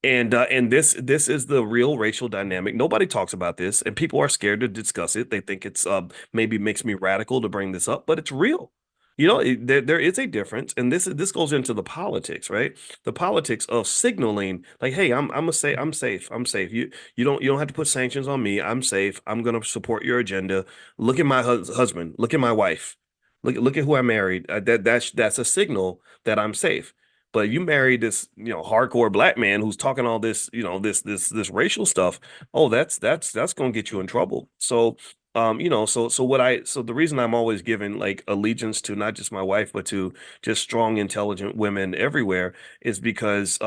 And this is the real racial dynamic. Nobody talks about this, and people are scared to discuss it. They think it's maybe makes me radical to bring this up, but it's real. There is a difference, and this goes into the politics, right? The politics of signaling, like, hey, I'm safe. I'm safe. You don't have to put sanctions on me. I'm safe. I'm gonna support your agenda. Look at my husband. Look at my wife. Look at who I married. That's a signal that I'm safe. But you married this, hardcore black man who's talking all this, this racial stuff. Oh, that's gonna get you in trouble. So, so the reason I'm always giving like allegiance to not just my wife, but to just strong, intelligent women everywhere is because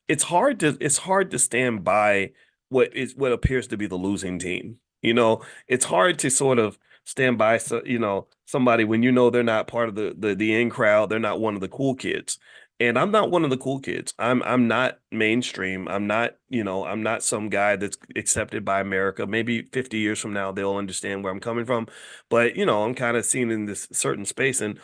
it's hard to stand by what appears to be the losing team. You know, it's hard to sort of stand by somebody when you know they're not part of the in crowd, they're not one of the cool kids. And I'm not one of the cool kids. I'm not mainstream. I'm not, I'm not some guy that's accepted by America. Maybe 50 years from now they'll understand where I'm coming from. But, I'm kind of seen in this certain space. And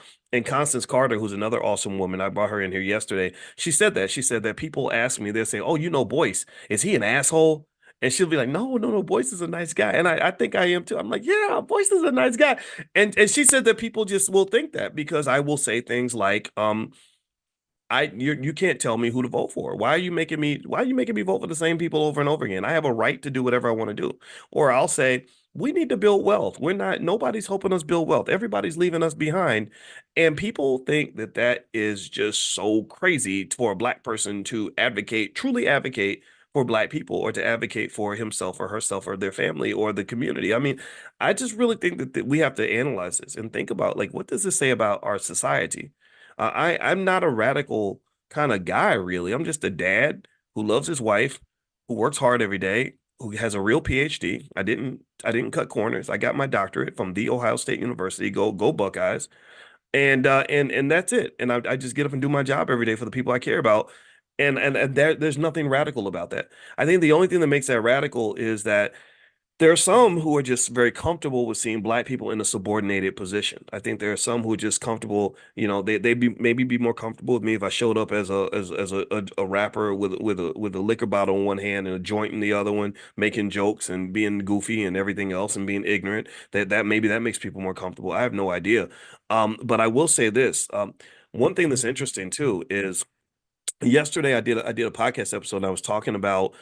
Constance Carter, who's another awesome woman, I brought her in here yesterday. She said that. She said that people ask me, they'll say, "Oh, Boyce, is he an asshole?" And she'll be like, "No, no, no, Boyce is a nice guy." And I think I am too. I'm like, "Yeah, Boyce is a nice guy." And she said that people just will think that because I will say things like, you can't tell me who to vote for. Why are you making me vote for the same people over and over again? I have a right to do whatever I want to do. Or I'll say, we need to build wealth. Nobody's helping us build wealth. Everybody's leaving us behind. And people think that that is just so crazy for a black person to truly advocate for black people, or to advocate for himself or herself or their family or the community. I mean, I just really think that we have to analyze this and think about, like, what does this say about our society? I'm not a radical kind of guy, really. I'm just a dad who loves his wife, who works hard every day, who has a real PhD. I didn't cut corners. I got my doctorate from the Ohio State University. Go Buckeyes. And that's it. And I just get up and do my job every day for the people I care about. And there's nothing radical about that. I think the only thing that makes that radical is that there are some who are just very comfortable with seeing black people in a subordinated position. I think there are some who are just comfortable, they maybe be more comfortable with me if I showed up as a rapper with a liquor bottle in one hand and a joint in the other one, making jokes and being goofy and everything else and being ignorant. That maybe that makes people more comfortable. I have no idea. But I will say this. One thing that's interesting too is yesterday I did a podcast episode and I was talking about,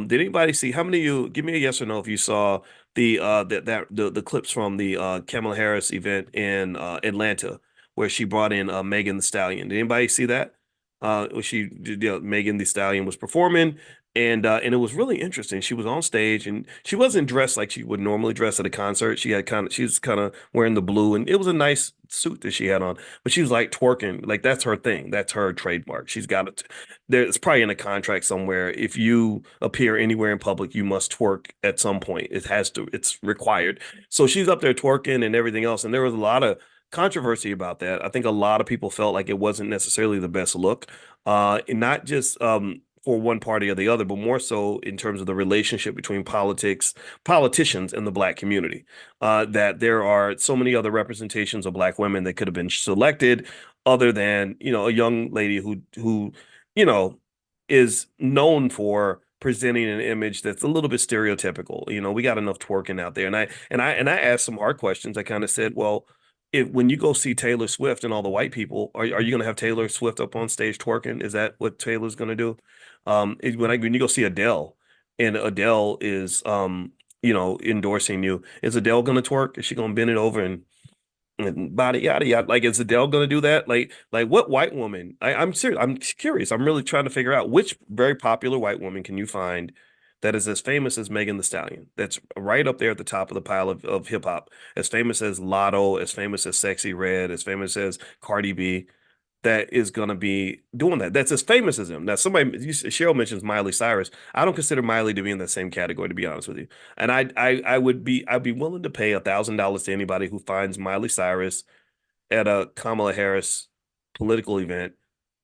did anybody see, how many of you, give me a yes or no if you saw the clips from the Kamala Harris event in Atlanta, where she brought in Megan the Stallion. Did anybody see that? Megan the Stallion was performing, and it was really interesting. She was on stage and she wasn't dressed like she would normally dress at a concert. She was kind of wearing the blue, and it was a nice suit that she had on, but she was like twerking. Like, that's her thing. That's her trademark. She's got it. There's probably in a contract somewhere. If you appear anywhere in public, you must twerk at some point. It's required. So she's up there twerking and everything else. And there was a lot of controversy about that. I think a lot of people felt like it wasn't necessarily the best look, and not just for one party or the other, but more so in terms of the relationship between politicians, and the black community. That there are so many other representations of black women that could have been selected, other than a young lady who you know is known for presenting an image that's a little bit stereotypical. We got enough twerking out there, and I asked some hard questions. I kind of said, well, when you go see Taylor Swift and all the white people, are you going to have Taylor Swift up on stage twerking? Is that what Taylor's going to do? When you go see Adele, and Adele is endorsing you, is Adele going to twerk? Is she going to bend it over and body yada yada? Like, is Adele going to do that? Like what white woman? I'm serious. I'm curious. I'm really trying to figure out which very popular white woman can you find that is as famous as Megan the Stallion. That's right up there at the top of the pile of hip hop. As famous as Lotto, as famous as Sexy Red, as famous as Cardi B, that is going to be doing that. That's as famous as him. Now, Cheryl mentions Miley Cyrus. I don't consider Miley to be in the same category, to be honest with you. And I'd be willing to pay $1,000 to anybody who finds Miley Cyrus at a Kamala Harris political event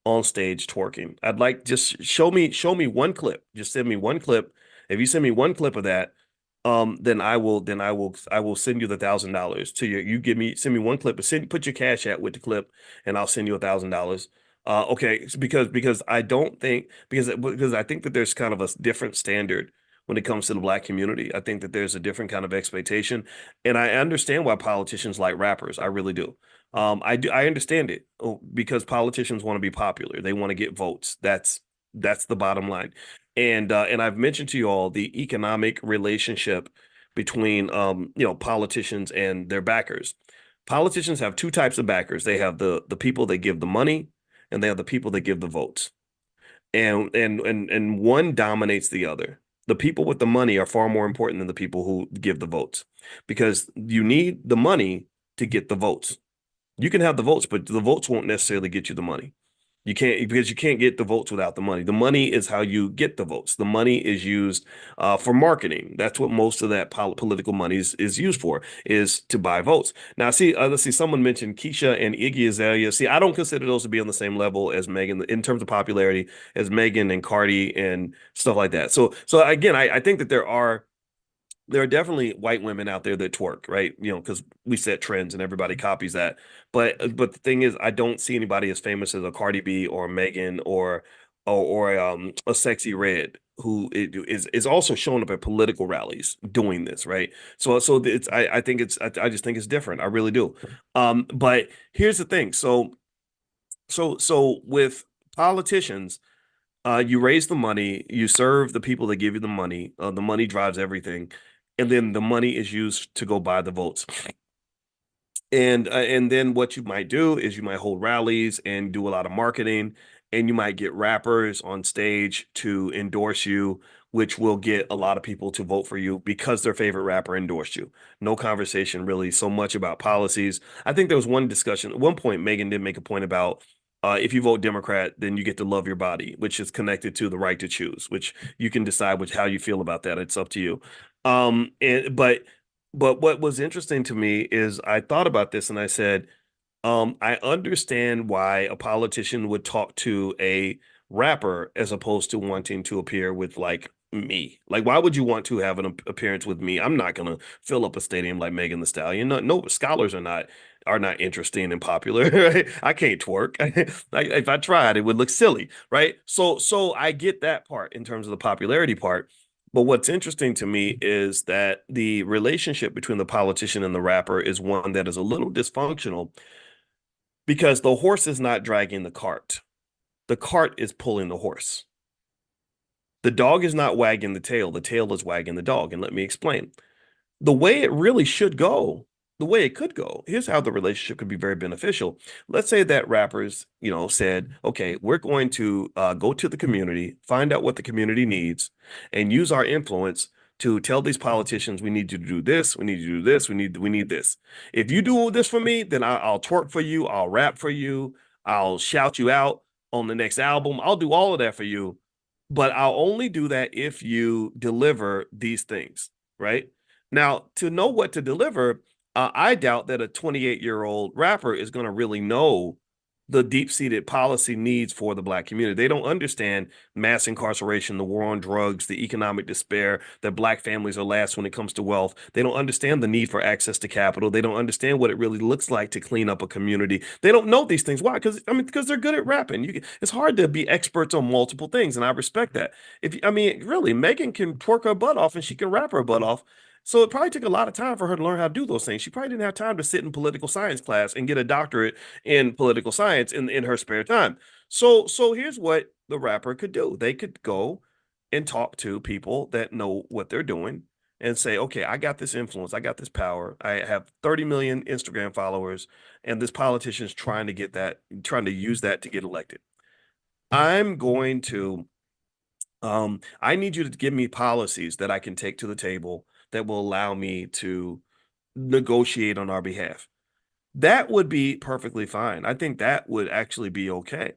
on stage twerking. I'd like, just show me one clip. Just send me one clip. If you send me one clip of that, then I will send you the $1,000 to you. Send me one clip, but put your cash at with the clip, and I'll send you $1,000. Okay, because I don't think, because I think that there's kind of a different standard when it comes to the black community. I think that there's a different kind of expectation, and I understand why politicians like rappers. I really do. I understand it, because politicians want to be popular. They want to get votes. That's the bottom line. And I've mentioned to you all the economic relationship between politicians and their backers. Politicians have two types of backers. They have the people that give the money, and they have the people that give the votes. And one dominates the other. The people with the money are far more important than the people who give the votes, because you need the money to get the votes. You can have the votes, but the votes won't necessarily get you the money. You can't, because you can't get the votes without the money. The money is how you get the votes. The money is used for marketing. That's what most of that political money is used for, is to buy votes. Now, see, let's see, someone mentioned Keisha and Iggy Azalea. See, I don't consider those to be on the same level as Megan in terms of popularity as Megan and Cardi and stuff like that. So again, I think that there are definitely white women out there that twerk, right? You know, because we set trends and everybody copies that. But the thing is, I don't see anybody as famous as a Cardi B or Megan or a Sexy Red who is also showing up at political rallies doing this, right? So it's I think I just think it's different. I really do. But here's the thing. So with politicians, you raise the money, you serve the people that give you the money. The money drives everything, and then the money is used to go buy the votes. And then what you might do is you might hold rallies and do a lot of marketing, and you might get rappers on stage to endorse you, which will get a lot of people to vote for you because their favorite rapper endorsed you. No conversation really so much about policies. I think there was one discussion at one point. Megan did make a point about if you vote Democrat, then you get to love your body, which is connected to the right to choose, which you can decide how you feel about that. It's up to you. But what was interesting to me is I thought about this and I said, I understand why a politician would talk to a rapper as opposed to wanting to appear with like me. Like, why would you want to have an appearance with me? I'm not gonna fill up a stadium like Megan Thee Stallion. No, no, scholars are not interesting and popular. Right? I can't twerk. Like, if I tried, it would look silly, right? So I get that part in terms of the popularity part. But what's interesting to me is that the relationship between the politician and the rapper is one that is a little dysfunctional because the horse is not dragging the cart. The cart is pulling the horse. The dog is not wagging the tail is wagging the dog. And let me explain. The way it really should go, the way it could go, here's how the relationship could be very beneficial. Let's say that rappers, said, okay, we're going to go to the community, find out what the community needs, and use our influence to tell these politicians we need you to do this, we need you to do this, we need this. If you do this for me, then I'll twerk for you, I'll rap for you, I'll shout you out on the next album. I'll do all of that for you, but I'll only do that if you deliver these things, right? Now, to know what to deliver, I doubt that a 28-year-old rapper is going to really know the deep-seated policy needs for the Black community. They don't understand mass incarceration, the war on drugs, the economic despair, that Black families are last when it comes to wealth. They don't understand the need for access to capital. They don't understand what it really looks like to clean up a community. They don't know these things. Why? Because they're good at rapping. It's hard to be experts on multiple things, and I respect that. Really, Megan can twerk her butt off and she can rap her butt off. So it probably took a lot of time for her to learn how to do those things. She probably didn't have time to sit in political science class and get a doctorate in political science in her spare time. So here's what the rapper could do. They could go and talk to people that know what they're doing and say, okay, I got this influence, I got this power. I have 30 million Instagram followers, and this politician's trying to use that to get elected. I'm going to I need you to give me policies that I can take to the table that will allow me to negotiate on our behalf. That would be perfectly fine. I think that would actually be okay.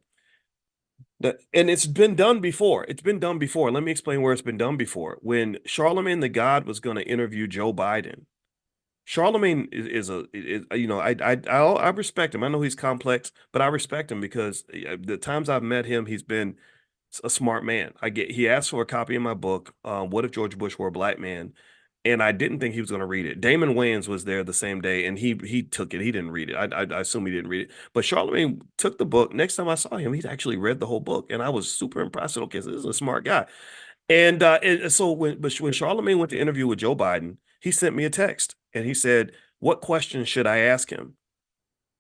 And it's been done before. It's been done before. Let me explain where it's been done before. When Charlemagne the God was going to interview Joe Biden, Charlemagne I respect him. I know he's complex, but I respect him because the times I've met him, he's been a smart man. He asked for a copy of my book, What If George Bush Were a Black Man? And I didn't think he was going to read it. Damon Wayans was there the same day, and he took it. He didn't read it. I assume he didn't read it. But Charlemagne took the book. Next time I saw him, he'd actually read the whole book, and I was super impressed. I said, okay, so this is a smart guy. And so when Charlemagne went to interview with Joe Biden, he sent me a text, and he said, "What questions should I ask him?"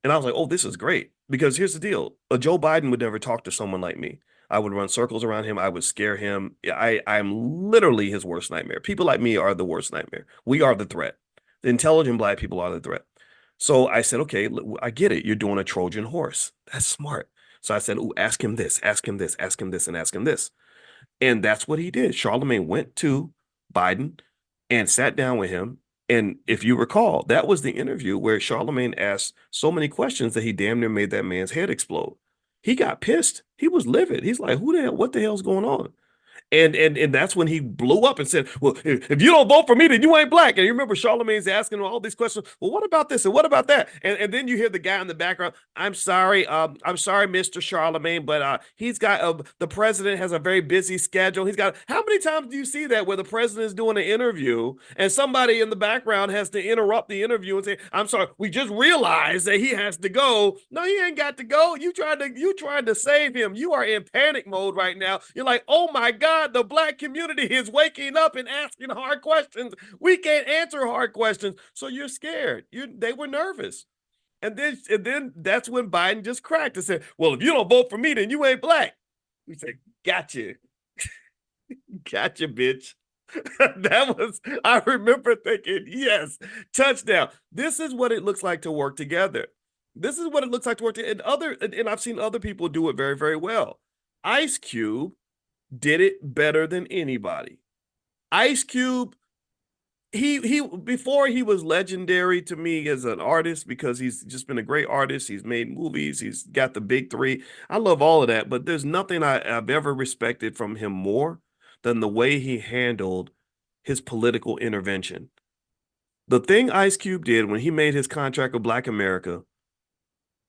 And I was like, oh, this is great. Because here's the deal. Joe Biden would never talk to someone like me. I would run circles around him. I would scare him. I'm literally his worst nightmare. People like me are the worst nightmare. We are the threat. The intelligent Black people are the threat. So I said, okay, I get it. You're doing a Trojan horse. That's smart. So I said, oh, ask him this, ask him this, ask him this, and ask him this. And that's what he did. Charlemagne went to Biden and sat down with him. And if you recall, that was the interview where Charlemagne asked so many questions that he damn near made that man's head explode. he got pissed. He was livid. He's like, who the hell, what the hell's going on? And that's when he blew up and said, well, if you don't vote for me, then you ain't black. And you remember Charlemagne's asking him all these questions. Well, what about this? And what about that? And then you hear the guy in the background, I'm sorry, Mr. Charlemagne, but he's got the president has a very busy schedule. He's got, how many times do you see that where the president is doing an interview and somebody in the background has to interrupt the interview and say, I'm sorry, we just realized that he has to go. No, he ain't got to go. You tried to save him. You are in panic mode right now. You're like, oh my God, the black community is waking up and asking hard questions. We can't answer hard questions. So you're scared. They were nervous. And then that's when Biden just cracked and said, well, if you don't vote for me, then you ain't black. We said, gotcha. Gotcha, bitch. I remember thinking, yes, touchdown. This is what it looks like to work together. This is what it looks like to work together. And I've seen other people do it very, very well. Ice Cube did it better than anybody. Ice Cube, he before he was legendary to me as an artist because he's just been a great artist. He's made movies. He's got the big three. I love all of that, but there's nothing I've ever respected from him more than the way he handled his political intervention. The thing Ice Cube did when he made his contract with Black America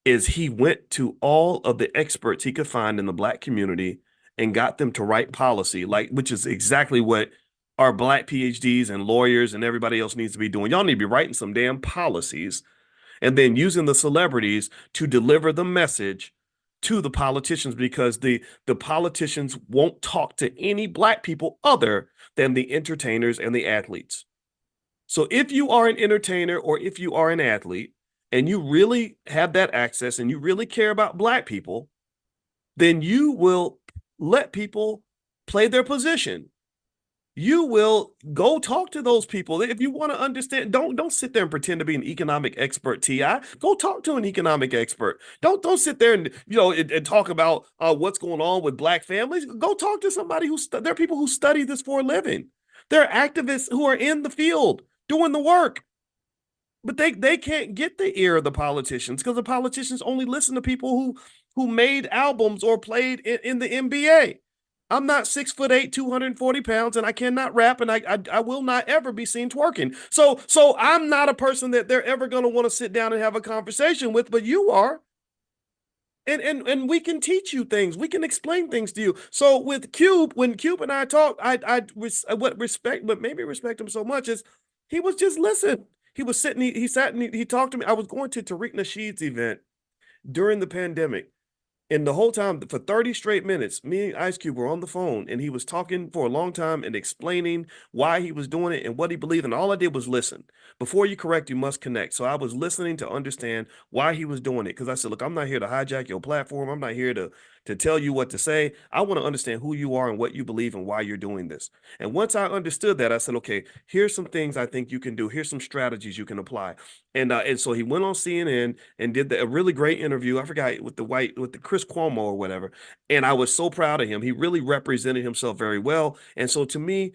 is he went to all of the experts he could find in the Black community and got them to write policy, which is exactly what our Black PhDs and lawyers and everybody else needs to be doing. Y'all need to be writing some damn policies and then using the celebrities to deliver the message to the politicians, because the politicians won't talk to any Black people other than the entertainers and the athletes. So if you are an entertainer or if you are an athlete and you really have that access and you really care about Black people, then you will let people play their position. You will go talk to those people. If you want to understand, don't sit there and pretend to be an economic expert, T.I. Go talk to an economic expert. Don't sit there and and talk about what's going on with Black families. Go talk to somebody there are people who study this for a living. There are activists who are in the field doing the work. But they can't get the ear of the politicians because the politicians only listen to people who made albums or played in the NBA. I'm not 6'8", 240 pounds, and I cannot rap, and I will not ever be seen twerking. So I'm not a person that they're ever going to want to sit down and have a conversation with, but you are. And we can teach you things. We can explain things to you. So with Cube, when Cube and I talk, what respect, but maybe respect him so much is he was just listening. He was sitting, he sat and he talked to me. I was going to Tariq Nasheed's event during the pandemic. And the whole time, for 30 straight minutes, me and Ice Cube were on the phone, and he was talking for a long time and explaining why he was doing it and what he believed. And all I did was listen. Before you correct, you must connect. So I was listening to understand why he was doing it. Because I said, look, I'm not here to hijack your platform. I'm not here to tell you what to say. I want to understand who you are and what you believe and why you're doing this. And once I understood that, I said, okay, here's some things I think you can do. Here's some strategies you can apply. And so he went on CNN and did a really great interview. I forgot with the Chris Cuomo or whatever. And I was so proud of him. He really represented himself very well. And so to me,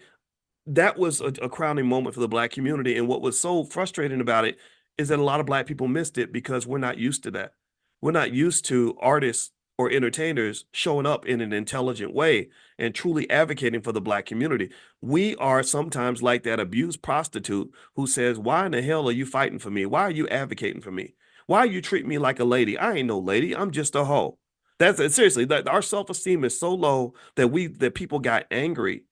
that was a crowning moment for the Black community. And what was so frustrating about it is that a lot of Black people missed it because we're not used to that. We're not used to artists or entertainers showing up in an intelligent way and truly advocating for the Black community. We are sometimes like that abused prostitute who says, why in the hell are you fighting for me? Why are you advocating for me? Why you treat me like a lady? I ain't no lady. I'm just a hoe. That's seriously, that our self-esteem is so low that people got angry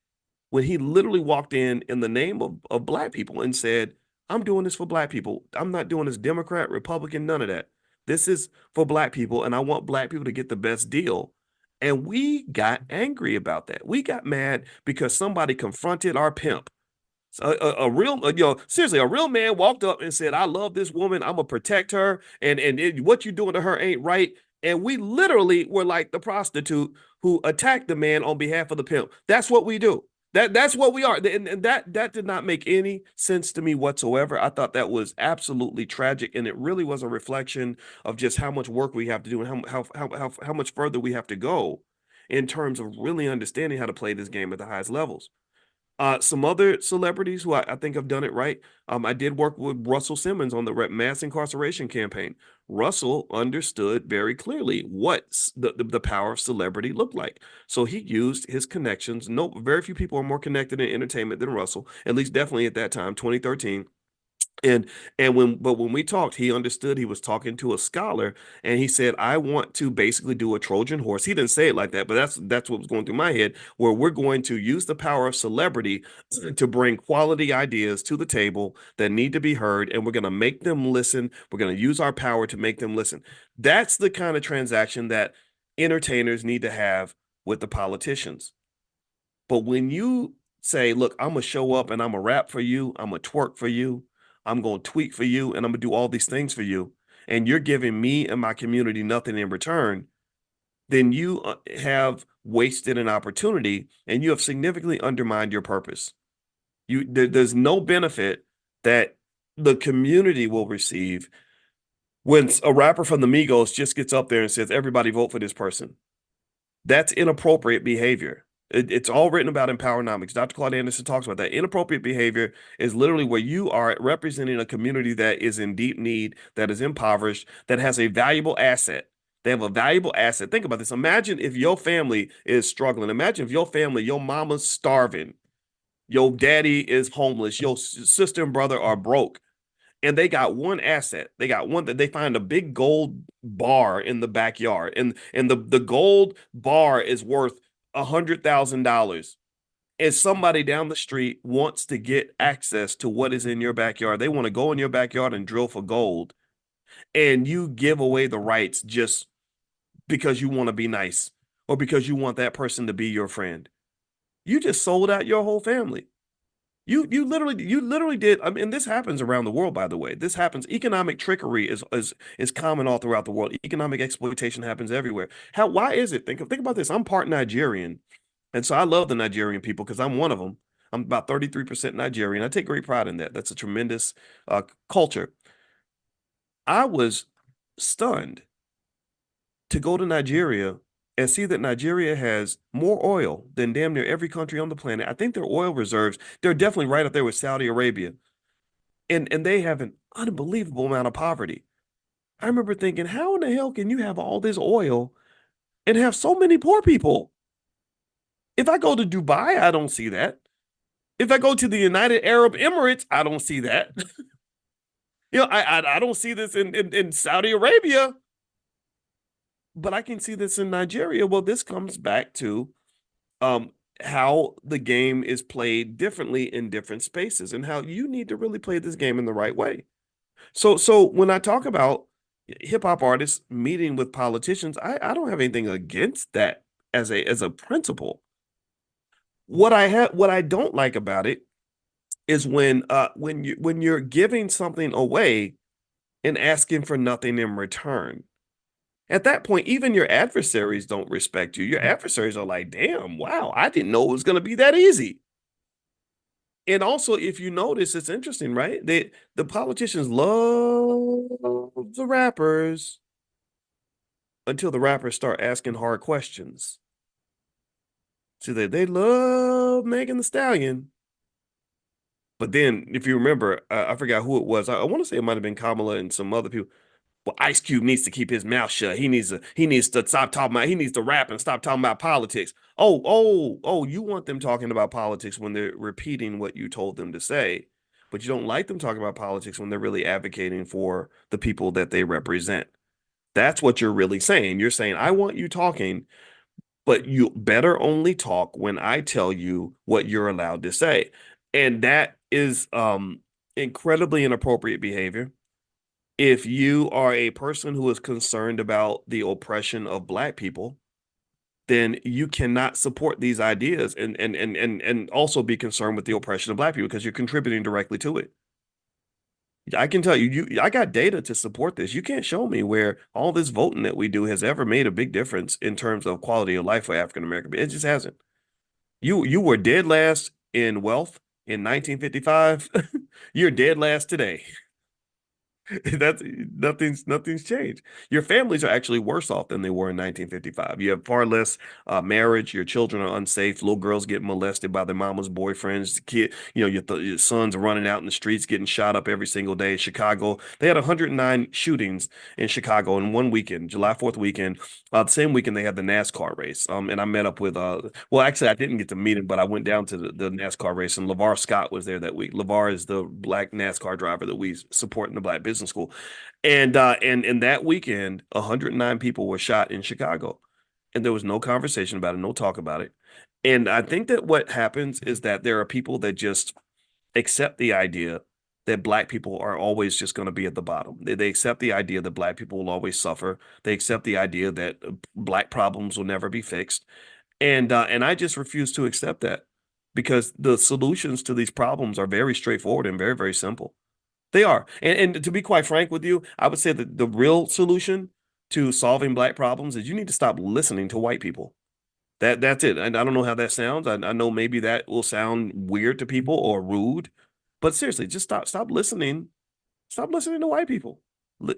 when he literally walked in the name of Black people and said, I'm doing this for Black people. I'm not doing this Democrat, Republican, none of that. This is for Black people, and I want Black people to get the best deal. And we got angry about that. We got mad because somebody confronted our pimp. So a real, seriously, a real man walked up and said, I love this woman. I'm going to protect her. And what you're doing to her ain't right. And we literally were like the prostitute who attacked the man on behalf of the pimp. That's what we do. That's what we are. And that did not make any sense to me whatsoever. I thought that was absolutely tragic. And it really was a reflection of just how much work we have to do and how much further we have to go in terms of really understanding how to play this game at the highest levels. Some other celebrities who I think have done it right. I did work with Russell Simmons on the mass incarceration campaign. Russell understood very clearly what the power of celebrity looked like. So he used his connections. No, very few people are more connected in entertainment than Russell, at least definitely at that time, 2013. And when we talked, he understood he was talking to a scholar, and he said, "I want to basically do a Trojan horse." He didn't say it like that, but that's what was going through my head, where we're going to use the power of celebrity to bring quality ideas to the table that need to be heard, and we're going to make them listen. We're going to use our power to make them listen. That's the kind of transaction that entertainers need to have with the politicians. But when you say, look, I'm gonna show up and I'm gonna rap for you, I'm gonna twerk for you, I'm gonna tweet for you, and I'm gonna do all these things for you, and you're giving me and my community nothing in return, then you have wasted an opportunity and you have significantly undermined your purpose. There's no benefit that the community will receive when a rapper from the Migos just gets up there and says, everybody vote for this person. That's inappropriate behavior. It's all written about in Powernomics. Dr. Claude Anderson talks about that. Inappropriate behavior is literally where you are representing a community that is in deep need, that is impoverished, that has a valuable asset. They have a valuable asset. Think about this. Imagine if your family is struggling. Imagine if your family, your mama's starving, your daddy is homeless, your sister and brother are broke, and they got one asset. They got one that they find a big gold bar in the backyard, and the gold bar is worth $100,000. And somebody down the street wants to get access to what is in your backyard. They want to go in your backyard and drill for gold, and you give away the rights just because you want to be nice or because you want that person to be your friend. You just sold out your whole family. You literally did. I mean, this happens around the world, by the way. This happens. Economic trickery is common all throughout the world. Economic exploitation happens everywhere. Why is it? Think about this. I'm part Nigerian, and so I love the Nigerian people because I'm one of them. I'm about 33% Nigerian. I take great pride in that. That's a tremendous culture. I was stunned to go to Nigeria and see that Nigeria has more oil than damn near every country on the planet. I think their oil reserves, they're definitely right up there with Saudi Arabia. And they have an unbelievable amount of poverty. I remember thinking, how in the hell can you have all this oil and have so many poor people? If I go to Dubai, I don't see that. If I go to the United Arab Emirates, I don't see that. I don't see this in Saudi Arabia, but I can see this in Nigeria. Well, this comes back to um how the game is played differently in different spaces and how you need to really play this game in the right way. So when I talk about hip hop artists meeting with politicians, I don't have anything against that as a principle. What I don't like about it is when you're giving something away and asking for nothing in return. At that point, even your adversaries don't respect you. Your adversaries are like, damn, wow, I didn't know it was going to be that easy. And also, if you notice, it's interesting, right? The politicians love the rappers until the rappers start asking hard questions. See, they love Megan the Stallion. But then, if you remember, I forgot who it was. I want to say it might have been Kamala and some other people. Well, Ice Cube needs to keep his mouth shut. He needs to stop talking about. He needs to rap and stop talking about politics. Oh! You want them talking about politics when they're repeating what you told them to say, but you don't like them talking about politics when they're really advocating for the people that they represent. That's what you're really saying. You're saying, I want you talking, but you better only talk when I tell you what you're allowed to say. And that is incredibly inappropriate behavior. If you are a person who is concerned about the oppression of Black people, then you cannot support these ideas and also be concerned with the oppression of Black people because you're contributing directly to it. I can tell I got data to support this. You can't show me where all this voting that we do has ever made a big difference in terms of quality of life for African American. It just hasn't. You were dead last in wealth in 1955. You're dead last today. That's nothing's changed. Your families are actually worse off than they were in 1955. You have far less marriage. Your children are unsafe. Little girls get molested by their mama's boyfriends. The kid, your sons are running out in the streets, getting shot up every single day. Chicago, they had 109 shootings in Chicago in one weekend, July 4th weekend. The same weekend they had the NASCAR race. And I met up with well, actually I didn't get to meet him, but I went down to the NASCAR race, and LeVar Scott was there that week. LeVar is the black NASCAR driver that we support in the Black Business School. And that weekend, 109 people were shot in Chicago, and there was no conversation about it, no talk about it. And I think that what happens is that there are people that just accept the idea that black people are always just going to be at the bottom. They accept the idea that black people will always suffer. They accept the idea that black problems will never be fixed. And I just refuse to accept that, because the solutions to these problems are very straightforward and very, very simple. They are. And to be quite frank with you, I would say that the real solution to solving black problems is you need to stop listening to white people. That's it. And I don't know how that sounds. I know maybe that will sound weird to people or rude, but seriously, just stop listening. Stop listening to white people.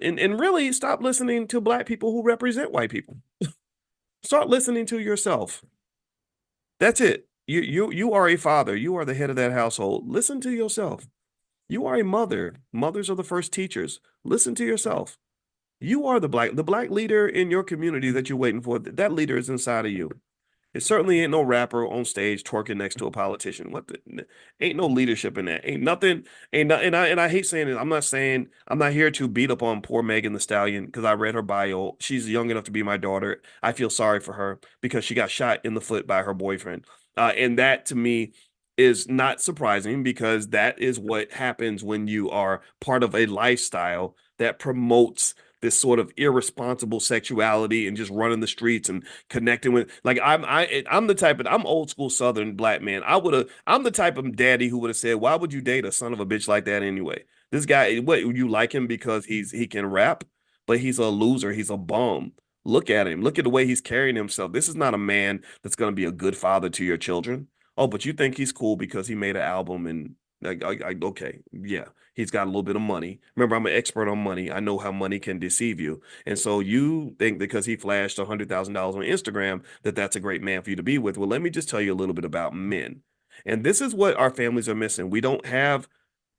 And really stop listening to black people who represent white people. Start listening to yourself. That's it. You are a father. You are the head of that household. Listen to yourself. You are a mother. Mothers are the first teachers. Listen to yourself. You are the black leader in your community that you're waiting for. That leader is inside of you. It certainly ain't no rapper on stage twerking next to a politician. Ain't no leadership in that. Ain't nothing. Ain't not, and I hate saying it. I'm not here to beat up on poor Megan Thee Stallion, because I read her bio. She's young enough to be my daughter. I feel sorry for her because she got shot in the foot by her boyfriend. And that to me is not surprising, because that is what happens when you are part of a lifestyle that promotes this sort of irresponsible sexuality and just running the streets and connecting with, like, I'm the type of, I'm old school Southern black man. I'm the type of daddy who would have said, why would you date a son of a bitch like that anyway? This guy, what, you like him because he can rap, but he's a loser. He's a bum. Look at him. Look at the way he's carrying himself. This is not a man that's going to be a good father to your children. Oh, but you think he's cool because he made an album, and okay, yeah, he's got a little bit of money. Remember, I'm an expert on money. I know how money can deceive you. And so you think because he flashed $100,000 on Instagram that that's a great man for you to be with. Well, let me just tell you a little bit about men. And this is what our families are missing. We don't have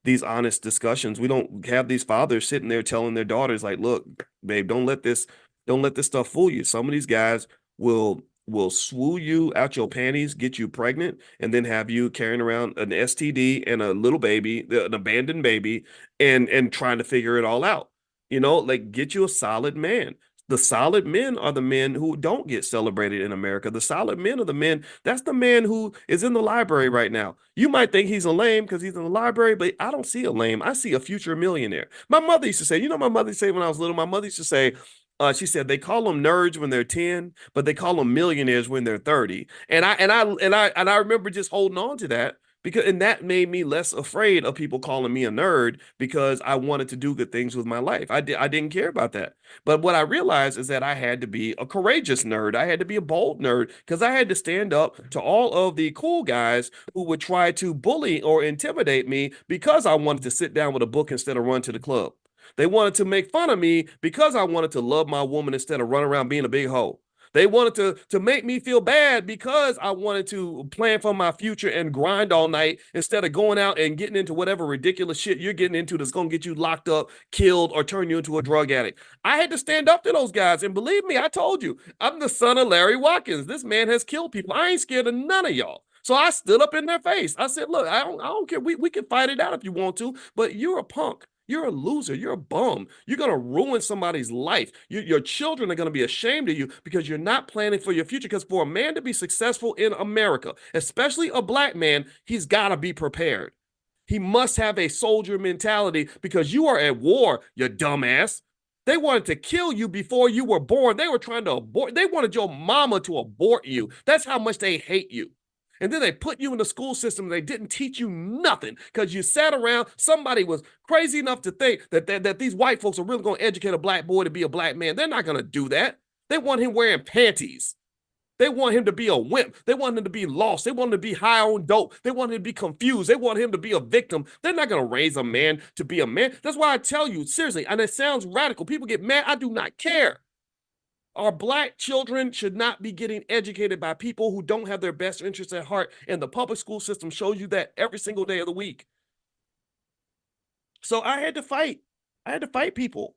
these honest discussions. We don't have these fathers sitting there telling their daughters, like, look, babe, don't let this stuff fool you. Some of these guys will swoo you out your panties, get you pregnant, and then have you carrying around an STD and a little baby, an abandoned baby, and trying to figure it all out. Like, get you a solid man. The solid men are the men who don't get celebrated in America. The solid men are the men. That's the man who is in the library right now. You might think he's a lame because he's in the library, but I don't see a lame. I see a future millionaire. My mother used to say, my mother used to say when I was little, my mother used to say, she said they call them nerds when they're 10, but they call them millionaires when they're 30. And I remember just holding on to that, and that made me less afraid of people calling me a nerd, because I wanted to do good things with my life. I didn't care about that. But what I realized is that I had to be a courageous nerd. I had to be a bold nerd, because I had to stand up to all of the cool guys who would try to bully or intimidate me because I wanted to sit down with a book instead of run to the club. They wanted to make fun of me because I wanted to love my woman instead of running around being a big hoe. They wanted to make me feel bad because I wanted to plan for my future and grind all night instead of going out and getting into whatever ridiculous shit you're getting into that's going to get you locked up, killed, or turn you into a drug addict. I had to stand up to those guys. And believe me, I told you, I'm the son of Larry Watkins. This man has killed people. I ain't scared of none of y'all. So I stood up in their face. I said, look, I don't care. We can fight it out if you want to, but you're a punk. You're a loser. You're a bum. You're going to ruin somebody's life. Your children are going to be ashamed of you because you're not planning for your future. Because for a man to be successful in America, especially a black man, he's got to be prepared. He must have a soldier mentality, because you are at war, you dumbass. They wanted to kill you before you were born. They were trying to abort. They wanted your mama to abort you. That's how much they hate you. And then they put you in the school system and they didn't teach you nothing because you sat around. Somebody was crazy enough to think that these white folks are really going to educate a black boy to be a black man. They're not going to do that. They want him wearing panties. They want him to be a wimp. They want him to be lost. They want him to be high on dope. They want him to be confused. They want him to be a victim. They're not going to raise a man to be a man. That's why I tell you, seriously, and it sounds radical. People get mad. I do not care. Our black children should not be getting educated by people who don't have their best interests at heart. And the public school system shows you that every single day of the week. So I had to fight. I had to fight people.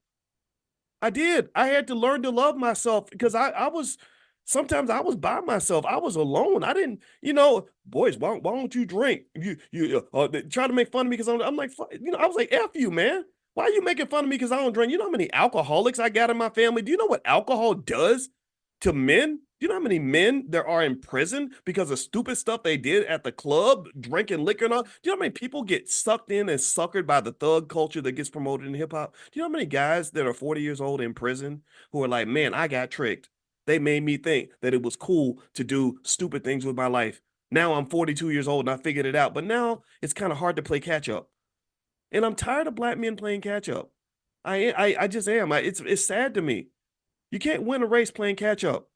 I did. I had to learn to love myself because sometimes I was by myself. I was alone. I didn't, boys, why don't you drink? You they try to make fun of me because I'm like, I was like, F you, man. Why are you making fun of me because I don't drink? You know how many alcoholics I got in my family? Do you know what alcohol does to men? Do you know how many men there are in prison because of stupid stuff they did at the club, drinking liquor and all? Do you know how many people get sucked in and suckered by the thug culture that gets promoted in hip hop? Do you know how many guys that are 40 years old in prison who are like, man, I got tricked. They made me think that it was cool to do stupid things with my life. Now I'm 42 years old and I figured it out, but now it's kind of hard to play catch up. And I'm tired of black men playing catch up. I just am. It's sad to me. You can't win a race playing catch up.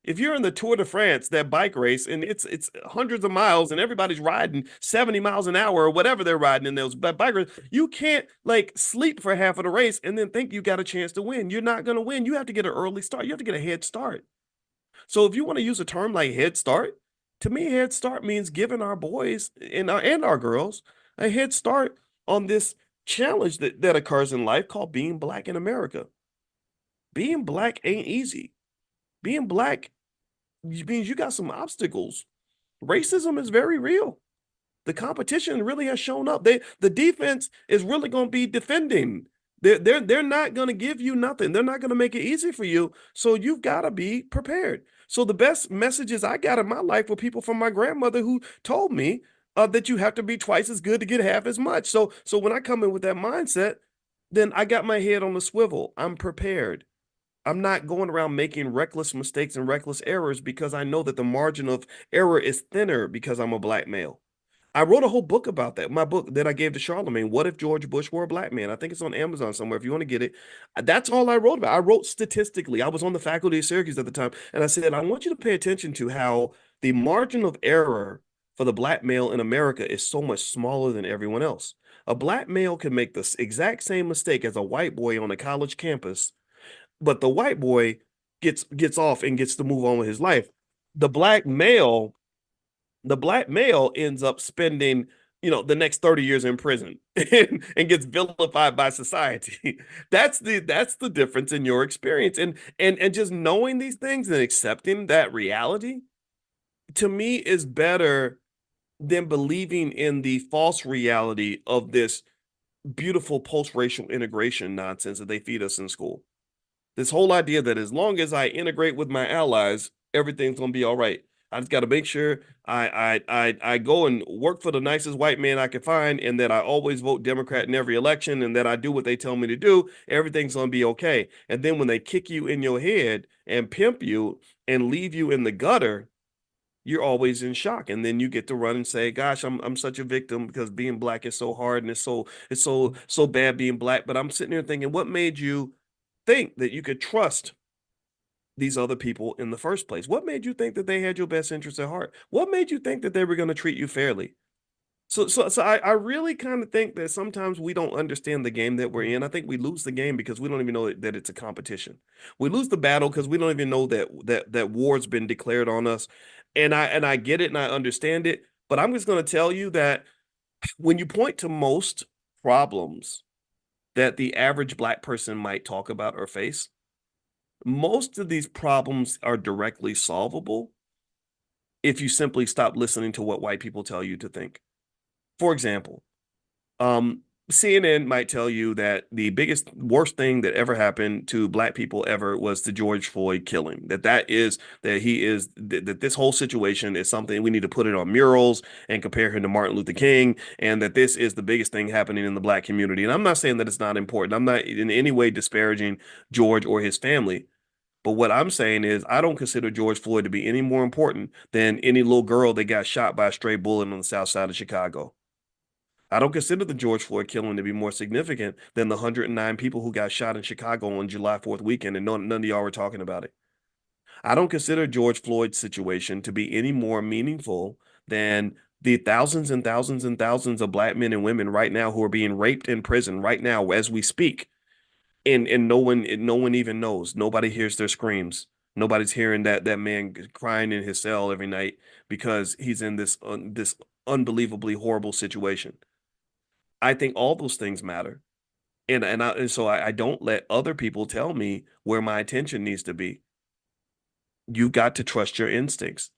If you're in the Tour de France, that bike race, and it's hundreds of miles, and everybody's riding 70 miles an hour or whatever they're riding in those bike races, you can't like sleep for half of the race and then think you got a chance to win. You're not going to win. You have to get an early start. You have to get a head start. So if you want to use a term like head start, to me, head start means giving our boys and our girls a head start on this challenge that occurs in life called being black in America. Being black ain't easy. Being black means you got some obstacles. Racism is very real. The competition really has shown up. The defense is really going to be defending. They're not going to give you nothing. They're not going to make it easy for you. So you've got to be prepared. So the best messages I got in my life were people from my grandmother who told me that you have to be twice as good to get half as much. So when I come in with that mindset, then I got my head on the swivel. I'm prepared. I'm not going around making reckless mistakes and reckless errors because I know that the margin of error is thinner because I'm a black male. I wrote a whole book about that. My book that I gave to Charlemagne, What If George Bush Were a Black Man? I think it's on Amazon somewhere if you want to get it. That's all I wrote about. I wrote statistically. I was on the faculty of Syracuse at the time, and I said, I want you to pay attention to how the margin of error for the black male in America is so much smaller than everyone else. A black male can make the exact same mistake as a white boy on a college campus, but the white boy gets off and gets to move on with his life. The black male ends up spending, the next 30 years in prison and gets vilified by society. That's the difference in your experience. And just knowing these things and accepting that reality, to me, is better than believing in the false reality of this beautiful post-racial integration nonsense that they feed us in school. This whole idea that as long as I integrate with my allies, everything's gonna be all right. I just got to make sure I go and work for the nicest white man I can find, and that I always vote Democrat in every election, and that I do what they tell me to do. Everything's gonna be okay. And then when they kick you in your head and pimp you and leave you in the gutter, you're always in shock. And then you get to run and say, gosh, I'm such a victim because being black is so hard and it's so bad being black. But I'm sitting here thinking, what made you think that you could trust these other people in the first place? What made you think that they had your best interests at heart? What made you think that they were going to treat you fairly? So I really kind of think that sometimes we don't understand the game that we're in. I think we lose the game because we don't even know that it's a competition. We lose the battle because we don't even know that war's been declared on us. And I get it and I understand it, but I'm just going to tell you that when you point to most problems that the average black person might talk about or face, most of these problems are directly solvable if you simply stop listening to what white people tell you to think. For example, CNN might tell you that the worst thing that ever happened to black people ever was the George Floyd killing. That this whole situation is something we need to put it on murals and compare him to Martin Luther King, and that this is the biggest thing happening in the black community. And I'm not saying that it's not important. I'm not in any way disparaging George or his family. But what I'm saying is I don't consider George Floyd to be any more important than any little girl that got shot by a stray bullet on the south side of Chicago. I don't consider the George Floyd killing to be more significant than the 109 people who got shot in Chicago on July 4th weekend, and none of y'all were talking about it. I don't consider George Floyd's situation to be any more meaningful than the thousands and thousands and thousands of black men and women right now who are being raped in prison right now as we speak. And no one even knows. Nobody hears their screams. Nobody's hearing that man crying in his cell every night because he's in this unbelievably horrible situation. I think all those things matter. And so I don't let other people tell me where my attention needs to be. You got to trust your instincts.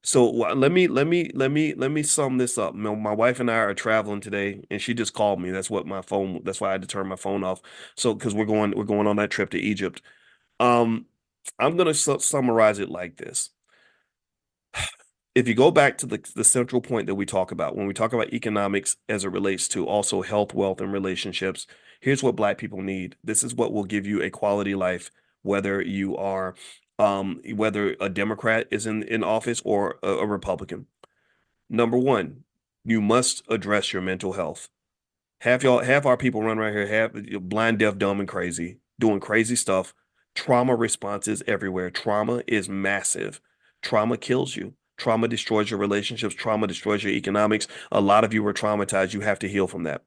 So let me sum this up. My wife and I are traveling today, and she just called me. That's why I had to turn my phone off. So because we're going on that trip to Egypt. Um, I'm gonna summarize it like this. If you go back to the central point that we talk about when we talk about economics as it relates to also health, wealth, and relationships, here's what Black people need. This is what will give you a quality life, whether you are whether a Democrat is in office or a Republican. Number one, you must address your mental health. Half our people run right here, half blind, deaf, dumb, and crazy, doing crazy stuff. Trauma responses everywhere. Trauma is massive. Trauma kills you. Trauma destroys your relationships. Trauma destroys your economics. A lot of you were traumatized. You have to heal from that.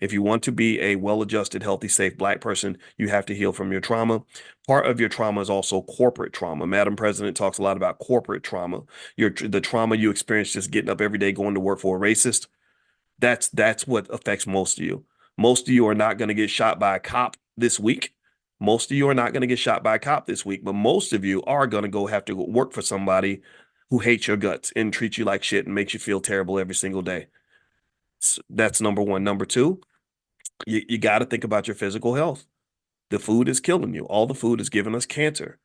If you want to be a well-adjusted, healthy, safe Black person, you have to heal from your trauma. Part of your trauma is also corporate trauma. Madam President talks a lot about corporate trauma. The trauma you experience just getting up every day going to work for a racist. That's what affects most of you. Most of you are not going to get shot by a cop this week. Most of you are not going to get shot by a cop this week, but most of you are going to go have to work for somebody who hates your guts and treats you like shit and makes you feel terrible every single day. So that's number one. Number two, you got to think about your physical health. The food is killing you. All the food is giving us cancer.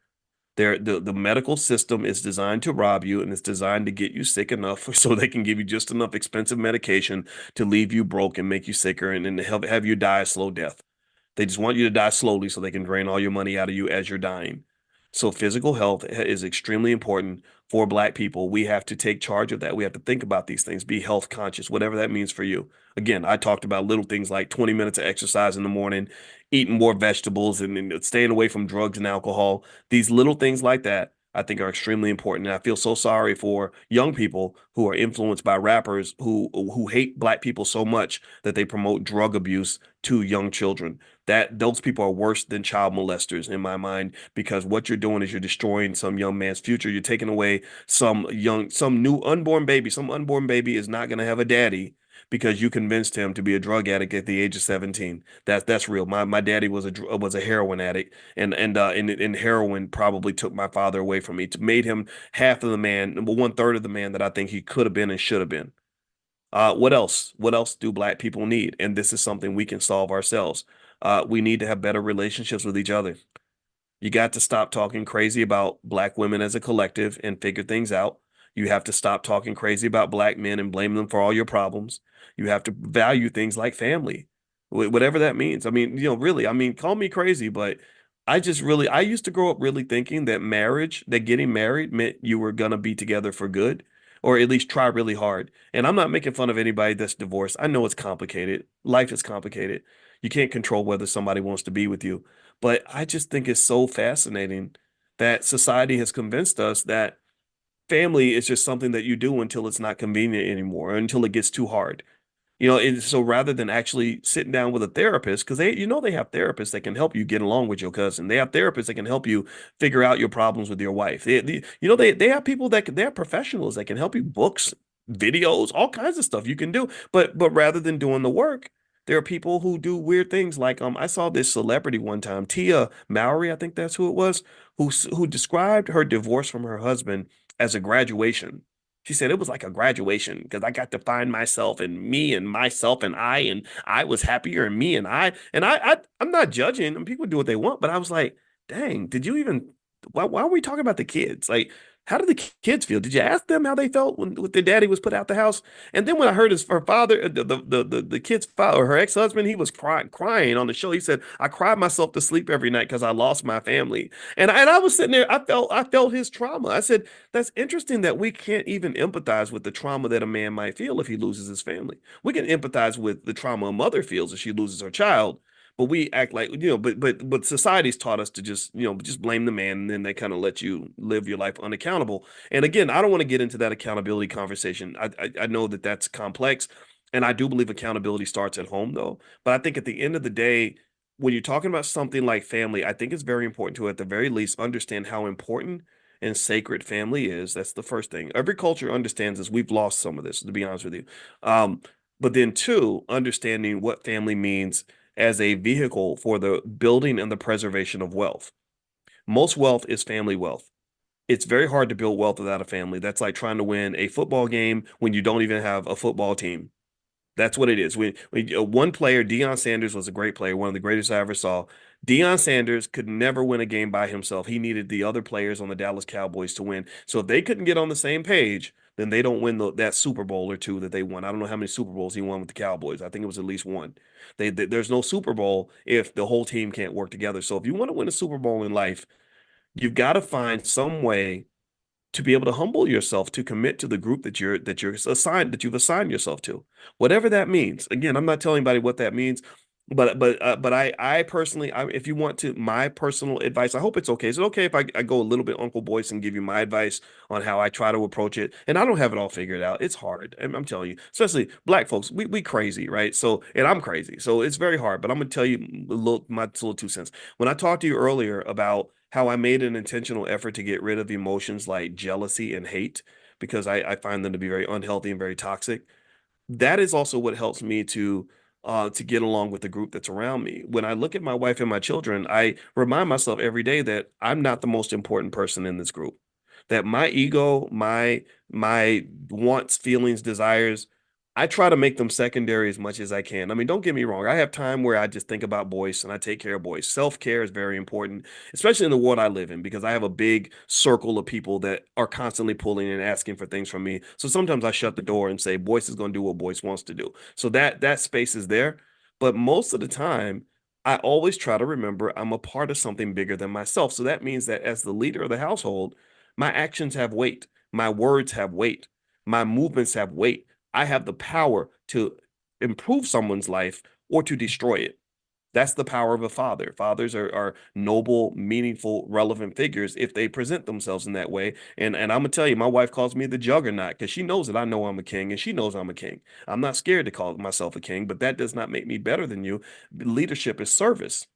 The medical system is designed to rob you, and it's designed to get you sick enough so they can give you just enough expensive medication to leave you broke and make you sicker and have you die a slow death. They just want you to die slowly so they can drain all your money out of you as you're dying. So physical health is extremely important for Black people. We have to take charge of that. We have to think about these things, be health conscious, whatever that means for you. Again, I talked about little things like 20 minutes of exercise in the morning, eating more vegetables, and staying away from drugs and alcohol. These little things like that, I think, are extremely important. And I feel so sorry for young people who are influenced by rappers who hate Black people so much that they promote drug abuse to young children. That those people are worse than child molesters in my mind, because what you're doing is you're destroying some young man's future. You're taking away some new unborn baby. Some unborn baby is not going to have a daddy because you convinced him to be a drug addict at the age of 17. That's real. My daddy was a heroin addict, and heroin probably took my father away from me. It made him half of the man, 1/3 of the man that I think he could have been and should have been. What else? What else do Black people need? And this is something we can solve ourselves. We need to have better relationships with each other. You got to stop talking crazy about Black women as a collective and figure things out. You have to stop talking crazy about Black men and blame them for all your problems. You have to value things like family, whatever that means. I mean, really, I mean, call me crazy, but I used to grow up really thinking that getting married meant you were going to be together for good, or at least try really hard. And I'm not making fun of anybody that's divorced. I know it's complicated. Life is complicated. You can't control whether somebody wants to be with you. But I just think it's so fascinating that society has convinced us that family is just something that you do until it's not convenient anymore, or until it gets too hard. And so rather than actually sitting down with a therapist, because they have therapists that can help you get along with your cousin. They have therapists that can help you figure out your problems with your wife. They have people they have professionals that can help you, books, videos, all kinds of stuff you can do. But rather than doing the work, there are people who do weird things. Like I saw this celebrity one time, Tia Mowry, I think that's who it was, who described her divorce from her husband as a graduation. She said it was like a graduation because I got to find myself and me and myself and I was happier and me I'm not judging, and people do what they want, but I was like, dang, did you even why are we talking about the kids? Like, how did the kids feel? Did you ask them how they felt when their daddy was put out the house? And then when I heard her father, the kid's father, her ex-husband, he was crying on the show. He said, "I cried myself to sleep every night because I lost my family." And I was sitting there, I felt his trauma. I said, that's interesting that we can't even empathize with the trauma that a man might feel if he loses his family. We can empathize with the trauma a mother feels if she loses her child, but we act like, but society's taught us to just, just blame the man, and then they kind of let you live your life unaccountable. And again, I don't want to get into that accountability conversation. I know that that's complex, and I do believe accountability starts at home, though. But I think at the end of the day, when you're talking about something like family, I think it's very important to, at the very least, understand how important and sacred family is. That's the first thing. Every culture understands this. We've lost some of this, to be honest with you. Um, but then two, understanding what family means as a vehicle for the building and the preservation of wealth. Most wealth is family wealth. It's very hard to build wealth without a family. That's like trying to win a football game when you don't even have a football team. That's what it is. One player, Deion Sanders, was a great player, one of the greatest I ever saw. Deion Sanders could never win a game by himself. He needed the other players on the Dallas Cowboys to win. So if they couldn't get on the same page, then they don't win that Super Bowl or two that they won. I don't know how many Super Bowls he won with the Cowboys. I think it was at least one. There's no Super Bowl if the whole team can't work together. So if you want to win a Super Bowl in life, you've got to find some way to be able to humble yourself, to commit to the group that you've assigned yourself to, whatever that means. Again, I'm not telling anybody what that means, but I personally, if you want to, my personal advice, I hope it's okay. Is it okay if I go a little bit Uncle Boyce and give you my advice on how I try to approach it? And I don't have it all figured out. It's hard. I'm telling you, especially black folks, we crazy, right? So, and I'm crazy, so it's very hard. But I'm gonna tell you my little 2 cents. When I talked to you earlier about how I made an intentional effort to get rid of emotions like jealousy and hate because I find them to be very unhealthy and very toxic. That is also what helps me to get along with the group that's around me. When I look at my wife and my children, I remind myself every day that I'm not the most important person in this group. That my ego, my wants, feelings, desires, I try to make them secondary as much as I can. I mean, don't get me wrong. I have time where I just think about Boyce and I take care of Boyce. Self-care is very important, especially in the world I live in, because I have a big circle of people that are constantly pulling and asking for things from me. So sometimes I shut the door and say, Boyce is going to do what Boyce wants to do. So that space is there. But most of the time, I always try to remember I'm a part of something bigger than myself. So that means that as the leader of the household, my actions have weight, my words have weight, my movements have weight. I have the power to improve someone's life or to destroy it. That's the power of a father. Fathers are noble, meaningful, relevant figures if they present themselves in that way. And I'm gonna tell you, my wife calls me the juggernaut because she knows that I know I'm a king, and she knows I'm a king. I'm not scared to call myself a king, but that does not make me better than you. Leadership is service.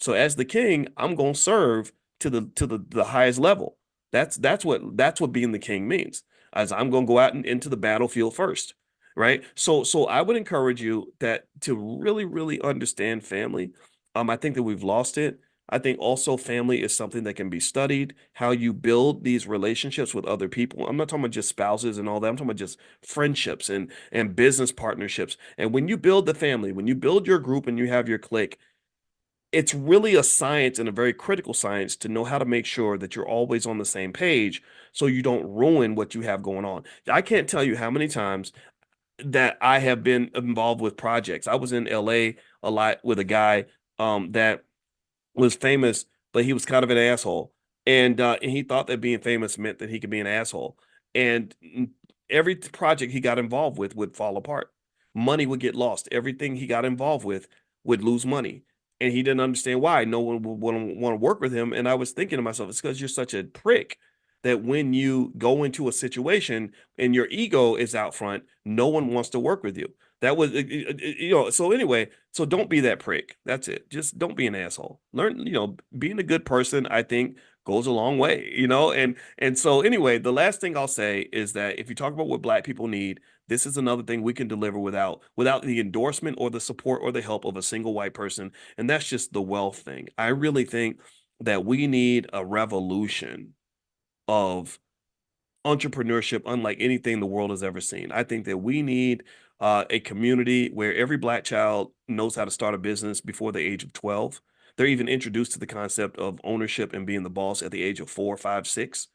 So as the king, I'm going to serve to the highest level. That's what being the king means. As I'm going to go out into the battlefield first, right? So I would encourage you that to really really understand family. I think that we've lost it. I think also family is something that can be studied. How you build these relationships with other people. I'm not talking about just spouses and all that. I'm talking about just friendships and business partnerships. And when you build the family, when you build your group and you have your clique, it's really a science and a very critical science to know how to make sure that you're always on the same page so you don't ruin what you have going on. I can't tell you how many times that I have been involved with projects. I was in LA a lot with a guy that was famous, but he was kind of an asshole. And he thought that being famous meant that he could be an asshole. And every project he got involved with would fall apart. Money would get lost. Everything he got involved with would lose money. And he didn't understand why no one would want to work with him. And I was thinking to myself, it's because you're such a prick that when you go into a situation and your ego is out front, no one wants to work with you. That was, so anyway, so don't be that prick. That's it. Just don't be an asshole. Learn, being a good person, I think goes a long way, and so anyway, the last thing I'll say is that if you talk about what black people need, this is another thing we can deliver without the endorsement or the support or the help of a single white person, and that's just the wealth thing. I really think that we need a revolution of entrepreneurship unlike anything the world has ever seen. I think that we need a community where every black child knows how to start a business before the age of 12. They're even introduced to the concept of ownership and being the boss at the age of 4, 5, 6.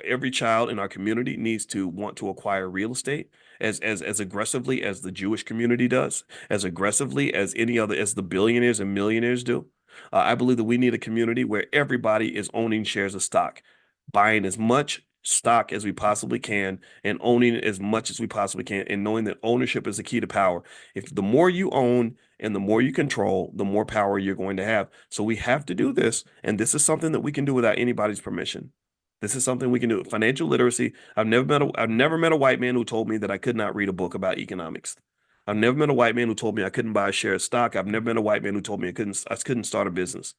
Every child in our community needs to want to acquire real estate as aggressively as the Jewish community does, as aggressively as as the billionaires and millionaires do. I believe that we need a community where everybody is owning shares of stock, buying as much stock as we possibly can and owning it as much as we possibly can, and knowing that ownership is the key to power. If the more you own and the more you control, the more power you're going to have. So we have to do this, and this is something that we can do without anybody's permission. This is something we can do. Financial literacy. I've never met a white man who told me that I could not read a book about economics. I've never met a white man who told me I couldn't buy a share of stock. I've never met a white man who told me I couldn't start a business.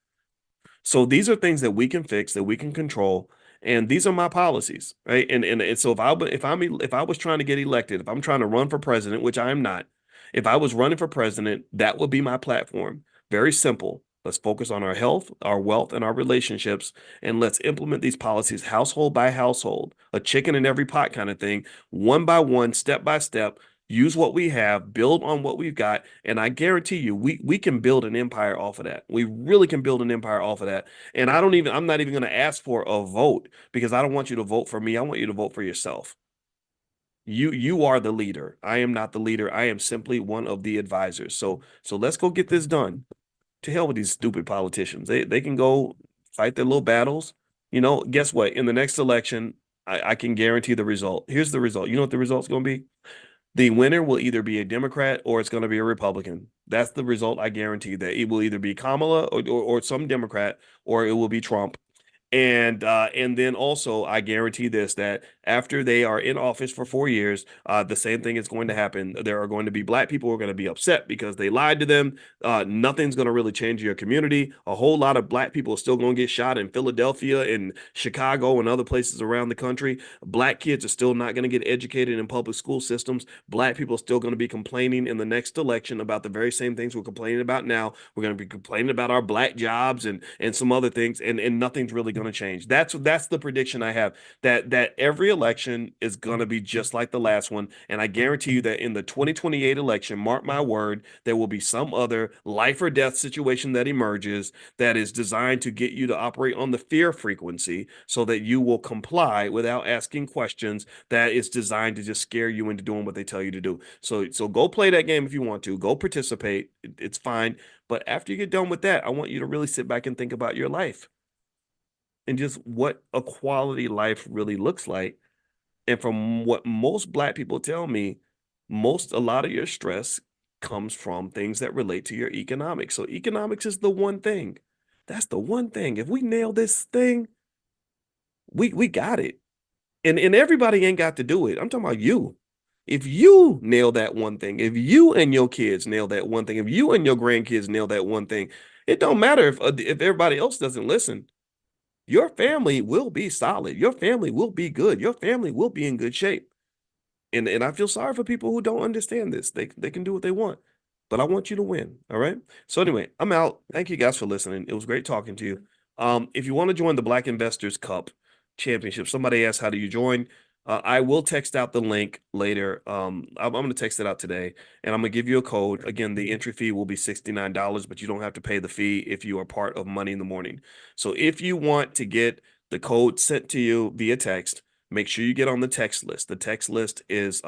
So these are things that we can fix, that we can control, and these are my policies, right? And so if I was trying to get elected, if I'm trying to run for president, which I am not, if I was running for president, that would be my platform. Very simple. Let's focus on our health, our wealth, and our relationships, and let's implement these policies household by household, a chicken in every pot kind of thing, one by one, step by step. Use what we have, build on what we've got, and I guarantee you, we can build an empire off of that. We really can build an empire off of that. And I'm not even going to ask for a vote, because I don't want you to vote for me. I want you to vote for yourself. You are the leader. I am not the leader. I am simply one of the advisors. So let's go get this done. To hell with these stupid politicians. They can go fight their little battles. Guess what? In the next election, I can guarantee the result. Here's the result. You know what the result's going to be? The winner will either be a Democrat or it's going to be a Republican. That's the result. I guarantee that it will either be Kamala or some Democrat, or it will be Trump. And then also, I guarantee this, that after they are in office for 4 years, the same thing is going to happen. There are going to be black people who are going to be upset because they lied to them. Nothing's going to really change your community. A whole lot of black people are still going to get shot in Philadelphia and Chicago and other places around the country. Black kids are still not going to get educated in public school systems. Black people are still going to be complaining in the next election about the very same things we're complaining about now. We're going to be complaining about our black jobs and some other things, and nothing's really going to change. That's the prediction I have, that every election is going to be just like the last one. And I guarantee you that in the 2028 election, mark my word, there will be some other life or death situation that emerges that is designed to get you to operate on the fear frequency so that you will comply without asking questions, that is designed to just scare you into doing what they tell you to do. So go play that game if you want to. Go participate. It's fine. But after you get done with that, I want you to really sit back and think about your life and just what a quality life really looks like. And from what most black people tell me, a lot of your stress comes from things that relate to your economics. So economics is the one thing. That's the one thing. If we nail this thing, we got it. And everybody ain't got to do it. I'm talking about you. If you nail that one thing, if you and your kids nail that one thing, if you and your grandkids nail that one thing, it don't matter if everybody else doesn't listen. Your family will be solid. Your family will be good. Your family will be in good shape. And I feel sorry for people who don't understand this. They can do what they want, but I want you to win. All right. So anyway, I'm out. Thank you guys for listening. It was great talking to you. If you want to join the Black Investors Cup Championship, somebody asked, how do you join? I will text out the link later. I'm going to text it out today, and I'm going to give you a code. Again, the entry fee will be $69, but you don't have to pay the fee if you are part of Money in the Morning. So if you want to get the code sent to you via text, make sure you get on the text list. The text list is,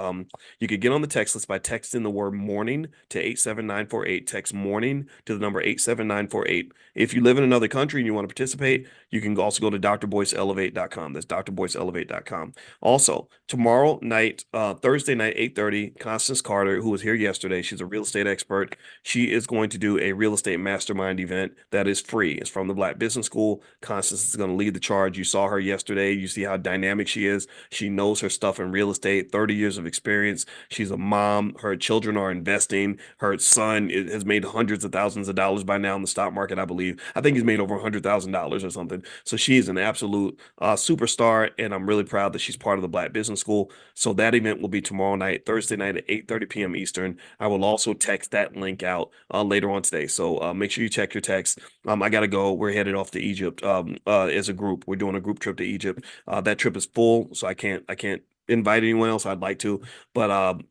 you could get on the text list by texting the word morning to 87948. Text morning to the number 87948. If you live in another country and you want to participate, you can also go to drboyceelevate.com. That's drboyceelevate.com. Also, tomorrow night, Thursday night, 8:30, Constance Carter, who was here yesterday, she's a real estate expert. She is going to do a real estate mastermind event that is free. It's from the Black Business School. Constance is going to lead the charge. You saw her yesterday. You see how dynamic she is. She knows her stuff in real estate, 30 years of experience. She's a mom. Her children are investing. Her son has made hundreds of thousands of dollars by now in the stock market, I believe. I think he's made over $100,000 or something. So she is an absolute superstar, and I'm really proud that she's part of the Black Business School. So that event will be tomorrow night, Thursday night at 8:30 p.m. Eastern. I will also text that link out later on today. So make sure you check your text. I got to go. We're headed off to Egypt as a group. We're doing a group trip to Egypt. That trip is full, so I can't invite anyone else. I'd like to, but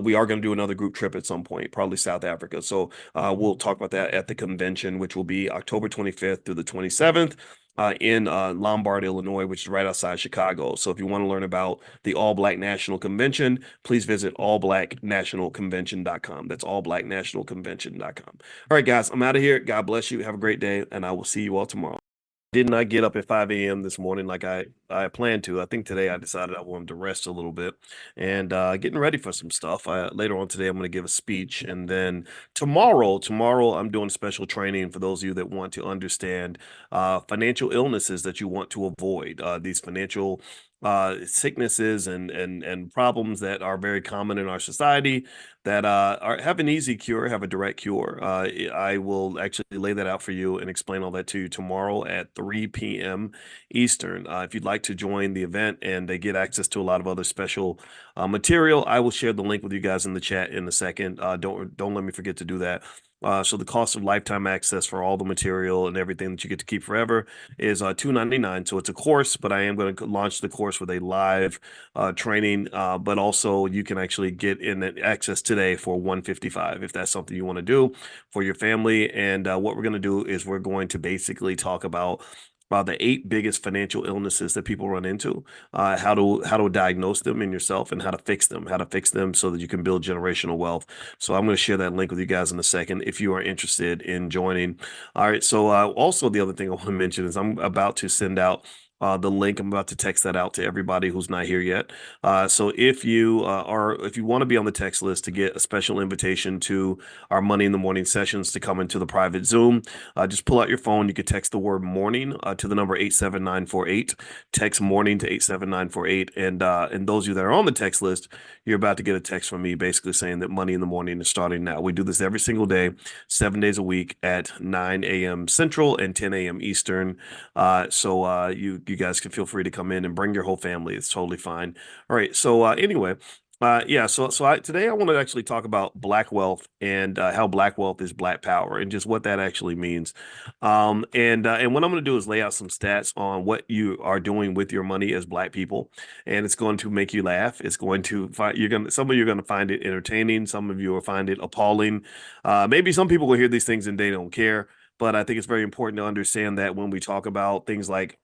we are going to do another group trip at some point, probably South Africa. So we'll talk about that at the convention, which will be October 25th through the 27th. In Lombard, Illinois, which is right outside Chicago. So if you want to learn about the All Black National Convention, please visit allblacknationalconvention.com. That's allblacknationalconvention.com. All right, guys, I'm out of here. God bless you. Have a great day, and I will see you all tomorrow. Did not get up at 5 a.m. this morning like I I plan to. I think today I decided I wanted to rest a little bit and getting ready for some stuff. Later on today, I'm going to give a speech, and then tomorrow I'm doing special training for those of you that want to understand financial illnesses that you want to avoid. These financial sicknesses and problems that are very common in our society that have an easy cure, have a direct cure. I will actually lay that out for you and explain all that to you tomorrow at 3 p.m. Eastern. If you'd like to join the event and they get access to a lot of other special material, I will share the link with you guys in the chat in a second. Don't let me forget to do that. So the cost of lifetime access for all the material and everything that you get to keep forever is $299. So it's a course, but I am going to launch the course with a live training. But also you can actually get in access today for $155 if that's something you want to do for your family. And what we're going to do is we're going to basically talk about the 8 biggest financial illnesses that people run into, how to diagnose them in yourself, and how to fix them so that you can build generational wealth. So I'm going to share that link with you guys in a second if you are interested in joining. All right. So also the other thing I want to mention is I'm about to send out the link. I'm about to text that out to everybody who's not here yet. So if you want to be on the text list to get a special invitation to our Money in the Morning sessions to come into the private Zoom, just pull out your phone. You can text the word morning to the number 87948. Text morning to 87948. And those of you that are on the text list, you're about to get a text from me basically saying that Money in the Morning is starting now. We do this every single day, 7 days a week at 9 a.m. Central and 10 a.m. Eastern. So you guys can feel free to come in and bring your whole family. It's totally fine. All right. So anyway, today I want to actually talk about Black wealth and how Black wealth is Black power and just what that actually means. And what I'm going to do is lay out some stats on what you are doing with your money as Black people, and it's going to make you laugh. It's going to some of you are going to find it entertaining. Some of you will find it appalling. Maybe some people will hear these things and they don't care. But I think it's very important to understand that when we talk about things like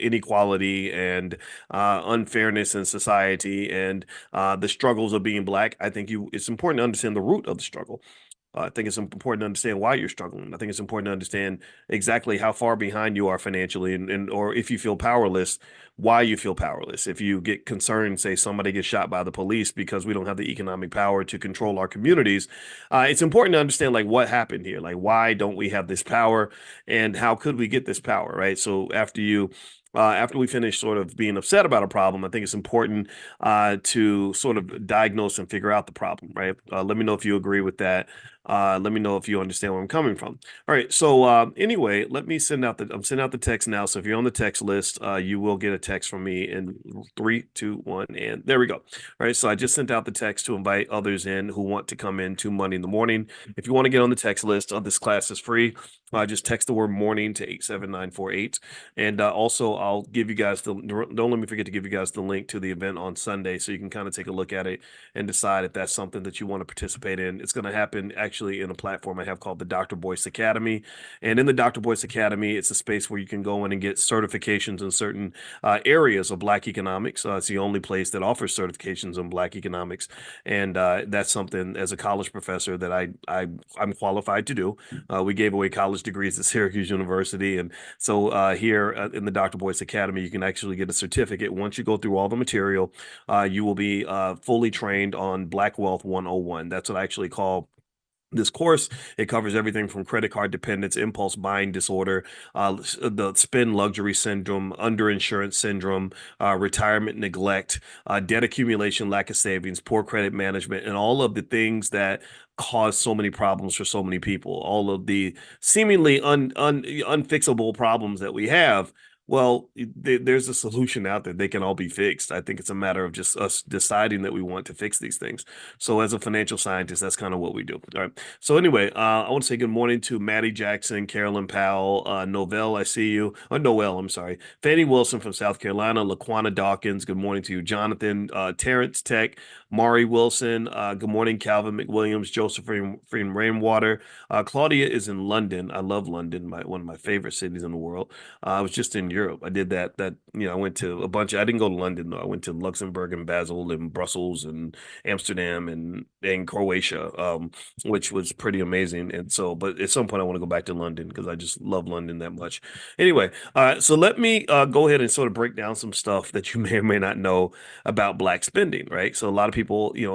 inequality and unfairness in society and the struggles of being Black, I think it's important to understand the root of the struggle. I think it's important to understand why you're struggling. I think it's important to understand exactly how far behind you are financially, and or if you feel powerless, why you feel powerless. If you get concerned, say somebody gets shot by the police because we don't have the economic power to control our communities, it's important to understand like what happened here, like why don't we have this power, and how could we get this power, right? So after we finish sort of being upset about a problem, I think it's important to sort of diagnose and figure out the problem, right? Let me know if you agree with that. Let me know if you understand where I'm coming from. All right. So anyway, I'm sending out the text now. So if you're on the text list, you will get a text from me in 3, 2, 1, and there we go. All right. So I just sent out the text to invite others in who want to come in to Monday in the Morning. If you want to get on the text list, this class is free. Just text the word morning to 87948. And also I'll give you guys don't let me forget to give you guys the link to the event on Sunday so you can kind of take a look at it and decide if that's something that you want to participate in. It's going to happen actually in a platform I have called the Dr. Boyce Academy. And in the Dr. Boyce Academy, it's a space where you can go in and get certifications in certain areas of Black economics. It's the only place that offers certifications in Black economics. And that's something as a college professor that I'm qualified to do. We gave away college degrees at Syracuse University. And so here in the Dr. Boyce Academy, you can actually get a certificate. Once you go through all the material, you will be fully trained on Black Wealth 101. That's what I actually call this course. It covers everything from credit card dependence, impulse buying disorder, the spend luxury syndrome, underinsurance syndrome, retirement neglect, debt accumulation, lack of savings, poor credit management, and all of the things that cause so many problems for so many people, all of the seemingly unfixable problems that we have. Well, there's a solution out there. They can all be fixed. I think it's a matter of just us deciding that we want to fix these things. So as a financial scientist, that's kind of what we do. All right. So anyway, I want to say good morning to Maddie Jackson, Carolyn Powell, Novell, I see you. Noel, I'm sorry. Fannie Wilson from South Carolina, Laquana Dawkins, good morning to you. Jonathan, Terrence Tech, Mari Wilson. Good morning, Calvin McWilliams, Josephine Rainwater. Claudia is in London. I love London, one of my favorite cities in the world. I was just in Europe. I did I went to a bunch. I didn't go to London though. I went to Luxembourg and Basel and Brussels and Amsterdam and Croatia, which was pretty amazing. And so, but at some point, I want to go back to London because I just love London that much. Anyway, so let me go ahead and sort of break down some stuff that you may or may not know about black spending, right? So a lot of people,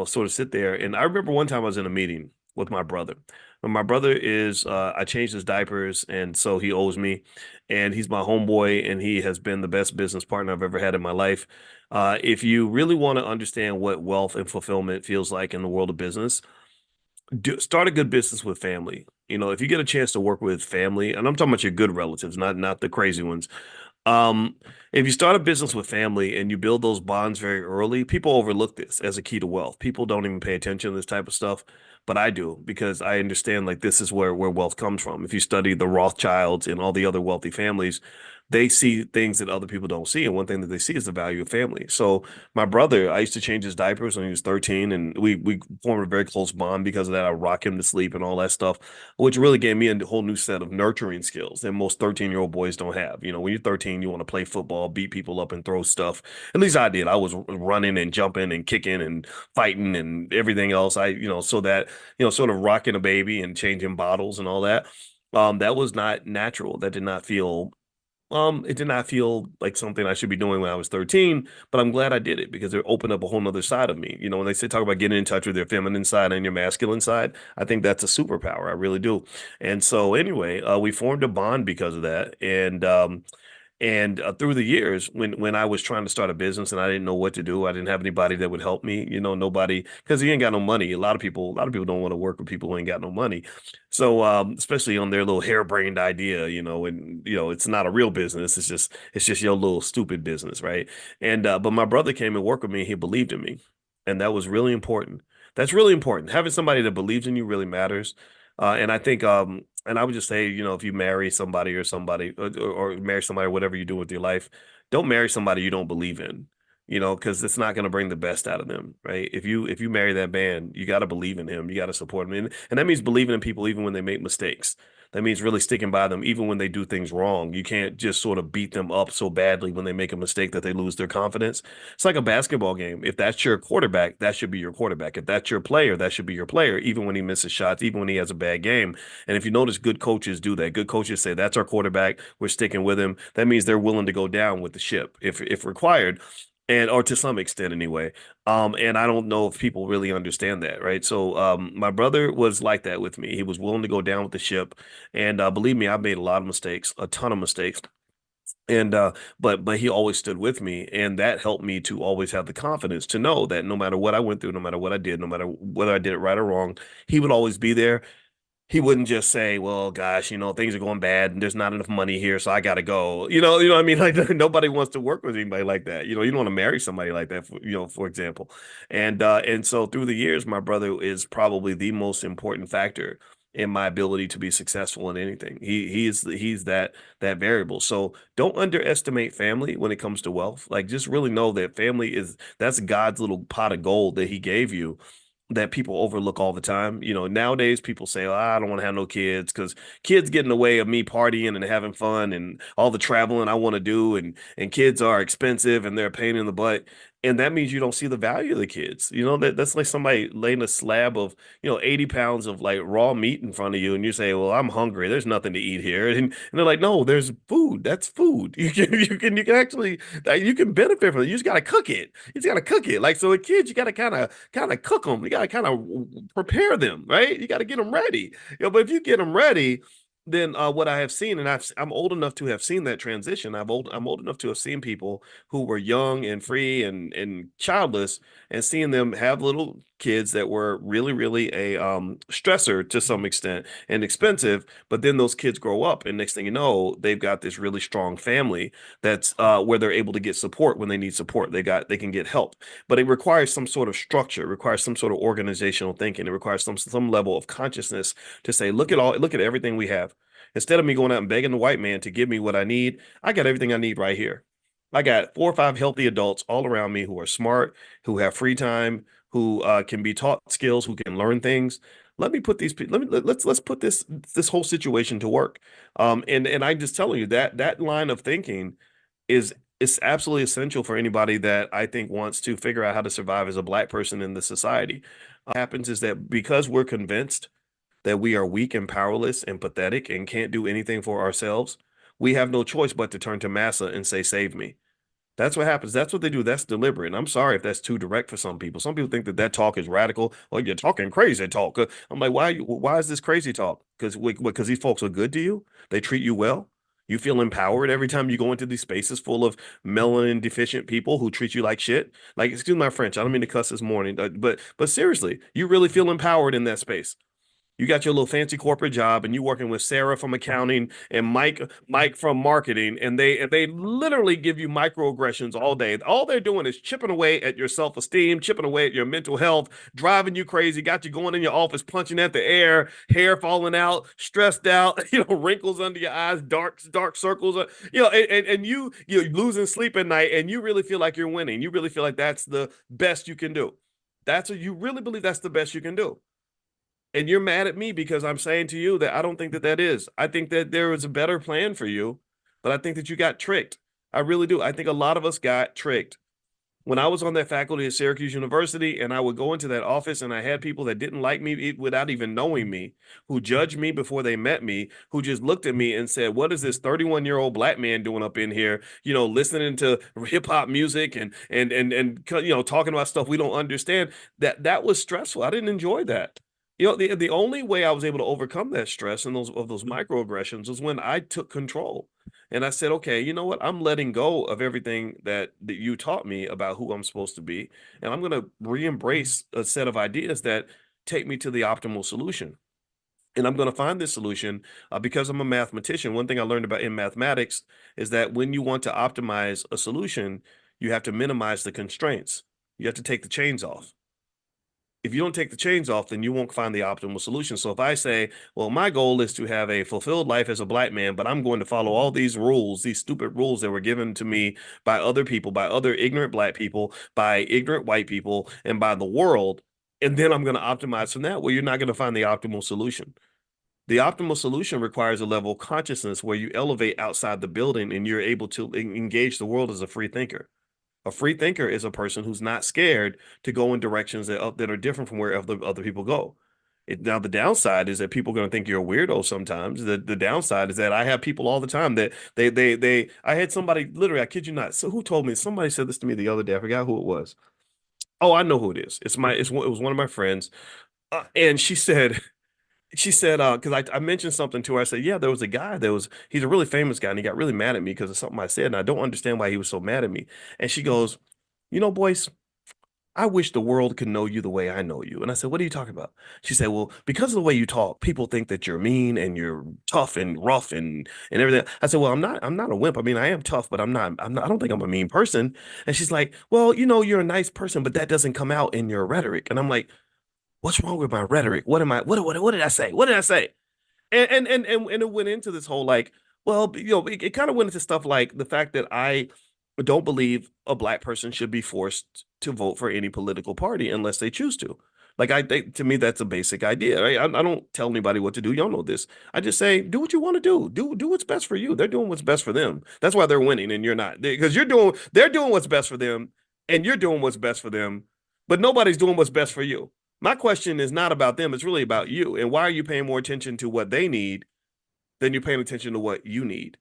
sort of sit there. And I remember one time I was in a meeting with my brother. And my brother is, I changed his diapers, and so he owes me. And he's my homeboy, and he has been the best business partner I've ever had in my life. If you really want to understand what wealth and fulfillment feels like in the world of business, start a good business with family. If you get a chance to work with family, and I'm talking about your good relatives, not the crazy ones. Um, if you start a business with family and you build those bonds very early, people overlook this as a key to wealth. People don't even pay attention to this type of stuff, but I do because I understand like this is where wealth comes from. If you study the Rothschilds and all the other wealthy families, they see things that other people don't see, and one thing that they see is the value of family. So my brother, I used to change his diapers when he was 13, and we formed a very close bond because of that. I rock him to sleep and all that stuff, which really gave me a whole new set of nurturing skills that most 13-year-old boys don't have. When you're 13, you want to play football, beat people up, and throw stuff. At least I did. I was running and jumping and kicking and fighting and everything else. So that, sort of rocking a baby and changing bottles and all that. That was not natural. That did not feel it did not feel like something I should be doing when I was 13, but I'm glad I did it because it opened up a whole nother side of me. When they say talk about getting in touch with your feminine side and your masculine side, I think that's a superpower. I really do. And so anyway, we formed a bond because of that. And through the years, when I was trying to start a business and I didn't know what to do, I didn't have anybody that would help me. Nobody, because you ain't got no money. A lot of people don't want to work with people who ain't got no money. So, especially on their little harebrained idea, and it's not a real business. It's just your little stupid business, right? And but my brother came and worked with me. He believed in me, and that was really important. That's really important. Having somebody that believes in you really matters. And I think and I would just say, if you marry somebody or marry somebody, whatever you do with your life, don't marry somebody you don't believe in, because it's not going to bring the best out of them, right? If you marry that man, you got to believe in him, you got to support him, and that means believing in people even when they make mistakes. That means really sticking by them even when they do things wrong. You can't just sort of beat them up so badly when they make a mistake that they lose their confidence. It's like a basketball game. If that's your quarterback, that should be your quarterback. If that's your player, that should be your player, even when he misses shots, even when he has a bad game. And if you notice, good coaches do that. Good coaches say, that's our quarterback. We're sticking with him. That means they're willing to go down with the ship if required. Or to some extent anyway. And I don't know if people really understand that, right? So my brother was like that with me. He was willing to go down with the ship. And believe me, I've made a lot of mistakes, a ton of mistakes. And but he always stood with me, and that helped me to always have the confidence to know that no matter what I went through, no matter what I did, no matter whether I did it right or wrong, he would always be there. He wouldn't just say, "Well, gosh, things are going bad and there's not enough money here, so I got to go." What I mean? Like nobody wants to work with anybody like that. You don't want to marry somebody like that, for example. And so through the years, my brother is probably the most important factor in my ability to be successful in anything. He's that variable. So don't underestimate family when it comes to wealth. Like just really know that that's God's little pot of gold that he gave you that people overlook all the time. Nowadays people say, "Oh, I don't want to have no kids because kids get in the way of me partying and having fun and all the traveling I want to do. And kids are expensive and they're a pain in the butt." And that means you don't see the value of the kids. That's like somebody laying a slab of, 80 pounds of like raw meat in front of you. And you say, "Well, I'm hungry. There's nothing to eat here." And they're like, "No, there's food. That's food. You can actually, you can benefit from it. You just got to cook it. You just got to cook it. Like, so with kids, you got to kind of cook them. You got to kind of prepare them, right? You got to get them ready. But if you get them ready, then what I have seen, and I'm old enough to have seen that transition. I'm old enough to have seen people who were young and free and childless, and seeing them have little kids that were really, really a stressor to some extent and expensive. But then those kids grow up, and next thing you know, they've got this really strong family that's where they're able to get support when they need support. They can get help, but it requires some sort of structure, it requires some sort of organizational thinking, it requires some level of consciousness to say, look at everything we have. Instead of me going out and begging the white man to give me what I need, I got everything I need right here. I got 4 or 5 healthy adults all around me who are smart, who have free time, who can be taught skills, who can learn things. Let me put these people. Let's put this whole situation to work. And I'm just telling you that that line of thinking is absolutely essential for anybody that I think wants to figure out how to survive as a black person in the society. What happens is that because we're convinced that we are weak and powerless and pathetic and can't do anything for ourselves, we have no choice but to turn to massa and say, "Save me." That's what happens. That's what they do. That's deliberate. And I'm sorry if that's too direct for some people. Some people think that that talk is radical. Oh, you're talking crazy talk. I'm like, why is this crazy talk? Because these folks are good to you. They treat you well. You feel empowered every time you go into these spaces full of melanin deficient people who treat you like shit. Like, excuse my French. I don't mean to cuss this morning, but seriously, you really feel empowered in that space. You got your little fancy corporate job and you working with Sarah from accounting and Mike from marketing, and they literally give you microaggressions all day. All they're doing is chipping away at your self-esteem, chipping away at your mental health, driving you crazy, got you going in your office punching at the air, hair falling out, stressed out, wrinkles under your eyes, dark circles, and you're losing sleep at night, and you really feel like you're winning. You really feel like that's the best you can do. That's what you really believe that's the best you can do. And you're mad at me because I'm saying to you that I don't think that that is. I think that there is a better plan for you, but I think that you got tricked. I really do. I think a lot of us got tricked. When I was on that faculty at Syracuse University and I would go into that office and I had people that didn't like me without even knowing me, who judged me before they met me, who just looked at me and said, "What is this 31-year-old black man doing up in here, listening to hip hop music and talking about stuff we don't understand." That was stressful. I didn't enjoy that. The only way I was able to overcome that stress and those microaggressions was when I took control. And I said, okay, you know what? I'm letting go of everything that you taught me about who I'm supposed to be. And I'm going to re-embrace a set of ideas that take me to the optimal solution. And I'm going to find this solution because I'm a mathematician. One thing I learned about in mathematics is that when you want to optimize a solution, you have to minimize the constraints. You have to take the chains off. If you don't take the chains off, then you won't find the optimal solution. So if I say, well, my goal is to have a fulfilled life as a black man, but I'm going to follow all these rules, these stupid rules that were given to me by other people, by other ignorant black people, by ignorant white people, and by the world, and then I'm going to optimize from that, well, you're not going to find the optimal solution. The optimal solution requires a level of consciousness where you elevate outside the building and you're able to engage the world as a free thinker. A free thinker is a person who's not scared to go in directions that are different from where other people go. Now, the downside is that people are going to think you're a weirdo sometimes. The downside is that I have people all the time that I had somebody, literally, I kid you not. So who told me? Somebody said this to me the other day. I forgot who it was. Oh, I know who it is. It was one of my friends. And she said, because I mentioned something to her. I said, yeah, there was a guy he's a really famous guy, and he got really mad at me because of something I said, and I don't understand why he was so mad at me. And she goes, Boyce, I wish the world could know you the way I know you. And I said, what are you talking about? She said, well, because of the way you talk, people think that you're mean and you're tough and rough and everything. I said, well, I'm not a wimp. I mean, I am tough, but I don't think I'm a mean person. And she's like, well, you're a nice person, but that doesn't come out in your rhetoric. And I'm like, what's wrong with my rhetoric? What did I say? What did I say? And it went into this whole like, well, it kind of went into stuff like the fact that I don't believe a black person should be forced to vote for any political party unless they choose to. Like I think to me that's a basic idea, right? I don't tell anybody what to do. Y'all know this. I just say do what you want to do. Do what's best for you. They're doing what's best for them. That's why they're winning and you're not. Because they're doing what's best for them and you're doing what's best for them, but nobody's doing what's best for you. My question is not about them. It's really about you. And why are you paying more attention to what they need than you're paying attention to what you need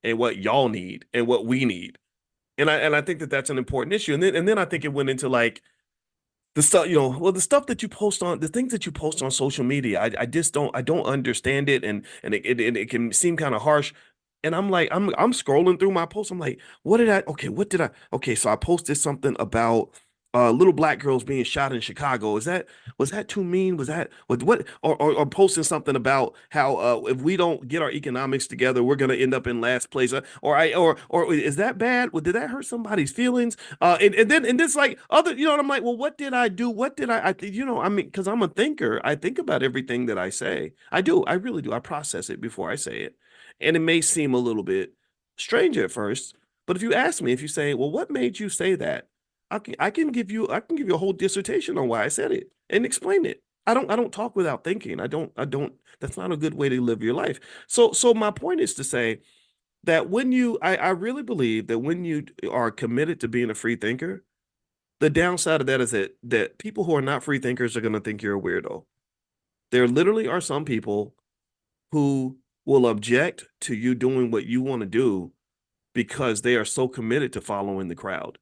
and what y'all need and what we need? And I think that that's an important issue. And then I think it went into like the stuff, the stuff that you post on the things that you post on social media. I just don't understand it. And it can seem kind of harsh. And I'm like, I'm scrolling through my posts. I'm like, okay, so I posted something about little black girls being shot in Chicago. Was that too mean? Was that what or posting something about how if we don't get our economics together, we're gonna end up in last place? Or is that bad? Well, did that hurt somebody's feelings? And then it's like other, and I'm like, well, what did I do? What did I mean, because I'm a thinker, I think about everything that I say. I do, I really do. I process it before I say it. And it may seem a little bit strange at first, but if you ask me, if you say, well, what made you say that? I can give you a whole dissertation on why I said it and explain it. I don't talk without thinking. I don't that's not a good way to live your life. So my point is to say that I really believe that when you are committed to being a free thinker, the downside of that is that people who are not free thinkers are going to think you're a weirdo. There literally are some people who will object to you doing what you want to do because they are so committed to following the crowd.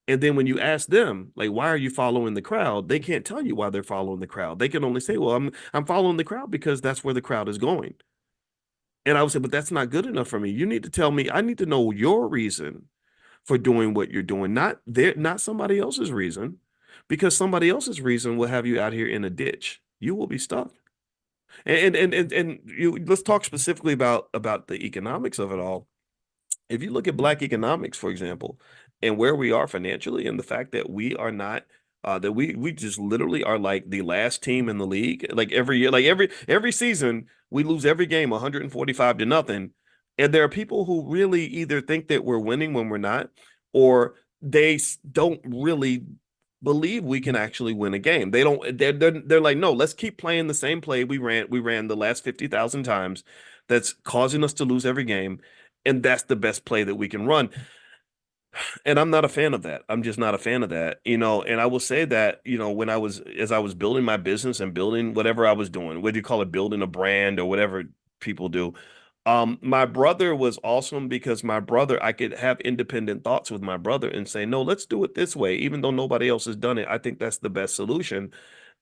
And then when you ask them, like, why are you following the crowd? They can't tell you why they're following the crowd. They can only say, well, I'm following the crowd because that's where the crowd is going. And I would say, but that's not good enough for me. You need to tell me, I need to know your reason for doing what you're doing, not somebody else's reason, because somebody else's reason will have you out here in a ditch. You will be stuck. And let's talk specifically about the economics of it all. If you look at Black economics, for example, and where we are financially, and the fact that we are not, that we just literally are like the last team in the league. Like every year, like every season, we lose every game 145 to nothing. And there are people who really either think that we're winning when we're not, or they don't really believe we can actually win a game. They don't. They're like, no, let's keep playing the same play we ran the last 50,000 times. That's causing us to lose every game, and that's the best play that we can run. And I'm not a fan of that. I'm just not a fan of that, and I will say that, when as I was building my business and building whatever I was doing, whether you call it building a brand or whatever people do, my brother was awesome because I could have independent thoughts with my brother and say, no, let's do it this way, even though nobody else has done it. I think that's the best solution.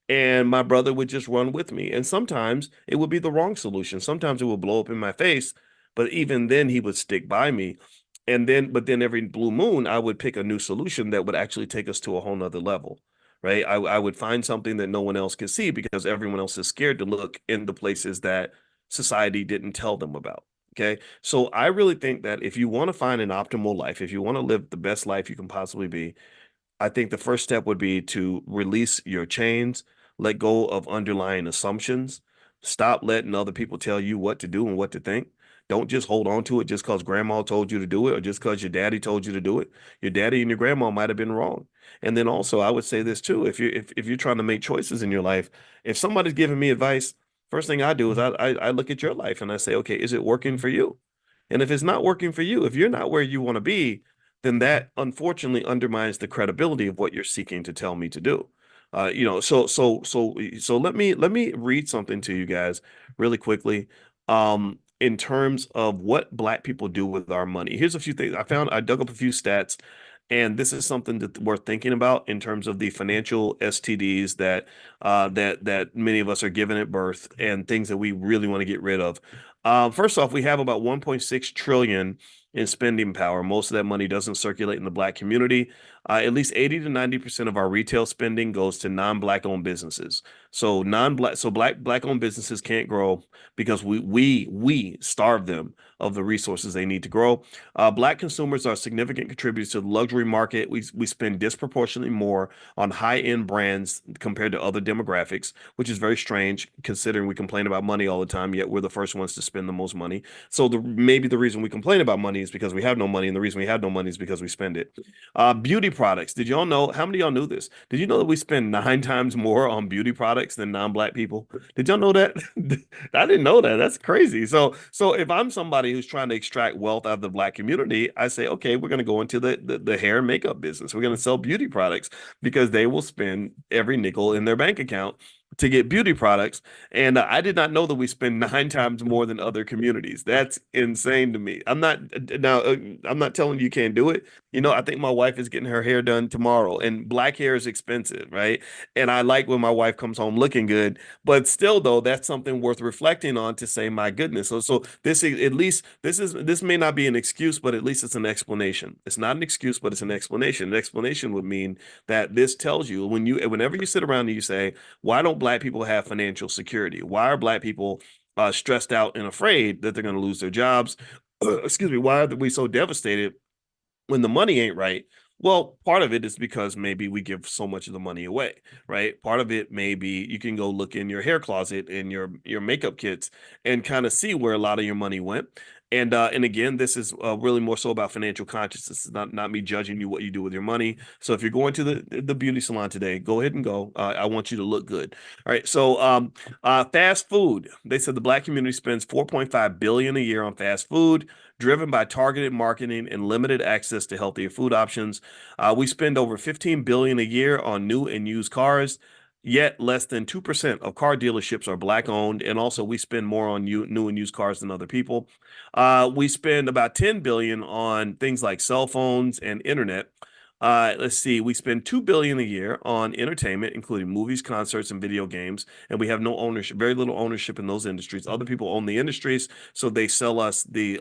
And my brother would just run with me. And sometimes it would be the wrong solution. Sometimes it would blow up in my face, but even then he would stick by me. But then every blue moon, I would pick a new solution that would actually take us to a whole nother level, right? I would find something that no one else could see because everyone else is scared to look in the places that society didn't tell them about. Okay. So I really think that if you want to find an optimal life, if you want to live the best life you can possibly be, I think the first step would be to release your chains, let go of underlying assumptions, stop letting other people tell you what to do and what to think. Don't just hold on to it just because grandma told you to do it or just because your daddy told you to do it. Your daddy and your grandma might have been wrong. And then also, I would say this too: if you're trying to make choices in your life, if somebody's giving me advice, first thing I do is I look at your life and I say, okay, is it working for you? And if it's not working for you, if you're not where you want to be, then that unfortunately undermines the credibility of what you're seeking to tell me to do. So let me read something to you guys really quickly. In terms of what Black people do with our money. Here's a few things I dug up a few stats, and this is something that worth thinking about in terms of the financial STDs that many of us are given at birth and things that we really want to get rid of. First off, we have about 1.6 trillion in spending power. Most of that money doesn't circulate in the Black community. At least 80 to 90% of our retail spending goes to non-Black owned businesses. So Black owned businesses can't grow because we starve them of the resources they need to grow. Black consumers are significant contributors to the luxury market. We spend disproportionately more on high-end brands compared to other demographics, which is very strange considering we complain about money all the time, yet we're the first ones to spend the most money. So maybe the reason we complain about money is because we have no money, and the reason we have no money is because we spend it. Beauty products. Did y'all know? How many of y'all knew this? Did you know that we spend 9 times more on beauty products than non-Black people? Did y'all know that? I didn't know that. That's crazy. So if I'm somebody who's trying to extract wealth out of the Black community, I say, okay, we're going to go into the hair and makeup business. We're going to sell beauty products because they will spend every nickel in their bank account to get beauty products. And I did not know that we spend 9 times more than other communities. That's insane to me. I'm not telling you can't do it. I think my wife is getting her hair done tomorrow, and Black hair is expensive, right? And I like when my wife comes home looking good, but still, though, that's something worth reflecting on to say, my goodness. So this may not be an excuse, but at least it's an explanation. It's not an excuse, but it's an explanation. An explanation would mean that this tells you whenever you sit around and you say, why don't Black people have financial security? Why are Black people stressed out and afraid that they're going to lose their jobs? Excuse me. Why are we so devastated when the money ain't right? Well, part of it is because maybe we give so much of the money away, right? Part of it may be you can go look in your hair closet and your makeup kits and kind of see where a lot of your money went. And again, this is really more so about financial consciousness. It's not me judging you what you do with your money. So if you're going to the beauty salon today, go ahead and go. I want you to look good. All right. So fast food. They said the Black community spends 4.5 billion a year on fast food, driven by targeted marketing and limited access to healthier food options. We spend over 15 billion a year on new and used cars. Yet less than 2% of car dealerships are Black owned, and also we spend more on new and used cars than other people. We spend about 10 billion on things like cell phones and internet. Let's see, we spend 2 billion a year on entertainment, including movies, concerts, and video games, and we have no ownership, very little ownership in those industries. Other people own the industries, so they sell us the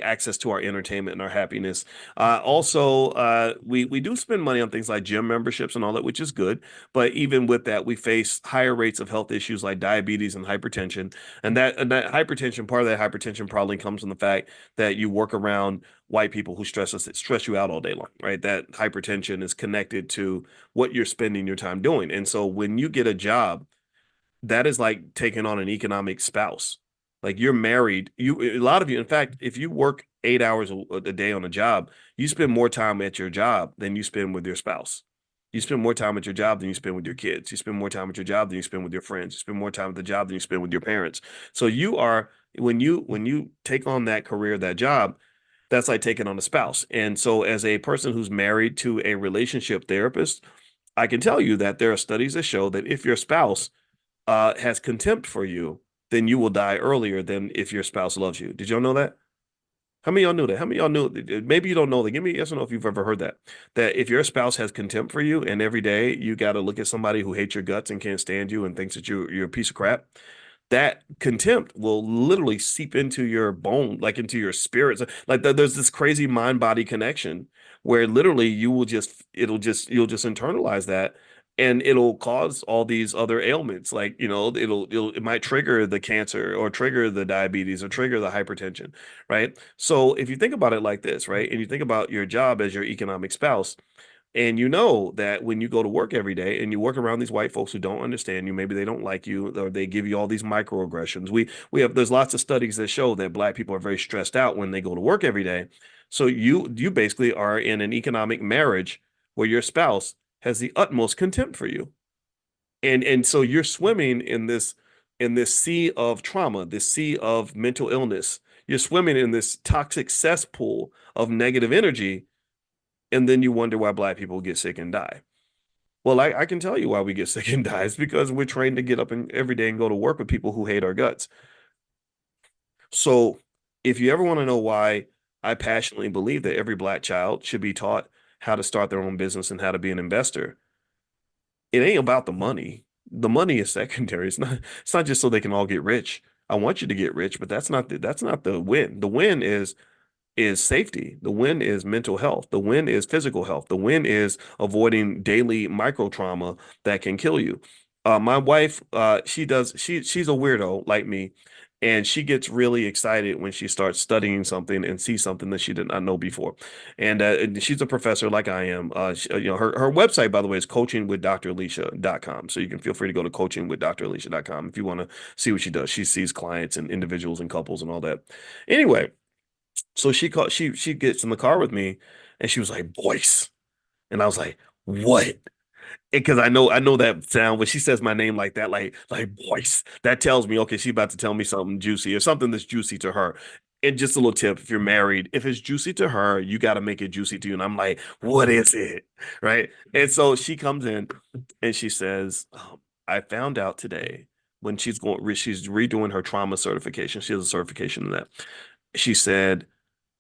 access to our entertainment and our happiness. We do spend money on things like gym memberships and all that, which is good. But even with that, we face higher rates of health issues like diabetes and hypertension. And that hypertension, part of that hypertension probably comes from the fact that you work around white people who stress you out all day long, right? That hypertension is connected to what you're spending your time doing. And so when you get a job, that is like taking on an economic spouse. Like you're married, a lot of you, in fact, if you work 8 hours a day on a job, you spend more time at your job than you spend with your spouse. You spend more time at your job than you spend with your kids. You spend more time at your job than you spend with your friends. You spend more time at the job than you spend with your parents. So you are when you take on that career, that job, that's like taking on a spouse. And so as a person who's married to a relationship therapist, I can tell you that there are studies that show that if your spouse has contempt for you, then you will die earlier than if your spouse loves you. Did y'all know that? How many of y'all knew that? How many of y'all knew? Maybe you don't know that. Give me a yes or no if you've ever heard that. That if your spouse has contempt for you, and every day you got to look at somebody who hates your guts and can't stand you and thinks that you're a piece of crap, that contempt will literally seep into your bone, like into your spirits. Like there's this crazy mind body connection where literally you'll just internalize that, and it'll cause all these other ailments. Like, it might trigger the cancer or trigger the diabetes or trigger the hypertension, right? So if you think about it like this, right, and you think about your job as your economic spouse, and you know that when you go to work every day and you work around these white folks who don't understand you, maybe they don't like you, or they give you all these microaggressions. There's lots of studies that show that Black people are very stressed out when they go to work every day. So you basically are in an economic marriage where your spouse has the utmost contempt for you. And so you're swimming in this sea of trauma, this sea of mental illness. You're swimming in this toxic cesspool of negative energy, and then you wonder why Black people get sick and die. Well, I can tell you why we get sick and die. It's because we're trained to get up every day and go to work with people who hate our guts. So if you ever want to know why I passionately believe that every Black child should be taught how to start their own business and how to be an investor, it ain't about the money. The money is secondary. It's not just so they can all get rich. I want you to get rich, but that's not the win. The win is safety. The win is mental health. The win is physical health. The win is avoiding daily micro trauma that can kill you. My wife, she's a weirdo like me, and she gets really excited when she starts studying something and sees something that she did not know before. And she's a professor like I am. Her website, by the way, is coachingwithdralicia.com. So you can feel free to go to coachingwithdralicia.com if you want to see what she does. She sees clients and individuals and couples and all that. Anyway, so she gets in the car with me, and she was like, Boyce. And I was like, what? Because I know that sound when she says my name like that, like Boyce, that tells me, okay, she's about to tell me something juicy or something that's juicy to her. And just a little tip, if you're married, if it's juicy to her, you got to make it juicy to you. And I'm like, what is it? Right. And so she comes in and she says, I found out today when she's redoing her trauma certification. She has a certification in that. She said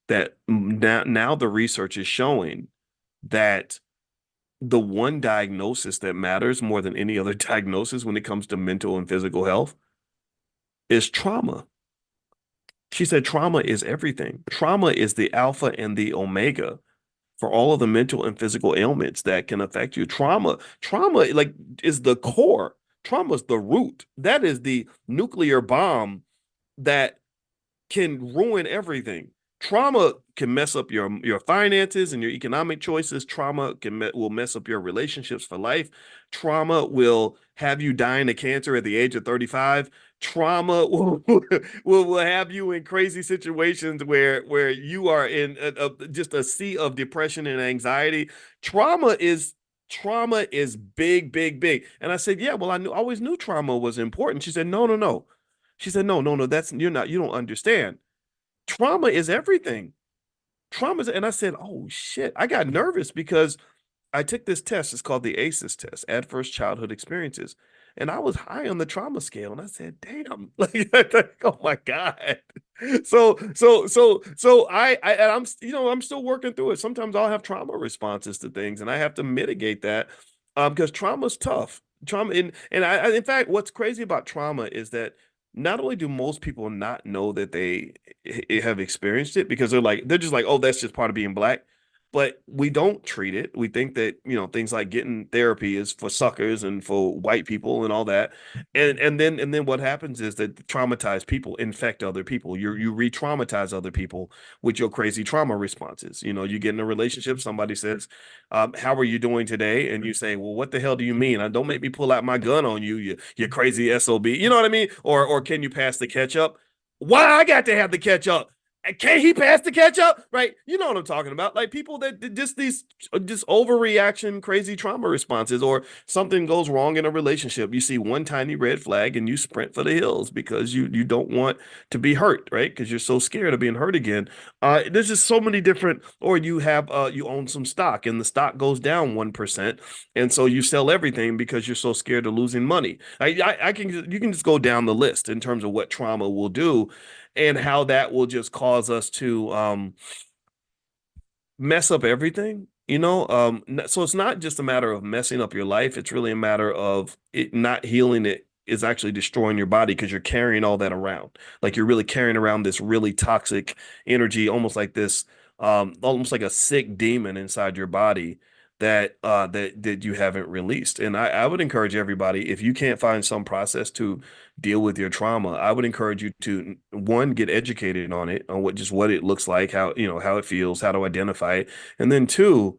that now the research is showing that the one diagnosis that matters more than any other diagnosis when it comes to mental and physical health is trauma. She said trauma is everything. Trauma is the alpha and the omega for all of the mental and physical ailments that can affect you. Trauma like is the core. Trauma is the root. That is the nuclear bomb that can ruin everything. Trauma can mess up your finances and your economic choices. Trauma will mess up your relationships for life. Trauma will have you dying of cancer at the age of 35. trauma will have you in crazy situations where you are in just a sea of depression and anxiety. Trauma is big, big, big. And I said, yeah, well, always knew trauma was important. She said, no, no, no. She said, no, no, no, you don't understand. Trauma is everything. And I said, oh shit. I got nervous because I took this test. It's called the ACEs test, Adverse Childhood Experiences. And I was high on the trauma scale. And I said, damn, like, oh my God. And I'm still working through it. Sometimes I'll have trauma responses to things and I have to mitigate that because trauma's tough. In fact, what's crazy about trauma is that not only do most people not know that they have experienced it because they're just like, oh, that's just part of being black, but we don't treat it. We think that, things like getting therapy is for suckers and for white people and all that. And then what happens is that traumatized people infect other people. You re-traumatize other people with your crazy trauma responses. You get in a relationship, somebody says, how are you doing today? And you say, well, what the hell do you mean? Don't make me pull out my gun on you, you crazy SOB. You know what I mean? Or can you pass the ketchup? Why I got to have the ketchup? Can't he pass the ketchup? Right? You know what I'm talking about. Like people that these just overreaction, crazy trauma responses, or something goes wrong in a relationship. You see one tiny red flag and you sprint for the hills because you don't want to be hurt, right? Because you're so scared of being hurt again. There's just so many different, or you own some stock and the stock goes down 1%. And so you sell everything because you're so scared of losing money. You can just go down the list in terms of what trauma will do and how that will just cause us to mess up everything, so it's not just a matter of messing up your life, it's really a matter of it not healing. It is actually destroying your body because you're carrying all that around, like you're really carrying around this really toxic energy, almost like a sick demon inside your body that you haven't released. And I would encourage everybody, if you can't find some process to deal with your trauma, I would encourage you to, one, get educated on it, on what it looks like, how it feels, how to identify it, and then two,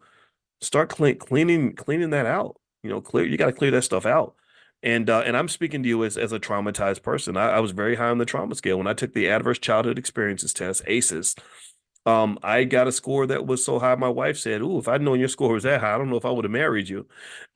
start cleaning that out. You got to clear that stuff out. And I'm speaking to you as a traumatized person. I was very high on the trauma scale when I took the Adverse Childhood Experiences test, ACEs. I got a score that was so high, my wife said, "Ooh, if I'd known your score was that high, I don't know if I would have married you."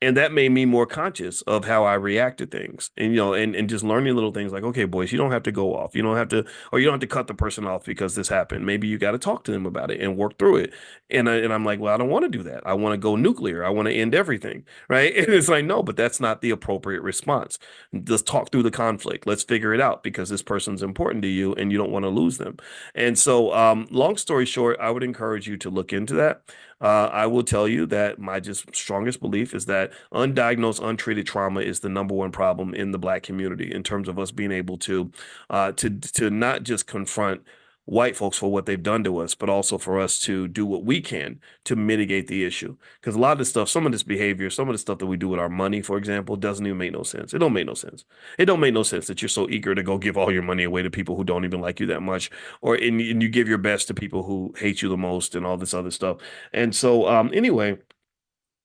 And that made me more conscious of how I react to things. And and just learning little things like, okay, boys, you don't have to go off. You don't have to, or you don't have to cut the person off because this happened. Maybe you got to talk to them about it and work through it. And I'm like, well, I don't want to do that. I want to go nuclear. I want to end everything. Right. And it's like, no, but that's not the appropriate response. Let's talk through the conflict. Let's figure it out because this person's important to you and you don't want to lose them. And so, long story short, I would encourage you to look into that. I will tell you that my just strongest belief is that undiagnosed, untreated trauma is the number one problem in the Black community in terms of us being able to not just confront white folks for what they've done to us, but also for us to do what we can to mitigate the issue. Because a lot of this stuff, some of this behavior, some of the stuff that we do with our money, for example, doesn't even make no sense. It don't make no sense. It don't make no sense that you're so eager to go give all your money away to people who don't even like you that much, and you give your best to people who hate you the most and all this other stuff. And so, anyway,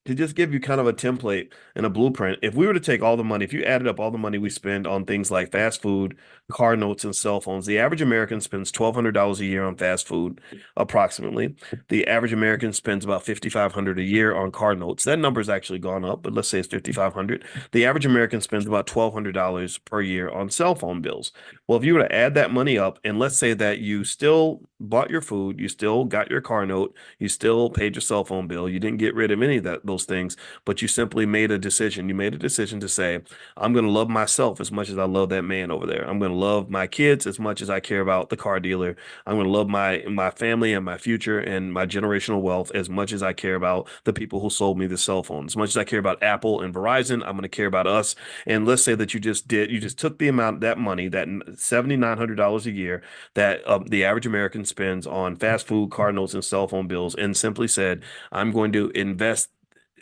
to just give you kind of a template and a blueprint, if we were to take all the money, if you added up all the money we spend on things like fast food, car notes, and cell phones, the average American spends $1,200 a year on fast food, approximately. The average American spends about $5,500 a year on car notes. That number's actually gone up, but let's say it's $5,500. The average American spends about $1,200 per year on cell phone bills. Well, if you were to add that money up, and let's say that you still bought your food, you still got your car note, you still paid your cell phone bill, you didn't get rid of any of those things, but you simply made a decision. You made a decision to say, I'm going to love myself as much as I love that man over there. I'm going to love my kids as much as I care about the car dealer. I'm going to love my family and my future and my generational wealth as much as I care about the people who sold me the cell phone. As much as I care about Apple and Verizon, I'm going to care about us. And let's say that you just took the amount, that money, that $7,900 a year that the average American spends on fast food, car notes, and cell phone bills, and simply said, I'm going to invest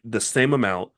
the same amount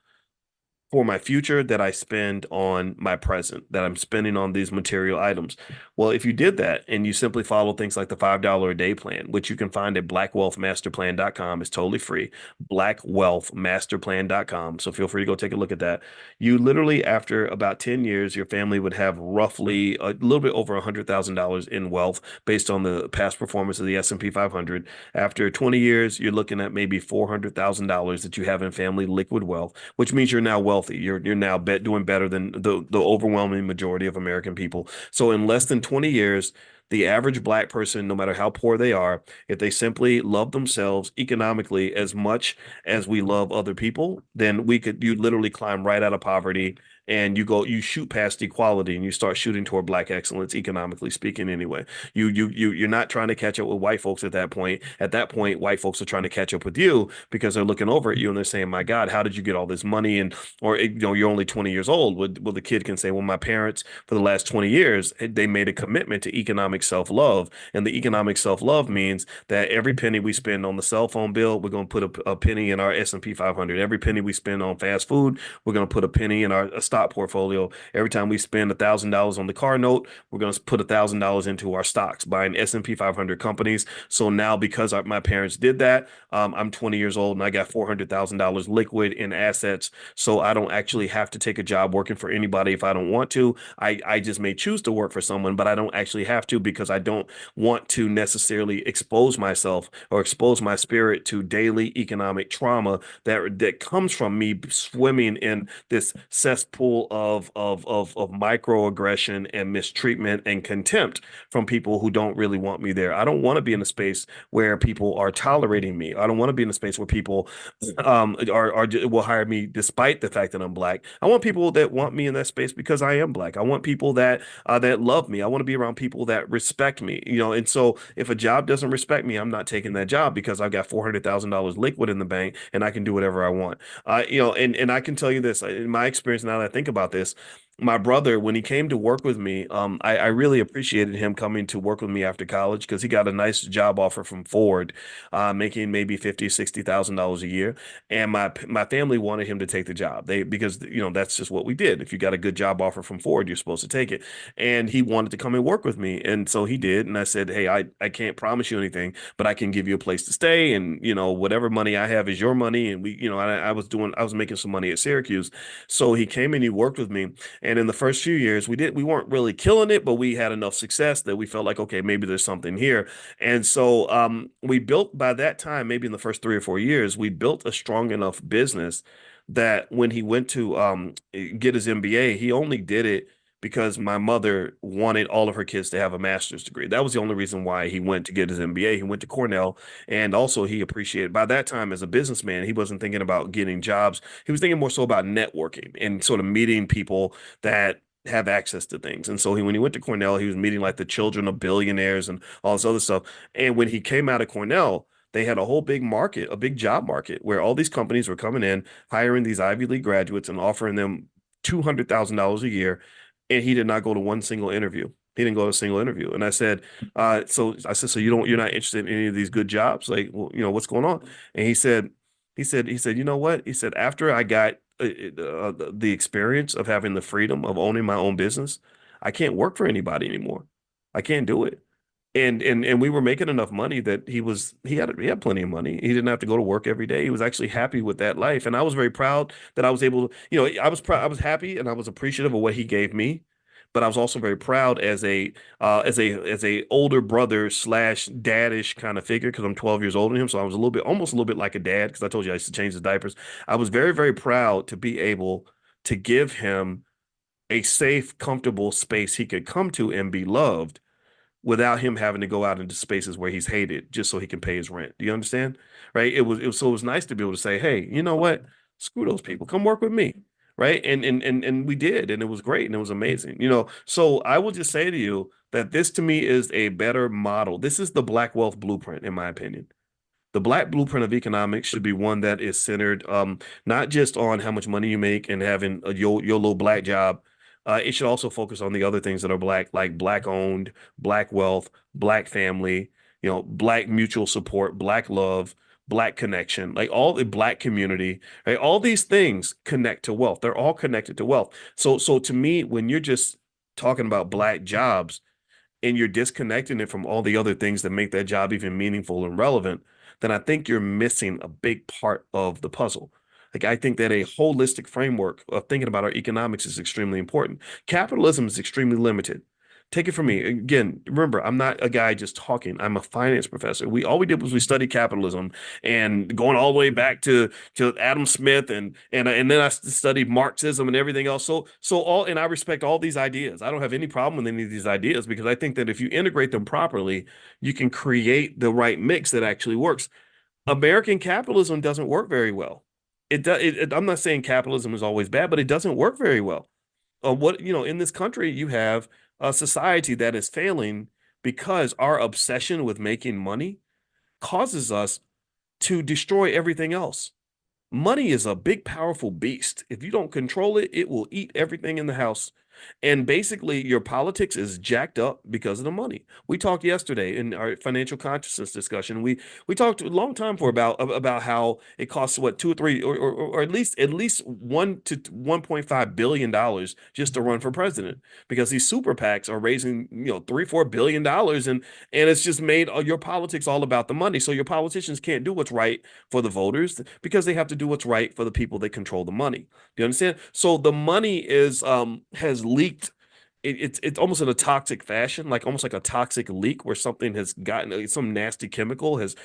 for my future that I spend on my present, that I'm spending on these material items. Well, if you did that and you simply follow things like the $5 a day plan, which you can find at blackwealthmasterplan.com, it's totally free, blackwealthmasterplan.com. So feel free to go take a look at that. You literally, after about 10 years, your family would have roughly a little bit over $100,000 in wealth based on the past performance of the S&P 500. After 20 years, you're looking at maybe $400,000 that you have in family liquid wealth, which means you're now wealthy. You're now doing better than the overwhelming majority of American people. So in less than 20 years, the average black person, no matter how poor they are, if they simply love themselves economically as much as we love other people, then you literally climb right out of poverty and you shoot past equality and you start shooting toward black excellence, economically speaking. Anyway, you're not trying to catch up with white folks at that point. At that point, white folks are trying to catch up with you because they're looking over at you and they're saying, "My God, how did you get all this money?" And or you're only 20 years old. Well, the kid can say, "Well, my parents for the last 20 years they made a commitment to economic self-love, and the economic self-love means that every penny we spend on the cell phone bill, we're going to put a penny in our S&P 500. Every penny we spend on fast food, we're going to put a penny in our stock portfolio. Every time we spend $1,000 on the car note, we're going to put $1,000 into our stocks, buying S&P 500 companies." So now, because my parents did that, I'm 20 years old and I got $400,000 liquid in assets. So I don't actually have to take a job working for anybody if I don't want to. I just may choose to work for someone, but I don't actually have to because I don't want to necessarily expose myself or expose my spirit to daily economic trauma that comes from me swimming in this cesspool of microaggression and mistreatment and contempt from people who don't really want me there. I don't want to be in a space where people are tolerating me. I don't want to be in a space where people will hire me despite the fact that I'm black. I want people that want me in that space because I am black. I want people that love me. I want to be around people that respect me. And so if a job doesn't respect me, I'm not taking that job because I've got $400,000 liquid in the bank and I can do whatever I want. And I can tell you this, in my experience, now that I think about this, my brother, when he came to work with me, I really appreciated him coming to work with me after college because he got a nice job offer from Ford, making maybe $50,000-$60,000 a year. And my family wanted him to take the job. Because that's just what we did. If you got a good job offer from Ford, you're supposed to take it. And he wanted to come and work with me. And so he did. And I said, "Hey, I can't promise you anything, but I can give you a place to stay. And whatever money I have is your money." And I was making some money at Syracuse. So he came and he worked with me. And in the first few years, we weren't really killing it, but we had enough success that we felt like, okay, maybe there's something here. And so we built, by that time, maybe in the first 3 or 4 years, we built a strong enough business that when he went to get his MBA, he only did it because my mother wanted all of her kids to have a master's degree. That was the only reason why he went to get his MBA. He went to Cornell, and also he appreciated, by that time as a businessman, he wasn't thinking about getting jobs. He was thinking more so about networking and sort of meeting people that have access to things. And so when he went to Cornell, he was meeting like the children of billionaires and all this other stuff. And when he came out of Cornell, they had a whole big market, a big job market where all these companies were coming in, hiring these Ivy League graduates and offering them $200,000 a year. And he did not go to one single interview. He didn't go to a single interview. And I said, so you're not interested in any of these good jobs? Like, well, what's going on? And he said, "You know what?" He said, "After I got the experience of having the freedom of owning my own business, I can't work for anybody anymore. I can't do it." And we were making enough money that he had plenty of money. He didn't have to go to work every day. He was actually happy with that life. And I was very proud that I was able to, I was happy and I was appreciative of what he gave me. But I was also very proud as a older brother slash daddish kind of figure because I'm 12 years older than him. So I was almost a little bit like a dad because I told you I used to change his diapers. I was very, very proud to be able to give him a safe, comfortable space he could come to and be loved without him having to go out into spaces where he's hated just so he can pay his rent. Do you understand? Right? It was nice to be able to say, "Hey, you know what? Screw those people. Come work with me." Right. And we did, and it was great and it was amazing. So I will just say to you that this to me is a better model. This is the Black wealth blueprint, in my opinion. The Black blueprint of economics should be one that is centered not just on how much money you make and having your little black job. It should also focus on the other things that are black, like black owned, black wealth, black family, black mutual support, black love, Black connection, like all the Black community, right? All these things connect to wealth. They're all connected to wealth. So to me, when you're just talking about Black jobs and you're disconnecting it from all the other things that make that job even meaningful and relevant, then I think you're missing a big part of the puzzle. Like, I think that a holistic framework of thinking about our economics is extremely important. Capitalism is extremely limited. Take it from me. Again, remember, I'm not a guy just talking. I'm a finance professor. All we did was we studied capitalism, and going all the way back to Adam Smith, and then I studied Marxism and everything else. And I respect all these ideas. I don't have any problem with any of these ideas, because I think that if you integrate them properly, you can create the right mix that actually works. American capitalism doesn't work very well. I'm not saying capitalism is always bad, but it doesn't work very well. In this country, you have a society that is failing because our obsession with making money causes us to destroy everything else. Money is a big, powerful beast. If you don't control it, it will eat everything in the house. And basically, your politics is jacked up because of the money. We talked yesterday in our financial consciousness discussion. We talked a long time about how it costs what, 2 or 3 or at least $1 to $1.5 billion just to run for president, because these super PACs are raising 3-4 billion dollars, and it's just made your politics all about the money. So your politicians can't do what's right for the voters, because they have to do what's right for the people that control the money. Do you understand? So the money has leaked. It's almost in a toxic fashion, like almost like a toxic leak, where something has gotten some nasty chemical has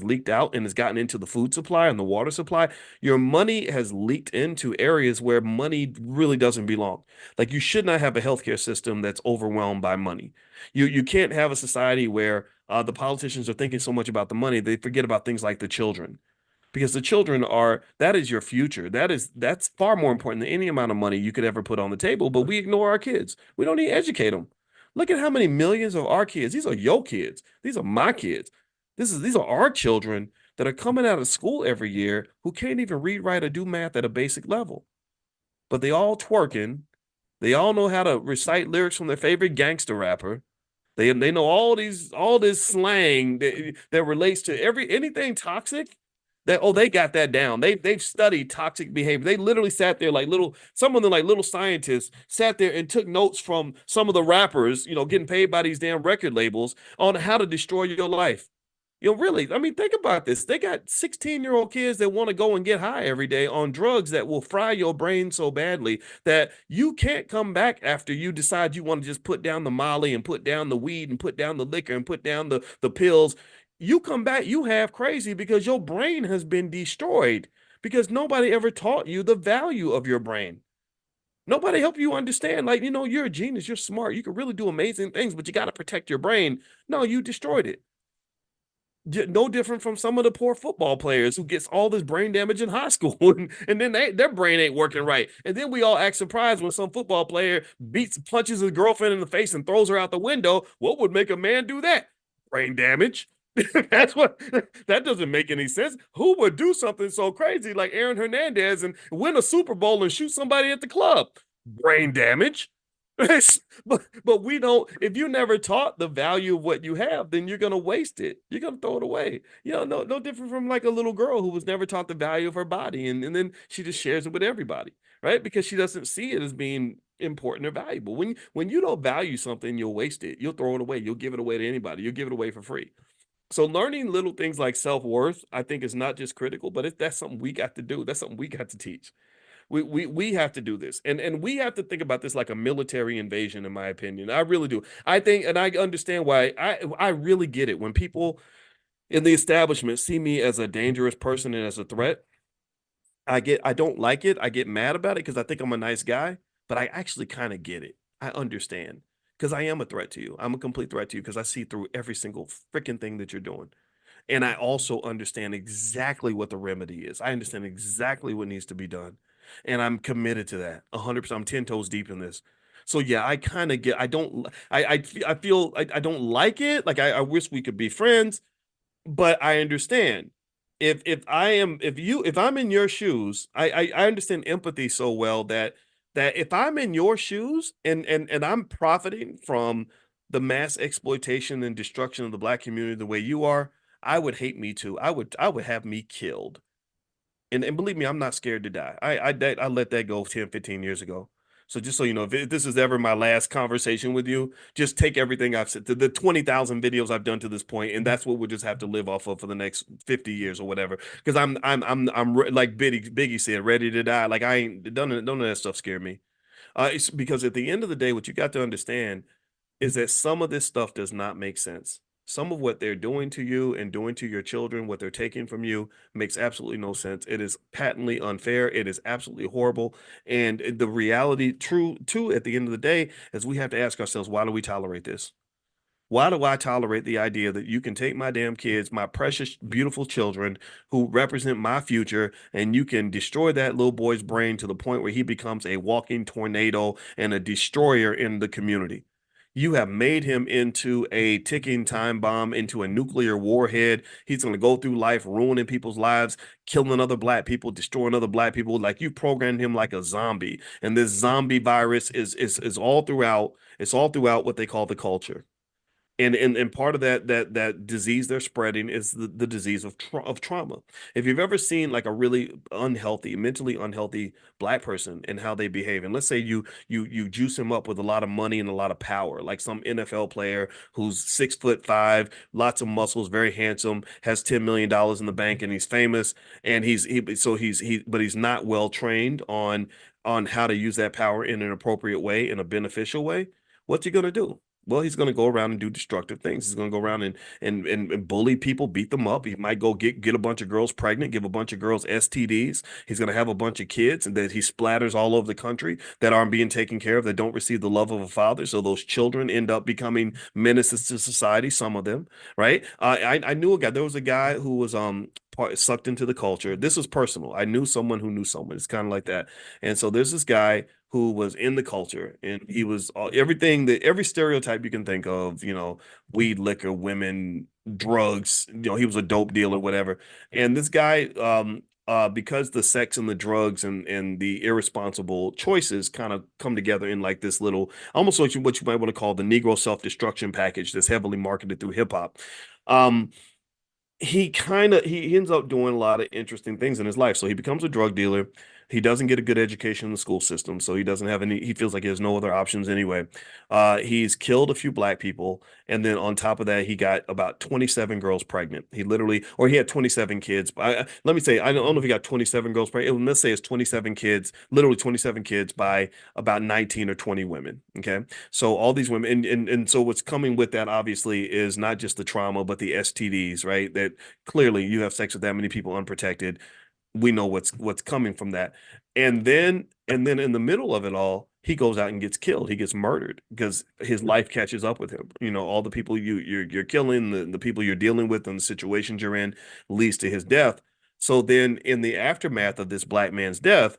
leaked out and has gotten into the food supply and the water supply. Your money has leaked into areas where money really doesn't belong. Like, you should not have a healthcare system that's overwhelmed by money. You can't have a society where the politicians are thinking so much about the money they forget about things like the children, because the children that is your future. That's far more important than any amount of money you could ever put on the table. But we ignore our kids. We don't even educate them. Look at how many millions of our kids. These are your kids. These are my kids. These are our children that are coming out of school every year who can't even read, write, or do math at a basic level. But they all twerking. They all know how to recite lyrics from their favorite gangster rapper. They know all this slang that relates to anything toxic. They got that down. They've studied toxic behavior. They literally sat there like some of them like little scientists sat there and took notes from some of the rappers, getting paid by these damn record labels, on how to destroy your life. Really, I mean, think about this. They got 16-year-old kids that want to go and get high every day on drugs that will fry your brain so badly that you can't come back after you decide you want to just put down the Molly and put down the weed and put down the liquor and put down the pills. You come back, you have crazy, because your brain has been destroyed, because nobody ever taught you the value of your brain. Nobody helped you understand, like, you're a genius, you're smart, you can really do amazing things, but you got to protect your brain. No, you destroyed it. No different from some of the poor football players who gets all this brain damage in high school, and then their brain ain't working right. And then we all act surprised when some football player punches his girlfriend in the face and throws her out the window. What would make a man do that? Brain damage. That doesn't make any sense. Who would do something so crazy like Aaron Hernandez and win a Super Bowl and shoot somebody at the club? Brain damage. But we don't. If you never taught the value of what you have, then you're gonna waste it. You're gonna throw it away. No different from like a little girl who was never taught the value of her body, and then she just shares it with everybody, right? Because she doesn't see it as being important or valuable. When you don't value something, you'll waste it. You'll throw it away. You'll give it away to anybody. You'll give it away for free. So learning little things like self-worth, I think, is not just critical, but that's something we got to do. That's something we got to teach. We have to do this, and we have to think about this like a military invasion, in my opinion. I really do. I think, and I understand why. I really get it when people in the establishment see me as a dangerous person and as a threat. I don't like it. I get mad about it because I think I'm a nice guy, but I actually kind of get it. I understand, because I am a threat to you. I'm a complete threat to you because I see through every single freaking thing that you're doing. And I also understand exactly what the remedy is. I understand exactly what needs to be done. And I'm committed to that 100%. I'm 10 toes deep in this. So yeah, I kind of get, I don't, I feel, I don't like it. Like, I wish we could be friends, but I understand. If I'm in your shoes, I understand empathy so well that if I'm in your shoes and I'm profiting from the mass exploitation and destruction of the Black community the way you are, I would hate me too. I would have me killed. And believe me, I'm not scared to die. I let that go 10, 15 years ago. So just so you know, if this is ever my last conversation with you, just take everything I've said, the 20,000 videos I've done to this point, and that's what we'll just have to live off of for the next 50 years or whatever. Because like Biggie said, ready to die. Like I ain't none of that stuff scare me. It's because at the end of the day, what you got to understand is that some of this stuff does not make sense. Some of what they're doing to you and doing to your children, what they're taking from you, makes absolutely no sense. It is patently unfair. It is absolutely horrible. And the reality, true, too, at the end of the day, is we have to ask ourselves, why do we tolerate this? Why do I tolerate the idea that you can take my damn kids, my precious, beautiful children who represent my future, and you can destroy that little boy's brain to the point where he becomes a walking tornado and a destroyer in the community? You have made him into a ticking time bomb, into a nuclear warhead. He's going to go through life ruining people's lives, killing other black people, destroying other black people. Like you programmed him like a zombie. And this zombie virus is all throughout. It's all throughout what they call the culture. And part of that disease they're spreading is the disease of trauma. If you've ever seen like a really unhealthy, mentally unhealthy black person and how they behave, and let's say you juice him up with a lot of money and a lot of power, like some NFL player who's 6'5", lots of muscles, very handsome, has $10 million in the bank, and he's famous, and but he's not well trained on how to use that power in an appropriate way, in a beneficial way. What's he gonna do? Well, he's going to go around and do destructive things. He's going to go around and bully people, beat them up. He might go get a bunch of girls pregnant, give a bunch of girls STDs. He's going to have a bunch of kids and that he splatters all over the country that aren't being taken care of, that don't receive the love of a father. So those children end up becoming menaces to society, some of them, right? I knew a guy. There was a guy who was sucked into the culture. This was personal. I knew someone who knew someone. It's kind of like that. And so there's this guy who was in the culture, and he was every stereotype you can think of, weed, liquor, women, drugs, he was a dope dealer, whatever. And this guy, because the sex and the drugs and the irresponsible choices kind of come together in like this little, almost what you might want to call the Negro self-destruction package that's heavily marketed through hip hop. Um, he ends up doing a lot of interesting things in his life. So he becomes a drug dealer. He doesn't get a good education in the school system, so he feels like he has no other options anyway. He's killed a few black people, and then on top of that, he got about 27 girls pregnant. He had 27 kids. Let me say, I don't know if he got 27 girls pregnant. Let's say it's 27 kids, literally 27 kids by about 19 or 20 women. Okay. So all these women, and so what's coming with that obviously is not just the trauma, but the STDs, right? That clearly you have sex with that many people unprotected. We know what's coming from that. And then in the middle of it all, he goes out and gets killed. He gets murdered because his life catches up with him. All the people you're killing, the people you're dealing with, and the situations you're in leads to his death. So then in the aftermath of this black man's death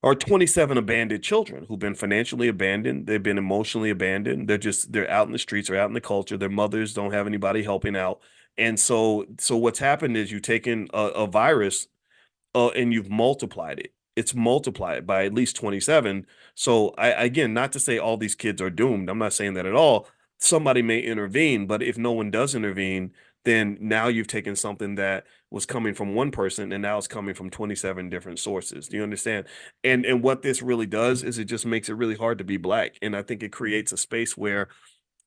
are 27 abandoned children who've been financially abandoned. They've been emotionally abandoned. They're out in the streets or out in the culture. Their mothers don't have anybody helping out. And so what's happened is you've taken a virus, and you've multiplied it. It's multiplied by at least 27. So again, not to say all these kids are doomed. I'm not saying that at all. Somebody may intervene, but if no one does intervene, then now you've taken something that was coming from one person and now it's coming from 27 different sources. Do you understand? And what this really does is it just makes it really hard to be black. And I think it creates a space where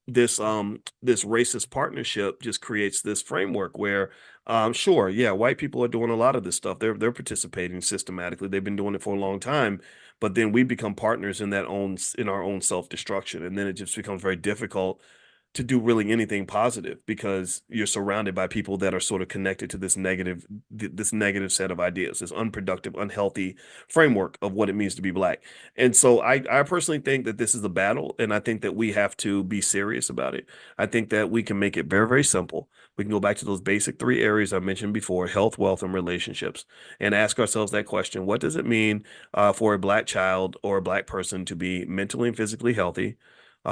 this racist partnership just creates this framework where sure, yeah, white people are doing a lot of this stuff. They're participating systematically. They've been doing it for a long time, but then we become partners in our own self-destruction, and then it just becomes very difficult to do really anything positive because you're surrounded by people that are sort of connected to this negative set of ideas, this unproductive, unhealthy framework of what it means to be black. And so I personally think that this is a battle, and I think that we have to be serious about it. I think that we can make it very, very simple. We can go back to those basic three areas I mentioned before: health, wealth, and relationships, and ask ourselves that question: what does it mean for a black child or a black person to be mentally and physically healthy?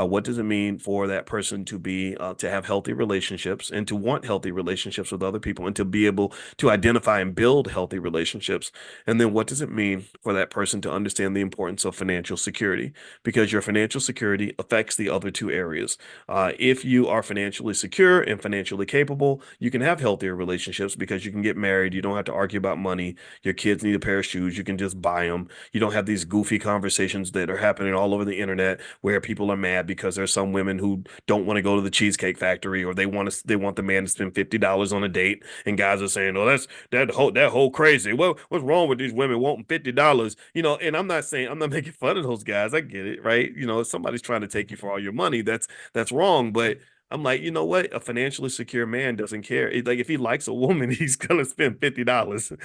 What does it mean for that person to be to have healthy relationships and to want healthy relationships with other people and to be able to identify and build healthy relationships? And then what does it mean for that person to understand the importance of financial security? Because your financial security affects the other two areas. If you are financially secure and financially capable, you can have healthier relationships because you can get married. You don't have to argue about money. Your kids need a pair of shoes. You can just buy them. You don't have these goofy conversations that are happening all over the internet where people are mad because there's some women who don't want to go to the Cheesecake Factory, or they want the man to spend $50 on a date, and guys are saying, "Oh, that's that whole crazy. What's wrong with these women wanting $50?" And I'm not making fun of those guys. I get it, right? If somebody's trying to take you for all your money, that's wrong. But I'm like, you know what? A financially secure man doesn't care. Like if he likes a woman, he's gonna spend $50.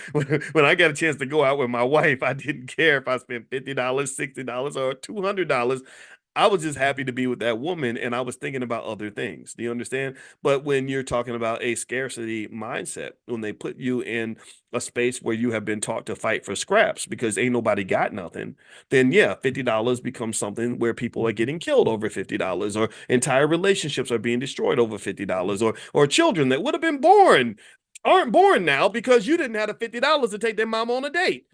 When I got a chance to go out with my wife, I didn't care if I spent $50, $60, or $200. I was just happy to be with that woman, and I was thinking about other things. Do you understand? But when you're talking about a scarcity mindset, when they put you in a space where you have been taught to fight for scraps because ain't nobody got nothing, then yeah, $50 becomes something where people are getting killed over $50, or entire relationships are being destroyed over $50, or children that would have been born aren't born now because you didn't have the $50 to take their mom on a date.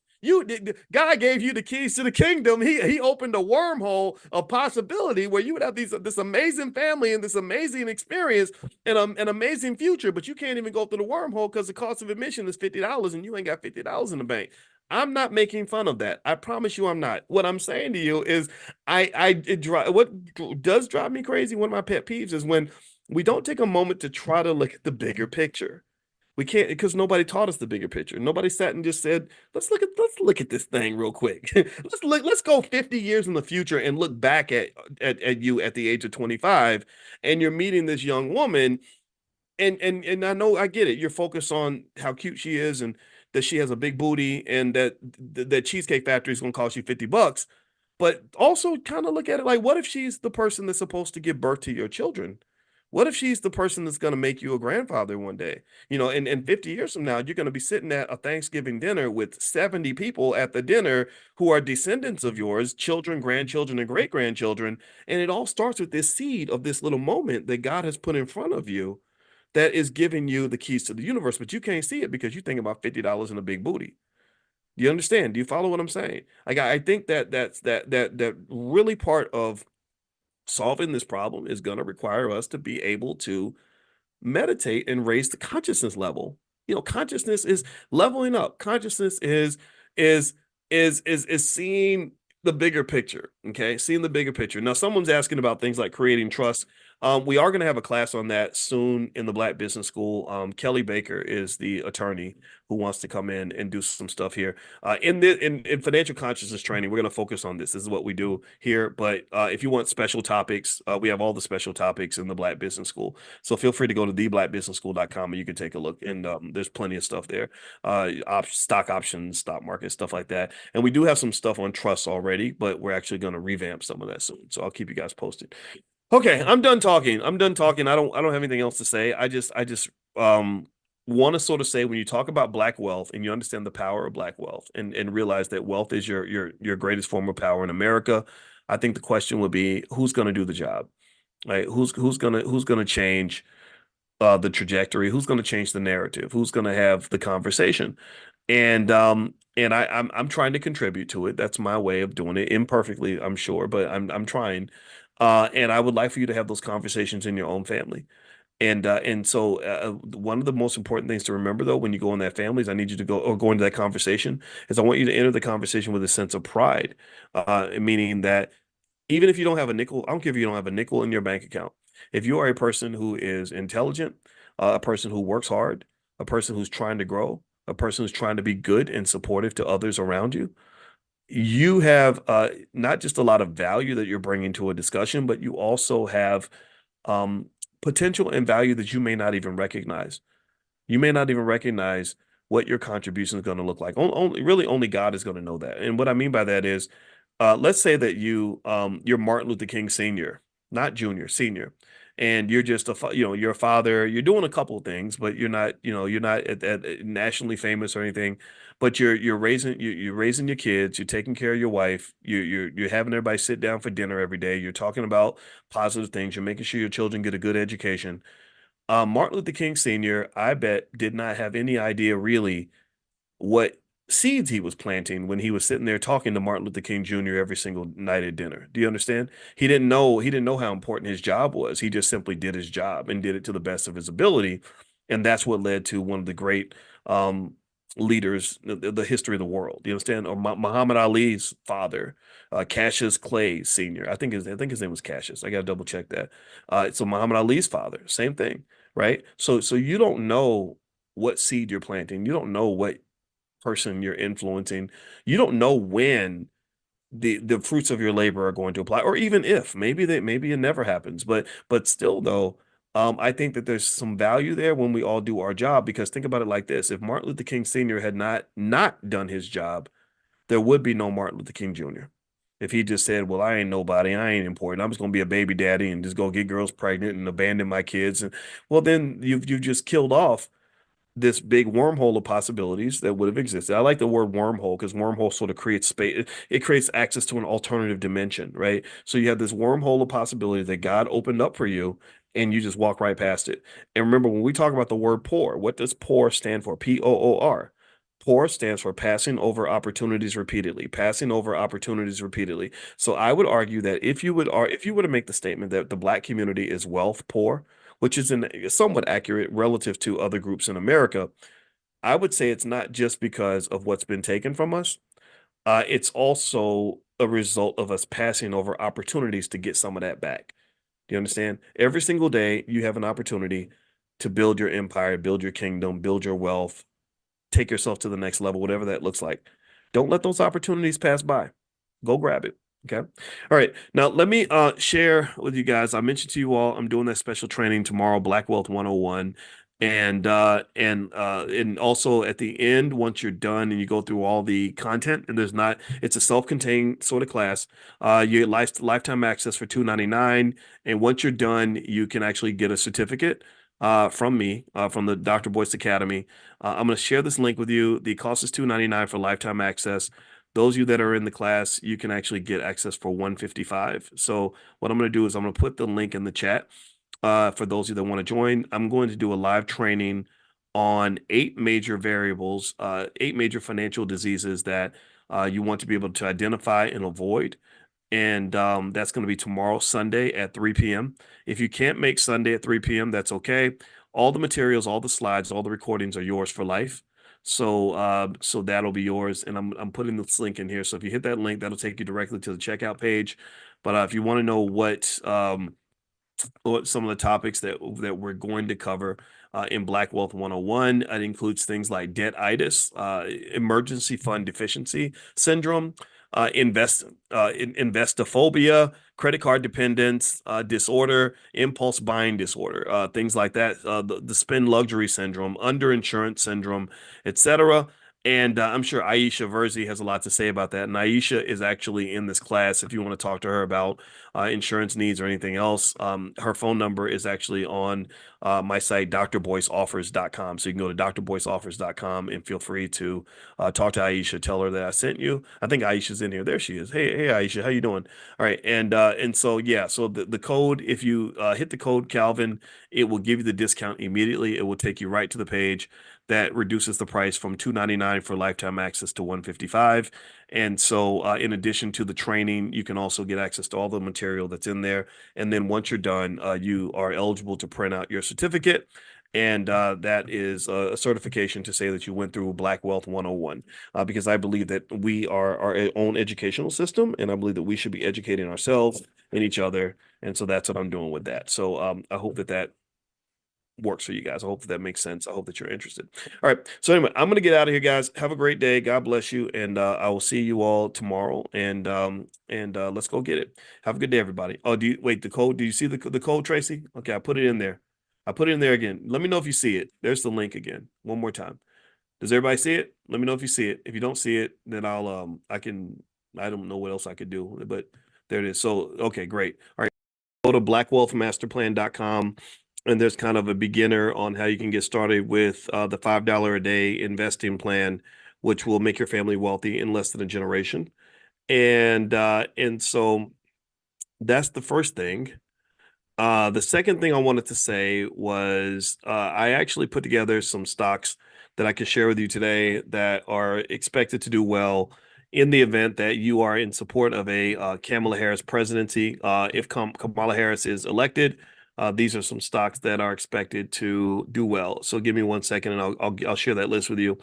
God gave you the keys to the kingdom. He opened a wormhole, a possibility where you would have this amazing family and this amazing experience and an amazing future, but you can't even go through the wormhole because the cost of admission is $50 and you ain't got $50 in the bank. I'm not making fun of that. I promise you I'm not. What I'm saying to you is what does drive me crazy, one of my pet peeves, is when we don't take a moment to try to look at the bigger picture. We can't, because nobody taught us the bigger picture. Nobody sat and just said, let's look at this thing real quick. Let's go 50 years in the future and look back at you at the age of 25, and you're meeting this young woman, and I know, I get it. You're focused on how cute she is and that she has a big booty and that Cheesecake Factory is going to cost you $50. But also kind of look at it like, what if she's the person that's supposed to give birth to your children? What if she's the person that's going to make you a grandfather one day? And 50 years from now, you're going to be sitting at a Thanksgiving dinner with 70 people at the dinner who are descendants of yours, children, grandchildren, and great grandchildren. And it all starts with this seed of this little moment that God has put in front of you that is giving you the keys to the universe, but you can't see it because you think about $50 in a big booty. Do you understand? Do you follow what I'm saying? Like I think that really part of solving this problem is going to require us to be able to meditate and raise the consciousness level. Consciousness is leveling up. Consciousness is seeing the bigger picture. Okay, seeing the bigger picture. Now, someone's asking about things like creating trust. We are going to have a class on that soon in the Black Business School. Kelly Baker is the attorney who wants to come in and do some stuff here. In financial consciousness training, we're going to focus on this. This is what we do here. But if you want special topics, we have all the special topics in the Black Business School. So feel free to go to theblackbusinessschool.com and you can take a look. And there's plenty of stuff there. Stock options, stock market, stuff like that. And we do have some stuff on trust already, but we're actually going to revamp some of that soon. So I'll keep you guys posted. Okay, I'm done talking. I don't have anything else to say. I just want to sort of say, when you talk about Black wealth and you understand the power of Black wealth and realize that wealth is your greatest form of power in America, I think the question would be, who's going to do the job? Right? Who's gonna change the trajectory? Who's going to change the narrative? Who's going to have the conversation? And I'm trying to contribute to it. That's my way of doing it, imperfectly, I'm sure, but I'm trying. And I would like for you to have those conversations in your own family. And so one of the most important things to remember, though, when you go in that family, is I need you to go into that conversation, is I want you to enter the conversation with a sense of pride, meaning that even if you don't have a nickel, I don't care if you don't have a nickel in your bank account. If you are a person who is intelligent, a person who works hard, a person who's trying to grow, a person who's trying to be good and supportive to others around you, you have not just a lot of value that you're bringing to a discussion, but you also have potential and value that you may not even recognize. You may not even recognize what your contribution is going to look like. Only God is going to know that. And what I mean by that is, let's say that you're Martin Luther King Sr., not Junior, Senior, and you're just you're a father, you're doing a couple of things, but you're not at nationally famous or anything, but you're raising you're raising your kids, you're taking care of your wife, you're having everybody sit down for dinner every day, you're talking about positive things, you're making sure your children get a good education. Martin Luther King Sr., I bet, did not have any idea really what seeds he was planting when he was sitting there talking to Martin Luther King Jr. every single night at dinner. Do you understand? He didn't know how important his job was. He just simply did his job and did it to the best of his ability. And that's what led to one of the great leaders, the history of the world. Do you understand? Or Muhammad Ali's father, Cassius Clay Sr. I think his name was Cassius. I got to double check that. So Muhammad Ali's father, same thing, right? So you don't know what seed you're planting. You don't know what person you're influencing. You don't know when the fruits of your labor are going to apply, or even if maybe it never happens. But still though, I think that there's some value there when we all do our job, because think about it like this: if Martin Luther King Sr. had not done his job, there would be no Martin Luther King Jr. If he just said, well, I ain't nobody, I ain't important, I'm just gonna be a baby daddy and just go get girls pregnant and abandon my kids, and well, then you've just killed off this big wormhole of possibilities that would have existed. I like the word wormhole because wormhole sort of creates space. It creates access to an alternative dimension, right? So you have this wormhole of possibilities that God opened up for you, and you just walk right past it. And remember, when we talk about the word poor, what does poor stand for? Poor. Poor stands for passing over opportunities repeatedly, passing over opportunities repeatedly. So I would argue that if you were to make the statement that the Black community is wealth poor, which is somewhat accurate relative to other groups in America, I would say it's not just because of what's been taken from us. It's also a result of us passing over opportunities to get some of that back. Do you understand? Every single day, you have an opportunity to build your empire, build your kingdom, build your wealth, take yourself to the next level, whatever that looks like. Don't let those opportunities pass by. Go grab it. Okay. All right. Now let me share with you guys. I mentioned to you all I'm doing that special training tomorrow, Black Wealth 101. And also at the end, once you're done and you go through all the content, and it's a self-contained sort of class. You get lifetime access for $299. And once you're done, you can actually get a certificate from me, from the Dr. Boyce Academy. I'm going to share this link with you. The cost is $299 for lifetime access. Those of you that are in the class, you can actually get access for $155. So what I'm going to do is I'm going to put the link in the chat for those of you that want to join. I'm going to do a live training on 8 major variables, 8 major financial diseases that you want to be able to identify and avoid. And that's going to be tomorrow, Sunday at 3 p.m. If you can't make Sunday at 3 p.m., that's okay. All the materials, all the slides, all the recordings are yours for life. So that'll be yours. And I'm putting this link in here. So if you hit that link, that'll take you directly to the checkout page. But if you want to know what some of the topics that we're going to cover in Black Wealth 101, it includes things like debt-itis, emergency fund deficiency syndrome, investophobia, credit card dependence disorder, impulse buying disorder, things like that, the spend luxury syndrome, underinsurance syndrome, etc. And I'm sure Aisha Verzi has a lot to say about that. And Aisha is actually in this class if you want to talk to her about insurance needs or anything else. Her phone number is actually on my site, drboyceoffers.com. So you can go to drboyceoffers.com and feel free to talk to Aisha. Tell her that I sent you. I think Aisha's in here. There she is. Hey, Aisha, how you doing? All right. And so, yeah, so the code, if you hit the code Calvin, it will give you the discount immediately. It will take you right to the page that reduces the price from $299 for lifetime access to $155. And so in addition to the training, you can also get access to all the material that's in there. And then once you're done, you are eligible to print out your certificate. And that is a certification to say that you went through Black Wealth 101, because I believe that we are our own educational system, and I believe that we should be educating ourselves and each other. And so that's what I'm doing with that. So I hope that works for you guys. I hope that makes sense. I hope that you're interested. All right. So anyway, I'm going to get out of here, guys. Have a great day. God bless you. And I will see you all tomorrow. And let's go get it. Have a good day, everybody. Oh, the code? Do you see the code, Tracy? Okay. I put it in there. I put it in there again. Let me know if you see it. There's the link again. One more time. Does everybody see it? Let me know if you see it. If you don't see it, then I don't know what else I could do, but there it is. So, okay, great. All right. go to blackwealthmasterplan.com, and there's kind of a beginner on how you can get started with the $5 a day investing plan, which will make your family wealthy in less than a generation. And so that's the first thing. The second thing I wanted to say was I actually put together some stocks that I can share with you today that are expected to do well in the event that you are in support of a Kamala Harris presidency. If Kamala Harris is elected, these are some stocks that are expected to do well. So give me 1 second, and I'll share that list with you.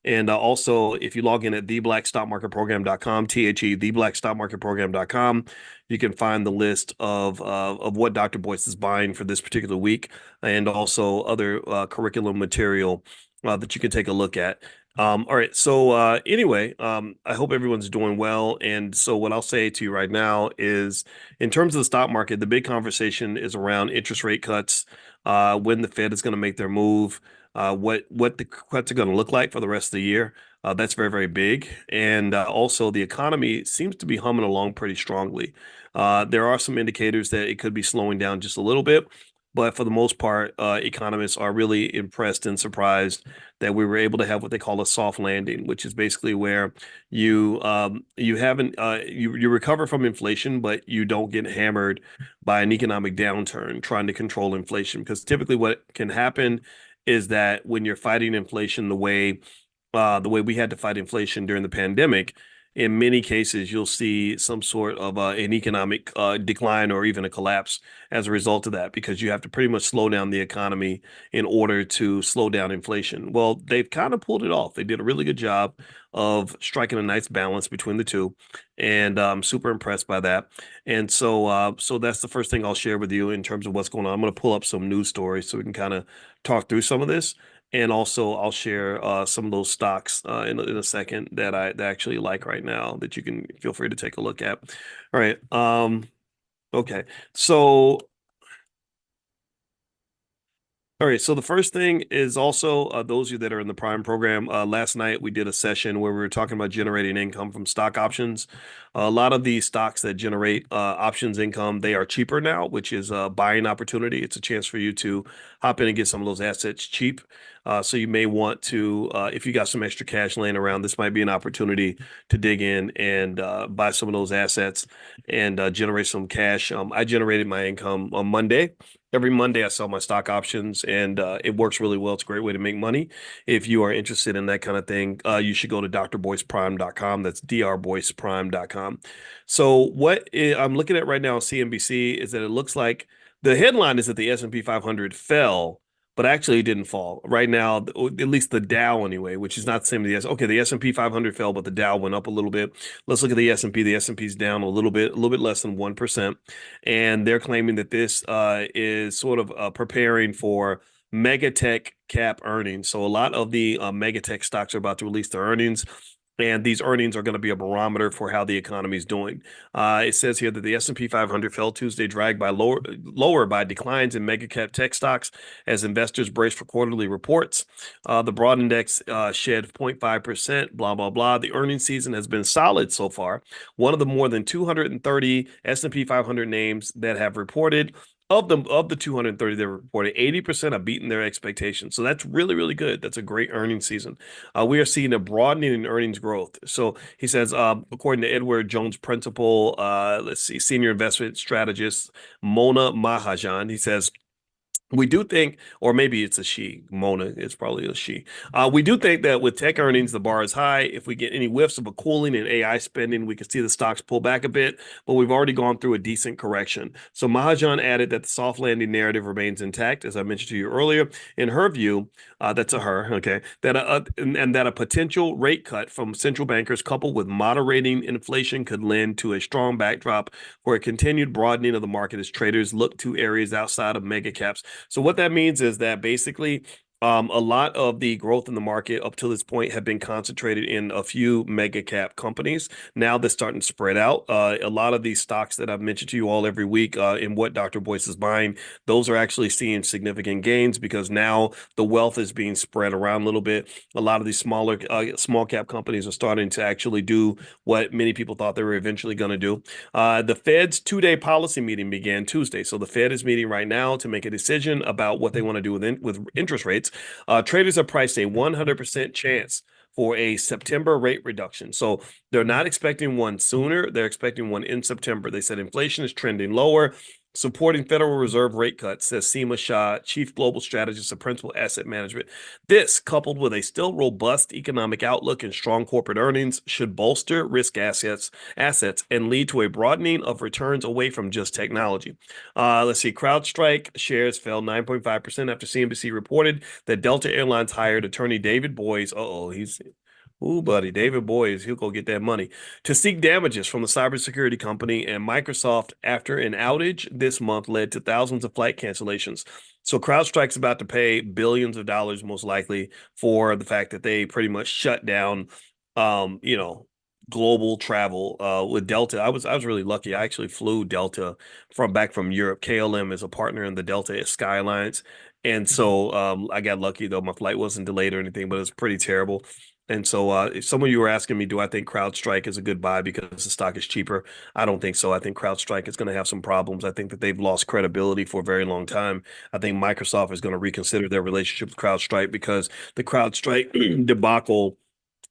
And also, if you log in at theblackstockmarketprogram.com, theblackstockmarketprogram.com, you can find the list of what Dr. Boyce is buying for this particular week, and also other curriculum material that you can take a look at. All right. So anyway, I hope everyone's doing well. And so what I'll say to you right now is, in terms of the stock market, the big conversation is around interest rate cuts, when the Fed is going to make their move, what the cuts are going to look like for the rest of the year. That's very, very big. And also, the economy seems to be humming along pretty strongly. There are some indicators that it could be slowing down just a little bit. But for the most part, economists are really impressed and surprised that we were able to have what they call a soft landing, which is basically where you haven't you recover from inflation, but you don't get hammered by an economic downturn trying to control inflation. Because typically, what can happen is that when you're fighting inflation the way we had to fight inflation during the pandemic, in many cases, you'll see some sort of an economic decline or even a collapse as a result of that, because you have to pretty much slow down the economy in order to slow down inflation. Well, they've kind of pulled it off. They did a really good job of striking a nice balance between the two, and I'm super impressed by that. And so that's the first thing I'll share with you in terms of what's going on. I'm going to pull up some news stories so we can kind of talk through some of this. And also, I'll share some of those stocks in a second that I actually like right now that you can feel free to take a look at. All right. Okay. So, all right. So the first thing is also those of you that are in the Prime program. Last night we did a session where we were talking about generating income from stock options. A lot of these stocks that generate options income, they are cheaper now, which is a buying opportunity. It's a chance for you to hop in and get some of those assets cheap. So you may want to, if you got some extra cash laying around, this might be an opportunity to dig in and buy some of those assets and generate some cash. I generated my income on Monday. Every Monday, I sell my stock options, and it works really well. It's a great way to make money. If you are interested in that kind of thing, you should go to drboyceprime.com. That's drboyceprime.com. So I'm looking at right now on CNBC is that it looks like the headline is that the S&P 500 fell, but actually it didn't fall. Right now, at least the Dow anyway, which is not the same as the S. Okay, the S&P 500 fell, but the Dow went up a little bit. Let's look at the S&P. The S&P's down a little bit less than 1%. And they're claiming that this is sort of preparing for mega tech cap earnings. So a lot of the mega tech stocks are about to release their earnings. And these earnings are going to be a barometer for how the economy is doing. It says here that the S&P 500 fell Tuesday, dragged by lower by declines in mega cap tech stocks as investors brace for quarterly reports. The broad index shed 0.5%, blah, blah, blah. The earnings season has been solid so far. One of the more than 230 S&P 500 names that have reported, of the 230 that reported, 80% have beaten their expectations. So that's really, really good. That's a great earnings season. We are seeing a broadening in earnings growth. So he says, according to Edward Jones Principal, senior investment strategist Mona Mahajan, he says, we do think, or maybe it's a she, Mona, it's probably a she. We do think that with tech earnings, the bar is high. If we get any whiffs of a cooling in AI spending, we could see the stocks pull back a bit, but we've already gone through a decent correction. So Mahajan added that the soft landing narrative remains intact, as I mentioned to you earlier. In her view, that's a her, okay, and that a potential rate cut from central bankers coupled with moderating inflation could lend to a strong backdrop for a continued broadening of the market as traders look to areas outside of mega caps. So what that means is that basically A lot of the growth in the market up to this point have been concentrated in a few mega cap companies. Now they're starting to spread out. A lot of these stocks that I've mentioned to you all every week in what Dr. Boyce is buying, those are actually seeing significant gains because now the wealth is being spread around a little bit. A lot of these small cap companies are starting to actually do what many people thought they were eventually going to do. The Fed's 2-day policy meeting began Tuesday. So the Fed is meeting right now to make a decision about what they want to do with interest rates. Traders have priced a 100% chance for a September rate reduction. So they're not expecting one sooner. They're expecting one in September. They said inflation is trending lower, supporting Federal Reserve rate cuts, says Seema Shah, Chief Global Strategist of Principal Asset Management. This, coupled with a still robust economic outlook and strong corporate earnings, should bolster risk assets and lead to a broadening of returns away from just technology. Let's see. CrowdStrike shares fell 9.5% after CNBC reported that Delta Airlines hired attorney David Boyce. Ooh, buddy, David Boyce, he'll go get that money to seek damages from the cybersecurity company and Microsoft after an outage this month led to thousands of flight cancellations. So CrowdStrike's about to pay billions of dollars, most likely, for the fact that they pretty much shut down, you know, global travel with Delta. I was really lucky. I actually flew Delta from Europe. KLM is a partner in the Delta Sky Alliance. And so I got lucky, though my flight wasn't delayed or anything, but it was pretty terrible. And so if some of you were asking me, do I think CrowdStrike is a good buy because the stock is cheaper? I don't think so. I think CrowdStrike is going to have some problems. I think that they've lost credibility for a very long time. I think Microsoft is going to reconsider their relationship with CrowdStrike because the CrowdStrike debacle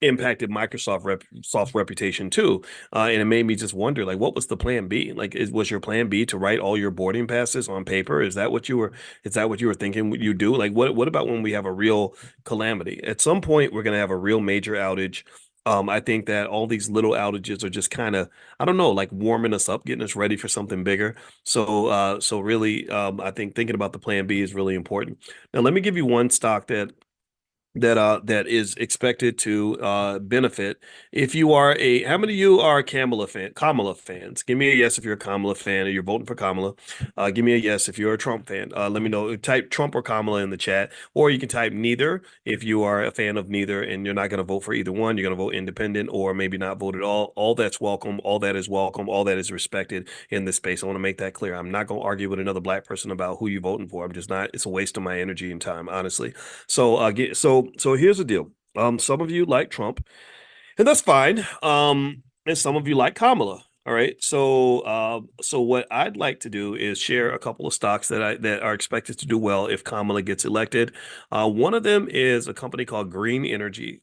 impacted Microsoft's reputation too, and it made me just wonder, like, what was the plan B? Like, was your plan B to write all your boarding passes on paper? Is that what you were thinking you do? Like, what about when we have a real calamity? At some point, we're going to have a real major outage. I think that all these little outages are just kind of, I don't know, like warming us up, getting us ready for something bigger. So really, I think thinking about the plan B is really important. Now, let me give you one stock that is expected to benefit if you are how many of you are Kamala fans? Give me a yes if you're a Kamala fan or you're voting for Kamala. Give me a yes if you're a Trump fan. Let me know. Type Trump or Kamala in the chat, or you can type neither if you are a fan of neither and you're not going to vote for either one. You're going to vote independent or maybe not vote at all. All that's welcome. All that is welcome. All that is respected in this space. I want to make that clear. I'm not going to argue with another black person about who you're voting for. I'm just not. It's a waste of my energy and time, honestly. So here's the deal. Some of you like Trump, and that's fine. And some of you like Kamala. All right. So what I'd like to do is share a couple of stocks that are expected to do well if Kamala gets elected. One of them is a company called Green Energy.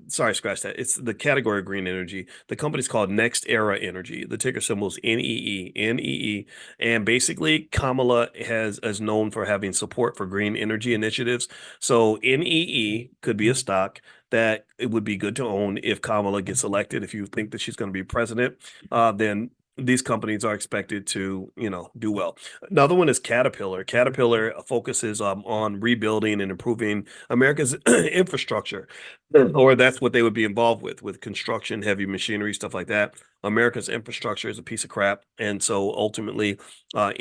Scratch that. It's the category of green energy. The company's called Next Era Energy. The ticker symbol is NEE. And basically, Kamala is known for having support for green energy initiatives. So NEE could be a stock that it would be good to own if Kamala gets elected. If you think that she's going to be president, then these companies are expected to, do well. Another one is Caterpillar. Caterpillar focuses on rebuilding and improving America's infrastructure, or that's what they would be involved with construction, heavy machinery, stuff like that. America's infrastructure is a piece of crap. And so ultimately, I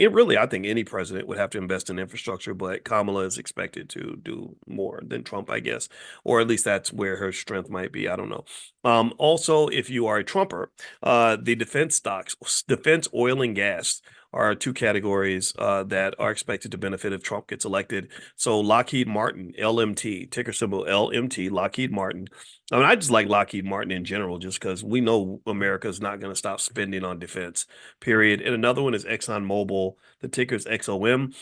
think any president would have to invest in infrastructure, but Kamala is expected to do more than Trump, I guess, or at least that's where her strength might be. I don't know. Also, if you are a Trumper, the defense stocks, defense, oil, and gas are two categories that are expected to benefit if Trump gets elected. So Lockheed Martin, LMT, ticker symbol LMT, Lockheed Martin. I mean, I just like Lockheed Martin in general, just because we know America's not going to stop spending on defense, period. And another one is ExxonMobil. The ticker is XOM.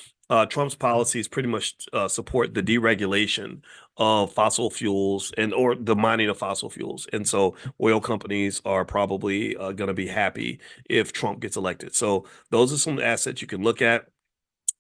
Trump's policies pretty much support the deregulation of fossil fuels or the mining of fossil fuels. And so oil companies are probably going to be happy if Trump gets elected. So those are some assets you can look at.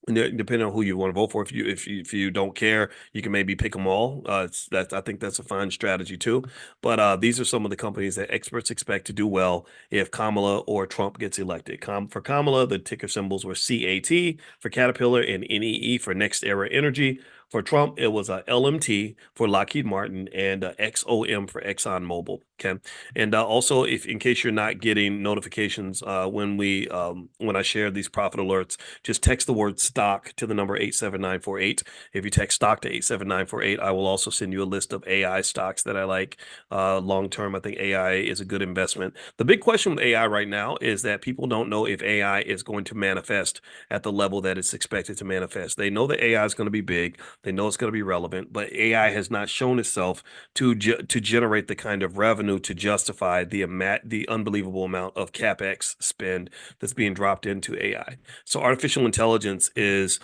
Depending on who you want to vote for, if you don't care, you can maybe pick them all. I think that's a fine strategy too. But these are some of the companies that experts expect to do well if Kamala or Trump gets elected. For Kamala, the ticker symbols were CAT for Caterpillar and NEE for Next Era Energy. For Trump, it was a LMT for Lockheed Martin and XOM for ExxonMobil. Okay, and also, if in case you're not getting notifications when I share these profit alerts, just text the word stock to the number 87948. If you text stock to 87948, I will also send you a list of AI stocks that I like long term. I think AI is a good investment. The big question with AI right now is that people don't know if AI is going to manifest at the level that it's expected to manifest. They know that AI is going to be big. They know it's going to be relevant, but AI has not shown itself to generate the kind of revenue to justify the unbelievable amount of capex spend that's being dropped into AI. So artificial intelligence is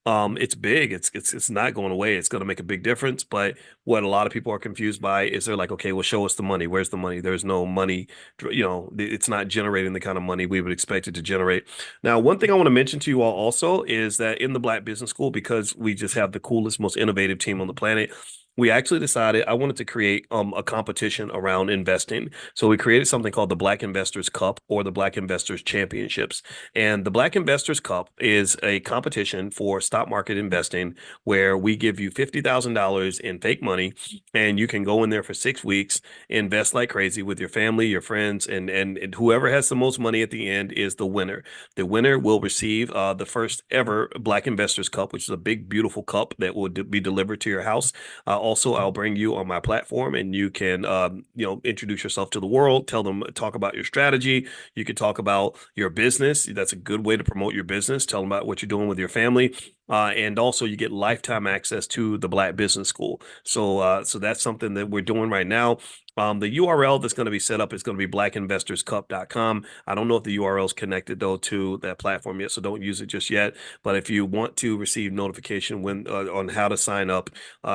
it's big. It's not going away. It's going to make a big difference. But what a lot of people are confused by is they're like, okay, well, show us the money. Where's the money? There's no money. It's not generating the kind of money we would expect it to generate. Now, one thing I want to mention to you all also is that in the Black Business School, because we just have the coolest, most innovative team on the planet, we actually decided I wanted to create a competition around investing. So we created something called the Black Investors Cup or the Black Investors Championships. And the Black Investors Cup is a competition for stock market investing where we give you $50,000 in fake money and you can go in there for 6 weeks, invest like crazy with your family, your friends, and whoever has the most money at the end is the winner. The winner will receive the first ever Black Investors Cup, which is a big, beautiful cup that will be delivered to your house. Also, I'll bring you on my platform and you can, introduce yourself to the world, talk about your strategy. You can talk about your business. That's a good way to promote your business. Tell them about what you're doing with your family. And also you get lifetime access to the Black Business School. So that's something that we're doing right now. The URL that's going to be set up is going to be blackinvestorscup.com. I don't know if the URL is connected though to that platform yet, so don't use it just yet. But if you want to receive notification on how to sign up,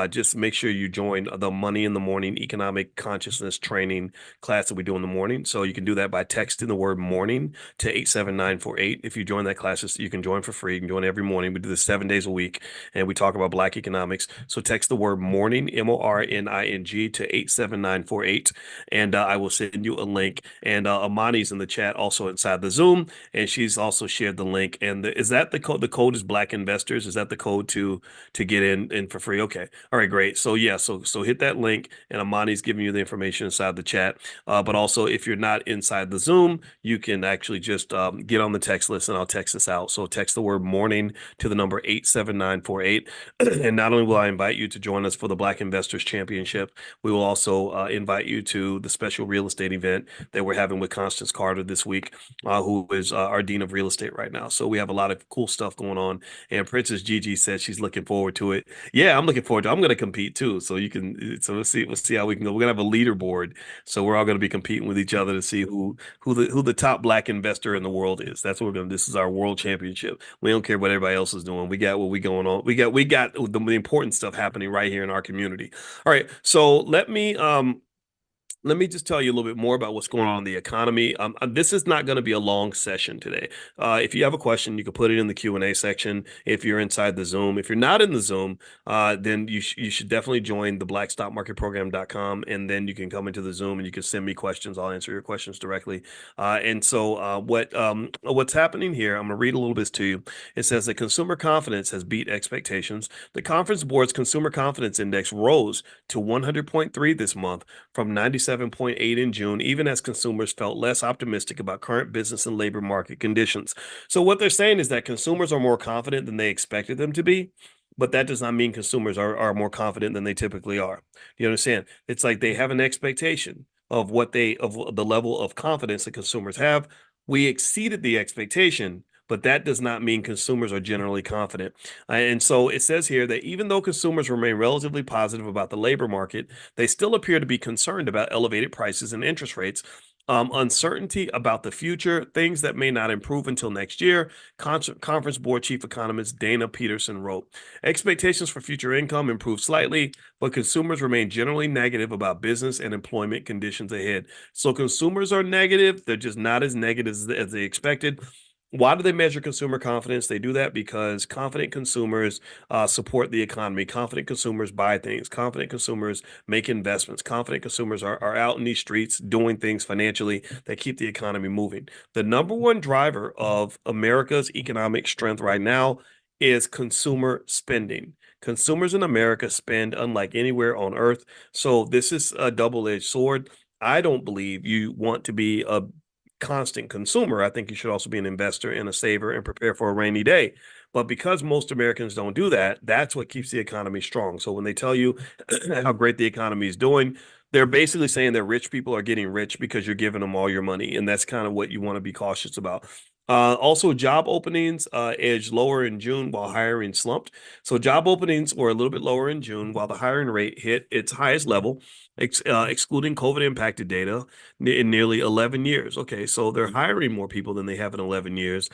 just make sure you join the Money in the Morning Economic Consciousness Training class that we do in the morning. So you can do that by texting the word morning to 87948. If you join that class, you can join for free. You can join every morning. We do this 7 days a week, and we talk about Black economics. So text the word morning, MORNING, to 87948. And I will send you a link. And Amani's in the chat also inside the Zoom, and she's also shared the link. And is that the code? The code is Black Investors. Is that the code to get in for free? Okay. All right, great. So yeah, so hit that link, and Amani's giving you the information inside the chat. But also, if you're not inside the Zoom, you can actually just get on the text list, and I'll text this out. So text the word morning to the number 87948. And not only will I invite you to join us for the Black Investors Championship, we will also invite you to the special real estate event that we're having with Constance Carter this week, who is our Dean of Real Estate right now. So we have a lot of cool stuff going on. And Princess Gigi said she's looking forward to it. Yeah, I'm looking forward to it. I'm going to compete too. So we'll see how we can go. We're going to have a leaderboard. So we're all going to be competing with each other to see who the top Black investor in the world is. That's what we're going to do. This is our world championship. We don't care what everybody else is doing. We got what we going on. We got the important stuff happening right here in our community. All right. So let me just tell you a little bit more about what's going on in the economy. This is not going to be a long session today. If you have a question, you can put it in the Q&A section if you're inside the Zoom. If you're not in the Zoom, then you should definitely join the blackstockmarketprogram.com, and then you can come into the Zoom and you can send me questions. I'll answer your questions directly. What's happening here, I'm going to read a little bit to you. It says that consumer confidence has beat expectations. The Conference Board's Consumer Confidence Index rose to 100.3 this month from 97.8 in June, even as consumers felt less optimistic about current business and labor market conditions. So what they're saying is that consumers are more confident than they expected them to be, but that does not mean consumers are more confident than they typically are. Do you understand? It's like they have an expectation of the level of confidence that consumers have. We exceeded the expectation, but that does not mean consumers are generally confident. And so it says here that even though consumers remain relatively positive about the labor market, they still appear to be concerned about elevated prices and interest rates, uncertainty about the future, things that may not improve until next year. Conference Board Chief Economist Dana Peterson wrote, expectations for future income improved slightly, but consumers remain generally negative about business and employment conditions ahead. So consumers are negative. They're just not as negative as they expected. Why do they measure consumer confidence? They do that because confident consumers support the economy. Confident consumers buy things. Confident consumers make investments. Confident consumers are out in these streets doing things financially that keep the economy moving. The number one driver of America's economic strength right now is consumer spending. Consumers in America spend unlike anywhere on earth. So this is a double-edged sword. I don't believe you want to be a constant consumer. I think you should also be an investor and a saver and prepare for a rainy day. But because most Americans don't do that, that's what keeps the economy strong. So when they tell you how great the economy is doing, they're basically saying that rich people are getting rich because you're giving them all your money. And that's kind of what you want to be cautious about. Also, job openings edged lower in June while hiring slumped. So job openings were a little bit lower in June while the hiring rate hit its highest level, excluding COVID impacted data in nearly 11 years. Okay, so they're hiring more people than they have in 11 years,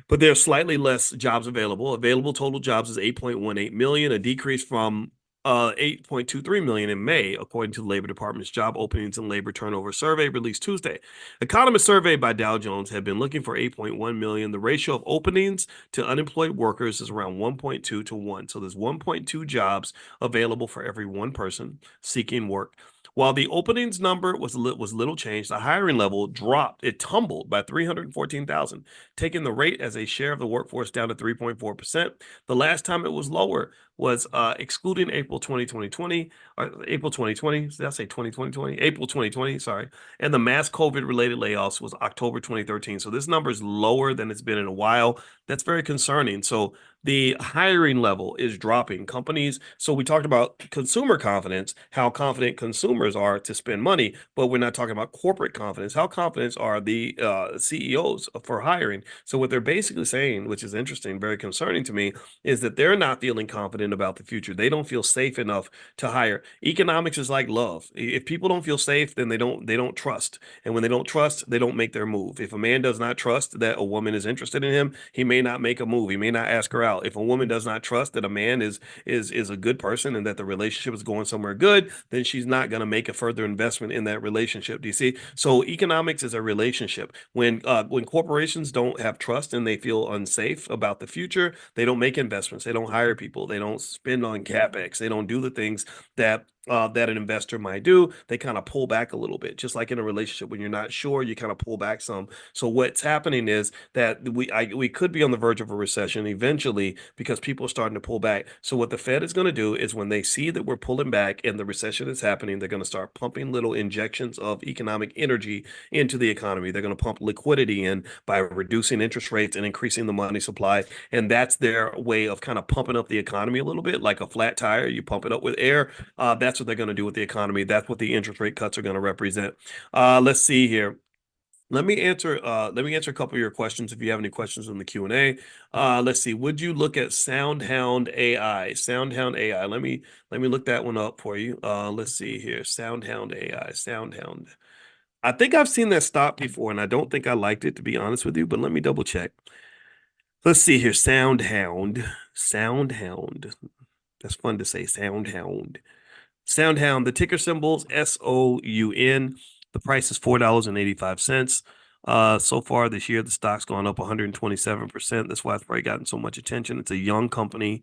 but there are slightly less jobs available. Available total jobs is 8.18 million, a decrease from 8.23 million in May, according to the Labor Department's Job Openings and Labor Turnover Survey released Tuesday. Economists surveyed by Dow Jones have been looking for 8.1 million. The ratio of openings to unemployed workers is around 1.2 to 1. So there's 1.2 jobs available for every one person seeking work. While the openings number was little changed, the hiring level dropped. It tumbled by 314,000, taking the rate as a share of the workforce down to 3.4%. The last time it was lower was excluding April 2020, or April 2020. Did I say 2020? April 2020, sorry. And the mass COVID-related layoffs was October 2013. So this number is lower than it's been in a while. That's very concerning. So the hiring level is dropping. Companies, so we talked about consumer confidence, how confident consumers are to spend money, but we're not talking about corporate confidence. How confident are the CEOs for hiring? So what they're basically saying, which is interesting, very concerning to me, is that they're not feeling confident about the future. They don't feel safe enough to hire. Economics is like love. If people don't feel safe, then they don't trust. And when they don't trust, they don't make their move. If a man does not trust that a woman is interested in him, he may not make a move. He may not ask her out. If a woman does not trust that a man is a good person and that the relationship is going somewhere good, then she's not going to make a further investment in that relationship. Do you see? So economics is a relationship. When corporations don't have trust and they feel unsafe about the future, they don't make investments. They don't hire people. They don't spend on capex. They don't do the things that that an investor might do. They kind of pull back a little bit, just like in a relationship. When you're not sure, you kind of pull back some. So what's happening is that we could be on the verge of a recession eventually because people are starting to pull back. So what the Fed is going to do is when they see that we're pulling back and the recession is happening, they're going to start pumping little injections of economic energy into the economy. They're going to pump liquidity in by reducing interest rates and increasing the money supply. And that's their way of kind of pumping up the economy a little bit, like a flat tire. You pump it up with air. That's what they're going to do with the economy. That's what the interest rate cuts are going to represent. Let's see here. Let me answer a couple of your questions if you have any questions in the Q&A. Let's see. Would you look at SoundHound AI? SoundHound AI. Let me look that one up for you. Let's see here. SoundHound AI. SoundHound. I think I've seen that stock before, and I don't think I liked it, to be honest with you, but let me double check. Let's see here. SoundHound. SoundHound. That's fun to say. SoundHound. SoundHound, the ticker symbol's SOUN. The price is $4.85. So far this year, the stock's gone up 127%. That's why it's probably gotten so much attention. It's a young company.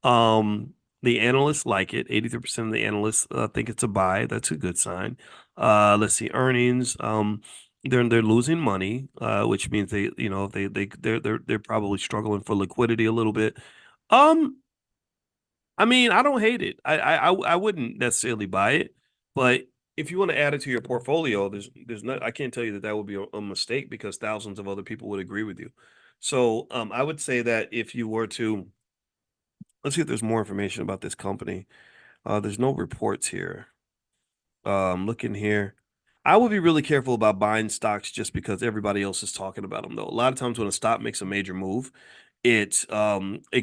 The analysts like it. 83% of the analysts think it's a buy. That's a good sign. Let's see, earnings. They're losing money, which means they're probably struggling for liquidity a little bit. I mean, I don't hate it. I wouldn't necessarily buy it, but if you want to add it to your portfolio, there's not. I can't tell you that would be a mistake because thousands of other people would agree with you. So I would say that if you were to, let's see if there's more information about this company. There's no reports here. Looking here. I would be really careful about buying stocks just because everybody else is talking about them, though. A lot of times when a stock makes a major move, it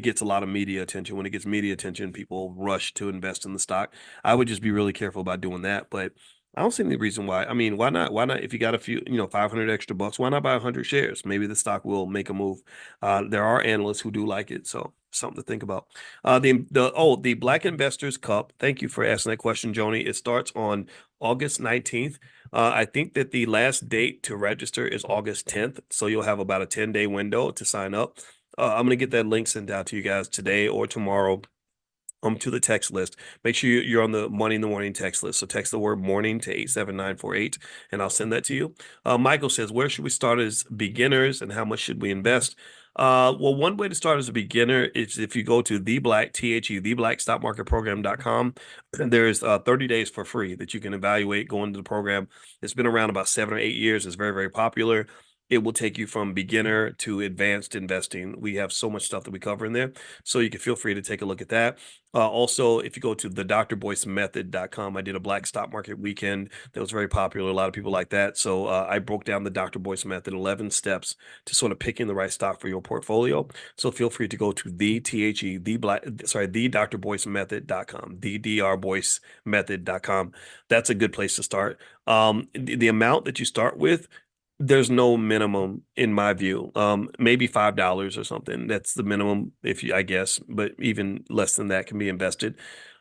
gets a lot of media attention. When it gets media attention, people rush to invest in the stock. I would just be really careful about doing that. But I don't see any reason why. I mean, why not? Why not? If you got a few, 500 extra bucks, why not buy 100 shares? Maybe the stock will make a move. There are analysts who do like it, so something to think about. The Black Investors Cup. Thank you for asking that question, Joni. It starts on August 19th. I think that the last date to register is August 10th, so you'll have about a 10-day window to sign up. I'm going to get that link sent out to you guys today or tomorrow to the text list. Make sure you're on the Money in the Morning text list. So text the word morning to 87948 and I'll send that to you. Michael says, where should we start as beginners and how much should we invest? Well, one way to start as a beginner is if you go to theblackstockmarketprogram.com. There's 30 days for free that you can evaluate going to the program. It's been around about 7 or 8 years. It's very, very popular. It will take you from beginner to advanced investing. We have so much stuff that we cover in there. So you can feel free to take a look at that. Also, if you go to the drboycemethod.com, I did a Black Stock Market weekend that was very popular. A lot of people like that. So I broke down the Dr. Boyce Method, 11 steps to sort of picking the right stock for your portfolio. So feel free to go to the drboycemethod.com, the drboycemethod.com. That's a good place to start. The amount that you start with, there's no minimum in my view. Maybe $5 or something. That's the minimum, if you, I guess, but even less than that can be invested.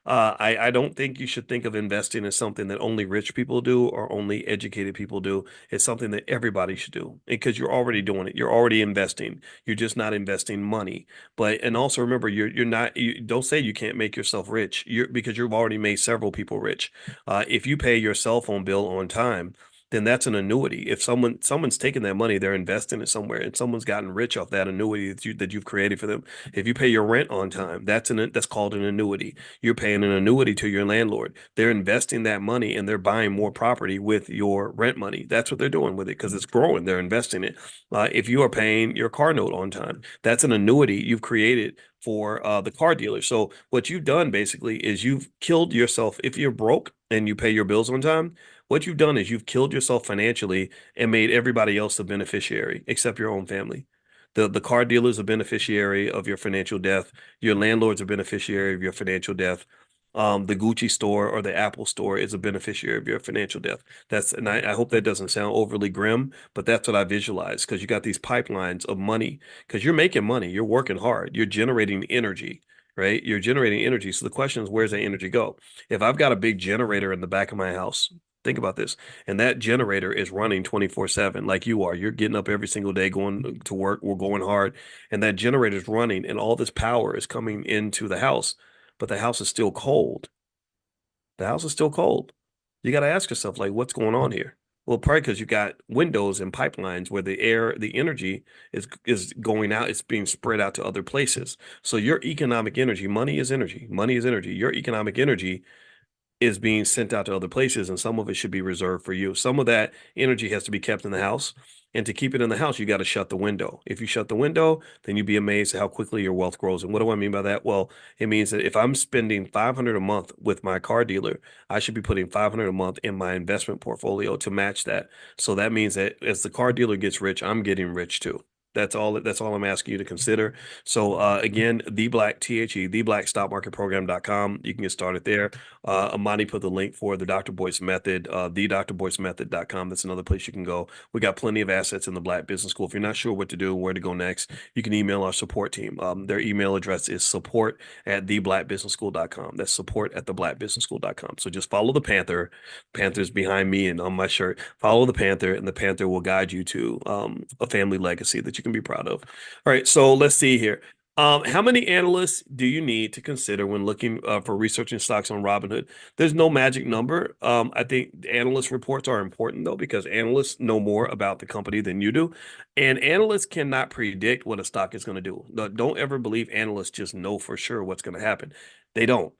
I don't think you should think of investing as something that only rich people do or only educated people do. It's something that everybody should do because you're already doing it. You're already investing. You're just not investing money. But and also remember, you're not. You don't say you can't make yourself rich. Because you've already made several people rich. If you pay your cell phone bill on time, then that's an annuity. If someone's taking that money, they're investing it somewhere, and someone's gotten rich off that annuity that you've created for them. If you pay your rent on time, that's called an annuity. You're paying an annuity to your landlord. They're investing that money and they're buying more property with your rent money. That's what they're doing with it because it's growing. They're investing it. If you are paying your car note on time, that's an annuity you've created for the car dealer. So what you've done basically is you've killed yourself. If you're broke and you pay your bills on time, what you've done is you've killed yourself financially and made everybody else the beneficiary except your own family. The car dealer is a beneficiary of your financial death. Your landlord's a beneficiary of your financial death. The Gucci store or the Apple store is a beneficiary of your financial death. I hope that doesn't sound overly grim, but that's what I visualize because you got these pipelines of money because you're making money, you're working hard, you're generating energy, right? You're generating energy. So the question is, where's that energy go? If I've got a big generator in the back of my house, think about this, and that generator is running 24/7 like you are. You're getting up every single day, going to work, we're going hard, and that generator is running, and all this power is coming into the house, but the house is still cold. The house is still cold. You got to ask yourself, like, what's going on here? Well, probably because you got windows and pipelines where the energy is going out, it's being spread out to other places. So your economic energy, money is energy, money is energy. Your economic energy is being sent out to other places, and some of it should be reserved for you. Some of that energy has to be kept in the house. And to keep it in the house, you got to shut the window. If you shut the window, then you'd be amazed at how quickly your wealth grows. And what do I mean by that? Well, it means that if I'm spending 500 a month with my car dealer, I should be putting 500 a month in my investment portfolio to match that. So that means that as the car dealer gets rich, I'm getting rich too. That's all I'm asking you to consider. So again, theblackstockmarketprogram.com. You can get started there. Amani put the link for the Dr. Boyce Method, thedrboycemethod.com. That's another place you can go. We got plenty of assets in the Black Business School. If you're not sure what to do, where to go next, you can email our support team. Their email address is support@theblackbusinessschool.com. That's support@theblackbusinessschool.com. So just follow the Panther. Panther's behind me and on my shirt. Follow the Panther, and the Panther will guide you to a family legacy that you can be proud of. All right, so let's see here. How many analysts do you need to consider when looking for researching stocks on Robinhood? There's no magic number. I think analyst reports are important though, because analysts know more about the company than you do. And analysts cannot predict what a stock is going to do. Don't ever believe analysts just know for sure what's going to happen. They don't.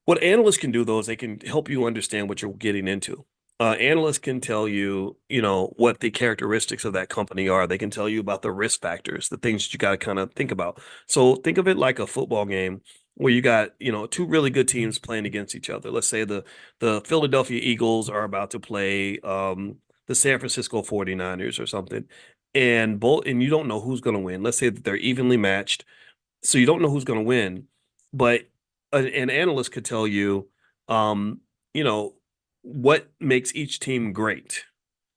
What analysts can do though is they can help you understand what you're getting into. Analysts can tell you, what the characteristics of that company are. They can tell you about the risk factors, the things that you got to kind of think about. So think of it like a football game where you got, two really good teams playing against each other. Let's say the Philadelphia Eagles are about to play the San Francisco 49ers or something, and you don't know who's going to win. Let's say that they're evenly matched, so you don't know who's going to win, but an analyst could tell you, you know, what makes each team great.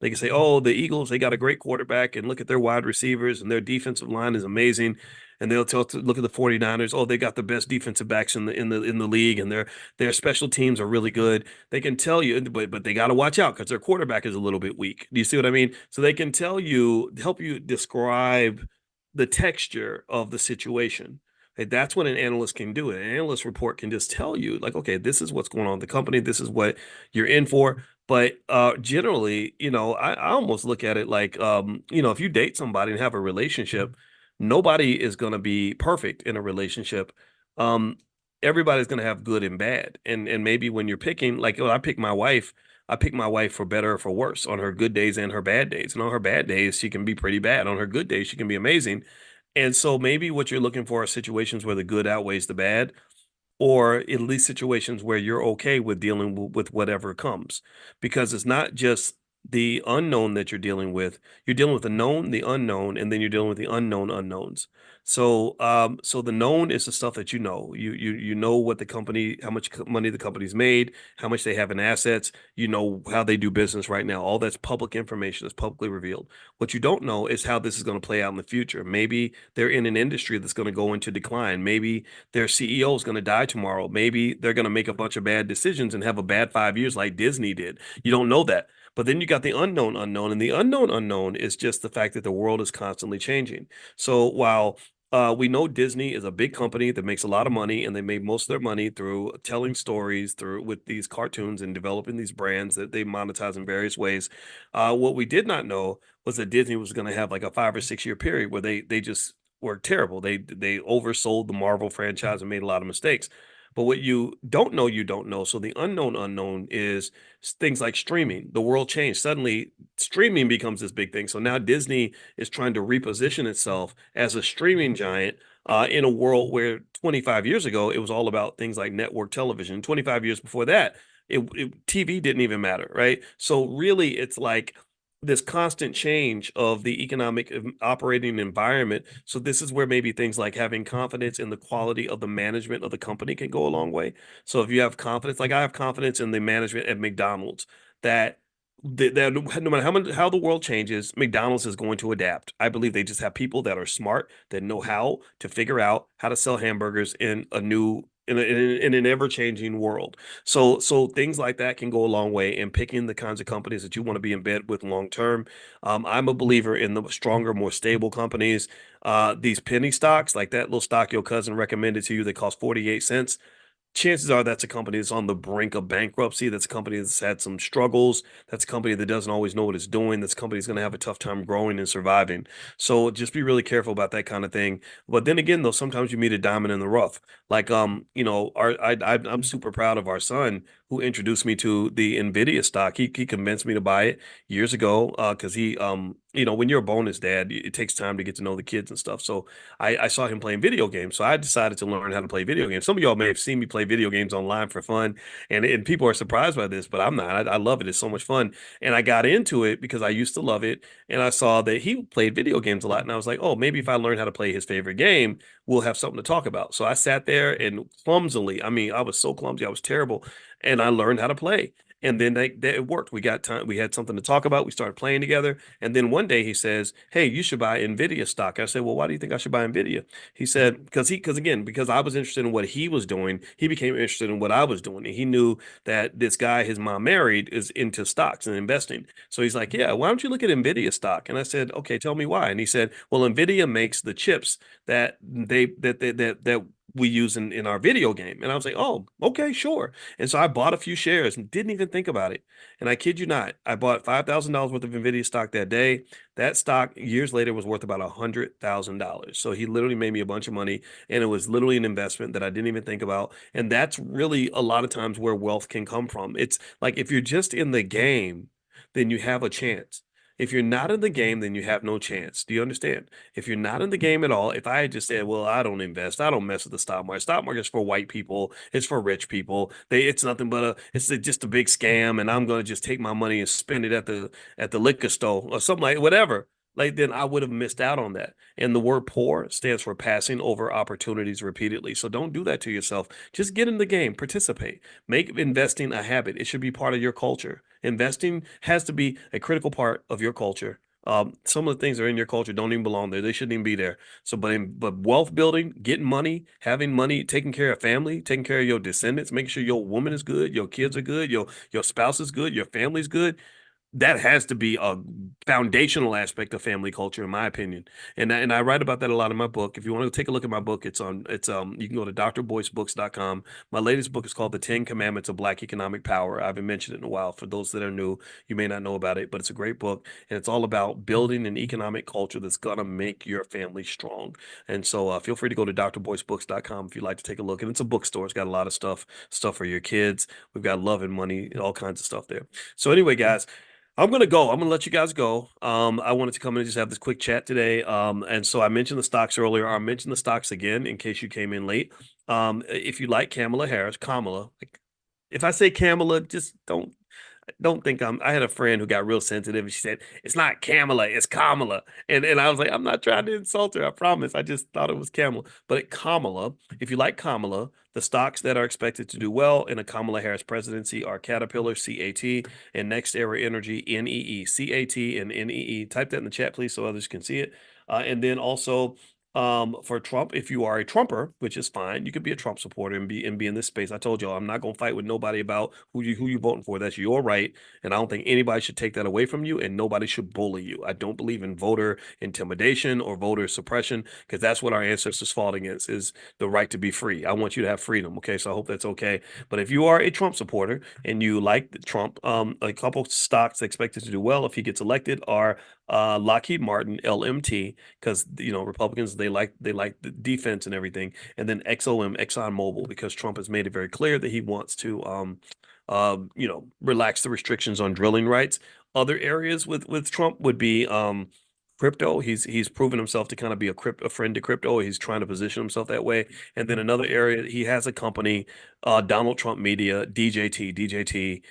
They can say, "Oh, the Eagles, they got a great quarterback, and look at their wide receivers, and their defensive line is amazing." And they'll look at the 49ers, "Oh, they got the best defensive backs in the league, and their special teams are really good." They can tell you, but they got to watch out because their quarterback is a little bit weak. Do you see what I mean? So they can tell you, help you describe the texture of the situation. Okay, that's what an analyst can do. An analyst report can just tell you, like, okay, this is what's going on in the company. This is what you're in for. But generally, I almost look at it like, if you date somebody and have a relationship, Nobody is going to be perfect in a relationship. Um, Everybody's going to have good and bad. And maybe when you're picking, like, I pick my wife for better or for worse on her good days and her bad days. And on her bad days, she can be pretty bad. On her good days, she can be amazing. And so maybe what you're looking for are situations where the good outweighs the bad, or at least situations where you're okay with dealing with whatever comes, because it's not just the unknown that you're dealing with the known, the unknown, and then you're dealing with the unknown unknowns. So the known is the stuff that you know what the company, how much money the company's made, how much they have in assets, you know how they do business right now. All that's public information, that's publicly revealed. What you don't know is how this is going to play out in the future. Maybe they're in an industry that's going to go into decline. Maybe their CEO is going to die tomorrow. Maybe they're going to make a bunch of bad decisions and have a bad 5 years like Disney did. You don't know that. But then you got the unknown unknown, and the unknown unknown is just the fact that the world is constantly changing. So while we know Disney is a big company that makes a lot of money, and they made most of their money through telling stories through with these cartoons and developing these brands that they monetize in various ways. What we did not know was that Disney was going to have like a 5 or 6 year period where they just were terrible. They oversold the Marvel franchise and made a lot of mistakes. But what you don't know. So the unknown unknown is things like streaming. The world changed. Suddenly, streaming becomes this big thing. So now Disney is trying to reposition itself as a streaming giant in a world where 25 years ago, it was all about things like network television. 25 years before that, TV didn't even matter, right? So really, it's like this constant change of the economic operating environment. So this is where maybe things like having confidence in the quality of the management of the company can go a long way. So if you have confidence, like I have confidence in the management at McDonald's, that that no matter how the world changes, McDonald's is going to adapt. I believe they just have people that are smart, that know how to figure out how to sell hamburgers in a new in an ever-changing world. So things like that can go a long way in picking the kinds of companies that you want to be in bed with long term. I'm a believer in the stronger, more stable companies. These penny stocks, like that little stock your cousin recommended to you that cost 48 cents, chances are that's a company that's on the brink of bankruptcy. That's a company that's had some struggles. That's a company that doesn't always know what it's doing. That's a company that's going to have a tough time growing and surviving. So just be really careful about that kind of thing. But then again, though, sometimes you meet a diamond in the rough. Like, I'm super proud of our son who introduced me to the Nvidia stock. He convinced me to buy it years ago because when you're a bonus dad, it takes time to get to know the kids and stuff. So I saw him playing video games, so I decided to learn how to play video games. Some of y'all may have seen me play video games online for fun, and people are surprised by this, but I'm not. I love it. It's so much fun, and I got into it because I used to love it, and I saw that he played video games a lot, and I was like, oh, maybe if I learn how to play his favorite game, we'll have something to talk about. So I sat there and clumsily, I mean, I was so clumsy, I was terrible, and I learned how to play. And then it worked. We got time. We had something to talk about. We started playing together. And then one day he says, "Hey, you should buy Nvidia stock." I said, "Well, why do you think I should buy Nvidia?" He said, because I was interested in what he was doing, he became interested in what I was doing. And he knew that this guy his mom married is into stocks and investing. So he's like, "Yeah, why don't you look at Nvidia stock?" And I said, "Okay, tell me why." And he said, "Well, Nvidia makes the chips that we use in our video game." And I was like, "Oh, okay, sure." And so I bought a few shares and didn't even think about it. And I kid you not, I bought $5,000 worth of Nvidia stock that day. That stock years later was worth about $100,000. So he literally made me a bunch of money, and it was literally an investment that I didn't even think about. And that's really a lot of times where wealth can come from. It's like if you're just in the game, then you have a chance. If you're not in the game, then you have no chance. Do you understand? If you're not in the game at all, if I had just said, well, I don't invest, I don't mess with the stock market. Stock market is for white people, it's for rich people. It's nothing but just a big scam, and I'm gonna just take my money and spend it at the liquor store or something like whatever. Like then I would have missed out on that. And the word poor stands for passing over opportunities repeatedly. So don't do that to yourself. Just get in the game, participate, make investing a habit. It should be part of your culture. Investing has to be a critical part of your culture. Some of the things that are in your culture don't even belong there. They shouldn't even be there. So, but wealth building, getting money, having money, taking care of family, taking care of your descendants, making sure your woman is good, your kids are good, your spouse is good, your family's good. that has to be a foundational aspect of family culture, in my opinion. And I write about that a lot in my book. If you want to take a look at my book, you can go to drboycebooks.com. My latest book is called The 10 Commandments of Black Economic Power. I haven't mentioned it in a while. For those that are new, you may not know about it, but it's a great book. And it's all about building an economic culture that's going to make your family strong. And so feel free to go to drboycebooks.com if you'd like to take a look. And it's a bookstore. It's got a lot of stuff for your kids. We've got love and money, all kinds of stuff there. So anyway, guys, I'm gonna go. I'm gonna let you guys go. I wanted to come in and just have this quick chat today. And so I mentioned the stocks earlier. I'll mention the stocks again in case you came in late. If you like Kamala, like, if I say Kamala, just don't think I had a friend who got real sensitive and she said, it's not Kamala, it's Kamala. And I was like, I'm not trying to insult her, I promise. I just thought it was Kamala. But Kamala, if you like Kamala, the stocks that are expected to do well in a Kamala Harris presidency are Caterpillar, CAT, and Next Era Energy, NEE. CAT and NEE. Type that in the chat, please, so others can see it. And then also for Trump, if you are a Trumper, which is fine, you could be a Trump supporter and be in this space. I told y'all I'm not gonna fight with nobody about who you voting for. That's your right, and I don't think anybody should take that away from you, and nobody should bully you. I don't believe in voter intimidation or voter suppression, because that's what our ancestors fought against, is the right to be free. I want you to have freedom. Okay, so I hope that's okay. But if you are a Trump supporter and you like Trump, a couple stocks expected to do well if he gets elected are Lockheed Martin, LMT, because Republicans they like the defense and everything, and then ExxonMobil, because Trump has made it very clear that he wants to relax the restrictions on drilling rights. Other areas with Trump would be crypto. He's proven himself to kind of be a friend to crypto. He's trying to position himself that way. And then another area, he has a company, Donald Trump Media, DJT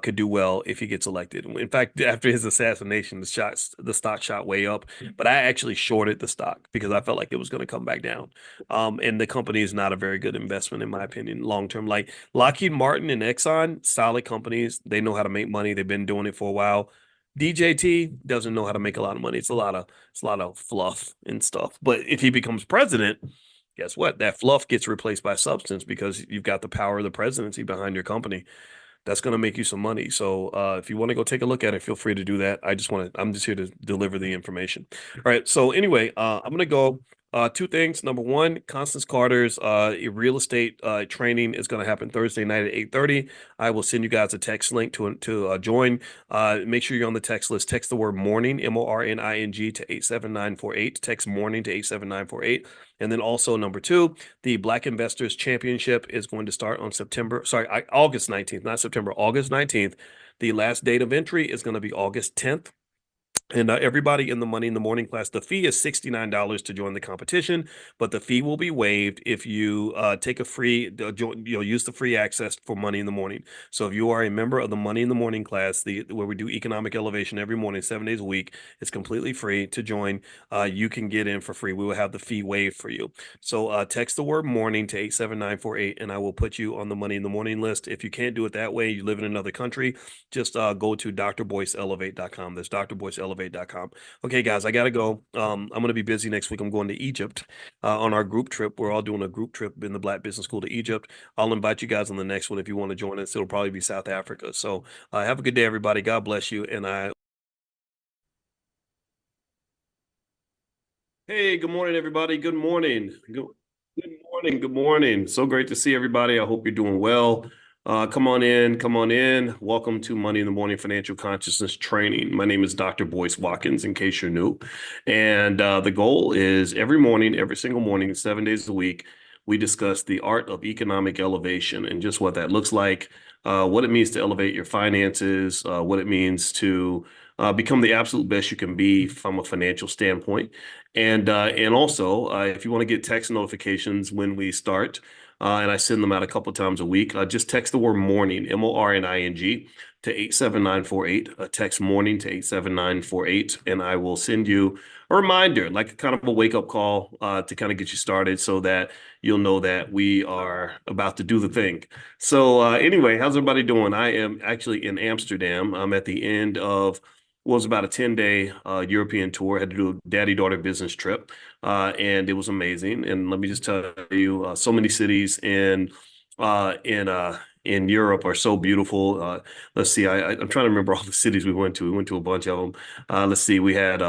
could do well if he gets elected. In fact, after his assassination, the stock shot way up. But I actually shorted the stock because I felt like it was going to come back down. And the company is not a very good investment, in my opinion, long term. Like Lockheed Martin and Exxon, solid companies. They know how to make money. They've been doing it for a while. DJT doesn't know how to make a lot of money. It's a lot of fluff and stuff. But if he becomes president, guess what? That fluff gets replaced by substance, because you've got the power of the presidency behind your company. That's going to make you some money. So if you want to go take a look at it, feel free to do that. I'm just here to deliver the information. All right. So anyway, I'm going to go. Two things. Number one, Constance Carter's real estate training is going to happen Thursday night at 8:30. I will send you guys a text link to join. Make sure you're on the text list. Text the word morning, MORNING, to 87948. Text morning to 87948. And then also number two, the Black Investors Championship is going to start on August 19th, not September, August 19th. The last date of entry is going to be August 10th. And everybody in the Money in the Morning class, the fee is $69 to join the competition, but the fee will be waived if you take a free, use the free access for Money in the Morning. So if you are a member of the Money in the Morning class, where we do economic elevation every morning, 7 days a week, it's completely free to join. You can get in for free. We will have the fee waived for you. So text the word morning to 87948, and I will put you on the Money in the Morning list. If you can't do it that way, you live in another country, just go to drboyceelevate.com. That's drboyceelevate.com. Okay, guys, I gotta go. I'm gonna be busy next week. I'm going to Egypt on our group trip. We're all doing a group trip in the Black Business School to Egypt. I'll invite you guys on the next one if you want to join us. It'll probably be South Africa. So have a good day, everybody. God bless you. Hey, good morning, everybody. Good morning. Good morning. Good morning. So great to see everybody. I hope you're doing well. Come on in. Welcome to Money in the Morning Financial Consciousness Training. My name is Dr. Boyce Watkins, in case you're new. And the goal is every single morning, 7 days a week, we discuss the art of economic elevation and just what that looks like, what it means to elevate your finances, what it means to become the absolute best you can be from a financial standpoint. And also, if you want to get text notifications when we start, and I send them out a couple of times a week, just text the word morning, MORNING, to 87948. Text morning to 87948, and I will send you a reminder, like kind of a wake-up call to kind of get you started, so that you'll know that we are about to do the thing. So anyway, how's everybody doing? I am actually in Amsterdam. I'm at the end of was about a 10-day European tour. I had to do a daddy-daughter business trip, and it was amazing. And let me just tell you, so many cities in in Europe are so beautiful. Let's see, I'm trying to remember all the cities we went to. We went to a bunch of them. Let's see, we had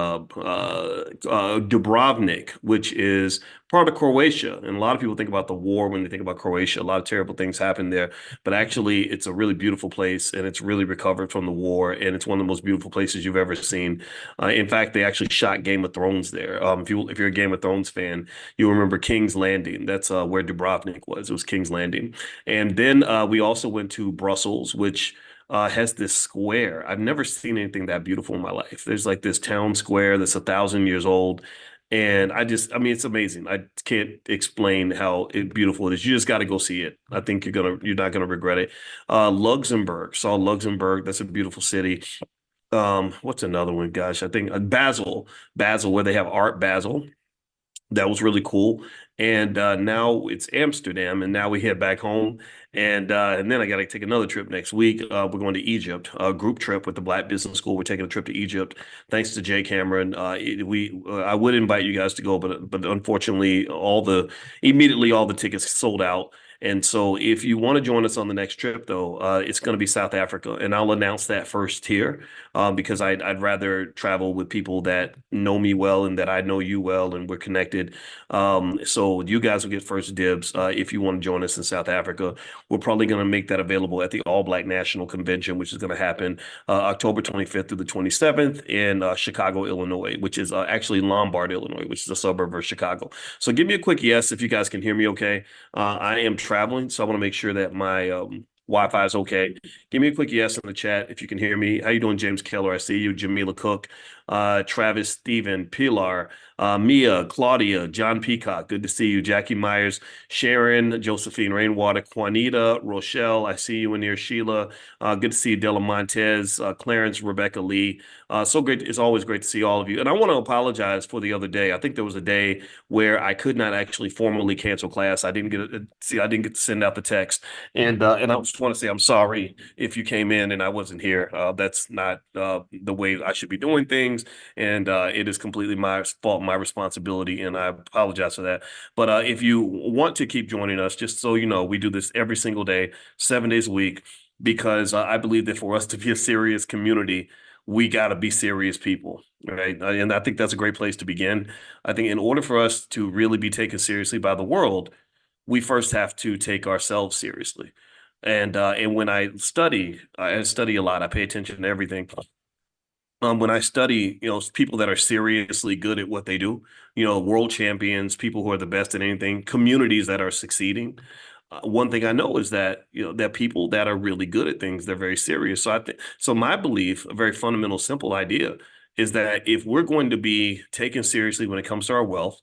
Dubrovnik, which is part of Croatia. And a lot of people think about the war when they think about Croatia. A lot of terrible things happened there, but actually it's a really beautiful place and it's really recovered from the war. And it's one of the most beautiful places you've ever seen. In fact, they actually shot Game of Thrones there. If you're a Game of Thrones fan, you'll remember King's Landing. That's where Dubrovnik was. It was King's Landing. And then we also went to Brussels, which has this square. I've never seen anything that beautiful in my life. There's like this town square that's 1,000 years old. And I mean, it's amazing. I can't explain how beautiful it is. You just got to go see it. I think you're not gonna regret it. Luxembourg, saw Luxembourg. That's a beautiful city. What's another one? Gosh, I think Basel, where they have Art Basel. That was really cool. And now it's Amsterdam, and now we head back home. And then I got to take another trip next week. We're going to Egypt, a group trip with the Black Business School. We're taking a trip to Egypt, thanks to Jay Cameron. I would invite you guys to go, but unfortunately, immediately all the tickets sold out. And so if you want to join us on the next trip, though, it's going to be South Africa. And I'll announce that first here because I'd rather travel with people that know me well and that I know you well and we're connected. So you guys will get first dibs if you want to join us in South Africa. We're probably going to make that available at the All Black National Convention, which is going to happen October 25th through the 27th in Chicago, Illinois, which is actually Lombard, Illinois, which is a suburb of Chicago. So give me a quick yes if you guys can hear me okay. I am traveling, so I want to make sure that my Wi-Fi is okay. Give me a quick yes in the chat if you can hear me. How you doing, James Keller? I see you. Jamila Cook, Travis, Stephen, Pilar, Mia, Claudia, John Peacock. Good to see you. Jackie Myers, Sharon, Josephine Rainwater, Juanita, Rochelle. I see you in here. Sheila. Good to see you. Della Montez, Clarence, Rebecca Lee. So great. It's always great to see all of you. And I want to apologize for the other day. I think there was a day where I could not actually formally cancel class. I didn't get to send out the text. And I just want to say I'm sorry if you came in and I wasn't here. That's not the way I should be doing things. And it is completely my fault, my responsibility. And I apologize for that. But if you want to keep joining us, just so you know, we do this every single day, 7 days a week, because I believe that for us to be a serious community, we got to be serious people, right? And I think that's a great place to begin. I think in order for us to really be taken seriously by the world, we first have to take ourselves seriously. And when I study a lot. I pay attention to everything. When I study, people that are seriously good at what they do, world champions, people who are the best at anything, communities that are succeeding. One thing I know is that, that people that are really good at things, they're very serious. So my belief, a very fundamental, simple idea is that if we're going to be taken seriously when it comes to our wealth,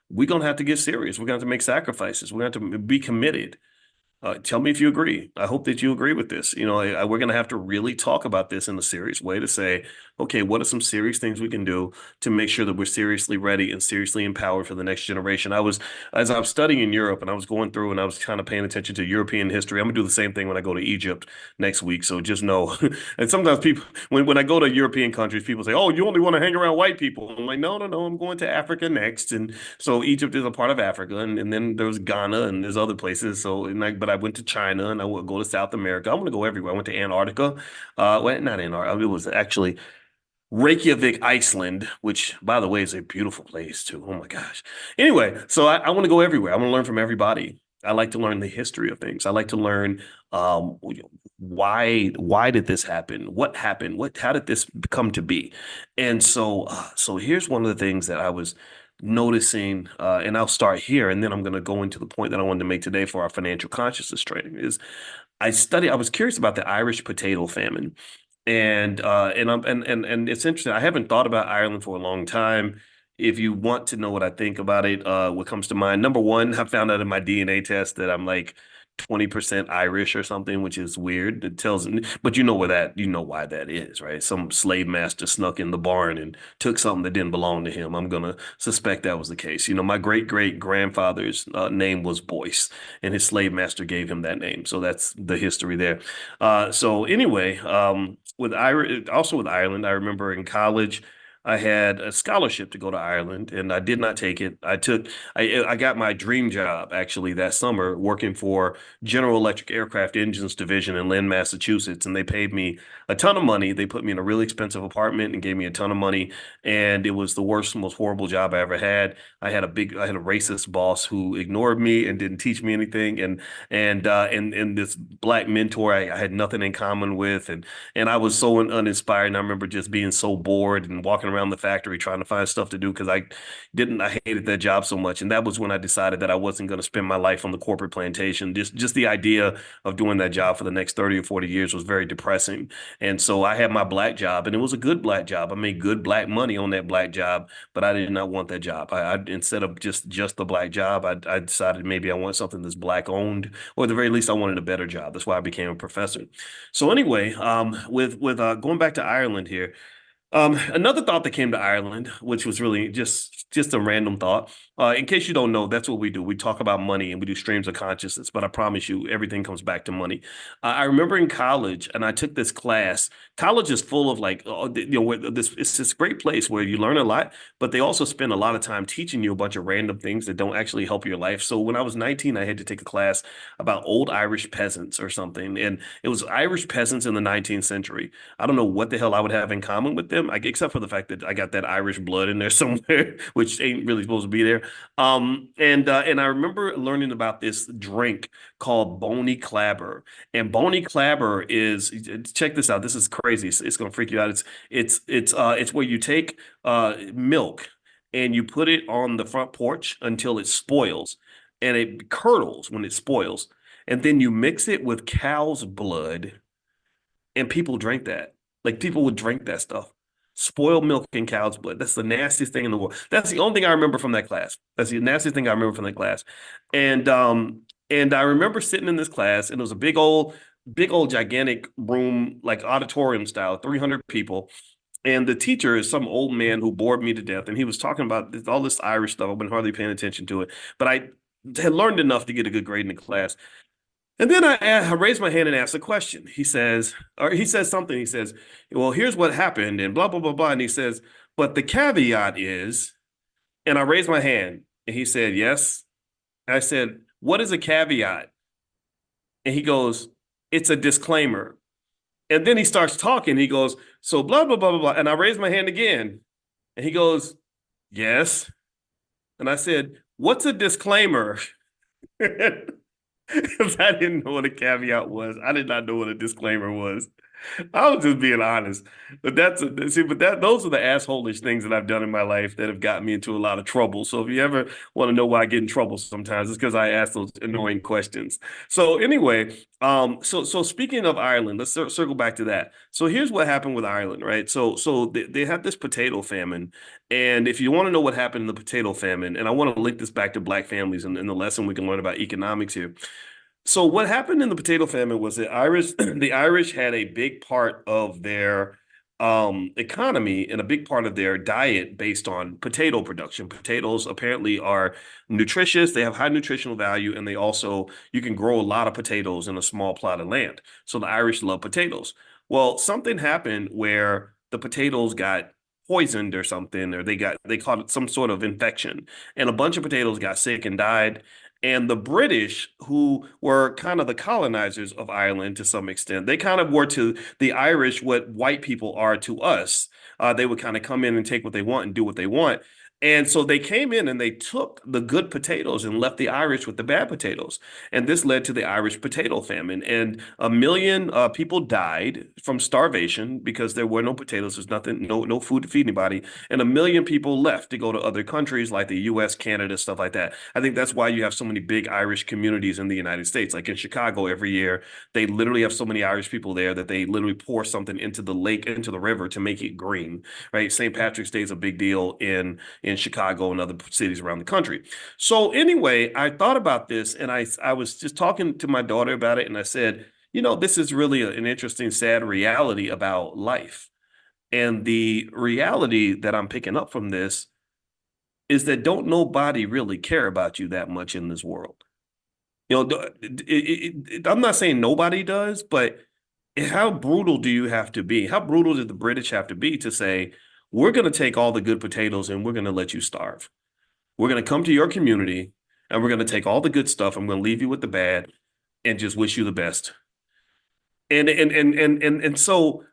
we're going to have to get serious. We're going to have to make sacrifices. We're going to have to be committed. Tell me if you agree. I hope that you agree with this. We're going to have to really talk about this in a serious way to say, okay, what are some serious things we can do to make sure that we're seriously ready and seriously empowered for the next generation? As I was studying in Europe and I was going through and I was kind of paying attention to European history. I'm gonna do the same thing when I go to Egypt next week. So just know. And sometimes people, when I go to European countries, people say, oh, you only want to hang around white people. I'm like, no, I'm going to Africa next. And so Egypt is a part of Africa. And then there's Ghana and there's other places. But I went to China and I would go to South America. I'm going to go everywhere. I went to Antarctica. Well, not Antarctica. It was actually Reykjavik, Iceland, which, by the way, is a beautiful place too. Oh my gosh. Anyway, so I want to go everywhere. I want to learn from everybody. I like to learn the history of things. I like to learn why did this happen? What happened? How did this come to be? And so here's one of the things that I was noticing, and I'll start here, and then I'm going to go into the point that I wanted to make today for our financial consciousness training. Is I was curious about the Irish potato famine. And it's interesting. I haven't thought about Ireland for a long time. If you want to know what I think about it, what comes to mind, number one, I found out in my DNA test that I'm like 20% Irish or something, which is weird. But you know why that is, right? Some slave master snuck in the barn and took something that didn't belong to him. I'm gonna suspect that was the case. My great grandfather's name was Boyce, and his slave master gave him that name. So that's the history there. So anyway, with Ireland, I remember in college, I had a scholarship to go to Ireland, and I did not take it. I got my dream job actually that summer working for General Electric Aircraft Engines Division in Lynn, Massachusetts, and they paid me a ton of money. They put me in a really expensive apartment and gave me a ton of money, and it was the worst, most horrible job I ever had. I had a racist boss who ignored me and didn't teach me anything, and this black mentor I had nothing in common with, and I was so uninspired. And I remember just being so bored and walking around the factory trying to find stuff to do because I hated that job so much. And that was when I decided that I wasn't going to spend my life on the corporate plantation. Just the idea of doing that job for the next 30 or 40 years was very depressing. And so I had my black job, and it was a good black job. I made good black money on that black job, but I did not want that job. I instead of just the black job, I decided maybe I want something that's black owned, or at the very least, I wanted a better job. That's why I became a professor. So anyway, with going back to Ireland here, another thought that came to Ireland, which was really just a random thought. In case you don't know, that's what we do. We talk about money and we do streams of consciousness, but I promise you, everything comes back to money. I remember in college, and I took this class. College is full of like, it's this great place where you learn a lot, but they also spend a lot of time teaching you a bunch of random things that don't actually help your life. So when I was 19, I had to take a class about old Irish peasants or something, and it was Irish peasants in the 19th century. I don't know what the hell I would have in common with them, except for the fact that I got that Irish blood in there somewhere, which ain't really supposed to be there. And I remember learning about this drink called Boney Clabber. And Boney Clabber is, check this out. This is crazy. It's going to freak you out. It's where you take milk and you put it on the front porch until it spoils, and it curdles when it spoils, and then you mix it with cow's blood, and people drink that. Like people would drink that stuff. Spoiled milk and cow's blood. That's the nastiest thing in the world. That's the only thing I remember from that class. That's the nastiest thing I remember from that class. And I remember sitting in this class, and it was a big old gigantic room, like auditorium style, 300 people. And the teacher is some old man who bored me to death. And he was talking about all this Irish stuff. I've been hardly paying attention to it, but I had learned enough to get a good grade in the class. And then I raised my hand and asked a question. He says something. He says, well, here's what happened and blah, blah, blah, blah. And he says, but the caveat is, and I raised my hand and he said, yes. I said, what is a caveat? And he goes, it's a disclaimer. And then he starts talking. He goes, so blah, blah, blah, blah, blah. And I raised my hand again and he goes, yes. And I said, what's a disclaimer? Because I didn't know what a caveat was. I did not know what a disclaimer was. I was just being honest. But those are the assholish things that I've done in my life that have gotten me into a lot of trouble. So if you ever want to know why I get in trouble sometimes, it's because I ask those annoying questions. So anyway, so speaking of Ireland, let's circle back to that. So here's what happened with Ireland, right? So they had this potato famine. And if you want to know what happened in the potato famine, and I want to link this back to Black families and the lesson we can learn about economics here. So what happened in the potato famine was the Irish had a big part of their economy and a big part of their diet based on potato production. Potatoes apparently are nutritious. They have high nutritional value, and you can grow a lot of potatoes in a small plot of land. So the Irish love potatoes. Well, something happened where the potatoes got poisoned or something, or they caught it some sort of infection, and a bunch of potatoes got sick and died. And the British, who were kind of the colonizers of Ireland to some extent, they kind of were to the Irish what white people are to us. They would kind of come in and take what they want and do what they want. And so they came in and they took the good potatoes and left the Irish with the bad potatoes. And this led to the Irish potato famine. And 1 million people died from starvation because there were no potatoes. There's nothing, no food to feed anybody. And 1 million people left to go to other countries like the US, Canada, stuff like that. I think that's why you have so many big Irish communities in the United States. Like in Chicago every year, they literally have so many Irish people there that they literally pour something into the lake, into the river to make it green, right? St. Patrick's Day is a big deal in Chicago and other cities around the country. So anyway, I thought about this, and I was just talking to my daughter about it, and I said, this is really an interesting, sad reality about life. And the reality that I'm picking up from this is that don't nobody really care about you that much in this world. I'm not saying nobody does, but how brutal do you have to be? How brutal did the British have to be to say, we're going to take all the good potatoes and we're going to let you starve. We're going to come to your community and we're going to take all the good stuff. I'm going to leave you with the bad and just wish you the best. And so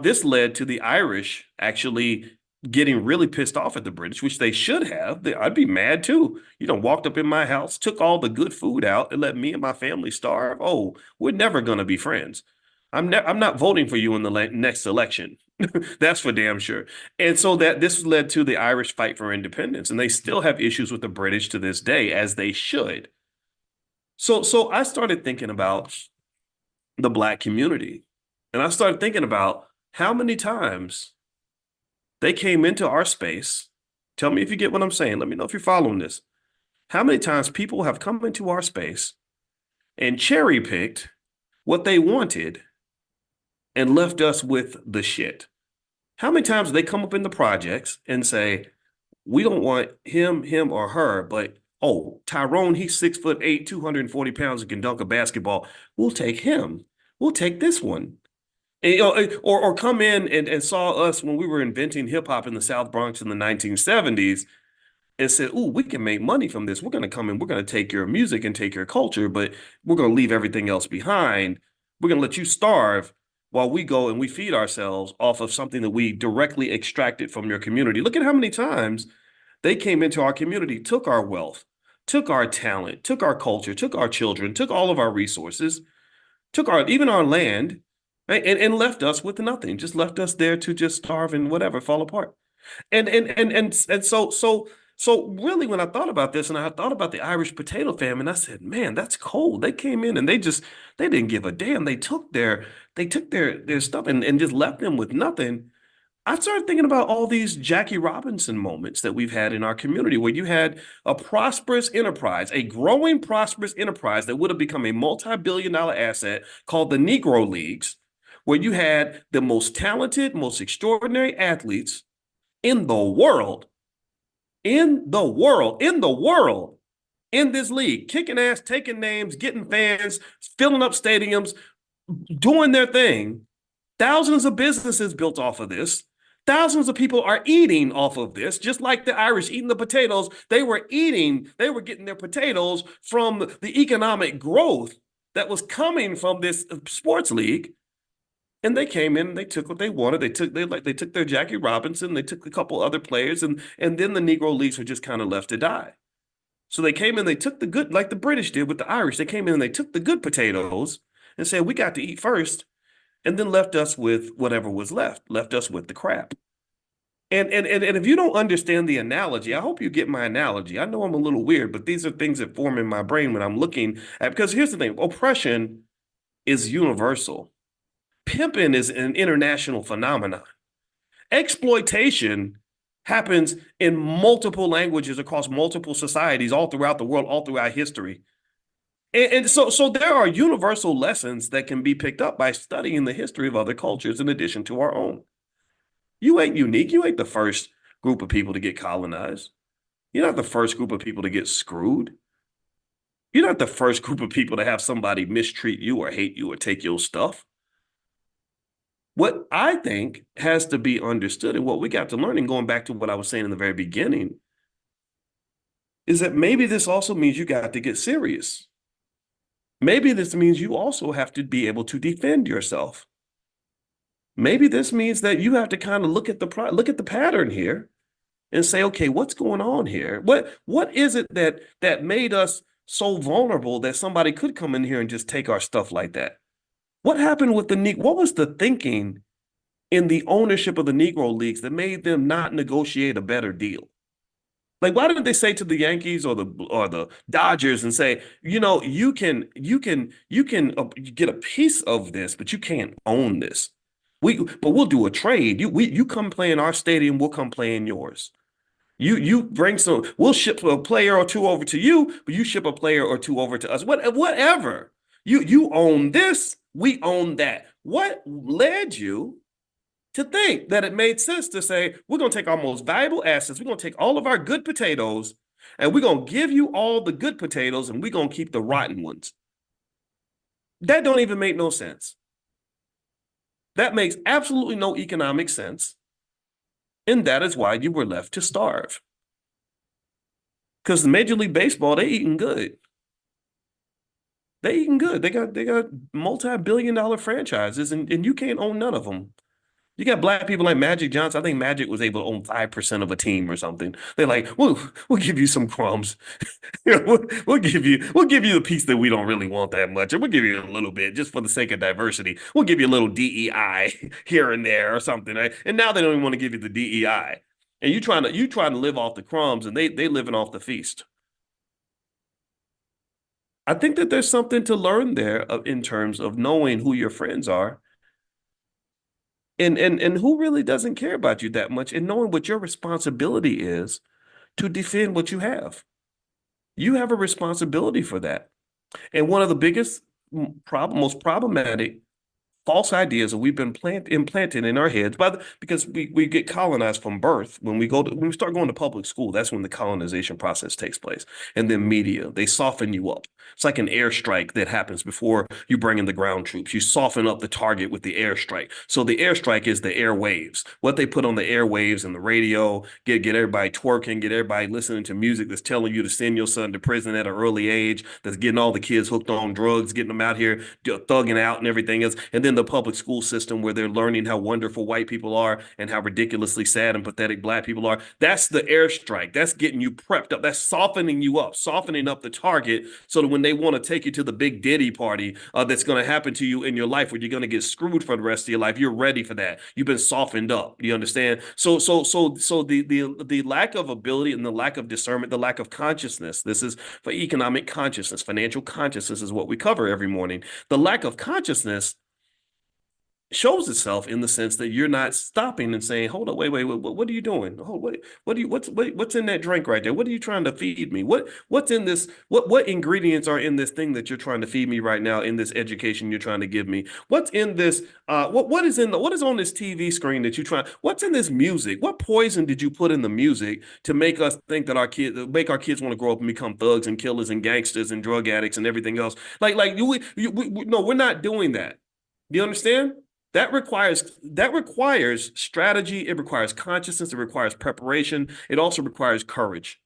this led to the Irish actually getting really pissed off at the British, which they should have. I'd be mad too. Walked up in my house, took all the good food out, and let me and my family starve. Oh, we're never gonna be friends. I'm not voting for you in the next election. That's for damn sure. And so that this led to the Irish fight for independence, and they still have issues with the British to this day, as they should. So I started thinking about the Black community, and I started thinking about how many times they came into our space. Tell me if you get what I'm saying. Let me know if you're following this. How many times people have come into our space and cherry picked what they wanted and left us with the shit? How many times they come up in the projects and say, we don't want him, or her, but oh, Tyrone, he's 6'8", 240 pounds and can dunk a basketball. We'll take him. We'll take this one. And, or come in and saw us when we were inventing hip hop in the South Bronx in the 1970s and said, "Ooh, we can make money from this. We're going to come in. We're going to take your music and take your culture, but we're going to leave everything else behind. We're going to let you starve while we go and we feed ourselves off of something that we directly extracted from your community." Look at how many times they came into our community, took our wealth, took our talent, took our culture, took our children, took all of our resources, took even our land, right, and left us with nothing. Just left us there to just starve and whatever, fall apart. And so really, when I thought about this and I thought about the Irish potato famine, I said, man, that's cold. They came in and they didn't give a damn. They took their stuff and just left them with nothing. I started thinking about all these Jackie Robinson moments that we've had in our community, where you had a prosperous enterprise, a growing prosperous enterprise that would have become a multi-billion-dollar asset called the Negro Leagues, where you had the most talented, most extraordinary athletes in the world, in this league, kicking ass, taking names, getting fans, filling up stadiums, doing their thing. Thousands of businesses built off of this. Thousands of people are eating off of this, just like the Irish eating the potatoes. They were getting their potatoes from the economic growth that was coming from this sports league. And they came in and they took what they wanted. They took their Jackie Robinson, they took a couple other players, and then the Negro Leagues were just kind of left to die. So they came in, they took the good, like the British did with the Irish. They came in and they took the good potatoes and said, we got to eat first, and then left us with whatever was left us with the crap. And if you don't understand the analogy, I hope you get my analogy. I know I'm a little weird, but these are things that form in my brain when I'm looking at, because here's the thing, oppression is universal. Pimping is an international phenomenon. Exploitation happens in multiple languages across multiple societies all throughout the world, all throughout history. And so there are universal lessons that can be picked up by studying the history of other cultures in addition to our own. You ain't unique. You ain't the first group of people to get colonized. You're not the first group of people to get screwed. You're not the first group of people to have somebody mistreat you or hate you or take your stuff. What I think has to be understood, and what we got to learn, and going back to what I was saying in the very beginning, is that maybe this also means you got to get serious. Maybe this means you also have to be able to defend yourself. Maybe this means that you have to kind of look at the pattern here and say, okay, what's going on here? What is it that made us so vulnerable that somebody could come in here and just take our stuff like that? What happened with what was the thinking in the ownership of the Negro Leagues that made them not negotiate a better deal? Like, why didn't they say to the Yankees or the Dodgers and say, you can get a piece of this, but you can't own this. But we'll do a trade. You come play in our stadium, we'll come play in yours. You bring we'll ship a player or two over to you, but you ship a player or two over to us. Whatever. You own this, we own that. What led you to think that it made sense to say, we're going to take our most valuable assets, we're going to take all of our good potatoes, and we're going to give you all the good potatoes, and we're going to keep the rotten ones? That don't even make no sense. That makes absolutely no economic sense. And that is why you were left to starve. Because Major League Baseball, they eating good. They eating good. They got multi-billion-dollar franchises, and you can't own none of them. You got black people like Magic Johnson. I think Magic was able to own 5% of a team or something. They're like, we'll give you some crumbs. We'll give you the piece that we don't really want that much, and we'll give you a little bit just for the sake of diversity. We'll give you a little DEI here and there or something. Right? And now they don't even want to give you the DEI. And you trying to live off the crumbs, and they living off the feast. I think that there's something to learn there in terms of knowing who your friends are and who really doesn't care about you that much, and knowing what your responsibility is to defend what you have. You have a responsibility for that. And one of the biggest most problematic false ideas that we've been implanted in our heads because we get colonized from birth. When we start going to public school, that's when the colonization process takes place. And then media, they soften you up. It's like an airstrike that happens before you bring in the ground troops. You soften up the target with the airstrike. So the airstrike is the airwaves. What they put on the airwaves and the radio, get everybody twerking, get everybody listening to music that's telling you to send your son to prison at an early age, that's getting all the kids hooked on drugs, getting them out here thugging out and everything else. And then the public school system where they're learning how wonderful white people are and how ridiculously sad and pathetic black people are. That's the airstrike. That's getting you prepped up. That's softening you up, softening up the target so that when they want to take you to the big Diddy party that's going to happen to you in your life where you're going to get screwed for the rest of your life, you're ready for that. You've been softened up. You understand? So the lack of ability and the lack of discernment, the lack of consciousness, this is for economic consciousness, financial consciousness is what we cover every morning. The lack of consciousness shows itself in the sense that you're not stopping and saying, hold up, wait, what are you doing? What's in that drink right there? What are you trying to feed me? What's in this? What ingredients are in this thing that you're trying to feed me right now in this education you're trying to give me? What's in this? What is on this TV screen that you try? What's in this music? What poison did you put in the music to make us think that make our kids want to grow up and become thugs and killers and gangsters and drug addicts and everything else? No, we're not doing that. Do you understand? That requires strategy. It requires consciousness. It requires preparation. It also requires courage.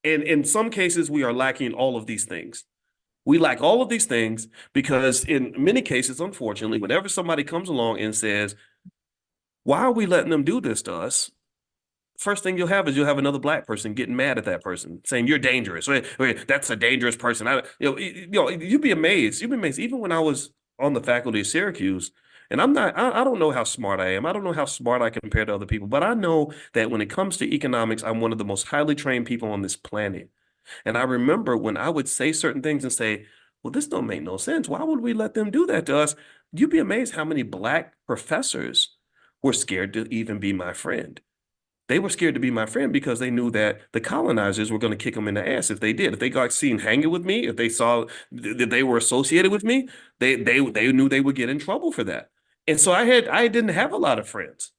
And in some cases, we are lacking all of these things. We lack all of these things because in many cases, unfortunately, whenever somebody comes along and says, why are we letting them do this to us? First thing you'll have another black person getting mad at that person, saying you're dangerous. Wait, that's a dangerous person. You'd be amazed. You'd be amazed. Even when I was on the faculty of Syracuse, and I don't know how smart I am. I don't know how smart I compare to other people, but I know that when it comes to economics, I'm one of the most highly trained people on this planet. And I remember when I would say certain things and say, well, this don't make no sense. Why would we let them do that to us? You'd be amazed how many black professors were scared to even be my friend. They were scared to be my friend because they knew that the colonizers were going to kick them in the ass if they did. If they got seen hanging with me, if they saw that they were associated with me, they knew they would get in trouble for that. And so I didn't have a lot of friends,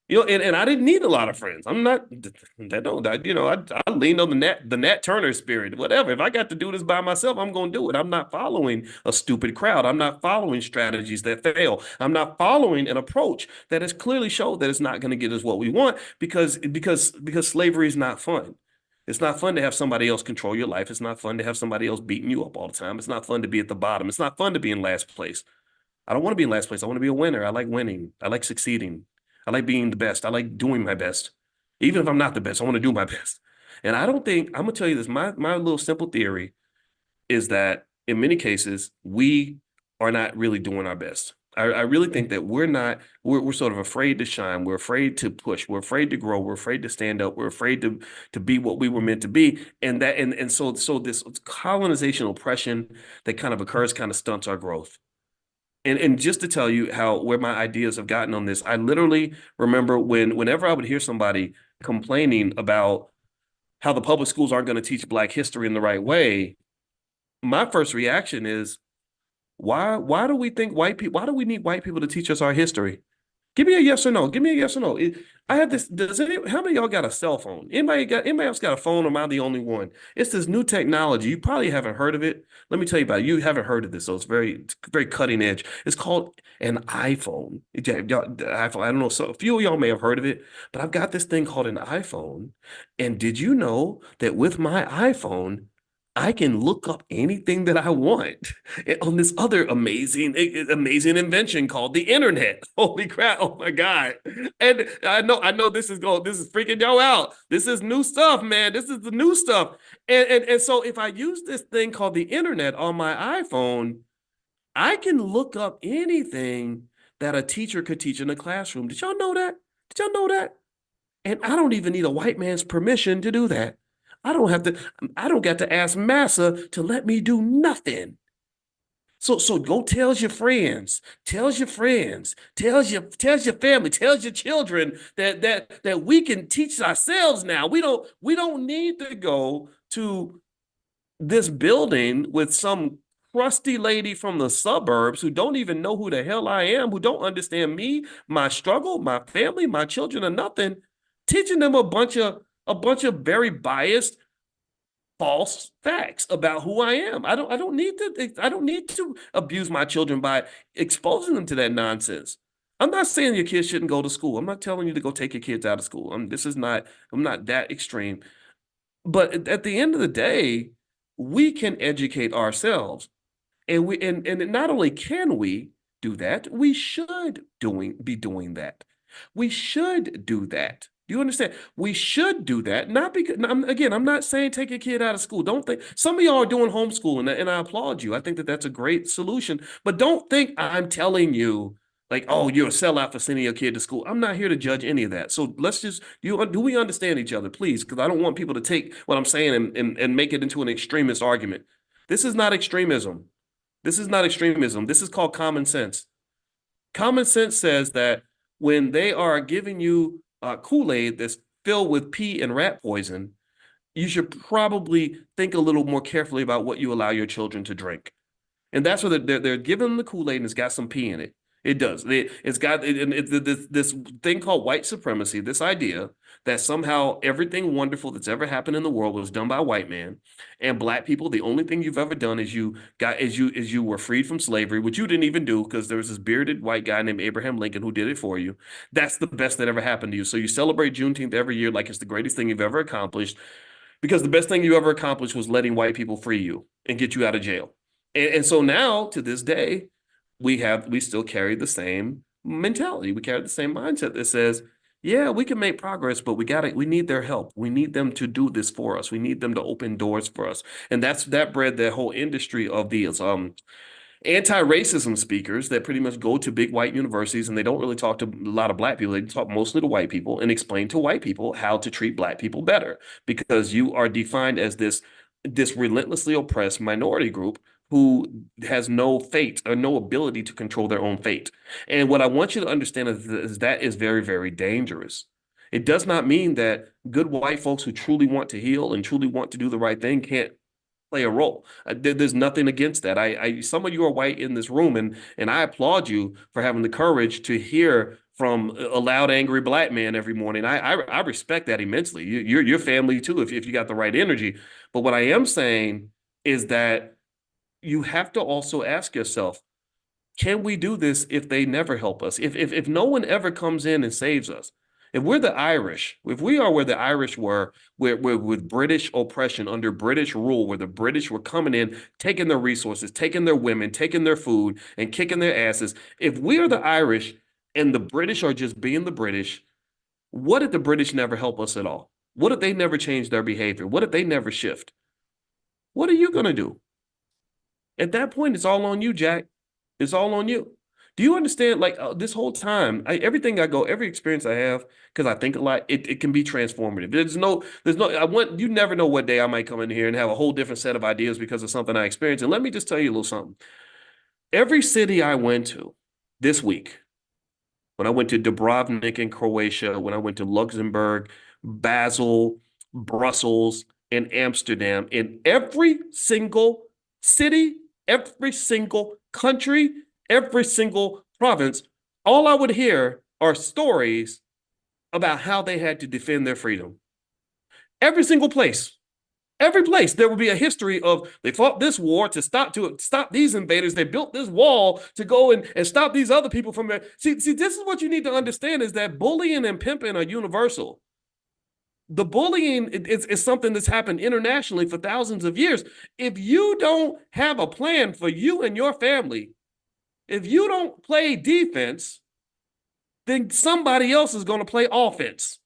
and I didn't need a lot of friends. I'm not that don't I leaned on the Nat Turner spirit, whatever. If I got to do this by myself, I'm going to do it. I'm not following a stupid crowd. I'm not following strategies that fail. I'm not following an approach that has clearly showed that it's not going to get us what we want because slavery is not fun. It's not fun to have somebody else control your life. It's not fun to have somebody else beating you up all the time. It's not fun to be at the bottom. It's not fun to be in last place. I don't want to be in last place. I want to be a winner. I like winning. I like succeeding. I like being the best. I like doing my best. Even if I'm not the best, I want to do my best. And I don't think, I'm going to tell you this, my little simple theory is that in many cases, we are not really doing our best. I really think that we're sort of afraid to shine. We're afraid to push. We're afraid to grow. We're afraid to stand up. We're afraid to be what we were meant to be. And so this colonization oppression that kind of occurs kind of stunts our growth. And just to tell you where my ideas have gotten on this, I literally remember whenever I would hear somebody complaining about how the public schools aren't going to teach Black history in the right way, my first reaction is, why do we need white people to teach us our history? Give me a yes or no. Give me a yes or no. I have this. How many of y'all got a cell phone? Anybody else got a phone, or am I the only one? It's this new technology. You probably haven't heard of it. Let me tell you about it. You haven't heard of this, so it's very cutting edge. It's called an iPhone. The iPhone. I don't know. So a few of y'all may have heard of it, but I've got this thing called an iPhone. And did you know that with my iPhone, I can look up anything that I want on this other amazing invention called the internet. Holy crap. Oh my God. And I know this is freaking y'all out. This is new stuff, man. This is the new stuff. And so if I use this thing called the internet on my iPhone, I can look up anything that a teacher could teach in a classroom. Did y'all know that? Did y'all know that? And I don't even need a white man's permission to do that. I don't get to ask massa to let me do nothing. So go tells your friends, tells your family, tells your children that we can teach ourselves now. We don't need to go to this building with some crusty lady from the suburbs who don't even know who the hell I am, who don't understand me, my struggle, my family, my children, or nothing, teaching them a bunch of very biased, false facts about who I am. I don't need to abuse my children by exposing them to that nonsense. I'm not saying your kids shouldn't go to school. I'm not telling you to go take your kids out of school. I'm not that extreme. But at the end of the day, we can educate ourselves. And not only can we do that, we should be doing that. We should do that. Do you understand? We should do that. Not because I'm not saying take a kid out of school. Don't think some of y'all are doing homeschooling, and I applaud you. I think that that's a great solution. But don't think I'm telling you like, oh, you're a sellout for sending your kid to school. I'm not here to judge any of that. So let's just do we understand each other, please? Because I don't want people to take what I'm saying and make it into an extremist argument. This is not extremism. This is not extremism. This is called common sense. Common sense says that when they are giving you Kool-Aid that's filled with pee and rat poison, you should probably think a little more carefully about what you allow your children to drink. And that's what they're giving them the Kool-Aid and it's got some pee in it. It does. It's got this thing called white supremacy, this idea that somehow everything wonderful that's ever happened in the world was done by a white man, and black people, the only thing you've ever done is you were freed from slavery, which you didn't even do because there was this bearded white guy named Abraham Lincoln who did it for you. That's the best that ever happened to you. So you celebrate Juneteenth every year like it's the greatest thing you've ever accomplished because the best thing you ever accomplished was letting white people free you and get you out of jail. And so now to this day, we still carry the same mentality. We carry the same mindset that says, yeah, we can make progress, but we need their help. We need them to do this for us. We need them to open doors for us. And that bred the whole industry of these anti-racism speakers that pretty much go to big white universities and they don't really talk to a lot of black people. They talk mostly to white people and explain to white people how to treat black people better because you are defined as this relentlessly oppressed minority group who has no fate or no ability to control their own fate. And what I want you to understand is that is very, very dangerous. It does not mean that good white folks who truly want to heal and truly want to do the right thing can't play a role. There's nothing against that. Some of you are white in this room, and I applaud you for having the courage to hear from a loud, angry black man every morning. I respect that immensely. Your family too, if you got the right energy. But what I am saying is that you have to also ask yourself, can we do this if they never help us? If no one ever comes in and saves us, if we're the Irish, if we are where the Irish were, where with British oppression under British rule, where the British were coming in, taking their resources, taking their women, taking their food, and kicking their asses, if we are the Irish and the British are just being the British, what if the British never help us at all? What if they never change their behavior? What if they never shift? What are you going to do? At that point, it's all on you, Jack. It's all on you. Do you understand? Like this whole time, every experience I have, because I think a lot, it can be transformative. You never know what day I might come in here and have a whole different set of ideas because of something I experienced. And let me just tell you a little something. Every city I went to this week, when I went to Dubrovnik in Croatia, when I went to Luxembourg, Basel, Brussels, and Amsterdam, in every single city, every single country, every single province, all I would hear are stories about how they had to defend their freedom. Every single place. Every place there will be a history of they fought this war to stop these invaders. They built this wall to go and stop these other people from there. See, this is what you need to understand is that bullying and pimping are universal. The bullying is something that's happened internationally for thousands of years. If you don't have a plan for you and your family, if you don't play defense, then somebody else is going to play offense.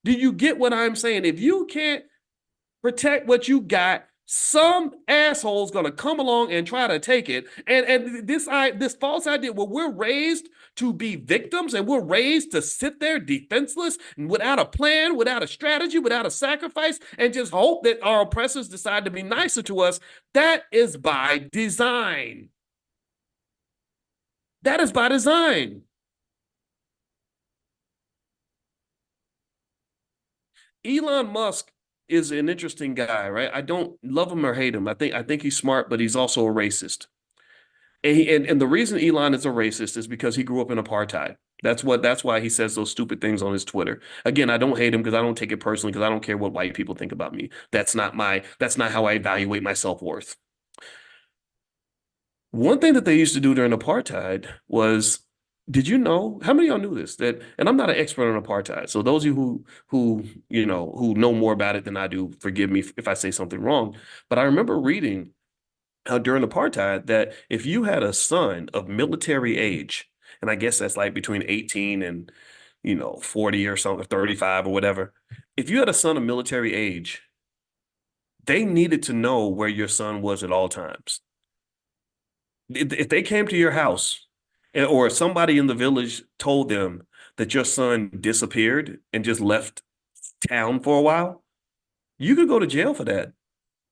Do you get what I'm saying? If you can't protect what you got, some asshole's gonna come along and try to take it. And this false idea where we're raised to be victims and we're raised to sit there defenseless and without a plan, without a strategy, without a sacrifice, and just hope that our oppressors decide to be nicer to us, that is by design. That is by design. Elon Musk is an interesting guy, right? I don't love him or hate him. I think he's smart, but he's also a racist. And the reason Elon is a racist is because he grew up in apartheid. That's why he says those stupid things on his Twitter. Again, I don't hate him because I don't take it personally because I don't care what white people think about me. That's not how I evaluate my self-worth. One thing that they used to do during apartheid was, did you know, how many of y'all knew this? That, and I'm not an expert on apartheid, so those of you who know more about it than I do, forgive me if I say something wrong. But I remember reading how during apartheid that if you had a son of military age, and I guess that's like between 18 and 40 or something, 35 or whatever, if you had a son of military age, they needed to know where your son was at all times. If they came to your house or somebody in the village told them that your son disappeared and just left town for a while, you could go to jail for that.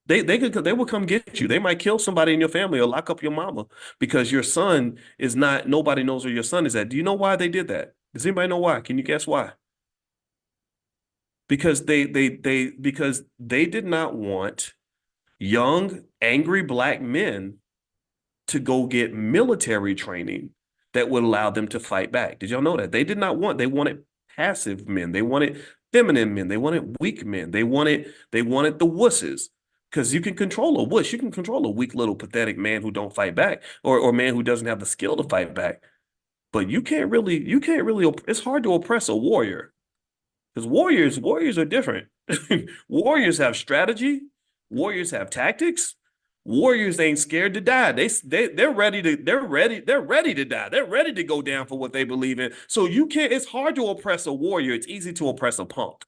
They will come get you. They might kill somebody in your family or lock up your mama because your son is not, nobody knows where your son is at. Do you know why they did that? Does anybody know why? Can you guess why? Because they did not want young, angry black men to go get military training that would allow them to fight back. Did y'all know that? They wanted passive men. They wanted feminine men. They wanted weak men. They wanted the wusses. Because you can control a wuss. You can control a weak little pathetic man who don't fight back or a man who doesn't have the skill to fight back. But you can't really, it's hard to oppress a warrior. Because warriors are different. Warriors have strategy. Warriors have tactics. Warriors ain't scared to die. They're ready to die. They're ready to go down for what they believe in. So it's hard to oppress a warrior. It's easy to oppress a punk.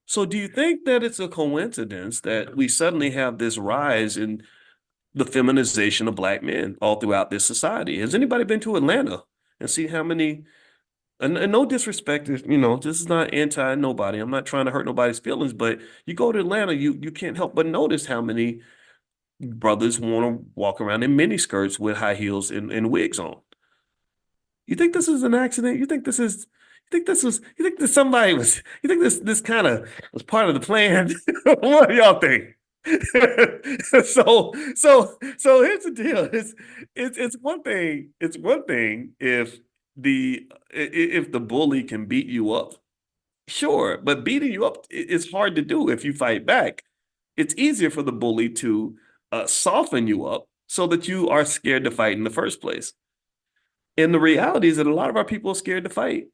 So do you think that it's a coincidence that we suddenly have this rise in the feminization of black men all throughout this society? Has anybody been to Atlanta and see how many, and no disrespect, this is not anti-nobody. I'm not trying to hurt nobody's feelings, but you go to Atlanta, you can't help but notice how many brothers want to walk around in mini skirts with high heels and wigs on. You think this is an accident? You think this kind of was part of the plan? What do y'all think? So here's the deal. It's one thing if the bully can beat you up. Sure, but beating you up is hard to do if you fight back. It's easier for the bully to soften you up so that you are scared to fight in the first place. And the reality is that a lot of our people are scared to fight.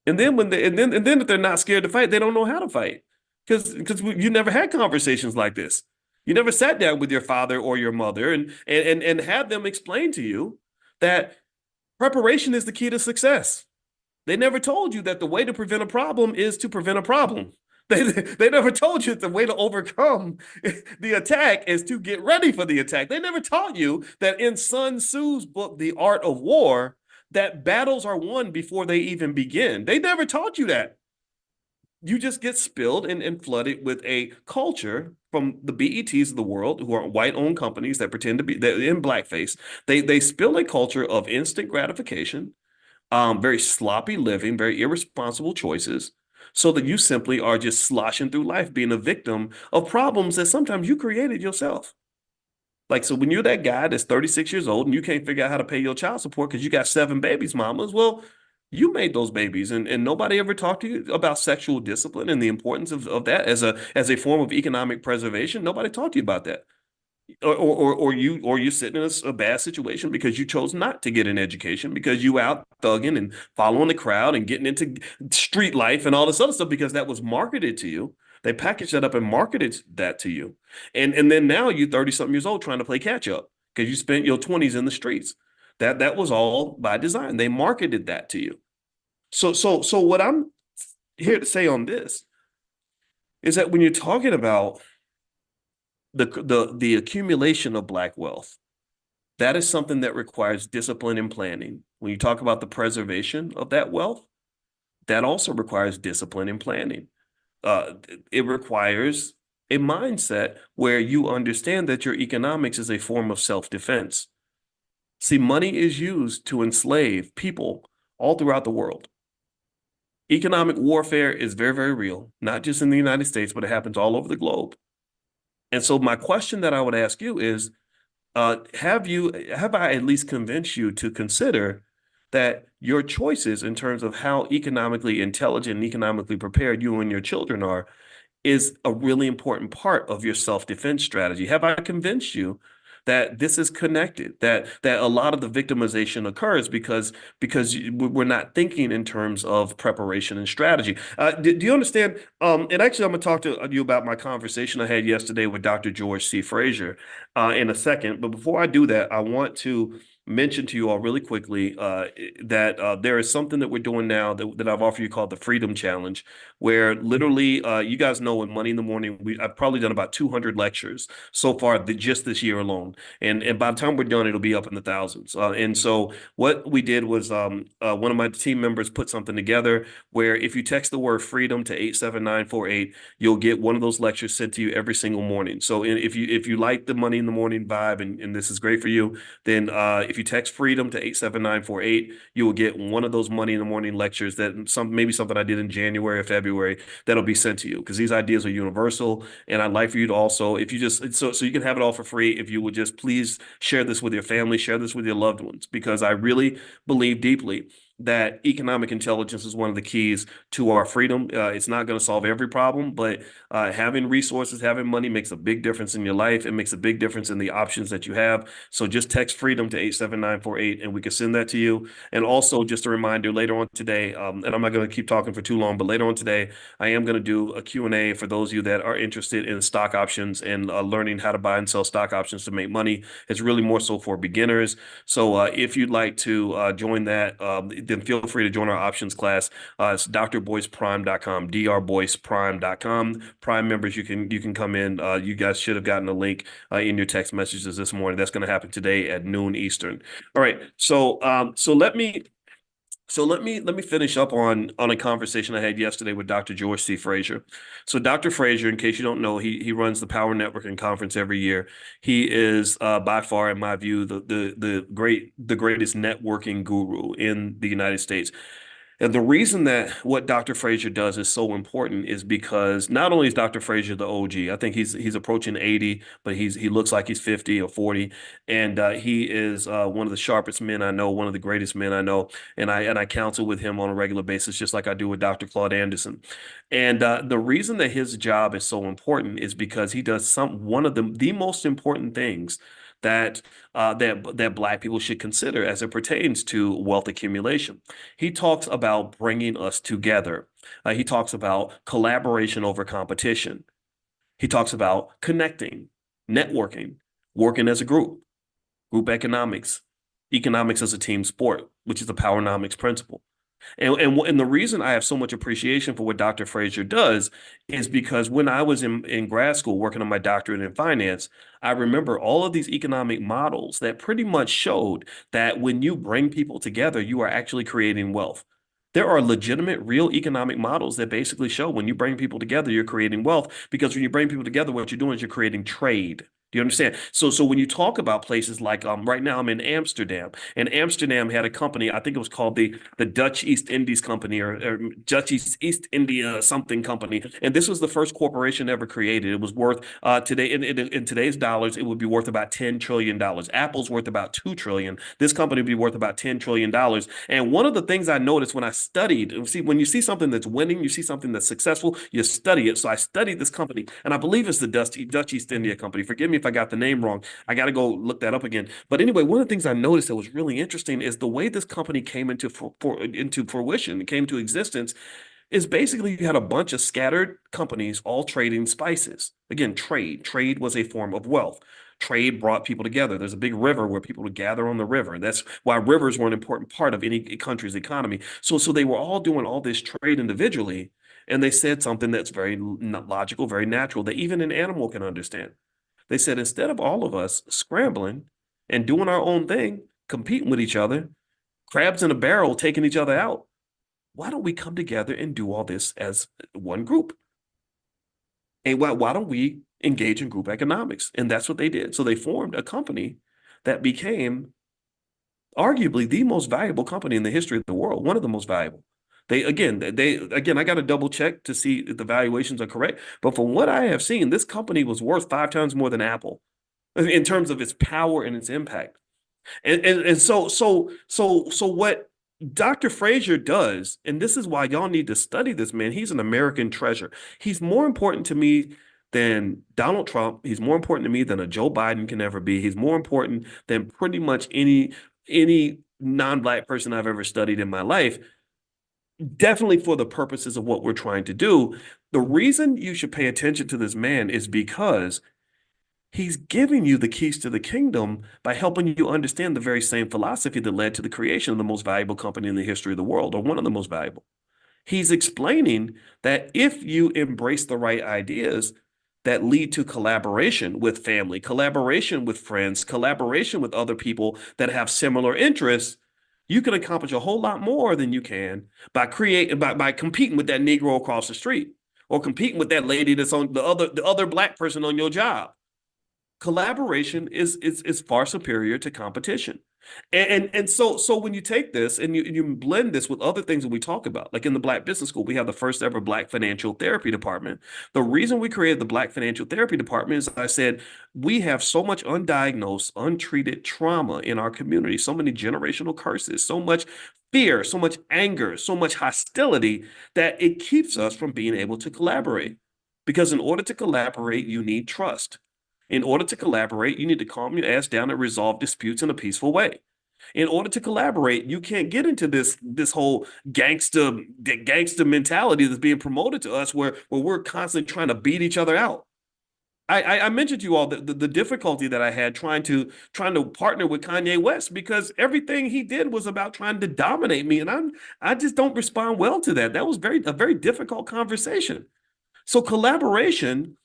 And then if they're not scared to fight, they don't know how to fight. Because you never had conversations like this. You never sat down with your father or your mother and had them explain to you that preparation is the key to success. They never told you that the way to prevent a problem is to prevent a problem. They never told you that the way to overcome the attack is to get ready for the attack. They never taught you that in Sun Tzu's book, The Art of War, that battles are won before they even begin. They never taught you that. You just get spilled and flooded with a culture from the BETs of the world, who are white-owned companies that pretend to be in blackface. They spill a culture of instant gratification, very sloppy living, very irresponsible choices, so that you simply are just sloshing through life, being a victim of problems that sometimes you created yourself. Like, so when you're that guy that's 36 years old and you can't figure out how to pay your child support because you got 7 babies, mamas, well, You made those babies, and nobody ever talked to you about sexual discipline and the importance of that as a form of economic preservation. Nobody talked to you about that. Or you sitting in a bad situation because you chose not to get an education because you out thugging and following the crowd and getting into street life and all this other stuff because that was marketed to you. They packaged that up and marketed that to you. And then now you 30 something years old trying to play catch up because you spent your 20s in the streets. That was all by design. They marketed that to you. So what I'm here to say on this is that when you're talking about the accumulation of Black wealth, that is something that requires discipline and planning. When you talk about the preservation of that wealth, that also requires discipline and planning. It requires a mindset where you understand that your economics is a form of self-defense. See, money is used to enslave people all throughout the world. Economic warfare is very, very real, not just in the United States, but it happens all over the globe. And so my question that I would ask you is, have I at least convinced you to consider that your choices in terms of how economically intelligent and economically prepared you and your children are is a really important part of your self-defense strategy? Have I convinced you that this is connected, that a lot of the victimization occurs because we're not thinking in terms of preparation and strategy? Do you understand? And actually, I'm going to talk to you about my conversation I had yesterday with Dr. George C. Frazier in a second. But before I do that, I want to mention to you all really quickly that there is something that we're doing now that I've offered you called the Freedom Challenge, where literally you guys know in Money in the Morning, I've probably done about 200 lectures so far just this year alone. And by the time we're done, it'll be up in the thousands. And so what we did was one of my team members put something together where if you text the word freedom to 87948, you'll get one of those lectures sent to you every single morning. So if you like the Money in the Morning vibe and this is great for you, then if you text freedom to 87948, you will get one of those Money in the Morning lectures that maybe something I did in January or February that'll be sent to you, because these ideas are universal. And I'd like for you to also, if you just, so you can have it all for free, if you would just please share this with your family, share this with your loved ones, because I really believe deeply that economic intelligence is one of the keys to our freedom. It's not going to solve every problem, but having resources, having money makes a big difference in your life. It makes a big difference in the options that you have. So just text freedom to 87948 and we can send that to you. And also just a reminder, later on today, and I'm not going to keep talking for too long, but later on today, I am going to do a Q&A for those of you that are interested in stock options and learning how to buy and sell stock options to make money. It's really more so for beginners. So if you'd like to join that, then feel free to join our options class. It's drboyceprime.com, drboyceprime.com. Prime members, you can come in. You guys should have gotten a link in your text messages this morning. That's going to happen today at noon Eastern. All right. So let me finish up on a conversation I had yesterday with Dr. George C. Frazier. So Dr. Frazier, in case you don't know, he runs the Power Networking Conference every year. He is by far, in my view, the greatest networking guru in the United States. And the reason that what Dr. Frazier does is so important is because not only is Dr. Frazier the OG, I think he's approaching 80, but he looks like he's 50 or 40, and he is one of the sharpest men I know, one of the greatest men I know, and I counsel with him on a regular basis, just like I do with Dr. Claude Anderson. And the reason that his job is so important is because he does one of the most important things that Black people should consider as it pertains to wealth accumulation. He talks about bringing us together. He talks about collaboration over competition. He talks about connecting, networking, working as a group economics as a team sport, which is the Powernomics principle. And the reason I have so much appreciation for what Dr. Frazier does is because when I was in grad school working on my doctorate in finance, I remember all of these economic models that pretty much showed that when you bring people together, you are actually creating wealth. There are legitimate, real economic models that basically show when you bring people together, you're creating wealth, because when you bring people together, what you're doing is you're creating trade. Do you understand? So when you talk about places like right now I'm in Amsterdam, and Amsterdam had a company, I think it was called the Dutch East Indies Company or Dutch East India something company, and this was the first corporation ever created. It was worth today in today's dollars, it would be worth about $10 trillion. Apple's worth about 2 trillion. This company would be worth about $10 trillion. And one of the things I noticed when I studied, see, when you see something that's winning, you see something that's successful, you study it. So I studied this company, and I believe it's the Dutch East India Company. Forgive me if I got the name wrong. I got to go look that up again. But anyway, one of the things I noticed that was really interesting is the way this company came into fruition, came to existence, is basically you had a bunch of scattered companies all trading spices. Again, trade. Trade was a form of wealth. Trade brought people together. There's a big river where people would gather on the river. That's why rivers were an important part of any country's economy. So they were all doing all this trade individually, and they said something that's very logical, very natural, that even an animal can understand. They said, instead of all of us scrambling and doing our own thing, competing with each other, crabs in a barrel taking each other out, why don't we come together and do all this as one group? And why don't we engage in group economics? And that's what they did. So they formed a company that became arguably the most valuable company in the history of the world, one of the most valuable. I got to double check to see if the valuations are correct. But from what I have seen, this company was worth 5 times more than Apple in terms of its power and its impact. And so what Dr. Frazier does, and this is why y'all need to study this man. He's an American treasure. He's more important to me than Donald Trump. He's more important to me than a Joe Biden can ever be. He's more important than pretty much any non-Black person I've ever studied in my life. Definitely for the purposes of what we're trying to do. The reason you should pay attention to this man is because he's giving you the keys to the kingdom by helping you understand the very same philosophy that led to the creation of the most valuable company in the history of the world, or one of the most valuable. He's explaining that if you embrace the right ideas that lead to collaboration with family, collaboration with friends, collaboration with other people that have similar interests, you can accomplish a whole lot more than you can by competing with that Negro across the street, or competing with that lady that's on the other Black person on your job. Collaboration is far superior to competition. And so when you take this and you blend this with other things that we talk about, like in the Black Business School, we have the first ever Black Financial Therapy Department. The reason we created the Black Financial Therapy Department is, I said, we have so much undiagnosed, untreated trauma in our community, so many generational curses, so much fear, so much anger, so much hostility, that it keeps us from being able to collaborate. Because in order to collaborate, you need trust. In order to collaborate, you need to calm your ass down and resolve disputes in a peaceful way. In order to collaborate, you can't get into this whole gangster mentality that's being promoted to us, where we're constantly trying to beat each other out. I mentioned to you all the difficulty that I had trying to partner with Kanye West, because everything he did was about trying to dominate me, and I just don't respond well to that. That was a very difficult conversation. So collaboration,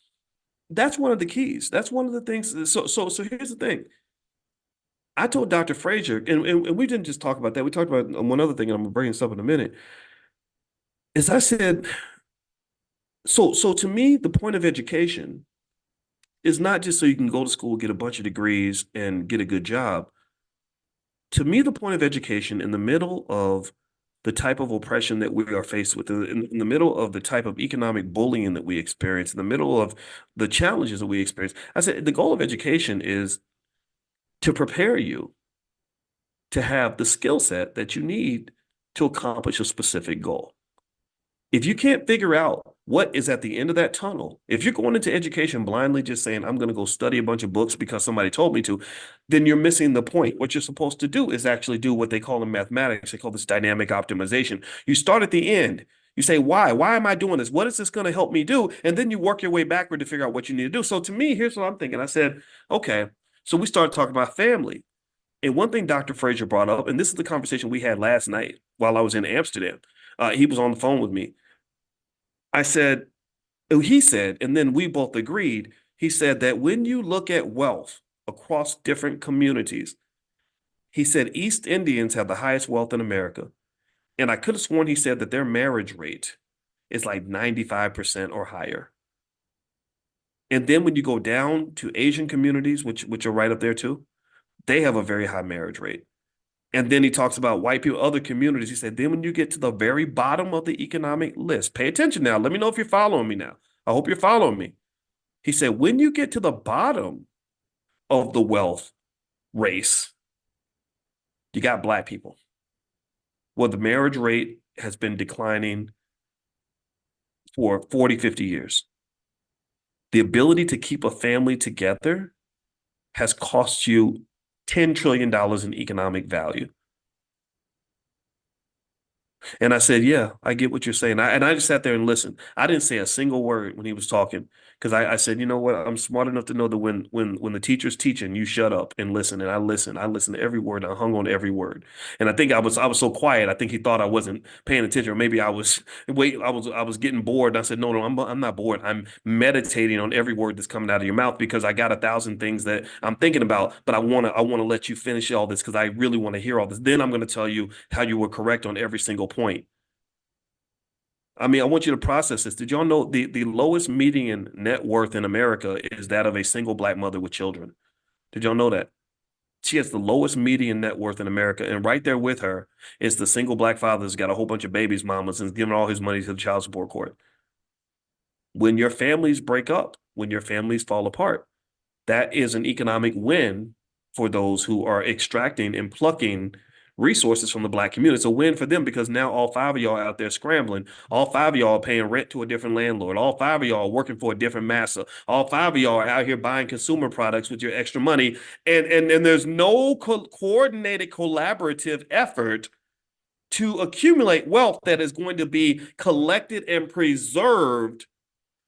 that's one of the keys. That's one of the things. So here's the thing. I told Dr. Frazier, and we didn't just talk about that. We talked about one other thing, and I'm gonna bring this up in a minute. As I said, so to me, the point of education is not just so you can go to school, get a bunch of degrees, and get a good job. To me, the point of education, in the middle of the type of oppression that we are faced with, in the middle of the type of economic bullying that we experience, in the middle of the challenges that we experience, I said the goal of education is to prepare you to have the skill set that you need to accomplish a specific goal. If you can't figure out what is at the end of that tunnel, if you're going into education blindly just saying, I'm going to go study a bunch of books because somebody told me to, then you're missing the point. What you're supposed to do is actually do what they call in mathematics. They call this dynamic optimization. You start at the end. You say, why? Why am I doing this? What is this going to help me do? And then you work your way backward to figure out what you need to do. So to me, here's what I'm thinking. I said, okay, so we started talking about family. And one thing Dr. Frazier brought up, and this is the conversation we had last night while I was in Amsterdam. He was on the phone with me. He said, and then we both agreed, he said that when you look at wealth across different communities, he said East Indians have the highest wealth in America. And I could have sworn he said that their marriage rate is like 95% or higher. And then when you go down to Asian communities, which are right up there too, they have a very high marriage rate. And then he talks about white people, other communities. He said, then when you get to the very bottom of the economic list, pay attention now. Let me know if you're following me now. I hope you're following me. He said, when you get to the bottom of the wealth race, you got Black people. Well, the marriage rate has been declining for 40, 50 years. The ability to keep a family together has cost you $10 trillion in economic value. And I said, yeah, I get what you're saying. I just sat there and listened. I didn't say a single word when he was talking because I said, you know what? I'm smart enough to know that when the teacher's teaching, you shut up and listen. And I listened. I listened to every word. I hung on every word. And I think I was so quiet. I think he thought I wasn't paying attention, or maybe I was getting bored. And I said, no, I'm not bored. I'm meditating on every word that's coming out of your mouth because I got 1,000 things that I'm thinking about. But I wanna let you finish all this because I really want to hear all this. Then I'm going to tell you how you were correct on every single point. I mean, I want you to process this. Did y'all know the lowest median net worth in America is that of a single Black mother with children? Did y'all know that? She has the lowest median net worth in America. And right there with her is the single Black father that's got a whole bunch of babies, mamas, and is giving all his money to the child support court. When your families break up, when your families fall apart, that is an economic win for those who are extracting and plucking resources from the Black community. It's a win for them because now all 5 of y'all are out there scrambling. All 5 of y'all are paying rent to a different landlord. All 5 of y'all are working for a different master. All 5 of y'all are out here buying consumer products with your extra money. And there's no coordinated collaborative effort to accumulate wealth that is going to be collected and preserved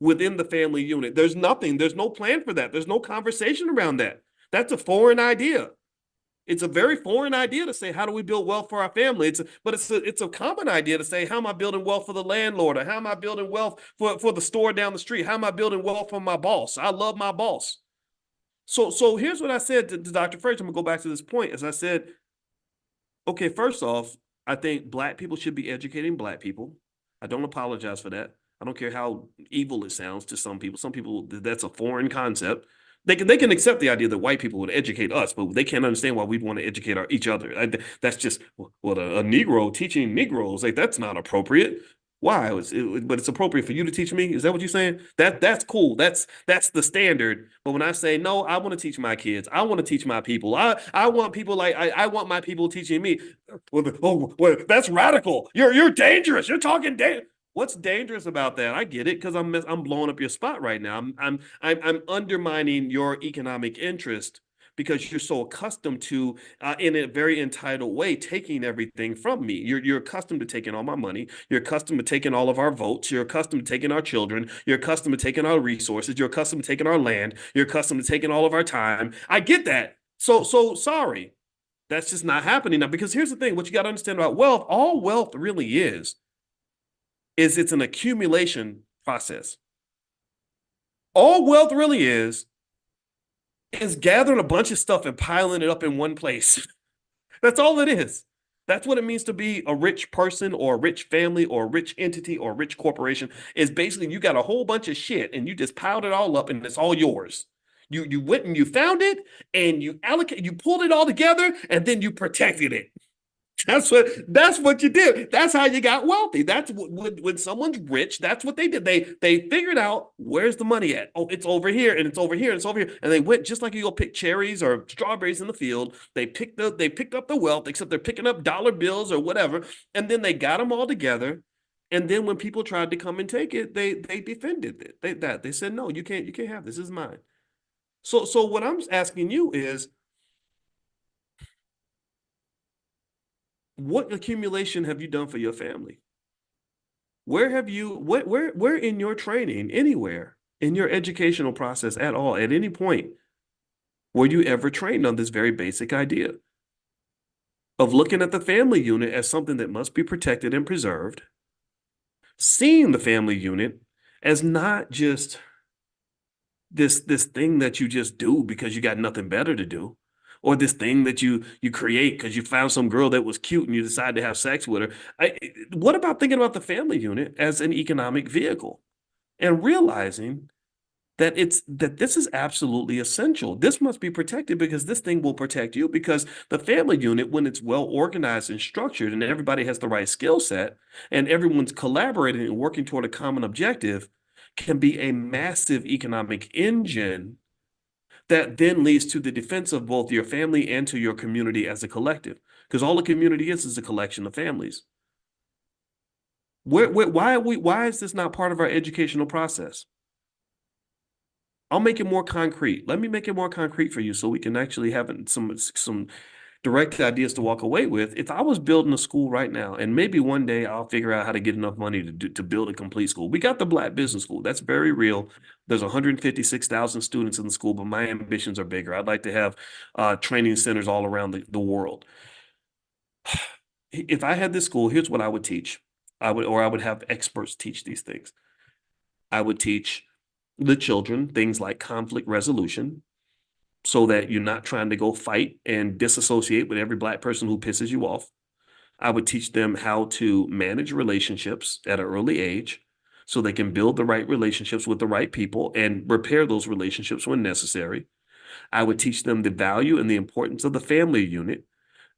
within the family unit. There's nothing. There's no plan for that. There's no conversation around that. That's a foreign idea. It's a very foreign idea to say, how do we build wealth for our family? It's a common idea to say, how am I building wealth for the landlord? Or how am I building wealth for the store down the street? How am I building wealth for my boss? I love my boss. So here's what I said to Dr. Frazier. I'm gonna go back to this point. As I said, okay, first off, I think Black people should be educating Black people. I don't apologize for that. I don't care how evil it sounds to some people. Some people, that's a foreign concept. They can accept the idea that white people would educate us, but they can't understand why we want to educate each other. That's just what a Negro teaching Negroes, like, that's not appropriate. Why? But it's appropriate for you to teach me. Is that what you're saying? That's cool. That's the standard. But when I say no, I want to teach my kids. I want to teach my people. I want people like I want my people teaching me. Well, that's radical. You're dangerous. You're talking dangerous. What's dangerous about that? I get it because I'm blowing up your spot right now. I'm undermining your economic interest because you're so accustomed to, in a very entitled way, taking everything from me. You're accustomed to taking all my money. You're accustomed to taking all of our votes. You're accustomed to taking our children. You're accustomed to taking our resources. You're accustomed to taking our land. You're accustomed to taking all of our time. I get that. So sorry. That's just not happening now. Because here's the thing: what you got to understand about wealth, all wealth really is it's an accumulation process. All wealth really is gathering a bunch of stuff and piling it up in one place. That's all it is. That's what it means to be a rich person or a rich family or a rich entity or a rich corporation, is basically you got a whole bunch of shit and you just piled it all up and it's all yours. You went and you found it and you pulled it all together and then you protected it. That's what you did. That's how you got wealthy. That's when someone's rich, that's what they did. They figured out, where's the money at? Oh, it's over here and it's over here and it's over here. And they went, just like you go pick cherries or strawberries in the field. They picked up the wealth, except they're picking up dollar bills or whatever. And then they got them all together. And then when people tried to come and take it, they defended it. They said, no, you can't have this. This is mine. So what I'm asking you is, what accumulation have you done for your family? Where in your training, anywhere in your educational process at all, at any point, were you ever trained on this very basic idea of looking at the family unit as something that must be protected and preserved, seeing the family unit as not just this thing that you just do because you got nothing better to do, or this thing that you create because you found some girl that was cute and you decided to have sex with her. What about thinking about the family unit as an economic vehicle and realizing that this is absolutely essential. This must be protected because this thing will protect you, because the family unit, when it's well organized and structured and everybody has the right skill set and everyone's collaborating and working toward a common objective, can be a massive economic engine that then leads to the defense of both your family and to your community as a collective, because all a community is a collection of families. Why is this not part of our educational process? I'll make it more concrete. Let me make it more concrete for you so we can actually have some direct ideas to walk away with. If I was building a school right now, and maybe one day I'll figure out how to get enough money to build a complete school. We got the Black Business School. That's very real. There's 156,000 students in the school, but my ambitions are bigger. I'd like to have training centers all around the world. If I had this school, here's what I would teach. I would have experts teach these things. I would teach the children things like conflict resolution, so that you're not trying to go fight and disassociate with every Black person who pisses you off. I would teach them how to manage relationships at an early age so they can build the right relationships with the right people and repair those relationships when necessary. I would teach them the value and the importance of the family unit,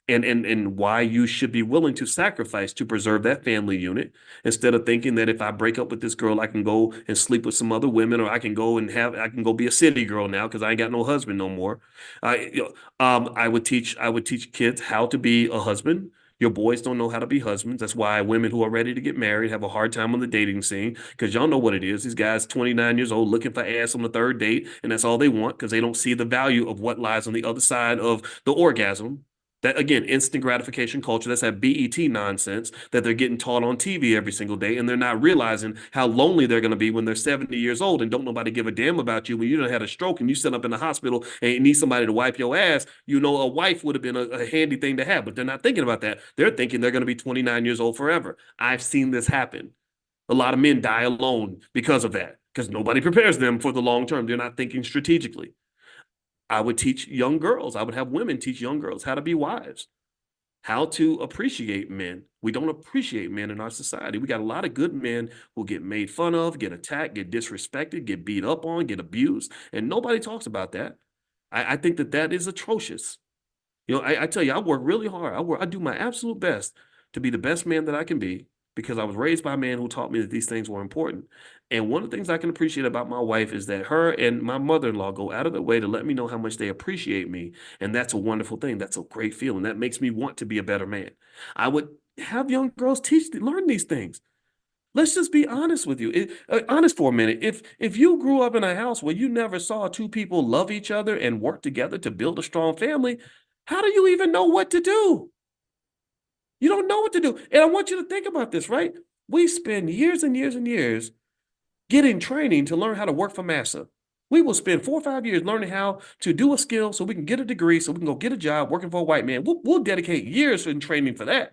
and why you should be willing to sacrifice to preserve that family unit, instead of thinking that if I break up with this girl, I can go and sleep with some other women, or I can go be a city girl now because I ain't got no husband no more. I would teach kids how to be a husband. Your boys don't know how to be husbands. That's why women who are ready to get married have a hard time on the dating scene, because y'all know what it is. These guys, 29 years old, looking for ass on the third date, and that's all they want because they don't see the value of what lies on the other side of the orgasm. That, again, instant gratification culture. That's that BET nonsense that they're getting taught on TV every single day, and they're not realizing how lonely they're going to be when they're 70 years old and don't nobody give a damn about you. When you done had a stroke and you sit up in the hospital and you need somebody to wipe your ass, you know, a wife would have been a handy thing to have, but they're not thinking about that. They're thinking they're going to be 29 years old forever. I've seen this happen. A lot of men die alone because of that, because nobody prepares them for the long term. They're not thinking strategically. I would teach young girls. I would have women teach young girls how to be wives, how to appreciate men. We don't appreciate men in our society. We got a lot of good men who get made fun of, get attacked, get disrespected, get beat up on, get abused, and nobody talks about that. I think that is atrocious. You know, I tell you, I work really hard. I do my absolute best to be the best man that I can be, because I was raised by a man who taught me that these things were important. And one of the things I can appreciate about my wife is that her and my mother-in-law go out of their way to let me know how much they appreciate me. And that's a wonderful thing. That's a great feeling. That makes me want to be a better man. I would have young girls learn these things. Let's just be honest with you. Honest for a minute. If you grew up in a house where you never saw two people love each other and work together to build a strong family, how do you even know what to do? You don't know what to do. And I want you to think about this, right? We spend years and years and years getting training to learn how to work for massa. We will spend 4 or 5 years learning how to do a skill so we can get a degree, so we can go get a job working for a white man. We'll dedicate years in training for that.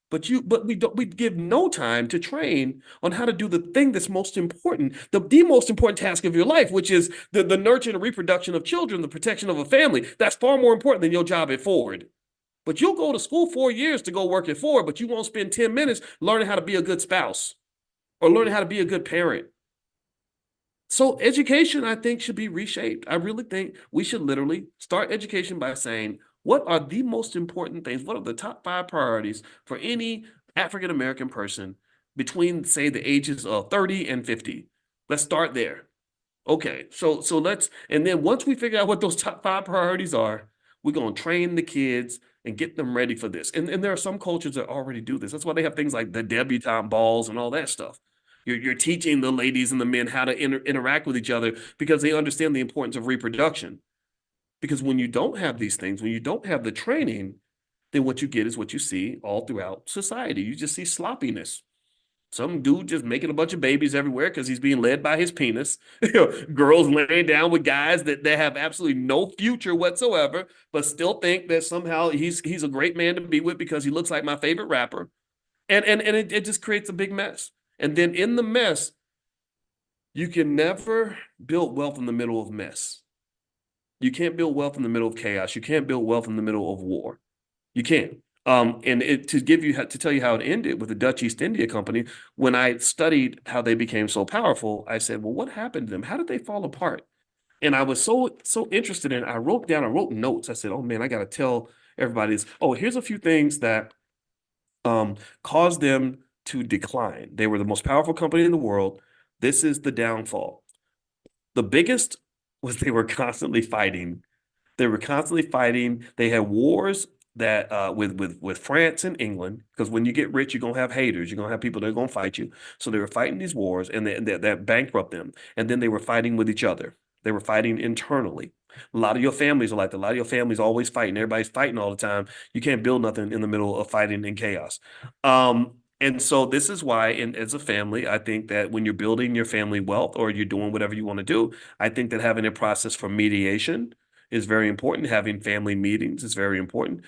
But we give no time to train on how to do the thing that's most important, the most important task of your life, which is the nurture and reproduction of children, the protection of a family. That's far more important than your job at Ford. But you'll go to school 4 years to go work at Ford, but you won't spend 10 minutes learning how to be a good spouse or learning how to be a good parent. So education, I think, should be reshaped. I really think we should literally start education by saying, what are the most important things? What are the top 5 priorities for any African-American person between, say, the ages of 30 and 50? Let's start there. Okay, so and then once we figure out what those top 5 priorities are, we're going to train the kids and get them ready for this. And there are some cultures that already do this. That's why they have things like the debutante balls and all that stuff. You're teaching the ladies and the men how to interact with each other, because they understand the importance of reproduction. Because when you don't have these things, when you don't have the training, then what you get is what you see all throughout society. You just see sloppiness. Some dude just making a bunch of babies everywhere because he's being led by his penis. Girls laying down with guys that have absolutely no future whatsoever, but still think that somehow he's a great man to be with because he looks like my favorite rapper. And it just creates a big mess. And then in the mess, you can never build wealth in the middle of mess. You can't build wealth in the middle of chaos. You can't build wealth in the middle of war. You can't. And to tell you how it ended with the Dutch East India Company, when I studied how they became so powerful, I said, well, what happened to them? How did they fall apart? And I was so interested in it. I wrote notes. I said, oh man, I got to tell everybody this. Oh, here's a few things that caused them to decline. They were the most powerful company in the world. This is the downfall. The biggest was they were constantly fighting. They were constantly fighting. They had wars that with France and England, because when you get rich, you're gonna have haters. You're gonna have people that are gonna fight you. So they were fighting these wars, and that bankrupt them. And then they were fighting with each other. They were fighting internally. A lot of your families are like that. A lot of your families always fighting. Everybody's fighting all the time. You can't build nothing in the middle of fighting and chaos. And so this is why, as a family, I think that when you're building your family wealth or you're doing whatever you want to do, I think that having a process for mediation is very important. Having family meetings is very important.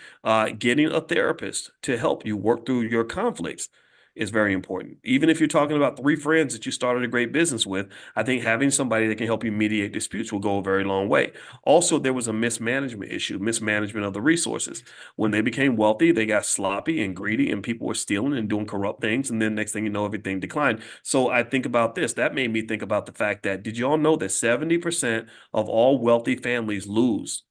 Getting a therapist to help you work through your conflicts is very important. Even if you're talking about three friends that you started a great business with, I think having somebody that can help you mediate disputes will go a very long way. Also, there was a mismanagement issue, mismanagement of the resources. When they became wealthy, they got sloppy and greedy, and people were stealing and doing corrupt things. And then next thing you know, everything declined. So I think about this. That made me think about the fact that, did you all know that 70% of all wealthy families lose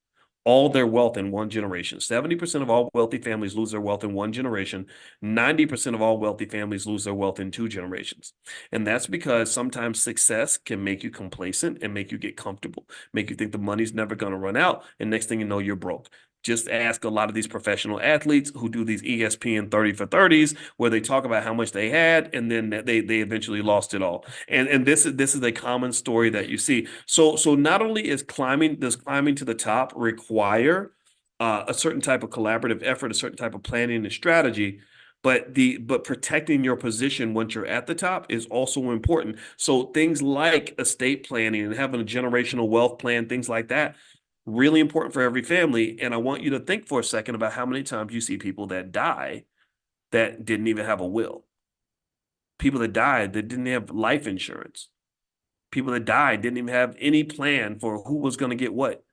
all their wealth in one generation? 70% of all wealthy families lose their wealth in one generation. 90% of all wealthy families lose their wealth in 2 generations. And that's because sometimes success can make you complacent and make you get comfortable, make you think the money's never going to run out. And next thing you know, you're broke. Just ask a lot of these professional athletes who do these ESPN 30 for 30s, where they talk about how much they had and then they eventually lost it all. And this is a common story that you see. So not only does climbing to the top require a certain type of collaborative effort, a certain type of planning and strategy, but protecting your position once you're at the top is also important. So things like estate planning and having a generational wealth plan, things like that, really important for every family. And I want you to think for a second about how many times you see people that die that didn't even have a will. People that died that didn't have life insurance. People that died didn't even have any plan for who was going to get what.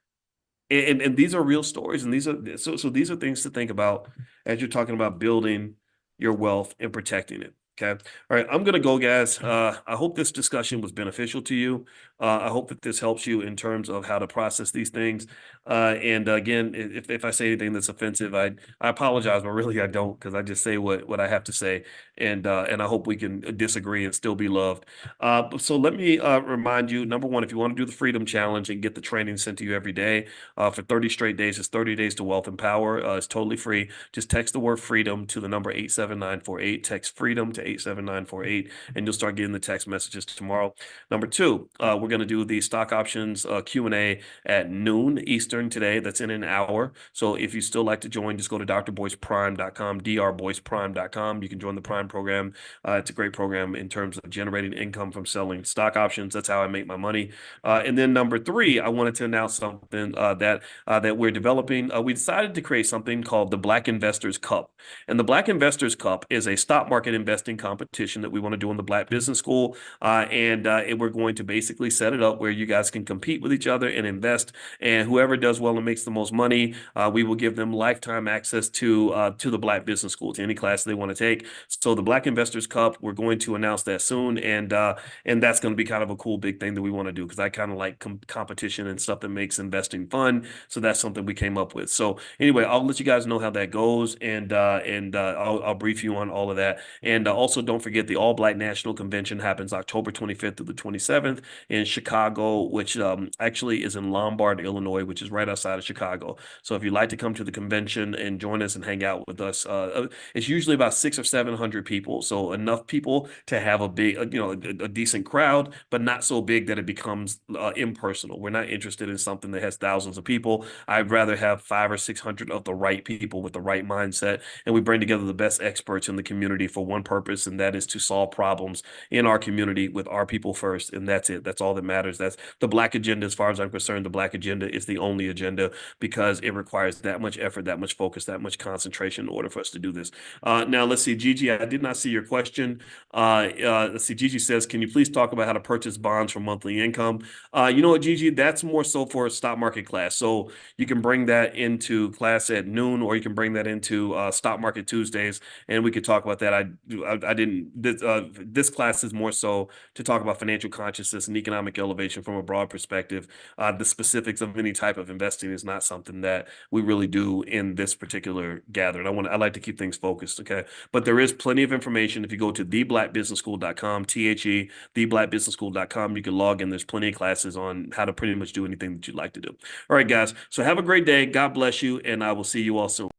And these are real stories, and these are these are things to think about as you're talking about building your wealth and protecting it. Okay. All right. I'm going to go, guys. I hope this discussion was beneficial to you. I hope that this helps you in terms of how to process these things. And again, if I say anything that's offensive, I apologize, but really I don't, because I just say what I have to say. And I hope we can disagree and still be loved. So let me remind you, number one, if you want to do the Freedom Challenge and get the training sent to you every day for 30 straight days, it's 30 days to wealth and power. It's totally free. Just text the word freedom to the number 87948. Text freedom to 87948, and you'll start getting the text messages tomorrow. Number two, we're going to do the stock options Q&A at noon Eastern today. That's in an hour. So if you still like to join, just go to drboyceprime.com, drboyceprime.com. You can join the Prime program. It's a great program in terms of generating income from selling stock options. That's how I make my money. And then number three, I wanted to announce something that we're developing. We decided to create something called the Black Investors Cup. And the Black Investors Cup is a stock market investing competition that we want to do in the Black Business School. And we're going to basically set it up where you guys can compete with each other and invest. And whoever does well and makes the most money, we will give them lifetime access to the Black Business School, to any class they want to take. So the Black Investors Cup, we're going to announce that soon. And that's going to be kind of a cool big thing that we want to do, because I kind of like competition and stuff that makes investing fun. So that's something we came up with. So anyway, I'll let you guys know how that goes, and I'll brief you on all of that. And also, don't forget, the All Black National Convention happens October 25th through the 27th in Chicago, which actually is in Lombard, Illinois, which is right outside of Chicago. So if you'd like to come to the convention and join us and hang out with us, it's usually about 600 or 700 people. So enough people to have a big, a decent crowd, but not so big that it becomes impersonal. We're not interested in something that has thousands of people. I'd rather have 500 or 600 of the right people with the right mindset, and we bring together the best experts in the community for one purpose, and that is to solve problems in our community with our people first. And that's it. That's all that matters. That's the Black agenda. As far as I'm concerned, the Black agenda is the only only agenda because it requires that much effort, that much focus, that much concentration in order for us to do this. Now, let's see, Gigi, I did not see your question. Let's see, Gigi says, can you please talk about how to purchase bonds from monthly income? You know what, Gigi, that's more so for a stock market class. So you can bring that into class at noon, or you can bring that into Stock Market Tuesdays, and we could talk about that. I didn't, this class is more so to talk about financial consciousness and economic elevation from a broad perspective. The specifics of any type of investing is not something that we really do in this particular gathering. I like to keep things focused, okay? But there is plenty of information. If you go to theblackbusinessschool.com, theblackbusinessschool.com, you can log in. There's plenty of classes on how to pretty much do anything that you'd like to do. All right, guys. So have a great day. God bless you, and I will see you all soon.